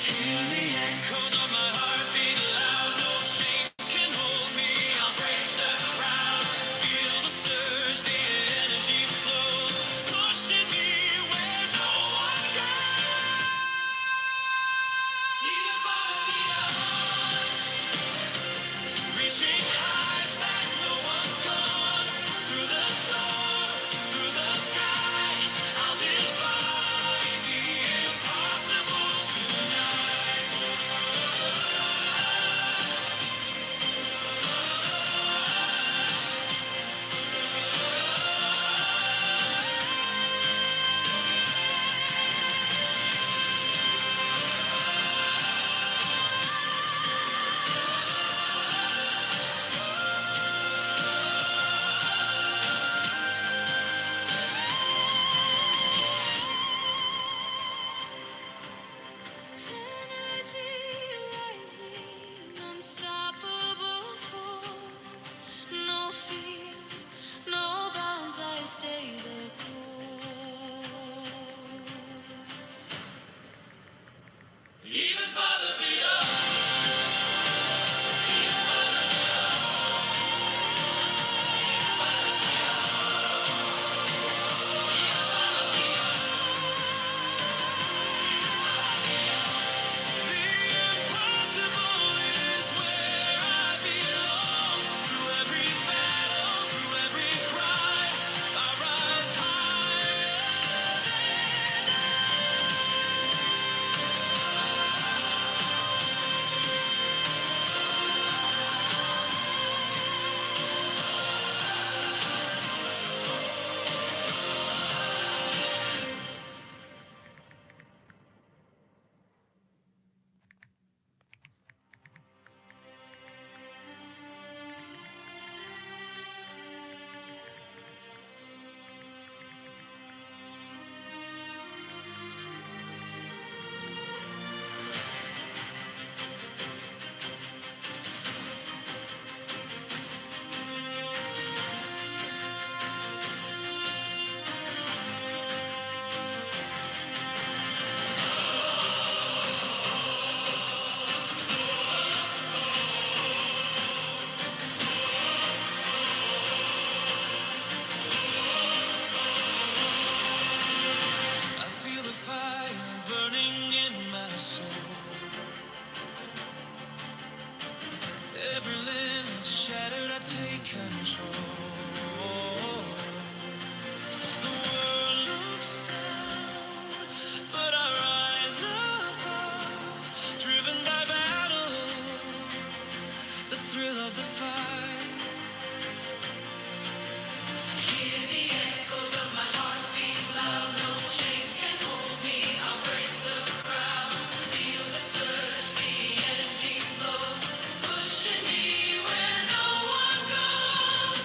Hear the echoes of my heartbeat loud. No chains can hold me. I'll break the crowd. Feel the surge, the energy flows, pushing me where no one goes. Even farther beyond, reaching heights that no one's gone. Through the storm, through the sky, I'll defy the impossible tonight. Energy rising, unstoppable force. No fear, no bounds, I stay the course. Even farther I feel the fire burning in my soul. Every limit shattered, I take control. The world looks down, but I rise above, driven by battle, the thrill of the fight. Hear the echoes of my heartbeat loud. No chains can hold me. I'll break the crowd. Feel the surge, the energy flows, pushing me where no one goes.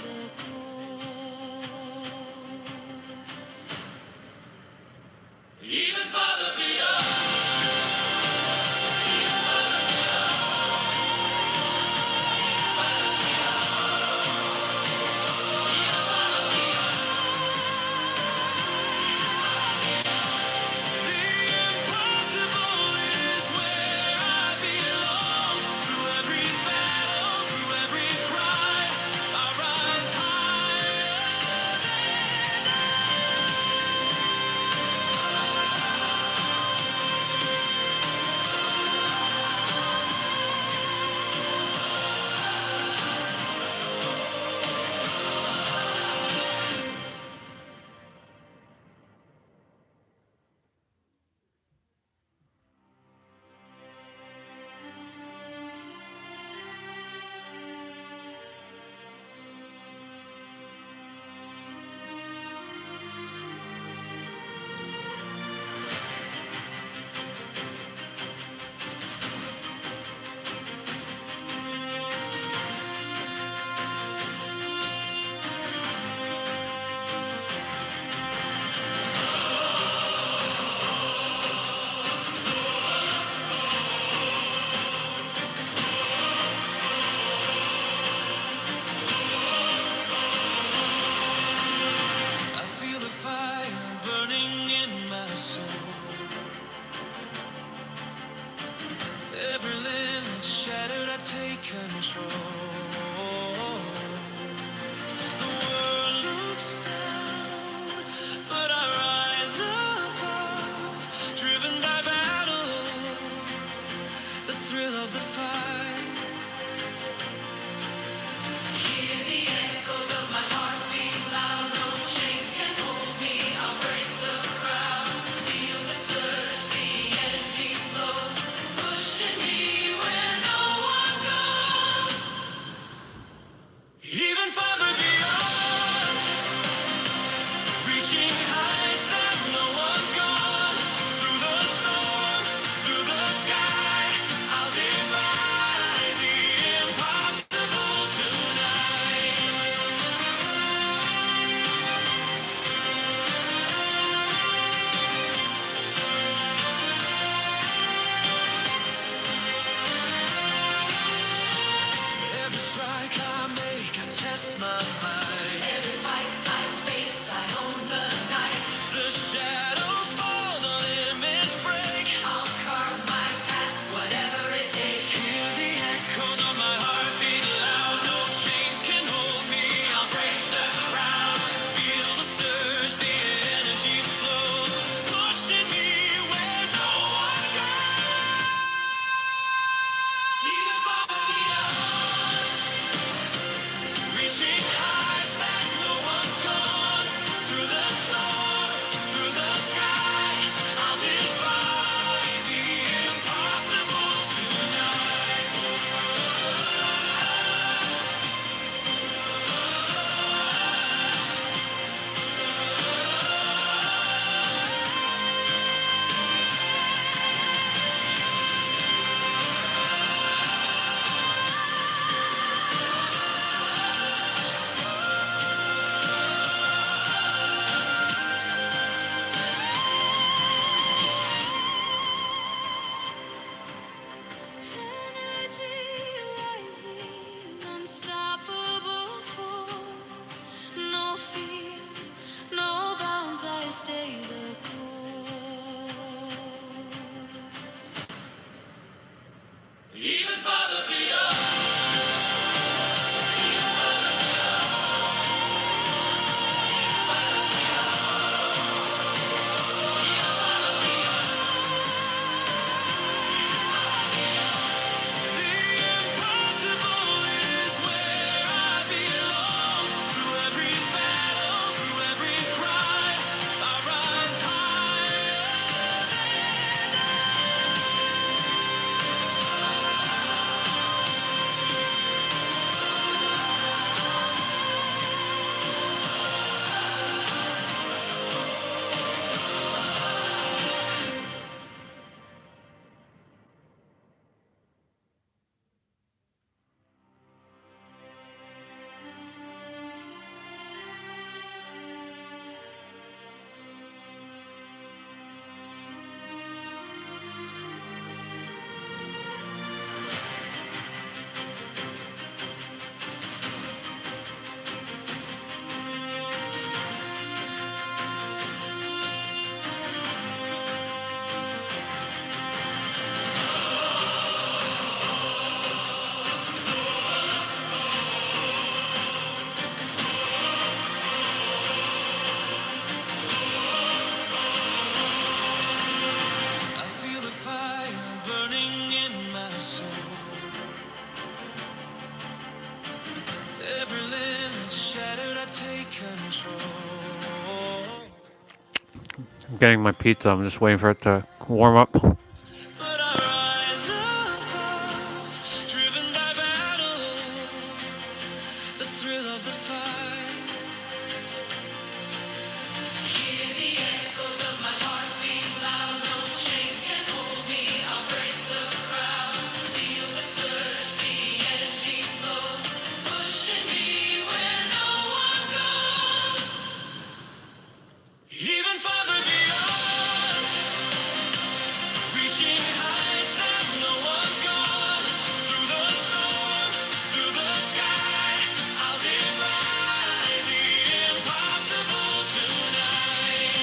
their cause. Even farther beyond. Through every battle, through every cry, I rise high. I'm getting my pizza. I'm just waiting for it to warm up. Even farther beyond, reaching heights that no one's gone. Through the storm, through the sky, I'll defy the impossible tonight.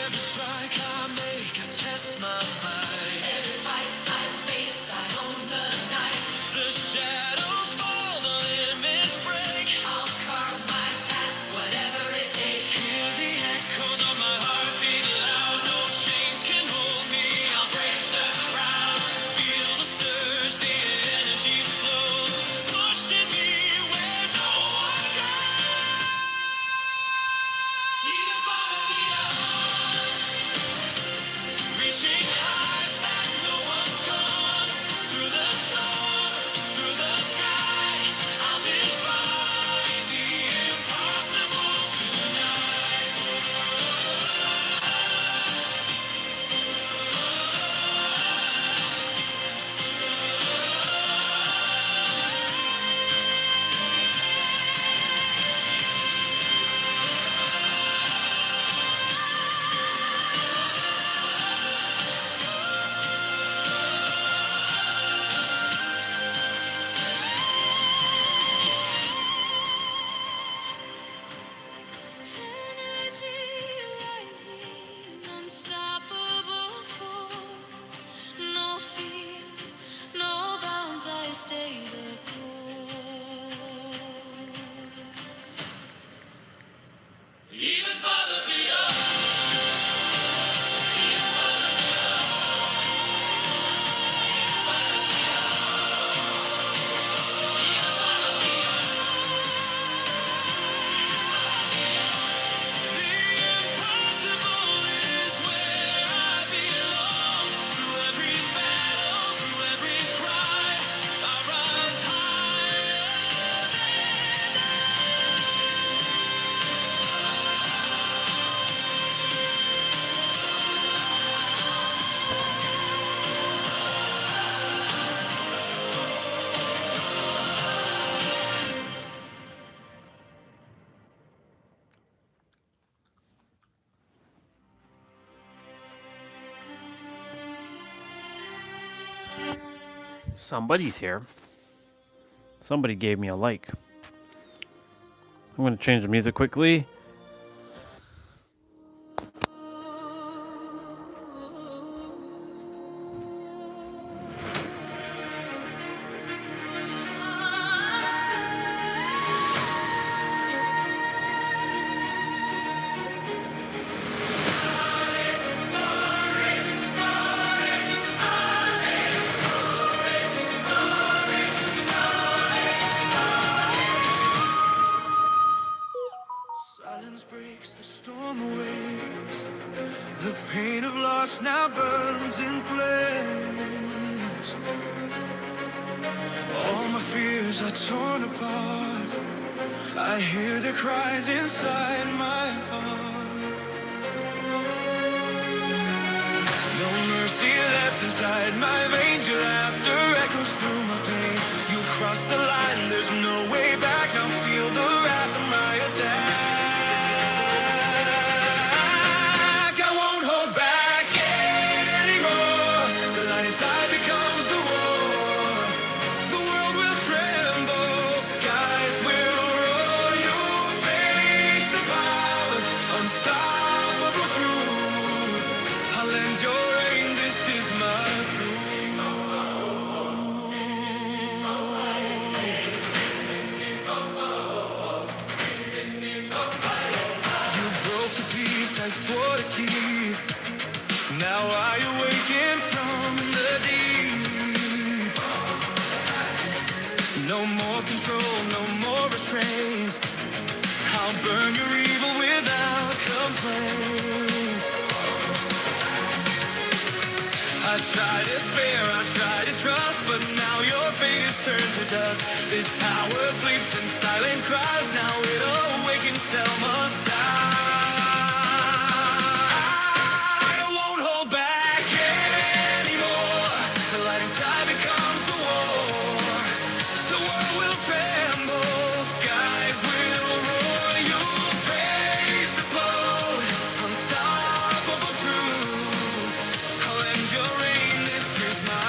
Every strike I make, I test my mind. Every fight I face, I own the night. The shadows fall, the limits break. I'll carve my path, whatever it takes. Hear the echoes of my heart beat loud. No chains can hold me. I'll break the crowd. Feel the surge, the energy flows, pushing me where no one goes. Even farther beyond, reaching heights that no one's gone. Through the storm, through the sky, I'll defy the impossible tonight. Energy rising, unstoppable force. No fear, no bounds, I stay the course. Even farther beyond. Somebody's here. Somebody gave me a like. I'm going to change the music quickly. Silence breaks, the storm awaits. The pain of loss now burns in flames. All my fears are torn apart. I hear the cries inside my heart. No mercy left inside my veins. Your laughter echoes through my pain. You cross the line, there's no way back. Now feel the wrath of my attack. I won't hold back anymore. The light inside becomes the war. The world will tremble, skies will roar. You'll face the power, unstoppable truth. I'll end your reign, this is my proof. swore to keep. Now I awaken from the deep. No more control, no more restraint. I'll burn your evil without complaint. I try to spare, I try to trust, but now your fate is turned to dust. This power sleeps in silent cries, now it awakens, Cell must die. I won't hold back anymore. The light inside becomes the war. The world will tremble, skies will roar. You'll face the blow, unstoppable truth. I'll end your reign, this is my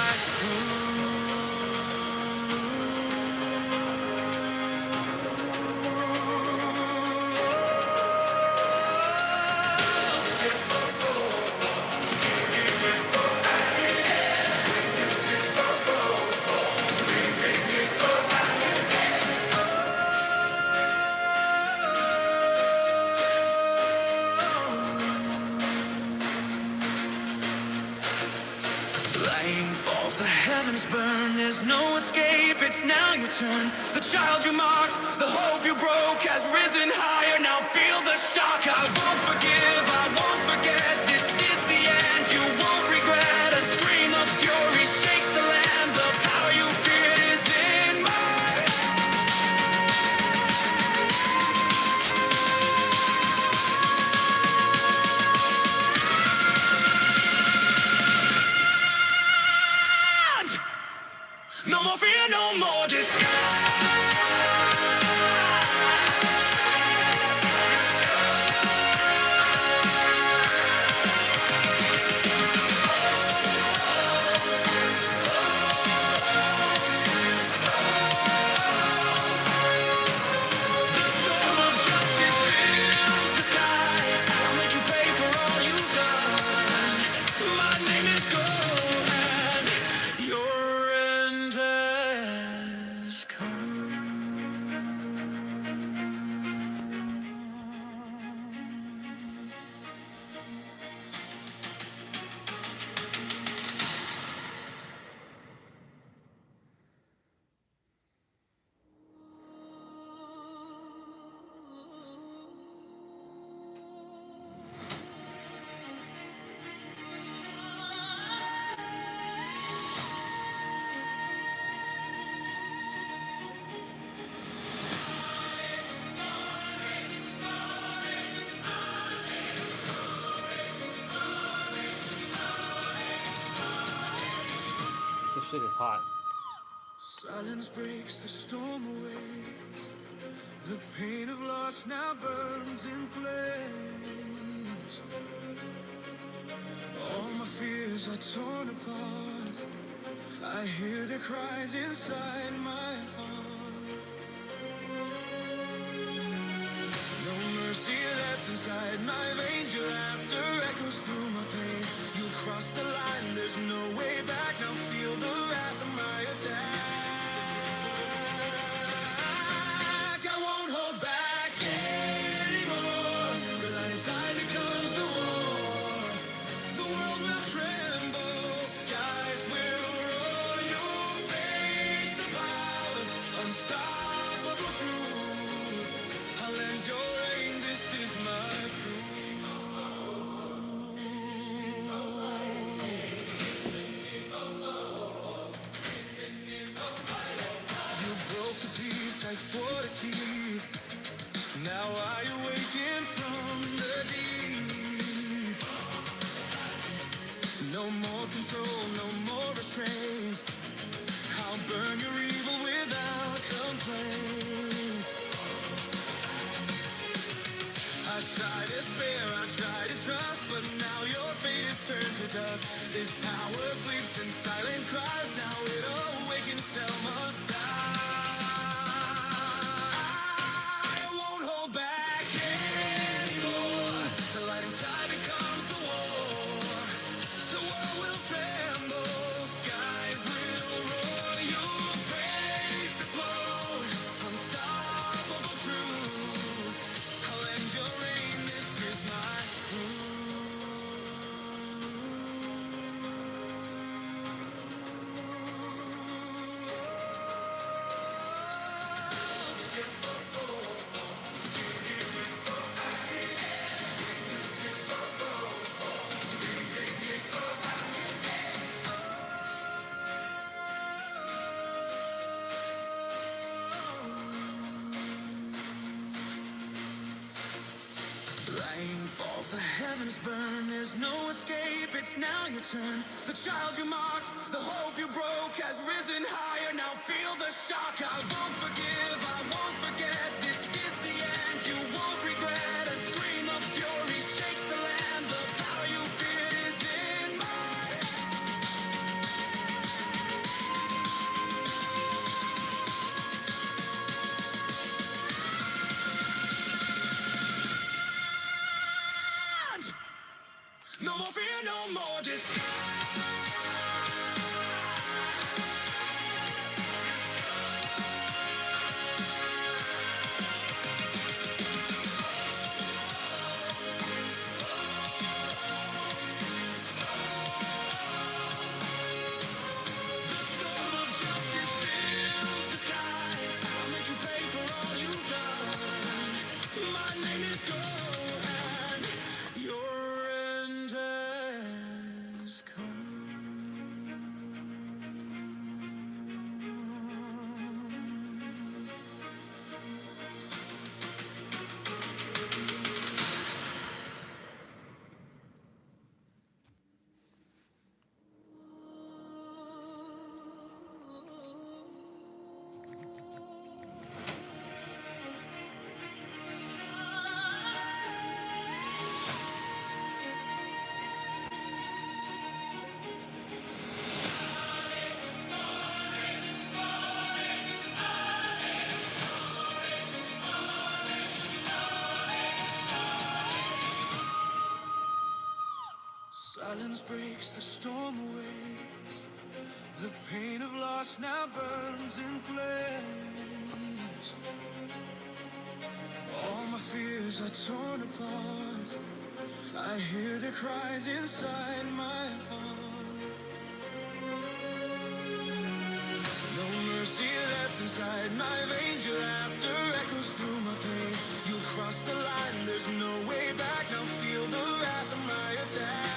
lightning falls, the heavens burn. There's no escape, it's now your turn. The child you mocked, the hope you broke has risen higher. Now feel the shock. I won't forgive, I won't forget. This is the end, you won't regret. A scream of fury shakes the land. The power you feared is in my hand. No more fear, no more disguise. The storm of justice fills the skies. I'll make you pay for all you've done. My name is Gold, and your end has come. This shit is hot. Silence breaks, the storm awakes. The pain of loss now burns in flames. All my fears are torn apart. I hear the cries inside my heart. No mercy left inside my veins. Your laughter echoes through my pain. You cross the line, there's no way back. Now feel the wrath of my attack. I won't hold back anymore. The light inside becomes the war. The world will tremble, skies will roar. You'll face the power, unstoppable truth. I'll end your reign, this is my proof. You broke the peace I swore to keep. Now I awaken from the deep. No more control, no more restraint. I'll burn your evil without complaint. I try to spare, I try to trust, but now your fate is turned to dust. This power sleeps in silent cries, now it awakens, Cell must die. I won't hold back anymore. The light inside becomes the war. The world will tremble. heavens burn, there's no escape, it's now your turn. The child you mocked, the hope you broke has risen higher, now feel the shock. I won't forgive, I won't forget, this is the end, you won't regret. A scream of fury shakes the land, the power you feared is in my hand. No more fear, no more despair. Silence breaks, the storm awakes. The pain of loss now burns in flames. All my fears are torn apart. I hear the cries inside my heart. No mercy left inside my veins. Your laughter echoes through my pain. You cross the line, there's no way back. Now feel the wrath of my attack.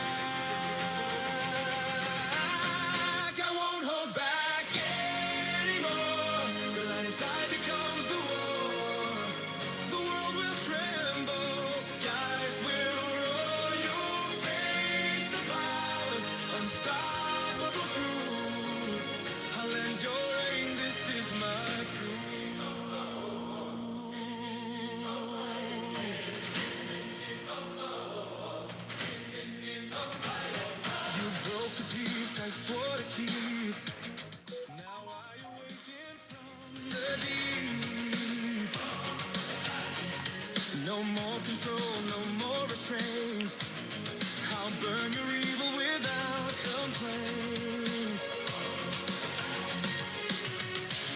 I won't hold back anymore. The light inside becomes the war. The world will tremble, skies will roar. You'll face the power, unstoppable truth. I'll end your reign, this is my proof. You broke the peace I swore to keep. Now I awaken from the deep. No more control, no more restraint. I'll burn your evil without complaint.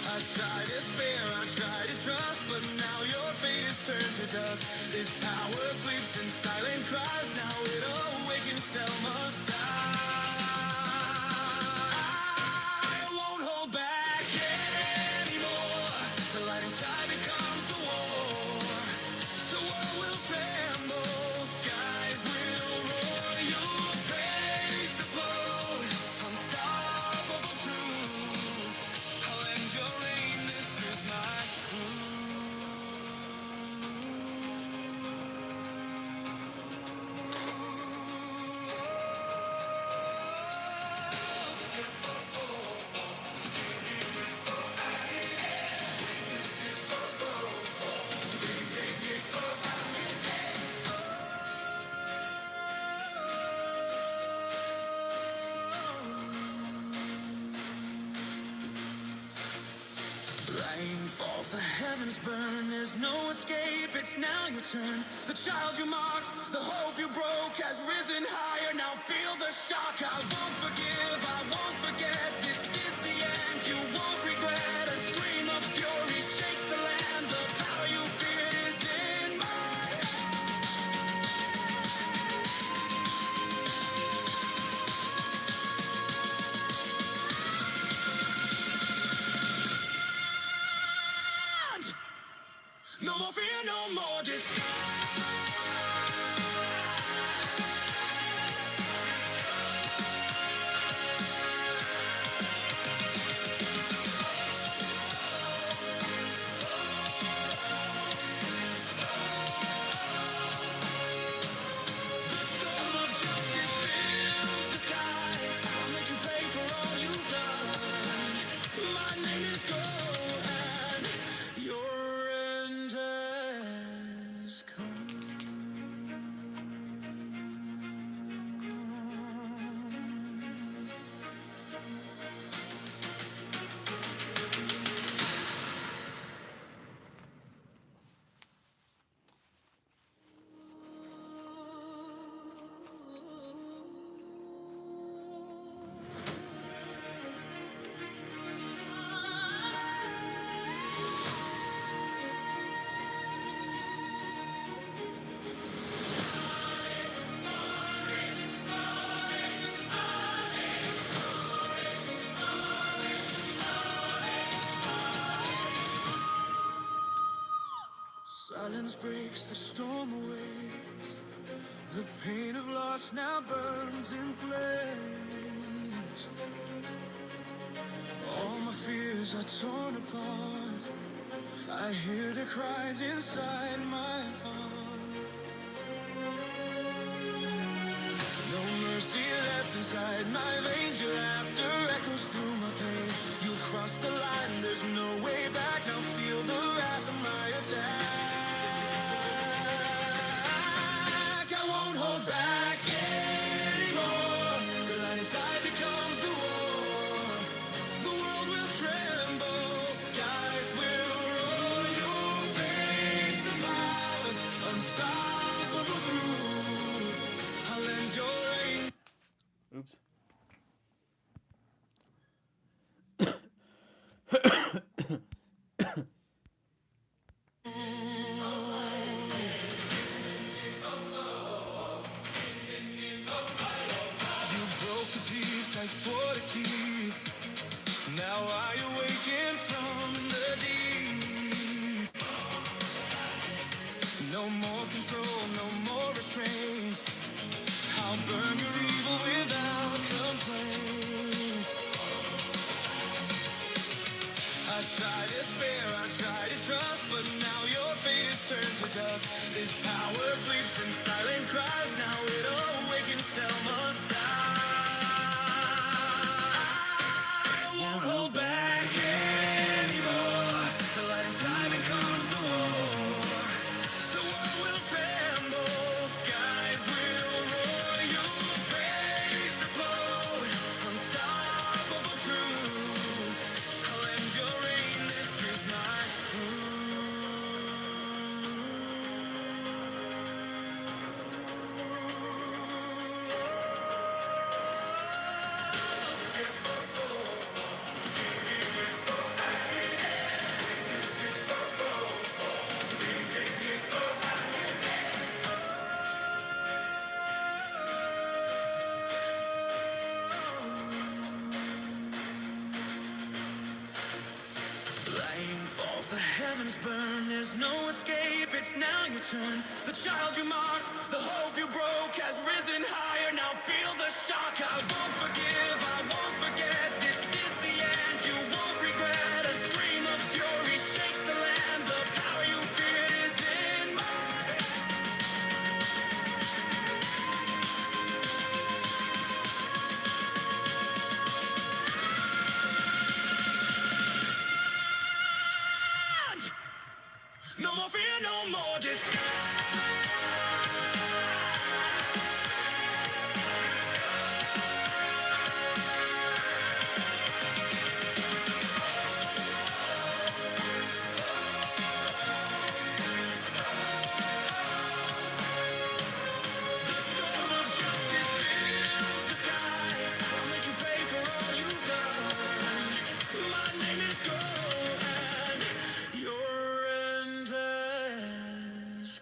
I try to spare, I try to trust, but now your fate is turned to dust. This power sleeps in silent cries, now it awakens, hell must die. I won't hold back anymore. The light inside becomes the war. The world will tremble, skies will roar. You'll face the blow, unstoppable truth. I'll end your reign, this is my rain falls, the heavens burn, there's no escape, it's now your turn. The child you mocked, the hope you broke has risen higher, now feel the shock. I won't forgive, I won't forget, this is the end, you won't regret. A scream of fury shakes the land, the power you feared is in my hand. No more fear, no more despair. storm awaits. The pain of loss now burns in flames. All my fears are torn apart. I hear the cries inside my heart. No mercy left inside my veins. Your laughter echoes through my pain. You cross the line, there's no way back. Now feel the wrath of my attack. I won't hold back anymore. The light inside becomes the war. The world will tremble, skies will roar. You'll face the power, unstoppable truth. I'll end your reign. Oops. You broke the peace I swore to keep. Now I awaken from the deep. No more control, no more restraint. I'll burn your evil without complaint. I try to spare, I try to trust, but now your fate is turned to dust. This power sleeps in silent cries. Now it awakens, hell must die. I won't hold back anymore. The light inside becomes the war. The world will tremble, skies will roar. You'll face the blow, unstoppable truth. I'll end your reign, this is my Lightning falls, the heavens burn. There's no escape, it's now your turn. The child you mocked, the hope you broke has risen higher. Now feel the shock. I won't forgive, I won't forget. This is the end, you won't regret. A scream of fury shakes the land. The power you feared is in my hand. No more fear, no more disguise. The storm of justice fills the skies. I'll make you pay for all you've done. My name is gold, and your end has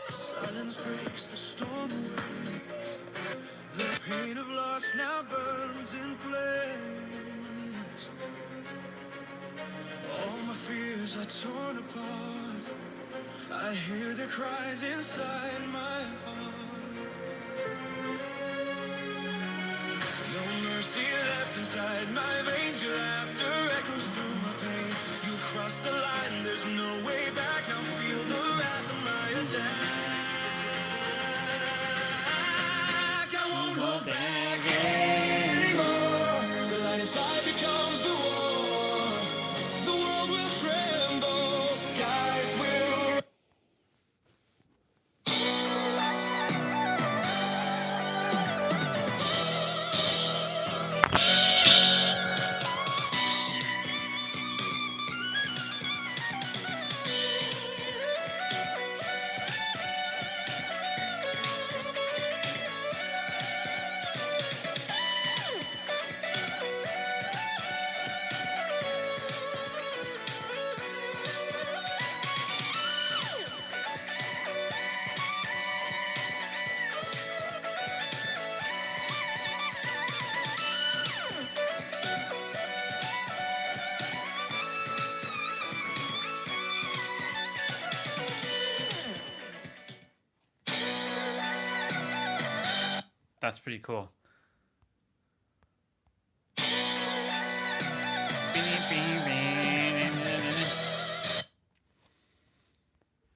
Silence breaks, the storm awaits. The pain of loss now burns in flames. All my fears are torn apart. I hear the cries inside my heart. No mercy left inside my veins. Your laughter echoes through my pain. You cross the line, there's no way back. Now feel the wrath of my attack. I won't hold back anymore. The light inside becomes the war. The world will tremble, skies will That's pretty cool.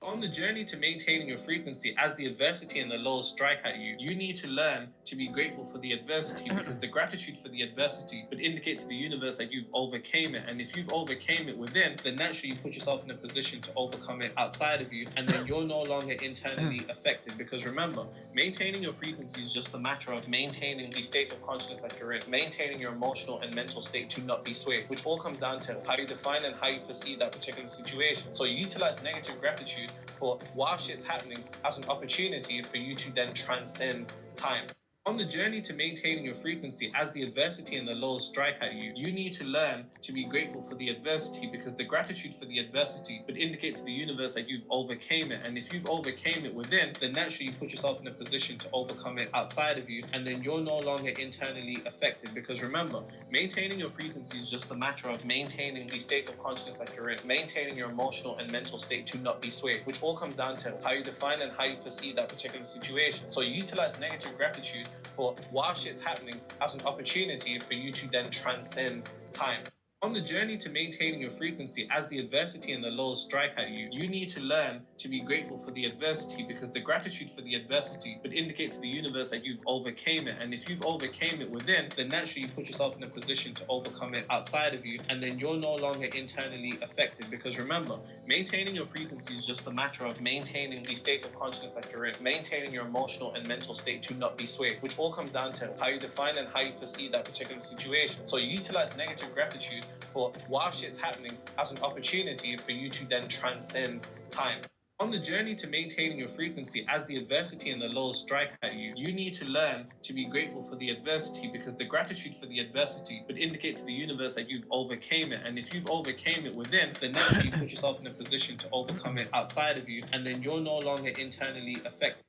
On the journey to maintaining your frequency, as the adversity and the lows strike at you, you need to learn to be grateful for the adversity, because the gratitude for the adversity would indicate to the universe that you've overcame it. And if you've overcame it within, then naturally you put yourself in a position to overcome it outside of you, and then you're no longer internally affected. Because remember, maintaining your frequency is just a matter of maintaining the state of consciousness that you're in, maintaining your emotional and mental state to not be swayed, which all comes down to how you define and how you perceive that particular situation. So you utilize negative gratitude for while shit's happening as an opportunity for you to then transcend time. On the journey to maintaining your frequency, as the adversity and the lows strike at you, you need to learn to be grateful for the adversity, because the gratitude for the adversity would indicate to the universe that you've overcame it. And if you've overcame it within, then naturally you put yourself in a position to overcome it outside of you, and then you're no longer internally affected. Because remember, maintaining your frequency is just a matter of maintaining the state of consciousness that you're in, maintaining your emotional and mental state to not be swayed, which all comes down to how you define and how you perceive that particular situation. So you utilize negative gratitude for while shit's happening as an opportunity for you to then transcend time. On the journey to maintaining your frequency, as the adversity and the lows strike at you, you need to learn to be grateful for the adversity, because the gratitude for the adversity would indicate to the universe that you've overcame it. And if you've overcame it within, then naturally you put yourself in a position to overcome it outside of you, and then you're no longer internally affected. Because remember, maintaining your frequency is just a matter of maintaining the state of consciousness that you're in, maintaining your emotional and mental state to not be swayed, which all comes down to how you define and how you perceive that particular situation. So you utilize negative gratitude for while shit's happening as an opportunity for you to then transcend time. On the journey to maintaining your frequency, as the adversity and the lows strike at you, you need to learn to be grateful for the adversity, because the gratitude for the adversity would indicate to the universe that you've overcame it. And if you've overcame it within, then naturally you put yourself in a position to overcome it outside of you, and then you're no longer internally affected.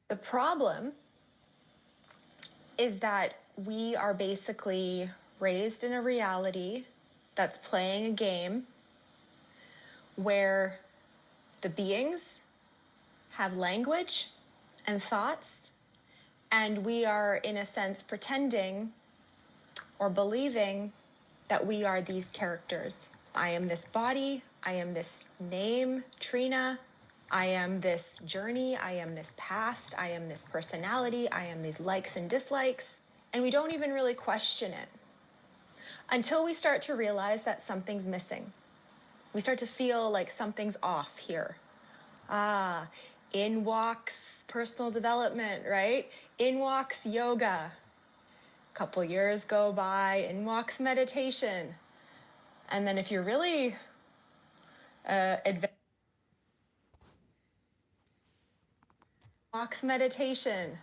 The problem is that we are basically raised in a reality that's playing a game where the beings have language and thoughts, and we are, in a sense, pretending or believing that we are these characters. I am this body, I am this name, Trina, I am this journey, I am this past, I am this personality, I am these likes and dislikes, and we don't even really question it until we start to realize that something's missing. We start to feel like something's off here. In walks personal development, right? In walks yoga. A couple years go by, in walks meditation. And then if you're really advanced, walks meditation.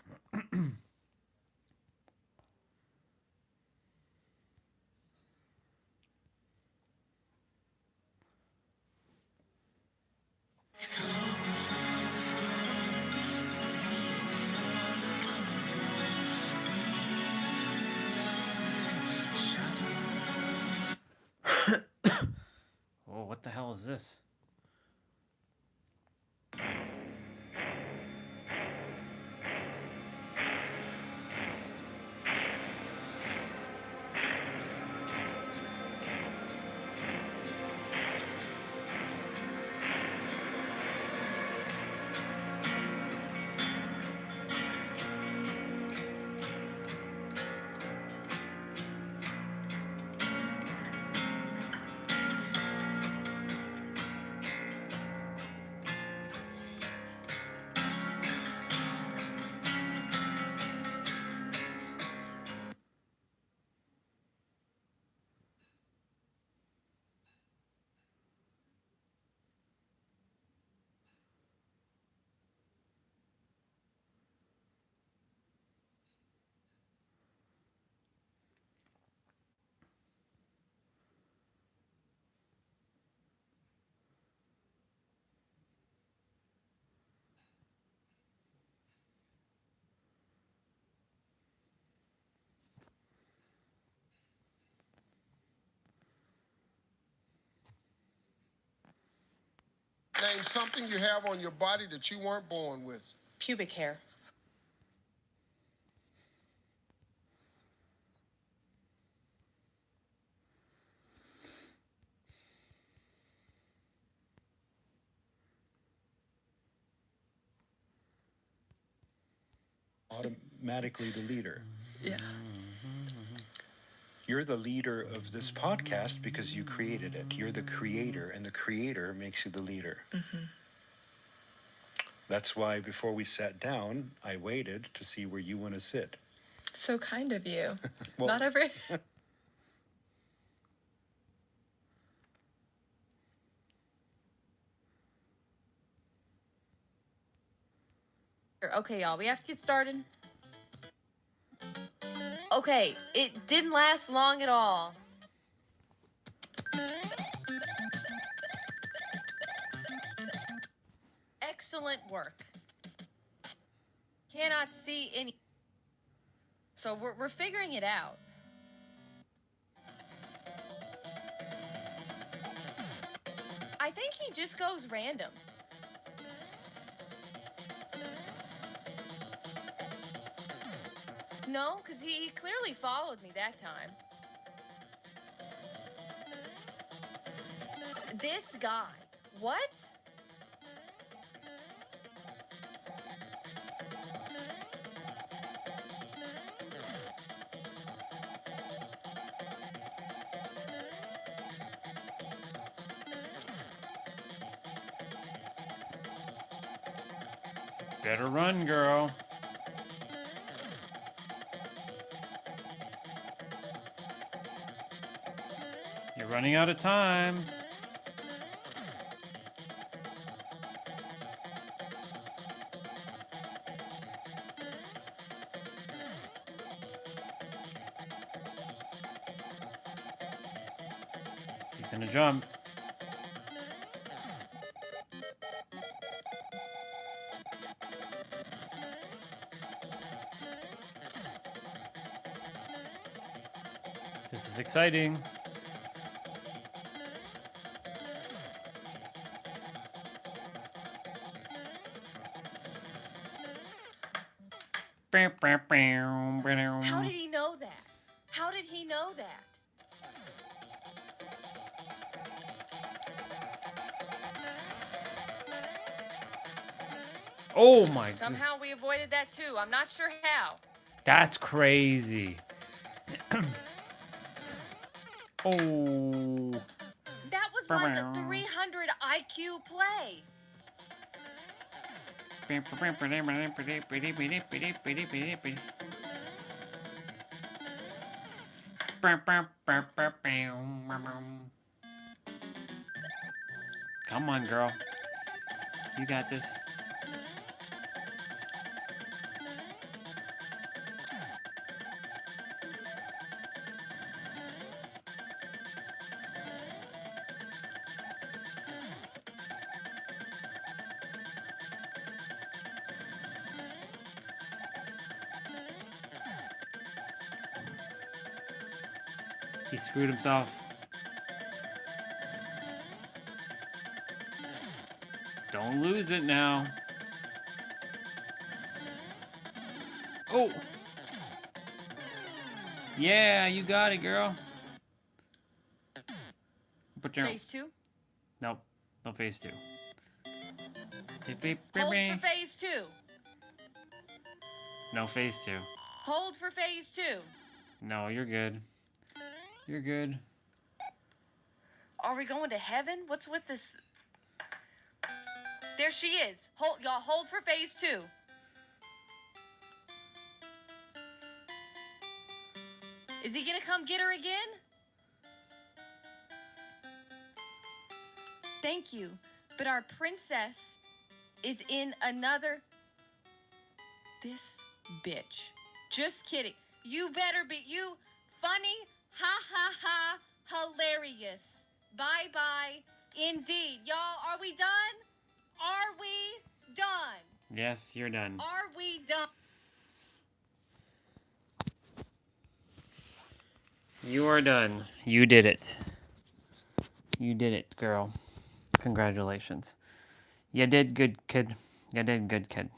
Oh, what the hell is this? Name something you have on your body that you weren't born with. pubic hair. Automatically the leader. Yeah. You're the leader of this podcast because you created it. You're the creator, and the creator makes you the leader. Mm-hmm. That's why before we sat down, I waited to see where you want to sit. So kind of you. Well- Not every. Okay, y'all, we have to get started. Okay, it didn't last long at all. Excellent work. Cannot see any. So we're figuring it out. I think he just goes random. No, because he clearly followed me that time. This guy. What? Better run, girl. You're running out of time. He's gonna jump. This is exciting. How did he know that? How did he know that? Oh my god. Somehow we avoided that too. I'm not sure how. That's crazy. Oh. That was like a 300 IQ play. Come on, girl. You got this. He screwed himself. Don't lose it now. Oh! Yeah, you got it, girl. Put your... Phase 2? Nope. No phase 2. Hold for phase 2. No phase 2. Hold for phase 2. No, you're good. You're good. Are we going to heaven? What's with this? There she is. Hold, y'all, hold for phase 2. Is he gonna come get her again? Thank you, but our princess is in another... This bitch. Just kidding. You better be... You funny... Ha ha ha, hilarious. Bye bye. Indeed. Y'all, are we done? Are we done? Yes, you're done. Are we done? You are done. You did it. You did it, girl. Congratulations. You did good, kid. You did good, kid.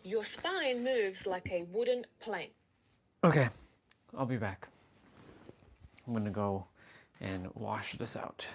Your spine moves like a wooden plank. Okay, I'll be back. I'm gonna go and wash this out.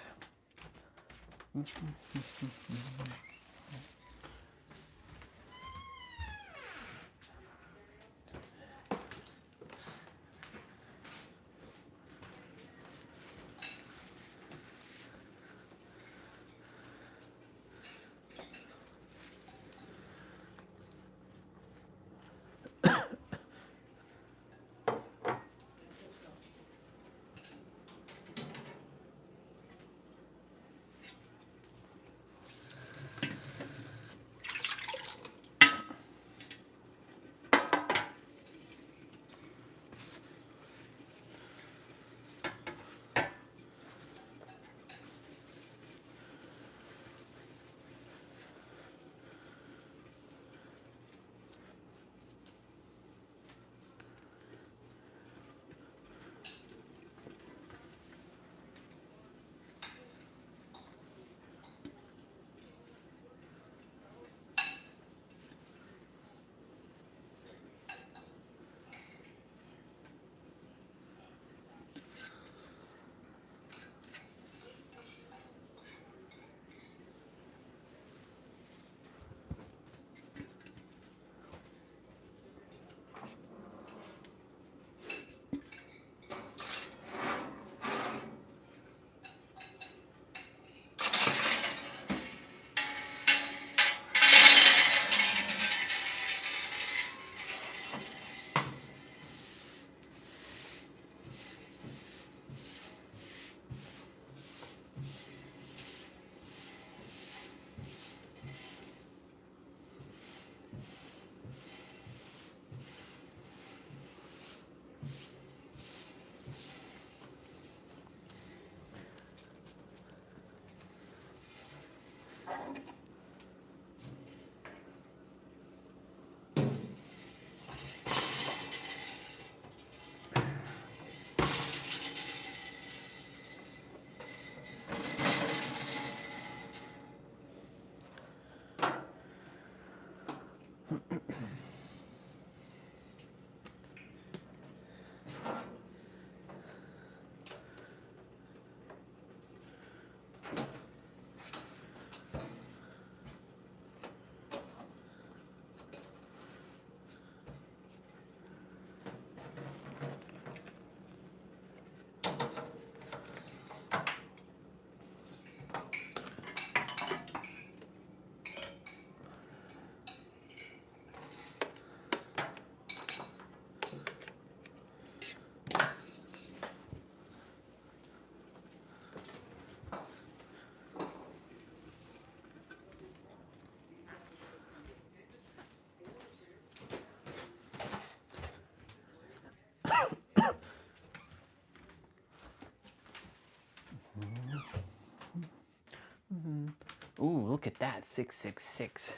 Ooh, look at that. 666.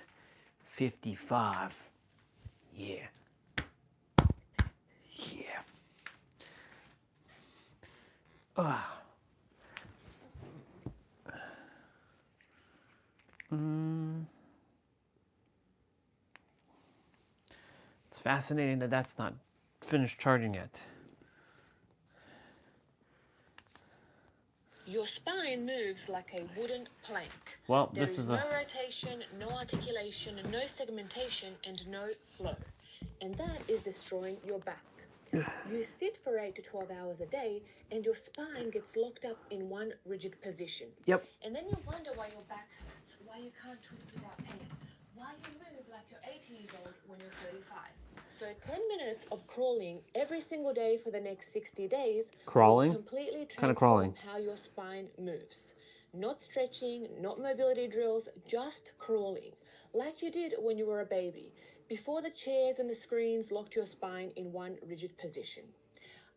55. Yeah. Yeah. It's fascinating that that's not finished charging yet. Your spine moves like a wooden plank. Well, There this is is no rotation, no articulation, no segmentation, and no flow. And that is destroying your back. You sit for 8 to 12 hours a day, and your spine gets locked up in one rigid position. Yep. And then you wonder why your back hurts, why you can't twist without pain, why you move like you're 80 years old when you're 35. So 10 minutes of crawling every single day for the next 60 days Crawling? will completely Kind transform of crawling. how your spine moves. Not stretching, not mobility drills, just crawling, like you did when you were a baby, before the chairs and the screens locked your spine in one rigid position.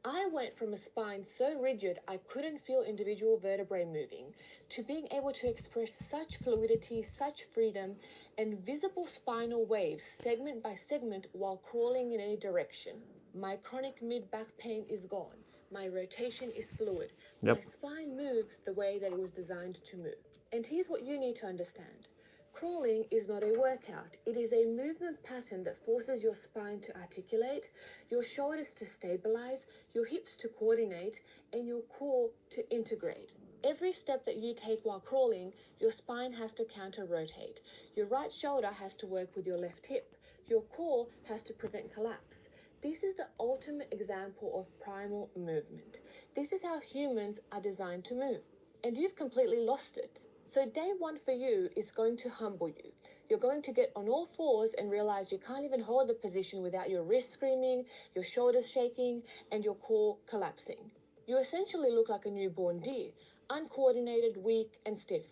I went from a spine so rigid I couldn't feel individual vertebrae moving to being able to express such fluidity, such freedom, and visible spinal waves segment by segment while crawling in any direction. My chronic mid-back pain is gone. My rotation is fluid. Yep. My spine moves the way that it was designed to move. And here's what you need to understand. Crawling is not a workout. It is a movement pattern that forces your spine to articulate, your shoulders to stabilize, your hips to coordinate, and your core to integrate. Every step that you take while crawling, your spine has to counter-rotate. Your right shoulder has to work with your left hip. Your core has to prevent collapse. This is the ultimate example of primal movement. This is how humans are designed to move. And you've completely lost it. So day one for you is going to humble you. You're going to get on all fours and realize you can't even hold the position without your wrists screaming, your shoulders shaking, and your core collapsing. You essentially look like a newborn deer, uncoordinated, weak, and stiff.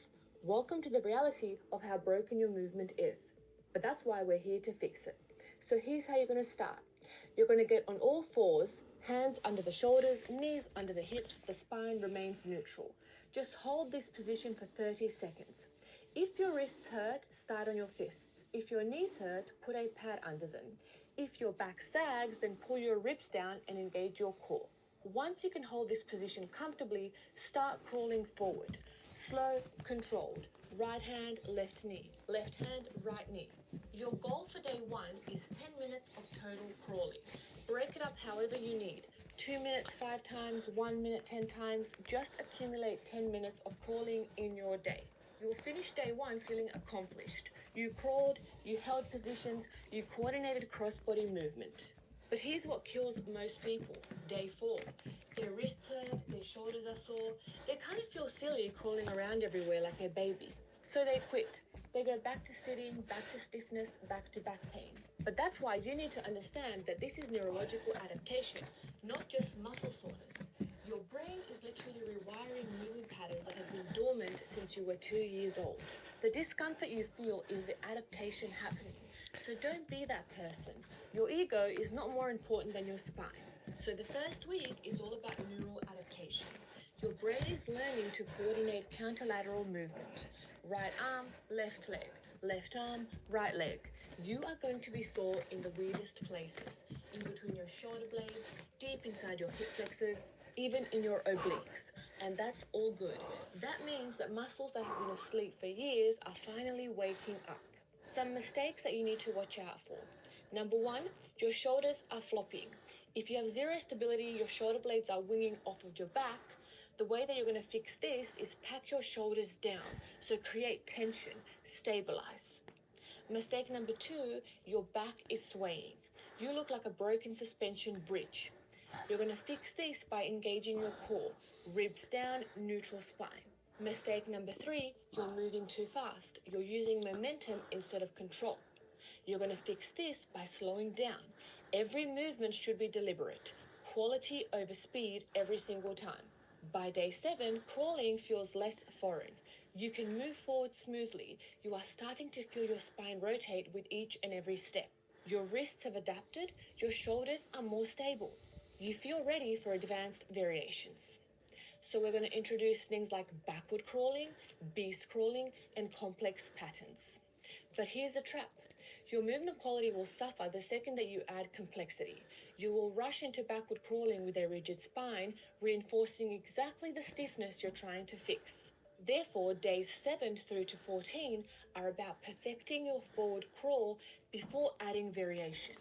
Welcome to the reality of how broken your movement is. But that's why we're here to fix it. So here's how you're going to start. You're going to get on all fours, hands under the shoulders, knees under the hips, the spine remains neutral. Just hold this position for 30 seconds. If your wrists hurt, start on your fists. If your knees hurt, put a pad under them. If your back sags, then pull your ribs down and engage your core. Once you can hold this position comfortably, start crawling forward. Slow, controlled. Right hand, left knee. Left hand, right knee. Your goal for day one is 10 minutes of total crawling. Break it up however you need. 2 minutes 5 times, 1 minute 10 times. Just accumulate 10 minutes of crawling in your day. You'll finish day one feeling accomplished. You crawled, you held positions, you coordinated cross-body movement. But here's what kills most people. Day 4. Their wrists hurt, their shoulders are sore. They kind of feel silly crawling around everywhere like a baby. So they quit. They go back to sitting, back to stiffness, back to back pain. But that's why you need to understand that this is neurological adaptation, not just muscle soreness. Your brain is literally rewiring movement patterns that have been dormant since you were 2 years old. The discomfort you feel is the adaptation happening. So don't be that person. Your ego is not more important than your spine. So the first week is all about neural adaptation. Your brain is learning to coordinate counterlateral movement. Right arm, left leg. Left arm, right leg. You are going to be sore in the weirdest places. In between your shoulder blades, deep inside your hip flexors, even in your obliques. And that's all good. That means that muscles that have been asleep for years are finally waking up. Some mistakes that you need to watch out for. Number 1, your shoulders are flopping. If you have zero stability, your shoulder blades are winging off of your back. The way that you're going to fix this is pack your shoulders down. So create tension, stabilize. Mistake number 2, your back is swaying. You look like a broken suspension bridge. You're going to fix this by engaging your core, ribs down, neutral spine. Mistake number 3, you're moving too fast. You're using momentum instead of control. You're going to fix this by slowing down. Every movement should be deliberate. Quality over speed every single time. By day 7, crawling feels less foreign. You can move forward smoothly. You are starting to feel your spine rotate with each and every step. Your wrists have adapted. Your shoulders are more stable. You feel ready for advanced variations. So we're going to introduce things like backward crawling, beast crawling, and complex patterns. But here's a trap. Your movement quality will suffer the second that you add complexity. You will rush into backward crawling with a rigid spine, reinforcing exactly the stiffness you're trying to fix. Therefore, days 7 through to 14 are about perfecting your forward crawl before adding variation.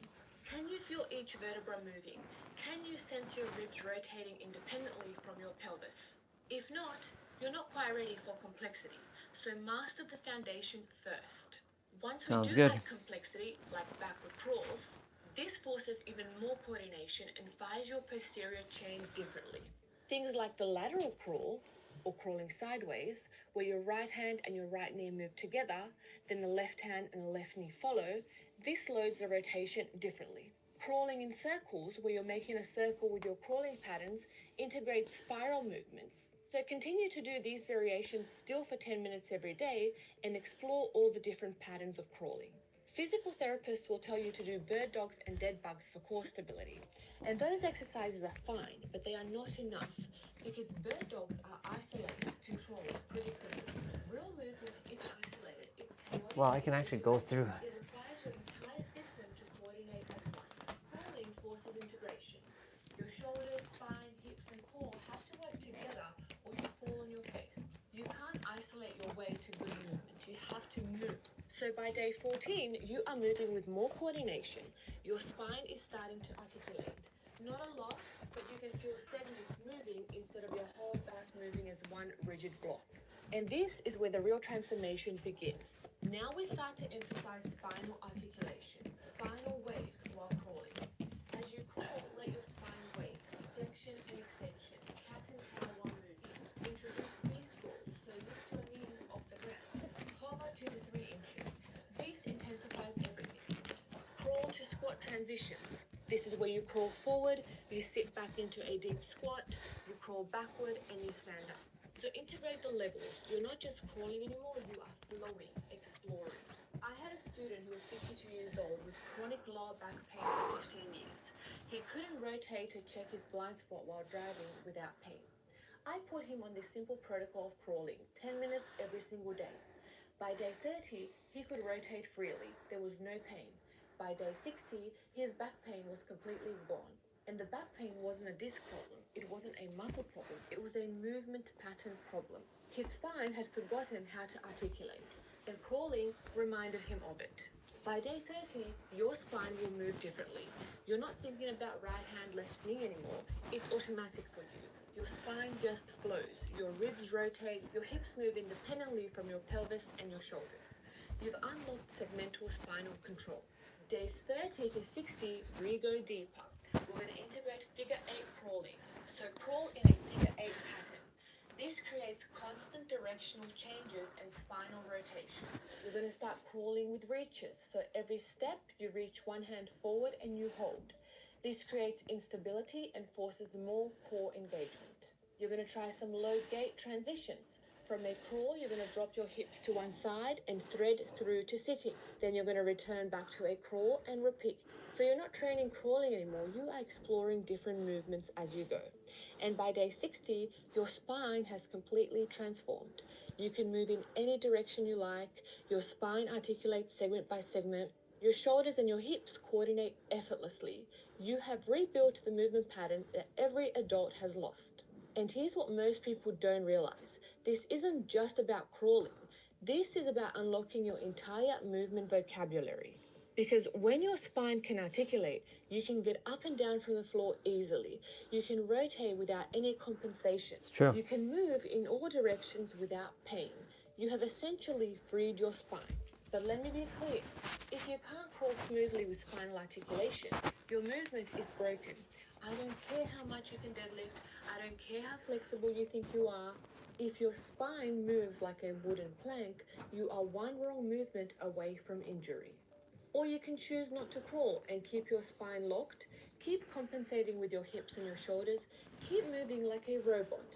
Can you feel each vertebra moving? Can you sense your ribs rotating independently from your pelvis? If not, you're not quite ready for complexity. So master the foundation first. Once we Sounds do good. add complexity, like backward crawls, this forces even more coordination and fires your posterior chain differently. Things like the lateral crawl, or crawling sideways, where your right hand and your right knee move together, then the left hand and the left knee follow, this loads the rotation differently. Crawling in circles, where you're making a circle with your crawling patterns, integrates spiral movements. So continue to do these variations still for 10 minutes every day and explore all the different patterns of crawling. Physical therapists will tell you to do bird dogs and dead bugs for core stability. And those exercises are fine, but they are not enough because bird dogs are isolated, controlled, predictable. Real movement is isolated. It's chaotic. Well, I can actually go through. It requires your entire system to coordinate as one. Crawling forces integration. Your shoulders, spine, hips, way to good movement. You have to move. So by day 14, you are moving with more coordination. Your spine is starting to articulate. Not a lot, but you can feel segments moving instead of your whole back moving as one rigid block. And this is where the real transformation begins. Now we start to emphasize spinal articulation, spinal waves while crawling. As you crawl, let your spine wave, flexion and extension, cat and cow while moving. Introduce beast crawls, so lift your knees off the ground. Hover 2 to 3 inches. This intensifies everything. Crawl to squat transitions. This is where you crawl forward, you sit back into a deep squat, you crawl backward, and you stand up. So integrate the levels. You're not just crawling anymore, you are flowing, exploring. I had a student who was 52 years old with chronic lower back pain for 15 years. He couldn't rotate to check his blind spot while driving without pain. I put him on this simple protocol of crawling, 10 minutes every single day. By day 30, he could rotate freely. There was no pain. By day 60, his back pain was completely gone. And the back pain wasn't a disc problem. It wasn't a muscle problem. It was a movement pattern problem. His spine had forgotten how to articulate, and crawling reminded him of it. By day 30, your spine will move differently. You're not thinking about right hand, left knee anymore. It's automatic for you. Your spine just flows. Your ribs rotate. Your hips move independently from your pelvis and your shoulders. You've unlocked segmental spinal control. Days 30 to 60, we go deeper. We're going to integrate figure 8 crawling. So crawl in a figure 8 pattern. This creates constant directional changes and spinal rotation. We're going to start crawling with reaches. So every step, you reach one hand forward and you hold. This creates instability and forces more core engagement. You're going to try some low gait transitions. From a crawl, you're going to drop your hips to one side and thread through to sitting. Then you're going to return back to a crawl and repeat. So you're not training crawling anymore, you are exploring different movements as you go. And by day 60, your spine has completely transformed. You can move in any direction you like. Your spine articulates segment by segment. Your shoulders and your hips coordinate effortlessly. You have rebuilt the movement pattern that every adult has lost. And here's what most people don't realize. This isn't just about crawling. This is about unlocking your entire movement vocabulary. Because when your spine can articulate, you can get up and down from the floor easily. You can rotate without any compensation. True. You can move in all directions without pain. You have essentially freed your spine. But let me be clear. If you can't crawl smoothly with spinal articulation, your movement is broken. I don't care how much you can deadlift. I don't care how flexible you think you are. If your spine moves like a wooden plank, you are one wrong movement away from injury. Or you can choose not to crawl and keep your spine locked, keep compensating with your hips and your shoulders, keep moving like a robot.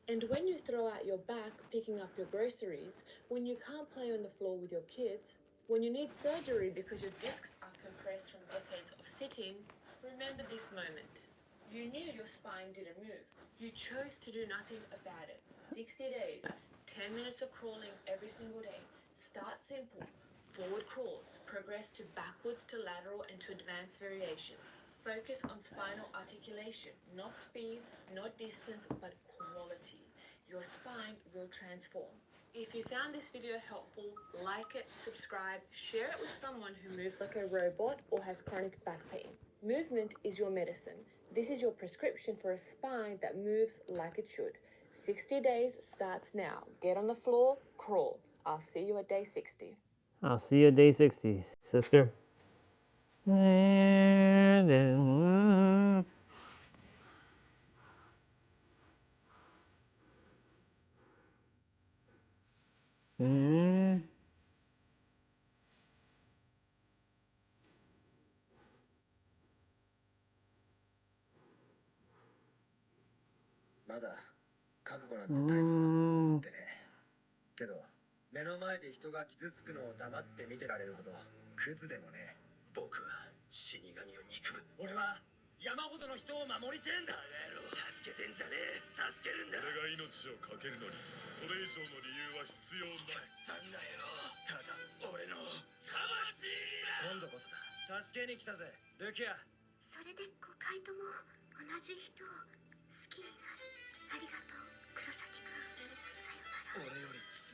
And when you throw out your back picking up your groceries, when you can't play on the floor with your kids, when you need surgery because your discs are compressed from decades of sitting, remember this moment. You knew your spine didn't move. You chose to do nothing about it. 60 days, 10 minutes of crawling every single day. Start simple. Forward crawls. Progress to backwards to lateral and to advanced variations. Focus on spinal articulation, not speed, not distance, but quality. Your spine will transform. If you found this video helpful, like it, subscribe, share it with someone who moves like a robot or has chronic back pain. Movement is your medicine. This is your prescription for a spine that moves like it should. 60 days starts now. Get on the floor, crawl. I'll see you at day 60. I'll see you at day 60, sister. And then,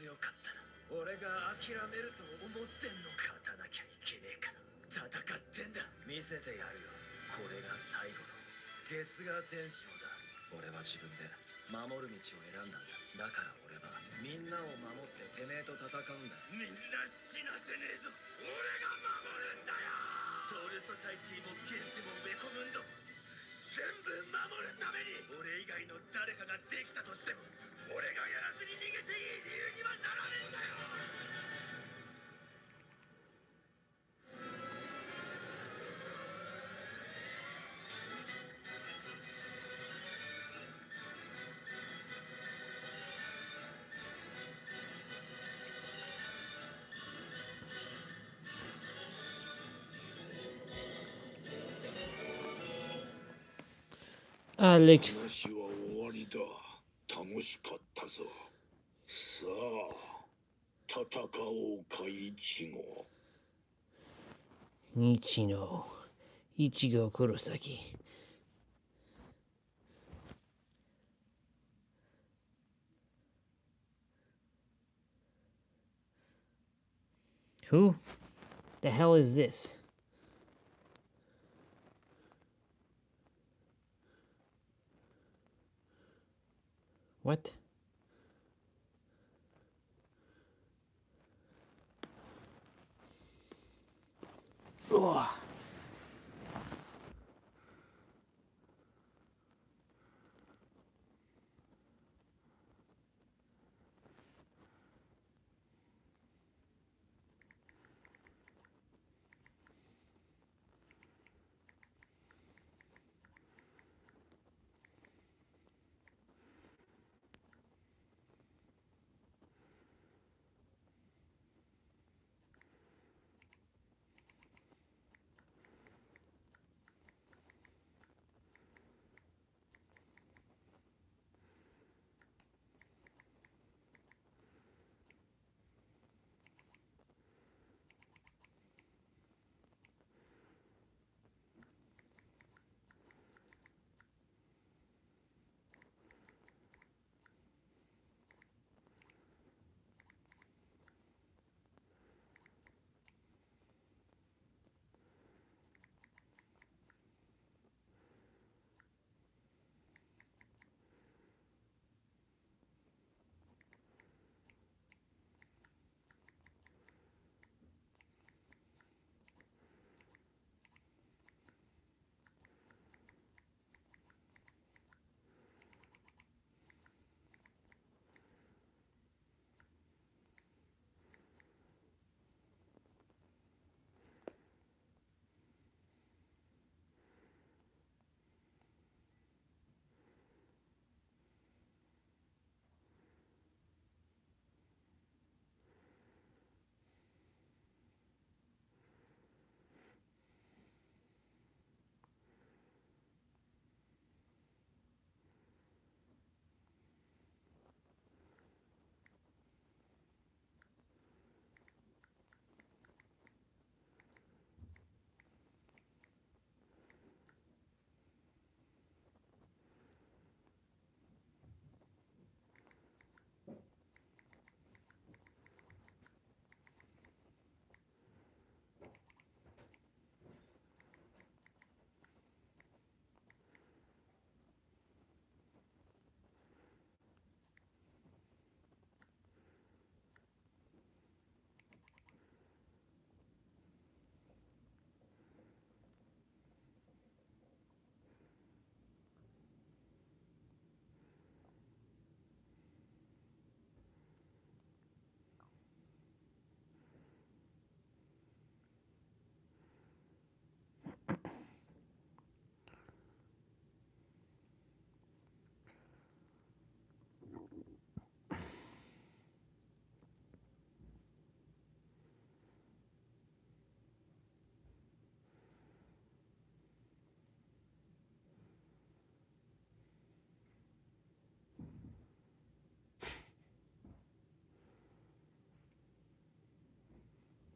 よかったな。俺が諦めると思ってんのか。勝たなきゃいけねえから戦ってんだ。見せてやるよ。これが最後の月が天章だ。俺は自分で守る道を選んだんだ。だから俺はみんなを守っててめえと戦うんだ。みんな死なせねえぞ。俺が守るんだよ。ソウルソサイティも現世もウェコムンドも全部守るために俺以外の誰かができたとしても俺がやらずに逃げていい理由にはならねえんだよ。Alec. 話は終わりだ。楽しかったぞ。さあ、戦おうか一号。日の一号黒崎。Who the hell is this? What? Ugh.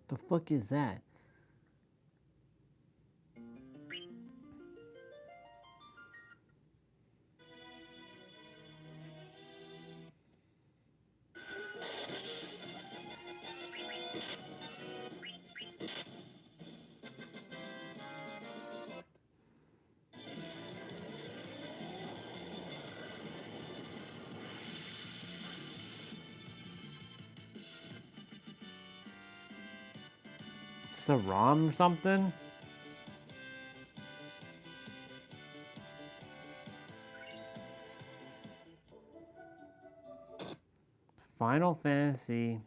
The fuck is that? Saram or something? Final Fantasy.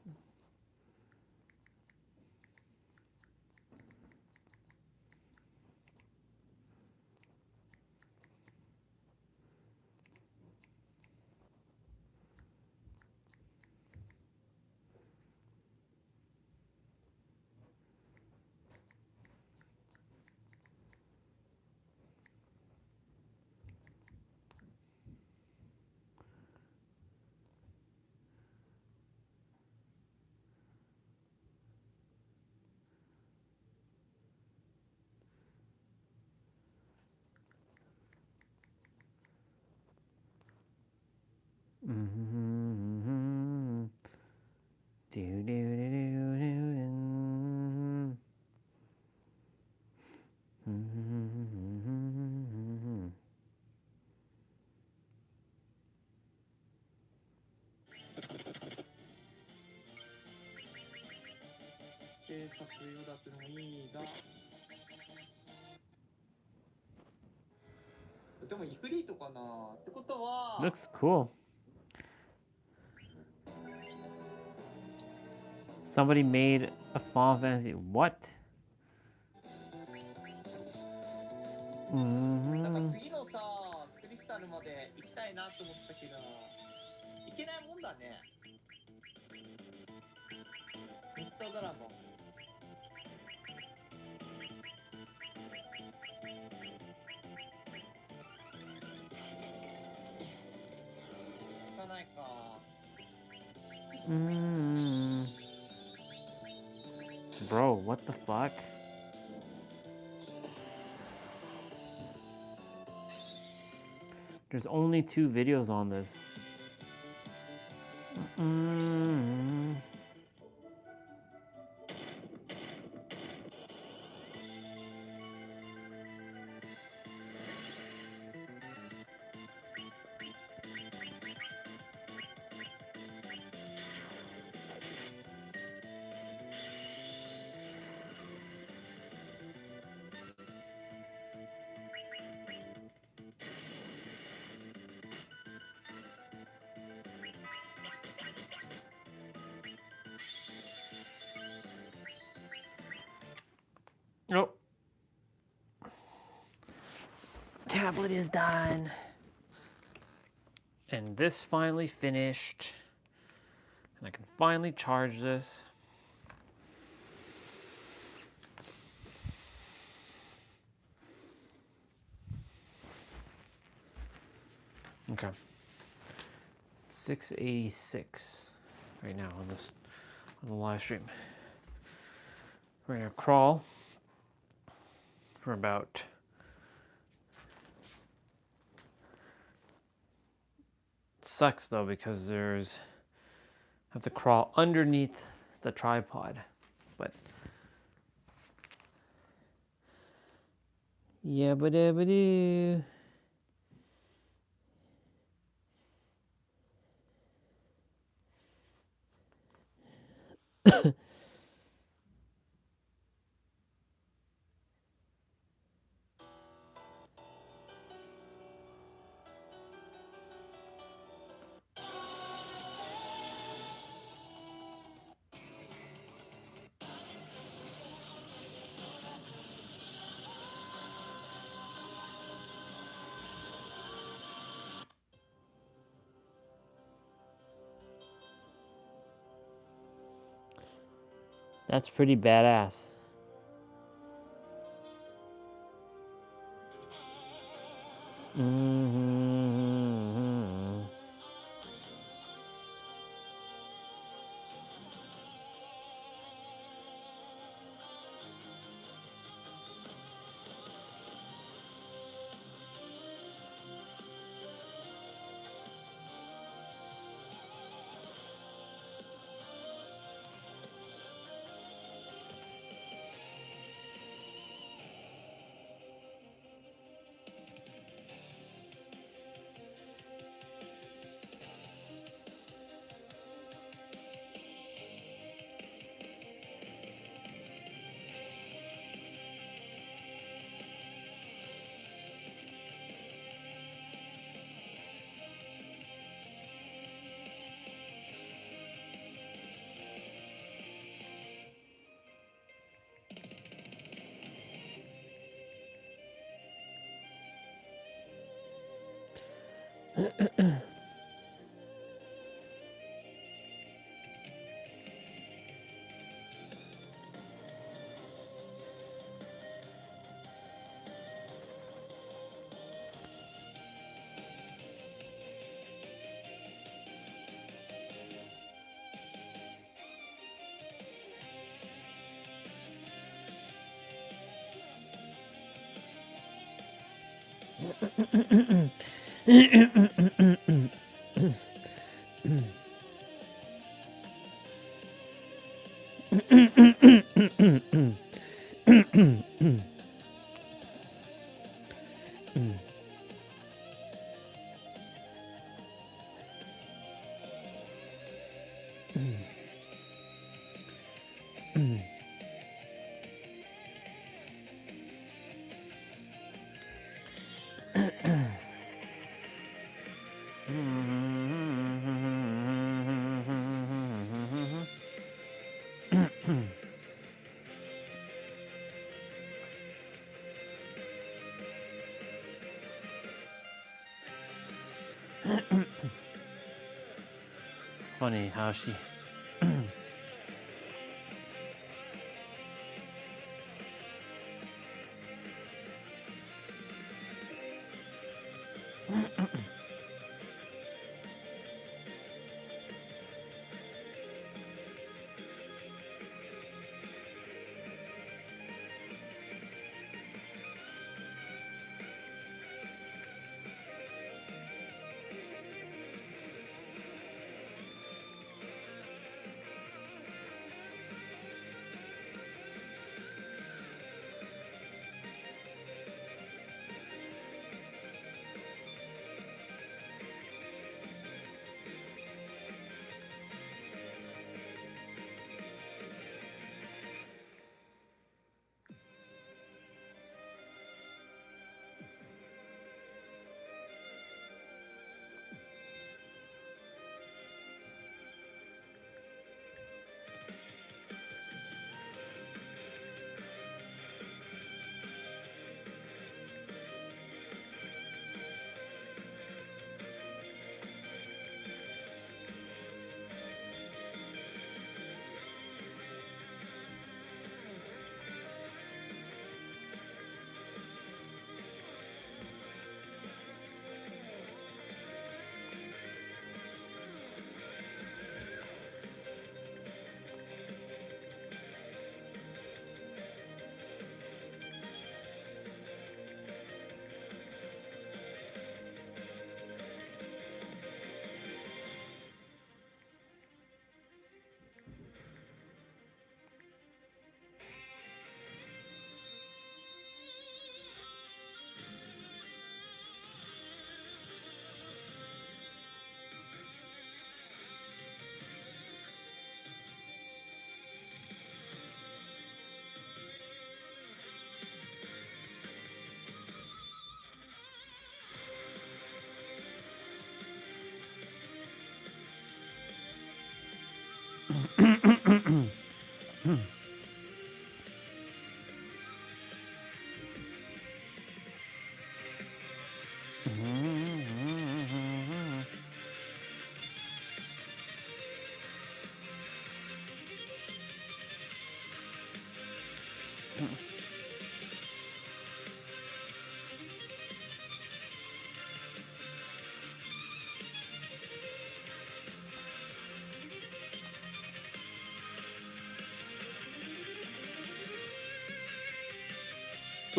Mm-hmm. Do do do do do. Mm-hmm. Looks cool. Somebody made a Final Fantasy. What? Mm-hmm. 次のさ、クリスタルまで行きたいなと思ってたけど、行けないもんだね。ミスタードラゴン。行かないか。Bro, what the fuck? There's only 2 videos on this. Oh. Tablet is done. And this finally finished. And I can finally charge this. Okay. 686 right now on this on the live stream. We're gonna crawl for about sucks though because there's have to crawl underneath the tripod, but yeah, but do. That's pretty badass. It's funny how she.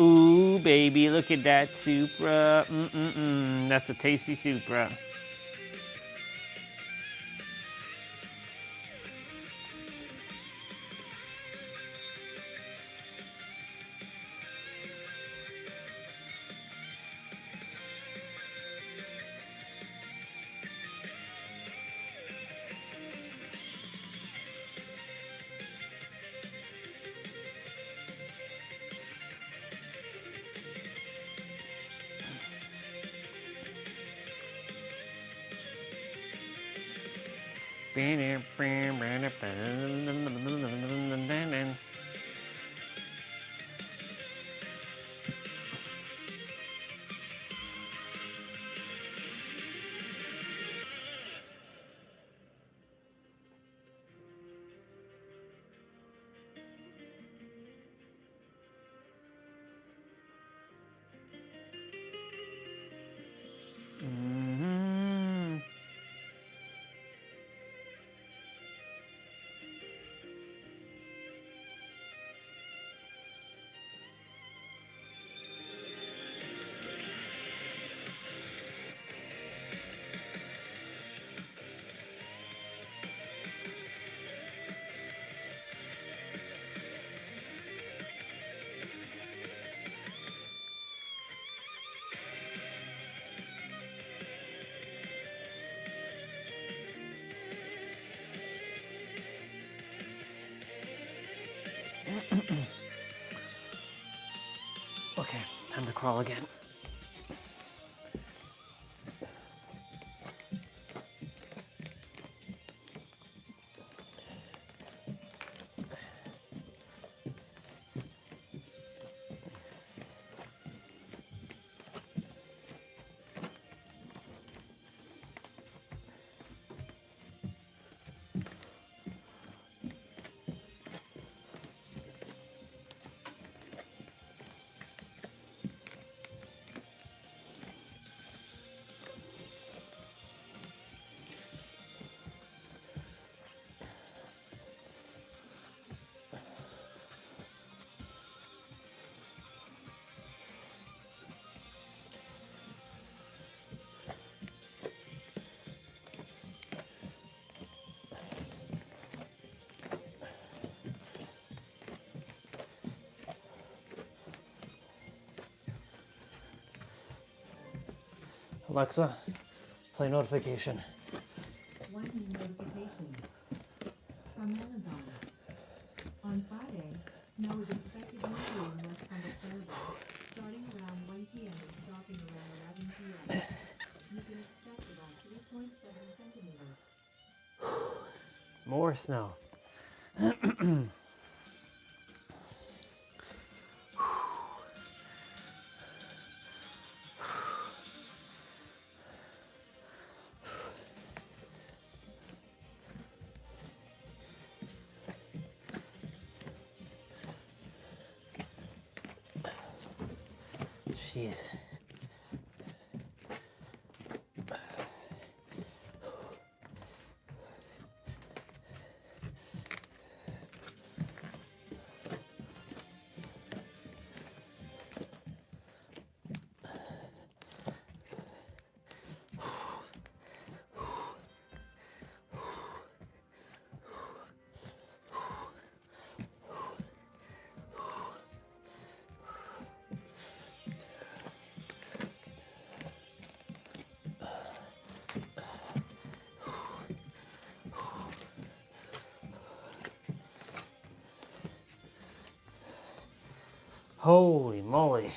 Ooh, baby, look at that Supra. That's a tasty Supra. Okay, time to crawl again. Alexa, play notification. One notification from Amazon. On Friday, snow is expected mainly in West Humboldt Fairbanks, starting around 1 p.m. and stopping around 11 p.m. You can expect about 3.7 centimeters. More snow. Jeez. Holy moly.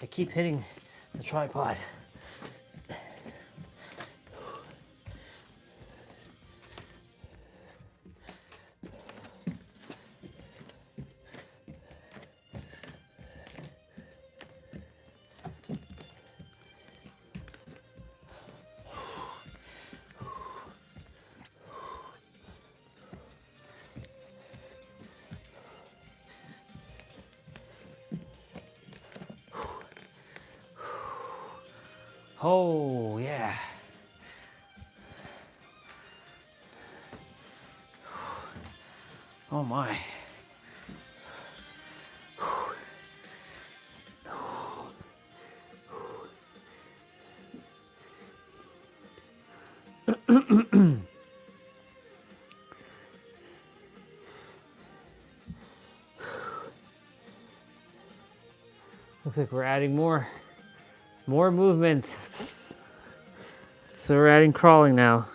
I keep hitting the tripod. Oh, yeah. Oh my. Looks like we're adding more movement. So we're adding crawling now.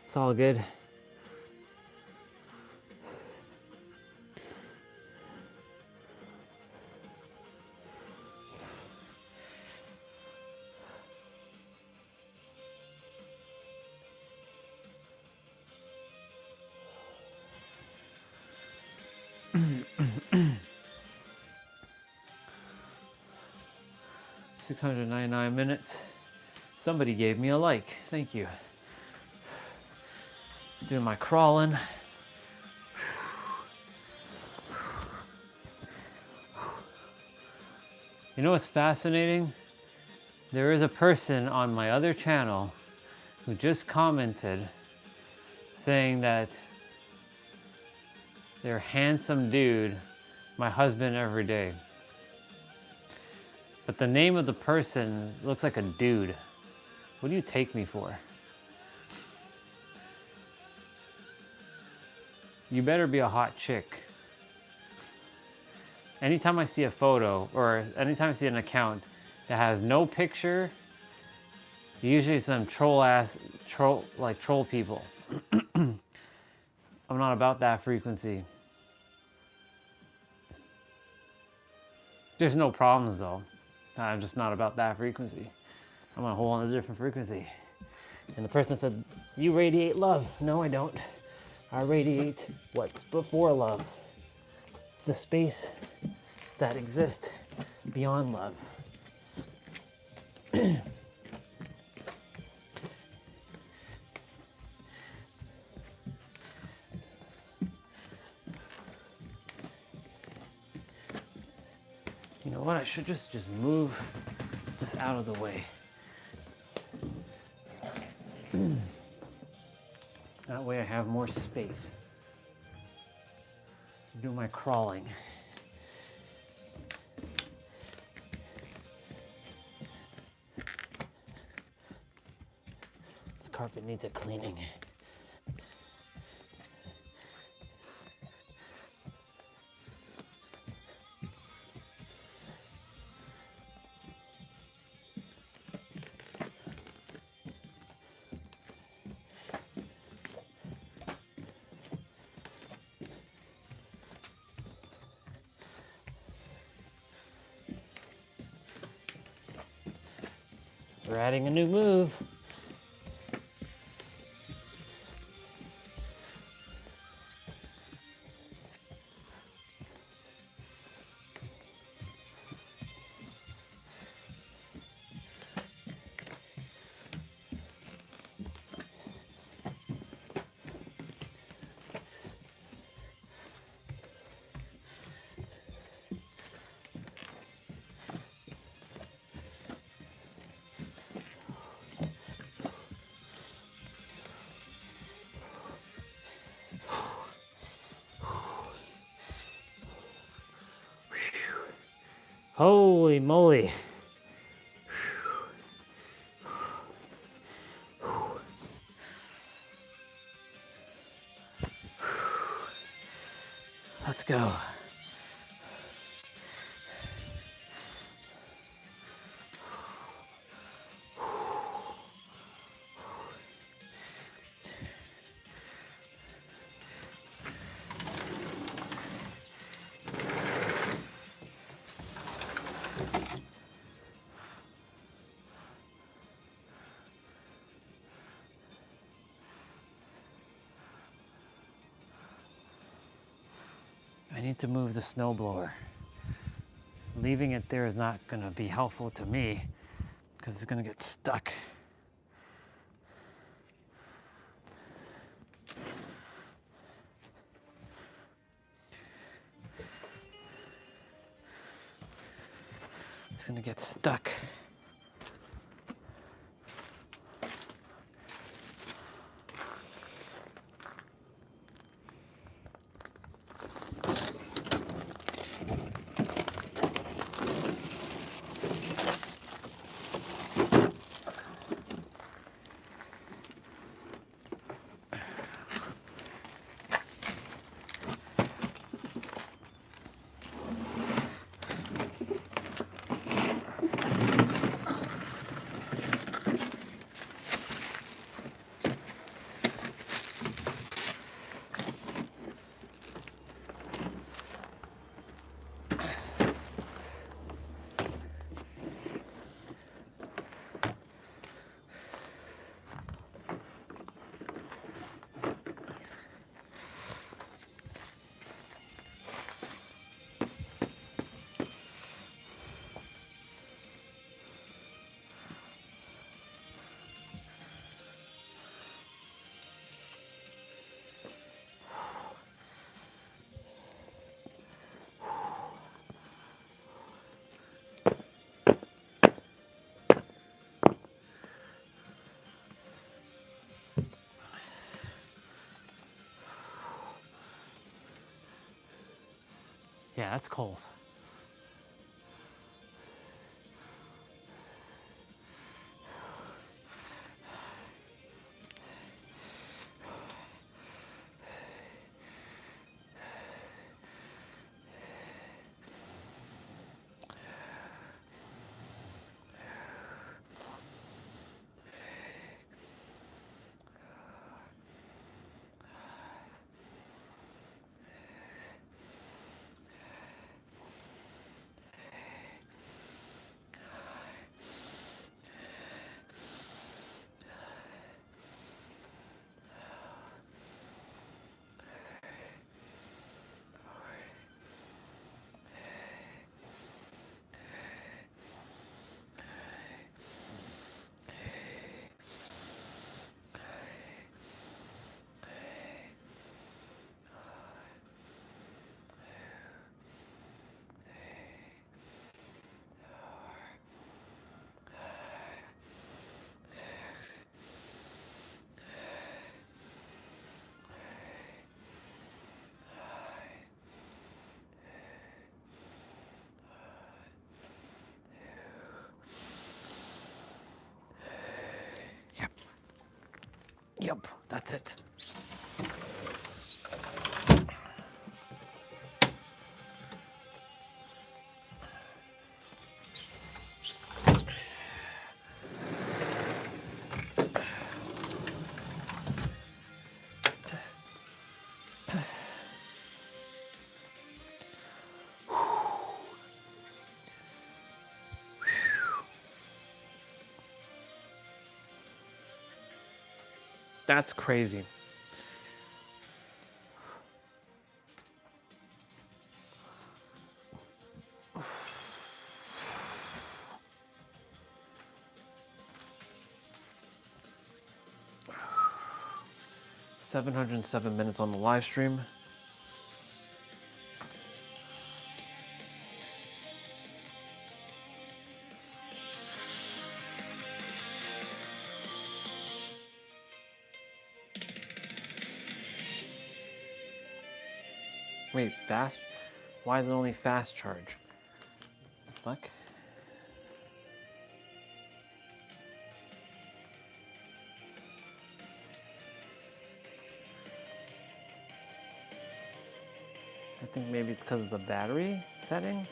It's all good. $699 minutes. Somebody gave me a like. Thank you. Doing my crawling. You know what's fascinating? There is a person on my other channel who just commented saying that They're a handsome dude, my husband every day. But the name of the person looks like a dude. What do you take me for? You better be a hot chick. Anytime I see a photo or anytime I see an account that has no picture, usually some troll people. I'm not about that frequency. There's no problems though. I'm just not about that frequency. I'm on a whole other different frequency. And the person said, you radiate love. No, I don't. I radiate what's before love. The space that exists beyond love. You know what? I should just move this out of the way. That way I have more space to do my crawling. This carpet needs a cleaning. We're adding a new move. Holy moly. Let's go. I need to move the snowblower. Leaving it there is not going to be helpful to me because it's going to get stuck. It's going to get stuck. Yeah, that's cold. Yep, that's it. That's crazy. $707 on the live stream. Wait, fast? Why is it only fast charge? The fuck? I think maybe it's because of the battery setting.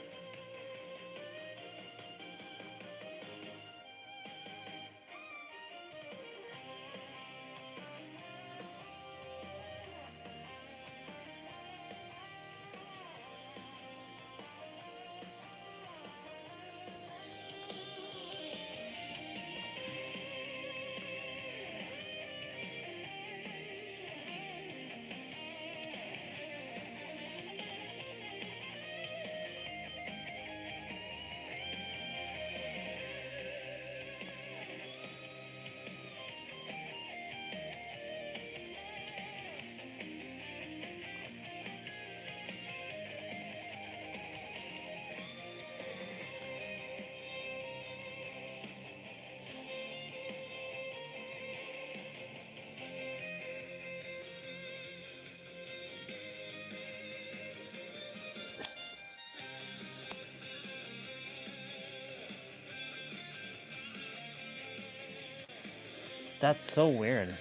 That's so weird.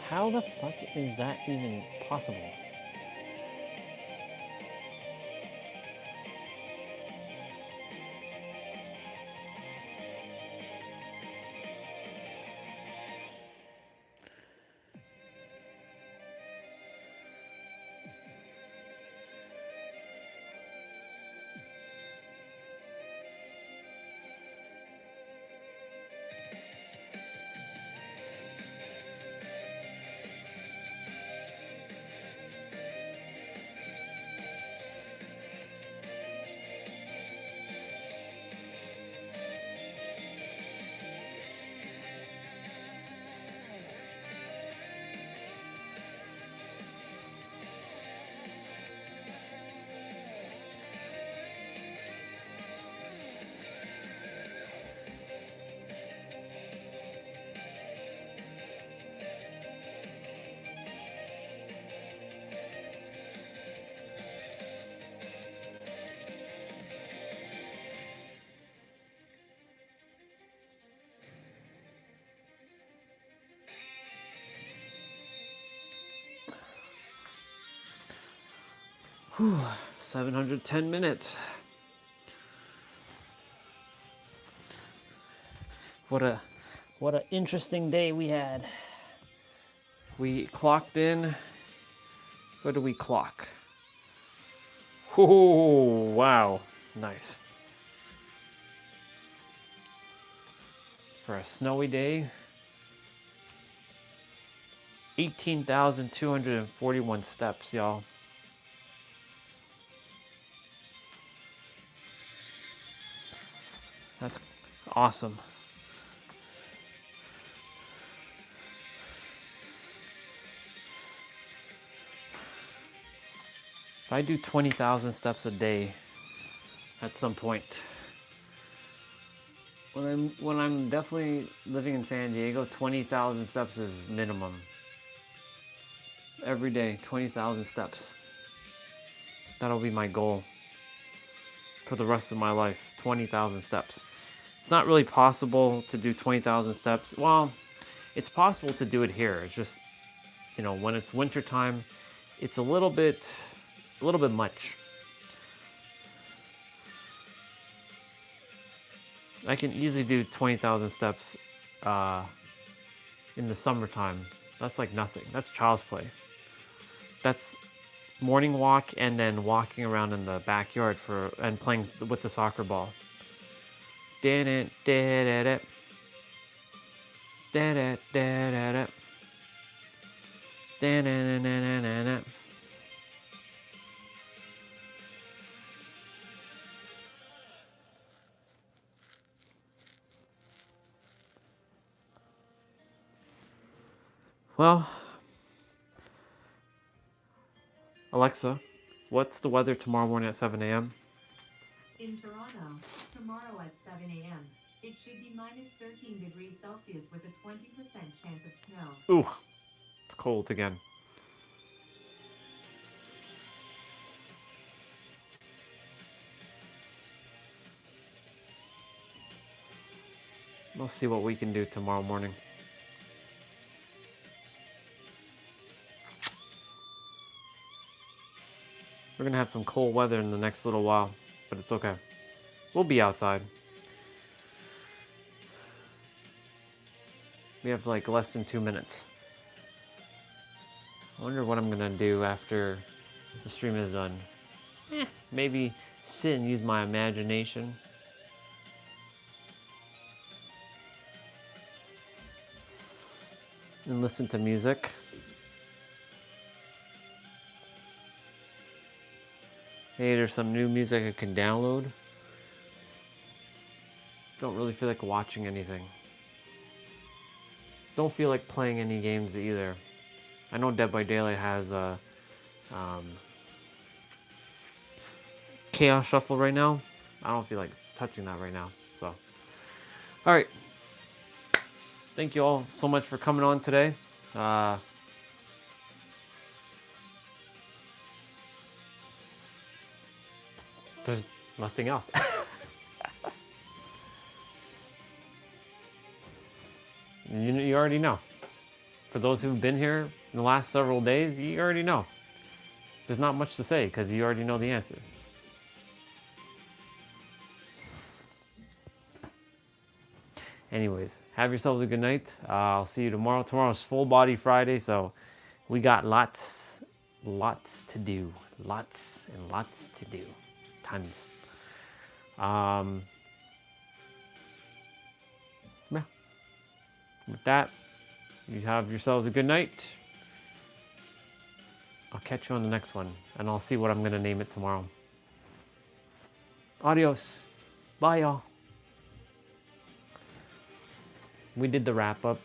How the fuck is that even possible? Whew, 710 minutes. What a interesting day we had. We clocked in. Where do we clock? Oh, wow. Nice. For a snowy day, 18,241 steps, y'all. That's awesome. If I do 20,000 steps a day at some point, when I'm definitely living in San Diego, 20,000 steps is minimum. Every day, 20,000 steps. That'll be my goal for the rest of my life, 20,000 steps. It's not really possible to do 20,000 steps. Well, it's possible to do it here. It's just, you know, when it's winter time, it's a little bit much. I can easily do 20,000 steps in the summertime. That's like nothing. That's child's play. That's morning walk and then walking around in the backyard and playing with the soccer ball. Well, Alexa, what's the weather tomorrow morning at 7 a.m.? In Toronto, tomorrow at 7 a.m., it should be minus 13 degrees Celsius with a 20% chance of snow. Ooh, it's cold again. We'll see what we can do tomorrow morning. We're gonna have some cold weather in the next little while, but it's okay. We'll be outside. We have like less than 2 minutes. I wonder what I'm gonna do after the stream is done. Maybe sit and use my imagination. And listen to music. Hey, there's some new music I can download. Don't really feel like watching anything. Don't feel like playing any games either. I know Dead by Daylight has a Chaos Shuffle right now. I don't feel like touching that right now. So, all right. Thank you all so much for coming on today. There's nothing else. You already know. For those who've been here in the last several days, you already know. There's not much to say because you already know the answer. Anyways, have yourselves a good night. I'll see you tomorrow. Tomorrow's Full Body Friday, so we got lots to do. Lots and lots to do. Tons. Yeah. With that, you have yourselves a good night. I'll catch you on the next one, and I'll see what I'm going to name it tomorrow. Adios. Bye, y'all. We did the wrap up.